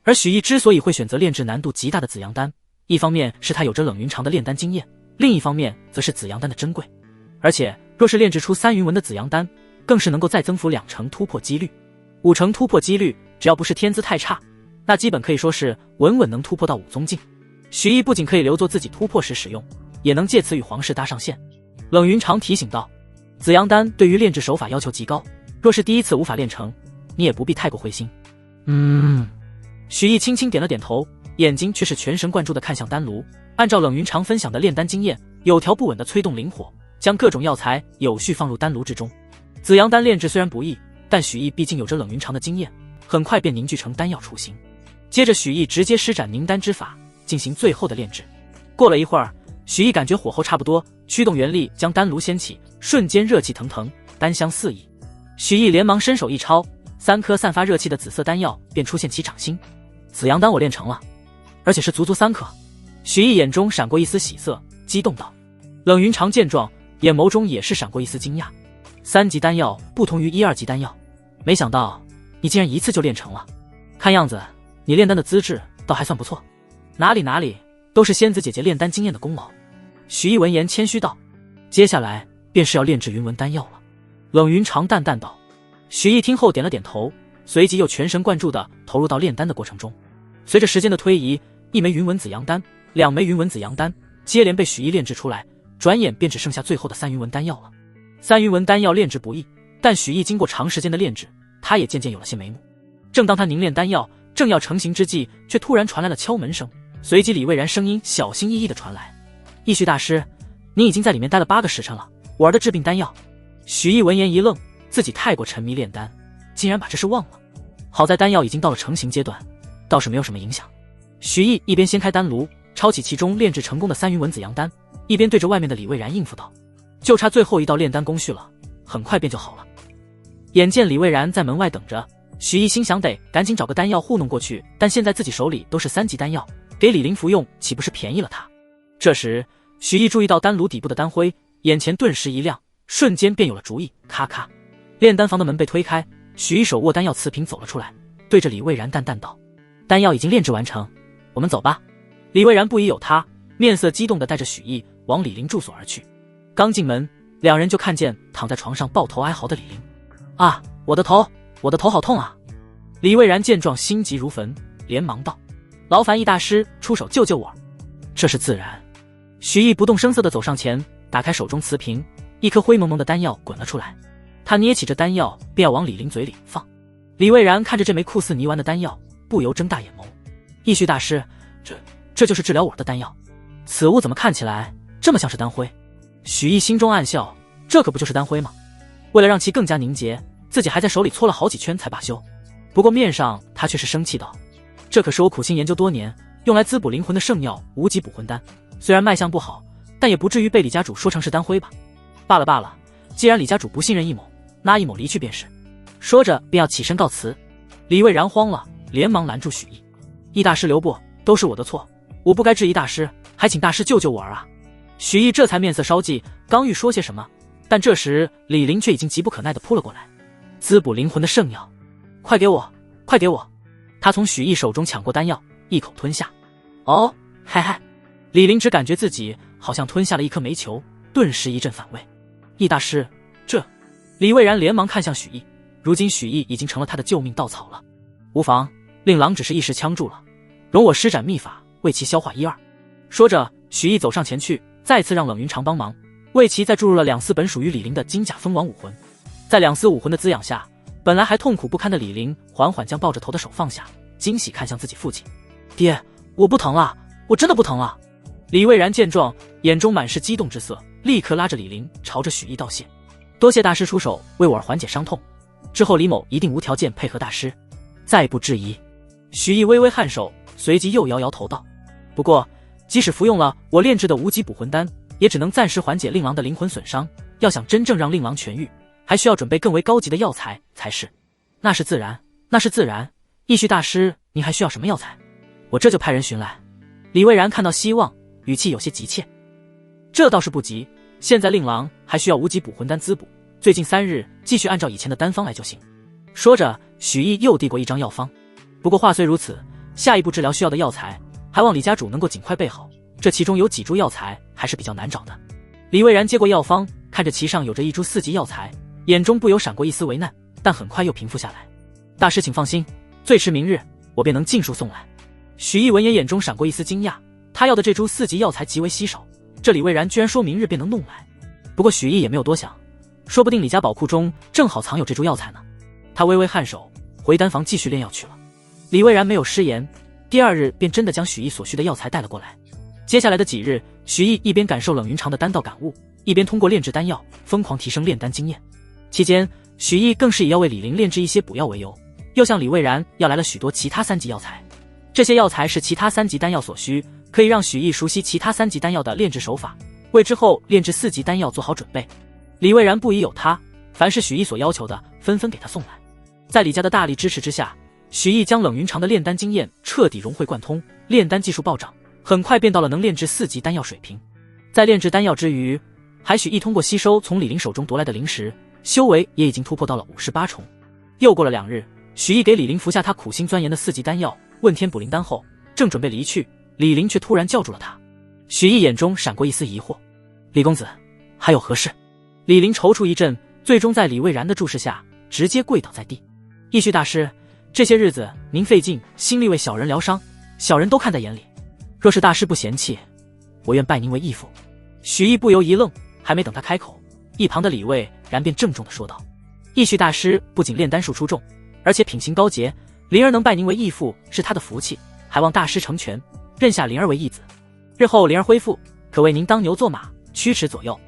Speaker 1: 而许毅之所以会选择炼制难度极大的紫阳丹，一方面是他有着冷云长的炼丹经验，另一方面则是紫阳丹的珍贵。而且若是炼制出3云纹的紫阳丹，更是能够再增幅2成突破几率。5成突破几率，只要不是天资太差，那基本可以说是稳稳能突破到武宗境。许毅不仅可以留作自己突破时使用，也能借此与皇室搭上线。冷云长提醒道：紫阳丹对于炼制手法要求极高，若是第一次无法炼成，你也不必太过灰心。许毅轻轻点了点头，眼睛却是全神贯注地看向丹炉，按照冷云长分享的炼丹经验，有条不紊地催动灵火，将各种药材有序放入丹炉之中。紫阳丹炼制虽然不易，但许毅毕竟有着冷云长的经验，很快便凝聚成丹药雏形。接着许毅直接施展凝丹之法，进行最后的炼制。过了一会儿，许毅感觉火候差不多，驱动原力将丹炉掀起，瞬间热气腾腾，丹香四溢。许毅连忙伸手一抄，3颗散发热气的紫色丹药便出现其掌心。紫阳丹我炼成了，而且是足足3颗。许毅眼中闪过一丝喜色，激动道。冷云长见状，眼眸中也是闪过一丝惊讶。3级丹药不同于1、2级丹药，没想到你竟然一次就炼成了。看样子你炼丹的资质倒还算不错。哪里，都是仙子姐姐炼丹经验的功劳。许毅闻言谦虚道。接下来便是要炼制云纹丹药了。冷云长淡淡道。许毅听后点了点头，随即又全神贯注地投入到炼丹的过程中。随着时间的推移，1枚云纹紫阳丹，2枚云纹紫阳丹接连被许毅炼制出来，转眼便只剩下最后的3云纹丹药了。3云纹丹药炼制不易，但许毅经过长时间的炼制，他也渐渐有了些眉目。正当他凝练丹药正要成型之际，却突然传来了敲门声，随即李蔚然声音小心翼翼地传来：义婿大师，您已经在里面待了8个时辰了，我儿的治病丹药。许毅闻言一愣，自己太过沉迷炼丹，竟然把这事忘了。好在丹药已经到了成型阶段，倒是没有什么影响。许毅一边掀开丹炉，抄起其中炼制成功的3云纹紫阳丹，一边对着外面的李蔚然应付道：就差最后一道炼丹工序了，很快便就好了。眼见李蔚然在门外等着，许毅心想得赶紧找个丹药糊弄过去，但现在自己手里都是3级丹药，给李玲服用岂不是便宜了他？这时许毅注意到丹炉底部的丹灰，眼前顿时一亮，瞬间便有了主意。咔咔，炼丹房的门被推开，许毅手握丹药瓷瓶走了出来，对着李蔚然淡淡道：丹药已经炼制完成，我们走吧。李蔚然不疑有他，面色激动地带着许毅往李玲住所而去。刚进门，2人就看见躺在床上抱头哀嚎的李玲。啊，我的头好痛啊！李蔚然见状心急如焚，连忙道：劳烦易大师出手救救我。这是自然。许毅不动声色地走上前，打开手中瓷瓶，一颗灰蒙蒙的丹药滚了出来。他捏起这丹药便要往李玲嘴里放。李蔚然看着这枚酷似泥丸的丹药，不由睁大眼眸。义旭大师，这就是治疗我的丹药。此物怎么看起来这么像是丹灰？许毅心中暗笑，这可不就是丹灰吗？为了让其更加凝结，自己还在手里搓了好几圈才罢休。不过面上他却是生气道：这可是我苦心研究多年，用来滋补灵魂的圣药无极补魂丹，虽然卖相不好，但也不至于被李家主说成是丹灰吧。罢了罢了，既然李家主不信任易某，那易某离去便是。说着便要起身告辞。李蔚然慌了，连忙拦住许毅：易大师留步，都是我的错，我不该质疑大师，还请大师救救我儿啊。许毅这才面色稍霁，刚欲说些什么，但这时李林却已经急不可耐地扑了过来。滋补灵魂的圣药，快给我，快给我！他从许毅手中抢过丹药，一口吞下。哦，嗨嗨！李林只感觉自己好像吞下了一颗煤球，顿时一阵反胃。易大师，这……李蔚然连忙看向许毅，如今许毅已经成了他的救命稻草了。无妨，令郎只是一时呛住了，容我施展秘法为其消化一二。说着，许毅走上前去，再次让冷云长帮忙，为其再注入了2丝本属于李林的金甲蜂王武魂。在2丝武魂的滋养下，本来还痛苦不堪的李林缓缓将抱着头的手放下，惊喜看向自己父亲：爹，我不疼了，我真的不疼了。李蔚然见状，眼中满是激动之色，立刻拉着李林朝着许毅道谢：多谢大师出手为我儿缓解伤痛，之后李某一定无条件配合大师，再不质疑。许毅微微颔首，随即又摇摇头道：不过即使服用了我炼制的无极补魂丹，也只能暂时缓解令郎的灵魂损伤，要想真正让令郎痊愈，还需要准备更为高级的药材才是。那是自然，那是自然。义旭大师，您还需要什么药材？我这就派人寻来。李蔚然看到希望，语气有些急切。这倒是不急，现在令郎还需要无极补魂丹滋补，最近3日继续按照以前的丹方来就行。说着，许毅又递过一张药方。不过话虽如此，下一步治疗需要的药材，还望李家主能够尽快备好，这其中有几株药材还是比较难找的。李蔚然接过药方，看着其上有着一株4级药材，眼中不由闪过一丝为难，但很快又平复下来。大师请放心，最迟明日我便能尽数送来。许毅闻言眼中闪过一丝惊讶，他要的这株4级药材极为稀少，这李蔚然居然说明日便能弄来。不过许毅也没有多想，说不定李家宝库中正好藏有这株药材呢。他微微颔首，回丹房继续炼药去了。李蔚然没有失言，第2日便真的将许毅所需的药材带了过来。接下来的几日，许毅一边感受冷云长的丹道感悟，一边通过炼制丹药疯狂提升炼丹经验。期间，许毅更是以要为李林炼制一些补药为由，又向李蔚然要来了许多其他3级药材。这些药材是其他3级丹药所需，可以让许毅熟悉其他3级丹药的炼制手法，为之后炼制4级丹药做好准备。李蔚然不疑有他，凡是许毅所要求的，纷纷给他送来。在李家的大力支持之下，许毅将冷云长的炼丹经验彻底融会贯通，炼丹技术暴涨，很快便到了能炼制4级丹药水平。在炼制丹药之余，还许毅通过吸收从李林手中夺来的灵石，修为也已经突破到了58重。又过了2日，许毅给李林服下他苦心钻研的4级丹药问天补灵丹后，正准备离去，李林却突然叫住了他。许毅眼中闪过一丝疑惑：李公子，还有何事？李林踌躇一阵，最终在李蔚然的注视下直接跪倒在地。义旭大师，这些日子您费尽心力为小人疗伤，小人都看在眼里，若是大师不嫌弃，我愿拜您为义父。许毅不由一愣，还没等他开口，一旁的李蔚然便郑重地说道：义旭大师不仅炼丹术出众，而且品行高洁，灵儿能拜您为义父是他的福气，还望大师成全，认下灵儿为义子。日后灵儿恢复，可为您当牛做马，驱驰左右。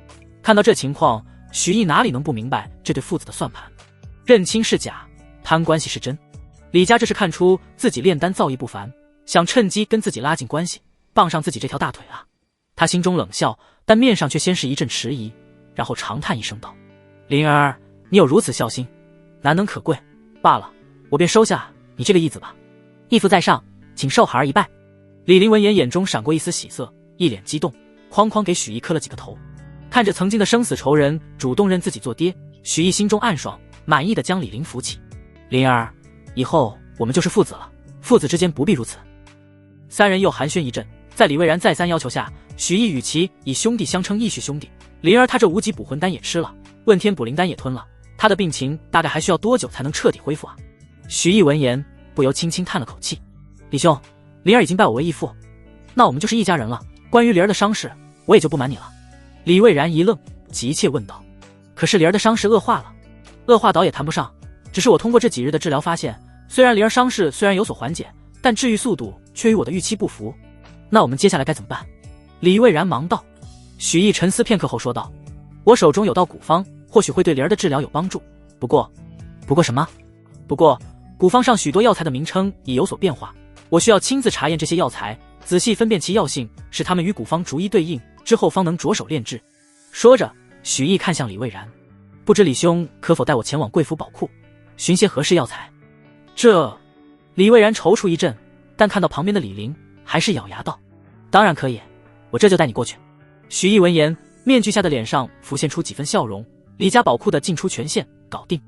Speaker 1: 看到这情况，许毅哪里能不明白这对父子的算盘？认亲是假，攀关系是真。李家这是看出自己炼丹造诣不凡，想趁机跟自己拉近关系，傍上自己这条大腿啊。他心中冷笑，但面上却先是一阵迟疑，然后长叹一声道：灵儿，你有如此孝心，难能可贵。罢了，我便收下你这个义子吧。义父在上，请受孩儿一拜。李林闻言眼中闪过一丝喜色，一脸激动，哐哐给许毅磕了几个头。看着曾经的生死仇人主动认自己做爹，许毅心中暗爽，满意的将李林扶起。灵儿，以后我们就是父子了，父子之间不必如此。3人又寒暄一阵，在李蔚然再三要求下，许毅与其以兄弟相称义婿兄弟。灵儿他这无极补魂丹也吃了，问天补灵丹也吞了，他的病情大概还需要多久才能彻底恢复啊？许毅闻言不由轻轻叹了口气：李兄，灵儿已经拜我为义父，那我们就是一家人了，关于灵儿的伤势我也就不瞒你了。李蔚然一愣，急切问道：可是灵儿的伤势恶化了？恶化倒也谈不上，只是我通过这几日的治疗发现，虽然灵儿伤势有所缓解，但治愈速度却与我的预期不符，那我们接下来该怎么办？李蔚然忙道。许毅沉思片刻后说道：我手中有道古方，或许会对灵儿的治疗有帮助。不过什么？不过古方上许多药材的名称已有所变化，我需要亲自查验这些药材，仔细分辨其药性，使它们与古方逐一对应，之后方能着手炼制。说着，许毅看向李蔚然，不知李兄可否带我前往贵府宝库，寻些合适药材？这……李蔚然踌躇一阵，但看到旁边的李陵，还是咬牙道：当然可以，我这就带你过去。许毅闻言，面具下的脸上浮现出几分笑容。李家宝库的进出权限搞定。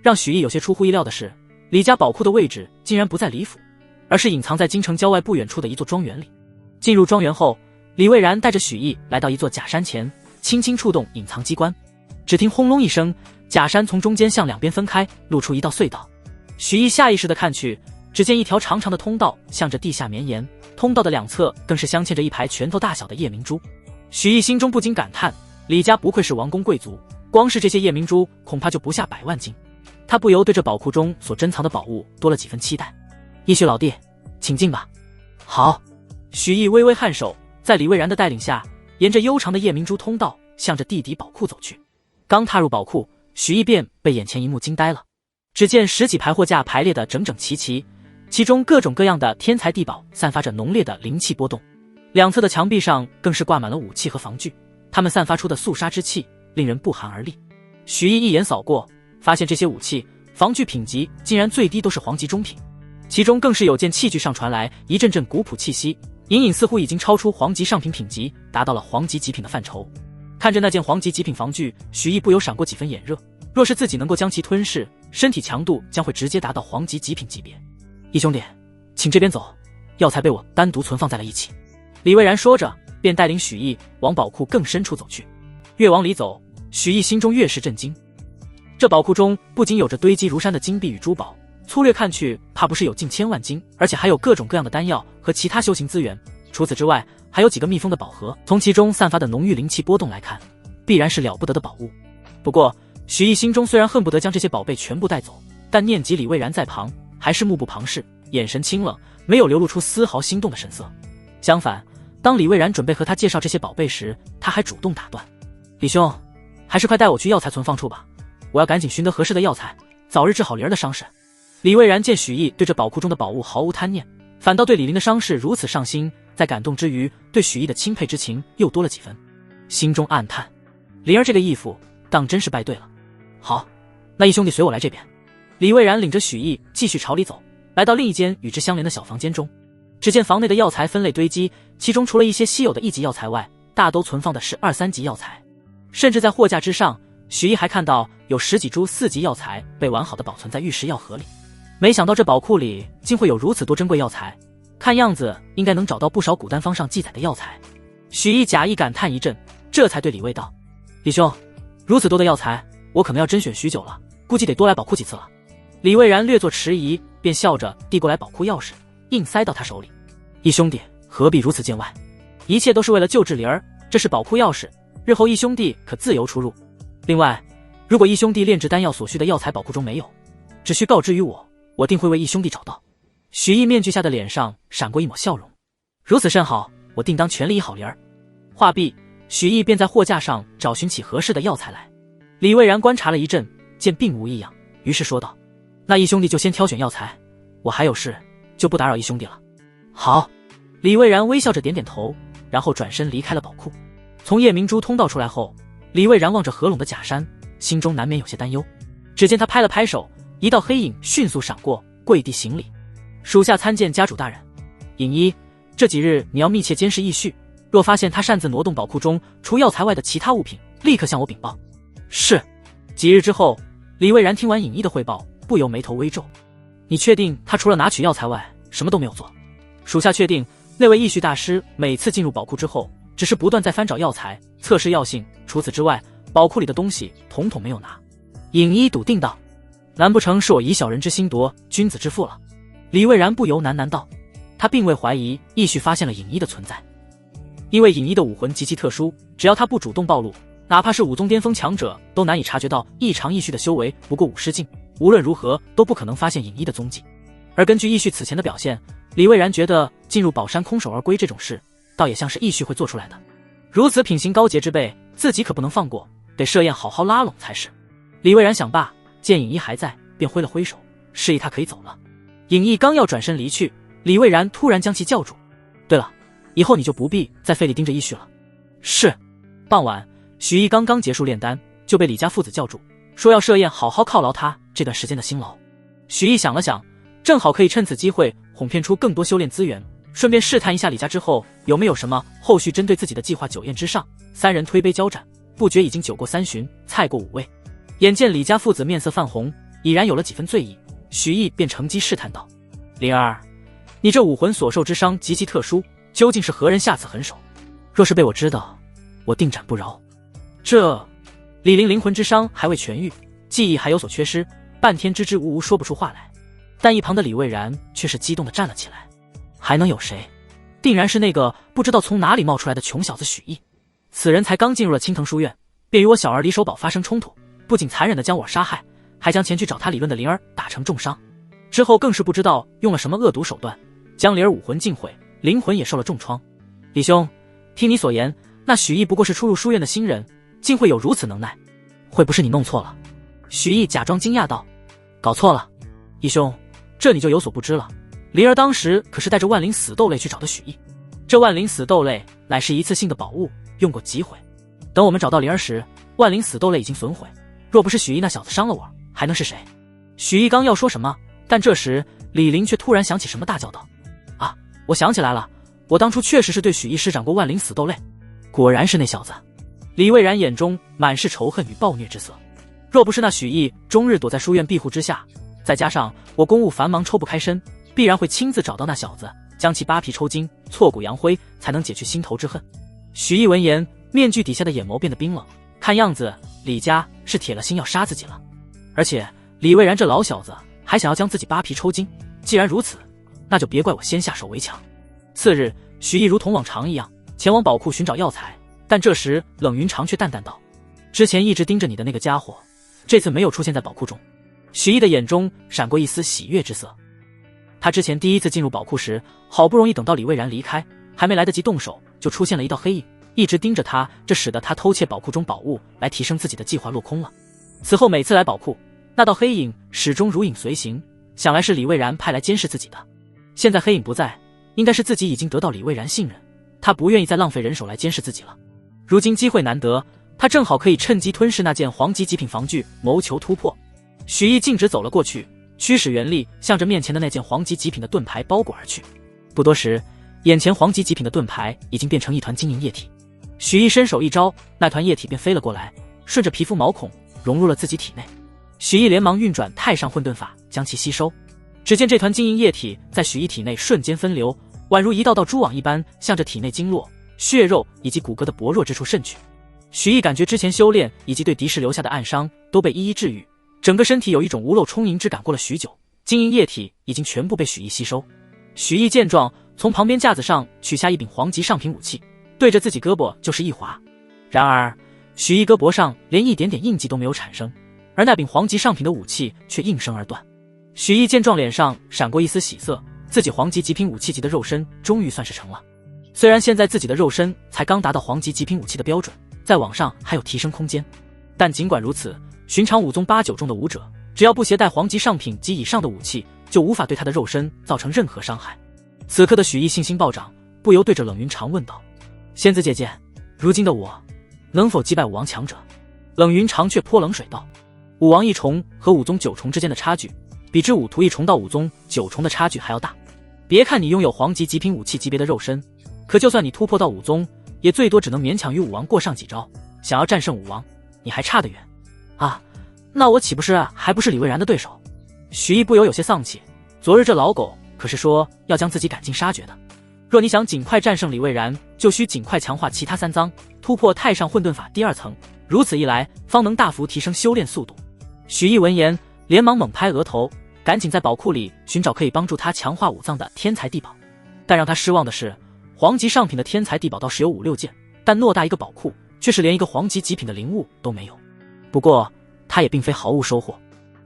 Speaker 1: 让许毅有些出乎意料的是，李家宝库的位置竟然不在李府，而是隐藏在京城郊外不远处的一座庄园里。进入庄园后，李蔚然带着许毅来到一座假山前，轻轻触动隐藏机关，只听轰隆一声，假山从中间向两边分开，露出一道隧道。许毅下意识地看去，只见一条长长的通道向着地下绵延，通道的两侧更是镶嵌着一排拳头大小的夜明珠。许毅心中不禁感叹，李家不愧是王公贵族，光是这些夜明珠恐怕就不下100万斤。他不由对这宝库中所珍藏的宝物多了几分期待。义旭老弟，请进吧。好。许毅微微颔首，在李蔚然的带领下，沿着悠长的夜明珠通道向着地底宝库走去。刚踏入宝库，许毅便被眼前一幕惊呆了。只见10几排货架排列得整整齐齐，其中各种各样的天材地宝散发着浓烈的灵气波动，两侧的墙壁上更是挂满了武器和防具，它们散发出的肃杀之气令人不寒而栗。许毅一眼扫过，发现这些武器防具品级竟然最低都是皇级中品，其中更是有件器具上传来一阵阵古朴气息，隐隐似乎已经超出皇级上品品级，达到了皇级极品的范畴。看着那件皇级极品防具，许毅不由闪过几分眼热，若是自己能够将其吞噬，身体强度将会直接达到皇级极品级别。义兄弟，请这边走，药材被我单独存放在了一起。李蔚然说着，便带领许毅往宝库更深处走去。越往里走，许毅心中越是震惊。这宝库中不仅有着堆积如山的金币与珠宝，粗略看去怕不是有近1000万斤，而且还有各种各样的丹药和其他修行资源。除此之外，还有几个密封的宝盒，从其中散发的浓郁灵气波动来看，必然是了不得的宝物。不过许毅心中虽然恨不得将这些宝贝全部带走，但念及李蔚然在旁，还是目不旁视，眼神清冷，没有流露出丝毫心动的神色。相反，当李蔚然准备和他介绍这些宝贝时，他还主动打断：李兄，还是快带我去药材存放处吧，我要赶紧寻得合适的药材，早日治好灵儿的伤势。李蔚然见许毅对这宝库中的宝物毫无贪念，反倒对李陵的伤势如此上心，在感动之余，对许毅的钦佩之情又多了几分，心中暗叹：灵儿这个义父当真是拜对了。好，那义兄弟随我来这边。李蔚然领着许毅继续朝里走，来到另一间与之相连的小房间中。只见房内的药材分类堆积，其中除了一些稀有的1级药材外，大都存放的是2、3级药材。甚至在货架之上，许毅还看到有10几株4级药材被完好的保存在玉石药盒里。没想到这宝库里竟会有如此多珍贵药材，看样子应该能找到不少古丹方上记载的药材。许毅假意感叹一阵，这才对李卫道：李兄，如此多的药材，我可能要甄选许久了，估计得多来宝库几次了。李蔚然略作迟疑，便笑着递过来宝库钥匙，硬塞到他手里。义兄弟何必如此见外，一切都是为了救治灵儿，这是宝库钥匙，日后义兄弟可自由出入。另外，如果义兄弟炼制丹药所需的药材宝库中没有，只需告知于我，我定会为义兄弟找到。许毅面具下的脸上闪过一抹笑容，如此甚好，我定当全力医好灵儿。话毕，许毅便在货架上找寻起合适的药材来。李蔚然观察了一阵，见并无异样，于是说道：那义兄弟就先挑选药材，我还有事，就不打扰义兄弟了。好。李蔚然微笑着点点头，然后转身离开了宝库。从夜明珠通道出来后，李蔚然望着合拢的假山，心中难免有些担忧。只见他拍了拍手，一道黑影迅速闪过，跪地行礼：属下参见家主大人。尹一，这几日你要密切监视义旭，若发现他擅自挪动宝库中除药材外的其他物品，立刻向我禀报。是。几日之后，李蔚然听完尹一的汇报，不由眉头微皱：你确定他除了拿取药材外，什么都没有做？属下确定，那位义旭大师每次进入宝库之后，只是不断在翻找药材，测试药性，除此之外，宝库里的东西统统没有拿。尹一笃定道：难不成是我以小人之心夺君子之腹了？李蔚然不由喃喃道。他并未怀疑义旭发现了尹一的存在，因为尹一的武魂极其特殊，只要他不主动暴露，哪怕是武宗巅峰强者都难以察觉到异常。义旭的修为不过50境，无论如何都不可能发现尹一的踪迹。而根据义旭此前的表现，李蔚然觉得进入宝山空手而归这种事，倒也像是义婿会做出来的。如此品行高洁之辈，自己可不能放过，得设宴好好拉拢才是。李蔚然想罢，见尹毅还在，便挥了挥手，示意他可以走了。尹毅刚要转身离去，李蔚然突然将其叫住：“对了，以后你就不必再费力盯着义婿了。”是。傍晚，许毅刚刚结束炼丹，就被李家父子叫住，说要设宴好好犒劳他这段时间的辛劳。许毅想了想，正好可以趁此机会哄骗出更多修炼资源，顺便试探一下李家之后有没有什么后续针对自己的计划。酒宴之上，三人推杯交盏，不觉已经酒过三巡，菜过五味。眼见李家父子面色泛红，已然有了几分醉意，许毅便乘机试探道：“灵儿，你这武魂所受之伤极其特殊，究竟是何人下此狠手？若是被我知道，我定斩不饶。”这李玲灵魂之伤还未痊愈，记忆还有所缺失，半天支支吾吾说不出话来。但一旁的李蔚然却是激动地站了起来。还能有谁？定然是那个不知道从哪里冒出来的穷小子许毅。此人才刚进入了青藤书院，便与我小儿李守宝发生冲突，不仅残忍地将我杀害，还将前去找他理论的灵儿打成重伤。之后更是不知道用了什么恶毒手段，将灵儿武魂尽毁，灵魂也受了重创。李兄，听你所言，那许毅不过是初入书院的新人，竟会有如此能耐？会不是你弄错了？许毅假装惊讶道：“搞错了，义兄，这你就有所不知了。灵儿当时可是带着万灵死斗类去找的许毅，这万灵死斗类乃是一次性的宝物，用过即毁。等我们找到灵儿时，万灵死斗类已经损毁。若不是许毅那小子伤了我，还能是谁？”许毅刚要说什么，但这时李玲却突然想起什么，大叫道：“啊，我想起来了，我当初确实是对许毅施展过万灵死斗类，果然是那小子。”李蔚然眼中满是仇恨与暴虐之色。若不是那许毅终日躲在书院庇护之下，再加上我公务繁忙抽不开身，必然会亲自找到那小子，将其扒皮抽筋，挫骨扬灰，才能解去心头之恨。许毅闻言，面具底下的眼眸变得冰冷，看样子李家是铁了心要杀自己了。而且李蔚然这老小子还想要将自己扒皮抽筋，既然如此，那就别怪我先下手为强。次日，许毅如同往常一样前往宝库寻找药材，但这时冷云长却淡淡道：“之前一直盯着你的那个家伙，这次没有出现在宝库中。”许毅的眼中闪过一丝喜悦之色。他之前第一次进入宝库时，好不容易等到李蔚然离开，还没来得及动手，就出现了一道黑影，一直盯着他，这使得他偷窃宝库中宝物来提升自己的计划落空了。此后每次来宝库，那道黑影始终如影随形，想来是李蔚然派来监视自己的。现在黑影不在，应该是自己已经得到李蔚然信任，他不愿意再浪费人手来监视自己了。如今机会难得，他正好可以趁机吞噬那件黄级极品防具，谋求突破。许毅径直走了过去，驱使元力向着面前的那件黄级极品的盾牌包裹而去。不多时，眼前黄级极品的盾牌已经变成一团晶莹液体。许毅伸手一招，那团液体便飞了过来，顺着皮肤毛孔融入了自己体内。许毅连忙运转太上混沌法将其吸收。只见这团晶莹液体在许毅体内瞬间分流，宛如一道道蛛网一般，向着体内经络、血肉以及骨骼的薄弱之处渗去。许毅感觉之前修炼以及对敌视留下的暗伤都被一一治愈，整个身体有一种无漏充盈之感。过了许久，晶莹液体已经全部被许毅吸收。许毅见状，从旁边架子上取下一柄黄级上品武器，对着自己胳膊就是一划。然而许毅胳膊上连一点点印记都没有产生，而那柄黄级上品的武器却应声而断。许毅见状，脸上闪过一丝喜色，自己黄级极品武器级的肉身终于算是成了。虽然现在自己的肉身才刚达到黄级极品武器的标准，再往上还有提升空间，但尽管如此，寻常武宗8、9中的武者，只要不携带黄级上品及以上的武器，就无法对他的肉身造成任何伤害。此刻的许毅信心暴涨，不由对着冷云长问道：“仙子姐姐，如今的我能否击败武王强者？”冷云长却泼冷水道：“武王一重和武宗9重之间的差距，比之武徒一重到武宗9重的差距还要大。别看你拥有黄级极品武器级别的肉身，可就算你突破到武宗，也最多只能勉强与武王过上几招，想要战胜武王，你还差得远啊！那我岂不是还不是李蔚然的对手？”许毅不由有些丧气，昨日这老狗可是说要将自己赶尽杀绝的。若你想尽快战胜李蔚然，就需尽快强化其他3脏，突破太上混沌法第2层，如此一来，方能大幅提升修炼速度。许毅闻言，连忙猛拍额头，赶紧在宝库里寻找可以帮助他强化5脏的天才地宝。但让他失望的是，黄级上品的天才地宝倒是有5、6件，但偌大一个宝库，却是连一个黄级极品的灵物都没有。不过他也并非毫无收获，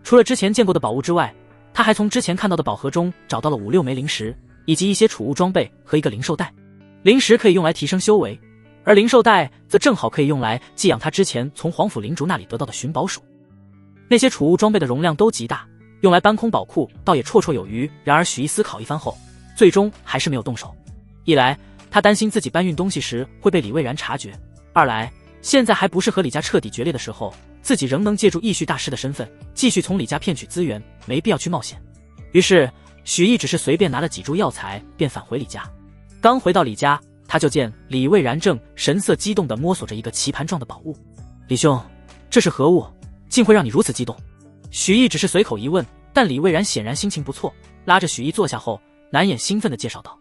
Speaker 1: 除了之前见过的宝物之外，他还从之前看到的宝盒中找到了5、6枚灵石，以及一些储物装备和一个灵兽袋。灵石可以用来提升修为，而灵兽袋则正好可以用来寄养他之前从黄府灵主那里得到的寻宝鼠。那些储物装备的容量都极大，用来搬空宝库倒也绰绰有余。然而许毅思考一番后，最终还是没有动手。一来他担心自己搬运东西时会被李蔚然察觉，二来现在还不是和李家彻底决裂的时候，自己仍能借助义绪大师的身份继续从李家骗取资源，没必要去冒险。于是许毅只是随便拿了几株药材便返回李家。刚回到李家，他就见李蔚然正神色激动地摸索着一个棋盘状的宝物。李兄，这是何物？竟会让你如此激动？许毅只是随口一问，但李蔚然显然心情不错，拉着许毅坐下后，难掩兴奋地介绍道：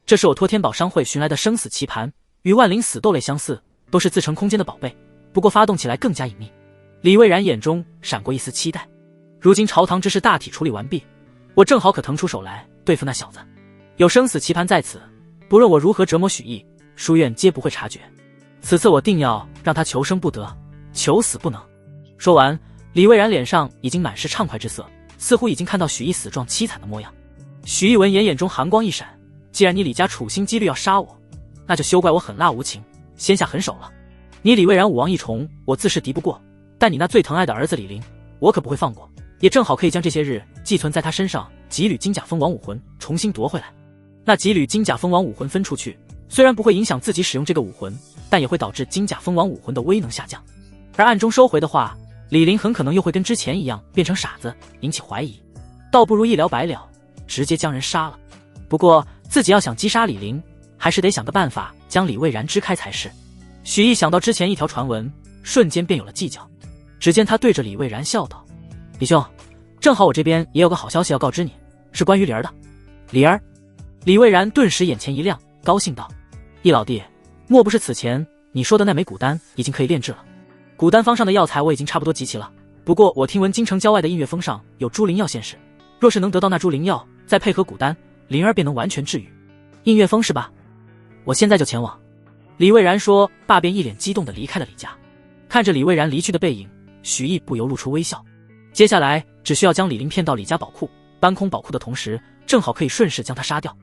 Speaker 1: 这是我托天宝商会寻来的生死棋盘，与万灵死斗类相似，都是自成空间的宝贝，不过发动起来更加隐秘。李蔚然眼中闪过一丝期待。如今朝堂之事大体处理完毕，我正好可腾出手来对付那小子。有生死棋盘在此，不论我如何折磨许毅，书院皆不会察觉。此次我定要让他求生不得，求死不能。说完，李蔚然脸上已经满是畅快之色，似乎已经看到许毅死状凄惨的模样。许毅闻言眼中寒光一闪，既然你李家处心积虑要杀我，那就休怪我狠辣无情，先下狠手了。你李蔚然武王一重，我自是敌不过，但你那最疼爱的儿子李林，我可不会放过，也正好可以将这些日寄存在他身上几缕金甲蜂王武魂重新夺回来。那几缕金甲蜂王武魂分出去，虽然不会影响自己使用这个武魂，但也会导致金甲蜂王武魂的威能下降。而暗中收回的话，李林很可能又会跟之前一样变成傻子，引起怀疑，倒不如一了百了，直接将人杀了。不过自己要想击杀李林，还是得想个办法将李蔚然支开才是。许毅想到之前一条传闻，瞬间便有了计较。只见他对着李蔚然笑道：李兄，正好我这边也有个好消息要告知你，是关于灵儿的。灵儿？李蔚然顿时眼前一亮，高兴道：易老弟，莫不是此前你说的那枚蛊丹已经可以炼制了？蛊丹方上的药材我已经差不多集齐了，不过我听闻京城郊外的映月峰上有株灵药现世，若是能得到那株灵药，再配合蛊丹，灵儿便能完全治愈。映月峰是吧？我现在就前往。李蔚然说罢便一脸激动地离开了李家。看着李蔚然离去的背影，许毅不由露出微笑。接下来只需要将李林骗到李家宝库，搬空宝库的同时，正好可以顺势将他杀掉。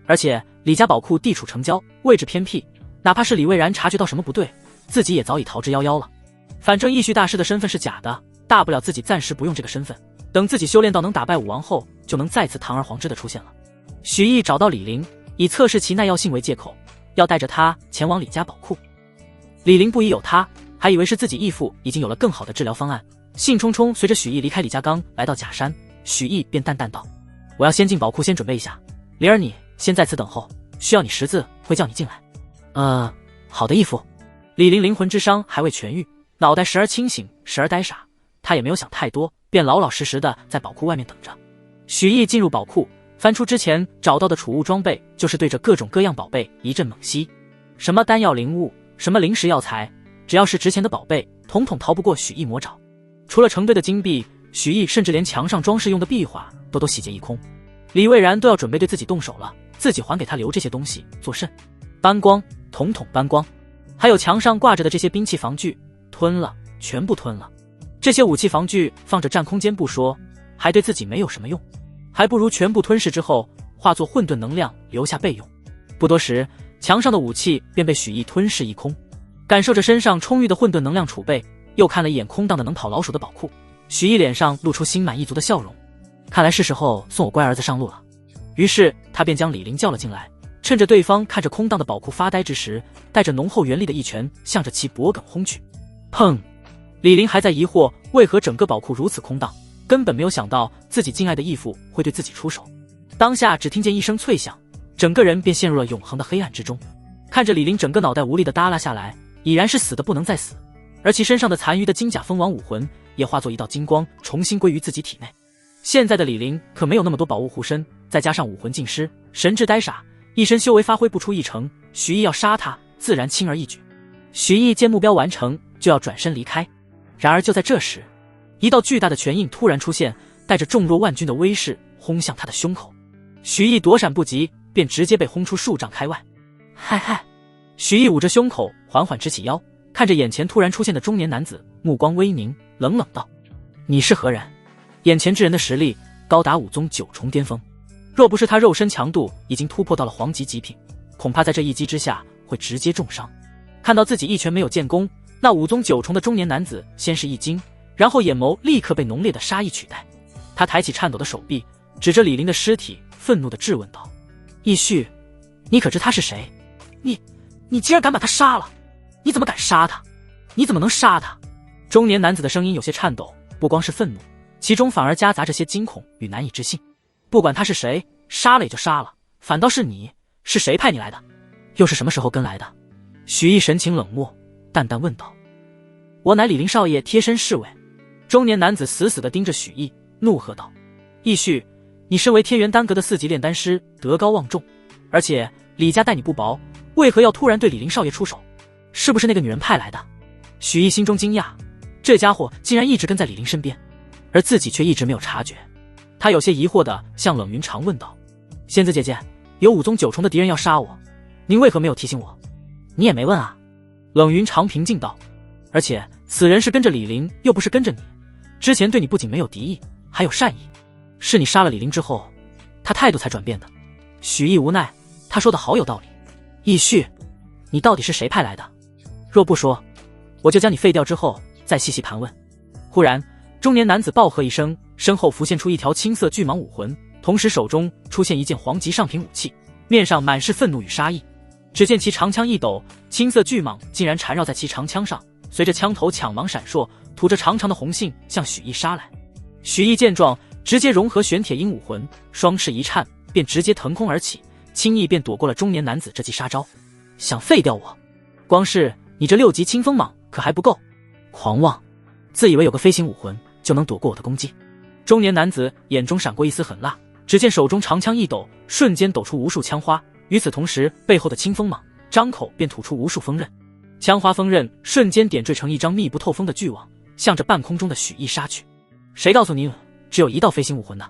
Speaker 1: 而且李家宝库地处城郊，位置偏僻，哪怕是李蔚然察觉到什么不对，自己也早已逃之夭夭了。反正义绪大师的身份是假的，大不了自己暂时不用这个身份，等自己修炼到能打败武王后，就能再次堂而皇之的出现了。许毅找到李林，以测试其耐药性为借口，要带着他前往李家宝库。李林不疑有他，还以为是自己义父已经有了更好的治疗方案，兴冲冲随着许毅离开李家岗来到假山。许毅便淡淡道：我要先进宝库先准备一下，灵儿你先在此等候，需要你识字会叫你进来。好的义父。李林灵魂之伤还未痊愈，脑袋时而清醒时而呆傻，他也没有想太多，便老老实实的在宝库外面等着。许毅进入宝库，翻出之前找到的储物装备，就是对着各种各样宝贝一阵猛吸，什么丹药灵物，什么灵石药材，只要是值钱的宝贝，统统逃不过许毅魔爪。除了成堆的金币，许毅甚至连墙上装饰用的壁画都洗劫一空。李蔚然都要准备对自己动手了，自己还给他留这些东西作甚？搬光，统统搬光。还有墙上挂着的这些兵器防具，吞了，全部吞了。这些武器防具放着占空间不说，还对自己没有什么用，还不如全部吞噬之后化作混沌能量留下备用。不多时，墙上的武器便被许毅吞噬一空。感受着身上充裕的混沌能量储备，又看了一眼空荡的能跑老鼠的宝库，许毅脸上露出心满意足的笑容。看来是时候送我乖儿子上路了。于是他便将李林叫了进来，趁着对方看着空荡的宝库发呆之时，带着浓厚元力的一拳向着其脖颈轰去。砰！李林还在疑惑为何整个宝库如此空荡，根本没有想到自己敬爱的义父会对自己出手。当下只听见一声脆响，整个人便陷入了永恒的黑暗之中。看着李林整个脑袋无力的耷拉下来，已然是死的不能再死，而其身上的残余的金甲蜂王武魂也化作一道金光，重新归于自己体内。现在的李林可没有那么多宝物护身，再加上武魂尽失，神智呆傻，一身修为发挥不出一成，许毅要杀他自然轻而易举。许毅见目标完成，就要转身离开。然而就在这时，一道巨大的拳印突然出现，带着重若万钧的威势轰向他的胸口。许毅躲闪不及，便直接被轰出数丈开外。嗨！许毅捂着胸口，缓缓直起腰，看着眼前突然出现的中年男子，目光微凝，冷冷道：你是何人？眼前之人的实力高达武宗9重巅峰。若不是他肉身强度已经突破到了黄级极品，恐怕在这一击之下会直接重伤。看到自己一拳没有建功，那5宗9重的中年男子先是一惊，然后眼眸立刻被浓烈的杀意取代。他抬起颤抖的手臂，指着李林的尸体，愤怒地质问道：“义旭，你可知他是谁？你竟然敢把他杀了！你怎么敢杀他？你怎么能杀他？”中年男子的声音有些颤抖，不光是愤怒，其中反而夹杂着些惊恐与难以置信。不管他是谁，杀了也就杀了，反倒是你，是谁派你来的？又是什么时候跟来的？许毅神情冷漠，淡淡问道：“我乃李林少爷贴身侍卫。”中年男子死死地盯着许毅，怒喝道：“义旭，你身为天元丹阁的4级炼丹师，德高望重，而且李家待你不薄，为何要突然对李林少爷出手？是不是那个女人派来的？”许毅心中惊讶，这家伙竟然一直跟在李林身边，而自己却一直没有察觉。他有些疑惑地向冷云长问道：“仙子姐姐，有5宗9重的敌人要杀我，您为何没有提醒我？你也没问啊？”冷云长平静道：“而且此人是跟着李林，又不是跟着你，之前对你不仅没有敌意，还有善意，是你杀了李林之后，他态度才转变的。”许毅无奈，他说的好有道理。义旭，你到底是谁派来的？若不说，我就将你废掉之后再细细盘问。忽然，中年男子暴喝一声，身后浮现出一条青色巨蟒武魂，同时手中出现一件黄级上品武器，面上满是愤怒与杀意。只见其长枪一抖，青色巨蟒竟然缠绕在其长枪上，随着枪头抢芒闪烁，吐着长长的红信向许毅杀来。许毅见状，直接融合玄铁鹰武魂，双翅一颤，便直接腾空而起，轻易便躲过了中年男子这记杀招。想废掉我？光是你这6级清风蟒可还不够？狂妄，自以为有个飞行武魂就能躲过我的攻击。中年男子眼中闪过一丝狠辣，只见手中长枪一抖，瞬间抖出无数枪花，与此同时，背后的清风蟒张口便吐出无数锋刃，枪花锋刃瞬间点缀成一张密不透风的巨网，向着半空中的许毅杀去。谁告诉您只有1道飞行武魂呢？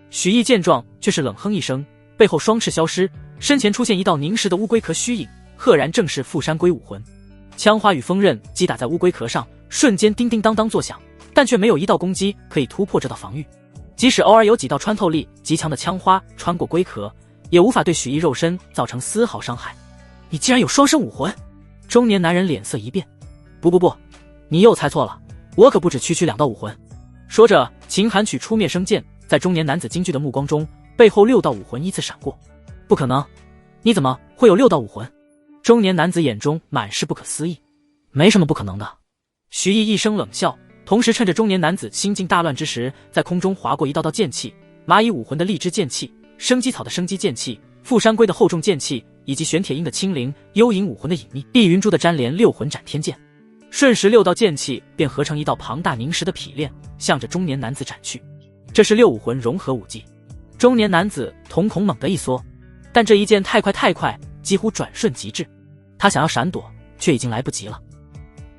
Speaker 1: 许毅见状却是冷哼一声，背后双翅消失，身前出现一道凝实的乌龟壳虚影，赫然正是富山龟武魂。枪花与锋刃击打在乌龟壳上，瞬间叮叮当当作响，但却没有一道攻击可以突破这道防御。即使偶尔有几道穿透力极强的枪花穿过龟壳，也无法对许毅肉身造成丝毫伤害。你竟然有双生武魂！中年男人脸色一变，不，你又猜错了，我可不止区2道武魂。说着，秦寒取出灭生剑，在中年男子惊惧的目光中，背后6道武魂依次闪过。不可能，你怎么会有6道武魂？中年男子眼中满是不可思议。没什么不可能的。许毅一声冷笑，同时趁着中年男子心境大乱之时，在空中划过一道道剑气，蚂蚁武魂的荔枝剑气，生机草的生机剑气，富山龟的厚重剑气，以及玄铁鹰的清灵，幽影武魂的隐秘，碧云珠的粘连6魂斩天剑。瞬时6道剑气便合成一道庞大凝实的劈链，向着中年男子斩去。这是6武魂融合武技。中年男子瞳孔猛地一缩，但这一剑太快，几乎转瞬即至，他想要闪躲，却已经来不及了。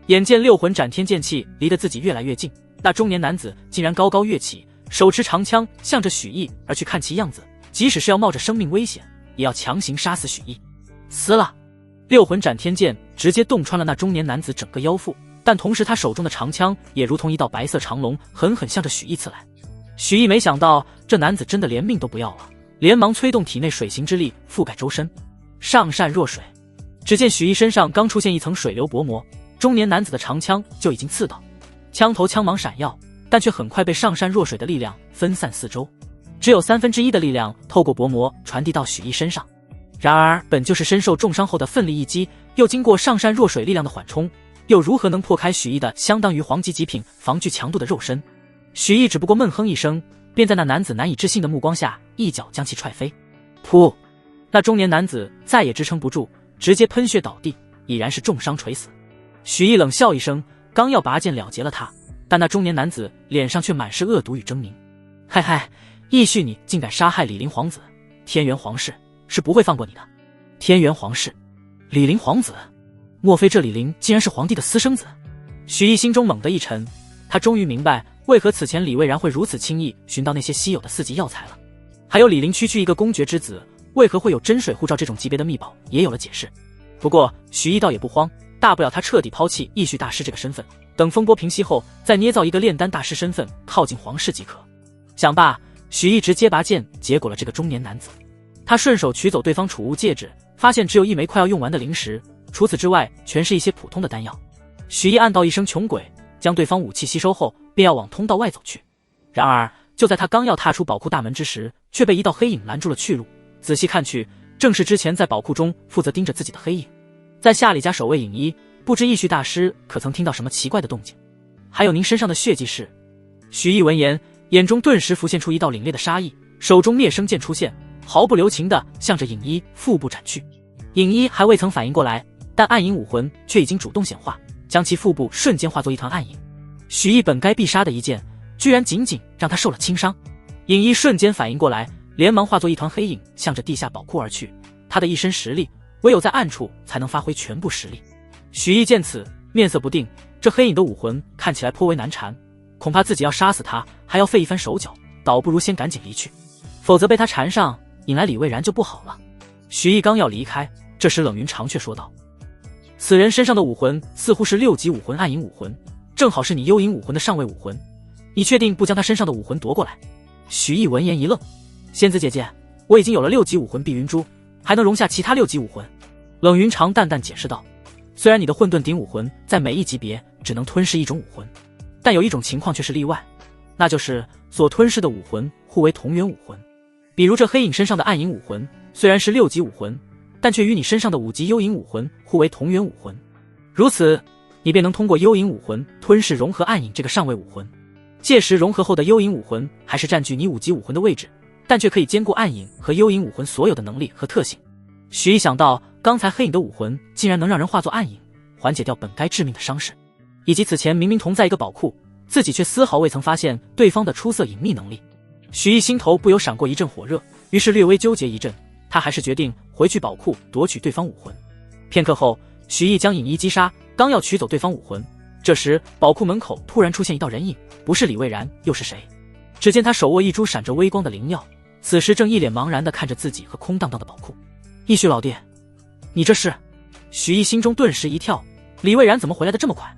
Speaker 1: 眼见6魂斩天剑气离得自己越来越近，那中年男子竟然高高跃起，手持长枪向着许毅而去，看其样子，即使是要冒着生命危险，也要强行杀死许毅。死了！6魂斩天剑直接洞穿了那中年男子整个腰腹，但同时他手中的长枪也如同一道白色长龙，狠狠向着许毅刺来。许毅没想到这男子真的连命都不要了，连忙催动体内水行之力覆盖周身，上善若水。只见许毅身上刚出现一层水流薄膜，中年男子的长枪就已经刺到，枪头枪芒闪耀，但却很快被上善若水的力量分散四周，只有1/3的力量透过薄膜传递到许毅身上。然而本就是身受重伤后的奋力一击，又经过上善若水力量的缓冲，又如何能破开许毅的相当于黄级极品防具强度的肉身？许毅只不过闷哼一声，便在那男子难以置信的目光下一脚将其踹飞。噗！那中年男子再也支撑不住，直接喷血倒地，已然是重伤垂死。许毅冷笑一声，刚要拔剑了结了他，但那中年男子脸上却满是恶毒与狰狞。嗨嗨，义旭，你竟敢杀害李林皇子，天元皇室是不会放过你的。天元皇室，李林皇子，莫非这李林竟然是皇帝的私生子？许毅心中猛地一沉，他终于明白为何此前李蔚然会如此轻易寻到那些稀有的4级药材了。还有李林区区一个公爵之子，为何会有真水护照这种级别的秘宝，也有了解释。不过许毅倒也不慌，大不了他彻底抛弃义旭大师这个身份，等风波平息后再捏造一个炼丹大师身份靠近皇室即可。想罢，许毅直接拔剑结果了这个中年男子。他顺手取走对方储物戒指，发现只有一枚快要用完的灵石，除此之外全是一些普通的丹药。许毅暗道一声穷鬼，将对方武器吸收后便要往通道外走去。然而就在他刚要踏出宝库大门之时，却被一道黑影拦住了去路。仔细看去，正是之前在宝库中负责盯着自己的黑影。在下里家守卫影衣，不知义绪大师可曾听到什么奇怪的动静？还有您身上的血迹是？许毅闻言，眼中顿时浮现出一道凛冽的杀意，手中灭生剑出现，毫不留情地向着影衣腹部斩去。影衣还未曾反应过来，但暗影武魂却已经主动显化，将其腹部瞬间化作一团暗影。许毅本该必杀的一剑，居然仅仅让他受了轻伤。影衣瞬间反应过来，连忙化作一团黑影，向着地下宝库而去。他的一身实力，唯有在暗处才能发挥全部实力。许毅见此，面色不定，这黑影的武魂看起来颇为难缠，恐怕自己要杀死他，还要费一番手脚，倒不如先赶紧离去，否则被他缠上，引来李蔚然就不好了。许毅刚要离开，这时冷云长却说道：“此人身上的武魂似乎是6级武魂暗影武魂，正好是你幽影武魂的上位武魂，你确定不将他身上的武魂夺过来？”许毅闻言一愣：“仙子姐姐，我已经有了6级武魂碧云珠，还能容下其他6级武魂。”冷云长淡淡解释道：“虽然你的混沌顶武魂在每一级别只能吞噬一种武魂，但有一种情况却是例外，那就是所吞噬的武魂互为同源武魂。比如这黑影身上的暗影武魂，虽然是6级武魂，但却与你身上的5级幽影武魂互为同源武魂。如此，你便能通过幽影武魂吞噬融合暗影这个上位武魂。届时融合后的幽影武魂还是占据你5级武魂的位置，但却可以兼顾暗影和幽影武魂所有的能力和特性。”许毅想到刚才黑影的武魂竟然能让人化作暗影，缓解掉本该致命的伤势，以及此前明明同在一个宝库，自己却丝毫未曾发现对方的出色隐秘能力。许毅心头不由闪过一阵火热，于是略微纠结一阵，他还是决定回去宝库夺取对方武魂。片刻后，许毅将影衣击杀，刚要取走对方武魂，这时宝库门口突然出现一道人影，不是李蔚然又是谁？只见他手握一株闪着微光的灵药，此时正一脸茫然地看着自己和空荡荡的宝库。义绪老弟，你这是？许毅心中顿时一跳，李蔚然怎么回来的这么快？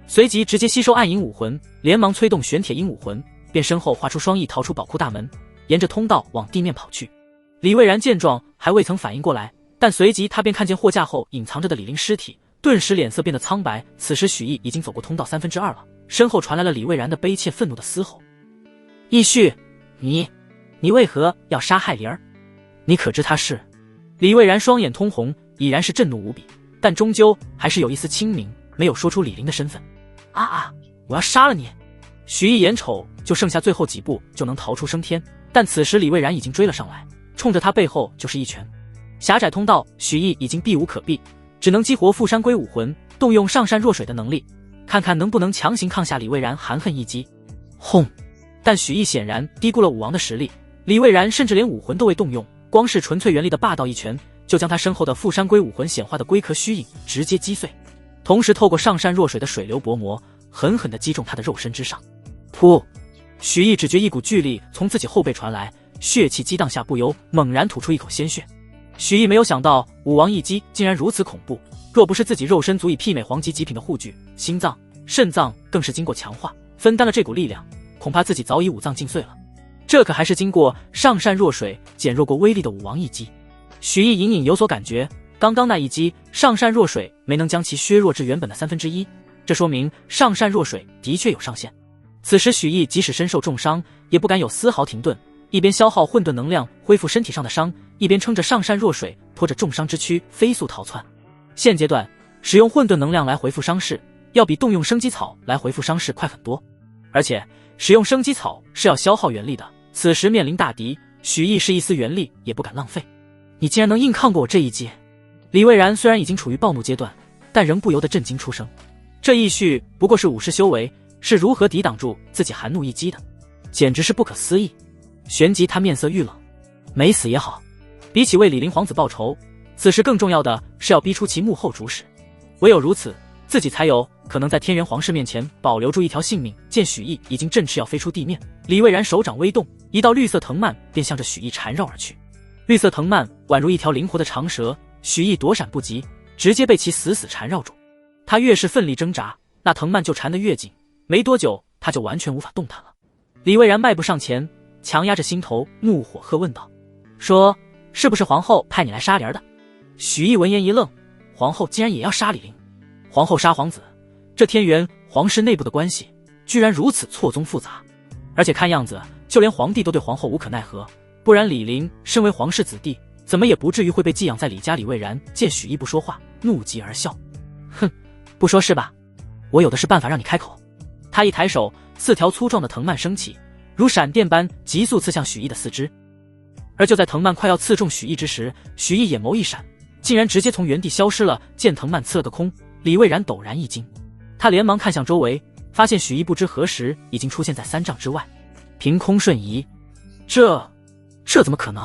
Speaker 1: 随即直接吸收暗影武魂，连忙催动玄铁鹰武魂，便身后画出双翼逃出宝库大门，沿着通道往地面跑去。李蔚然见状还未曾反应过来，但随即他便看见货架后隐藏着的李玲尸体，顿时脸色变得苍白。此时许毅已经走过通道2/3了，身后传来了李蔚然的悲切愤怒的嘶吼：“义绪，你为何要杀害灵儿？你可知他是？”李蔚然双眼通红，已然是震怒无比，但终究还是有一丝清明，没有说出李玲的身份。我要杀了你！许毅眼瞅就剩下最后几步就能逃出升天，但此时李蔚然已经追了上来，冲着他背后就是一拳。狭窄通道，许毅已经避无可避，只能激活富山龟武魂，动用上善若水的能力，看看能不能强行抗下李蔚然含恨一击。轰！但许毅显然低估了武王的实力，李蔚然甚至连武魂都未动用，光是纯粹元力的霸道一拳，就将他身后的富山龟武魂显化的龟壳虚影直接击碎，同时透过上善若水的水流薄膜，狠狠地击中他的肉身之上。噗！许毅只觉一股巨力从自己后背传来，血气激荡下不由猛然吐出一口鲜血。许毅没有想到武王一击竟然如此恐怖，若不是自己肉身足以媲美黄级极品的护具，心脏、肾脏更是经过强化，分担了这股力量，恐怕自己早已五脏尽碎了。这可还是经过上善若水减弱过威力的武王一击。许毅隐隐有所感觉，刚刚那一击上善若水没能将其削弱至原本的1/3，这说明上善若水的确有上限。此时许毅即使身受重伤，也不敢有丝毫停顿，一边消耗混沌能量恢复身体上的伤，一边撑着上善若水拖着重伤之躯飞速逃窜。现阶段使用混沌能量来回复伤势，要比动用生机草来回复伤势快很多，而且使用生机草是要消耗元力的，此时面临大敌，许毅是一丝元力也不敢浪费。你竟然能硬抗过我这一击！李蔚然虽然已经处于暴怒阶段，但仍不由得震惊出声。这义绪不过是武士修为，是如何抵挡住自己含怒一击的？简直是不可思议。旋即他面色愈冷，没死也好，比起为李陵皇子报仇，此时更重要的是要逼出其幕后主使，唯有如此，自己才有可能在天元皇室面前保留住一条性命。见许毅已经振翅要飞出地面，李蔚然手掌微动，一道绿色藤蔓便向着许毅缠绕而去。绿色藤蔓宛如一条灵活的长蛇，许毅躲闪不及，直接被其死死缠绕住。他越是奋力挣扎，那藤蔓就缠得越紧，没多久他就完全无法动弹了。李蔚然迈步上前，强压着心头，怒火喝问道：“说是不是皇后派你来杀灵的？”许毅闻言一愣，皇后竟然也要杀李陵？皇后杀皇子，这天元皇室内部的关系居然如此错综复杂，而且看样子就连皇帝都对皇后无可奈何，不然李陵身为皇室子弟，怎么也不至于会被寄养在李家。李蔚然见许毅不说话，怒极而笑：“哼，不说是吧？我有的是办法让你开口。”他一抬手，4条粗壮的藤蔓升起，如闪电般急速刺向许毅的四肢。而就在藤蔓快要刺中许毅之时，许毅眼眸一闪，竟然直接从原地消失了。见藤蔓刺了个空，李蔚然陡然一惊，他连忙看向周围，发现许毅不知何时已经出现在3丈之外，凭空瞬移。这怎么可能？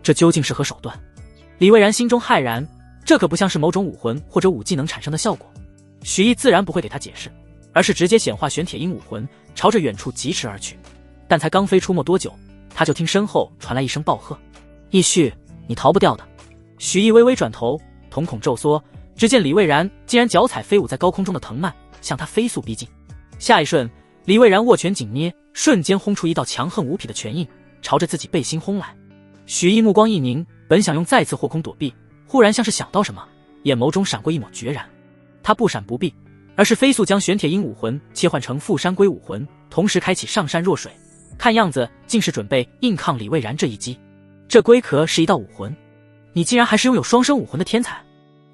Speaker 1: 这究竟是何手段？李蔚然心中骇然，这可不像是某种武魂或者武技能产生的效果。许毅自然不会给他解释，而是直接显化玄铁鹰武魂，朝着远处疾驰而去。但才刚飞出没多久，他就听身后传来一声暴喝：“义旭，你逃不掉的！”许毅微微转头，瞳孔骤缩，只见李蔚然竟然脚踩飞舞在高空中的藤蔓，向他飞速逼近。下一瞬，李蔚然握拳紧捏，瞬间轰出一道强横无匹的拳印，朝着自己背心轰来。许毅目光一凝，本想用再次霍空躲避，忽然像是想到什么，眼眸中闪过一抹决然。他不闪不避，而是飞速将玄铁鹰武魂切换成富山龟武魂，同时开启上善若水，看样子竟是准备硬抗李蔚然这一击。这龟壳是一道武魂，你竟然还是拥有双生武魂的天才！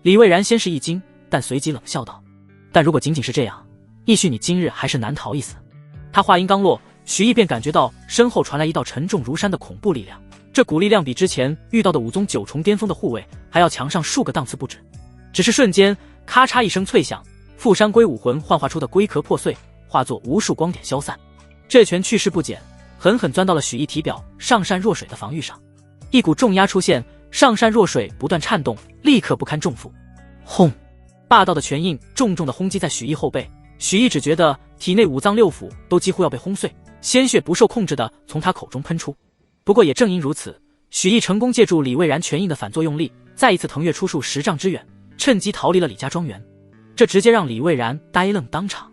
Speaker 1: 李蔚然先是一惊，但随即冷笑道：“但如果仅仅是这样，义旭你今日还是难逃一死。”他话音刚落，许毅便感觉到身后传来一道沉重如山的恐怖力量，这股力量比之前遇到的武宗9重巅峰的护卫还要强上数个档次不止。只是瞬间，咔嚓一声脆响，富山龟武魂幻化出的龟壳破碎，化作无数光点消散。这拳去势不减，狠狠钻到了许毅体表上善若水的防御上，一股重压出现，上善若水不断颤动，立刻不堪重负。轰！霸道的拳印重重地轰击在许毅后背，许毅只觉得体内5脏6腑都几乎要被轰碎，鲜血不受控制地从他口中喷出。不过也正因如此，许毅成功借助李蔚然拳印的反作用力，再一次腾跃出数10丈之远，趁机逃离了李家庄园。这直接让李蔚然呆愣当场，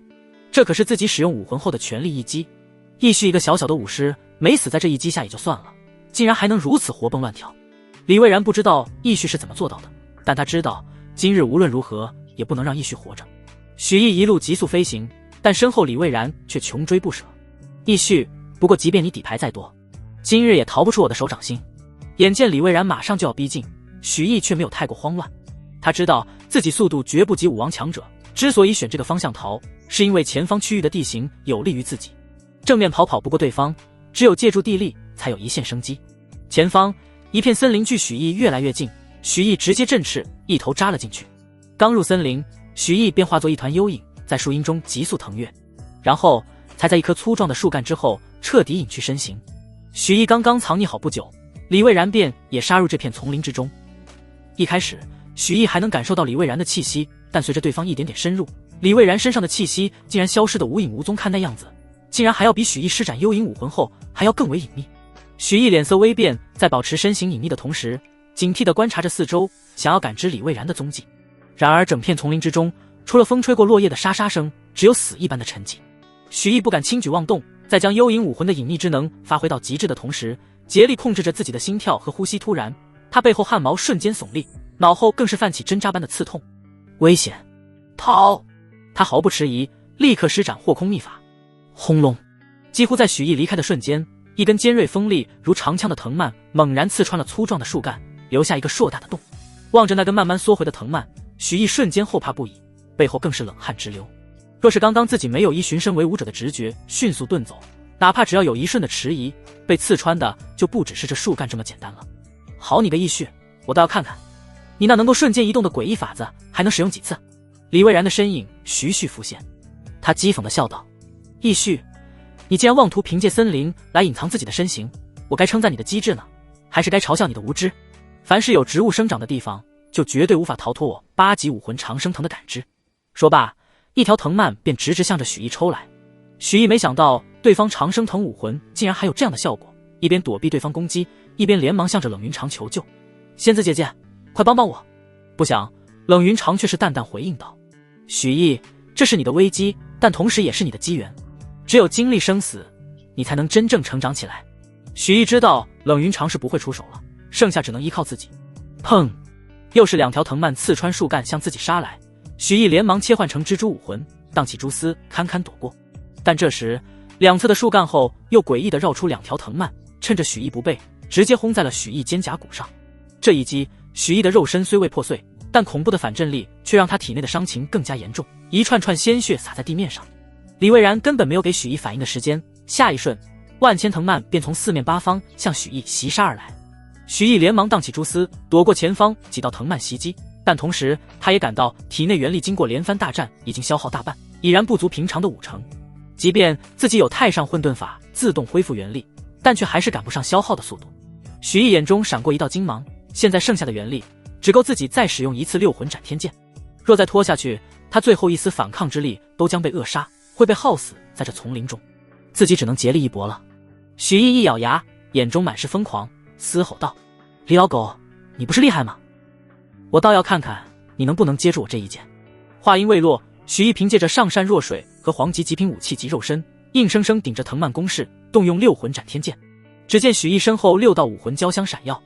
Speaker 1: 这可是自己使用武魂后的全力一击。义旭一个小小的武师，没死在这一击下也就算了，竟然还能如此活蹦乱跳。李蔚然不知道义旭是怎么做到的，但他知道今日无论如何也不能让义旭活着。许毅一路急速飞行，但身后李蔚然却穷追不舍。义旭，不过即便你底牌再多，今日也逃不出我的手掌心。眼见李蔚然马上就要逼近，许毅却没有太过慌乱。他知道自己速度绝不及武王强者，之所以选这个方向逃，是因为前方区域的地形有利于自己。正面跑不过对方，只有借助地利才有一线生机。前方一片森林距许毅越来越近，许毅直接振翅一头扎了进去。刚入森林，许毅便化作一团幽影，在树荫中急速腾跃，然后才在一棵粗壮的树干之后彻底隐去身形。许毅刚刚藏匿好不久，李蔚然便也杀入这片丛林之中。一开始许毅还能感受到李蔚然的气息，但随着对方一点点深入，李蔚然身上的气息竟然消失得无影无踪，看那样子竟然还要比许毅施展幽影武魂后还要更为隐秘。许毅脸色微变，在保持身形隐匿的同时，警惕地观察着四周，想要感知李蔚然的踪迹。然而整片丛林之中，除了风吹过落叶的沙沙声，只有死一般的沉寂。许毅不敢轻举妄动，在将幽影武魂的隐匿之能发挥到极致的同时，竭力控制着自己的心跳和呼吸。突然他背后汗毛瞬间耸立，脑后更是泛起针扎般的刺痛。危险！逃！他毫不迟疑，立刻施展霍空秘法。轰隆！几乎在许毅离开的瞬间，一根尖锐锋利如长枪的藤蔓猛然刺穿了粗壮的树干，留下一个硕大的洞。望着那根慢慢缩回的藤蔓，许毅瞬间后怕不已，背后更是冷汗直流。若是刚刚自己没有依循身为武者的直觉迅速遁走，哪怕只要有一瞬的迟疑，被刺穿的就不只是这树干这么简单了。好你个义旭，我倒要看看你那能够瞬间移动的诡异法子还能使用几次。李蔚然的身影徐徐浮现，他讥讽地笑道：义旭，你既然妄图凭借森林来隐藏自己的身形，我该称赞你的机智呢，还是该嘲笑你的无知？凡是有植物生长的地方，就绝对无法逃脱我8级武魂长生藤的感知。说罢，一条藤蔓便直向着许毅抽来。许毅没想到对方长生藤武魂竟然还有这样的效果，一边躲避对方攻击，一边连忙向着冷云长求救：仙子姐姐，快帮帮我！不想冷云长却是淡淡回应道：许毅，这是你的危机，但同时也是你的机缘，只有经历生死，你才能真正成长起来。许毅知道冷云长是不会出手了，剩下只能依靠自己。砰！又是2条藤蔓刺穿树干向自己杀来，许毅连忙切换成蜘蛛武魂，荡起蛛丝堪堪躲过。但这时两侧的树干后又诡异地绕出2条藤蔓，趁着许毅不备，直接轰在了许毅肩胛骨上。这一击，许毅的肉身虽未破碎，但恐怖的反震力却让他体内的伤情更加严重，一串串鲜血洒在地面上。李蔚然根本没有给许毅反应的时间，下一瞬，万千藤蔓便从四面八方向许毅袭杀而来。许毅连忙荡起蛛丝，躲过前方几道藤蔓袭击，但同时他也感到体内元力经过连番大战已经消耗大半，已然不足平常的50%。即便自己有太上混沌法自动恢复元力，但却还是赶不上消耗的速度。许毅眼中闪过一道金芒，现在剩下的元力只够自己再使用一次6魂斩天剑，若再拖下去，他最后一丝反抗之力都将被扼杀，会被耗死在这丛林中，自己只能竭力一搏了。许毅一咬牙，眼中满是疯狂，嘶吼道：“李老狗，你不是厉害吗？我倒要看看你能不能接住我这一剑。”话音未落，许毅凭借着上善若水和黄级极品武器及肉身，硬生生顶着藤蔓攻势，动用6魂斩天剑。只见许毅身后6道武魂交相闪耀，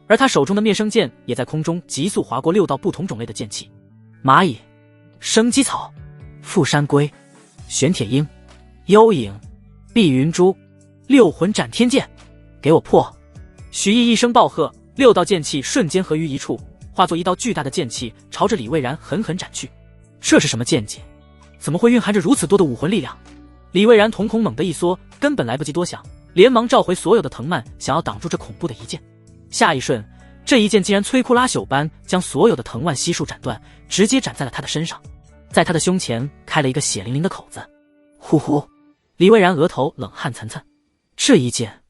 Speaker 1: 而他手中的灭生剑也在空中急速划过6道不同种类的剑气：蚂蚁、生机草、富山龟、玄铁鹰、幽影、碧云珠。6魂斩天剑，给我破！许毅一声暴喝，6道剑气瞬间合于一处，化作一道巨大的剑气朝着李蔚然狠狠斩去。这是什么剑技？怎么会蕴含着如此多的武魂力量？李蔚然瞳孔猛地一缩，根本来不及多想，连忙召回所有的藤蔓，想要挡住这恐怖的一剑。下一瞬，这一剑竟然摧枯拉朽般将所有的藤蔓悉数斩断，直接斩在了他的身上，在他的胸前开了一个血淋淋的口子。呼呼！李蔚然额头冷汗涔涔，这一剑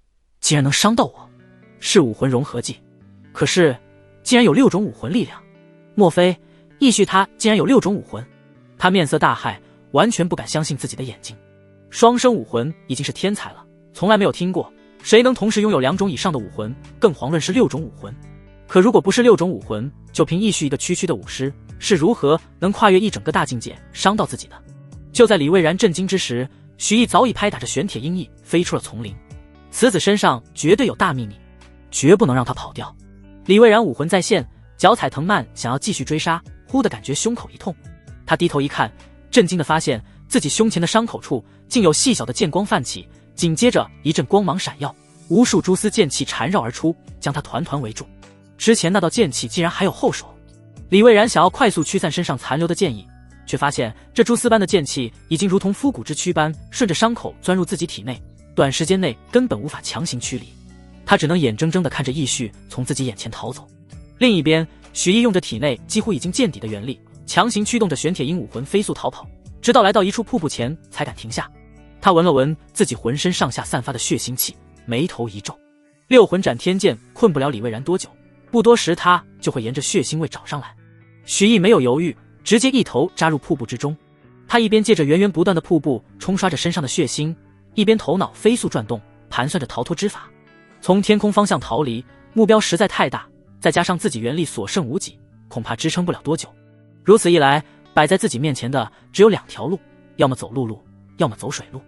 Speaker 1: 竟然能伤到我，是武魂融合技，可是竟然有6种武魂力量，莫非义旭他竟然有6种武魂？他面色大骇，完全不敢相信自己的眼睛。双生武魂已经是天才了，从来没有听过谁能同时拥有2种以上的武魂，更遑论是6种武魂。可如果不是6种武魂，就凭义旭一个区区的武师，是如何能跨越一整个大境界伤到自己的？就在李蔚然震惊之时，许毅早已拍打着玄铁鹰翼飞出了丛林。此子身上绝对有大秘密，绝不能让他跑掉。李蔚然武魂再现，脚踩藤蔓想要继续追杀，忽的感觉胸口一痛。他低头一看，震惊地发现自己胸前的伤口处竟有细小的剑光泛起，紧接着一阵光芒闪耀，无数蛛丝剑气缠绕而出，将他团团围住。之前那道剑气竟然还有后手。李蔚然想要快速驱散身上残留的剑意，却发现这蛛丝般的剑气已经如同枯骨之躯般顺着伤口钻入自己体内，短时间内根本无法强行驱离。他只能眼睁睁地看着义旭从自己眼前逃走。另一边，许毅用着体内几乎已经见底的元力，强行驱动着玄铁鹰武魂飞速逃跑，直到来到一处瀑布前才敢停下。他闻了闻自己浑身上下散发的血腥气，眉头一皱。6魂斩天剑困不了李蔚然多久，不多时他就会沿着血腥味找上来。许毅没有犹豫，直接一头扎入瀑布之中。他一边借着源源不断的瀑布冲刷着身上的血腥，一边头脑飞速转动，盘算着逃脱之法。从天空方向逃离，目标实在太大，再加上自己元力所剩无几，恐怕支撑不了多久。如此一来，摆在自己面前的只有2条路，要么走陆路，要么走水路。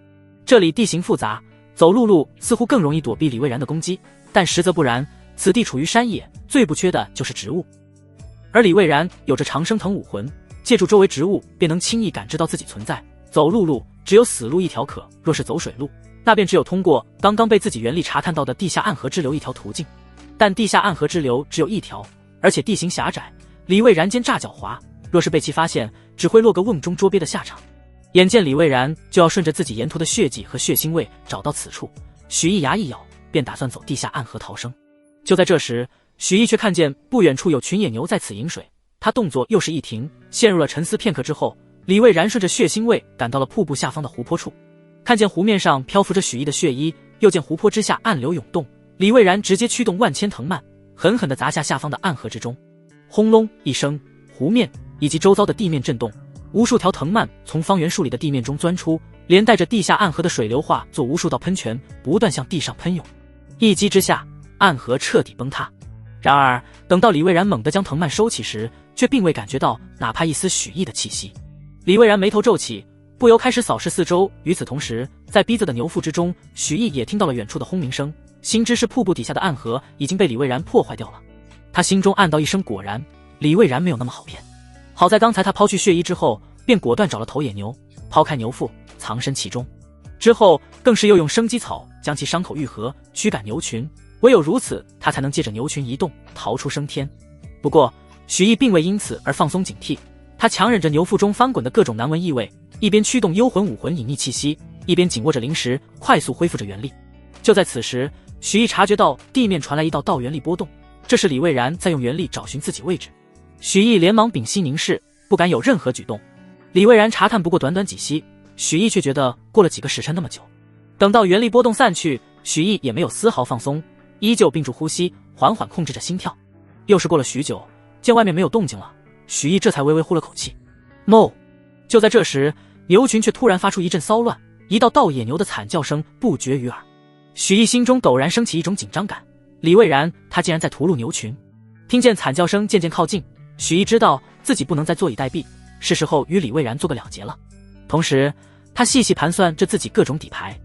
Speaker 1: 这里地形复杂，走陆路似乎更容易躲避李蔚然的攻击，但实则不然，此地处于山野，最不缺的就是植物。而李蔚然有着长生藤武魂，借助周围植物便能轻易感知到自己存在。走陆路只有死路一条可，若是走水路，那便只有通过刚刚被自己元力查探到的地下暗河支流一条途径。但地下暗河支流只有一条，而且地形狭窄，李蔚然奸诈狡猾，若是被其发现，只会落个瓮中捉鳖的下场。眼见李蔚然就要顺着自己沿途的血迹和血腥味找到此处，许毅牙一咬，便打算走地下暗河逃生。就在这时，许毅却看见不远处有群野牛在此饮水，他动作又是一停，陷入了沉思片刻之后，李蔚然顺着血腥味赶到了瀑布下方的湖泊处。看见湖面上漂浮着许毅的血衣，又见湖泊之下暗流涌动，李蔚然直接驱动万千藤蔓，狠狠地砸下方的暗河之中。轰隆一声，湖面以及周遭的地面震动，无数条藤蔓从方圆数里的地面中钻出，连带着地下暗河的水流化作无数道喷泉，不断向地上喷涌。一击之下，暗河彻底崩塌。然而等到李蔚然猛地将藤蔓收起时，却并未感觉到哪怕一丝许毅的气息。李蔚然眉头皱起，不由开始扫视四周。与此同时，在逼仄的牛腹之中，许毅也听到了远处的轰鸣声，心知是瀑布底下的暗河已经被李蔚然破坏掉了。他心中暗道一声果然，李蔚然没有那么好骗。好在刚才他抛去血衣之后，便果断找了头野牛，抛开牛腹，藏身其中。之后更是又用生机草将其伤口愈合，驱赶牛群。唯有如此，他才能借着牛群移动逃出升天。不过许毅并未因此而放松警惕，他强忍着牛腹中翻滚的各种难闻异味，一边驱动幽魂武魂隐匿气息，一边紧握着灵石，快速恢复着元力。就在此时，许毅察觉到地面传来一道道元力波动，这是李蔚然在用元力找寻自己位置。许毅连忙屏息凝视，不敢有任何举动。李蔚然查探不过短短几息，许毅却觉得过了几个时辰那么久。等到元力波动散去，许毅也没有丝毫放松，依旧屏住呼吸，缓缓控制着心跳。又是过了许久，见外面没有动静了，许毅这才微微呼了口气。哞！就在这时，牛群却突然发出一阵骚乱，一道道野牛的惨叫声不绝于耳。许毅心中陡然升起一种紧张感，李蔚然他竟然在屠戮牛群。听见惨叫声渐渐靠近，许毅知道自己不能再坐以待毙，是时候与李蔚然做个了结了。同时他细细盘算着自己各种底牌，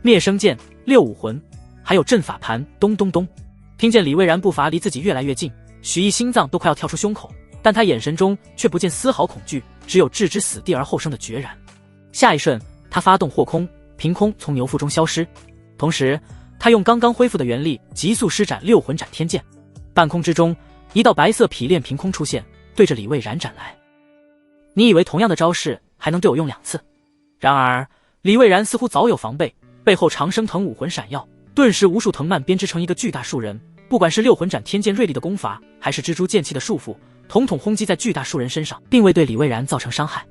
Speaker 1: 灭生剑、六武魂，还有阵法盘，咚咚咚。听见李蔚然步伐离自己越来越近，许毅心脏都快要跳出胸口，但他眼神中却不见丝毫恐惧，只有置之死地而后生的决然。下一瞬，他发动霍空，凭空从牛腹中消失。同时他用刚刚恢复的元力急速施展六魂斩天剑。半空之中，一道白色匹链凭空出现，对着李蔚然斩来。你以为同样的招式还能对我用2次？然而李蔚然似乎早有防备，背后长生藤武魂闪耀，顿时无数藤蔓编织成一个巨大树人，不管是六魂斩天剑锐利的攻伐，还是蜘蛛剑气的束缚，统统轰击在巨大树人身上，并未对李蔚然造成伤害。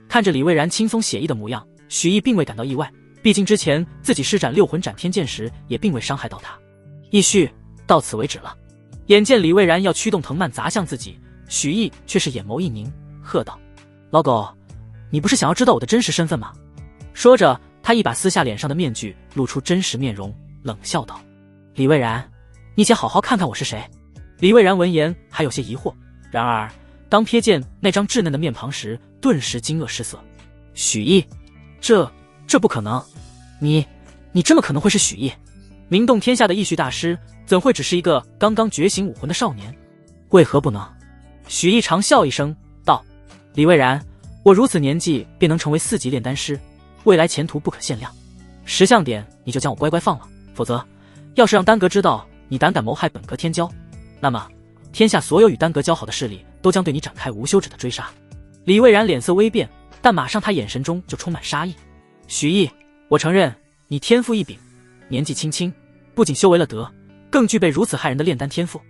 Speaker 1: 看着李蔚然轻松写意的模样，许毅并未感到意外，毕竟之前自己施展六魂斩天剑时也并未伤害到他。一续到此为止了。眼见李蔚然要驱动藤蔓砸向自己，许毅却是眼眸一凝，喝道：老狗，你不是想要知道我的真实身份吗？说着他一把撕下脸上的面具，露出真实面容，冷笑道：李蔚然，你且好好看看我是谁。李蔚然闻言还有些疑惑，然而当瞥见那张稚嫩的面庞时，顿时惊愕失色。许毅，这不可能，你这么可能会是许毅？名动天下的异绪大师，怎会只是一个刚刚觉醒武魂的少年？为何不能？许毅长笑一声道：李蔚然，我如此年纪便能成为4级炼丹师，未来前途不可限量。识相点，你就将我乖乖放了，否则要是让丹阁知道你胆敢谋害本阁天骄，那么天下所有与丹阁交好的势力都将对你展开无休止的追杀。李蔚然脸色微变，但马上他眼神中就充满杀意。许毅，我承认你天赋异禀，年纪轻轻不仅修为了德，更具备如此骇人的炼丹天赋。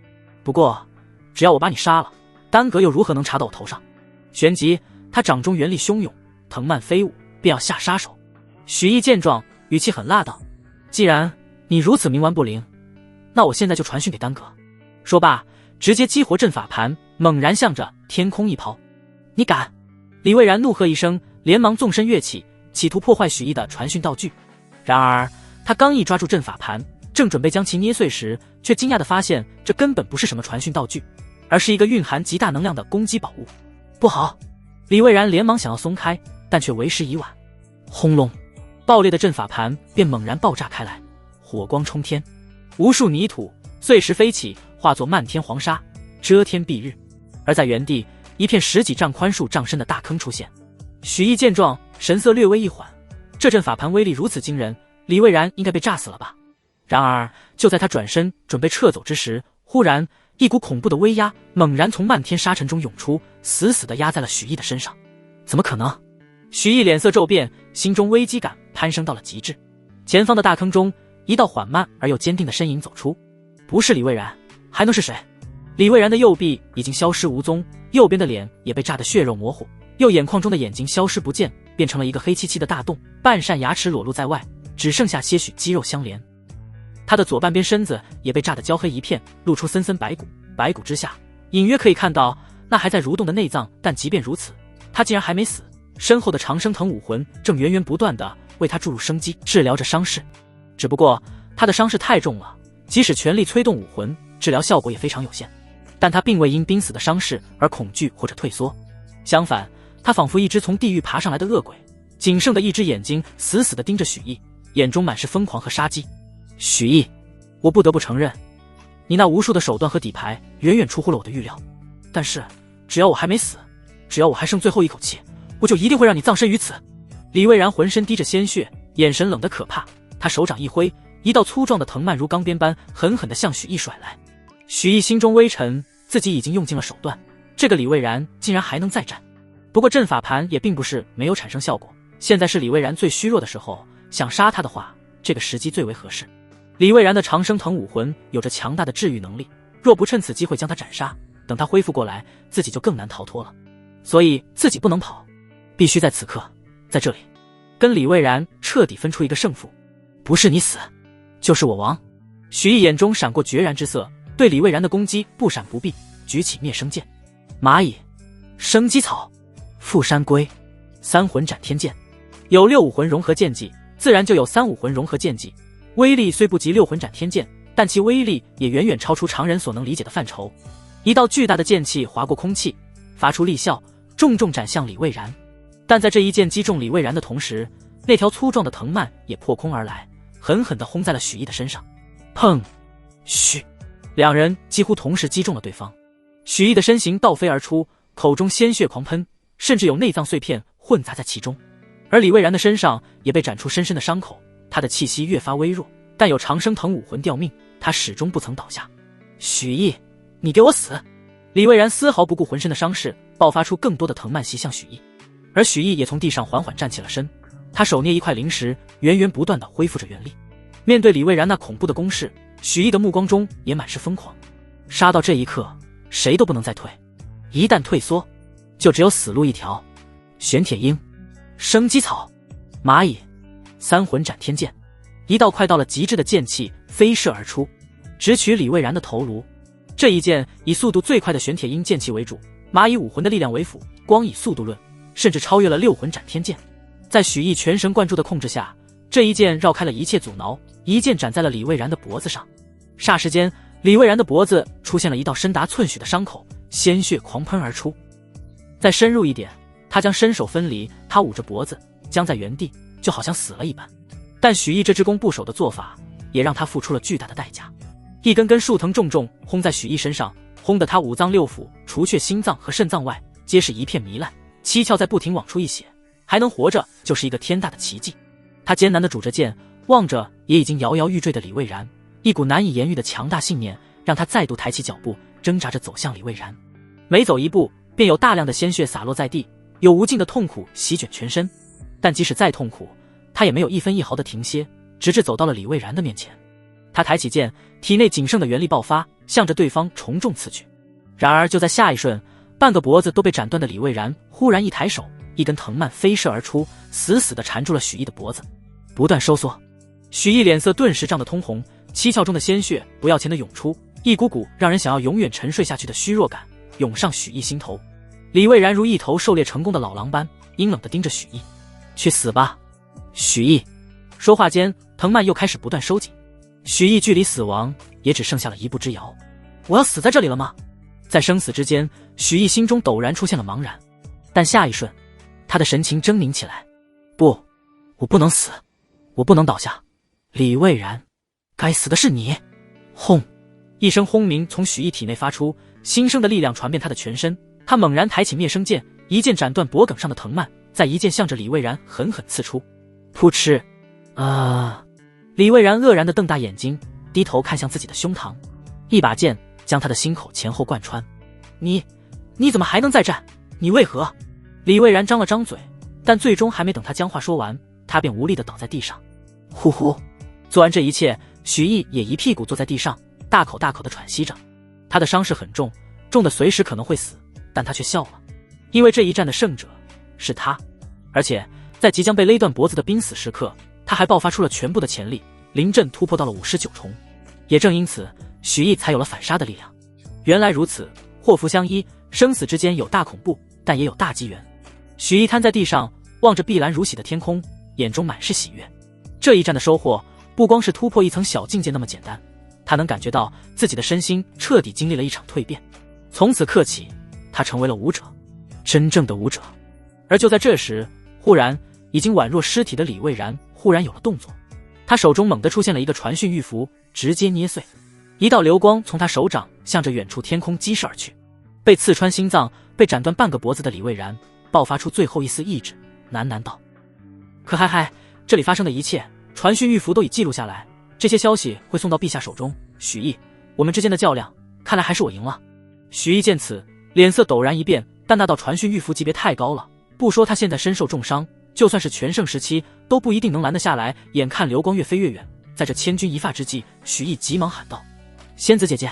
Speaker 1: 不过只要我把你杀了，丹阁又如何能查到我头上？旋即他掌中元力汹涌，藤蔓飞舞，便要下杀手。许毅见状，语气狠辣道：既然你如此冥顽不灵，那我现在就传讯给丹阁。说罢直接激活阵法盘，猛然向着天空一抛。你敢！李蔚然怒喝一声，连忙纵身跃起，企图破坏许毅的传讯道具。然而他刚一抓住阵法盘，正准备将其捏碎时，却惊讶地发现这根本不是什么传讯道具，而是一个蕴含极大能量的攻击宝物。不好！李蔚然连忙想要松开，但却为时已晚。轰隆！爆裂的阵法盘便猛然爆炸开来，火光冲天，无数泥土碎石飞起，化作漫天黄沙，遮天蔽日。而在原地，一片10几丈宽、数丈深的大坑出现。许毅见状，神色略微一缓，这阵法盘威力如此惊人，李蔚然应该被炸死了吧？然而就在他转身准备撤走之时，忽然一股恐怖的威压猛然从漫天沙尘中涌出，死死地压在了许毅的身上。怎么可能？许毅脸色骤变，心中危机感攀升到了极致。前方的大坑中，一道缓慢而又坚定的身影走出。不是李蔚然，还能是谁？李蔚然的右臂已经消失无踪，右边的脸也被炸得血肉模糊，右眼眶中的眼睛消失不见，变成了一个黑漆漆的大洞，半扇牙齿裸露在外，只剩下些许肌肉相连。他的左半边身子也被炸得焦黑一片，露出森森白骨，白骨之下隐约可以看到那还在蠕动的内脏，但即便如此，他竟然还没死，身后的长生藤武魂正源源不断地为他注入生机，治疗着伤势。只不过他的伤势太重了，即使全力催动武魂，治疗效果也非常有限。但他并未因濒死的伤势而恐惧或者退缩，相反，他仿佛一只从地狱爬上来的恶鬼，仅剩的一只眼睛死死地盯着许毅，眼中满是疯狂和杀机。许毅，我不得不承认，你那无数的手段和底牌远远出乎了我的预料。但是，只要我还没死，只要我还剩最后一口气，我就一定会让你葬身于此。李蔚然浑身滴着鲜血，眼神冷得可怕。他手掌一挥，一道粗壮的藤蔓如钢鞭般狠狠地向许毅甩来。许毅心中微沉，自己已经用尽了手段，这个李蔚然竟然还能再战。不过阵法盘也并不是没有产生效果，现在是李蔚然最虚弱的时候，想杀他的话，这个时机最为合适。李蔚然的长生藤武魂有着强大的治愈能力，若不趁此机会将他斩杀，等他恢复过来，自己就更难逃脱了。所以自己不能跑，必须在此刻，在这里，跟李蔚然彻底分出一个胜负。不是你死，就是我亡。许毅眼中闪过决然之色，对李蔚然的攻击不闪不避，举起灭生剑。蚂蚁、生机草、富山龟、三魂斩天剑。有六武魂融合剑技，自然就有三武魂融合剑技。威力虽不及六魂斩天剑，但其威力也远远超出常人所能理解的范畴。一道巨大的剑气划过空气，发出厉啸，重重斩向李蔚然。但在这一剑击中李蔚然的同时，那条粗壮的藤蔓也破空而来，狠狠地轰在了许毅的身上。砰！嘘！两人几乎同时击中了对方。许毅的身形倒飞而出，口中鲜血狂喷，甚至有内脏碎片混杂在其中。而李蔚然的身上也被斩出深深的伤口，他的气息越发微弱，但有长生藤武魂吊命，他始终不曾倒下。许毅，你给我死！李蔚然丝毫不顾浑身的伤势，爆发出更多的藤蔓袭向许毅。而许毅也从地上缓缓站起了身，他手捏一块灵石，源源不断地恢复着元力。面对李蔚然那恐怖的攻势，许毅的目光中也满是疯狂。杀到这一刻，谁都不能再退，一旦退缩，就只有死路一条。玄铁鹰、生机草、蚂蚁、三魂斩天剑，一道快到了极致的剑气飞射而出，直取李蔚然的头颅。这一剑以速度最快的玄铁鹰剑气为主，蚂蚁武魂的力量为辅，光以速度论，甚至超越了六魂斩天剑。在许毅全神贯注的控制下，这一剑绕开了一切阻挠，一剑斩在了李蔚然的脖子上。霎时间，李蔚然的脖子出现了一道深达寸许的伤口，鲜血狂喷而出。再深入一点，他将身手分离，他捂着脖子僵在原地，就好像死了一般。但许毅这只攻不守的做法，也让他付出了巨大的代价。一根根树藤重重轰在许毅身上，轰得他五脏六腑除却心脏和肾脏外，皆是一片糜烂，七窍在不停往出溢血，还能活着就是一个天大的奇迹。他艰难地拄着剑，望着也已经摇摇欲坠的李蔚然，一股难以言喻的强大信念让他再度抬起脚步，挣扎着走向李蔚然。每走一步，便有大量的鲜血洒落在地，有无尽的痛苦席卷全身。但即使再痛苦，他也没有一分一毫的停歇，直至走到了李蔚然的面前。他抬起剑，体内仅剩的元力爆发，向着对方重重刺去。然而就在下一瞬，半个脖子都被斩断的李蔚然忽然一抬手，一根藤蔓飞射而出，死死地缠住了许毅的脖子，不断收缩。许毅脸色顿时涨得通红，七窍中的鲜血不要钱地涌出，一股股让人想要永远沉睡下去的虚弱感涌上许毅心头。李蔚然如一头狩猎成功的老狼般阴冷地盯着许毅：“去死吧，许毅！”说话间，藤蔓又开始不断收紧，许毅距离死亡也只剩下了一步之遥。我要死在这里了吗？在生死之间，许毅心中陡然出现了茫然，但下一瞬，他的神情狰狞起来。不，我不能死，我不能倒下。李蔚然，该死的是你！轰！一声轰鸣从许毅体内发出，新生的力量传遍他的全身。他猛然抬起灭生剑，一剑斩断脖颈上的藤蔓，再一剑向着李蔚然狠狠刺出。噗嗤！李蔚然愕然地瞪大眼睛，低头看向自己的胸膛，一把剑将他的心口前后贯穿。你怎么还能再战？你为何？李蔚然张了张嘴，但最终还没等他将话说完，他便无力地倒在地上。呼呼！做完这一切，许毅也一屁股坐在地上，大口大口地喘息着。他的伤势很重，重的随时可能会死，但他却笑了，因为这一战的胜者是他。而且在即将被勒断脖子的濒死时刻，他还爆发出了全部的潜力，临阵突破到了59重。也正因此，许毅才有了反杀的力量。原来如此，祸福相依，生死之间有大恐怖，但也有大机缘。许毅瘫在地上，望着碧蓝如洗的天空，眼中满是喜悦。这一战的收获不光是突破一层小境界那么简单，他能感觉到自己的身心彻底经历了一场蜕变。从此刻起，他成为了武者，真正的武者。而就在这时，忽然已经宛若尸体的李蔚然忽然有了动作，他手中猛地出现了一个传讯玉符，直接捏碎，一道流光从他手掌向着远处天空激射而去。被刺穿心脏、被斩断半个脖子的李蔚然爆发出最后一丝意志，喃喃道：“可嗨，这里发生的一切，传讯玉符都已记录下来，这些消息会送到陛下手中。许毅，我们之间的较量，看来还是我赢了。”许毅见此，脸色陡然一变，但那道传讯玉符级别太高了，不说他现在身受重伤，就算是全盛时期都不一定能拦得下来。眼看流光越飞越远，在这千钧一发之际，许毅急忙喊道：“仙子姐姐！”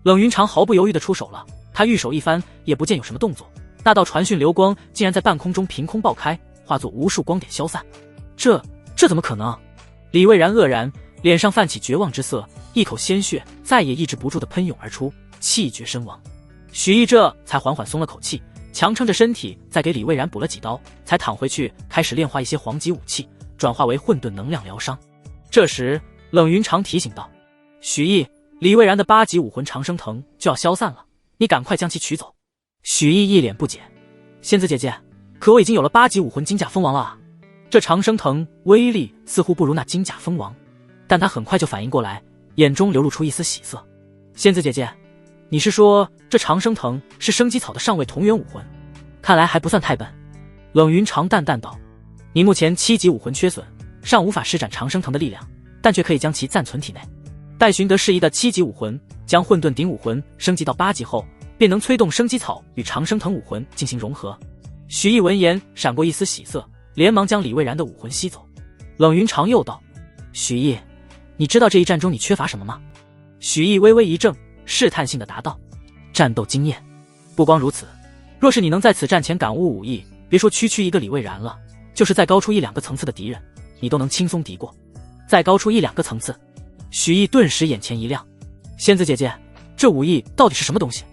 Speaker 1: 冷云长毫不犹豫地出手了，他玉手一翻，也不见有什么动作，那道传讯流光竟然在半空中凭空爆开，化作无数光点消散。这怎么可能？李蔚然愕然，脸上泛起绝望之色，一口鲜血再也抑制不住地喷涌而出，气绝身亡。许毅这才缓缓松了口气，强撑着身体再给李蔚然补了几刀，才躺回去开始炼化一些黄级武器，转化为混沌能量疗伤。这时冷云长提醒道：“许毅，李蔚然的8级武魂长生藤就要消散了，你赶快将其取走。”许毅一脸不解：“仙子姐姐，可我已经有了8级武魂金甲蜂王了啊！”这长生藤威力似乎不如那金甲蜂王，但他很快就反应过来，眼中流露出一丝喜色：“仙子姐姐，你是说这长生藤是生机草的上位同源武魂？看来还不算太笨。”冷云长淡淡道：“你目前7级武魂缺损，尚无法施展长生藤的力量，但却可以将其暂存体内。待寻得适宜的7级武魂，将混沌顶武魂升级到8级后，便能催动生机草与长生藤武魂进行融合。”许毅闻言闪过一丝喜色，连忙将李蔚然的武魂吸走。冷云长又道：“许毅，你知道这一战中你缺乏什么吗？”许毅微微一怔，试探性的答道：“战斗经验。不光如此，若是你能在此战前感悟武艺，别说区区一个李蔚然了，就是再高出1-2个层次的敌人，你都能轻松敌过。再高出1-2个层次。”许毅顿时眼前一亮：“仙子姐姐，这武艺到底是什么东西，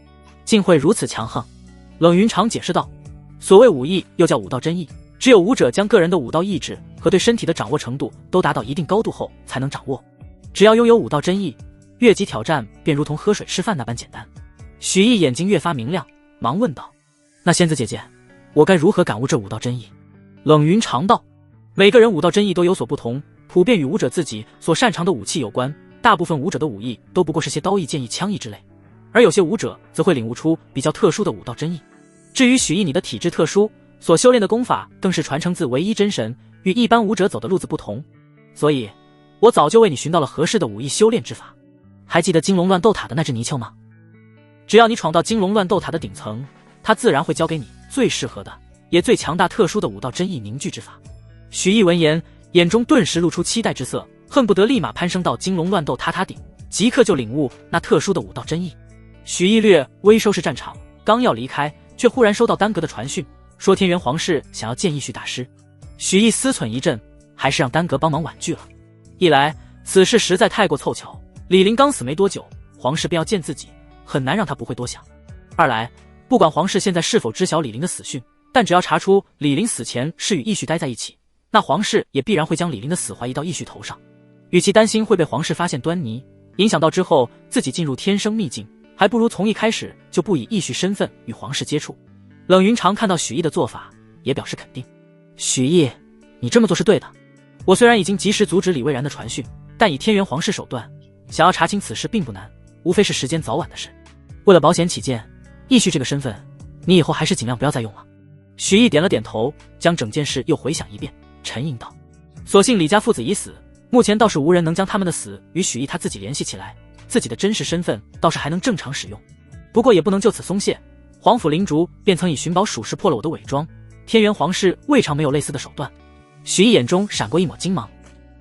Speaker 1: 竟会如此强横？”冷云长解释道：“所谓武艺又叫武道真意，只有武者将个人的武道意志和对身体的掌握程度都达到一定高度后才能掌握。只要拥有武道真意，越级挑战便如同喝水吃饭那般简单。”许毅眼睛越发明亮，忙问道：“那仙子姐姐，我该如何感悟这武道真意？”冷云长道：“每个人武道真意都有所不同，普遍与武者自己所擅长的武器有关，大部分武者的武艺都不过是些刀艺、剑艺、枪艺之类，而有些武者则会领悟出比较特殊的武道真意。至于许毅你的体质特殊，所修炼的功法更是传承自唯一真神，与一般武者走的路子不同，所以我早就为你寻到了合适的武艺修炼之法。还记得金龙乱斗塔的那只泥鳅吗？只要你闯到金龙乱斗塔的顶层，它自然会教给你最适合的也最强大特殊的武道真意凝聚之法。”许毅闻言，眼中顿时露出期待之色，恨不得立马攀升到金龙乱斗塔顶，即刻就领悟那特殊的武道真意。许毅略微收拾战场，刚要离开，却忽然收到丹阁的传讯，说天元皇室想要见义绪大师。许毅思忖一阵，还是让丹阁帮忙婉拒了。一来此事实在太过凑巧，李林刚死没多久，皇室便要见自己，很难让他不会多想；二来不管皇室现在是否知晓李林的死讯，但只要查出李林死前是与义绪待在一起，那皇室也必然会将李林的死怀疑到义绪头上。与其担心会被皇室发现端倪，影响到之后自己进入天生秘境，还不如从一开始就不以义绪身份与皇室接触。冷云长看到许毅的做法，也表示肯定：“许毅，你这么做是对的。我虽然已经及时阻止李蔚然的传讯，但以天元皇室手段，想要查清此事并不难，无非是时间早晚的事。为了保险起见，义绪这个身份，你以后还是尽量不要再用了。”许毅点了点头，将整件事又回想一遍，沉吟道：“所幸李家父子已死，目前倒是无人能将他们的死与许毅他自己联系起来，自己的真实身份倒是还能正常使用。不过也不能就此松懈，皇府灵烛便曾以寻宝属实破了我的伪装，天元皇室未尝没有类似的手段。”许毅眼中闪过一抹金芒：“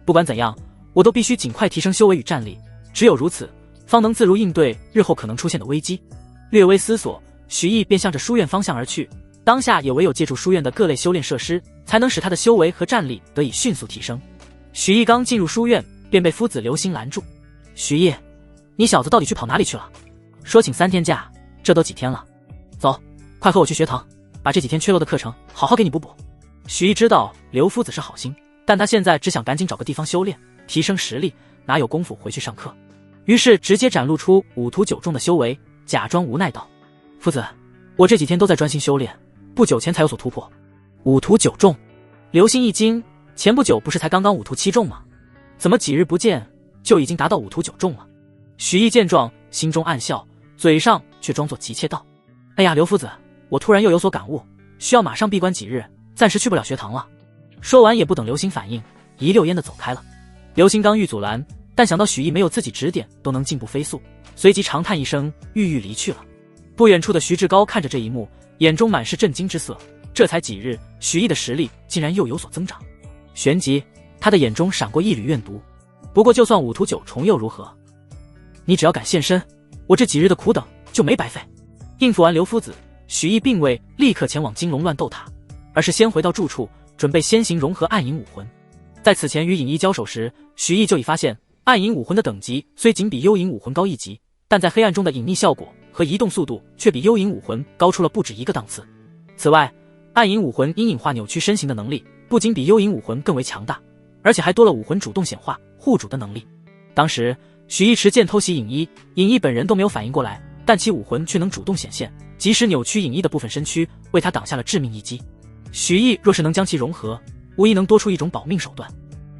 Speaker 1: 不管怎样，我都必须尽快提升修为与战力，只有如此，方能自如应对日后可能出现的危机。”略微思索，许毅便向着书院方向而去。当下也唯有借助书院的各类修炼设施，才能使他的修为和战力得以迅速提升。许毅刚进入书院，便被夫子刘星拦住：“许毅，你小子到底去跑哪里去了？说请3天假，这都几天了？走，快和我去学堂，把这几天缺漏的课程好好给你补补。”许毅知道刘夫子是好心，但他现在只想赶紧找个地方修炼，提升实力，哪有功夫回去上课？于是直接展露出5图9重的修为，假装无奈道：“夫子，我这几天都在专心修炼，不久前才有所突破。”5图9重，刘星一惊，前不久不是才刚刚5图7重吗？怎么几日不见就已经达到5屠9中了？许毅见状，心中暗笑，嘴上却装作急切道：“哎呀，刘夫子，我突然又有所感悟，需要马上闭关几日，暂时去不了学堂了。”说完也不等刘星反应，一溜烟的走开了。刘星刚欲阻拦，但想到许毅没有自己指点都能进步飞速，随即长叹一声，郁郁离去了。不远处的徐志高看着这一幕，眼中满是震惊之色。这才几日，许毅的实力竟然又有所增长。旋即，他的眼中闪过一缕怨毒。不过就算5屠9重又如何？你只要敢现身，我这几日的苦等就没白费。应付完刘夫子，许毅并未立刻前往金龙乱斗塔，而是先回到住处，准备先行融合暗影武魂。在此前与影一交手时，许毅就已发现暗影武魂的等级虽仅比幽影武魂高1级，但在黑暗中的隐匿效果和移动速度却比幽影武魂高出了不止一个档次。此外，暗影武魂阴影化扭曲身形的能力不仅比幽影武魂更为强大，而且还多了武魂主动显化护主的能力。当时许毅持剑偷袭影一，影一本人都没有反应过来，但其武魂却能主动显现，及时扭曲影一的部分身躯，为他挡下了致命一击。许毅若是能将其融合，无疑能多出一种保命手段。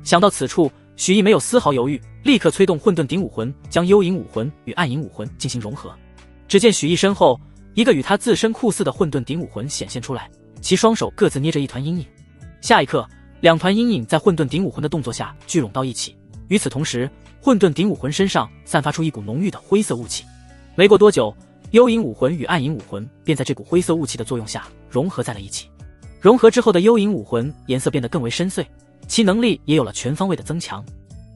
Speaker 1: 想到此处，许毅没有丝毫犹豫，立刻催动混沌顶武魂，将幽影武魂与暗影武魂进行融合。只见许毅身后，一个与他自身酷似的混沌顶武魂显现出来，其双手各自捏着一团阴影。下一刻，2团阴影在混沌顶武魂的动作下聚拢到一起。与此同时，混沌顶武魂身上散发出一股浓郁的灰色雾气。没过多久，幽影武魂与暗影武魂便在这股灰色雾气的作用下融合在了一起。融合之后的幽影武魂颜色变得更为深邃，其能力也有了全方位的增强。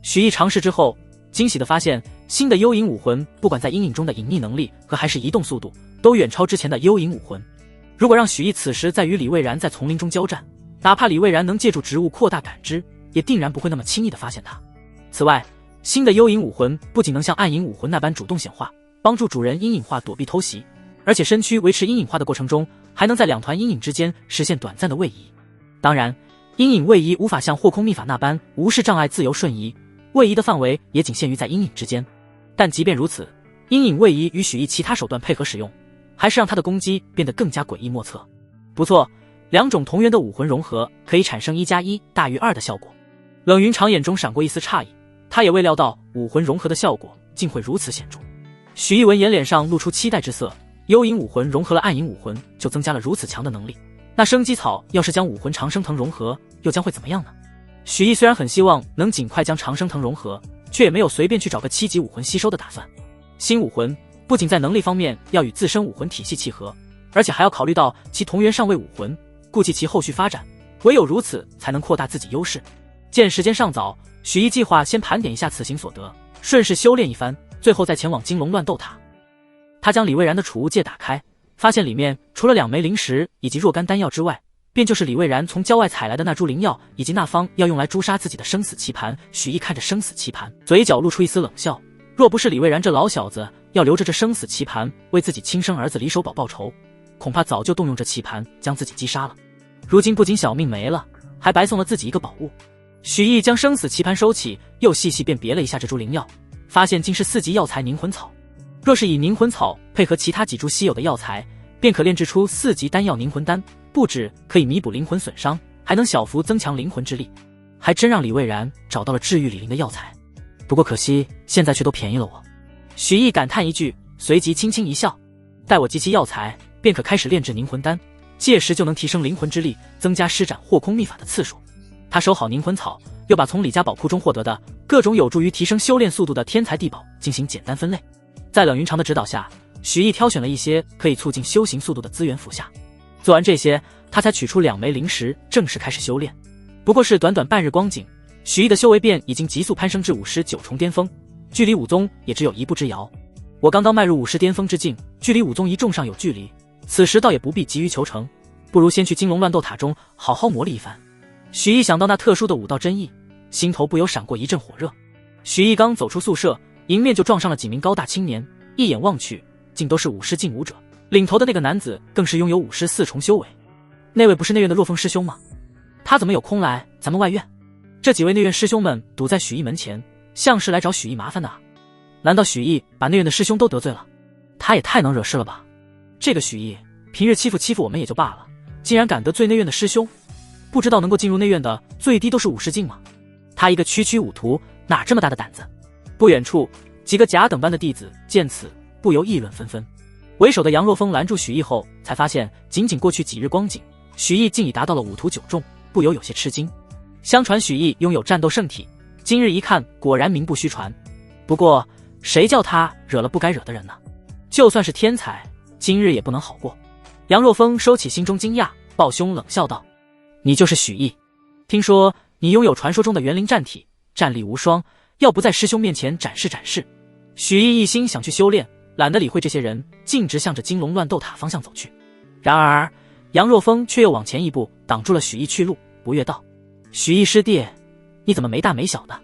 Speaker 1: 许毅尝试之后，惊喜地发现新的幽影武魂不管在阴影中的隐匿能力和还是移动速度，都远超之前的幽影武魂。如果让许毅此时再与李蔚然在丛林中交战，哪怕李蔚然能借助植物扩大感知，也定然不会那么轻易地发现他。此外，新的幽影武魂不仅能像暗影武魂那般主动显化，帮助主人阴影化躲避偷袭，而且身躯维持阴影化的过程中，还能在2团阴影之间实现短暂的位移。当然，阴影位移无法像霍空秘法那般无视障碍自由瞬移，位移的范围也仅限于在阴影之间。但即便如此，阴影位移与许毅其他手段配合使用，还是让他的攻击变得更加诡异莫测。不错，2种同源的武魂融合可以产生1+1大于2的效果。冷云长眼中闪过一丝诧异，他也未料到武魂融合的效果竟会如此显著。许毅闻言脸上露出期待之色，幽影武魂融合了暗影武魂，就增加了如此强的能力。那生机草要是将武魂长生藤融合，又将会怎么样呢？许毅虽然很希望能尽快将长生藤融合，却也没有随便去找个7级武魂吸收的打算。新武魂不仅在能力方面要与自身武魂体系契合，而且还要考虑到其同源上位武魂，顾及其后续发展，唯有如此才能扩大自己优势。见时间尚早，许毅计划先盘点一下此行所得，顺势修炼一番，最后再前往金龙乱斗塔。他将李蔚然的储物戒打开，发现里面除了2枚灵石以及若干丹药之外，便就是李蔚然从郊外采来的那株灵药，以及那方要用来诛杀自己的生死棋盘。许毅看着生死棋盘，嘴角露出一丝冷笑，若不是李蔚然这老小子要留着这生死棋盘为自己亲生儿子李守宝报仇，恐怕早就动用这棋盘将自己击杀了。如今不仅小命没了，还白送了自己一个宝物。许毅将生死棋盘收起，又细细辨别了一下这株灵药，发现竟是4级药材凝魂草。若是以凝魂草配合其他几株稀有的药材，便可炼制出4级丹药凝魂丹，不止可以弥补灵魂损伤，还能小幅增强灵魂之力。还真让李蔚然找到了治愈李陵的药材，不过可惜现在却都便宜了我。许毅感叹一句，随即轻轻一笑，待我集齐药材，便可开始炼制凝魂丹，届时就能提升灵魂之力，增加施展霍空秘法的次数。他收好凝魂草，又把从李家宝库中获得的各种有助于提升修炼速度的天材地宝进行简单分类。在冷云长的指导下，许毅挑选了一些可以促进修行速度的资源服下。做完这些，他才取出2枚灵石，正式开始修炼。不过是短短半日光景，许毅的修为便已经急速攀升至59重巅峰，距离武宗也只有1步之遥。我刚刚迈入50巅峰之境，距离武宗一重尚有距离，此时倒也不必急于求成，不如先去金龙乱斗塔中好好磨砺一番。许毅想到那特殊的武道真意，心头不由闪过一阵火热。许毅刚走出宿舍，迎面就撞上了几名高大青年，一眼望去，竟都是50境武者，领头的那个男子更是拥有54重修为。那位不是内院的若风师兄吗？他怎么有空来咱们外院？这几位内院师兄们堵在许毅门前，像是来找许毅麻烦的啊。难道许毅把内院的师兄都得罪了？他也太能惹事了吧。这个许毅平日欺负我们也就罢了，竟然敢得罪内院的师兄，不知道能够进入内院的最低都是50境吗？他一个区区武徒，哪这么大的胆子？不远处，几个甲等班的弟子见此，不由议论纷纷。为首的杨若风拦住许毅后，才发现仅仅过去几日光景，许毅竟已达到了5图9中，不由有些吃惊。相传许毅拥有战斗圣体，今日一看，果然名不虚传。不过，谁叫他惹了不该惹的人呢？就算是天才，今日也不能好过。杨若风收起心中惊讶，抱胸冷笑道：“你就是许毅？听说你拥有传说中的元灵战体，战力无双，要不在师兄面前展示展示？”许毅一心想去修炼，懒得理会这些人，径直向着金龙乱斗塔方向走去。然而，杨若风却又往前一步，挡住了许毅去路，不悦道：“许毅师弟，你怎么没大没小的？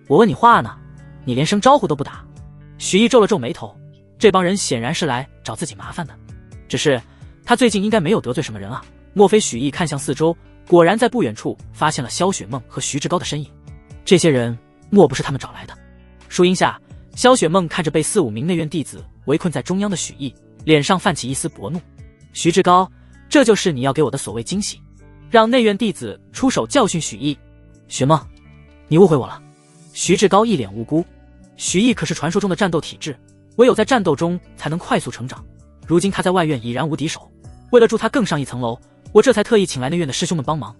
Speaker 1: 我问你话呢，你连声招呼都不打。”许毅皱了皱眉头，这帮人显然是来找自己麻烦的。只是他最近应该没有得罪什么人啊？莫非？许毅看向四周，果然在不远处发现了萧雪梦和徐志高的身影。这些人莫不是他们找来的？树荫下，萧雪梦看着被4、5名内院弟子围困在中央的许毅，脸上泛起一丝薄怒。徐志高，这就是你要给我的所谓惊喜？让内院弟子出手教训许毅？雪梦，你误会我了。徐志高一脸无辜。许毅可是传说中的战斗体质，唯有在战斗中才能快速成长。如今他在外院已然无敌手，为了助他更上一层楼，我这才特意请来内院的师兄们帮忙。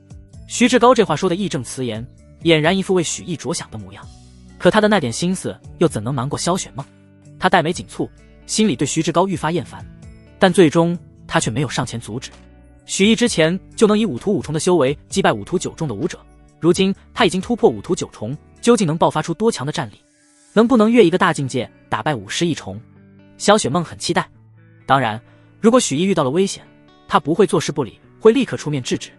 Speaker 1: 徐志高这话说的义正辞严，俨然一副为许毅着想的模样。可他的那点心思又怎能瞒过萧雪梦？他黛眉紧蹙，心里对徐志高愈发厌烦，但最终他却没有上前阻止。许毅之前就能以5图5重的修为击败5图9重的武者，如今他已经突破5图9重，究竟能爆发出多强的战力？能不能越一个大境界打败50亿重？萧雪梦很期待。当然，如果许毅遇到了危险，他不会坐视不理，会立刻出面制止。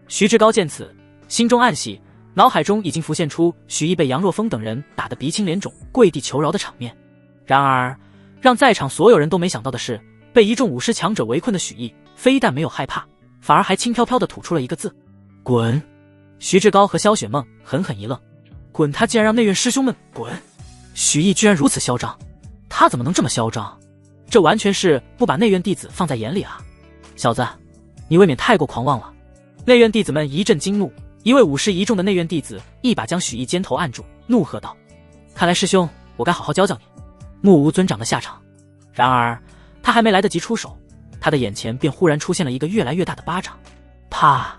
Speaker 1: 徐志高见此，心中暗喜，脑海中已经浮现出许毅被杨若风等人打得鼻青脸肿、跪地求饶的场面。然而，让在场所有人都没想到的是，被一众武师强者围困的许毅，非但没有害怕，反而还轻飘飘地吐出了一个字：滚！徐志高和萧雪梦狠狠一愣，滚！他竟然让内院师兄们滚！许毅居然如此嚣张，他怎么能这么嚣张？这完全是不把内院弟子放在眼里啊！小子，你未免太过狂妄了。内院弟子们一阵惊怒，一位武师一众的内院弟子一把将许毅肩头按住，怒喝道：“看来师兄，我该好好教教你，目无尊长的下场。”然而他还没来得及出手，他的眼前便忽然出现了一个越来越大的巴掌。啪！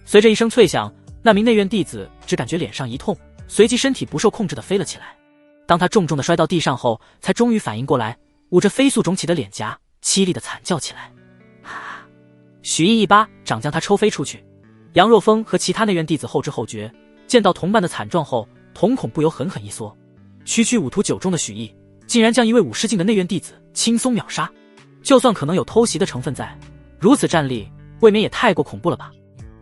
Speaker 1: 随着一声脆响，那名内院弟子只感觉脸上一痛，随即身体不受控制地飞了起来。当他重重地摔到地上后，才终于反应过来，捂着飞速肿起的脸颊，凄厉地惨叫起来。许毅一巴掌将他抽飞出去。杨若风和其他内院弟子后知后觉，见到同伴的惨状后，瞳孔不由狠狠一缩。区区5图9中的许毅，竟然将一位武师境的内院弟子轻松秒杀。就算可能有偷袭的成分在，如此战力未免也太过恐怖了吧？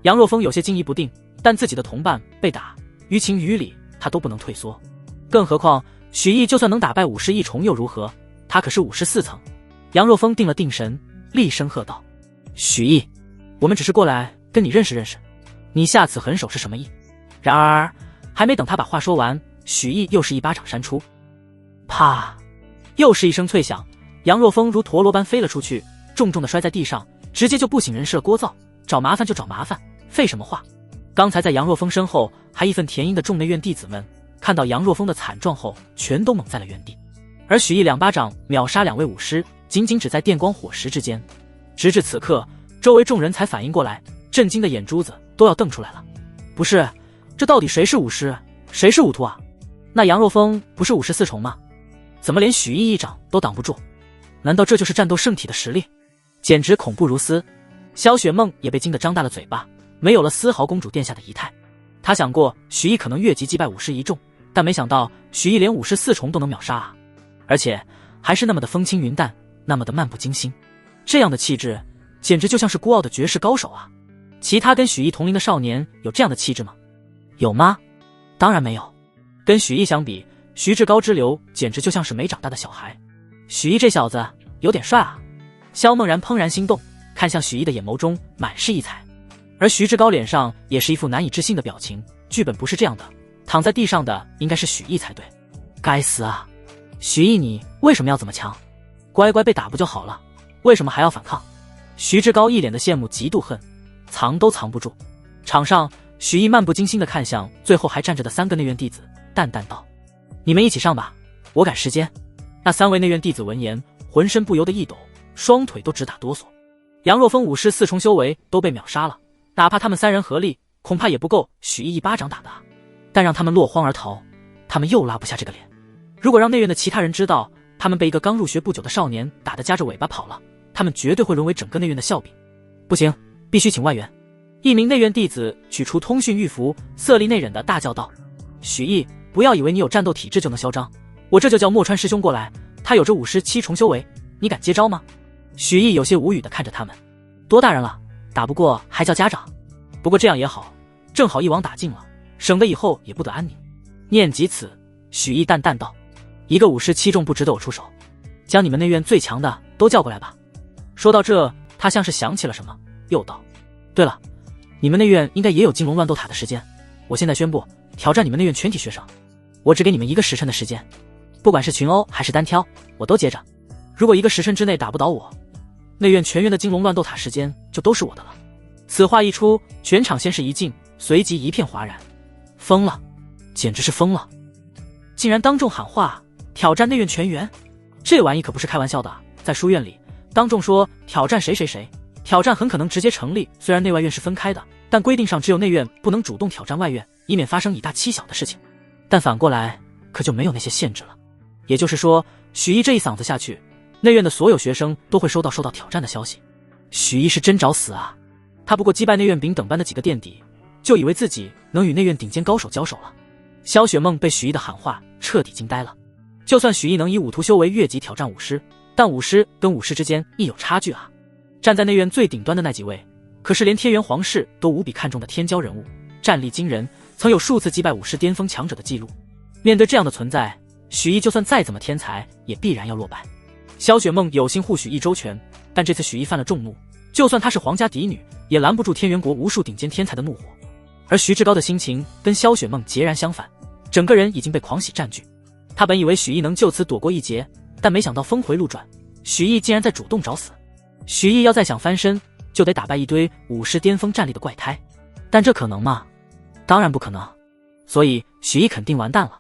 Speaker 1: 杨若风有些惊疑不定，但自己的同伴被打，于情于理他都不能退缩。更何况许毅就算能打败50亿重又如何？他可是54层。杨若风定了定神，厉声喝道：“许毅，我们只是过来跟你认识认识，你下此狠手是什么意？”然而还没等他把话说完，许毅又是一巴掌扇出。啪！又是一声脆响，杨若风如陀螺般飞了出去，重重地摔在地上，直接就不省人事了。聒噪，找麻烦就找麻烦，废什么话？刚才在杨若风身后还义愤填膺的众内院弟子们，看到杨若风的惨状后，全都懵在了原地。而许毅2巴掌秒杀2位武师，仅仅只在电光火石之间。直至此刻，周围众人才反应过来，震惊的眼珠子都要瞪出来了。不是，这到底谁是武师，谁是武徒啊？那杨若风不是54重吗？怎么连许毅一掌都挡不住？难道这就是战斗圣体的实力？简直恐怖如斯。萧雪梦也被惊得张大了嘴巴，没有了丝毫公主殿下的仪态。她想过许毅可能越级击败50一众，但没想到许毅连54重都能秒杀啊！而且还是那么的风轻云淡，那么的漫不经心。这样的气质简直就像是孤傲的绝世高手啊！其他跟许毅同龄的少年有这样的气质吗？有吗？当然没有。跟许毅相比，徐志高之流简直就像是没长大的小孩。许毅这小子有点帅啊！萧梦然怦然心动，看向许毅的眼眸中满是异彩。而徐志高脸上也是一副难以置信的表情，剧本不是这样的，躺在地上的应该是许毅才对。该死啊！许毅，你为什么要这么强？乖乖被打不就好了，为什么还要反抗？徐志高一脸的羡慕嫉妒恨，藏都藏不住。场上，许毅漫不经心地看向最后还站着的3个内院弟子，淡淡道：“你们一起上吧，我赶时间。”那3位内院弟子闻言，浑身不由得一抖，双腿都直打哆嗦。杨若风武师4重修为都被秒杀了，哪怕他们3人合力，恐怕也不够许毅一巴掌打的。但让他们落荒而逃，他们又拉不下这个脸。如果让内院的其他人知道，他们被一个刚入学不久的少年打得夹着尾巴跑了，他们绝对会沦为整个内院的笑柄。不行，必须请外援。一名内院弟子取出通讯玉符，色厉内荏地大叫道：“许毅，不要以为你有战斗体质就能嚣张，我这就叫墨川师兄过来，他有着武师7重修为，你敢接招吗？”许毅有些无语地看着他们，多大人了，打不过还叫家长？不过这样也好，正好一网打尽了，省得以后也不得安宁。念及此，许毅淡淡道：“一个武师7重不值得我出手，将你们内院最强的都叫过来吧。”说到这，他像是想起了什么，又道：“对了，你们内院应该也有金龙乱斗塔的时间，我现在宣布挑战你们内院全体学生，我只给你们1个时辰的时间，不管是群殴还是单挑，我都接着。如果1个时辰之内打不倒我，内院全员的金龙乱斗塔时间就都是我的了。”此话一出，全场先是一静，随即一片哗然。疯了，简直是疯了！竟然当众喊话挑战内院全员，这玩意可不是开玩笑的。在书院里当众说挑战谁谁谁，挑战很可能直接成立。虽然内外院是分开的，但规定上只有内院不能主动挑战外院，以免发生以大欺小的事情。但反过来可就没有那些限制了。也就是说，许毅这一嗓子下去，内院的所有学生都会收到挑战的消息。许毅是真找死啊！他不过击败内院丙等班的几个垫底，就以为自己能与内院顶尖高手交手了。萧雪梦被许毅的喊话彻底惊呆了。就算许毅能以5图修为越级挑战武师，但武师跟武师之间亦有差距啊。站在内院最顶端的那几位，可是连天元皇室都无比看重的天骄人物，战力惊人，曾有数次击败武师巅峰强者的记录。面对这样的存在，许毅就算再怎么天才，也必然要落败。萧雪梦有心护许毅周全，但这次许毅犯了众怒，就算她是皇家嫡女，也拦不住天元国无数顶尖天才的怒火。而徐志高的心情跟萧雪梦截然相反，整个人已经被狂喜占据。他本以为许毅能就此躲过一劫，但没想到峰回路转，许毅竟然在主动找死。许毅要再想翻身，就得打败一堆武师巅峰战力的怪胎，但这可能吗？当然不可能。所以许毅肯定完蛋了。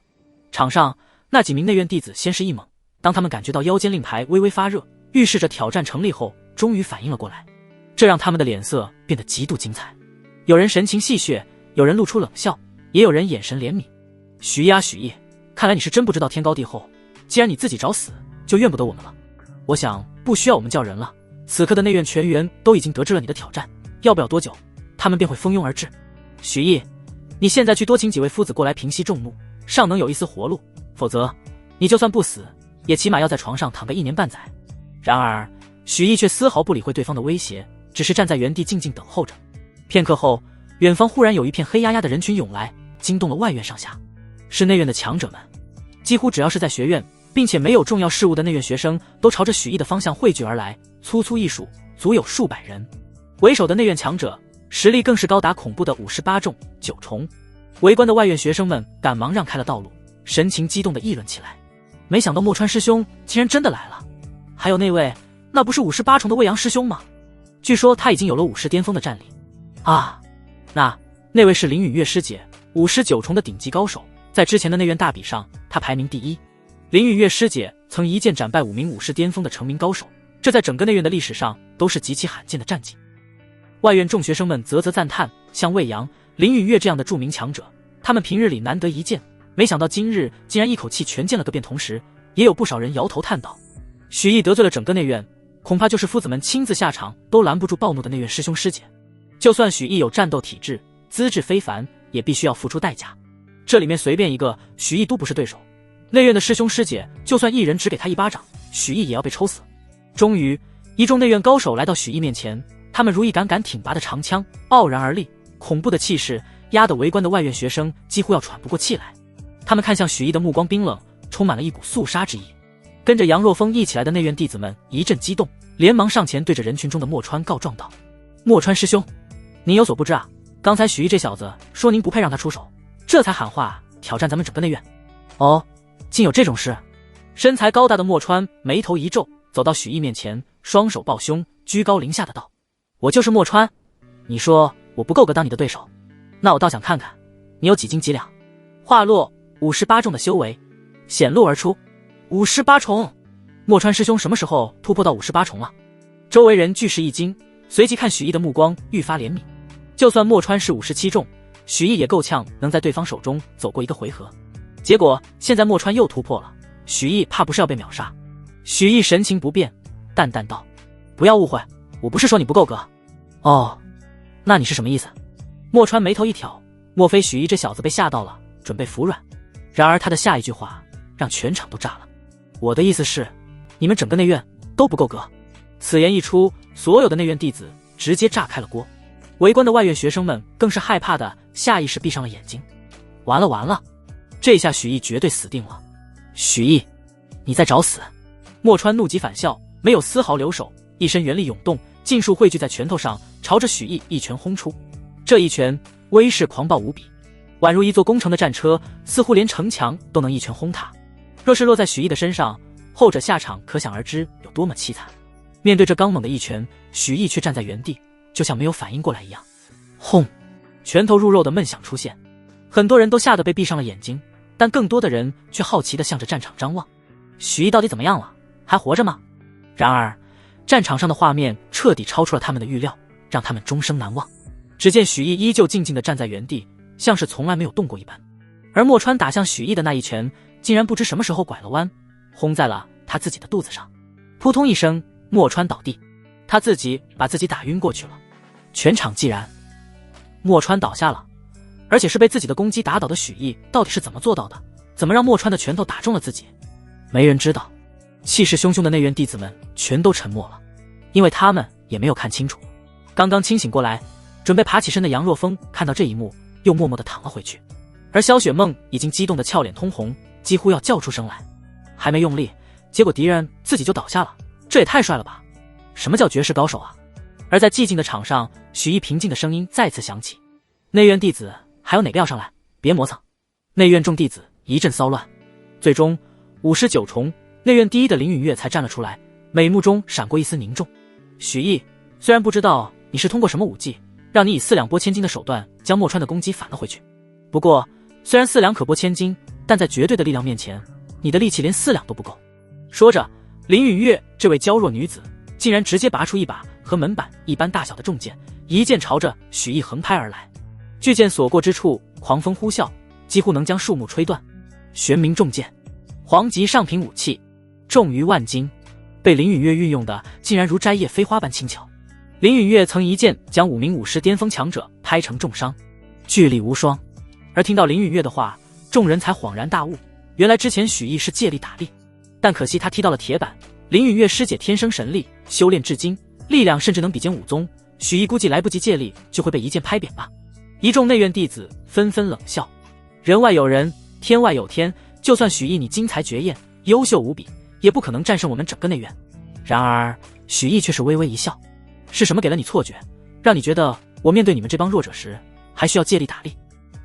Speaker 1: 场上那几名内院弟子先是一懵，当他们感觉到腰间令牌微微发热，预示着挑战成立后，终于反应了过来，这让他们的脸色变得极度精彩。有人神情戏谑，有人露出冷笑，也有人眼神怜悯。许毅啊许毅，看来你是真不知道天高地厚，既然你自己找死，就怨不得我们了。我想不需要我们叫人了，此刻的内院全员都已经得知了你的挑战，要不了多久，他们便会蜂拥而至。许毅，你现在去多请几位夫子过来平息众怒，尚能有一丝活路，否则你就算不死，也起码要在床上躺个1年半载。然而许毅却丝毫不理会对方的威胁，只是站在原地静静等候着。片刻后，远方忽然有一片黑压压的人群涌来，惊动了外院上下。是内院的强者们，几乎只要是在学院并且没有重要事务的内院学生，都朝着许毅的方向汇聚而来，粗粗一数，足有数百人。为首的内院强者实力更是高达恐怖的58重9重。围观的外院学生们赶忙让开了道路，神情激动地议论起来。没想到墨川师兄竟然真的来了，还有那位，那不是58重的未阳师兄吗？据说他已经有了武师巅峰的战力啊。那位是林允月师姐，武师9重的顶级高手，在之前的内院大比上，她排名第1。林允月师姐曾一剑斩败5名武师巅峰的成名高手，这在整个内院的历史上都是极其罕见的战绩。外院众学生们啧啧赞叹，像魏阳、林允月这样的著名强者，他们平日里难得一见，没想到今日竟然一口气全见了个遍。同时也有不少人摇头叹道，许毅得罪了整个内院，恐怕就是夫子们亲自下场都拦不住暴怒的内院师兄师姐。就算许毅有战斗体质，资质非凡，也必须要付出代价。这里面随便一个许毅都不是对手，内院的师兄师姐就算一人只给他一巴掌，许毅也要被抽死。终于一众内院高手来到许毅面前，他们如一杆杆挺拔的长枪傲然而立，恐怖的气势压得围观的外院学生几乎要喘不过气来。他们看向许毅的目光冰冷，充满了一股肃杀之意。跟着杨若风一起来的内院弟子们一阵激动，连忙上前对着人群中的墨川告状道：墨川师兄，您有所不知啊，刚才许毅这小子说您不配让他出手，这才喊话挑战咱们整个内院。哦，竟有这种事？身材高大的墨川眉头一皱，走到许毅面前，双手抱胸，居高临下的道：我就是墨川，你说我不够格当你的对手，那我倒想看看你有几斤几两。话落， 58重的修为显露而出。58重，墨川师兄什么时候突破到58重了？周围人俱是一惊，随即看许毅的目光愈发怜悯。就算墨川是57重，许毅也够呛能在对方手中走过一个回合。结果现在墨川又突破了，许毅怕不是要被秒杀？许毅神情不变，淡淡道：“不要误会，我不是说你不够格。”哦，那你是什么意思？墨川眉头一挑，莫非许毅这小子被吓到了，准备服软？然而他的下一句话让全场都炸了。我的意思是，你们整个内院都不够格。此言一出，所有的内院弟子直接炸开了锅，围观的外院学生们更是害怕的下意识闭上了眼睛。完了完了，这下许毅绝对死定了。许毅，你在找死！墨川怒极反笑，没有丝毫留手，一身元力涌动，尽数汇聚在拳头上，朝着许毅一拳轰出。这一拳威势狂暴无比，宛如一座攻城的战车，似乎连城墙都能一拳轰塌。若是落在许毅的身上，后者下场可想而知有多么凄惨。面对这刚猛的一拳，许毅却站在原地，就像没有反应过来一样。轰！拳头入肉的闷响出现，很多人都吓得被闭上了眼睛，但更多的人却好奇地向着战场张望。许毅到底怎么样了？还活着吗？然而战场上的画面彻底超出了他们的预料，让他们终生难忘。只见许毅依旧静静地站在原地，像是从来没有动过一般。而墨川打向许毅的那一拳，竟然不知什么时候拐了弯，轰在了他自己的肚子上。扑通一声，墨川倒地，他自己把自己打晕过去了。全场寂然。墨川倒下了，而且是被自己的攻击打倒的许毅到底是怎么做到的？怎么让墨川的拳头打中了自己？没人知道。气势汹汹的内院弟子们全都沉默了，因为他们也没有看清楚。刚刚清醒过来准备爬起身的杨若风看到这一幕，又默默地躺了回去。而萧雪梦已经激动得俏脸通红，几乎要叫出声来。还没用力，结果敌人自己就倒下了，这也太帅了吧！什么叫绝世高手啊？而在寂静的场上，许毅平静的声音再次响起：“内院弟子还有哪个要上来？别磨蹭！”内院众弟子一阵骚乱，最终59重内院第一的林允月才站了出来，美目中闪过一丝凝重。许毅，虽然不知道你是通过什么武技，让你以4两拨千斤的手段将墨川的攻击反了回去，不过虽然4两可拨千斤，但在绝对的力量面前，你的力气连4两都不够。说着，林允月这位娇弱女子竟然直接拔出一把和门板一般大小的重剑，一剑朝着许毅横拍而来。巨剑所过之处，狂风呼啸，几乎能将树木吹断。玄冥重剑，皇级上品武器，重逾万斤，被林允月运用的竟然如摘叶飞花般轻巧。林允月曾一剑将5名武师巅峰强者拍成重伤，巨力无双。而听到林允月的话，众人才恍然大悟，原来之前许毅是借力打力，但可惜他踢到了铁板。林允月师姐天生神力，修炼至今，力量甚至能比肩武宗，许毅估计来不及借力就会被一剑拍扁吧。一众内院弟子纷纷冷笑，人外有人，天外有天，就算许毅你精才绝艳，优秀无比，也不可能战胜我们整个内院。然而许毅却是微微一笑，是什么给了你错觉，让你觉得我面对你们这帮弱者时还需要借力打力？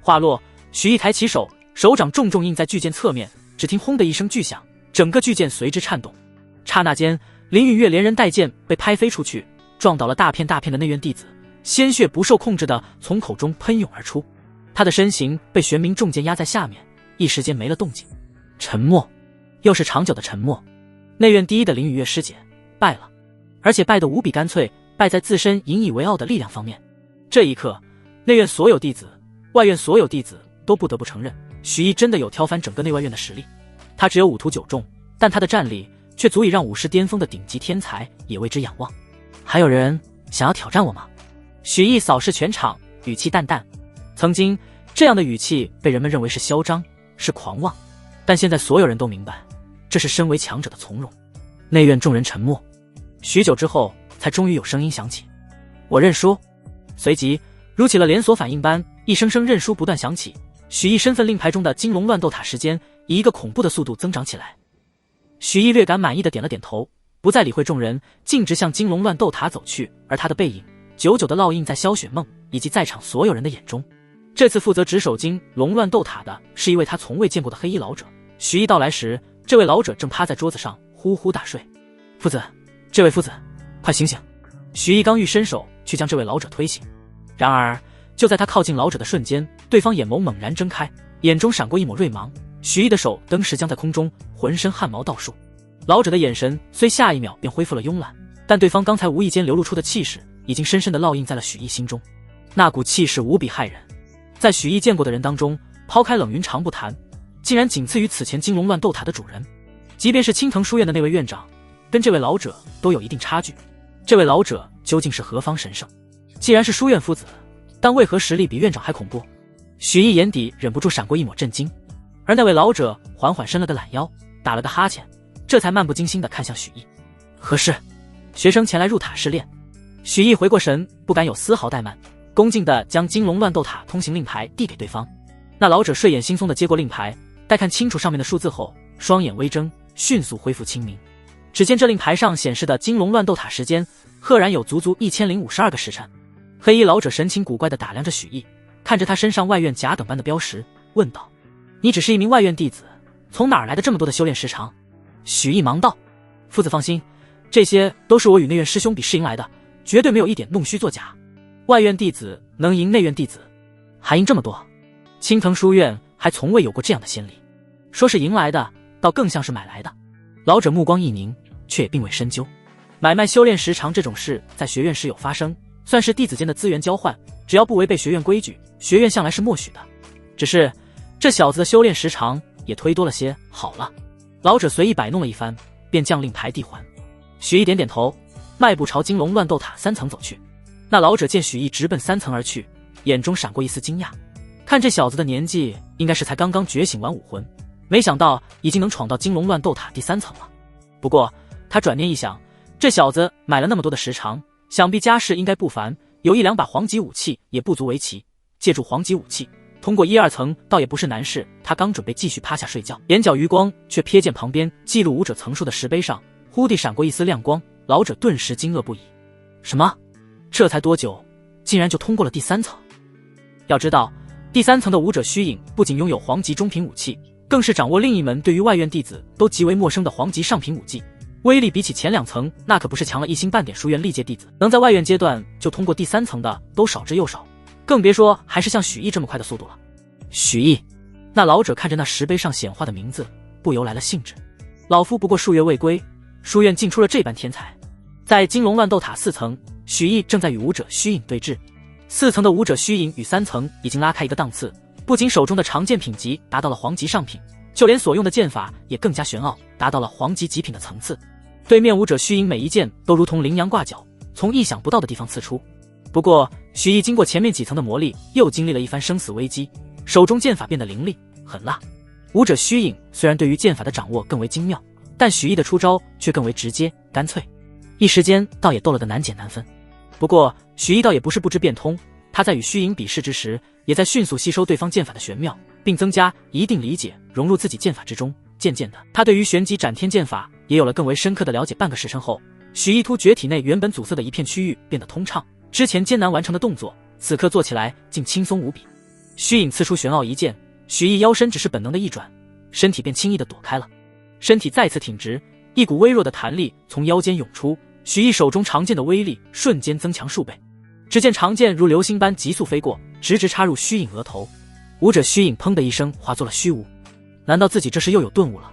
Speaker 1: 话落，许毅抬起手，手掌重重印在巨剑侧面，只听轰的一声巨响，整个巨剑随之颤动。刹那间，林允月连人带剑被拍飞出去，撞倒了大片大片的内院弟子，鲜血不受控制的从口中喷涌而出。他的身形被玄冥重剑压在下面，一时间没了动静。沉默，又是长久的沉默。内院第一的林允月师姐败了，而且败得无比干脆，败在自身引以为傲的力量方面。这一刻，内院所有弟子，外院所有弟子都不得不承认，许毅真的有挑翻整个内外院的实力。他只有5屠9中，但他的战力却足以让武师巅峰的顶级天才也为之仰望。还有人想要挑战我吗？许毅扫视全场，语气淡淡。曾经这样的语气被人们认为是嚣张，是狂妄，但现在所有人都明白，这是身为强者的从容。内院众人沉默，许久之后才终于有声音响起：“我认输。”随即如起了连锁反应般，一声声认输不断响起。许毅身份令牌中的金龙乱斗塔时间以一个恐怖的速度增长起来。许毅略感满意的点了点头，不再理会众人，径直向金龙乱斗塔走去，而他的背影久久地烙印在萧雪梦以及在场所有人的眼中。这次负责值守金龙乱斗塔的是一位他从未见过的黑衣老者。许毅到来时，这位老者正趴在桌子上呼呼大睡。夫子，这位夫子，快醒醒！许毅刚欲伸手去将这位老者推醒，然而就在他靠近老者的瞬间，对方眼眸猛然睁开，眼中闪过一抹锐芒，许毅的手登时僵在空中，浑身汗毛倒竖。老者的眼神虽下一秒便恢复了慵懒，但对方刚才无意间流露出的气势已经深深地烙印在了许毅心中。那股气势无比骇人，在许毅见过的人当中，抛开冷云长不谈，竟然仅次于此前金龙乱斗塔的主人。即便是青藤书院的那位院长，跟这位老者都有一定差距。这位老者究竟是何方神圣？既然是书院夫子，但为何实力比院长还恐怖？许毅眼底忍不住闪过一抹震惊，而那位老者缓缓伸了个懒腰，打了个哈欠，这才漫不经心地看向许毅。何事？学生前来入塔试炼。许毅回过神，不敢有丝毫怠慢，恭敬地将金龙乱斗塔通行令牌递给对方。那老者睡眼惺忪地接过令牌，待看清楚上面的数字后，双眼微睁，迅速恢复清明。只见这令牌上显示的金龙乱斗塔时间，赫然有足足1052个时辰。黑衣老者神情古怪地打量着许毅，看着他身上外院甲等般的标识，问道：“你只是一名外院弟子，从哪儿来的这么多的修炼时长？”许毅忙道：“夫子放心，这些都是我与内院师兄比试赢来的，绝对没有一点弄虚作假。外院弟子能赢内院弟子，还赢这么多，青藤书院还从未有过这样的先例。说是赢来的，倒更像是买来的。”老者目光一凝，却也并未深究。买卖修炼时长这种事在学院时有发生，算是弟子间的资源交换，只要不违背学院规矩，学院向来是默许的。只是这小子的修炼时长也忒多了些。好了，老者随意摆弄了一番，便将令牌递还。许毅点点头，迈步朝金龙乱斗塔3层走去。那老者见许毅直奔3层而去，眼中闪过一丝惊讶，看这小子的年纪应该是才刚刚觉醒完武魂，没想到已经能闯到金龙乱斗塔第3层了。不过他转念一想，这小子买了那么多的时长，想必家世应该不凡，有1-2把黄级武器也不足为奇。借助黄级武器通过1、2层倒也不是难事。他刚准备继续趴下睡觉，眼角余光却瞥见旁边记录武者层数的石碑上忽地闪过一丝亮光，老者顿时惊愕不已。什么？这才多久，竟然就通过了第3层？要知道，第3层的武者虚影不仅拥有黄级中品武器，更是掌握另一门对于外院弟子都极为陌生的黄级上品武技，威力比起前2层那可不是强了一星半点。书院历届弟子能在外院阶段就通过第3层的都少之又少，更别说还是像许毅这么快的速度了。许毅，那老者看着那石碑上显化的名字，不由来了兴致。老夫不过数月未归，书院竟出了这般天才。在金龙乱斗塔4层，许毅正在与武者虚影对峙。4层的武者虚影与3层已经拉开一个档次，不仅手中的长剑品级达到了黄级上品，就连所用的剑法也更加玄奥，达到了黄级极品的层次。对面武者虚影每一剑都如同羚羊挂角，从意想不到的地方刺出。不过许毅经过前面几层的磨砺，又经历了一番生死危机，手中剑法变得凌厉狠辣。武者虚影虽然对于剑法的掌握更为精妙，但许毅的出招却更为直接干脆，一时间倒也斗了个难解难分。不过许毅倒也不是不知变通，他在与虚影比试之时，也在迅速吸收对方剑法的玄妙，并增加一定理解，融入自己剑法之中。渐渐的，他对于玄级斩天剑法也有了更为深刻的了解。半个时辰后，许毅突厥体内原本阻塞的一片区域变得通畅，之前艰难完成的动作，此刻做起来竟轻松无比。虚影刺出玄奥一剑，许毅腰身只是本能的一转，身体便轻易的躲开了。身体再次挺直，一股微弱的弹力从腰间涌出，许毅手中长剑的威力瞬间增强数倍。只见长剑如流星般急速飞过，直直插入虚影额头。武者虚影砰的一声化作了虚无。难道自己这时又有顿悟了？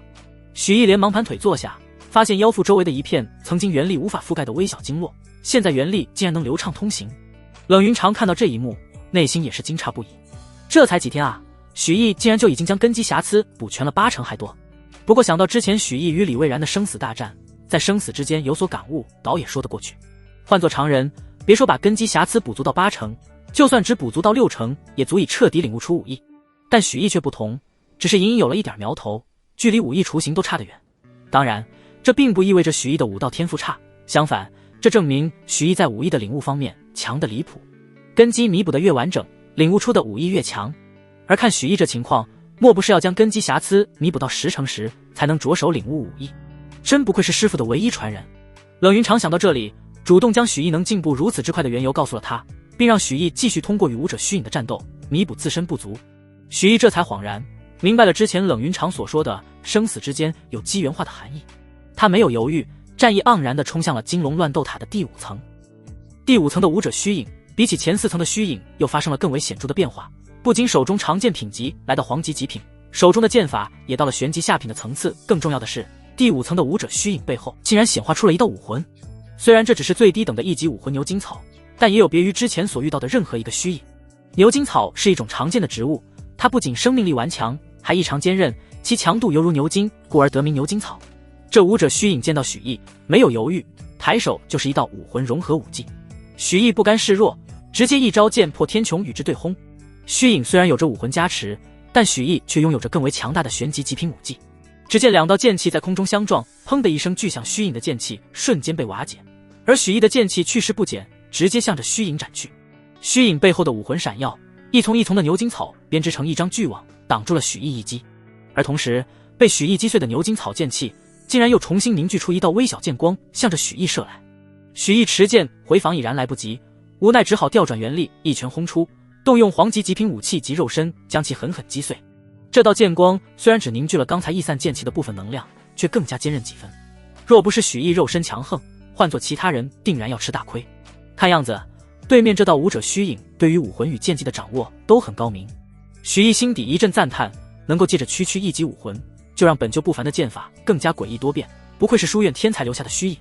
Speaker 1: 许毅连忙盘腿坐下，发现腰腹周围的一片曾经原力无法覆盖的微小经络，现在原力竟然能流畅通行。冷云长看到这一幕，内心也是惊诧不已。这才几天啊，许毅竟然就已经将根基瑕疵补全了80%还多。不过想到之前许毅与李蔚然的生死大战，在生死之间有所感悟，倒也说得过去。换做常人，别说把根基瑕疵补足到80%，就算只补足到60%，也足以彻底领悟出武艺。但许毅却不同，只是隐隐有了一点苗头，距离武艺雏形都差得远。当然，这并不意味着许毅的武道天赋差，相反，这证明许毅在武艺的领悟方面强得离谱。根基弥补得越完整，领悟出的武艺越强。而看许毅这情况，莫不是要将根基瑕疵弥补到10%时，才能着手领悟武艺。真不愧是师父的唯一传人。冷云长想到这里，主动将许毅能进步如此之快的缘由告诉了他，并让许毅继续通过与武者虚影的战斗，弥补自身不足。许毅这才恍然明白了之前冷云长所说的生死之间有机缘化的含义。他没有犹豫，战意盎然地冲向了金龙乱斗塔的第5层。第5层的武者虚影比起前4层的虚影又发生了更为显著的变化，不仅手中长剑品级来到黄级极品，手中的剑法也到了玄级下品的层次。更重要的是，第5层的武者虚影背后竟然显化出了一道武魂。虽然这只是最低等的1级武魂牛筋草，但也有别于之前所遇到的任何一个虚影。牛筋草是一种常见的植物，它不仅生命力顽强，还异常坚韧，其强度犹如牛筋，故而得名牛筋草。这武者虚影见到许毅，没有犹豫，抬手就是一道武魂融合武技。许毅不甘示弱，直接一招剑破天穹与之对轰。虚影虽然有着武魂加持，但许毅却拥有着更为强大的玄级极品武技。只见2道剑气在空中相撞，砰的一声巨响，虚影的剑气瞬间被瓦解，而许毅的剑气去势不减，直接向着虚影斩去。虚影背后的武魂闪耀，一丛一丛的牛筋草编织成一张巨网，挡住了许毅一击。而同时，被许毅击碎的牛筋草剑气竟然又重新凝聚出一道微小剑光，向着许毅射来。许毅持剑回防已然来不及，无奈只好调转原力，一拳轰出，动用黄级极品武器及肉身，将其狠狠击碎。这道剑光虽然只凝聚了刚才逸散剑气的部分能量，却更加坚韧几分。若不是许毅肉身强横，换做其他人定然要吃大亏。看样子，对面这道武者虚影对于武魂与剑技的掌握都很高明。许毅心底一阵赞叹，能够借着区1级武魂，就让本就不凡的剑法更加诡异多变，不愧是书院天才留下的虚影。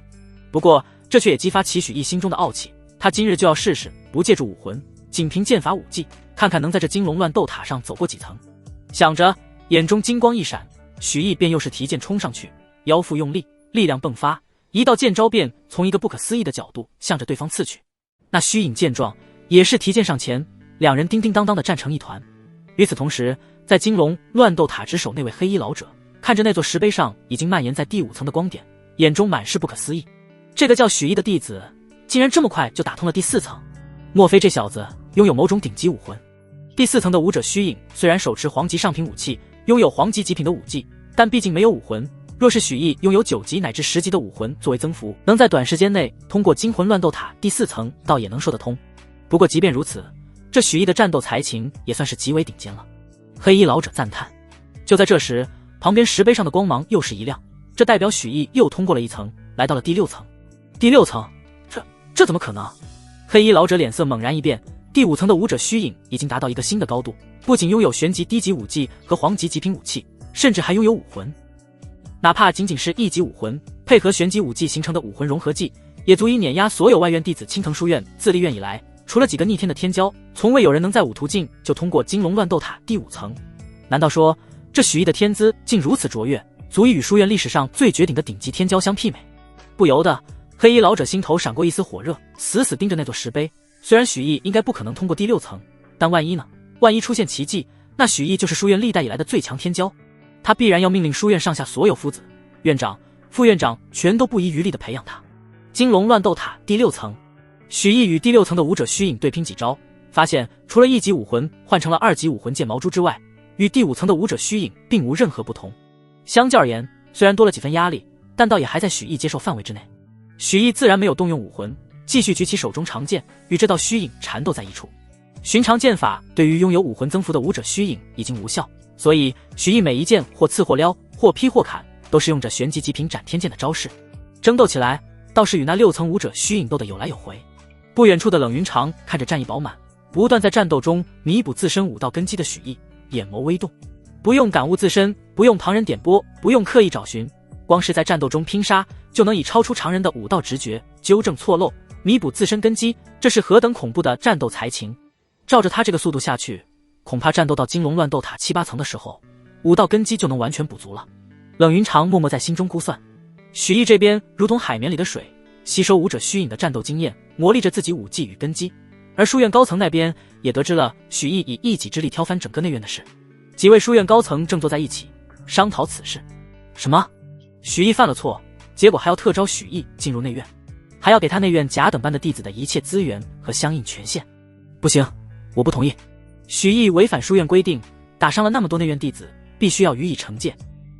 Speaker 1: 不过这却也激发起许毅心中的傲气，他今日就要试试不借助武魂，仅凭剑法武技，看看能在这金龙乱斗塔上走过几层。想着，眼中金光一闪，许毅便又是提剑冲上去，腰腹用力，力量迸发，一道剑招便从一个不可思议的角度向着对方刺去。那虚影见状，也是提剑上前，两人叮叮当当的站成一团。与此同时，在金龙乱斗塔之首那位黑衣老者看着那座石碑上已经蔓延在第5层的光点，眼中满是不可思议。这个叫许毅的弟子竟然这么快就打通了第4层，莫非这小子拥有某种顶级武魂？第4层的武者虚影虽然手持黄级上品武器，拥有黄级极品的武技，但毕竟没有武魂。若是许毅拥有9级乃至10级的武魂作为增幅，能在短时间内通过金魂乱斗塔第4层，倒也能说得通。不过即便如此，这许毅的战斗才情也算是极为顶尖了。黑衣老者赞叹。就在这时，旁边石碑上的光芒又是一亮，这代表许毅又通过了1层，来到了第6层。第6层，这怎么可能？黑衣老者脸色猛然一变，第5层的武者虚影已经达到一个新的高度，不仅拥有玄级低级武技和黄级极品武器，甚至还拥有武魂。哪怕仅仅是1级武魂，配合玄级武技形成的武魂融合技，也足以碾压所有外院弟子。青藤书院自立院以来，除了几个逆天的天骄，从未有人能在5途径就通过金龙乱斗塔第5层。难道说这许毅的天资竟如此卓越，足以与书院历史上最绝顶的顶级天骄相媲美？不由得黑衣老者心头闪过一丝火热，死死盯着那座石碑。虽然许毅应该不可能通过第6层，但万一呢？万一出现奇迹，那许毅就是书院历代以来的最强天骄。他必然要命令书院上下所有夫子、院长、副院长全都不遗余力地培养他。金龙乱斗塔第6层，许毅与第6层的武者虚影对拼几招，发现除了1级武魂换成了2级武魂剑毛珠之外，与第5层的武者虚影并无任何不同。相较而言，虽然多了几分压力，但倒也还在许毅接受范围之内。许毅自然没有动用武魂，继续举起手中长剑，与这道虚影缠斗在一处。寻常剑法对于拥有武魂增幅的武者虚影已经无效，所以许毅每一剑或刺或撩，或劈或砍，都是用着玄级极品斩天剑的招式。争斗起来，倒是与那6层武者虚影斗得有来有回。不远处的冷云长看着战意饱满，不断在战斗中弥补自身武道根基的许毅，眼眸微动。不用感悟自身，不用旁人点拨，不用刻意找寻，光是在战斗中拼杀，就能以超出常人的武道直觉纠正错漏，弥补自身根基，这是何等恐怖的战斗才情！照着他这个速度下去，恐怕战斗到金龙乱斗塔7、8层的时候，武道根基就能完全补足了。冷云长默默在心中估算。许毅这边如同海绵里的水，吸收武者虚影的战斗经验，磨砺着自己武技与根基。而书院高层那边也得知了许毅以一己之力挑翻整个内院的事，几位书院高层正坐在一起商讨此事。什么？许毅犯了错，结果还要特招许毅进入内院，还要给他内院甲等班的弟子的一切资源和相应权限？不行，我不同意。许毅违反书院规定，打伤了那么多内院弟子，必须要予以惩戒。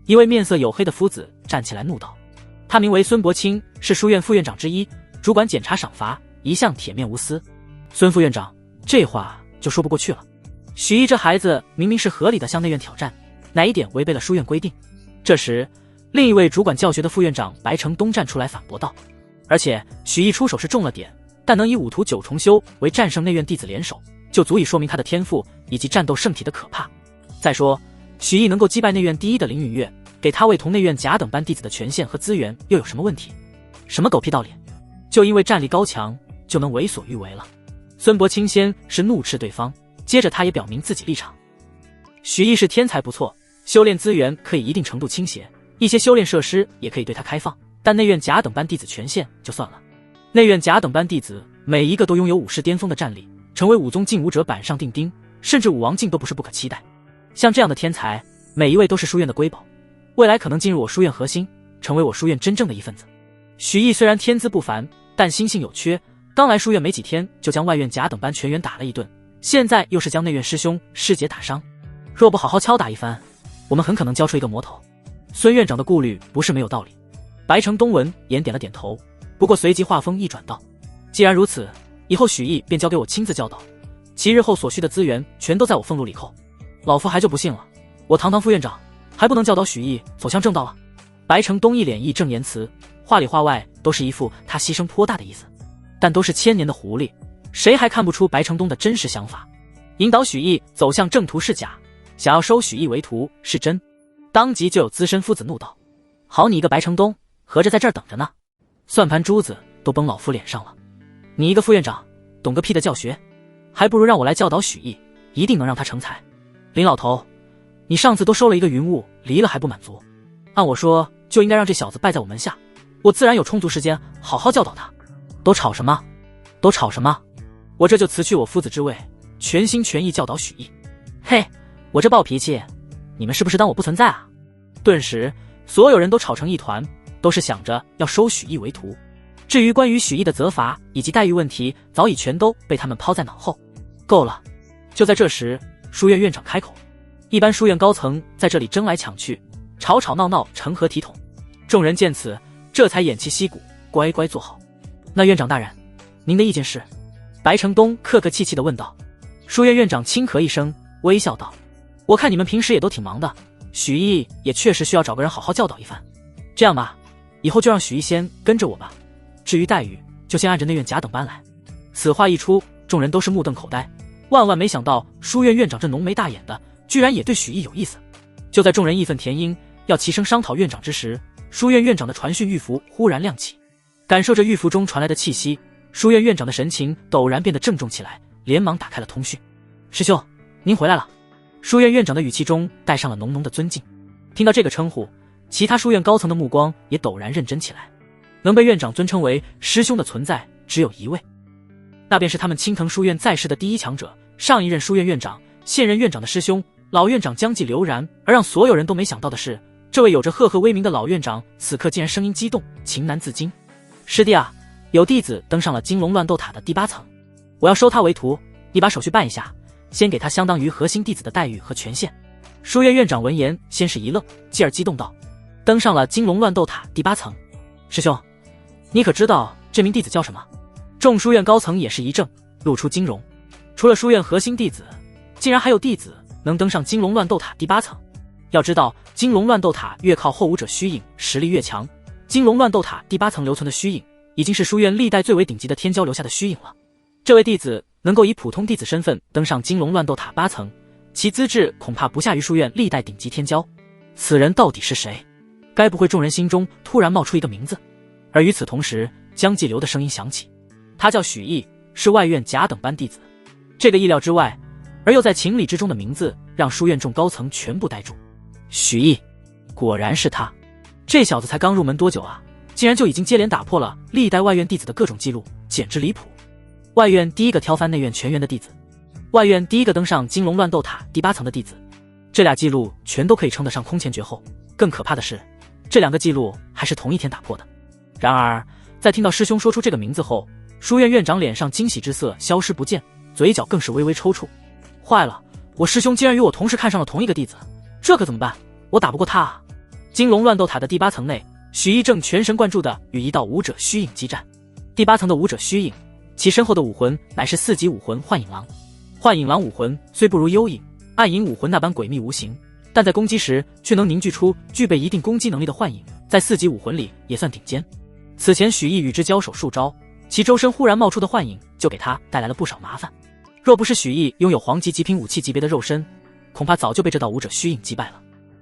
Speaker 1: 一位面色黝黑的夫子站起来怒道，他名为孙伯清，是书院副院长之一，主管检查赏罚，一向铁面无私。孙副院长，这话就说不过去了。许毅这孩子明明是合理的向内院挑战，哪一点违背了书院规定？这时另一位主管教学的副院长白城东站出来反驳道，而且许毅出手是重了点，但能以5途9重修为战胜内院弟子联手，就足以说明他的天赋以及战斗圣体的可怕。再说许毅能够击败内院第一的凌允月，给他为同内院甲等班弟子的权限和资源又有什么问题？什么狗屁道理？就因为战力高强就能为所欲为了？孙伯清先是怒斥对方，接着他也表明自己立场。许毅是天才不错，修炼资源可以一定程度倾斜，一些修炼设施也可以对他开放，但内院甲等班弟子权限就算了。内院甲等班弟子每一个都拥有武士巅峰的战力，成为武宗劲武者板上钉钉，甚至武王境都不是不可期待。像这样的天才，每一位都是书院的瑰宝，未来可能进入我书院核心，成为我书院真正的一份子。许毅虽然天资不凡，但心性有缺，刚来书院没几天就将外院甲等班全员打了一顿，现在又是将内院师兄师姐打伤，若不好好敲打一番，我们很可能教出一个魔头。孙院长的顾虑不是没有道理。白城东闻言点了点头，不过随即话锋一转道：既然如此，以后许毅便交给我亲自教导，其日后所需的资源全都在我俸禄里扣。老夫还就不信了，我堂堂副院长还不能教导许毅走向正道了。白城东一脸义正言辞，话里话外都是一副他牺牲颇大的意思，但都是千年的狐狸，谁还看不出白城东的真实想法？引导许毅走向正途是假，想要收许毅为徒是真。当即就有资深夫子怒道：好你一个白城东，合着在这儿等着呢，算盘珠子都崩老夫脸上了。你一个副院长懂个屁的教学，还不如让我来教导许毅，一定能让他成才。林老头，你上次都收了一个云雾离了还不满足，按我说就应该让这小子拜在我门下，我自然有充足时间好好教导他。都吵什么？都吵什么？我这就辞去我夫子之位，全心全意教导许毅。嘿，我这暴脾气，你们是不是当我不存在啊？顿时所有人都吵成一团，都是想着要收许毅为徒。至于关于许毅的责罚以及待遇问题，早已全都被他们抛在脑后。够了！就在这时，书院院长开口，一般书院高层在这里争来抢去，吵吵闹闹，成何体统？众人见此，这才偃旗息鼓，乖乖坐好。那院长大人，您的意见是？白城东客客气气地问道。书院院长轻咳一声，微笑道：我看你们平时也都挺忙的，许毅也确实需要找个人好好教导一番。这样吧，以后就让许毅先跟着我吧，至于待遇就先按着内院甲等班来。此话一出，众人都是目瞪口呆，万万没想到书院院长这浓眉大眼的居然也对许毅有意思。就在众人义愤填膺要齐声商讨院长之时，书院院长的传讯玉符忽然亮起。感受着玉符中传来的气息，书院院长的神情陡然变得郑重起来，连忙打开了通讯。师兄，您回来了。书院院长的语气中带上了浓浓的尊敬。听到这个称呼，其他书院高层的目光也陡然认真起来。能被院长尊称为师兄的存在只有一位，那便是他们青藤书院在世的第一强者，上一任书院院长，现任院长的师兄老院长江继刘然。而让所有人都没想到的是，这位有着赫赫威名的老院长此刻竟然声音激动，情难自禁。师弟啊，有弟子登上了金龙乱斗塔的第8层，我要收他为徒，你把手续办一下，先给他相当于核心弟子的待遇和权限。书院院长闻言先是一愣，继而激动道：登上了金龙乱斗塔第8层，师兄，你可知道这名弟子叫什么？众书院高层也是一怔，露出惊容。除了书院核心弟子，竟然还有弟子能登上金龙乱斗塔第8层。要知道，金龙乱斗塔越靠后武者虚影，实力越强。金龙乱斗塔第8层留存的虚影，已经是书院历代最为顶级的天骄留下的虚影了。这位弟子能够以普通弟子身份登上金龙乱斗塔8层，其资质恐怕不下于书院历代顶级天骄。此人到底是谁？该不会众人心中突然冒出一个名字？而与此同时，江继流的声音响起，他叫许毅，是外院甲等班弟子。这个意料之外而又在情理之中的名字，让书院众高层全部呆住。许毅，果然是他！这小子才刚入门多久啊，竟然就已经接连打破了历代外院弟子的各种记录，简直离谱！外院第一个挑翻内院全员的弟子，外院第一个登上金龙乱斗塔第8层的弟子，这俩记录全都可以称得上空前绝后。更可怕的是，这2个记录还是同一天打破的。然而在听到师兄说出这个名字后，书院院长脸上惊喜之色消失不见，嘴角更是微微抽搐。坏了，我师兄竟然与我同时看上了同一个弟子，这可怎么办？我打不过他啊！金龙乱斗塔的第8层内，许毅正全神贯注地与一道武者虚影激战。第8层的武者虚影，其身后的武魂乃是4级武魂幻影狼。幻影狼武魂虽不如幽影、暗影武魂那般诡秘无形，但在攻击时却能凝聚出具备一定攻击能力的幻影，在4级武魂里也算顶尖。此前许毅与之交手数招，其周身忽然冒出的幻影就给他带来了不少麻烦。若不是许毅拥有黄级极品武器级别的肉身，恐怕早就被这道武者虚影击败了。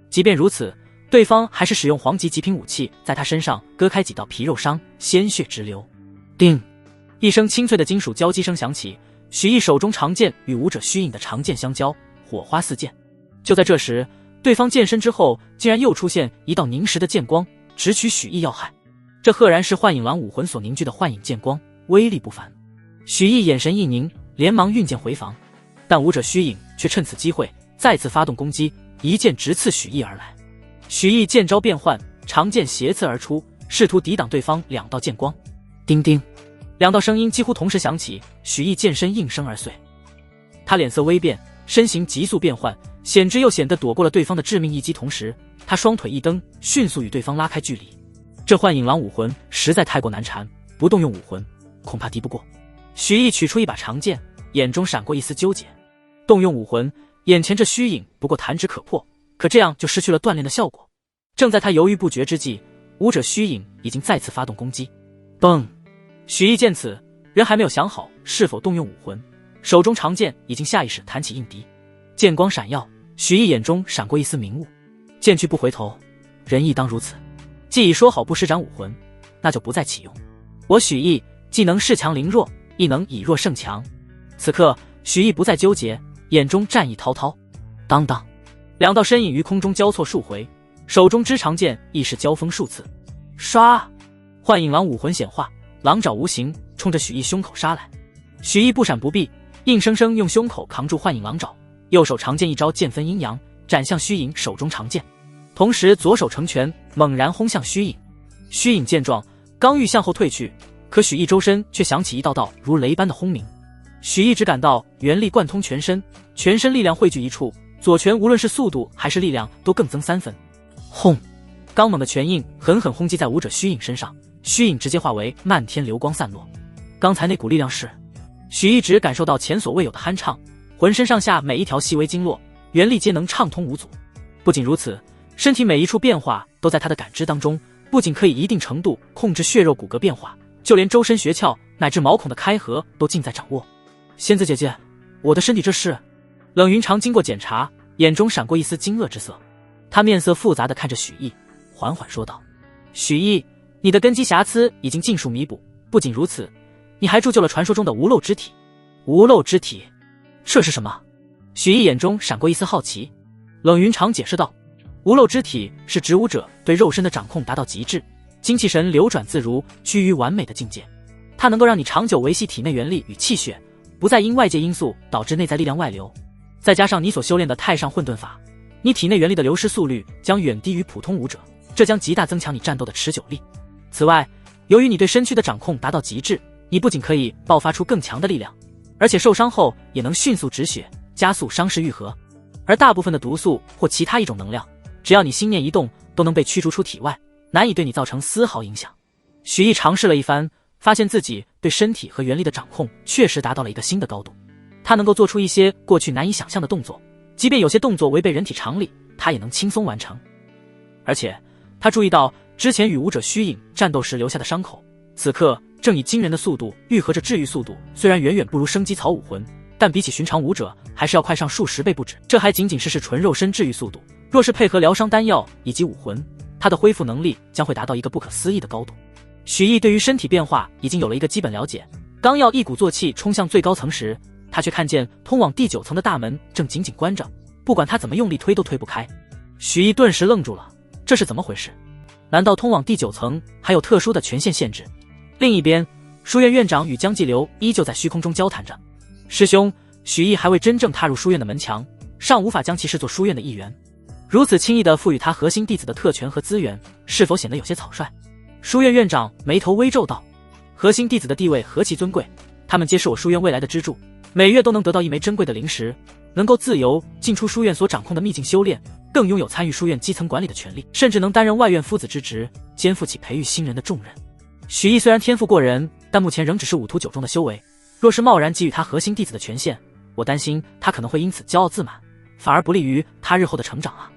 Speaker 1: 即便如此，对方还是使用黄级极品武器在他身上割开几道皮肉伤，鲜血直流。叮！一声清脆的金属交击声响起，许毅手中长剑与武者虚影的长剑相交，火花四溅。就在这时，对方剑身之后竟然又出现一道凝实的剑光，直取许毅要害。这赫然是幻影狼武魂所凝聚的幻影剑光，威力不凡。许毅眼神一凝，连忙运剑回防，但武者虚影却趁此机会再次发动攻击，一剑直刺许毅而来。许毅剑招变换，长剑斜刺而出，试图抵挡对方两道剑光。叮叮，两道声音几乎同时响起，许毅剑身应声而碎。他脸色微变，身形急速变换，显之又显得躲过了对方的致命一击，同时他双腿一蹬，迅速与对方拉开距离。这幻影狼武魂实在太过难缠，不动用武魂恐怕敌不过。许毅取出一把长剑，眼中闪过一丝纠结。动用武魂，眼前这虚影不过弹指可破，可这样就失去了锻炼的效果。正在他犹豫不决之际，武者虚影已经再次发动攻击。嘣！许毅见此，人还没有想好是否动用武魂，手中长剑已经下意识弹起应敌。剑光闪耀，许毅眼中闪过一丝明悟，剑去不回头，人亦当如此。既已说好不施展武魂，那就不再启用。我许毅既能恃强凌弱，亦能以弱胜强。此刻许毅不再纠结，眼中战意滔滔。当当，两道身影于空中交错数回，手中之长剑亦是交锋数次。唰！幻影狼武魂显化，狼爪无形，冲着许毅胸口杀来。许毅不闪不避，硬生生用胸口扛住幻影狼爪，右手长剑一招剑分阴阳，斩向虚影手中长剑，同时左手成拳猛然轰向虚影。虚影见状，刚欲向后退去，可许毅周身却响起一道道如雷般的轰鸣。许毅只感到元力贯通全身，全身力量汇聚一处，左拳无论是速度还是力量都更增3分。轰！刚猛的拳印狠狠轰击在武者虚影身上，虚影直接化为漫天流光散落。刚才那股力量是……许毅只感受到前所未有的酣畅，浑身上下每一条细微经络，元力皆能畅通无阻。不仅如此，身体每一处变化都在他的感知当中，不仅可以一定程度控制血肉骨骼变化，就连周身穴窍乃至毛孔的开合都尽在掌握。仙子姐姐，我的身体这是……冷云长经过检查，眼中闪过一丝惊愕之色。他面色复杂地看着许毅，缓缓说道：许毅，你的根基瑕疵已经尽数弥补，不仅如此，你还铸就了传说中的无漏之体。无漏之体，这是什么？许毅眼中闪过一丝好奇。冷云长解释道：无漏之体是指武者对肉身的掌控达到极致，精气神流转自如，趋于完美的境界。它能够让你长久维系体内元力与气血，不再因外界因素导致内在力量外流。再加上你所修炼的太上混沌法，你体内元力的流失速率将远低于普通武者，这将极大增强你战斗的持久力。此外，由于你对身躯的掌控达到极致，你不仅可以爆发出更强的力量，而且受伤后也能迅速止血，加速伤势愈合。而大部分的毒素或其他一种能量，只要你心念一动，都能被驱逐出体外，难以对你造成丝毫影响。许毅尝试了一番，发现自己对身体和元力的掌控确实达到了一个新的高度。他能够做出一些过去难以想象的动作，即便有些动作违背人体常理，他也能轻松完成。而且他注意到之前与武者虚影战斗时留下的伤口，此刻正以惊人的速度愈合着，治愈速度虽然远远不如生机草武魂，但比起寻常武者还是要快上数十倍不止。这还仅仅是纯肉身治愈速度，若是配合疗伤丹药以及武魂，他的恢复能力将会达到一个不可思议的高度。许毅对于身体变化已经有了一个基本了解，刚要一鼓作气冲向最高层时，他却看见通往第9层的大门正紧紧关着，不管他怎么用力推都推不开。许毅顿时愣住了，这是怎么回事？难道通往第9层还有特殊的权限限制？另一边，书院院长与江继流依旧在虚空中交谈着。师兄，许毅还未真正踏入书院的门墙，尚无法将其视作书院的一员。如此轻易地赋予他核心弟子的特权和资源，是否显得有些草率？书院院长眉头微皱道：核心弟子的地位何其尊贵，他们皆是我书院未来的支柱，每月都能得到一枚珍贵的灵石，能够自由进出书院所掌控的秘境修炼，更拥有参与书院基层管理的权利，甚至能担任外院夫子之职，肩负起培育新人的重任。许毅虽然天赋过人，但目前仍只是5徒9中的修为，若是贸然给予他核心弟子的权限，我担心他可能会因此骄傲自满，反而不利于他日后的成长啊。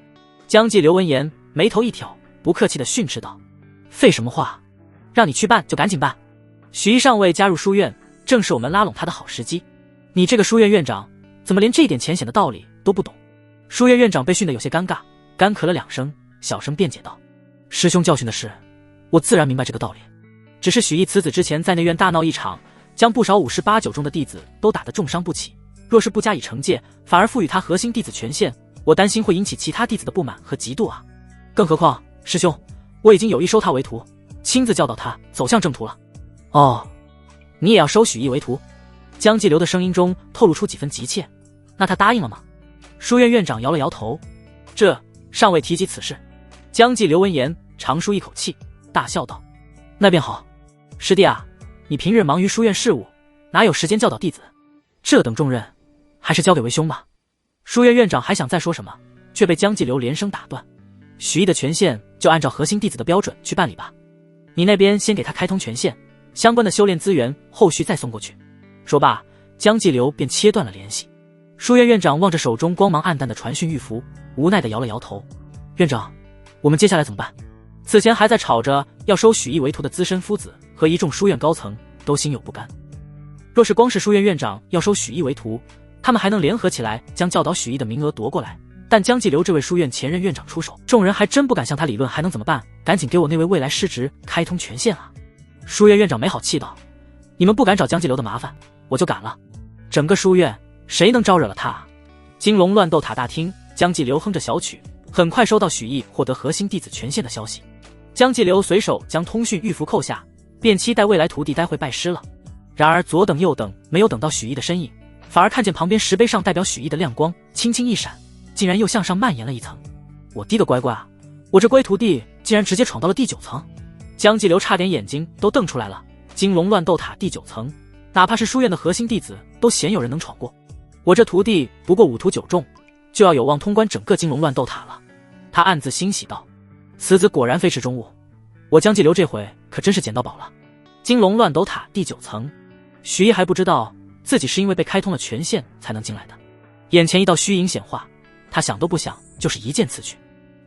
Speaker 1: 江继流闻言眉头一挑，不客气地训斥道：废什么话，让你去办就赶紧办。许毅尚未加入书院，正是我们拉拢他的好时机，你这个书院院长怎么连这一点浅显的道理都不懂？书院院长被训得有些尴尬，干咳了2声，小声辩解道：“师兄教训的是，我自然明白这个道理。只是许毅此子之前在内院大闹一场，将不少武师8、9中的弟子都打得重伤不起。若是不加以惩戒，反而赋予他核心弟子权限，我担心会引起其他弟子的不满和嫉妒啊。更何况，师兄，我已经有意收他为徒，亲自教导他走向正途了。”“哦，你也要收许毅为徒？”江继流的声音中透露出几分急切。“那他答应了吗？”书院院长摇了摇头：“这尚未提及此事。”江继流闻言长舒一口气，大笑道：“那便好。师弟啊，你平日忙于书院事务，哪有时间教导弟子？这等重任，还是交给为兄吧。”书院院长还想再说什么，却被江继流连声打断：“许毅的权限就按照核心弟子的标准去办理吧。你那边先给他开通权限，相关的修炼资源后续再送过去。”说罢，江继流便切断了联系。书院院长望着手中光芒暗淡的传讯玉符，无奈地摇了摇头：“院长，我们接下来怎么办？”此前还在吵着要收许毅为徒的资深夫子和一众书院高层都心有不甘。若是光是书院院长要收许毅为徒，他们还能联合起来将教导许毅的名额夺过来，但江继流这位书院前任院长出手，众人还真不敢向他理论还能怎么办？赶紧给我那位未来师侄开通权限啊！书院院长没好气道：“你们不敢找江继流的麻烦，我就敢了。整个书院谁能招惹了他啊？”金龙乱斗塔大厅，江继流哼着小曲，很快收到许毅获得核心弟子权限的消息。江继流随手将通讯玉符扣下，便期待未来徒弟待会拜师了。然而左等右等，没有等到许毅的身影，反而看见旁边石碑上代表许毅的亮光轻轻一闪，竟然又向上蔓延了一层。我的个乖乖啊！我这龟徒弟竟然直接闯到了第9层！江继流差点眼睛都瞪出来了。金龙乱斗塔第9层，哪怕是书院的核心弟子都鲜有人能闯过，我这徒弟不过5徒9中，就要有望通关整个金龙乱斗塔了。他暗自欣喜道：“此子果然非池中物，我江继流这回可真是捡到宝了。”金龙乱斗塔第9层，许毅还不知道自己是因为被开通了权限才能进来的。眼前一道虚影显化，他想都不想就是一剑刺去。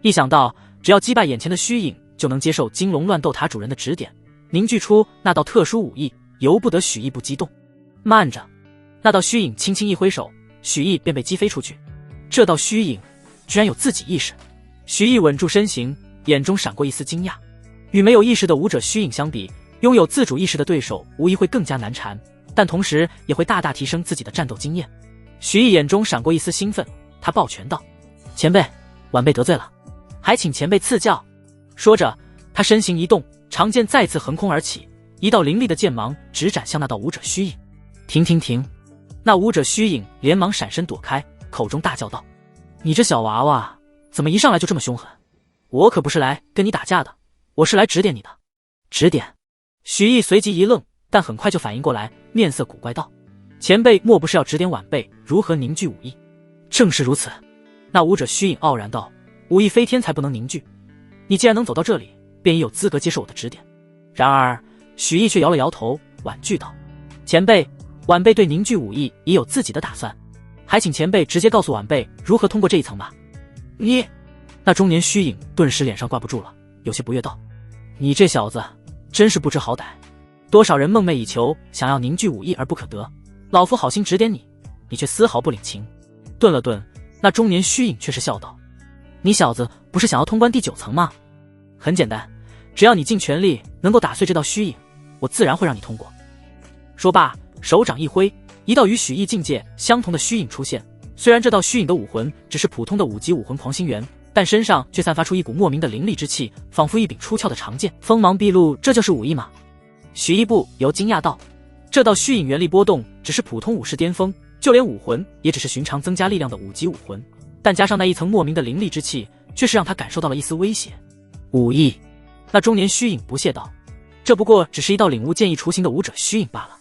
Speaker 1: 一想到只要击败眼前的虚影，就能接受金龙乱斗塔主人的指点，凝聚出那道特殊武艺，由不得许毅不激动。慢着！那道虚影轻轻一挥手，许毅便被击飞出去。这道虚影居然有自己意识！许毅稳住身形，眼中闪过一丝惊讶。与没有意识的武者虚影相比，拥有自主意识的对手无疑会更加难缠，但同时也会大大提升自己的战斗经验。许毅眼中闪过一丝兴奋，他抱拳道：“前辈，晚辈得罪了，还请前辈赐教。”说着，他身形一动，长剑再次横空而起，一道凌厉的剑芒直斩向那道武者虚影。停停停！那武者虚影连忙闪身躲开，口中大叫道：“你这小娃娃，怎么一上来就这么凶狠？我可不是来跟你打架的，我是来指点你的。”指点？许毅随即一愣，但很快就反应过来，面色古怪道：“前辈莫不是要指点晚辈如何凝聚武艺？”正是如此。那武者虚影傲然道：“武艺非天才不能凝聚，你既然能走到这里，便已有资格接受我的指点。”然而许毅却摇了摇头，婉拒道：“前辈，晚辈对凝聚武艺也有自己的打算，还请前辈直接告诉晚辈如何通过这一层吧。”你……那中年虚影顿时脸上挂不住了，有些不悦道：“你这小子真是不知好歹，多少人梦寐以求想要凝聚武艺而不可得，老夫好心指点你，你却丝毫不领情。”顿了顿，那中年虚影却是笑道：“你小子不是想要通关第9层吗？很简单，只要你尽全力能够打碎这道虚影，我自然会让你通过。”说罢，手掌一挥，一道与许毅境界相同的虚影出现。虽然这道虚影的武魂只是普通的5级武魂狂心元，但身上却散发出一股莫名的凌厉之气，仿佛一柄出鞘的长剑，锋芒毕露。这就是武艺吗？许毅不由惊讶道：“这道虚影原力波动只是普通武士巅峰，就连武魂也只是寻常增加力量的5级武魂，但加上那一层莫名的凌厉之气，却是让他感受到了一丝威胁。武艺？”那中年虚影不屑道：“这不过只是一道领悟剑意雏形的武者虚影罢了，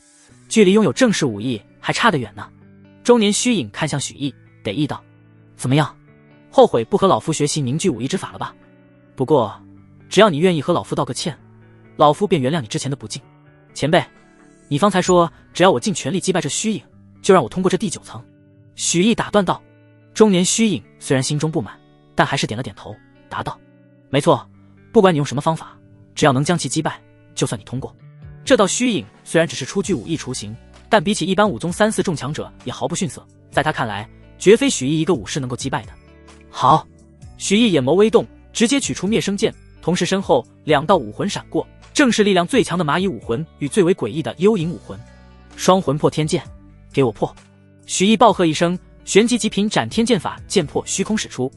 Speaker 1: 距离拥有正式武艺还差得远呢。”中年虚影看向许毅，得意道：“怎么样，后悔不和老夫学习凝聚武艺之法了吧？不过只要你愿意和老夫道个歉，老夫便原谅你之前的不敬。前辈，你方才说只要我尽全力击败这虚影，就让我通过这第9层。”许毅打断道。中年虚影虽然心中不满，但还是点了点头，答道：“没错，不管你用什么方法，只要能将其击败，就算你通过。”这道虚影虽然只是初具武艺雏形，但比起一般武宗3、4中强者也毫不逊色，在他看来，绝非许毅一个武士能够击败的。好！许毅眼眸微动，直接取出灭生剑，同时身后2道武魂闪过，正是力量最强的蚂蚁武魂与最为诡异的幽影武魂。双魂破天剑，给我破！许毅暴喝一声，旋即极品斩天剑法剑破虚空使出。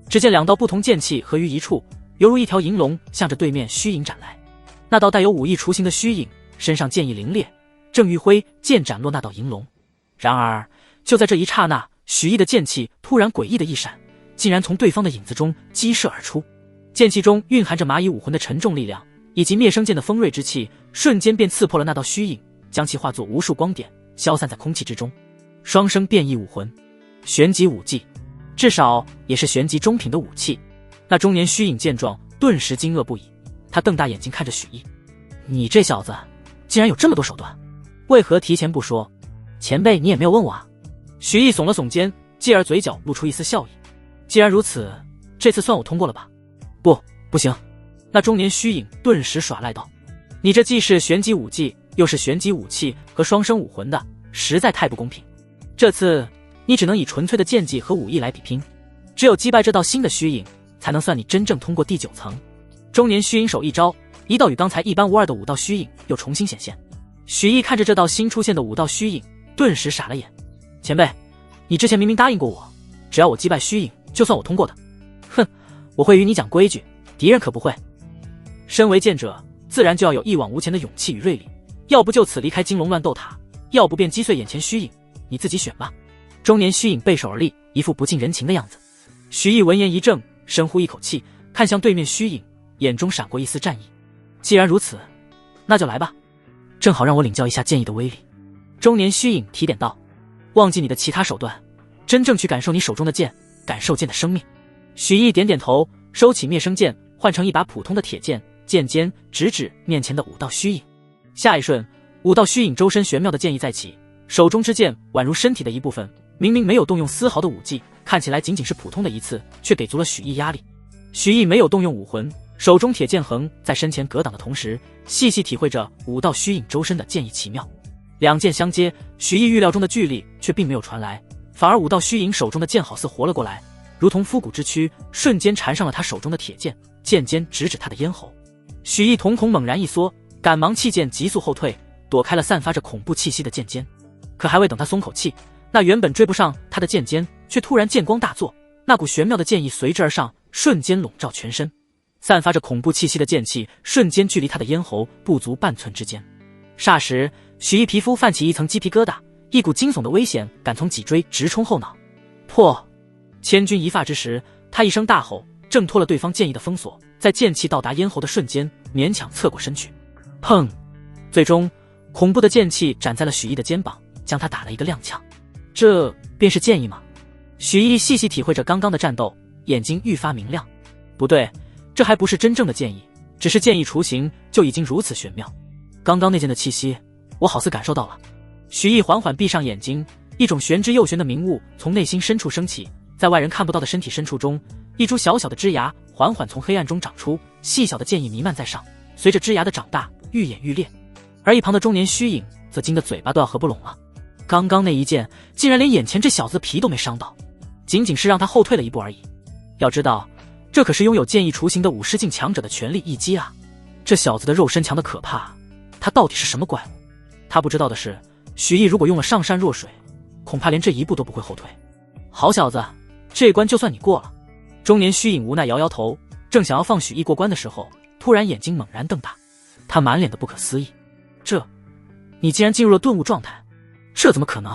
Speaker 1: 只见2道不同剑气合于一处，犹如一条银龙向着对面虚影斩来。那道带有武艺雏形的虚影身上剑意凌冽，正欲挥剑斩落那道银龙。然而就在这一刹那，许毅的剑气突然诡异的一闪，竟然从对方的影子中激射而出。剑气中蕴含着蚂蚁武魂的沉重力量，以及灭生剑的锋锐之气，瞬间便刺破了那道虚影，将其化作无数光点，消散在空气之中。双生变异武魂，玄级武技，至少也是玄级中品的武器。那中年虚影见状，顿时惊愕不已。他瞪大眼睛看着许毅：“你这小子竟然有这么多手段，为何提前不说？前辈你也没有问我啊？”许毅耸了耸肩，继而嘴角露出一丝笑意：“既然如此，这次算我通过了吧？”“不行！”那中年虚影顿时耍赖道：“你这既是玄级武技，又是玄级武器和双生武魂的，实在太不公平。这次你只能以纯粹的剑技和武艺来比拼，只有击败这道新的虚影，才能算你真正通过第9层。”中年虚影手一招，一道与刚才一般无二的5道虚影又重新显现。许毅看着这道新出现的5道虚影，顿时傻了眼：“前辈，你之前明明答应过我，只要我击败虚影，就算我通过的。哼，我会与你讲规矩，敌人可不会。身为剑者，自然就要有一往无前的勇气与锐利，要不就此离开金龙乱斗塔，要不便击碎眼前虚影，你自己选吧。”中年虚影背手而立，一副不近人情的样子。许毅闻言一怔，深呼一口气，看向对面虚影，眼中闪过一丝战意。既然如此，那就来吧，正好让我领教一下剑意的威力。中年虚影提点道：“忘记你的其他手段，真正去感受你手中的剑，感受剑的生命。”许毅点点头，收起灭生剑，换成一把普通的铁剑，剑尖直指面前的5道虚影。下一瞬，5道虚影周身玄妙的剑意再起，手中之剑宛如身体的一部分，明明没有动用丝毫的武技，看起来仅仅是普通的一刺，却给足了许毅压力。许毅没有动用武魂，手中铁剑横在身前格挡的同时，细细体会着5道虚影周身的剑意奇妙。2剑相接，许毅预料中的巨力却并没有传来，反而5道虚影手中的剑好似活了过来，如同枯骨之躯，瞬间缠上了他手中的铁剑，剑尖直指他的咽喉。许毅瞳孔猛然一缩，赶忙弃剑急速后退，躲开了散发着恐怖气息的剑尖。可还未等他松口气，那原本追不上他的剑尖却突然剑光大作，那股玄妙的剑意随之而上，瞬间笼罩全身。散发着恐怖气息的剑气瞬间距离他的咽喉不足半寸之间。霎时，许毅皮肤泛起一层鸡皮疙瘩，一股惊悚的危险感从脊椎直冲后脑。破！千钧一发之时，他一声大吼，挣脱了对方剑意的封锁，在剑气到达咽喉的瞬间，勉强侧过身去。砰！最终，恐怖的剑气斩在了许毅的肩膀，将他打了一个踉跄。这便是剑意吗？许毅细细体会着刚刚的战斗，眼睛愈发明亮。不对，这还不是真正的剑意，只是剑意雏形就已经如此玄妙。刚刚那剑的气息，我好似感受到了。许毅缓缓闭上眼睛，一种玄之又玄的明悟从内心深处升起，在外人看不到的身体深处中，一株小小的枝芽缓缓从黑暗中长出，细小的剑意弥漫在上，随着枝芽的长大，愈演愈烈。而一旁的中年虚影则惊得嘴巴都要合不拢了。刚刚那一剑，竟然连眼前这小子的皮都没伤到，仅仅是让他后退了一步而已。要知道，这可是拥有剑意雏形的武师境强者的全力一击啊！这小子的肉身强得可怕，他到底是什么怪物？他不知道的是，许毅如果用了上善若水，恐怕连这一步都不会后退。好小子，这关就算你过了。中年虚影无奈摇摇头，正想要放许毅过关的时候，突然眼睛猛然瞪大，他满脸的不可思议：你竟然进入了顿悟状态，这怎么可能？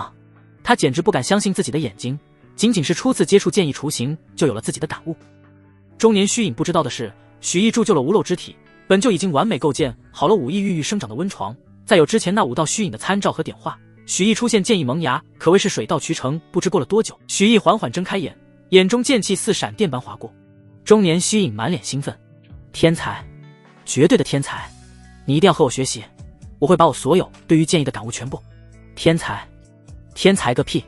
Speaker 1: 他简直不敢相信自己的眼睛，仅仅是初次接触剑意雏形，就有了自己的感悟。中年虚影不知道的是，许毅铸就了无漏之体，本就已经完美构建好了武艺孕育生长的温床，再有之前那5道虚影的参照和点化，许毅出现剑意萌芽，可谓是水到渠成。不知过了多久，许毅缓缓睁开眼，眼中剑气似闪电般划过。中年虚影满脸兴奋：天才，绝对的天才，你一定要和我学习，我会把我所有对于剑意的感悟全部。天才，天才个屁！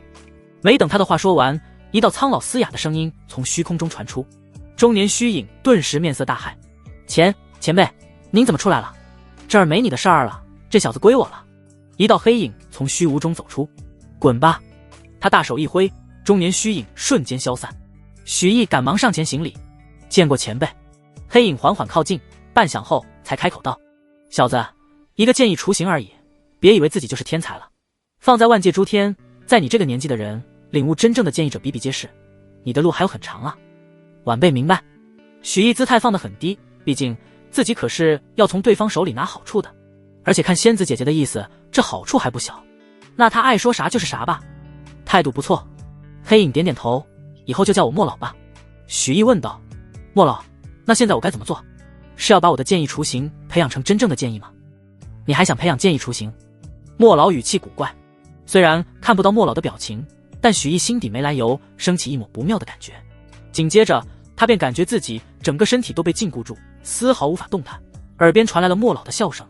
Speaker 1: 没等他的话说完，一道苍老嘶哑的声音从虚空中传出。中年虚影顿时面色大骇：前辈，您怎么出来了？这儿没你的事儿了，这小子归我了。一道黑影从虚无中走出：滚吧！他大手一挥，中年虚影瞬间消散。许毅赶忙上前行礼，见过前辈。黑影缓缓靠近，半晌后才开口道：小子，一个剑意雏形而已，别以为自己就是天才了。放在万界诸天，在你这个年纪的人，领悟真正的剑意者比比皆是，你的路还有很长啊。晚辈明白。许毅姿态放得很低，毕竟自己可是要从对方手里拿好处的，而且看仙子姐姐的意思，这好处还不小，那他爱说啥就是啥吧。态度不错。黑影点点头，以后就叫我莫老吧。许毅问道：莫老，那现在我该怎么做？是要把我的剑意雏形培养成真正的剑意吗？你还想培养剑意雏形？莫老语气古怪，虽然看不到莫老的表情，但许毅心底没来由升起一抹不妙的感觉。紧接着他便感觉自己整个身体都被禁锢住，丝毫无法动弹。耳边传来了莫老的笑声：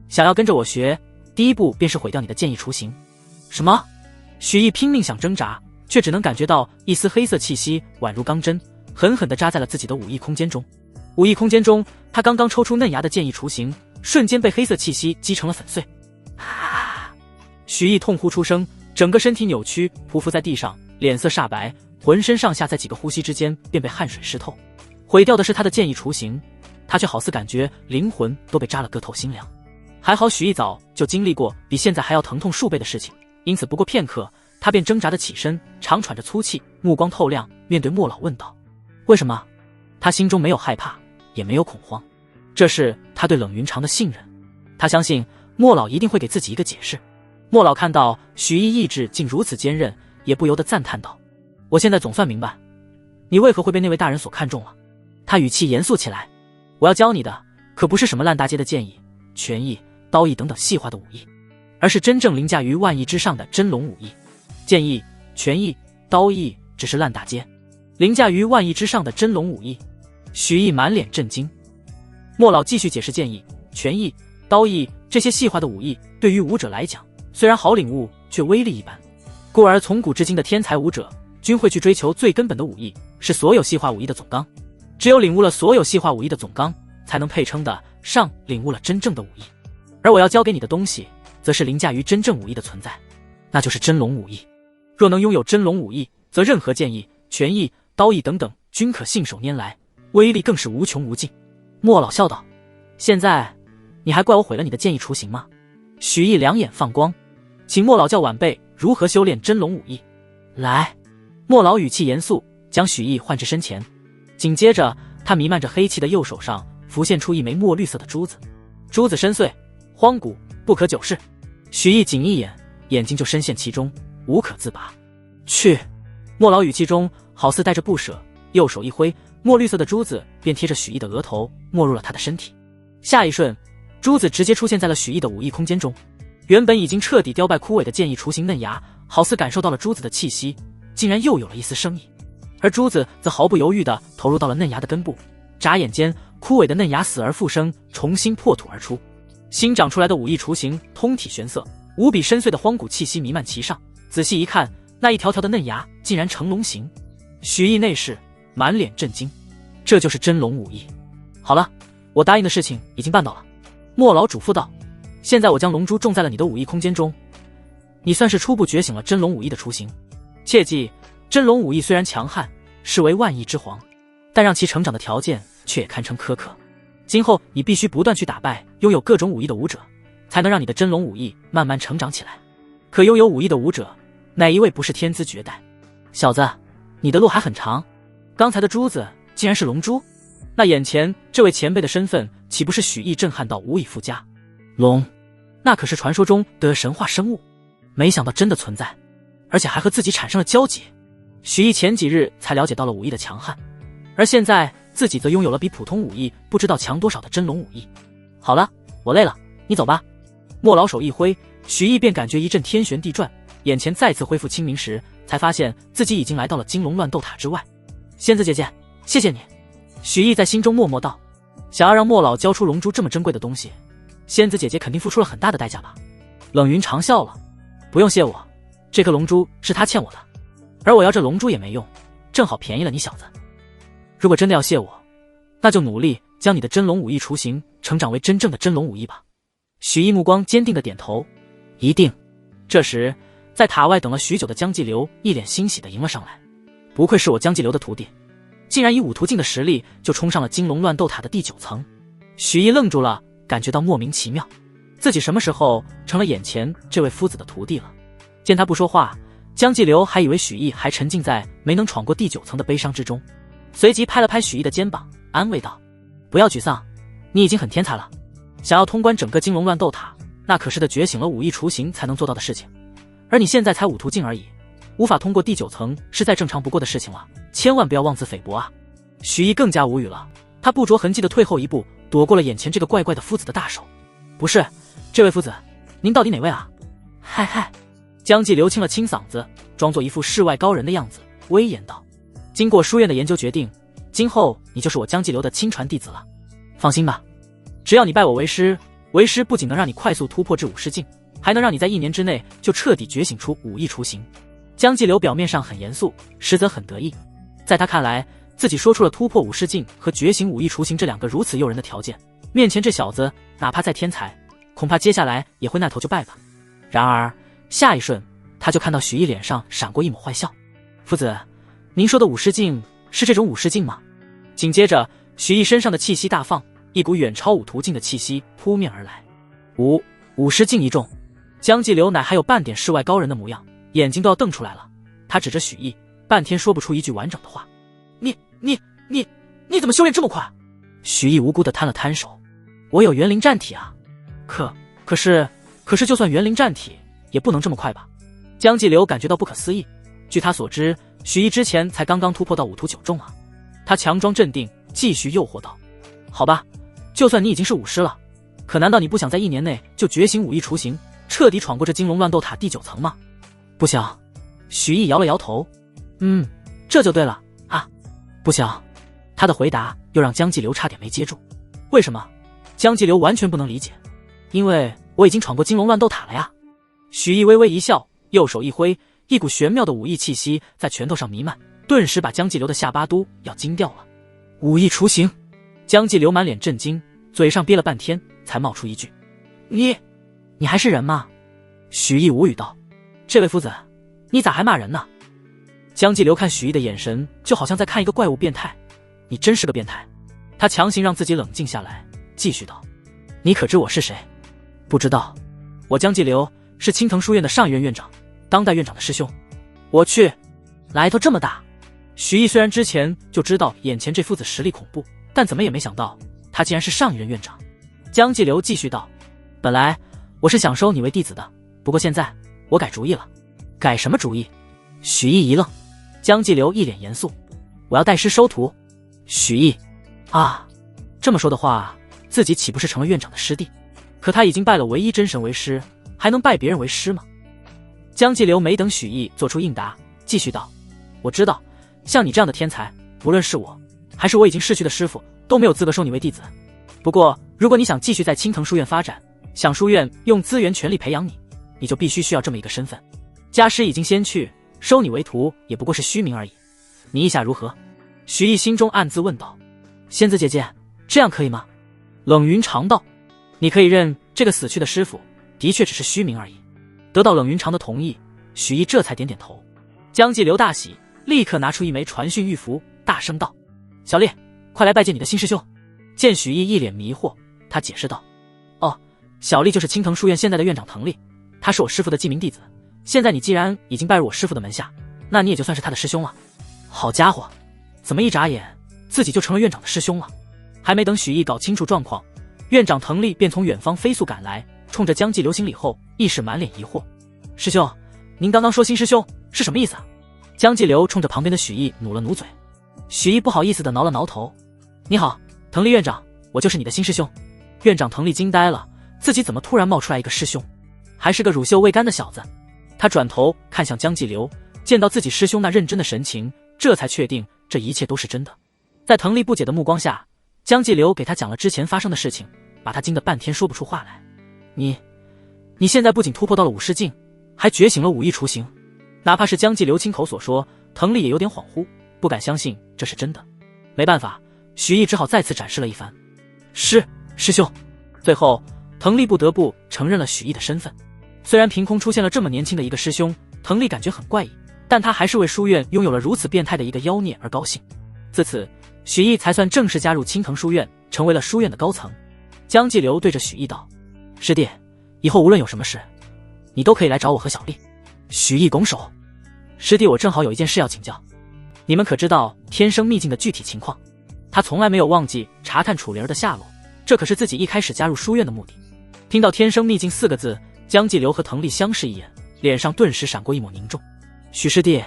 Speaker 1: 想要跟着我学，第一步便是毁掉你的剑意雏形。什么？许毅拼命想挣扎，却只能感觉到一丝黑色气息宛如钢针，狠狠地扎在了自己的武艺空间中。武艺空间中，他刚刚抽出嫩芽的剑意雏形，瞬间被黑色气息击成了粉碎。许毅痛呼出声，整个身体扭曲，匍匐在地上，脸色煞白，浑身上下在几个呼吸之间便被汗水湿透。毁掉的是他的剑意雏形，他却好似感觉灵魂都被扎了个透心凉。还好许毅早就经历过比现在还要疼痛数倍的事情，因此不过片刻，他便挣扎着起身，长喘着粗气，目光透亮，面对莫老问道：为什么？他心中没有害怕，也没有恐慌，这是他对冷云长的信任。他相信莫老一定会给自己一个解释。莫老看到许毅意志竟如此坚韧，也不由得赞叹道：我现在总算明白你为何会被那位大人所看中了。他语气严肃起来：我要教你的可不是什么烂大街的剑意、拳意、刀意等等细化的武艺，而是真正凌驾于万艺之上的真龙武艺。剑意、拳意、刀意只是烂大街，凌驾于万艺之上的真龙武艺。许毅满脸震惊。莫老继续解释，剑意、拳意、刀意这些细化的武艺对于武者来讲，虽然好领悟，却威力一般。故而从古至今的天才武者均会去追求最根本的武艺，是所有细化武艺的总纲。只有领悟了所有细化武艺的总纲，才能配称的上领悟了真正的武艺。而我要教给你的东西，则是凌驾于真正武艺的存在，那就是真龙武艺。若能拥有真龙武艺，则任何剑意、拳意、刀意等等均可信手拈来，威力更是无穷无尽。莫老笑道：现在你还怪我毁了你的剑意雏形吗？许毅两眼放光，请莫老教晚辈如何修炼真龙武艺。来。莫老语气严肃，将许毅唤至身前。紧接着他弥漫着黑气的右手上浮现出一枚墨绿色的珠子，珠子深邃荒古，不可久视。许毅仅一眼，眼睛就深陷其中，无可自拔。去。莫老语气中好似带着不舍，右手一挥，墨绿色的珠子便贴着许毅的额头没入了他的身体。下一瞬，珠子直接出现在了许毅的武艺空间中。原本已经彻底凋败枯萎的剑意雏形嫩芽，好似感受到了珠子的气息，竟然又有了一丝生意。而珠子则毫不犹豫地投入到了嫩芽的根部，眨眼间，枯萎的嫩芽死而复生，重新破土而出。新长出来的武艺雏形通体玄色，无比深邃的荒古气息弥漫其上。仔细一看，那一条条的嫩芽竟然成龙形。许毅内视，满脸震惊，这就是真龙武艺。好了，我答应的事情已经办到了。莫老嘱咐道：现在我将龙珠种在了你的武艺空间中，你算是初步觉醒了真龙武艺的雏形。切记，真龙武艺虽然强悍，视为万艺之皇，但让其成长的条件却也堪称苛刻。今后你必须不断去打败拥有各种武艺的武者，才能让你的真龙武艺慢慢成长起来。可拥有武艺的武者，哪一位不是天资绝代？小子，你的路还很长。刚才的珠子竟然是龙珠，那眼前这位前辈的身份岂不是许毅震撼到无以复加？龙，那可是传说中的神话生物，没想到真的存在，而且还和自己产生了交集。许毅前几日才了解到了武艺的强悍，而现在自己则拥有了比普通武艺不知道强多少的真龙武艺。好了，我累了，你走吧。莫老手一挥，许毅便感觉一阵天旋地转，眼前再次恢复清明时，才发现自己已经来到了金龙乱斗塔之外。仙子姐姐，谢谢你。许毅在心中默默道，想要让莫老交出龙珠这么珍贵的东西，仙子姐姐肯定付出了很大的代价吧。冷云长笑了，不用谢我，这颗龙珠是他欠我的，而我要这龙珠也没用，正好便宜了你小子。如果真的要谢我，那就努力将你的真龙武艺雏形成长为真正的真龙武艺吧。许毅目光坚定的点头，一定。这时在塔外等了许久的江继流一脸欣喜的迎了上来，不愧是我江继流的徒弟，竟然以五途径的实力就冲上了金龙乱斗塔的第9层。许毅愣住了，感觉到莫名其妙，自己什么时候成了眼前这位夫子的徒弟了？见他不说话，江继流还以为许毅还沉浸在没能闯过第9层的悲伤之中，随即拍了拍许毅的肩膀，安慰道：“不要沮丧，你已经很天才了。想要通关整个金龙乱斗塔，那可是觉醒了武艺雏形才能做到的事情，而你现在才五途径而已，无法通过第9层是再正常不过的事情了，千万不要妄自菲薄啊！”许毅更加无语了，他不着痕迹地退后一步，躲过了眼前这个怪怪的夫子的大手。“不是，这位夫子，您到底哪位啊？”“嗨嗨。”江继流清了清嗓子，装作一副世外高人的样子，威严道：“经过书院的研究决定，今后你就是我江继流的亲传弟子了。放心吧，只要你拜我为师，为师不仅能让你快速突破至武士境，还能让你在1年之内就彻底觉醒出武艺雏形。”江继流表面上很严肃，实则很得意。在他看来，自己说出了突破武士境和觉醒武艺雏形这2个如此诱人的条件，面前这小子哪怕再天才，恐怕接下来也会那头就拜吧。然而下一瞬，他就看到许毅脸上闪过一抹坏笑。“夫子，您说的武士境是这种武士境吗？”紧接着，许毅身上的气息大放，一股远超五途径的气息扑面而来。武士境一中，江继流乃还有半点世外高人的模样，眼睛都要瞪出来了。他指着许毅，半天说不出一句完整的话。你怎么修炼这么快？”许毅无辜地摊了摊手：“我有元灵战体啊。可是就算元灵战体也不能这么快吧？”江继流感觉到不可思议。据他所知，许毅之前才刚刚突破到5途9中啊。他强装镇定，继续诱惑道：“好吧，就算你已经是武师了，可难道你不想在1年内就觉醒武艺雏形，彻底闯过这金龙乱斗塔第9层吗？”“不想。”许毅摇了摇头。“这就对了啊，不想。”他的回答又让江继流差点没接住。“为什么？”江继流完全不能理解。“因为我已经闯过金龙乱斗塔了呀。”许毅微微一笑，右手一挥，一股玄妙的武艺气息在拳头上弥漫，顿时把江继流的下巴都要惊掉了。“武艺雏形！”江继流满脸震惊，嘴上憋了半天才冒出一句：“你还是人吗？”许毅无语道：“这位夫子，你咋还骂人呢？”江继流看许毅的眼神就好像在看一个怪物变态。“你真是个变态。”他强行让自己冷静下来，继续道：“你可知我是谁？”“不知道。我江继流是青藤书院的上一任院长，当代院长的师兄。”“我去，来头这么大！”许毅虽然之前就知道眼前这夫子实力恐怖，但怎么也没想到他竟然是上一任院长。江继流继续道：“本来我是想收你为弟子的，不过现在我改主意了。”“改什么主意？”许毅一愣。江继流一脸严肃：“我要带师收徒。”许毅：“啊，这么说的话，自己岂不是成了院长的师弟？可他已经拜了唯一真神为师，还能拜别人为师吗？”江继流没等许毅做出应答，继续道：“我知道，像你这样的天才，无论是我，还是我已经逝去的师父，都没有资格收你为弟子。不过，如果你想继续在青藤书院发展，想书院用资源全力培养你，你就必须需要这么一个身份。家师已经先去，收你为徒也不过是虚名而已。你意下如何？”许毅心中暗自问道：“仙子姐姐，这样可以吗？”冷云长道：“你可以认这个死去的师傅的确只是虚名而已。”得到冷云长的同意，许毅这才点点头。江继流大喜，立刻拿出一枚传讯玉符，大声道：“小烈，快来拜见你的新师兄。”见许毅一脸迷惑，他解释道：“哦，小丽就是青藤书院现在的院长藤丽，他是我师父的记名弟子。现在你既然已经拜入我师父的门下，那你也就算是他的师兄了。”好家伙，怎么一眨眼自己就成了院长的师兄了？还没等许毅搞清楚状况，院长藤丽便从远方飞速赶来，冲着江继流行礼后，一时满脸疑惑：“师兄，您刚刚说新师兄是什么意思啊？”江继流冲着旁边的许毅努了努嘴。许毅不好意思地挠了挠头：“你好，藤丽院长，我就是你的新师兄。”院长藤丽惊呆了，自己怎么突然冒出来一个师兄，还是个乳臭未干的小子？他转头看向江继流，见到自己师兄那认真的神情，这才确定这一切都是真的。在藤丽不解的目光下，江继流给他讲了之前发生的事情，把他惊得半天说不出话来。你现在不仅突破到了武士境，还觉醒了武艺雏形。哪怕是江继流亲口所说，藤丽也有点恍惚，不敢相信这是真的。没办法，许毅只好再次展示了一番。师兄。最后藤丽不得不承认了许毅的身份。虽然凭空出现了这么年轻的一个师兄，藤丽感觉很怪异，但他还是为书院拥有了如此变态的一个妖孽而高兴。自此，许毅才算正式加入青藤书院，成为了书院的高层。江继流对着许毅道：“师弟，以后无论有什么事，你都可以来找我和小丽。”许毅拱手：“师弟，我正好有一件事要请教。你们可知道天生秘境的具体情况？”他从来没有忘记查探楚灵儿的下落，这可是自己一开始加入书院的目的。听到天生秘境4个字，江继流和滕丽相视一眼，脸上顿时闪过一抹凝重。许师弟，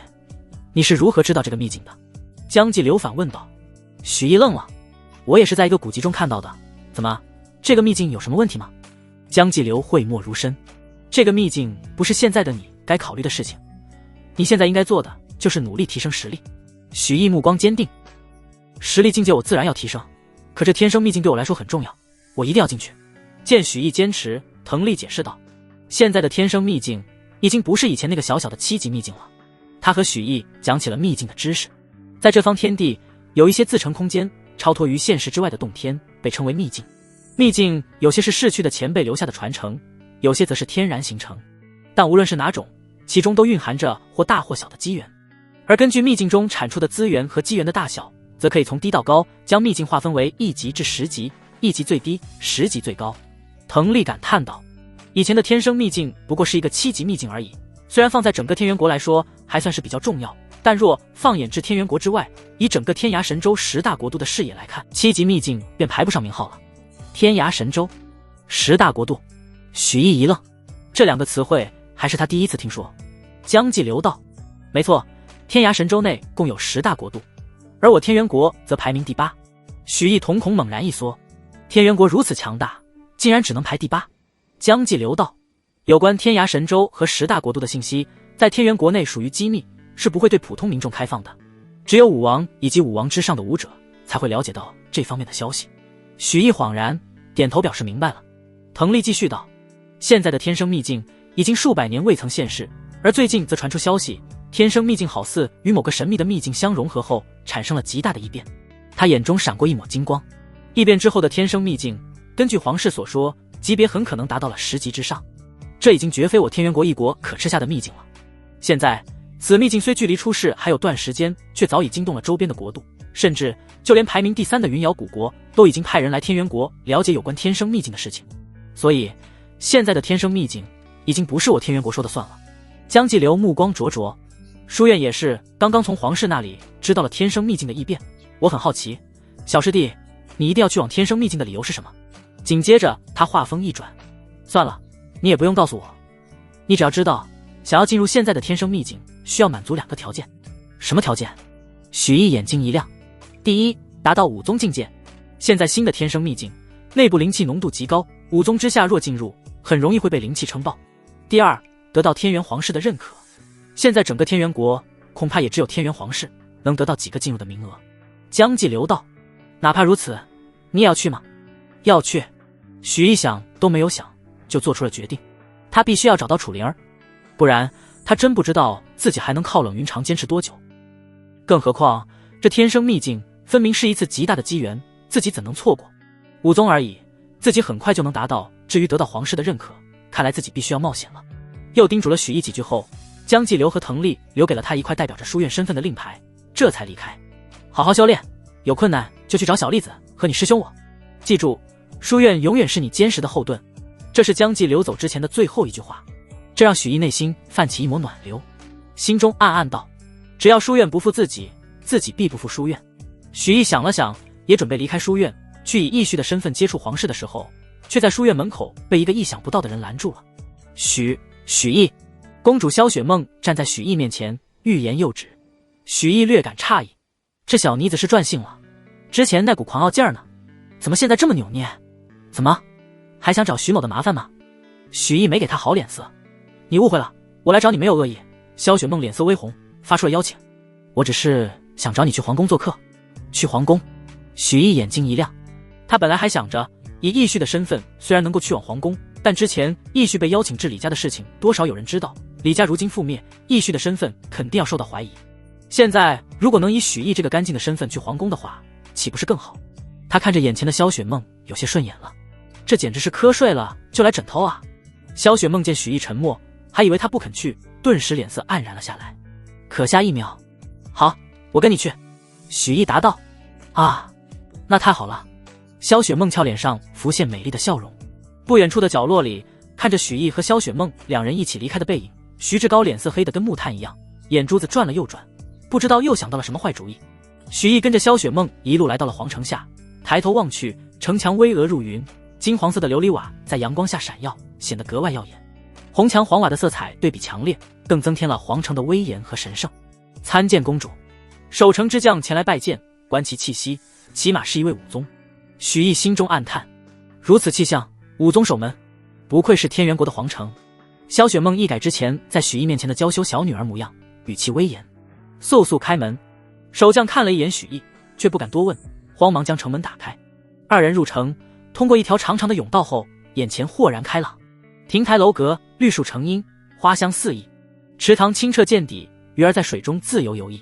Speaker 1: 你是如何知道这个秘境的？江继流反问道。许毅愣了，我也是在一个古籍中看到的，怎么，这个秘境有什么问题吗？江继流讳莫如深，这个秘境不是现在的你该考虑的事情，你现在应该做的就是努力提升实力。许毅目光坚定，实力境界我自然要提升，可这天生秘境对我来说很重要，我一定要进去。见许毅坚持，滕丽解释道，现在的天生秘境已经不是以前那个小小的7级秘境了。他和许毅讲起了秘境的知识，在这方天地有一些自成空间，超脱于现实之外的洞天，被称为秘境。秘境有些是逝去的前辈留下的传承，有些则是天然形成，但无论是哪种，其中都蕴含着或大或小的机缘。而根据秘境中产出的资源和机缘的大小，则可以从低到高将秘境划分为1级至10级，1级最低，10级最高。滕丽感叹道，以前的天生秘境不过是一个7级秘境而已，虽然放在整个天元国来说还算是比较重要，但若放眼至天元国之外，以整个天涯神州10大国度的视野来看，7级秘境便排不上名号了。天涯神州10大国度，许毅一愣，这2个词汇还是他第一次听说。江继流道，没错，天涯神州内共有10大国度，而我天元国则排名第8。许毅瞳孔猛然一缩，天元国如此强大，竟然只能排第8。江继流道，有关天涯神州和10大国度的信息，在天元国内属于机密，是不会对普通民众开放的，只有武王以及武王之上的武者才会了解到这方面的消息。许毅恍然点头表示明白了。滕丽继续道，现在的天生秘境已经数百年未曾现世，而最近则传出消息，天生秘境好似与某个神秘的秘境相融合后产生了极大的异变。他眼中闪过一抹金光，异变之后的天生秘境，根据皇室所说，级别很可能达到了10级之上，这已经绝非我天元国一国可吃下的秘境了。现在此秘境虽距离出世还有段时间，却早已惊动了周边的国度，甚至就连排名第3的云瑶古国都已经派人来天元国了解有关天生秘境的事情。所以现在的天生秘境已经不是我天元国说的算了。江继流目光灼灼，书院也是刚刚从皇室那里知道了天生秘境的异变，我很好奇，小师弟，你一定要去往天生秘境的理由是什么？紧接着他话锋一转，算了，你也不用告诉我，你只要知道想要进入现在的天生秘境需要满足2个条件。什么条件？许毅眼睛一亮。第一，达到5宗境界。现在新的天生秘境内部灵气浓度极高，5宗之下若进入，很容易会被灵气撑爆。第二，得到天元皇室的认可。现在整个天元国恐怕也只有天元皇室能得到几个进入的名额。江继流道，哪怕如此，你也要去吗？要去。许毅想都没有想就做出了决定，他必须要找到楚灵儿，不然他真不知道自己还能靠冷云长坚持多久。更何况这天生秘境分明是一次极大的机缘，自己怎能错过？5宗而已，自己很快就能达到，至于得到皇室的认可，看来自己必须要冒险了。又叮嘱了许毅几句后，江继流和滕丽留给了他一块代表着书院身份的令牌，这才离开。好好修炼，有困难就去找小栗子和你师兄我，记住，书院永远是你坚实的后盾。这是江继流走之前的最后一句话，这让许毅内心泛起一抹暖流，心中暗暗道，只要书院不负自己，自己必不负书院。许毅想了想，也准备离开书院，去以义婿的身份接触皇室的时候，却在书院门口被一个意想不到的人拦住了。许毅，公主萧雪梦站在许毅面前，欲言又止。许毅略感诧异，这小妮子是转性了，之前那股狂傲劲儿呢，怎么现在这么扭捏？怎么还想找许某的麻烦吗？许毅没给他好脸色，你误会了，我来找你没有恶意。萧雪梦脸色微红，发出了邀请，我只是想找你去皇宫做客。去皇宫？许毅眼睛一亮，他本来还想着以义婿的身份虽然能够去往皇宫，但之前义婿被邀请至李家的事情多少有人知道，李家如今覆灭，义婿的身份肯定要受到怀疑。现在如果能以许毅这个干净的身份去皇宫的话，岂不是更好？他看着眼前的萧雪梦有些顺眼了，这简直是瞌睡了就来枕头啊。萧雪梦见许毅沉默，还以为他不肯去，顿时脸色黯然了下来。可下一秒，好，我跟你去。许毅答道。啊，那太好了。萧雪梦俏脸上浮现美丽的笑容。不远处的角落里，看着许毅和萧雪梦两人一起离开的背影，徐志高脸色黑得跟木炭一样，眼珠子转了又转，不知道又想到了什么坏主意。许毅跟着萧雪梦一路来到了皇城下，抬头望去，城墙巍峨入云，金黄色的琉璃瓦在阳光下闪耀，显得格外耀眼。红墙黄瓦的色彩对比强烈，更增添了皇城的威严和神圣。参见公主。守城之将前来拜见，观其气息，起码是一位武宗。许毅心中暗叹，如此气象，武宗守门，不愧是天元国的皇城。萧雪梦一改之前在许毅面前的娇羞小女儿模样，语气威严。速速开门。守将看了一眼许毅，却不敢多问，慌忙将城门打开。二人入城，通过一条长长的甬道后，眼前豁然开朗。亭台楼阁，绿树成荫，花香四溢，池塘清澈见底，鱼儿在水中自由游弋。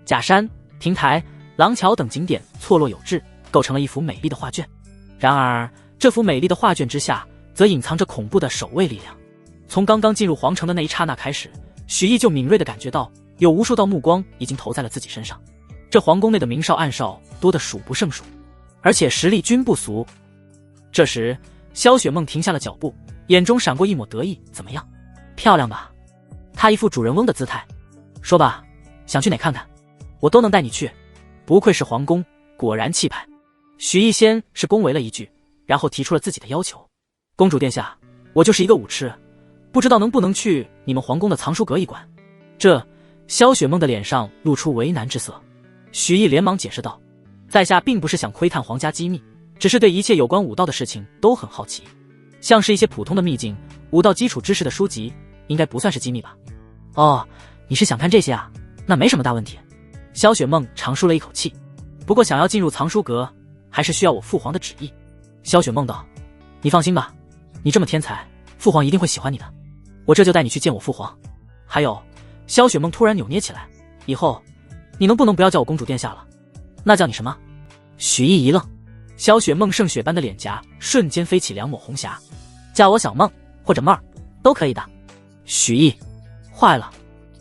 Speaker 1: 假山、亭台、廊桥等景点错落有致，构成了一幅美丽的画卷。然而这幅美丽的画卷之下，则隐藏着恐怖的守卫力量。从刚刚进入皇城的那一刹那开始，许毅就敏锐地感觉到有无数道目光已经投在了自己身上。这皇宫内的明少暗少多得数不胜数，而且实力均不俗。这时萧雪梦停下了脚步，眼中闪过一抹得意。怎么样，漂亮吧？她一副主人翁的姿态。说吧，想去哪看看，我都能带你去。不愧是皇宫，果然气派。许毅先是恭维了一句，然后提出了自己的要求。公主殿下，我就是一个武痴，不知道能不能去你们皇宫的藏书阁一馆。这萧雪梦的脸上露出为难之色。许毅连忙解释道，在下并不是想窥探皇家机密，只是对一切有关武道的事情都很好奇。像是一些普通的秘境、武道基础知识的书籍，应该不算是机密吧？哦，你是想看这些啊？那没什么大问题。萧雪梦长舒了一口气。不过想要进入藏书阁，还是需要我父皇的旨意。萧雪梦道，你放心吧，你这么天才，父皇一定会喜欢你的。我这就带你去见我父皇。还有，萧雪梦突然扭捏起来，以后你能不能不要叫我公主殿下了？那叫你什么？许毅一愣，萧雪梦胜雪般的脸颊瞬间飞起两抹红霞。叫我小梦或者梦儿都可以的。许毅，坏了，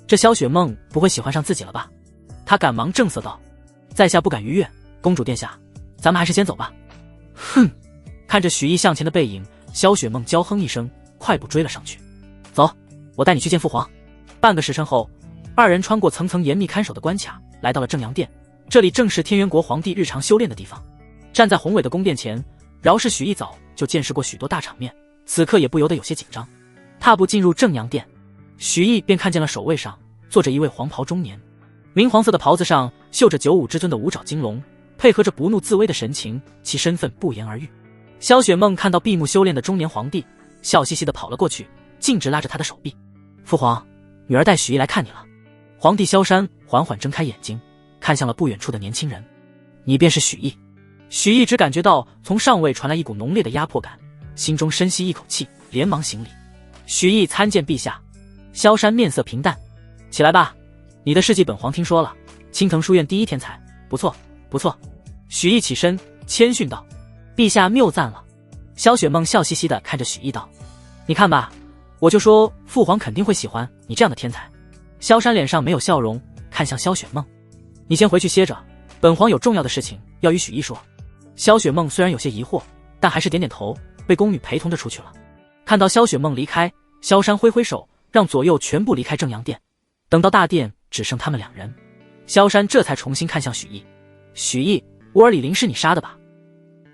Speaker 1: 这萧雪梦不会喜欢上自己了吧？他赶忙正色道，在下不敢逾越，公主殿下，咱们还是先走吧。哼！看着许毅向前的背影，萧雪梦娇哼一声，快步追了上去。走，我带你去见父皇。半个时辰后，二人穿过层层严密看守的关卡，来到了正阳殿。这里正是天元国皇帝日常修炼的地方。站在宏伟的宫殿前，饶是许毅早就见识过许多大场面，此刻也不由得有些紧张。踏步进入正阳殿，许毅便看见了首位上坐着一位黄袍中年，明黄色的袍子上绣着九五之尊的五爪金龙，配合着不怒自威的神情，其身份不言而喻。萧雪梦看到闭目修炼的中年皇帝，笑嘻嘻地跑了过去，径直拉着他的手臂。父皇，女儿带许毅来看你了。皇帝萧山缓缓睁开眼睛，看向了不远处的年轻人。你便是许毅。许毅只感觉到从上位传来一股浓烈的压迫感，心中深吸一口气，连忙行礼。许毅参见陛下。萧山面色平淡，起来吧，你的事迹本皇听说了，青藤书院第一天才，不错不错。许毅起身谦逊道，陛下谬赞了。萧雪梦笑嘻嘻地看着许毅道，你看吧，我就说父皇肯定会喜欢你这样的天才。萧山脸上没有笑容，看向萧雪梦，你先回去歇着，本皇有重要的事情要与许毅说。萧雪梦虽然有些疑惑，但还是点点头，被宫女陪同着出去了。看到萧雪梦离开，萧山挥挥手，让左右全部离开正阳殿。等到大殿只剩他们两人，萧山这才重新看向许毅。许毅，乌尔里林是你杀的吧？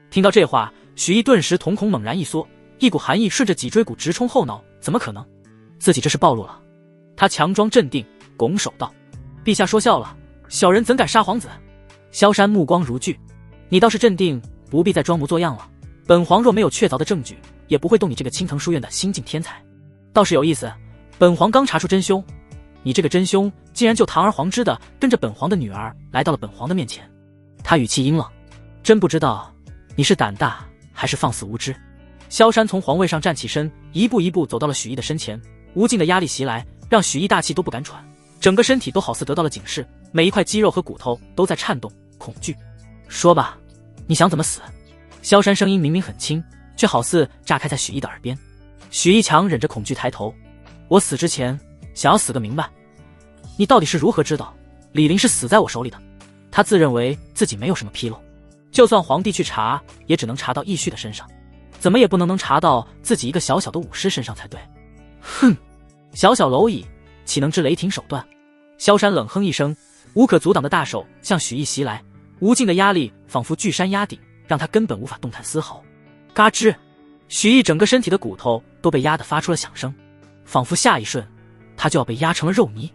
Speaker 1: 听到这话，许毅顿时瞳孔猛然一缩，一股寒意顺着脊椎骨直冲后脑，怎么可能？自己这是暴露了。他强装镇定，拱手道，陛下说笑了，小人怎敢杀皇子？萧山目光如炬，你倒是镇定，不必再装模作样了。本皇若没有确凿的证据，也不会动你这个青藤书院的新晋天才。倒是有意思，本皇刚查出真凶，你这个真凶竟然就堂而皇之的跟着本皇的女儿来到了本皇的面前。他语气阴冷，真不知道你是胆大还是放肆无知。萧山从皇位上站起身，一步一步走到了许毅的身前，无尽的压力袭来，让许毅大气都不敢喘，整个身体都好似得到了警示，每一块肌肉和骨头都在颤动，恐惧。说吧，你想怎么死？萧山声音明明很轻，却好似炸开在许毅的耳边。许毅强忍着恐惧抬头，我死之前想要死个明白。你到底是如何知道李林是死在我手里的？他自认为自己没有什么纰漏，就算皇帝去查，也只能查到义婿的身上，怎么也不能查到自己一个小小的武师身上才对。哼，小小蝼蚁，岂能知雷霆手段？萧山冷哼一声，无可阻挡的大手向许毅袭来，无尽的压力仿佛巨山压顶，让他根本无法动弹丝毫。嘎吱，许毅整个身体的骨头都被压得发出了响声，仿佛下一瞬他就要被压成了肉泥。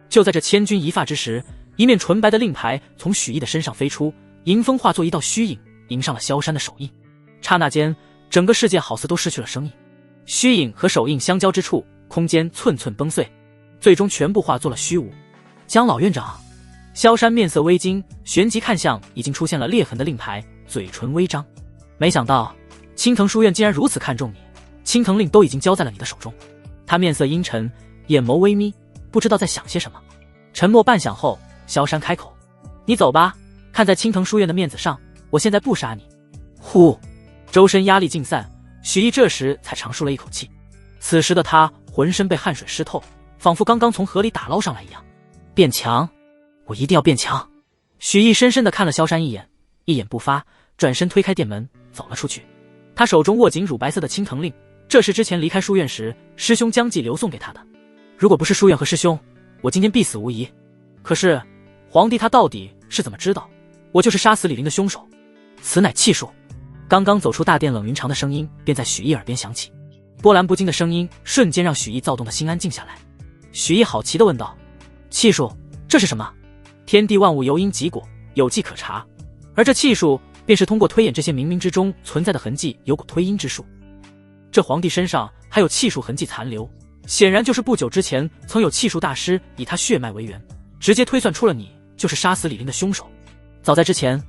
Speaker 1: 就在这千钧一发之时，一面纯白的令牌从许毅的身上飞出，迎风化作一道虚影，迎上了萧山的手印。刹那间，整个世界好似都失去了声音，虚影和手印相交之处，空间寸寸崩碎，最终全部化作了虚无。江老院长，萧山面色微惊，旋即看向已经出现了裂痕的令牌，嘴唇微张。没想到青藤书院竟然如此看重你，青藤令都已经交在了你的手中。他面色阴沉，眼眸微眯，不知道在想些什么。沉默半晌后，萧山开口：你走吧，看在青藤书院的面子上，我现在不杀你。呼，周身压力尽散，许毅这时才长舒了一口气。此时的他浑身被汗水湿透，仿佛刚刚从河里打捞上来一样。变强，我一定要变强。许毅深深地看了萧山一眼，一言不发，转身推开店门走了出去。他手中握紧乳白色的青藤令，这是之前离开书院时师兄将计留送给他的。如果不是书院和师兄，我今天必死无疑。可是皇帝他到底是怎么知道我就是杀死李林的凶手？此乃气数。刚刚走出大殿，冷云长的声音便在许毅耳边响起，波澜不惊的声音瞬间让许毅躁动的心安静下来。许毅好奇地问道：气数，这是什么？天地万物由因及果，有迹可查，而这气数便是通过推演这些冥冥之中存在的痕迹有股推因之术。这皇帝身上还有气数痕迹残留，显然就是不久之前曾有气数大师以他血脉为源，直接推算出了你就是杀死李林的凶手。早在之前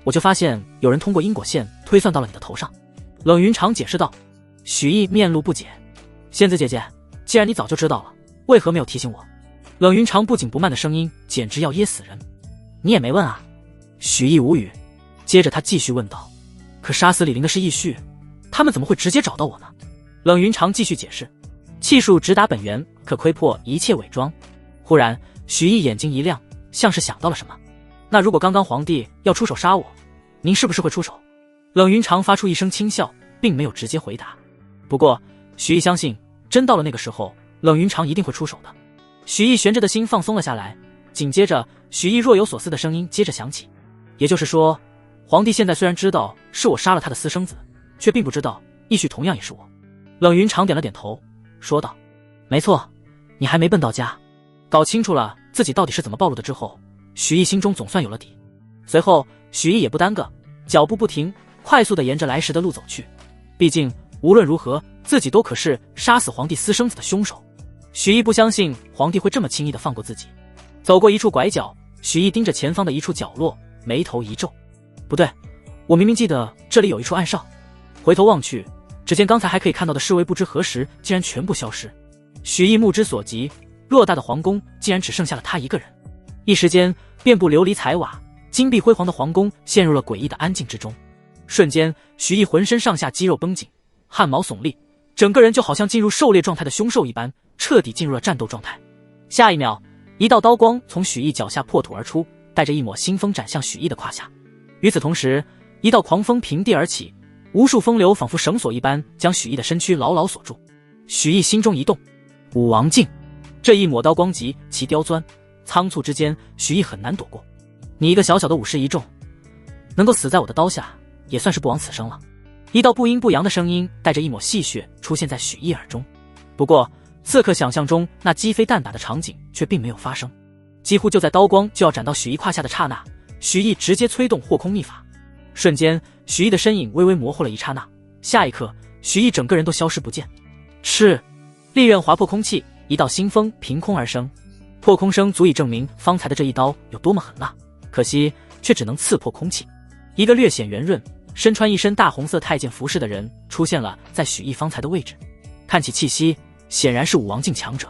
Speaker 1: 我就发现有人通过因果线推算到了你的头上。冷云长解释道。许毅面露不解：仙子姐姐，既然你早就知道了，为何没有提醒我？冷云长不紧不慢的声音简直要噎死人。你也没问啊。许毅无语，接着他继续问道：可杀死李林的是义婿，他们怎么会直接找到我呢？冷云长继续解释：气数直达本源，可窥破一切伪装。忽然许毅眼睛一亮，像是想到了什么。那如果刚刚皇帝要出手杀我，您是不是会出手？冷云长发出一声轻笑，并没有直接回答。不过许毅相信，真到了那个时候，冷云长一定会出手的。许毅悬着的心放松了下来，紧接着许毅若有所思的声音接着响起：也就是说，皇帝现在虽然知道是我杀了他的私生子，却并不知道义婿同样也是我。冷云长点了点头，说道：没错，你还没笨到家。搞清楚了自己到底是怎么暴露的之后，许毅心中总算有了底。随后许毅也不耽搁，脚步不停，快速地沿着来时的路走去。毕竟无论如何，自己都可是杀死皇帝私生子的凶手。许毅不相信皇帝会这么轻易地放过自己。走过一处拐角，许毅盯着前方的一处角落，眉头一皱：不对，我明明记得这里有一处暗哨。回头望去，只见刚才还可以看到的侍卫不知何时竟然全部消失。许毅目之所及，偌大的皇宫竟然只剩下了他一个人。一时间遍布琉璃彩瓦，金碧辉煌的皇宫陷入了诡异的安静之中。瞬间许毅浑身上下肌肉绷紧，汗毛耸立，整个人就好像进入狩猎状态的凶兽一般，彻底进入了战斗状态。下一秒，一道刀光从许毅脚下破土而出，带着一抹腥风斩向许毅的胯下。与此同时，一道狂风平地而起，无数风流仿佛绳索一般将许毅的身躯牢牢锁住。许毅心中一动，武王镜，这一抹刀光极其刁钻，仓促之间许毅很难躲过。你一个小小的武士一众，能够死在我的刀下，也算是不枉此生了。一道不阴不阳的声音带着一抹戏谑出现在许毅耳中。不过刺客想象中那鸡飞蛋打的场景却并没有发生。几乎就在刀光就要斩到许毅胯下的刹那，许毅直接催动霍空秘法，瞬间许毅的身影微微模糊了一刹那，下一刻许毅整个人都消失不见。赤利刃划破空气，一道腥风凭空而生，破空声足以证明方才的这一刀有多么狠辣，可惜却只能刺破空气。一个略显圆润，身穿一身大红色太监服饰的人出现了在许毅方才的位置，看起气息显然是武王境强者。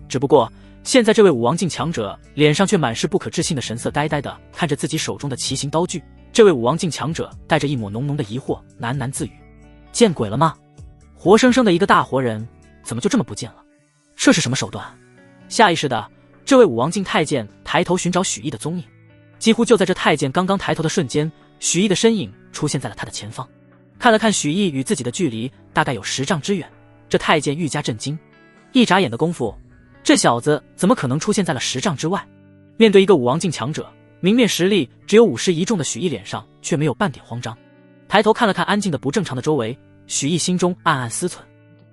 Speaker 1: 只不过现在这位武王境强者脸上却满是不可置信的神色，呆呆地看着自己手中的奇形刀具。这位武王境强者带着一抹浓浓的疑惑，喃喃自语：见鬼了吗？活生生的一个大活人怎么就这么不见了？这是什么手段？下意识的，这位武王境太监抬头寻找许毅的踪影，几乎就在这太监刚刚抬头的瞬间，许毅的身影出现在了他的前方。看了看许毅与自己的距离，大概有10丈之远，这太监愈加震惊。一眨眼的功夫，这小子怎么可能出现在了10丈之外？面对一个武王境强者，明面实力只有51重的许毅脸上却没有半点慌张。抬头看了看安静的不正常的周围，许毅心中暗暗思忖：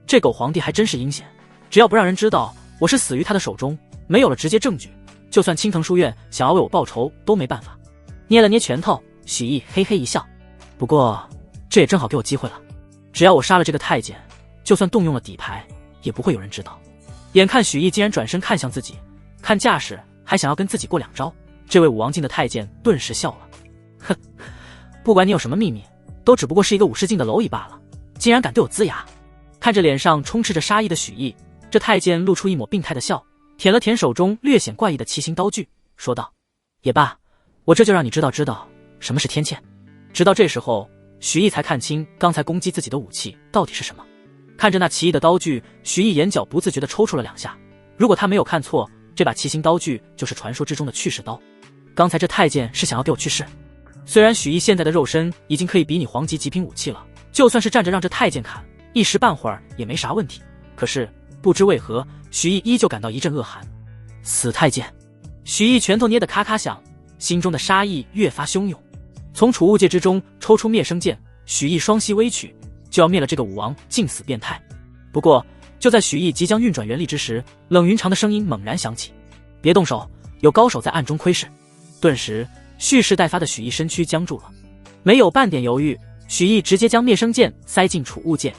Speaker 1: 这狗皇帝还真是阴险，只要不让人知道我是死于他的手中，没有了直接证据，就算青藤书院想要为我报仇都没办法。捏了捏拳头，许毅嘿嘿一笑，不过这也正好给我机会了，只要我杀了这个太监，就算动用了底牌也不会有人知道。眼看许毅竟然转身看向自己，看架势还想要跟自己过2招，这位武王境的太监顿时笑了，哼，不管你有什么秘密，都只不过是一个50境的蝼蚁罢了，竟然敢对我龇牙。看着脸上充斥着杀意的许毅，这太监露出一抹病态的笑，舔了舔手中略显怪异的七星刀具，说道：也罢，我这就让你知道什么是天堑。直到这时候，许毅才看清刚才攻击自己的武器到底是什么。看着那奇异的刀具，许毅眼角不自觉地抽搐了2下。如果他没有看错，这把七星刀具就是传说之中的去世刀。刚才这太监是想要给我去世。虽然许毅现在的肉身已经可以比拟皇级极品武器了，就算是站着让这太监砍，一时半会儿也没啥问题。可是不知为何，许毅依旧感到一阵恶寒。死太监！许毅拳头捏得咔咔响，心中的杀意越发汹涌。从储物戒之中抽出灭生剑，许毅双膝微曲，就要灭了这个武王竟死变态。不过就在许毅即将运转元力之时，冷云长的声音猛然响起：别动手，有高手在暗中窥视。顿时蓄势待发的许毅身躯僵住了，没有半点犹豫，许毅直接将灭生剑塞进储物戒。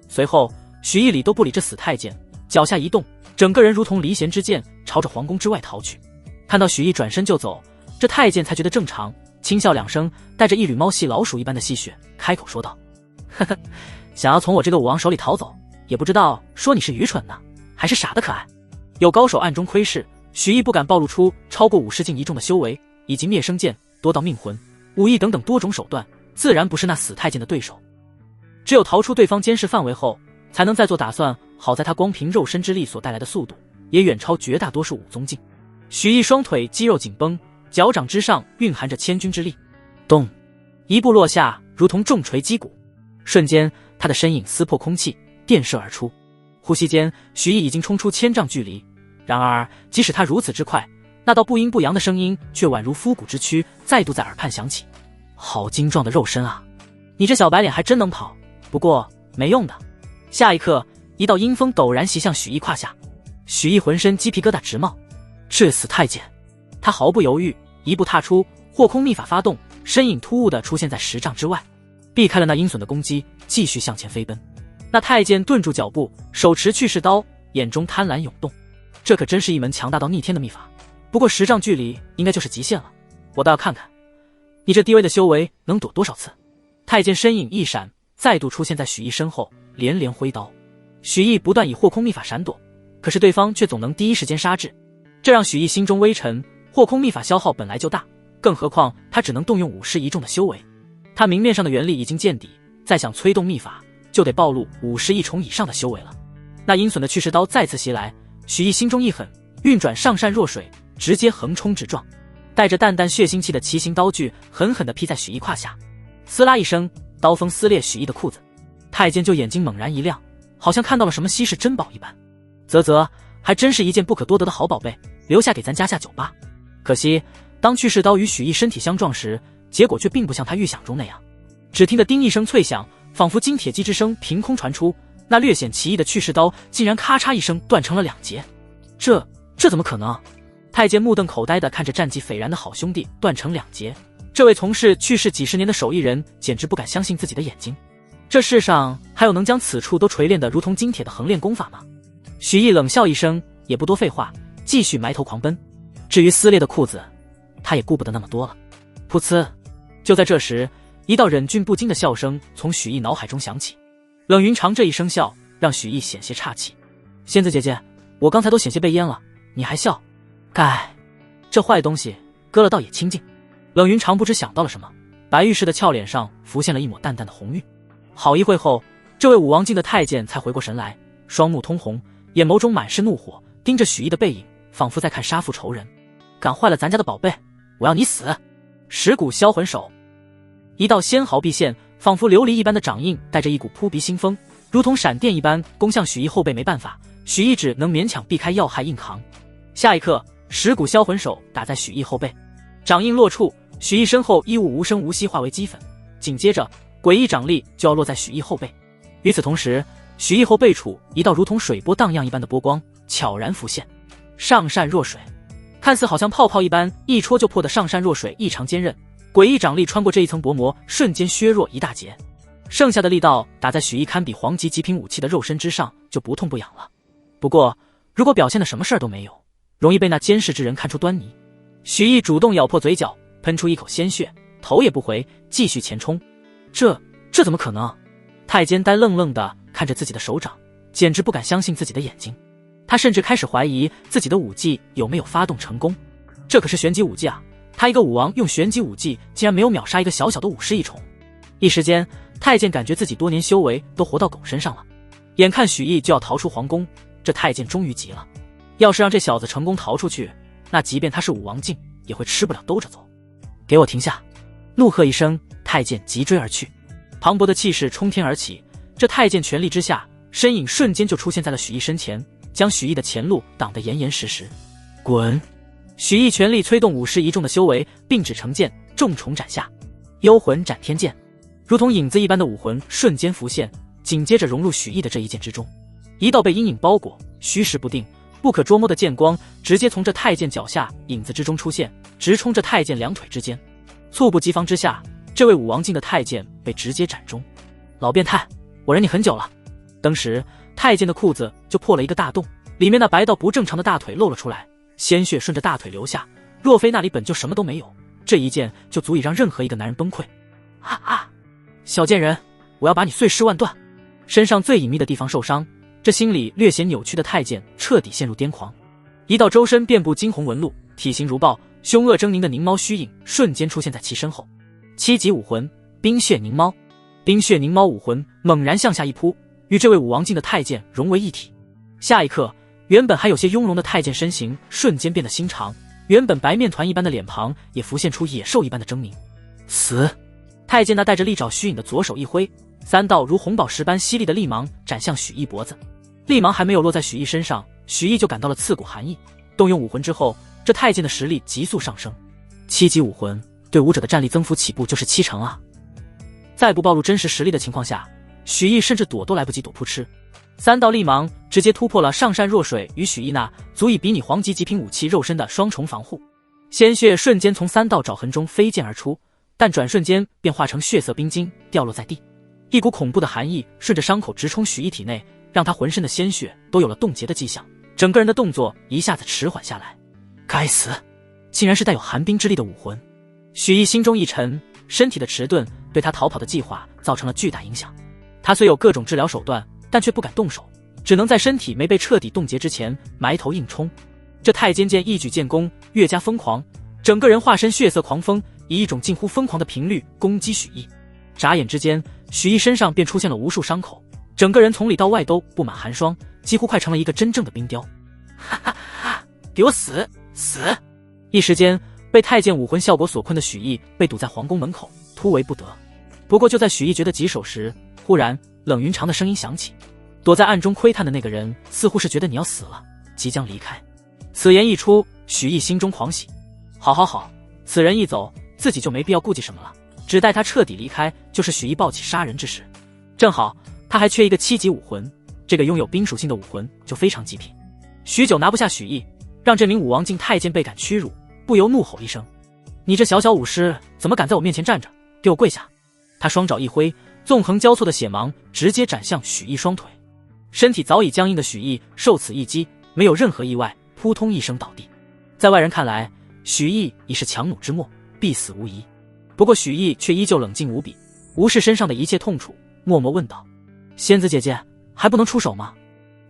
Speaker 1: 随后许毅理都不理这死太监，脚下一动，整个人如同离弦之箭，朝着皇宫之外逃去。看到许毅转身就走，这太监才觉得正常，轻笑2声，带着一缕猫戏老鼠一般的戏谑，开口说道：呵呵，想要从我这个武王手里逃走，也不知道说你是愚蠢呢，还是傻的可爱。有高手暗中窥视，许毅不敢暴露出超过50境1重的修为，以及灭生剑、夺道命魂、武艺等等多种手段，自然不是那死太监的对手。只有逃出对方监视范围后，才能再做打算。好在他光凭肉身之力所带来的速度，也远超绝大多数武宗境。许毅双腿肌肉紧绷，脚掌之上蕴含着千钧之力。咚！一步落下，如同重锤击鼓。瞬间，他的身影撕破空气，电射而出。呼吸间，许毅已经冲出1000丈距离。然而，即使他如此之快，那道不阴不阳的声音却宛如枯骨之躯，再度在耳畔响起：好精壮的肉身啊！你这小白脸还真能跑，不过没用的。下一刻，一道阴风陡然袭向许毅胯下，许毅浑身鸡皮疙瘩直冒。这死太监！他毫不犹豫，一步踏出，霍空秘法发动，身影突兀地出现在10丈之外，避开了那阴损的攻击，继续向前飞奔。那太监顿住脚步，手持去世刀，眼中贪婪涌动。这可真是一门强大到逆天的秘法，不过10丈距离应该就是极限了，我倒要看看你这低微的修为能躲多少次。太监身影一闪，再度出现在许毅身后，连连挥刀。许毅不断以霍空秘法闪躲，可是对方却总能第一时间杀至，这让许毅心中微沉。霍空秘法消耗本来就大，更何况他只能动用51重的修为，他明面上的元力已经见底，再想催动秘法就得暴露51重以上的修为了。那阴损的去世刀再次袭来，许毅心中一狠，运转上善若水，直接横冲直撞，带着淡淡血腥气的奇形刀具狠狠地劈在许毅胯下。撕拉一声，刀锋撕裂许毅的裤子。太监就眼睛猛然一亮，好像看到了什么稀世珍宝一般。啧，还真是一件不可多得的好宝贝，留下给咱家下酒吧。可惜当去世刀与许毅身体相撞时，结果却并不像他预想中那样。只听得叮一声脆响，仿佛金铁击之声凭空传出，那略显奇异的去世刀竟然咔嚓一声断成了2截。这怎么可能？太监目瞪口呆地看着战绩斐然的好兄弟断成2截，这位从事去世几十年的手艺人简直不敢相信自己的眼睛。这世上还有能将此处都锤炼得如同金铁的横练功法吗？许毅冷笑一声，也不多废话，继续埋头狂奔。至于撕裂的裤子，他也顾不得那么多了。噗呲！就在这时，一道忍俊不禁的笑声从许毅脑海中响起。冷云长这一声笑让许毅险些岔气。仙子姐姐，我刚才都险些被淹了，你还笑？该，这坏东西割了倒也清净。冷云长不知想到了什么，白玉似的俏脸上浮现了一抹淡淡的红晕。好一会后，这位武王境的太监才回过神来，双目通红，眼眸中满是怒火，盯着许毅的背影，仿佛在看杀父仇人。敢坏了咱家的宝贝，我要你死！蚀骨销魂手，一道纤毫毕现，仿佛琉璃一般的掌印，带着一股扑鼻腥风，如同闪电一般攻向许毅后背。没办法，许毅只能勉强避开要害，硬扛。下一刻，蚀骨销魂手打在许毅后背，掌印落处，许毅身后衣物无声无息化为齑粉，紧接着诡异掌力就要落在许毅后背。与此同时，许毅后背处一道如同水波荡漾一般的波光悄然浮现，上善若水。看似好像泡泡一般一戳就破的上善若水异常坚韧，诡异掌力穿过这一层薄膜，瞬间削弱一大截，剩下的力道打在许毅堪比黄级极品武器的肉身之上，就不痛不痒了。不过如果表现的什么事儿都没有，容易被那监视之人看出端倪。许毅主动咬破嘴角，喷出一口鲜血，头也不回继续前冲。这怎么可能？太监呆愣愣地看着自己的手掌，简直不敢相信自己的眼睛。他甚至开始怀疑自己的武技有没有发动成功，这可是玄级武技啊！他一个武王用玄级武技，竟然没有秒杀一个小小的武士一宠。一时间，太监感觉自己多年修为都活到狗身上了。眼看许毅就要逃出皇宫，这太监终于急了。要是让这小子成功逃出去，那即便他是武王境，也会吃不了兜着走。给我停下！怒喝一声，太监急追而去。磅礴的气势冲天而起，这太监全力之下，身影瞬间就出现在了许毅身前，将许毅的前路挡得严严实实。滚！许毅全力催动武士一众的修为，并指成剑，重重斩下。幽魂斩天剑，如同影子一般的武魂瞬间浮现，紧接着融入许毅的这一剑之中。一道被阴影包裹、虚实不定、不可捉摸的剑光，直接从这太监脚下影子之中出现，直冲这太监两腿之间。猝不及防之下，这位武王境的太监被直接斩中。老变态，我忍你很久了。当时太监的裤子就破了一个大洞，里面那白到不正常的大腿露了出来，鲜血顺着大腿流下。若非那里本就什么都没有，这一剑就足以让任何一个男人崩溃。小贱人，我要把你碎尸万段！身上最隐秘的地方受伤，这心里略显扭曲的太监彻底陷入癫狂。一道周身遍布惊鸿纹路、体型如豹、凶恶狰狞的凝猫虚影瞬间出现在其身后。7级武魂冰血凝猫，冰血凝猫武魂猛然向下一扑，与这位武王境的太监融为一体。下一刻，原本还有些雍容的太监身形瞬间变得心长，原本白面团一般的脸庞也浮现出野兽一般的狰狞。死！太监那带着利爪虚影的左手一挥，3道如红宝石般犀利的利芒斩向许毅脖子。利芒还没有落在许毅身上，许毅就感到了刺骨寒意。动用武魂之后，这太监的实力急速上升，7级武魂对武者的战力增幅起步就是70%啊！在不暴露真实实力的情况下，许毅甚至躲都来不及躲扑哧，3道利芒直接突破了上善若水与许毅那足以比拟黄级极品武器肉身的双重防护。鲜血瞬间从3道爪痕中飞溅而出，但转瞬间便化成血色冰晶掉落在地。一股恐怖的寒意顺着伤口直冲许毅体内，让他浑身的鲜血都有了冻结的迹象，整个人的动作一下子迟缓下来。该死，竟然是带有寒冰之力的武魂！许毅心中一沉，身体的迟钝对他逃跑的计划造成了巨大影响。他虽有各种治疗手段，但却不敢动手，只能在身体没被彻底冻结之前埋头硬冲。这太监剑一举建功，越加疯狂，整个人化身血色狂风，以一种近乎疯狂的频率攻击许毅。眨眼之间，许毅身上便出现了无数伤口，整个人从里到外都布满寒霜，几乎快成了一个真正的冰雕。哈哈哈！给我死！死！一时间，被太监武魂效果所困的许毅被堵在皇宫门口，突围不得。不过就在许毅觉得棘手时，忽然冷云长的声音响起，躲在暗中窥探的那个人似乎是觉得你要死了，即将离开。此言一出，许毅心中狂喜，好，此人一走，自己就没必要顾忌什么了，只待他彻底离开，就是许毅抱起杀人之时。正好他还缺一个7级武魂，这个拥有冰属性的武魂就非常极品。许久拿不下许毅，让这名武王境太监倍感屈辱，不由怒吼一声：你这小小武师怎么敢在我面前站着，给我跪下！他双爪一挥，纵横交错的血芒直接斩向许毅双腿。身体早已僵硬的许毅受此一击，没有任何意外，扑通一声倒地。在外人看来，许毅已是强弩之末，必死无疑。不过许毅却依旧冷静无比，无视身上的一切痛楚，默默问道：仙子姐姐，还不能出手吗？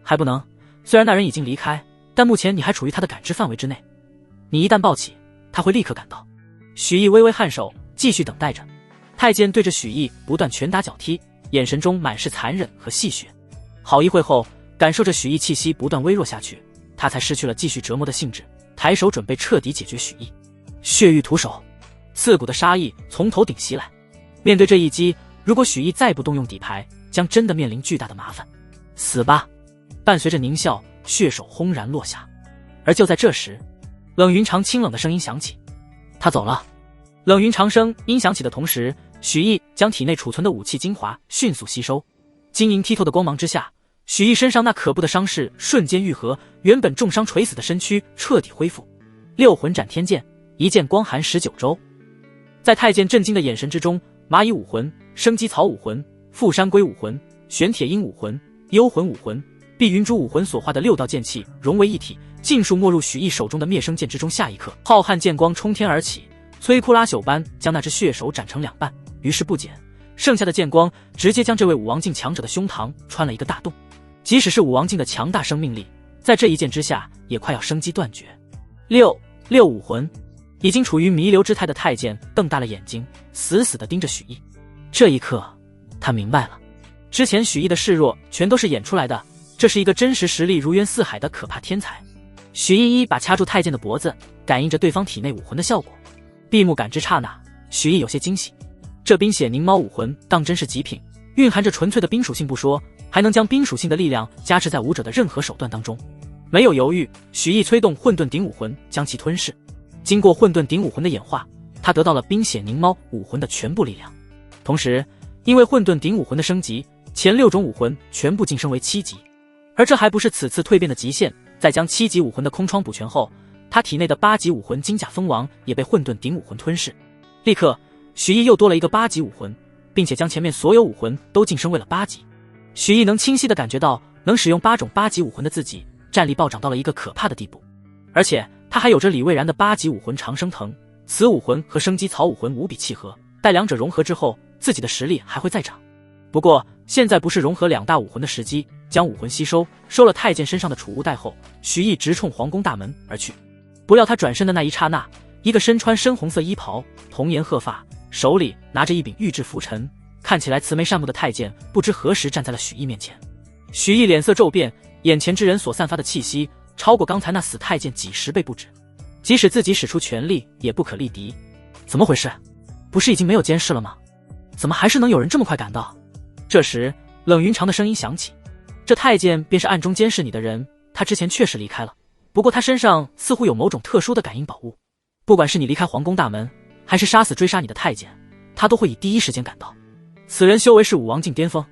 Speaker 1: 还不能，虽然那人已经离开，但目前你还处于他的感知范围之内，你一旦抱起，他会立刻赶到。许毅微微颔首，继续等待着。太监对着许毅不断拳打脚踢，眼神中满是残忍和戏谑。好一会后，感受着许毅气息不断微弱下去，他才失去了继续折磨的兴致，抬手准备彻底解决许毅。血域徒手，刺骨的杀意从头顶袭来。面对这一击，如果许毅再不动用底牌，将真的面临巨大的麻烦。死吧！伴随着狞笑，血手轰然落下。而就在这时，冷云长清冷的声音响起：“他走了。”冷云长声音响起的同时，许毅将体内储存的武器精华迅速吸收。晶莹剔透的光芒之下，许毅身上那可怖的伤势瞬间愈合，原本重伤垂死的身躯彻底恢复。六魂斩天剑，一剑光寒19周。在太监震惊的眼神之中，蚂蚁武魂、生机草武魂、富山龟武魂、玄铁鹰武魂、幽魂武魂、碧云珠武魂所化的6道剑气融为一体，尽数没入许毅手中的灭生剑之中。下一刻，浩瀚剑光冲天而起，摧枯拉朽般将那只血手斩成2半，于是不减，剩下的剑光直接将这位武王境强者的胸膛穿了一个大洞。即使是武王境的强大生命力，在这一剑之下也快要生机断绝。六武魂，已经处于弥留之态的太监瞪大了眼睛，死死地盯着许毅。这一刻，他明白了，之前许毅的示弱全都是演出来的，这是一个真实实力如渊似海的可怕天才。许毅一把掐住太监的脖子，感应着对方体内武魂的效果。闭目感知刹那，许毅有些惊喜，这冰血凝猫武魂当真是极品，蕴含着纯粹的冰属性不说，还能将冰属性的力量加持在武者的任何手段当中。没有犹豫，许毅催动混沌顶武魂将其吞噬。经过混沌顶武魂的演化，他得到了冰血凝猫武魂的全部力量。同时，因为混沌顶武魂的升级，前6种武魂全部晋升为7级。而这还不是此次蜕变的极限，在将7级武魂的空窗补全后，他体内的8级武魂金甲蜂王也被混沌顶武魂吞噬。立刻，许毅又多了一个8级武魂，并且将前面所有武魂都晋升为了8级。许毅能清晰地感觉到，能使用8种8级武魂的自己，战力暴涨到了一个可怕的地步。而且他还有着李蔚然的8级武魂长生藤，此武魂和生机草武魂无比契合，待两者融合之后，自己的实力还会再涨。不过现在不是融合2大武魂的时机，将武魂吸收，收了太监身上的储物袋后，许毅直冲皇宫大门而去。不料他转身的那一刹那，一个身穿深红色衣袍、童颜鹤发，手里拿着一柄玉质拂尘，看起来慈眉善目的太监不知何时站在了许毅面前。许毅脸色骤变，眼前之人所散发的气息超过刚才那死太监几10倍不止，即使自己使出全力也不可力敌。怎么回事？不是已经没有监视了吗？怎么还是能有人这么快赶到？这时冷云长的声音响起，这太监便是暗中监视你的人，他之前确实离开了，不过他身上似乎有某种特殊的感应宝物，不管是你离开皇宫大门，还是杀死追杀你的太监，他都会以第一时间赶到。此人修为是武王境巅峰，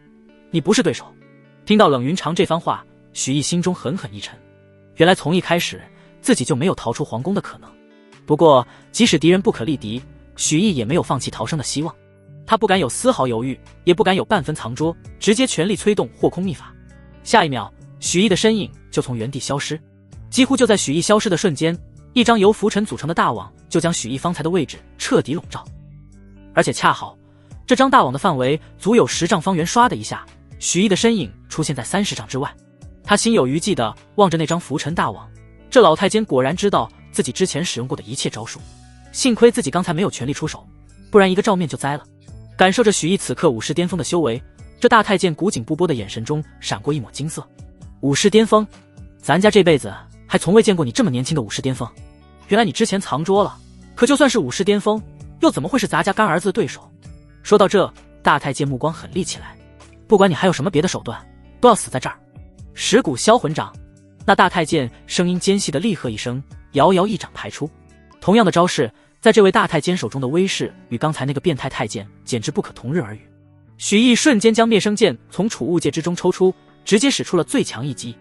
Speaker 1: 你不是对手。听到冷云长这番话，许毅心中狠狠一沉，原来从一开始自己就没有逃出皇宫的可能。不过即使敌人不可力敌，许毅也没有放弃逃生的希望，他不敢有丝毫犹豫，也不敢有半分藏拙，直接全力催动霍空秘法。下一秒，许毅的身影就从原地消失。几乎就在许毅消失的瞬间，一张由浮尘组成的大网就将许毅方才的位置彻底笼罩。而且恰好这张大网的范围足有10丈方圆，唰的一下，许毅的身影出现在30丈之外。他心有余悸地望着那张浮尘大网，这老太监果然知道自己之前使用过的一切招数，幸亏自己刚才没有全力出手，不然一个照面就栽了。感受着许毅此刻武士巅峰的修为，这大太监古井不波的眼神中闪过一抹金色。武士巅峰？咱家这辈子还从未见过你这么年轻的武士巅峰，原来你之前藏拙了。可就算是武士巅峰，又怎么会是咱家干儿子的对手？说到这，大太监目光狠厉起来，不管你还有什么别的手段，都要死在这儿。蚀骨销魂掌。那大太监声音尖细的厉喝一声，遥遥一掌排出。同样的招式，在这位大太监手中的威势与刚才那个变态太监简直不可同日而语。许毅瞬间将灭生剑从储物戒之中抽出，直接使出了最强一击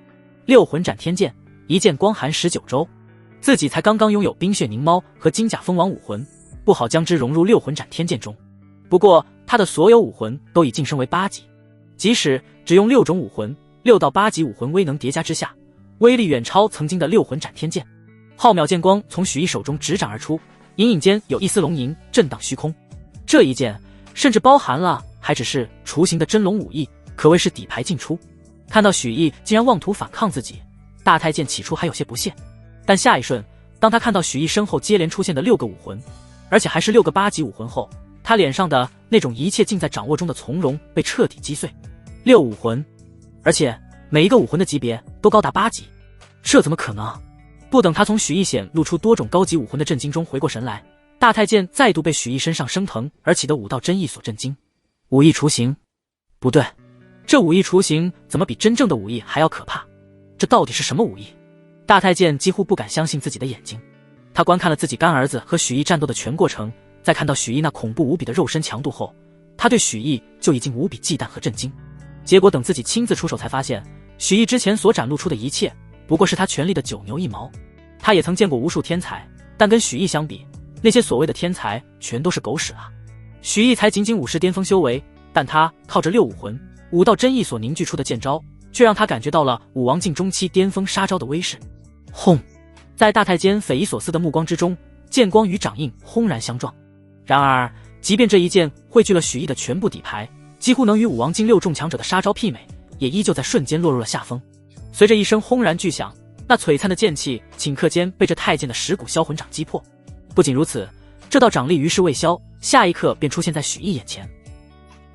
Speaker 1: 六魂斩天剑，一剑光寒19周。自己才刚刚拥有冰血凝猫和金甲蜂王武魂，不好将之融入六魂斩天剑中。不过他的所有武魂都已晋升为8级，即使只用6种武魂，6到8级武魂威能叠加之下，威力远超曾经的六魂斩天剑。浩渺剑光从许毅手中直斩而出，隐隐间有一丝龙吟震荡虚空。这一剑甚至包含了还只是雏形的真龙武艺，可谓是底牌尽出。看到许毅竟然妄图反抗自己，大太监起初还有些不屑，但下一瞬，当他看到许毅身后接连出现的6个武魂，而且还是6个8级武魂后，他脸上的那种一切尽在掌握中的从容被彻底击碎。6武魂，而且每一个武魂的级别都高达8级，这怎么可能？不等他从许毅显露出多种高级武魂的震惊中回过神来，大太监再度被许毅身上升腾而起的武道真意所震惊。武艺雏形？不对，这武艺雏形怎么比真正的武艺还要可怕？这到底是什么武艺？大太监几乎不敢相信自己的眼睛。他观看了自己干儿子和许毅战斗的全过程，在看到许毅那恐怖无比的肉身强度后，他对许毅就已经无比忌惮和震惊。结果等自己亲自出手才发现，许毅之前所展露出的一切不过是他权力的九牛一毛。他也曾见过无数天才，但跟许毅相比，那些所谓的天才全都是狗屎啊！许毅才仅仅50巅峰修为，但他靠着6武魂、武道真意所凝聚出的剑招，却让他感觉到了武王境中期巅峰杀招的威势。轰！在大太监匪夷所思的目光之中，剑光与掌印轰然相撞。然而，即便这一剑汇聚了许毅的全部底牌，几乎能与武王境6众强者的杀招媲美，也依旧在瞬间落入了下风。随着一声轰然巨响，那璀璨的剑气顷刻间被这太监的10股销魂掌击破。不仅如此，这道掌力于是未消，下一刻便出现在许毅眼前。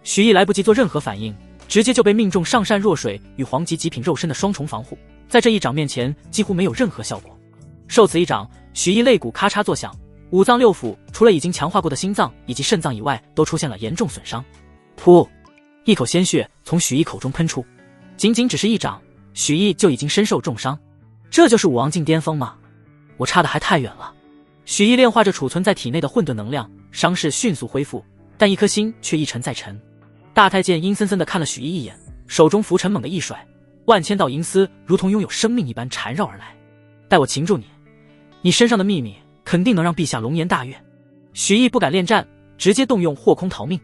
Speaker 1: 许毅来不及做任何反应，直接就被命中上善若水与黄级极品肉身的双重防护，在这一掌面前几乎没有任何效果。受此一掌，许毅肋骨咔嚓作响，五脏六腑除了已经强化过的心脏以及肾脏以外，都出现了严重损伤。噗！一口鲜血从许毅口中喷出，仅仅只是一掌，许毅就已经身受重伤。这就是武王境巅峰吗？我差的还太远了。许毅炼化着储存在体内的混沌能量，伤势迅速恢复，但一颗心却一沉再沉。大太监阴森森地看了许毅一眼，手中拂尘猛地一甩，万千道银丝如同拥有生命一般缠绕而来。待我擒住你，你身上的秘密肯定能让陛下龙颜大悦。许毅不敢恋战，直接动用霍空逃命。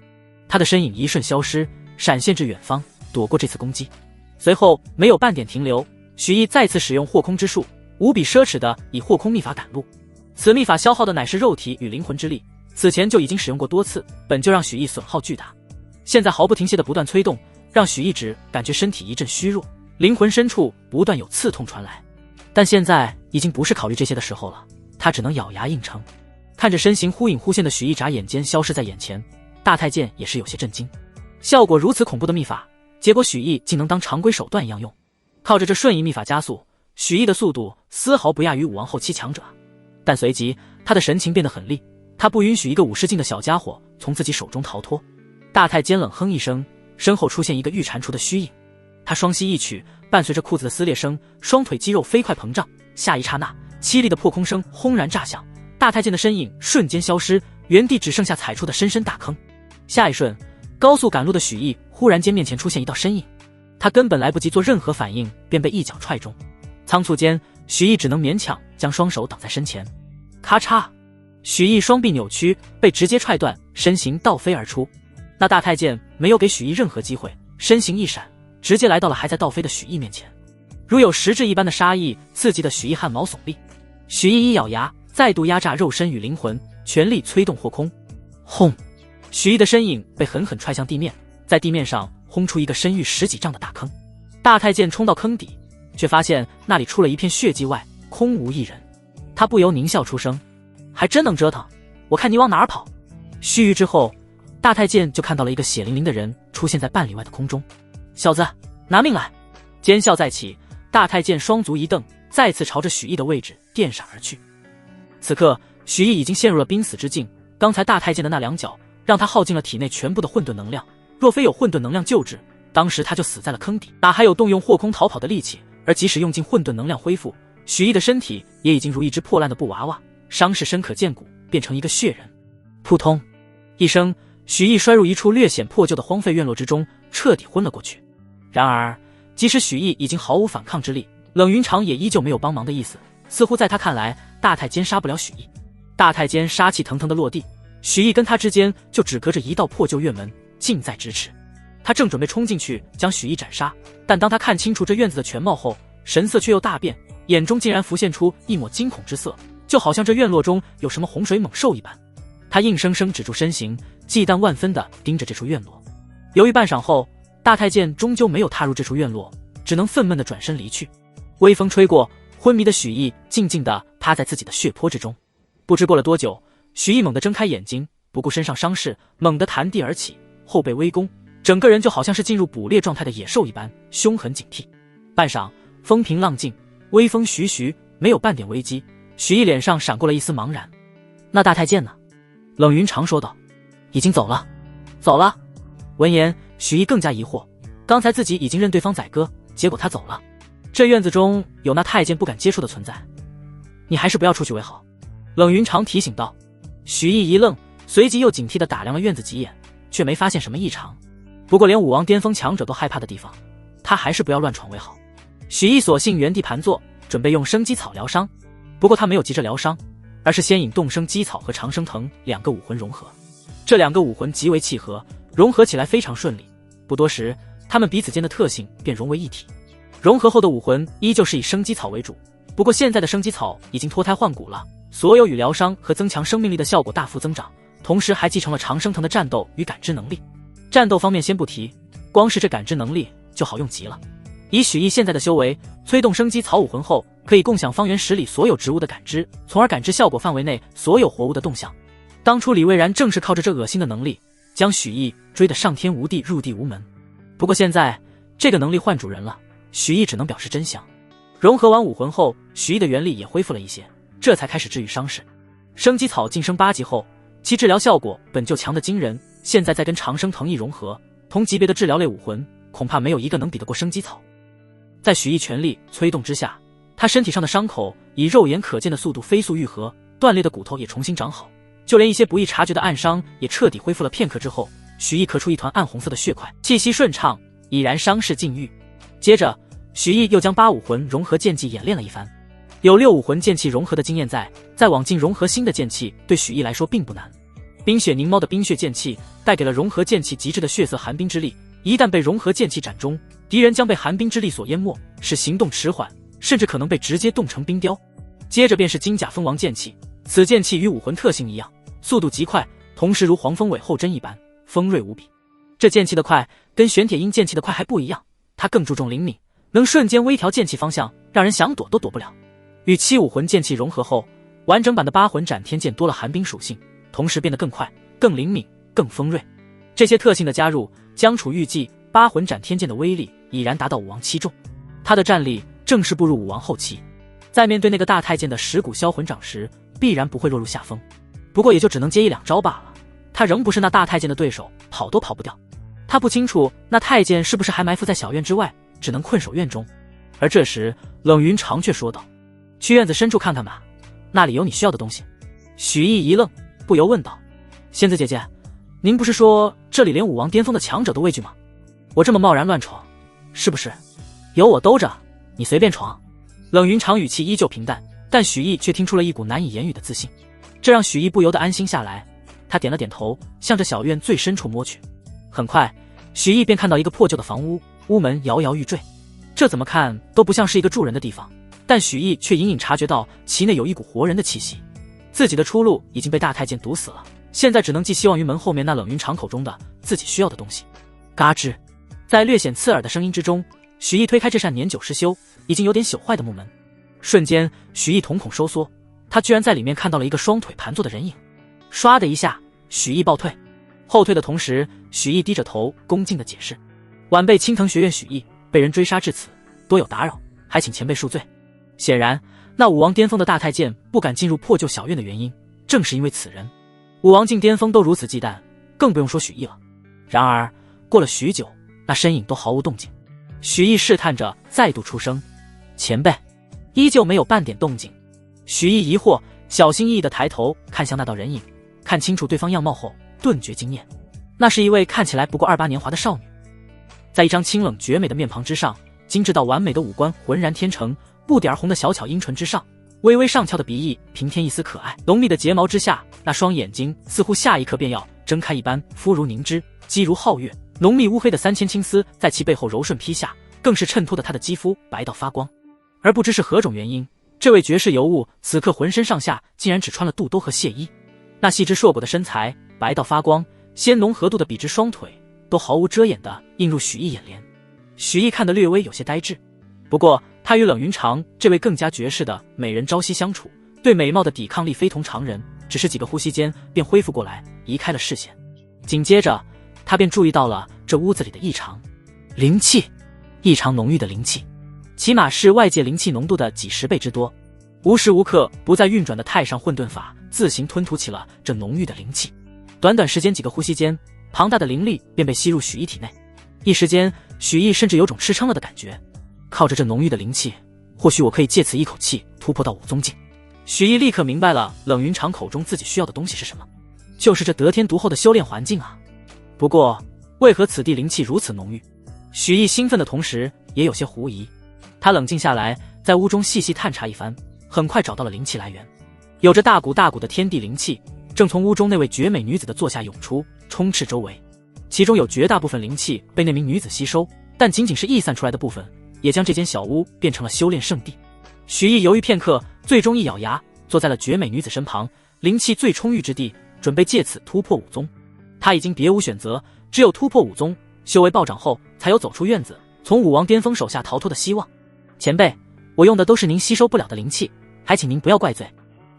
Speaker 1: 他的身影一瞬消失，闪现至远方，躲过这次攻击。随后没有半点停留，许毅再次使用霍空之术，无比奢侈地以霍空秘法赶路。此秘法消耗的乃是肉体与灵魂之力，此前就已经使用过多次，本就让许毅损耗巨大。现在毫不停歇的不断催动，让许毅只感觉身体一阵虚弱，灵魂深处不断有刺痛传来。但现在已经不是考虑这些的时候了，他只能咬牙硬撑。看着身形忽隐忽现的许毅眨眼间消失在眼前，大太监也是有些震惊。效果如此恐怖的秘法，结果许毅竟能当常规手段一样用。靠着这瞬移秘法加速，许毅的速度丝毫不亚于武王后期强者。但随即他的神情变得很厉，他不允许一个50境的小家伙从自己手中逃脱。大太监冷哼一声，身后出现一个玉蟾蜍的虚影。他双膝一曲，伴随着裤子的撕裂声，双腿肌肉飞快膨胀。下一刹那，凄厉的破空声轰然炸响，大太监的身影瞬间消失，原地只剩下踩出的深深大坑。下一瞬，高速赶路的许毅忽然间面前出现一道身影，他根本来不及做任何反应，便被一脚踹中。仓促间，许毅只能勉强将双手挡在身前。咔嚓，许毅双臂扭曲，被直接踹断，身形倒飞而出。那大太监没有给许毅任何机会，身形一闪，直接来到了还在倒飞的许毅面前，如有实质一般的杀意刺激的许毅汗毛耸立。许毅一咬牙，再度压榨肉身与灵魂，全力催动霍空。轰！许毅的身影被狠狠踹向地面，在地面上轰出一个深逾10几丈的大坑。大太监冲到坑底，却发现那里除了一片血迹外，空无一人。他不由狞笑出声，还真能折腾，我看你往哪儿跑。须臾之后，大太监就看到了一个血淋淋的人出现在半里外的空中。小子，拿命来！奸笑再起，大太监双足一蹬，再次朝着许毅的位置电闪而去。此刻许毅已经陷入了濒死之境，刚才大太监的那2脚让他耗尽了体内全部的混沌能量，若非有混沌能量救治，当时他就死在了坑底，哪还有动用霍空逃跑的力气。而即使用尽混沌能量恢复，许毅的身体也已经如一只破烂的布娃娃，伤势深可见骨，变成一个血人。扑通一声，许毅摔入一处略显破旧的荒废院落之中，彻底昏了过去。然而即使许毅已经毫无反抗之力，冷云长也依旧没有帮忙的意思，似乎在他看来，大太监杀不了许毅。大太监杀气腾腾的落地，许毅跟他之间就只隔着一道破旧院门，近在咫尺。他正准备冲进去将许毅斩杀，但当他看清楚这院子的全貌后，神色却又大变，眼中竟然浮现出一抹惊恐之色，就好像这院落中有什么洪水猛兽一般。他硬生生止住身形，忌惮万分地盯着这处院落。犹豫半晌后，大太监终究没有踏入这处院落，只能愤懑地转身离去。微风吹过，昏迷的许毅静静地趴在自己的血泊之中。不知过了多久，许毅猛地睁开眼睛，不顾身上伤势，猛地弹地而起，后背微弓，整个人就好像是进入捕猎状态的野兽一般，凶狠警惕。半晌，风平浪静，微风徐徐，没有半点危机。许毅脸上闪过了一丝茫然。那大太监呢？冷云长说道。已经走了。走了？闻言，许毅更加疑惑。刚才自己已经认对方宰割，结果他走了。这院子中有那太监不敢接触的存在，你还是不要出去为好。冷云长提醒道。许毅一愣，随即又警惕地打量了院子几眼，却没发现什么异常。不过连武王巅峰强者都害怕的地方，他还是不要乱闯为好。许毅索性原地盘坐，准备用生机草疗伤。不过他没有急着疗伤，而是先引动生机草和长生藤两个武魂融合。这两个武魂极为契合，融合起来非常顺利。不多时，他们彼此间的特性便融为一体。融合后的武魂依旧是以生机草为主，不过现在的生机草已经脱胎换骨了，所有与疗伤和增强生命力的效果大幅增长，同时还继承了长生藤的战斗与感知能力。战斗方面先不提，光是这感知能力就好用极了。以许毅现在的修为，催动生机草武魂后，可以共享方圆10里所有植物的感知，从而感知效果范围内所有活物的动向。当初李蔚然正是靠着这恶心的能力，将许毅追得上天无地入地无门。不过现在这个能力换主人了，许毅只能表示真香。融合完武魂后，许毅的元力也恢复了一些，这才开始治愈伤势。生机草晋升8级后，其治疗效果本就强得惊人，现在再跟长生藤一融合，同级别的治疗类武魂恐怕没有一个能比得过生机草。在许毅全力催动之下，他身体上的伤口以肉眼可见的速度飞速愈合，断裂的骨头也重新长好，就连一些不易察觉的暗伤也彻底恢复了。片刻之后，许毅咳出一团暗红色的血块，气息顺畅，已然伤势尽愈。接着许毅又将8武魂融合剑技演练了一番。有6武魂剑气融合的经验在，再往进融合新的剑气对许毅来说并不难。冰雪凝猫的冰血剑气带给了融合剑气极致的血色寒冰之力，一旦被融合剑气斩中，敌人将被寒冰之力所淹没，使行动迟缓，甚至可能被直接冻成冰雕。接着便是金甲蜂王剑气，此剑气与武魂特性一样，速度极快，同时如黄蜂尾后针一般锋锐无比。这剑气的快跟玄铁鹰剑气的快还不一样，它更注重灵敏，能瞬间微调剑气方向，让人想躲都躲不了。与7武魂剑气融合后，完整版的8魂斩天剑多了寒冰属性，同时变得更快、更灵敏、更锋锐。这些特性的加入，将楚预计8魂斩天剑的威力已然达到武王7重，他的战力正式步入武王后期。在面对那个大太监的10股销魂掌时，必然不会落入下风。不过也就只能接1-2招罢了，他仍不是那大太监的对手，跑都跑不掉。他不清楚那太监是不是还埋伏在小院之外，只能困守院中。而这时冷云长却说道：去院子深处看看吧，那里有你需要的东西。许毅一愣，不由问道：仙子姐姐，您不是说这里连武王巅峰的强者都畏惧吗？我这么贸然乱闯，是不是有我兜着，你随便闯？冷云长语气依旧平淡，但许毅却听出了一股难以言语的自信，这让许毅不由得安心下来。他点了点头，向着小院最深处摸去。很快许毅便看到一个破旧的房屋，屋门摇摇欲坠，这怎么看都不像是一个住人的地方，但许毅却隐隐察觉到其内有一股活人的气息。自己的出路已经被大太监堵死了，现在只能寄希望于门后面那冷云长口中的自己需要的东西。嘎吱，在略显刺耳的声音之中，许毅推开这扇年久失修、已经有点朽坏的木门。瞬间许毅瞳孔收缩，他居然在里面看到了一个双腿盘坐的人影。唰的一下，许毅暴退。后退的同时，许毅低着头恭敬地解释：晚辈青藤学院许毅，被人追杀至此，多有打扰，还请前辈恕罪。显然那武王巅峰的大太监不敢进入破旧小院的原因，正是因为此人。武王境巅峰都如此忌惮，更不用说许毅了。然而过了许久，那身影都毫无动静。许毅试探着再度出声：前辈。依旧没有半点动静。许毅疑惑，小心翼翼地抬头看向那道人影，看清楚对方样貌后顿觉惊艳，那是一位看起来不过28年华的少女。在一张清冷绝美的面庞之上，精致到完美的五官浑然天成，不点红的小巧樱唇之上，微微上翘的鼻翼平添一丝可爱，浓密的睫毛之下，那双眼睛似乎下一刻便要睁开一般，肤如凝脂，肌如皓月，浓密乌黑的3000青丝在其背后柔顺披下，更是衬托的她的肌肤白到发光。而不知是何种原因，这位绝世尤物此刻浑身上下竟然只穿了肚兜和亵衣，那细致硕果的身材白到发光，鲜浓合度的笔直双腿都毫无遮掩地映入许毅眼帘。许毅看得略微有些呆滞，不过他与冷云长这位更加绝世的美人朝夕相处，对美貌的抵抗力非同常人，只是几个呼吸间便恢复过来，移开了视线。紧接着他便注意到了这屋子里的异常，灵气，异常浓郁的灵气，起码是外界灵气浓度的几10倍之多。无时无刻不在运转的太上混沌法自行吞吐起了这浓郁的灵气。短短时间几个呼吸间，庞大的灵力便被吸入许毅体内。一时间，许毅甚至有种吃撑了的感觉。靠着这浓郁的灵气，或许我可以借此一口气突破到5宗境。许毅立刻明白了冷云长口中自己需要的东西是什么，就是这得天独厚的修炼环境啊。不过，为何此地灵气如此浓郁？许毅兴奋的同时也有些狐疑。他冷静下来，在屋中细细探查一番，很快找到了灵气来源。有着大股大股的天地灵气正从屋中那位绝美女子的座下涌出，充斥周围。其中有绝大部分灵气被那名女子吸收，但仅仅是溢散出来的部分也将这间小屋变成了修炼圣地。许毅犹豫片刻，最终一咬牙坐在了绝美女子身旁，灵气最充裕之地，准备借此突破5宗。他已经别无选择，只有突破5宗，修为暴涨后才有走出院子，从武王巅峰手下逃脱的希望。前辈，我用的都是您吸收不了的灵气，还请您不要怪罪。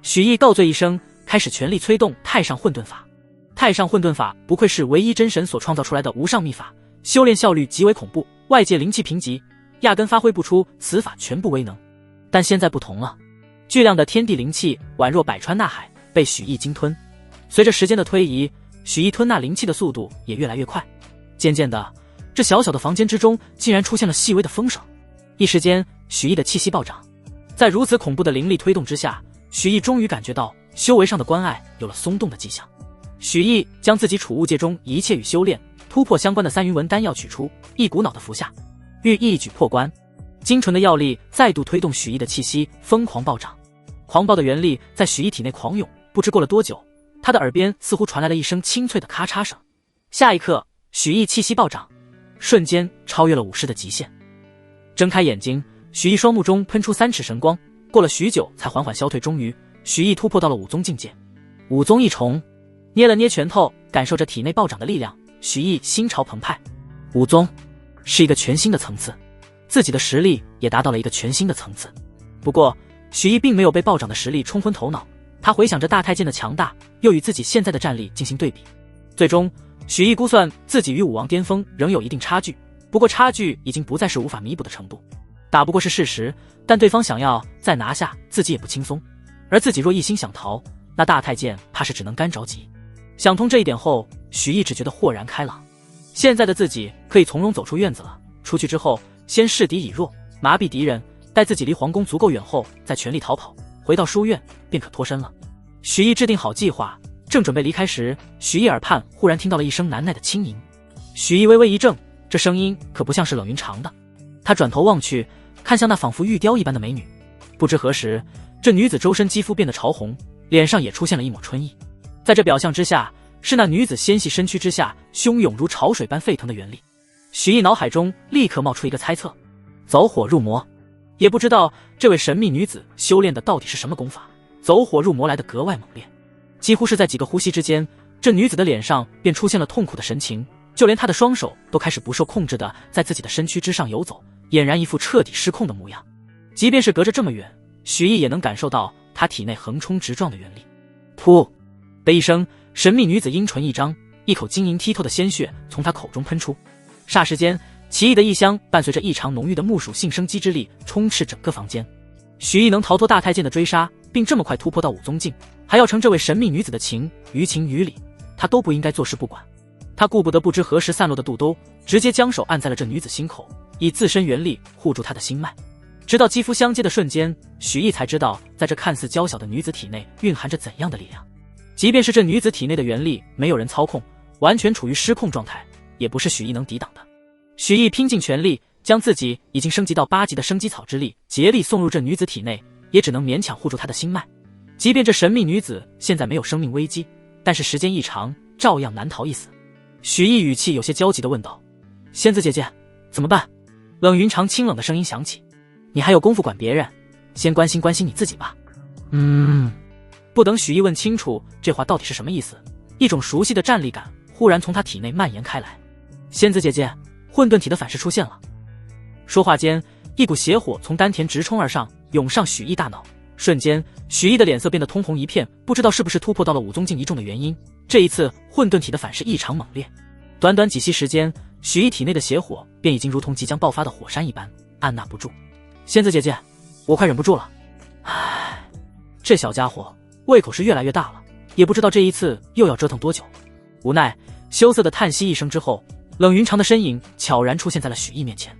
Speaker 1: 许毅告罪一声，开始全力催动太上混沌法。太上混沌法不愧是唯一真神所创造出来的无上秘法，修炼效率极为恐怖，外界灵气贫瘠，压根发挥不出此法全部威能。但现在不同了，巨量的天地灵气宛若百川纳海，被许毅鲸吞。随着时间的推移，许毅吞纳灵气的速度也越来越快。渐渐的，这小小的房间之中竟然出现了细微的风声。一时间，许毅的气息暴涨。在如此恐怖的灵力推动之下，许毅终于感觉到修为上的关隘有了松动的迹象。许毅将自己储物界中一切与修炼突破相关的3云纹丹药取出，一股脑的服下，欲一举破关。精纯的药力再度推动许毅的气息疯狂暴涨，狂暴的元力在许毅体内狂涌。不知过了多久，他的耳边似乎传来了一声清脆的咔嚓声。下一刻，许毅气息暴涨，瞬间超越了武士的极限。睁开眼睛，许毅双目中喷出3尺神光，过了许久才缓缓消退。终于，许毅突破到了5宗境界。5宗一重，捏了捏拳头，感受着体内暴涨的力量，许毅心潮澎湃。5宗是一个全新的层次，自己的实力也达到了一个全新的层次。不过，许毅并没有被暴涨的实力冲昏头脑，他回想着大太监的强大，又与自己现在的战力进行对比。最终，许毅估算自己与武王巅峰仍有一定差距，不过差距已经不再是无法弥补的程度。打不过是事实，但对方想要再拿下自己也不轻松，而自己若一心想逃，那大太监怕是只能干着急。想通这一点后，许毅只觉得豁然开朗。现在的自己可以从容走出院子了，出去之后先示敌以弱，麻痹敌人，待自己离皇宫足够远后再全力逃跑，回到书院便可脱身了。许毅制定好计划，正准备离开时，许毅耳畔忽然听到了一声难耐的轻吟。许毅微微一怔，这声音可不像是冷云长的。他转头望去，看向那仿佛玉雕一般的美女。不知何时，这女子周身肌肤变得潮红，脸上也出现了一抹春意。在这表象之下，是那女子纤细身躯之下汹涌如潮水般沸腾的原力。许毅脑海中立刻冒出一个猜测：走火入魔。也不知道这位神秘女子修炼的到底是什么功法，走火入魔来得格外猛烈。几乎是在几个呼吸之间，这女子的脸上便出现了痛苦的神情，就连她的双手都开始不受控制的在自己的身躯之上游走，俨然一副彻底失控的模样。即便是隔着这么远，许毅也能感受到她体内横冲直撞的原力。噗的一声，神秘女子阴唇一张，一口晶莹剔透的鲜血从她口中喷出。霎时间，奇异的异香伴随着异常浓郁的木属性生机之力充斥整个房间。许毅能逃脱大太监的追杀，并这么快突破到5宗境，还要承这位神秘女子的情，于情于理，他都不应该坐视不管。他顾不得不知何时散落的肚兜，直接将手按在了这女子心口，以自身原力护住她的心脉。直到肌肤相接的瞬间，许毅才知道，在这看似娇小的女子体内蕴含着怎样的力量。即便是这女子体内的原力没有人操控，完全处于失控状态，也不是许毅能抵挡的。许毅拼尽全力，将自己已经升级到8级的生机草之力竭力送入这女子体内，也只能勉强护住她的心脉。即便这神秘女子现在没有生命危机，但是时间一长，照样难逃一死。许毅语气有些焦急地问道：仙子姐姐，怎么办？冷云长清冷的声音响起：你还有功夫管别人，先关心关心你自己吧。不等许毅问清楚这话到底是什么意思，一种熟悉的战力感忽然从他体内蔓延开来。仙子姐姐，混沌体的反噬出现了。说话间，一股邪火从丹田直冲而上，涌上许毅大脑。瞬间，许毅的脸色变得通红一片，不知道是不是突破到了5宗境一重的原因，这一次混沌体的反噬异常猛烈。短短几息时间，许毅体内的邪火便已经如同即将爆发的火山一般，按捺不住。仙子姐姐，我快忍不住了。唉。这小家伙胃口是越来越大了，也不知道这一次又要折腾多久。无奈羞涩的叹息一声之后，冷云长的身影悄然出现在了许毅面前。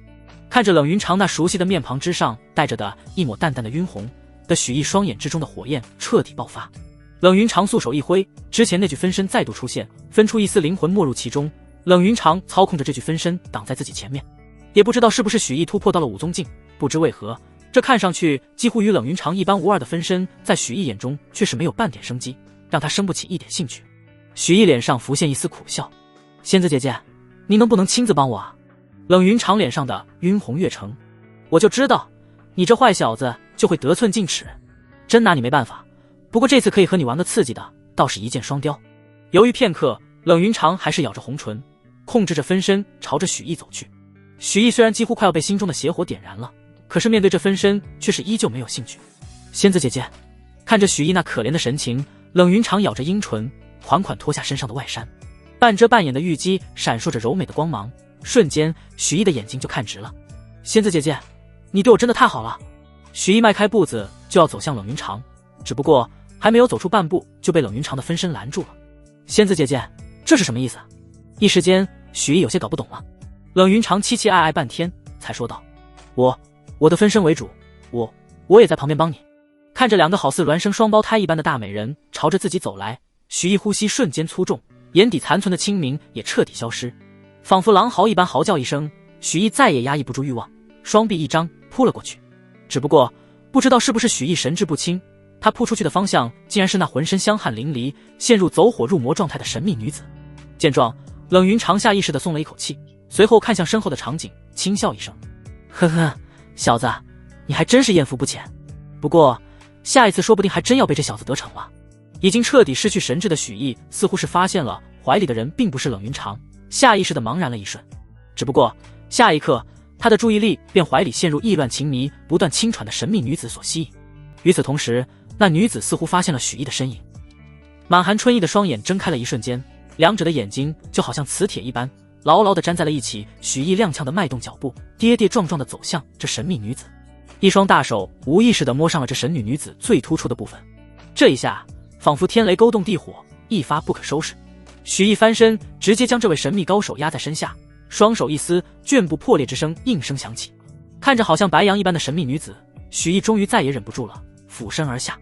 Speaker 1: 看着冷云长那熟悉的面庞之上带着的一抹淡淡的晕红的许毅双眼之中的火焰彻底爆发。冷云长素手一挥，之前那具分身再度出现，分出一丝灵魂没入其中。冷云长操控着这具分身挡在自己前面，也不知道是不是许毅突破到了5宗境，不知为何这看上去几乎与冷云长一般无二的分身在许毅眼中却是没有半点生机，让他生不起一点兴趣。许毅脸上浮现一丝苦笑，仙子姐姐，你能不能亲自帮我啊？冷云长脸上的晕红越盛，我就知道你这坏小子就会得寸进尺，真拿你没办法。不过这次可以和你玩个刺激的，倒是一箭双雕。犹豫片刻，冷云长还是咬着红唇，控制着分身朝着许毅走去。许毅虽然几乎快要被心中的邪火点燃了，可是面对这分身却是依旧没有兴趣。仙子姐姐，看着许毅那可怜的神情，冷云长咬着樱唇，缓缓脱下身上的外衫，半遮半掩的玉肌闪烁着柔美的光芒，瞬间许毅的眼睛就看直了。仙子姐姐，你对我真的太好了。许毅迈开步子就要走向冷云长，只不过还没有走出半步就被冷云长的分身拦住了。仙子姐姐，这是什么意思？一时间许毅有些搞不懂了。冷云长期期爱爱半天才说道，我的分身为主，我也在旁边帮你。看着2个好似孪生双胞胎一般的大美人朝着自己走来，许毅呼吸瞬间粗重，眼底残存的清明也彻底消失，仿佛狼嚎一般嚎叫一声，许毅再也压抑不住欲望，双臂一张扑了过去。只不过不知道是不是许毅神志不清，他扑出去的方向竟然是那浑身香汗淋漓陷入走火入魔状态的神秘女子。见状，冷云长下意识地松了一口气，随后看向身后的场景，轻笑一声，呵呵，小子你还真是艳福不浅，不过下一次说不定还真要被这小子得逞了。已经彻底失去神智的许毅似乎是发现了怀里的人并不是冷云长，下意识地茫然了一瞬，只不过下一刻他的注意力便怀里陷入意乱情迷不断轻喘的神秘女子所吸引。与此同时，那女子似乎发现了许毅的身影，满含春意的双眼睁开了一瞬间，两者的眼睛就好像磁铁一般牢牢地粘在了一起。许毅踉跄地迈动脚步，跌跌撞撞地走向这神秘女子，一双大手无意识地摸上了这神女女子最突出的部分。这一下仿佛天雷勾动地火，一发不可收拾。许毅翻身直接将这位神秘高手压在身下，双手一撕，绢布破裂之声应声响起。看着好像白羊一般的神秘女子，许毅终于再也忍不住了，俯身而下。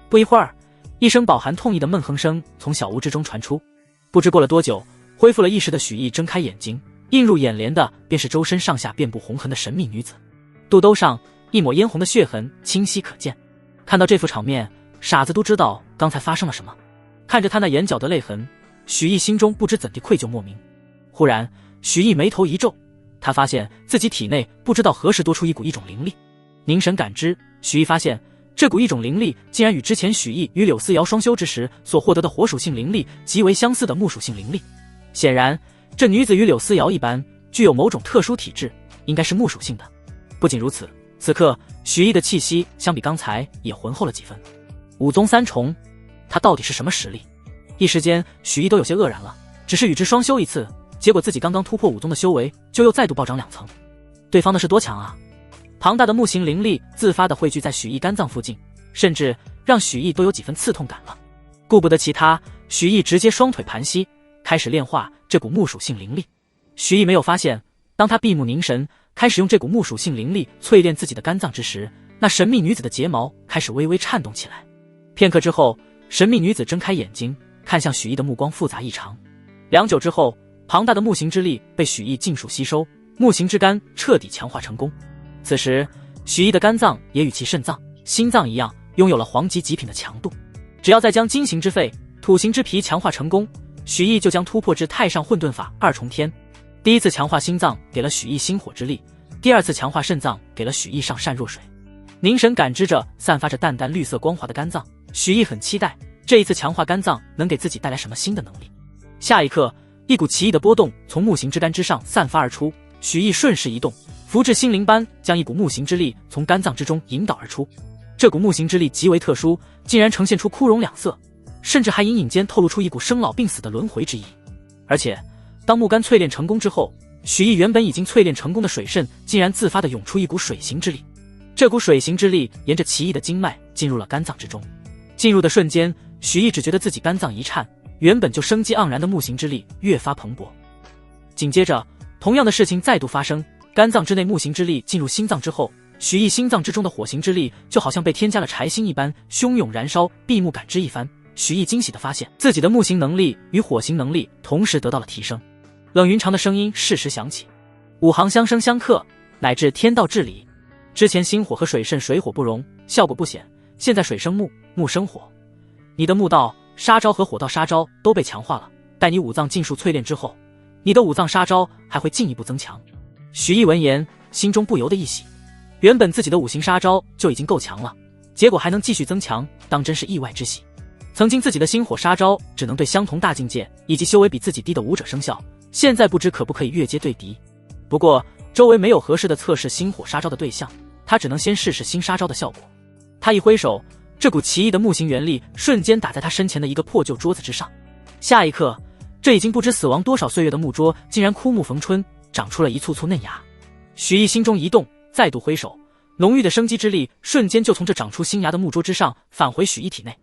Speaker 1: 不一会儿，一声饱含痛意的闷哼声从小屋之中传出。不知过了多久，恢复了意识的许毅睁开眼睛，映入眼帘的便是周身上下遍布红痕的神秘女子，肚兜上一抹嫣红的血痕清晰可见。看到这副场面，傻子都知道刚才发生了什么。看着他那眼角的泪痕，许毅心中不知怎地愧疚莫名。忽然许毅眉头一皱，他发现自己体内不知道何时多出一股异种灵力。凝神感知，许毅发现这股异种灵力竟然与之前许毅与柳思瑶双修之时所获得的火属性灵力极为相似的木属性灵力。显然这女子与柳思瑶一般，具有某种特殊体质，应该是木属性的。不仅如此，此刻许毅的气息相比刚才也浑厚了几分。5宗3重，他到底是什么实力？一时间许毅都有些愕然了，只是与之双修一次，结果自己刚刚突破5宗的修为，就又再度暴涨2层。对方的是多强啊！庞大的木形灵力自发地汇聚在许毅肝脏附近，甚至让许毅都有几分刺痛感了。顾不得其他，许毅直接双腿盘膝，开始炼化这股木属性灵力。许毅没有发现，当他闭目凝神，开始用这股木属性灵力淬炼自己的肝脏之时，那神秘女子的睫毛开始微微颤动起来。片刻之后，神秘女子睁开眼睛，看向许毅的目光复杂异常。良久之后，庞大的木形之力被许毅尽数吸收，木形之肝彻底强化成功。此时许毅的肝脏也与其肾脏、心脏一样，拥有了黄级极品的强度。只要再将金形之肺、土形之皮强化成功，许毅就将突破至太上混沌法2重天。第一次强化心脏给了许毅心火之力，第二次强化肾脏给了许毅上善若水。凝神感知着散发着淡淡绿色光滑的肝脏，许毅很期待这一次强化肝脏能给自己带来什么新的能力。下一刻，一股奇异的波动从木形之肝之上散发而出，许毅顺势一动，符至心灵般将一股木形之力从肝脏之中引导而出。这股木形之力极为特殊，竟然呈现出枯荣两色，甚至还隐隐间透露出一股生老病死的轮回之意。而且当木肝淬炼成功之后，许毅原本已经淬炼成功的水肾竟然自发地涌出一股水行之力。这股水行之力沿着奇异的经脉进入了肝脏之中，进入的瞬间，许毅只觉得自己肝脏一颤，原本就生机盎然的木行之力越发蓬勃。紧接着，同样的事情再度发生，肝脏之内木行之力进入心脏之后，许毅心脏之中的火行之力就好像被添加了柴薪一般汹涌燃烧，闭目感知一番。许毅惊喜地发现，自己的木行能力与火行能力同时得到了提升。冷云长的声音适时响起，五行相生相克，乃至天道至理。之前心火和水肾水火不容，效果不显，现在水生木，木生火，你的木道杀招和火道杀招都被强化了。待你五脏尽数淬炼之后，你的五脏杀招还会进一步增强。许毅闻言，心中不由得一喜，原本自己的五行杀招就已经够强了，结果还能继续增强，当真是意外之喜。曾经自己的心火杀招只能对相同大境界以及修为比自己低的武者生效，现在不知可不可以越阶对敌。不过周围没有合适的测试心火杀招的对象，他只能先试试新杀招的效果。他一挥手，这股奇异的木形原力瞬间打在他身前的一个破旧桌子之上。下一刻，这已经不知死亡多少岁月的木桌竟然枯木逢春，长出了一簇簇嫩芽。许毅心中一动，再度挥手，浓郁的生机之力瞬间就从这长出新芽的木桌之上返回许毅体内。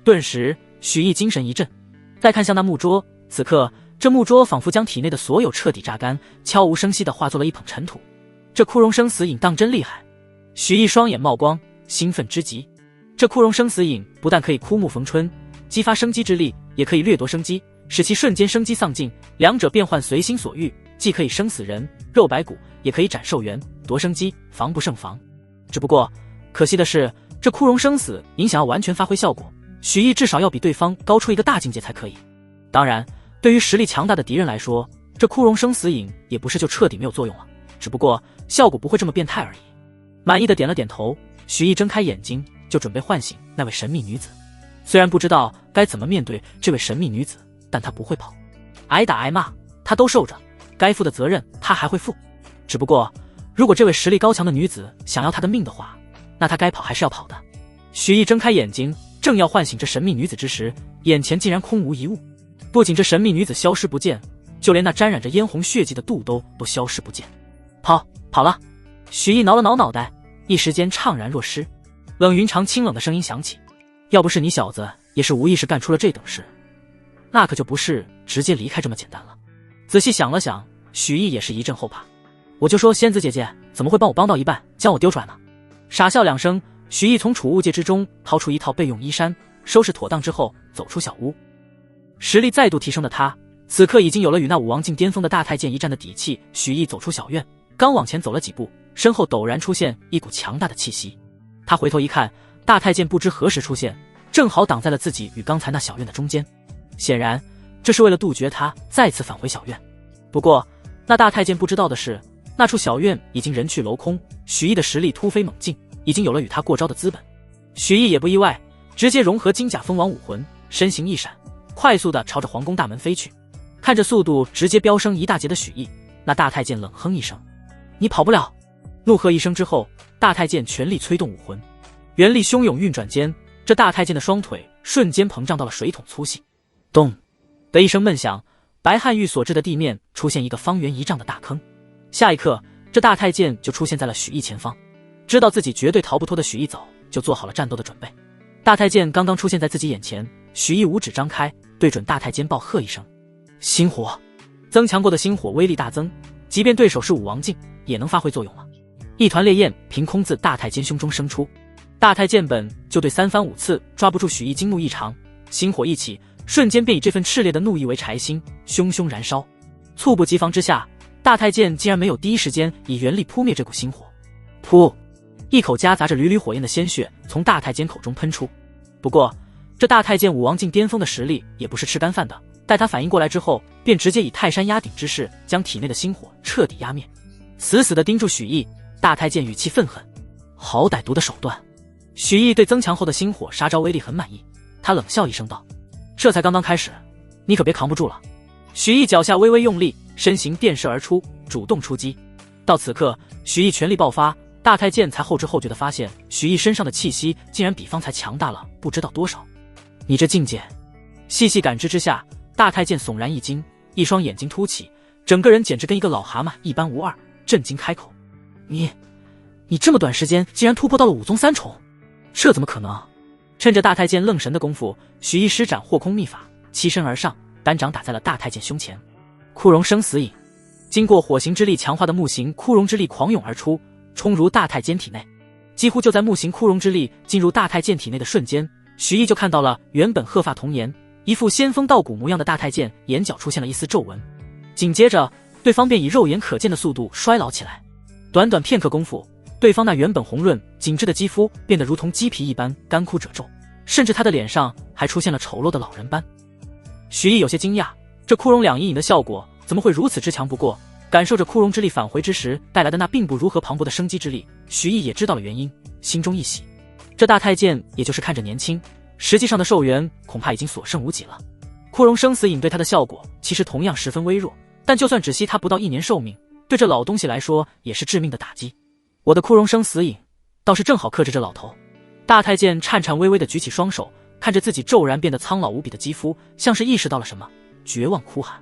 Speaker 1: 顿时许毅精神一振，再看向那木桌，此刻这木桌仿佛将体内的所有彻底榨干，悄无声息地化作了一捧尘土。这枯荣生死饮当真厉害！许毅双眼冒光，兴奋之极。这枯荣生死饮不但可以枯木逢春，激发生机之力，也可以掠夺生机，使其瞬间生机丧尽，两者变换随心所欲，既可以生死人、肉白骨，也可以斩寿元、夺生机，防不胜防。只不过可惜的是，这枯荣生死饮想要完全发挥效果，许毅至少要比对方高出一个大境界才可以。当然，对于实力强大的敌人来说，这枯荣生死饮也不是就彻底没有作用了，只不过效果不会这么变态而已。满意的点了点头，许毅睁开眼睛，就准备唤醒那位神秘女子。虽然不知道该怎么面对这位神秘女子，但他不会跑，挨打挨骂他都受着，该负的责任他还会负。只不过如果这位实力高强的女子想要他的命的话，那他该跑还是要跑的。许毅睁开眼睛，正要唤醒这神秘女子之时，眼前竟然空无一物。不仅这神秘女子消失不见，就连那沾染着嫣红血迹的肚兜都消失不见。跑了！许毅挠了挠脑袋，一时间怅然若失。冷云长清冷的声音响起：要不是你小子也是无意识干出了这等事，那可就不是直接离开这么简单了。仔细想了想，许毅也是一阵后怕。我就说仙子姐姐怎么会帮我帮到一半将我丢出来呢？傻笑两声，许毅从储物界之中掏出一套备用衣衫，收拾妥当之后走出小屋。实力再度提升的他，此刻已经有了与那武王境巅峰的大太监一战的底气。许毅走出小院，刚往前走了几步，身后陡然出现一股强大的气息。他回头一看，大太监不知何时出现，正好挡在了自己与刚才那小院的中间。显然这是为了杜绝他再次返回小院。不过那大太监不知道的是，那处小院已经人去楼空，许毅的实力突飞猛进，已经有了与他过招的资本。许毅也不意外，直接融合金甲蜂王武魂，身形一闪，快速地朝着皇宫大门飞去。看着速度直接飙升一大截的许毅，那大太监冷哼一声：你跑不了！怒喝一声之后，大太监全力催动武魂，元力汹涌运转间，这大太监的双腿瞬间膨胀到了水桶粗细。咚的一声闷响，白汉玉所制的地面出现一个方圆1丈的大坑。下一刻，这大太监就出现在了许毅前方。知道自己绝对逃不脱的许毅早就做好了战斗的准备。大太监刚刚出现在自己眼前，许毅五指张开，对准大太监暴喝一声：心火！增强过的心火威力大增，即便对手是武王境也能发挥作用了。一团烈焰凭空自大太监胸中生出。大太监本就对3番5次抓不住许毅惊怒异常，心火一起，瞬间便以这份炽烈的怒意为柴薪，熊熊燃烧。猝不及防之下，大太监竟然没有第一时间以元力扑灭这股心火。噗！一口夹杂着缕缕火焰的鲜血从大太监口中喷出。不过这大太监武王境巅峰的实力也不是吃干饭的，待他反应过来之后，便直接以泰山压顶之势将体内的心火彻底压灭，死死地盯住许毅。大太监语气愤恨：好歹毒的手段！许毅对增强后的心火杀招威力很满意，他冷笑一声道：这才刚刚开始，你可别扛不住了。许毅脚下微微用力，身形电射而出，主动出击。到此刻，许毅全力爆发，大太监才后知后觉地发现，许毅身上的气息竟然比方才强大了不知道多少。你这境界！细细感知之下，大太监悚然一惊，一双眼睛凸起，整个人简直跟一个老蛤蟆一般无二，震惊开口：你这么短时间竟然突破到了武宗3重，这怎么可能？趁着大太监愣神的功夫，许毅施展霍空秘法，欺身而上，单掌打在了大太监胸前。枯荣生死影，经过火行之力强化的木行枯荣之力狂涌而出，冲入大太监体内。几乎就在木行枯荣之力进入大太监体内的瞬间，许毅就看到了原本鹤发童颜、一副仙风道骨模样的大太监眼角出现了一丝皱纹，紧接着对方便以肉眼可见的速度衰老起来。短短片刻功夫，对方那原本红润紧致的肌肤变得如同鸡皮一般干枯褶皱，甚至他的脸上还出现了丑陋的老人斑。许毅有些惊讶，这枯荣两阴影的效果怎么会如此之强不过？感受着枯荣之力返回之时带来的那并不如何磅礴的生机之力，许毅也知道了原因，心中一喜。这大太监也就是看着年轻，实际上的寿元恐怕已经所剩无几了。枯荣生死影对他的效果其实同样十分微弱，但就算只惜他不到1年寿命，对这老东西来说也是致命的打击。我的枯荣生死影倒是正好克制这老头。大太监颤颤巍巍地举起双手，看着自己骤然变得苍老无比的肌肤，像是意识到了什么，绝望哭喊：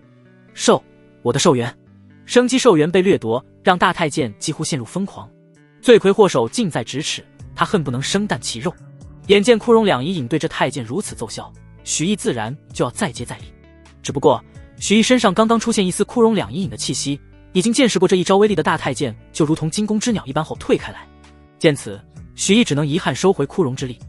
Speaker 1: 寿，我的寿元！生机寿元被掠夺，让大太监几乎陷入疯狂。罪魁祸首近在咫尺，他恨不能生啖其肉。眼见枯荣两阴影对这太监如此奏效，许毅自然就要再接再厉。只不过许毅身上刚刚出现一丝枯荣两阴影的气息，已经见识过这一招威力的大太监就如同惊弓之鸟一般后退开来。见此，许毅只能遗憾收回枯荣之力。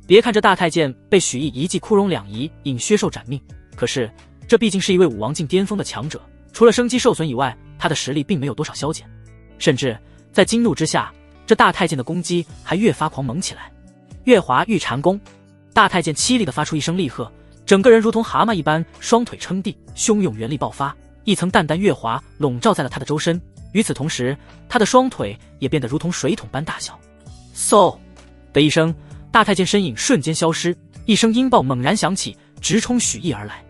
Speaker 1: 别看这大太监被许毅一记枯荣两仪引削寿斩命，可是这毕竟是一位武王境巅峰的强者，除了生机受损以外，他的实力并没有多少消减。甚至在惊怒之下，这大太监的攻击还越发狂猛起来。月华玉禅功，大太监凄厉地发出一声厉喝，整个人如同蛤蟆一般，双腿撑地，汹涌元力爆发，一层淡淡月华笼罩在了他的周身。与此同时，他的双腿也变得如同水桶般大小。嗖的一声，大太监身影瞬间消失，一声音爆猛然响起，直冲许毅而来。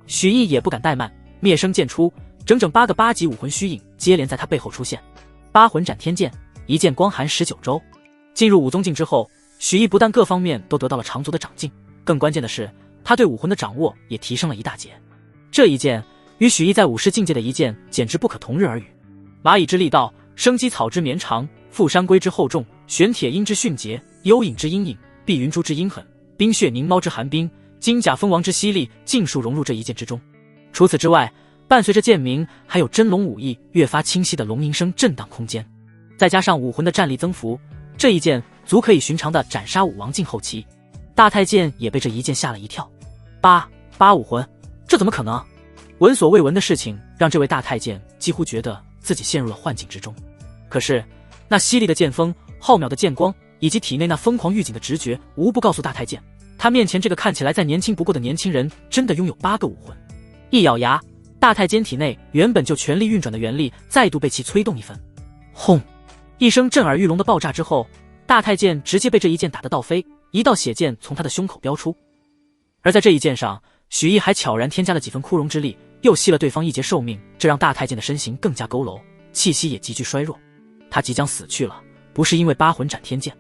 Speaker 1: 许毅也不敢怠慢，灭声剑出，整整8个8级武魂虚影接连在他背后出现。八魂斩天剑，一剑光寒19周。进入武宗境之后，许毅不但各方面都得到了长足的长进，更关键的是他对武魂的掌握也提升了一大截。这一剑与许毅在武士境界的一剑简直不可同日而语。蚂蚁之力道，生机草之绵长，富山龟之厚重，玄铁鹰之迅捷，幽影之阴影，碧云珠之阴狠，冰血凝猫之寒冰，金甲蜂王之犀利，尽数融入这一剑之中。除此之外，伴随着剑鸣，还有真龙武艺越发清晰的龙吟声震荡空间，再加上武魂的战力增幅，这一剑足可以寻常的斩杀武王境后期。大太监也被这一剑吓了一跳。八武魂，这怎么可能？闻所未闻的事情让这位大太监几乎觉得自己陷入了幻境之中。可是那犀利的剑锋、浩渺的剑光以及体内那疯狂预警的直觉，无不告诉大太监，他面前这个看起来再年轻不过的年轻人真的拥有8个武魂。一咬牙，大太监体内原本就全力运转的元力再度被其催动一分。轰！一声震耳欲聋的爆炸之后，大太监直接被这一剑打得倒飞，一道血剑从他的胸口飙出。而在这一剑上，许毅还悄然添加了几分枯荣之力，又吸了对方1节寿命，这让大太监的身形更加佝偻，气息也急剧衰弱。他即将死去了，不是因为八魂斩天剑，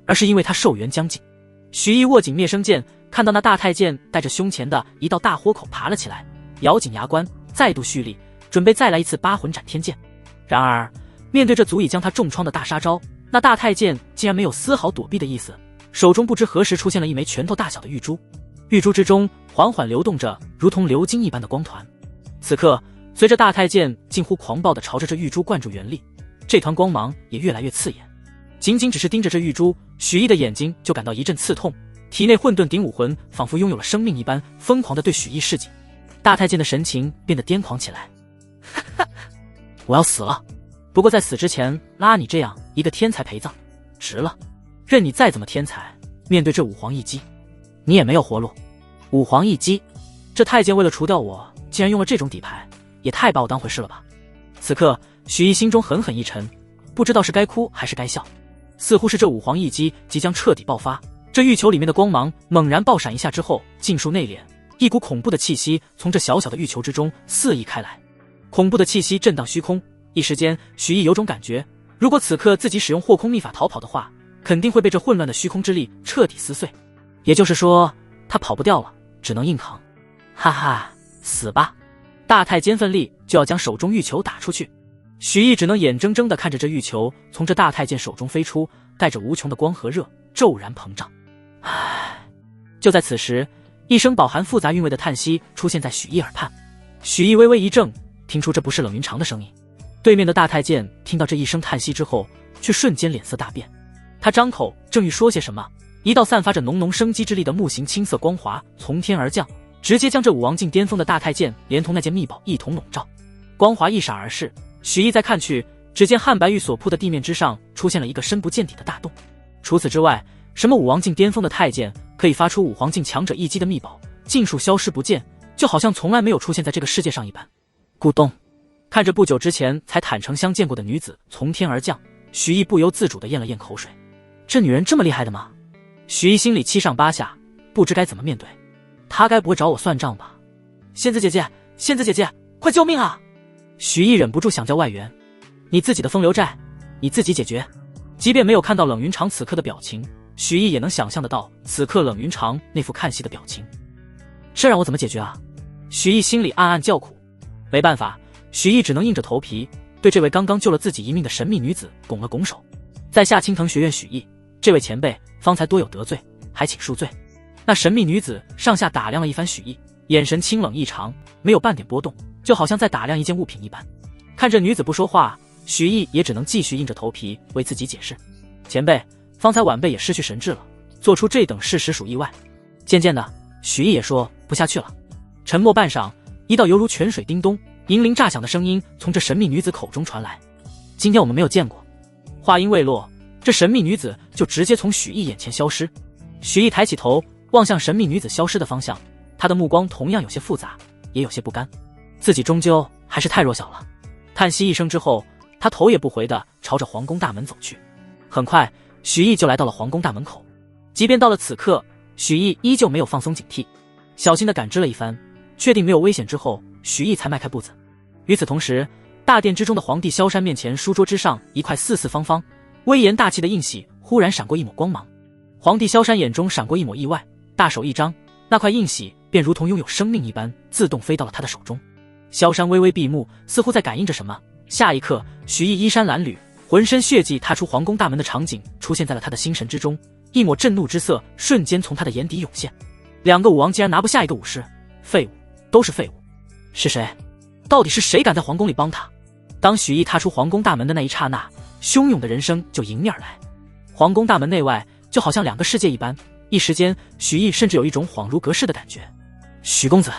Speaker 1: 而是因为他寿元将近。许毅握紧灭生剑，看到那大太监带着胸前的一道大豁口爬了起来，咬紧牙关，再度蓄力，准备再来一次八魂斩天剑。然而面对这足以将他重创的大杀招，那大太监竟然没有丝毫躲避的意思，手中不知何时出现了一枚拳头大小的玉珠，玉珠之中缓缓流动着如同流金一般的光团。此刻随着大太监近乎狂暴地朝着这玉珠灌注元力，这团光芒也越来越刺眼。仅仅只是盯着这玉珠，许毅的眼睛就感到一阵刺痛，体内混沌顶武魂仿佛拥有了生命一般，疯狂地对许毅示警。大太监的神情变得癫狂起来。我要死了，不过在死之前拉你这样一个天才陪葬，值了。任你再怎么天才，面对这五皇一击，你也没有活路。五皇一击，这太监为了除掉我，竟然用了这种底牌，也太把我当回事了吧。此刻许毅心中狠狠一沉，不知道是该哭还是该笑。似乎是这五皇一击即将彻底爆发，这玉球里面的光芒猛然爆闪一下之后尽数内敛，一股恐怖的气息从这小小的玉球之中肆意开来。恐怖的气息震荡虚空，一时间许毅有种感觉，如果此刻自己使用霍空秘法逃跑的话，肯定会被这混乱的虚空之力彻底撕碎。也就是说他跑不掉了，只能硬扛。哈哈，死吧！大太监奋力就要将手中玉球打出去，许毅只能眼睁睁地看着这玉球从这大太监手中飞出，带着无穷的光和热骤然膨胀。唉，就在此时，一声饱含复杂韵味的叹息出现在许毅耳畔。许毅微微一怔，听出这不是冷云长的声音。对面的大太监听到这一声叹息之后，却瞬间脸色大变。他张口正欲说些什么，一道散发着浓浓生机之力的木形青色光华从天而降，直接将这武王境巅峰的大太监连同那件秘宝一同笼罩。光华一闪而逝，许毅再看去，只见汉白玉所铺的地面之上出现了一个深不见底的大洞。除此之外，什么武王境巅峰的太监可以发出武皇境强者一击的秘宝，尽数消失不见，就好像从来没有出现在这个世界上一般。咕咚，看着不久之前才坦诚相见过的女子从天而降，许毅不由自主地咽了咽口水。这女人这么厉害的吗？许毅心里七上八下，不知该怎么面对。她该不会找我算账吧？仙子姐姐，仙子姐姐，快救命啊！许毅忍不住想叫外援。你自己的风流债，你自己解决。即便没有看到冷云长此刻的表情，许毅也能想象得到此刻冷云长那副看戏的表情。这让我怎么解决啊？许毅心里暗暗叫苦。没办法，许毅只能硬着头皮对这位刚刚救了自己一命的神秘女子拱了拱手。在下青藤学院许毅，这位前辈方才多有得罪，还请恕罪。那神秘女子上下打量了一番许毅，眼神清冷异常，没有半点波动，就好像在打量一件物品一般。看着女子不说话，许毅也只能继续硬着头皮为自己解释。前辈，方才晚辈也失去神智了，做出这等事实属意外。渐渐的，许毅也说不下去了。沉默半晌，一道犹如泉水叮咚银铃炸响的声音从这神秘女子口中传来。今天我们没有见过。话音未落，这神秘女子就直接从许毅眼前消失。许毅抬起头望向神秘女子消失的方向，他的目光同样有些复杂，也有些不甘。自己终究还是太弱小了。叹息一声之后，他头也不回地朝着皇宫大门走去。很快，许毅就来到了皇宫大门口。即便到了此刻，许毅依旧没有放松警惕，小心地感知了一番，确定没有危险之后，许毅才迈开步子。与此同时，大殿之中的皇帝萧山面前书桌之上一块四四方方、威严大气的印玺忽然闪过一抹光芒。皇帝萧山眼中闪过一抹意外，大手一张，那块印玺便如同拥有生命一般，自动飞到了他的手中。萧山微微闭目，似乎在感应着什么。下一刻，许毅衣衫褴褛，浑身血迹踏出皇宫大门的场景出现在了他的心神之中，一抹震怒之色瞬间从他的眼底涌现。两个武王竟然拿不下一个武士，废物，都是废物。是谁？到底是谁敢在皇宫里帮他？当许毅踏出皇宫大门的那一刹那，汹涌的人声就迎面而来。皇宫大门内外就好像两个世界一般，一时间许毅甚至有一种恍如隔世的感觉。许公子，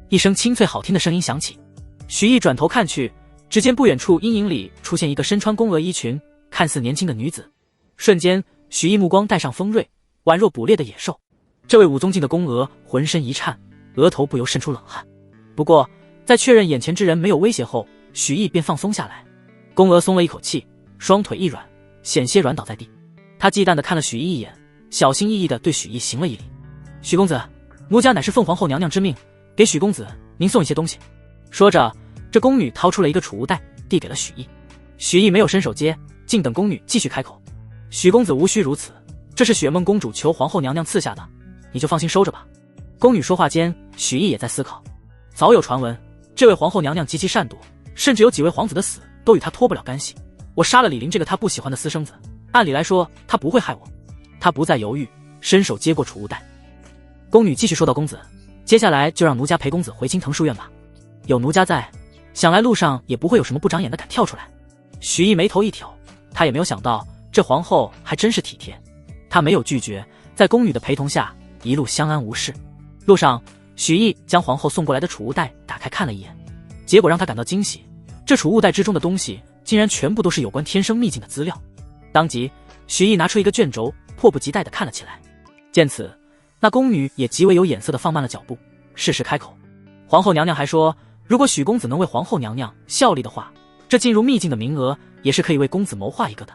Speaker 1: 一声清脆好听的声音响起。许毅转头看去，只见不远处阴影里出现一个身穿宫娥衣裙，看似年轻的女子。瞬间，许毅目光带上锋锐，宛若捕猎的野兽。这位武宗境的宫娥浑身一颤，额头不由渗出冷汗。不过在确认眼前之人没有威胁后，许毅便放松下来。宫娥松了一口气，双腿一软，险些软倒在地。他忌惮地看了许毅一眼，小心翼翼地对许毅行了一礼。许公子，奴家乃是奉皇后娘娘之命，给许公子您送一些东西。说着，这宫女掏出了一个储物袋，递给了许毅。许毅没有伸手接，静等宫女继续开口。许公子无需如此，这是雪梦公主求皇后娘娘赐下的，你就放心收着吧。宫女说话间，许毅也在思考。早有传闻，这位皇后娘娘极其善妒，甚至有几位皇子的死都与她脱不了干系。我杀了李陵这个她不喜欢的私生子，按理来说她不会害我。她不再犹豫，伸手接过储物袋。宫女继续说道：公子，接下来就让奴家陪公子回青藤书院吧。有奴家在，想来路上也不会有什么不长眼的敢跳出来。许毅眉头一挑，他也没有想到这皇后还真是体贴。他没有拒绝，在宫女的陪同下一路相安无事。路上，许毅将皇后送过来的储物袋打开看了一眼，结果让他感到惊喜，这储物袋之中的东西竟然全部都是有关天生秘境的资料。当即，许毅拿出一个卷轴，迫不及待地看了起来。见此，那宫女也极为有眼色地放慢了脚步，适时开口：皇后娘娘还说，如果许公子能为皇后娘娘效力的话，这进入秘境的名额也是可以为公子谋划一个的。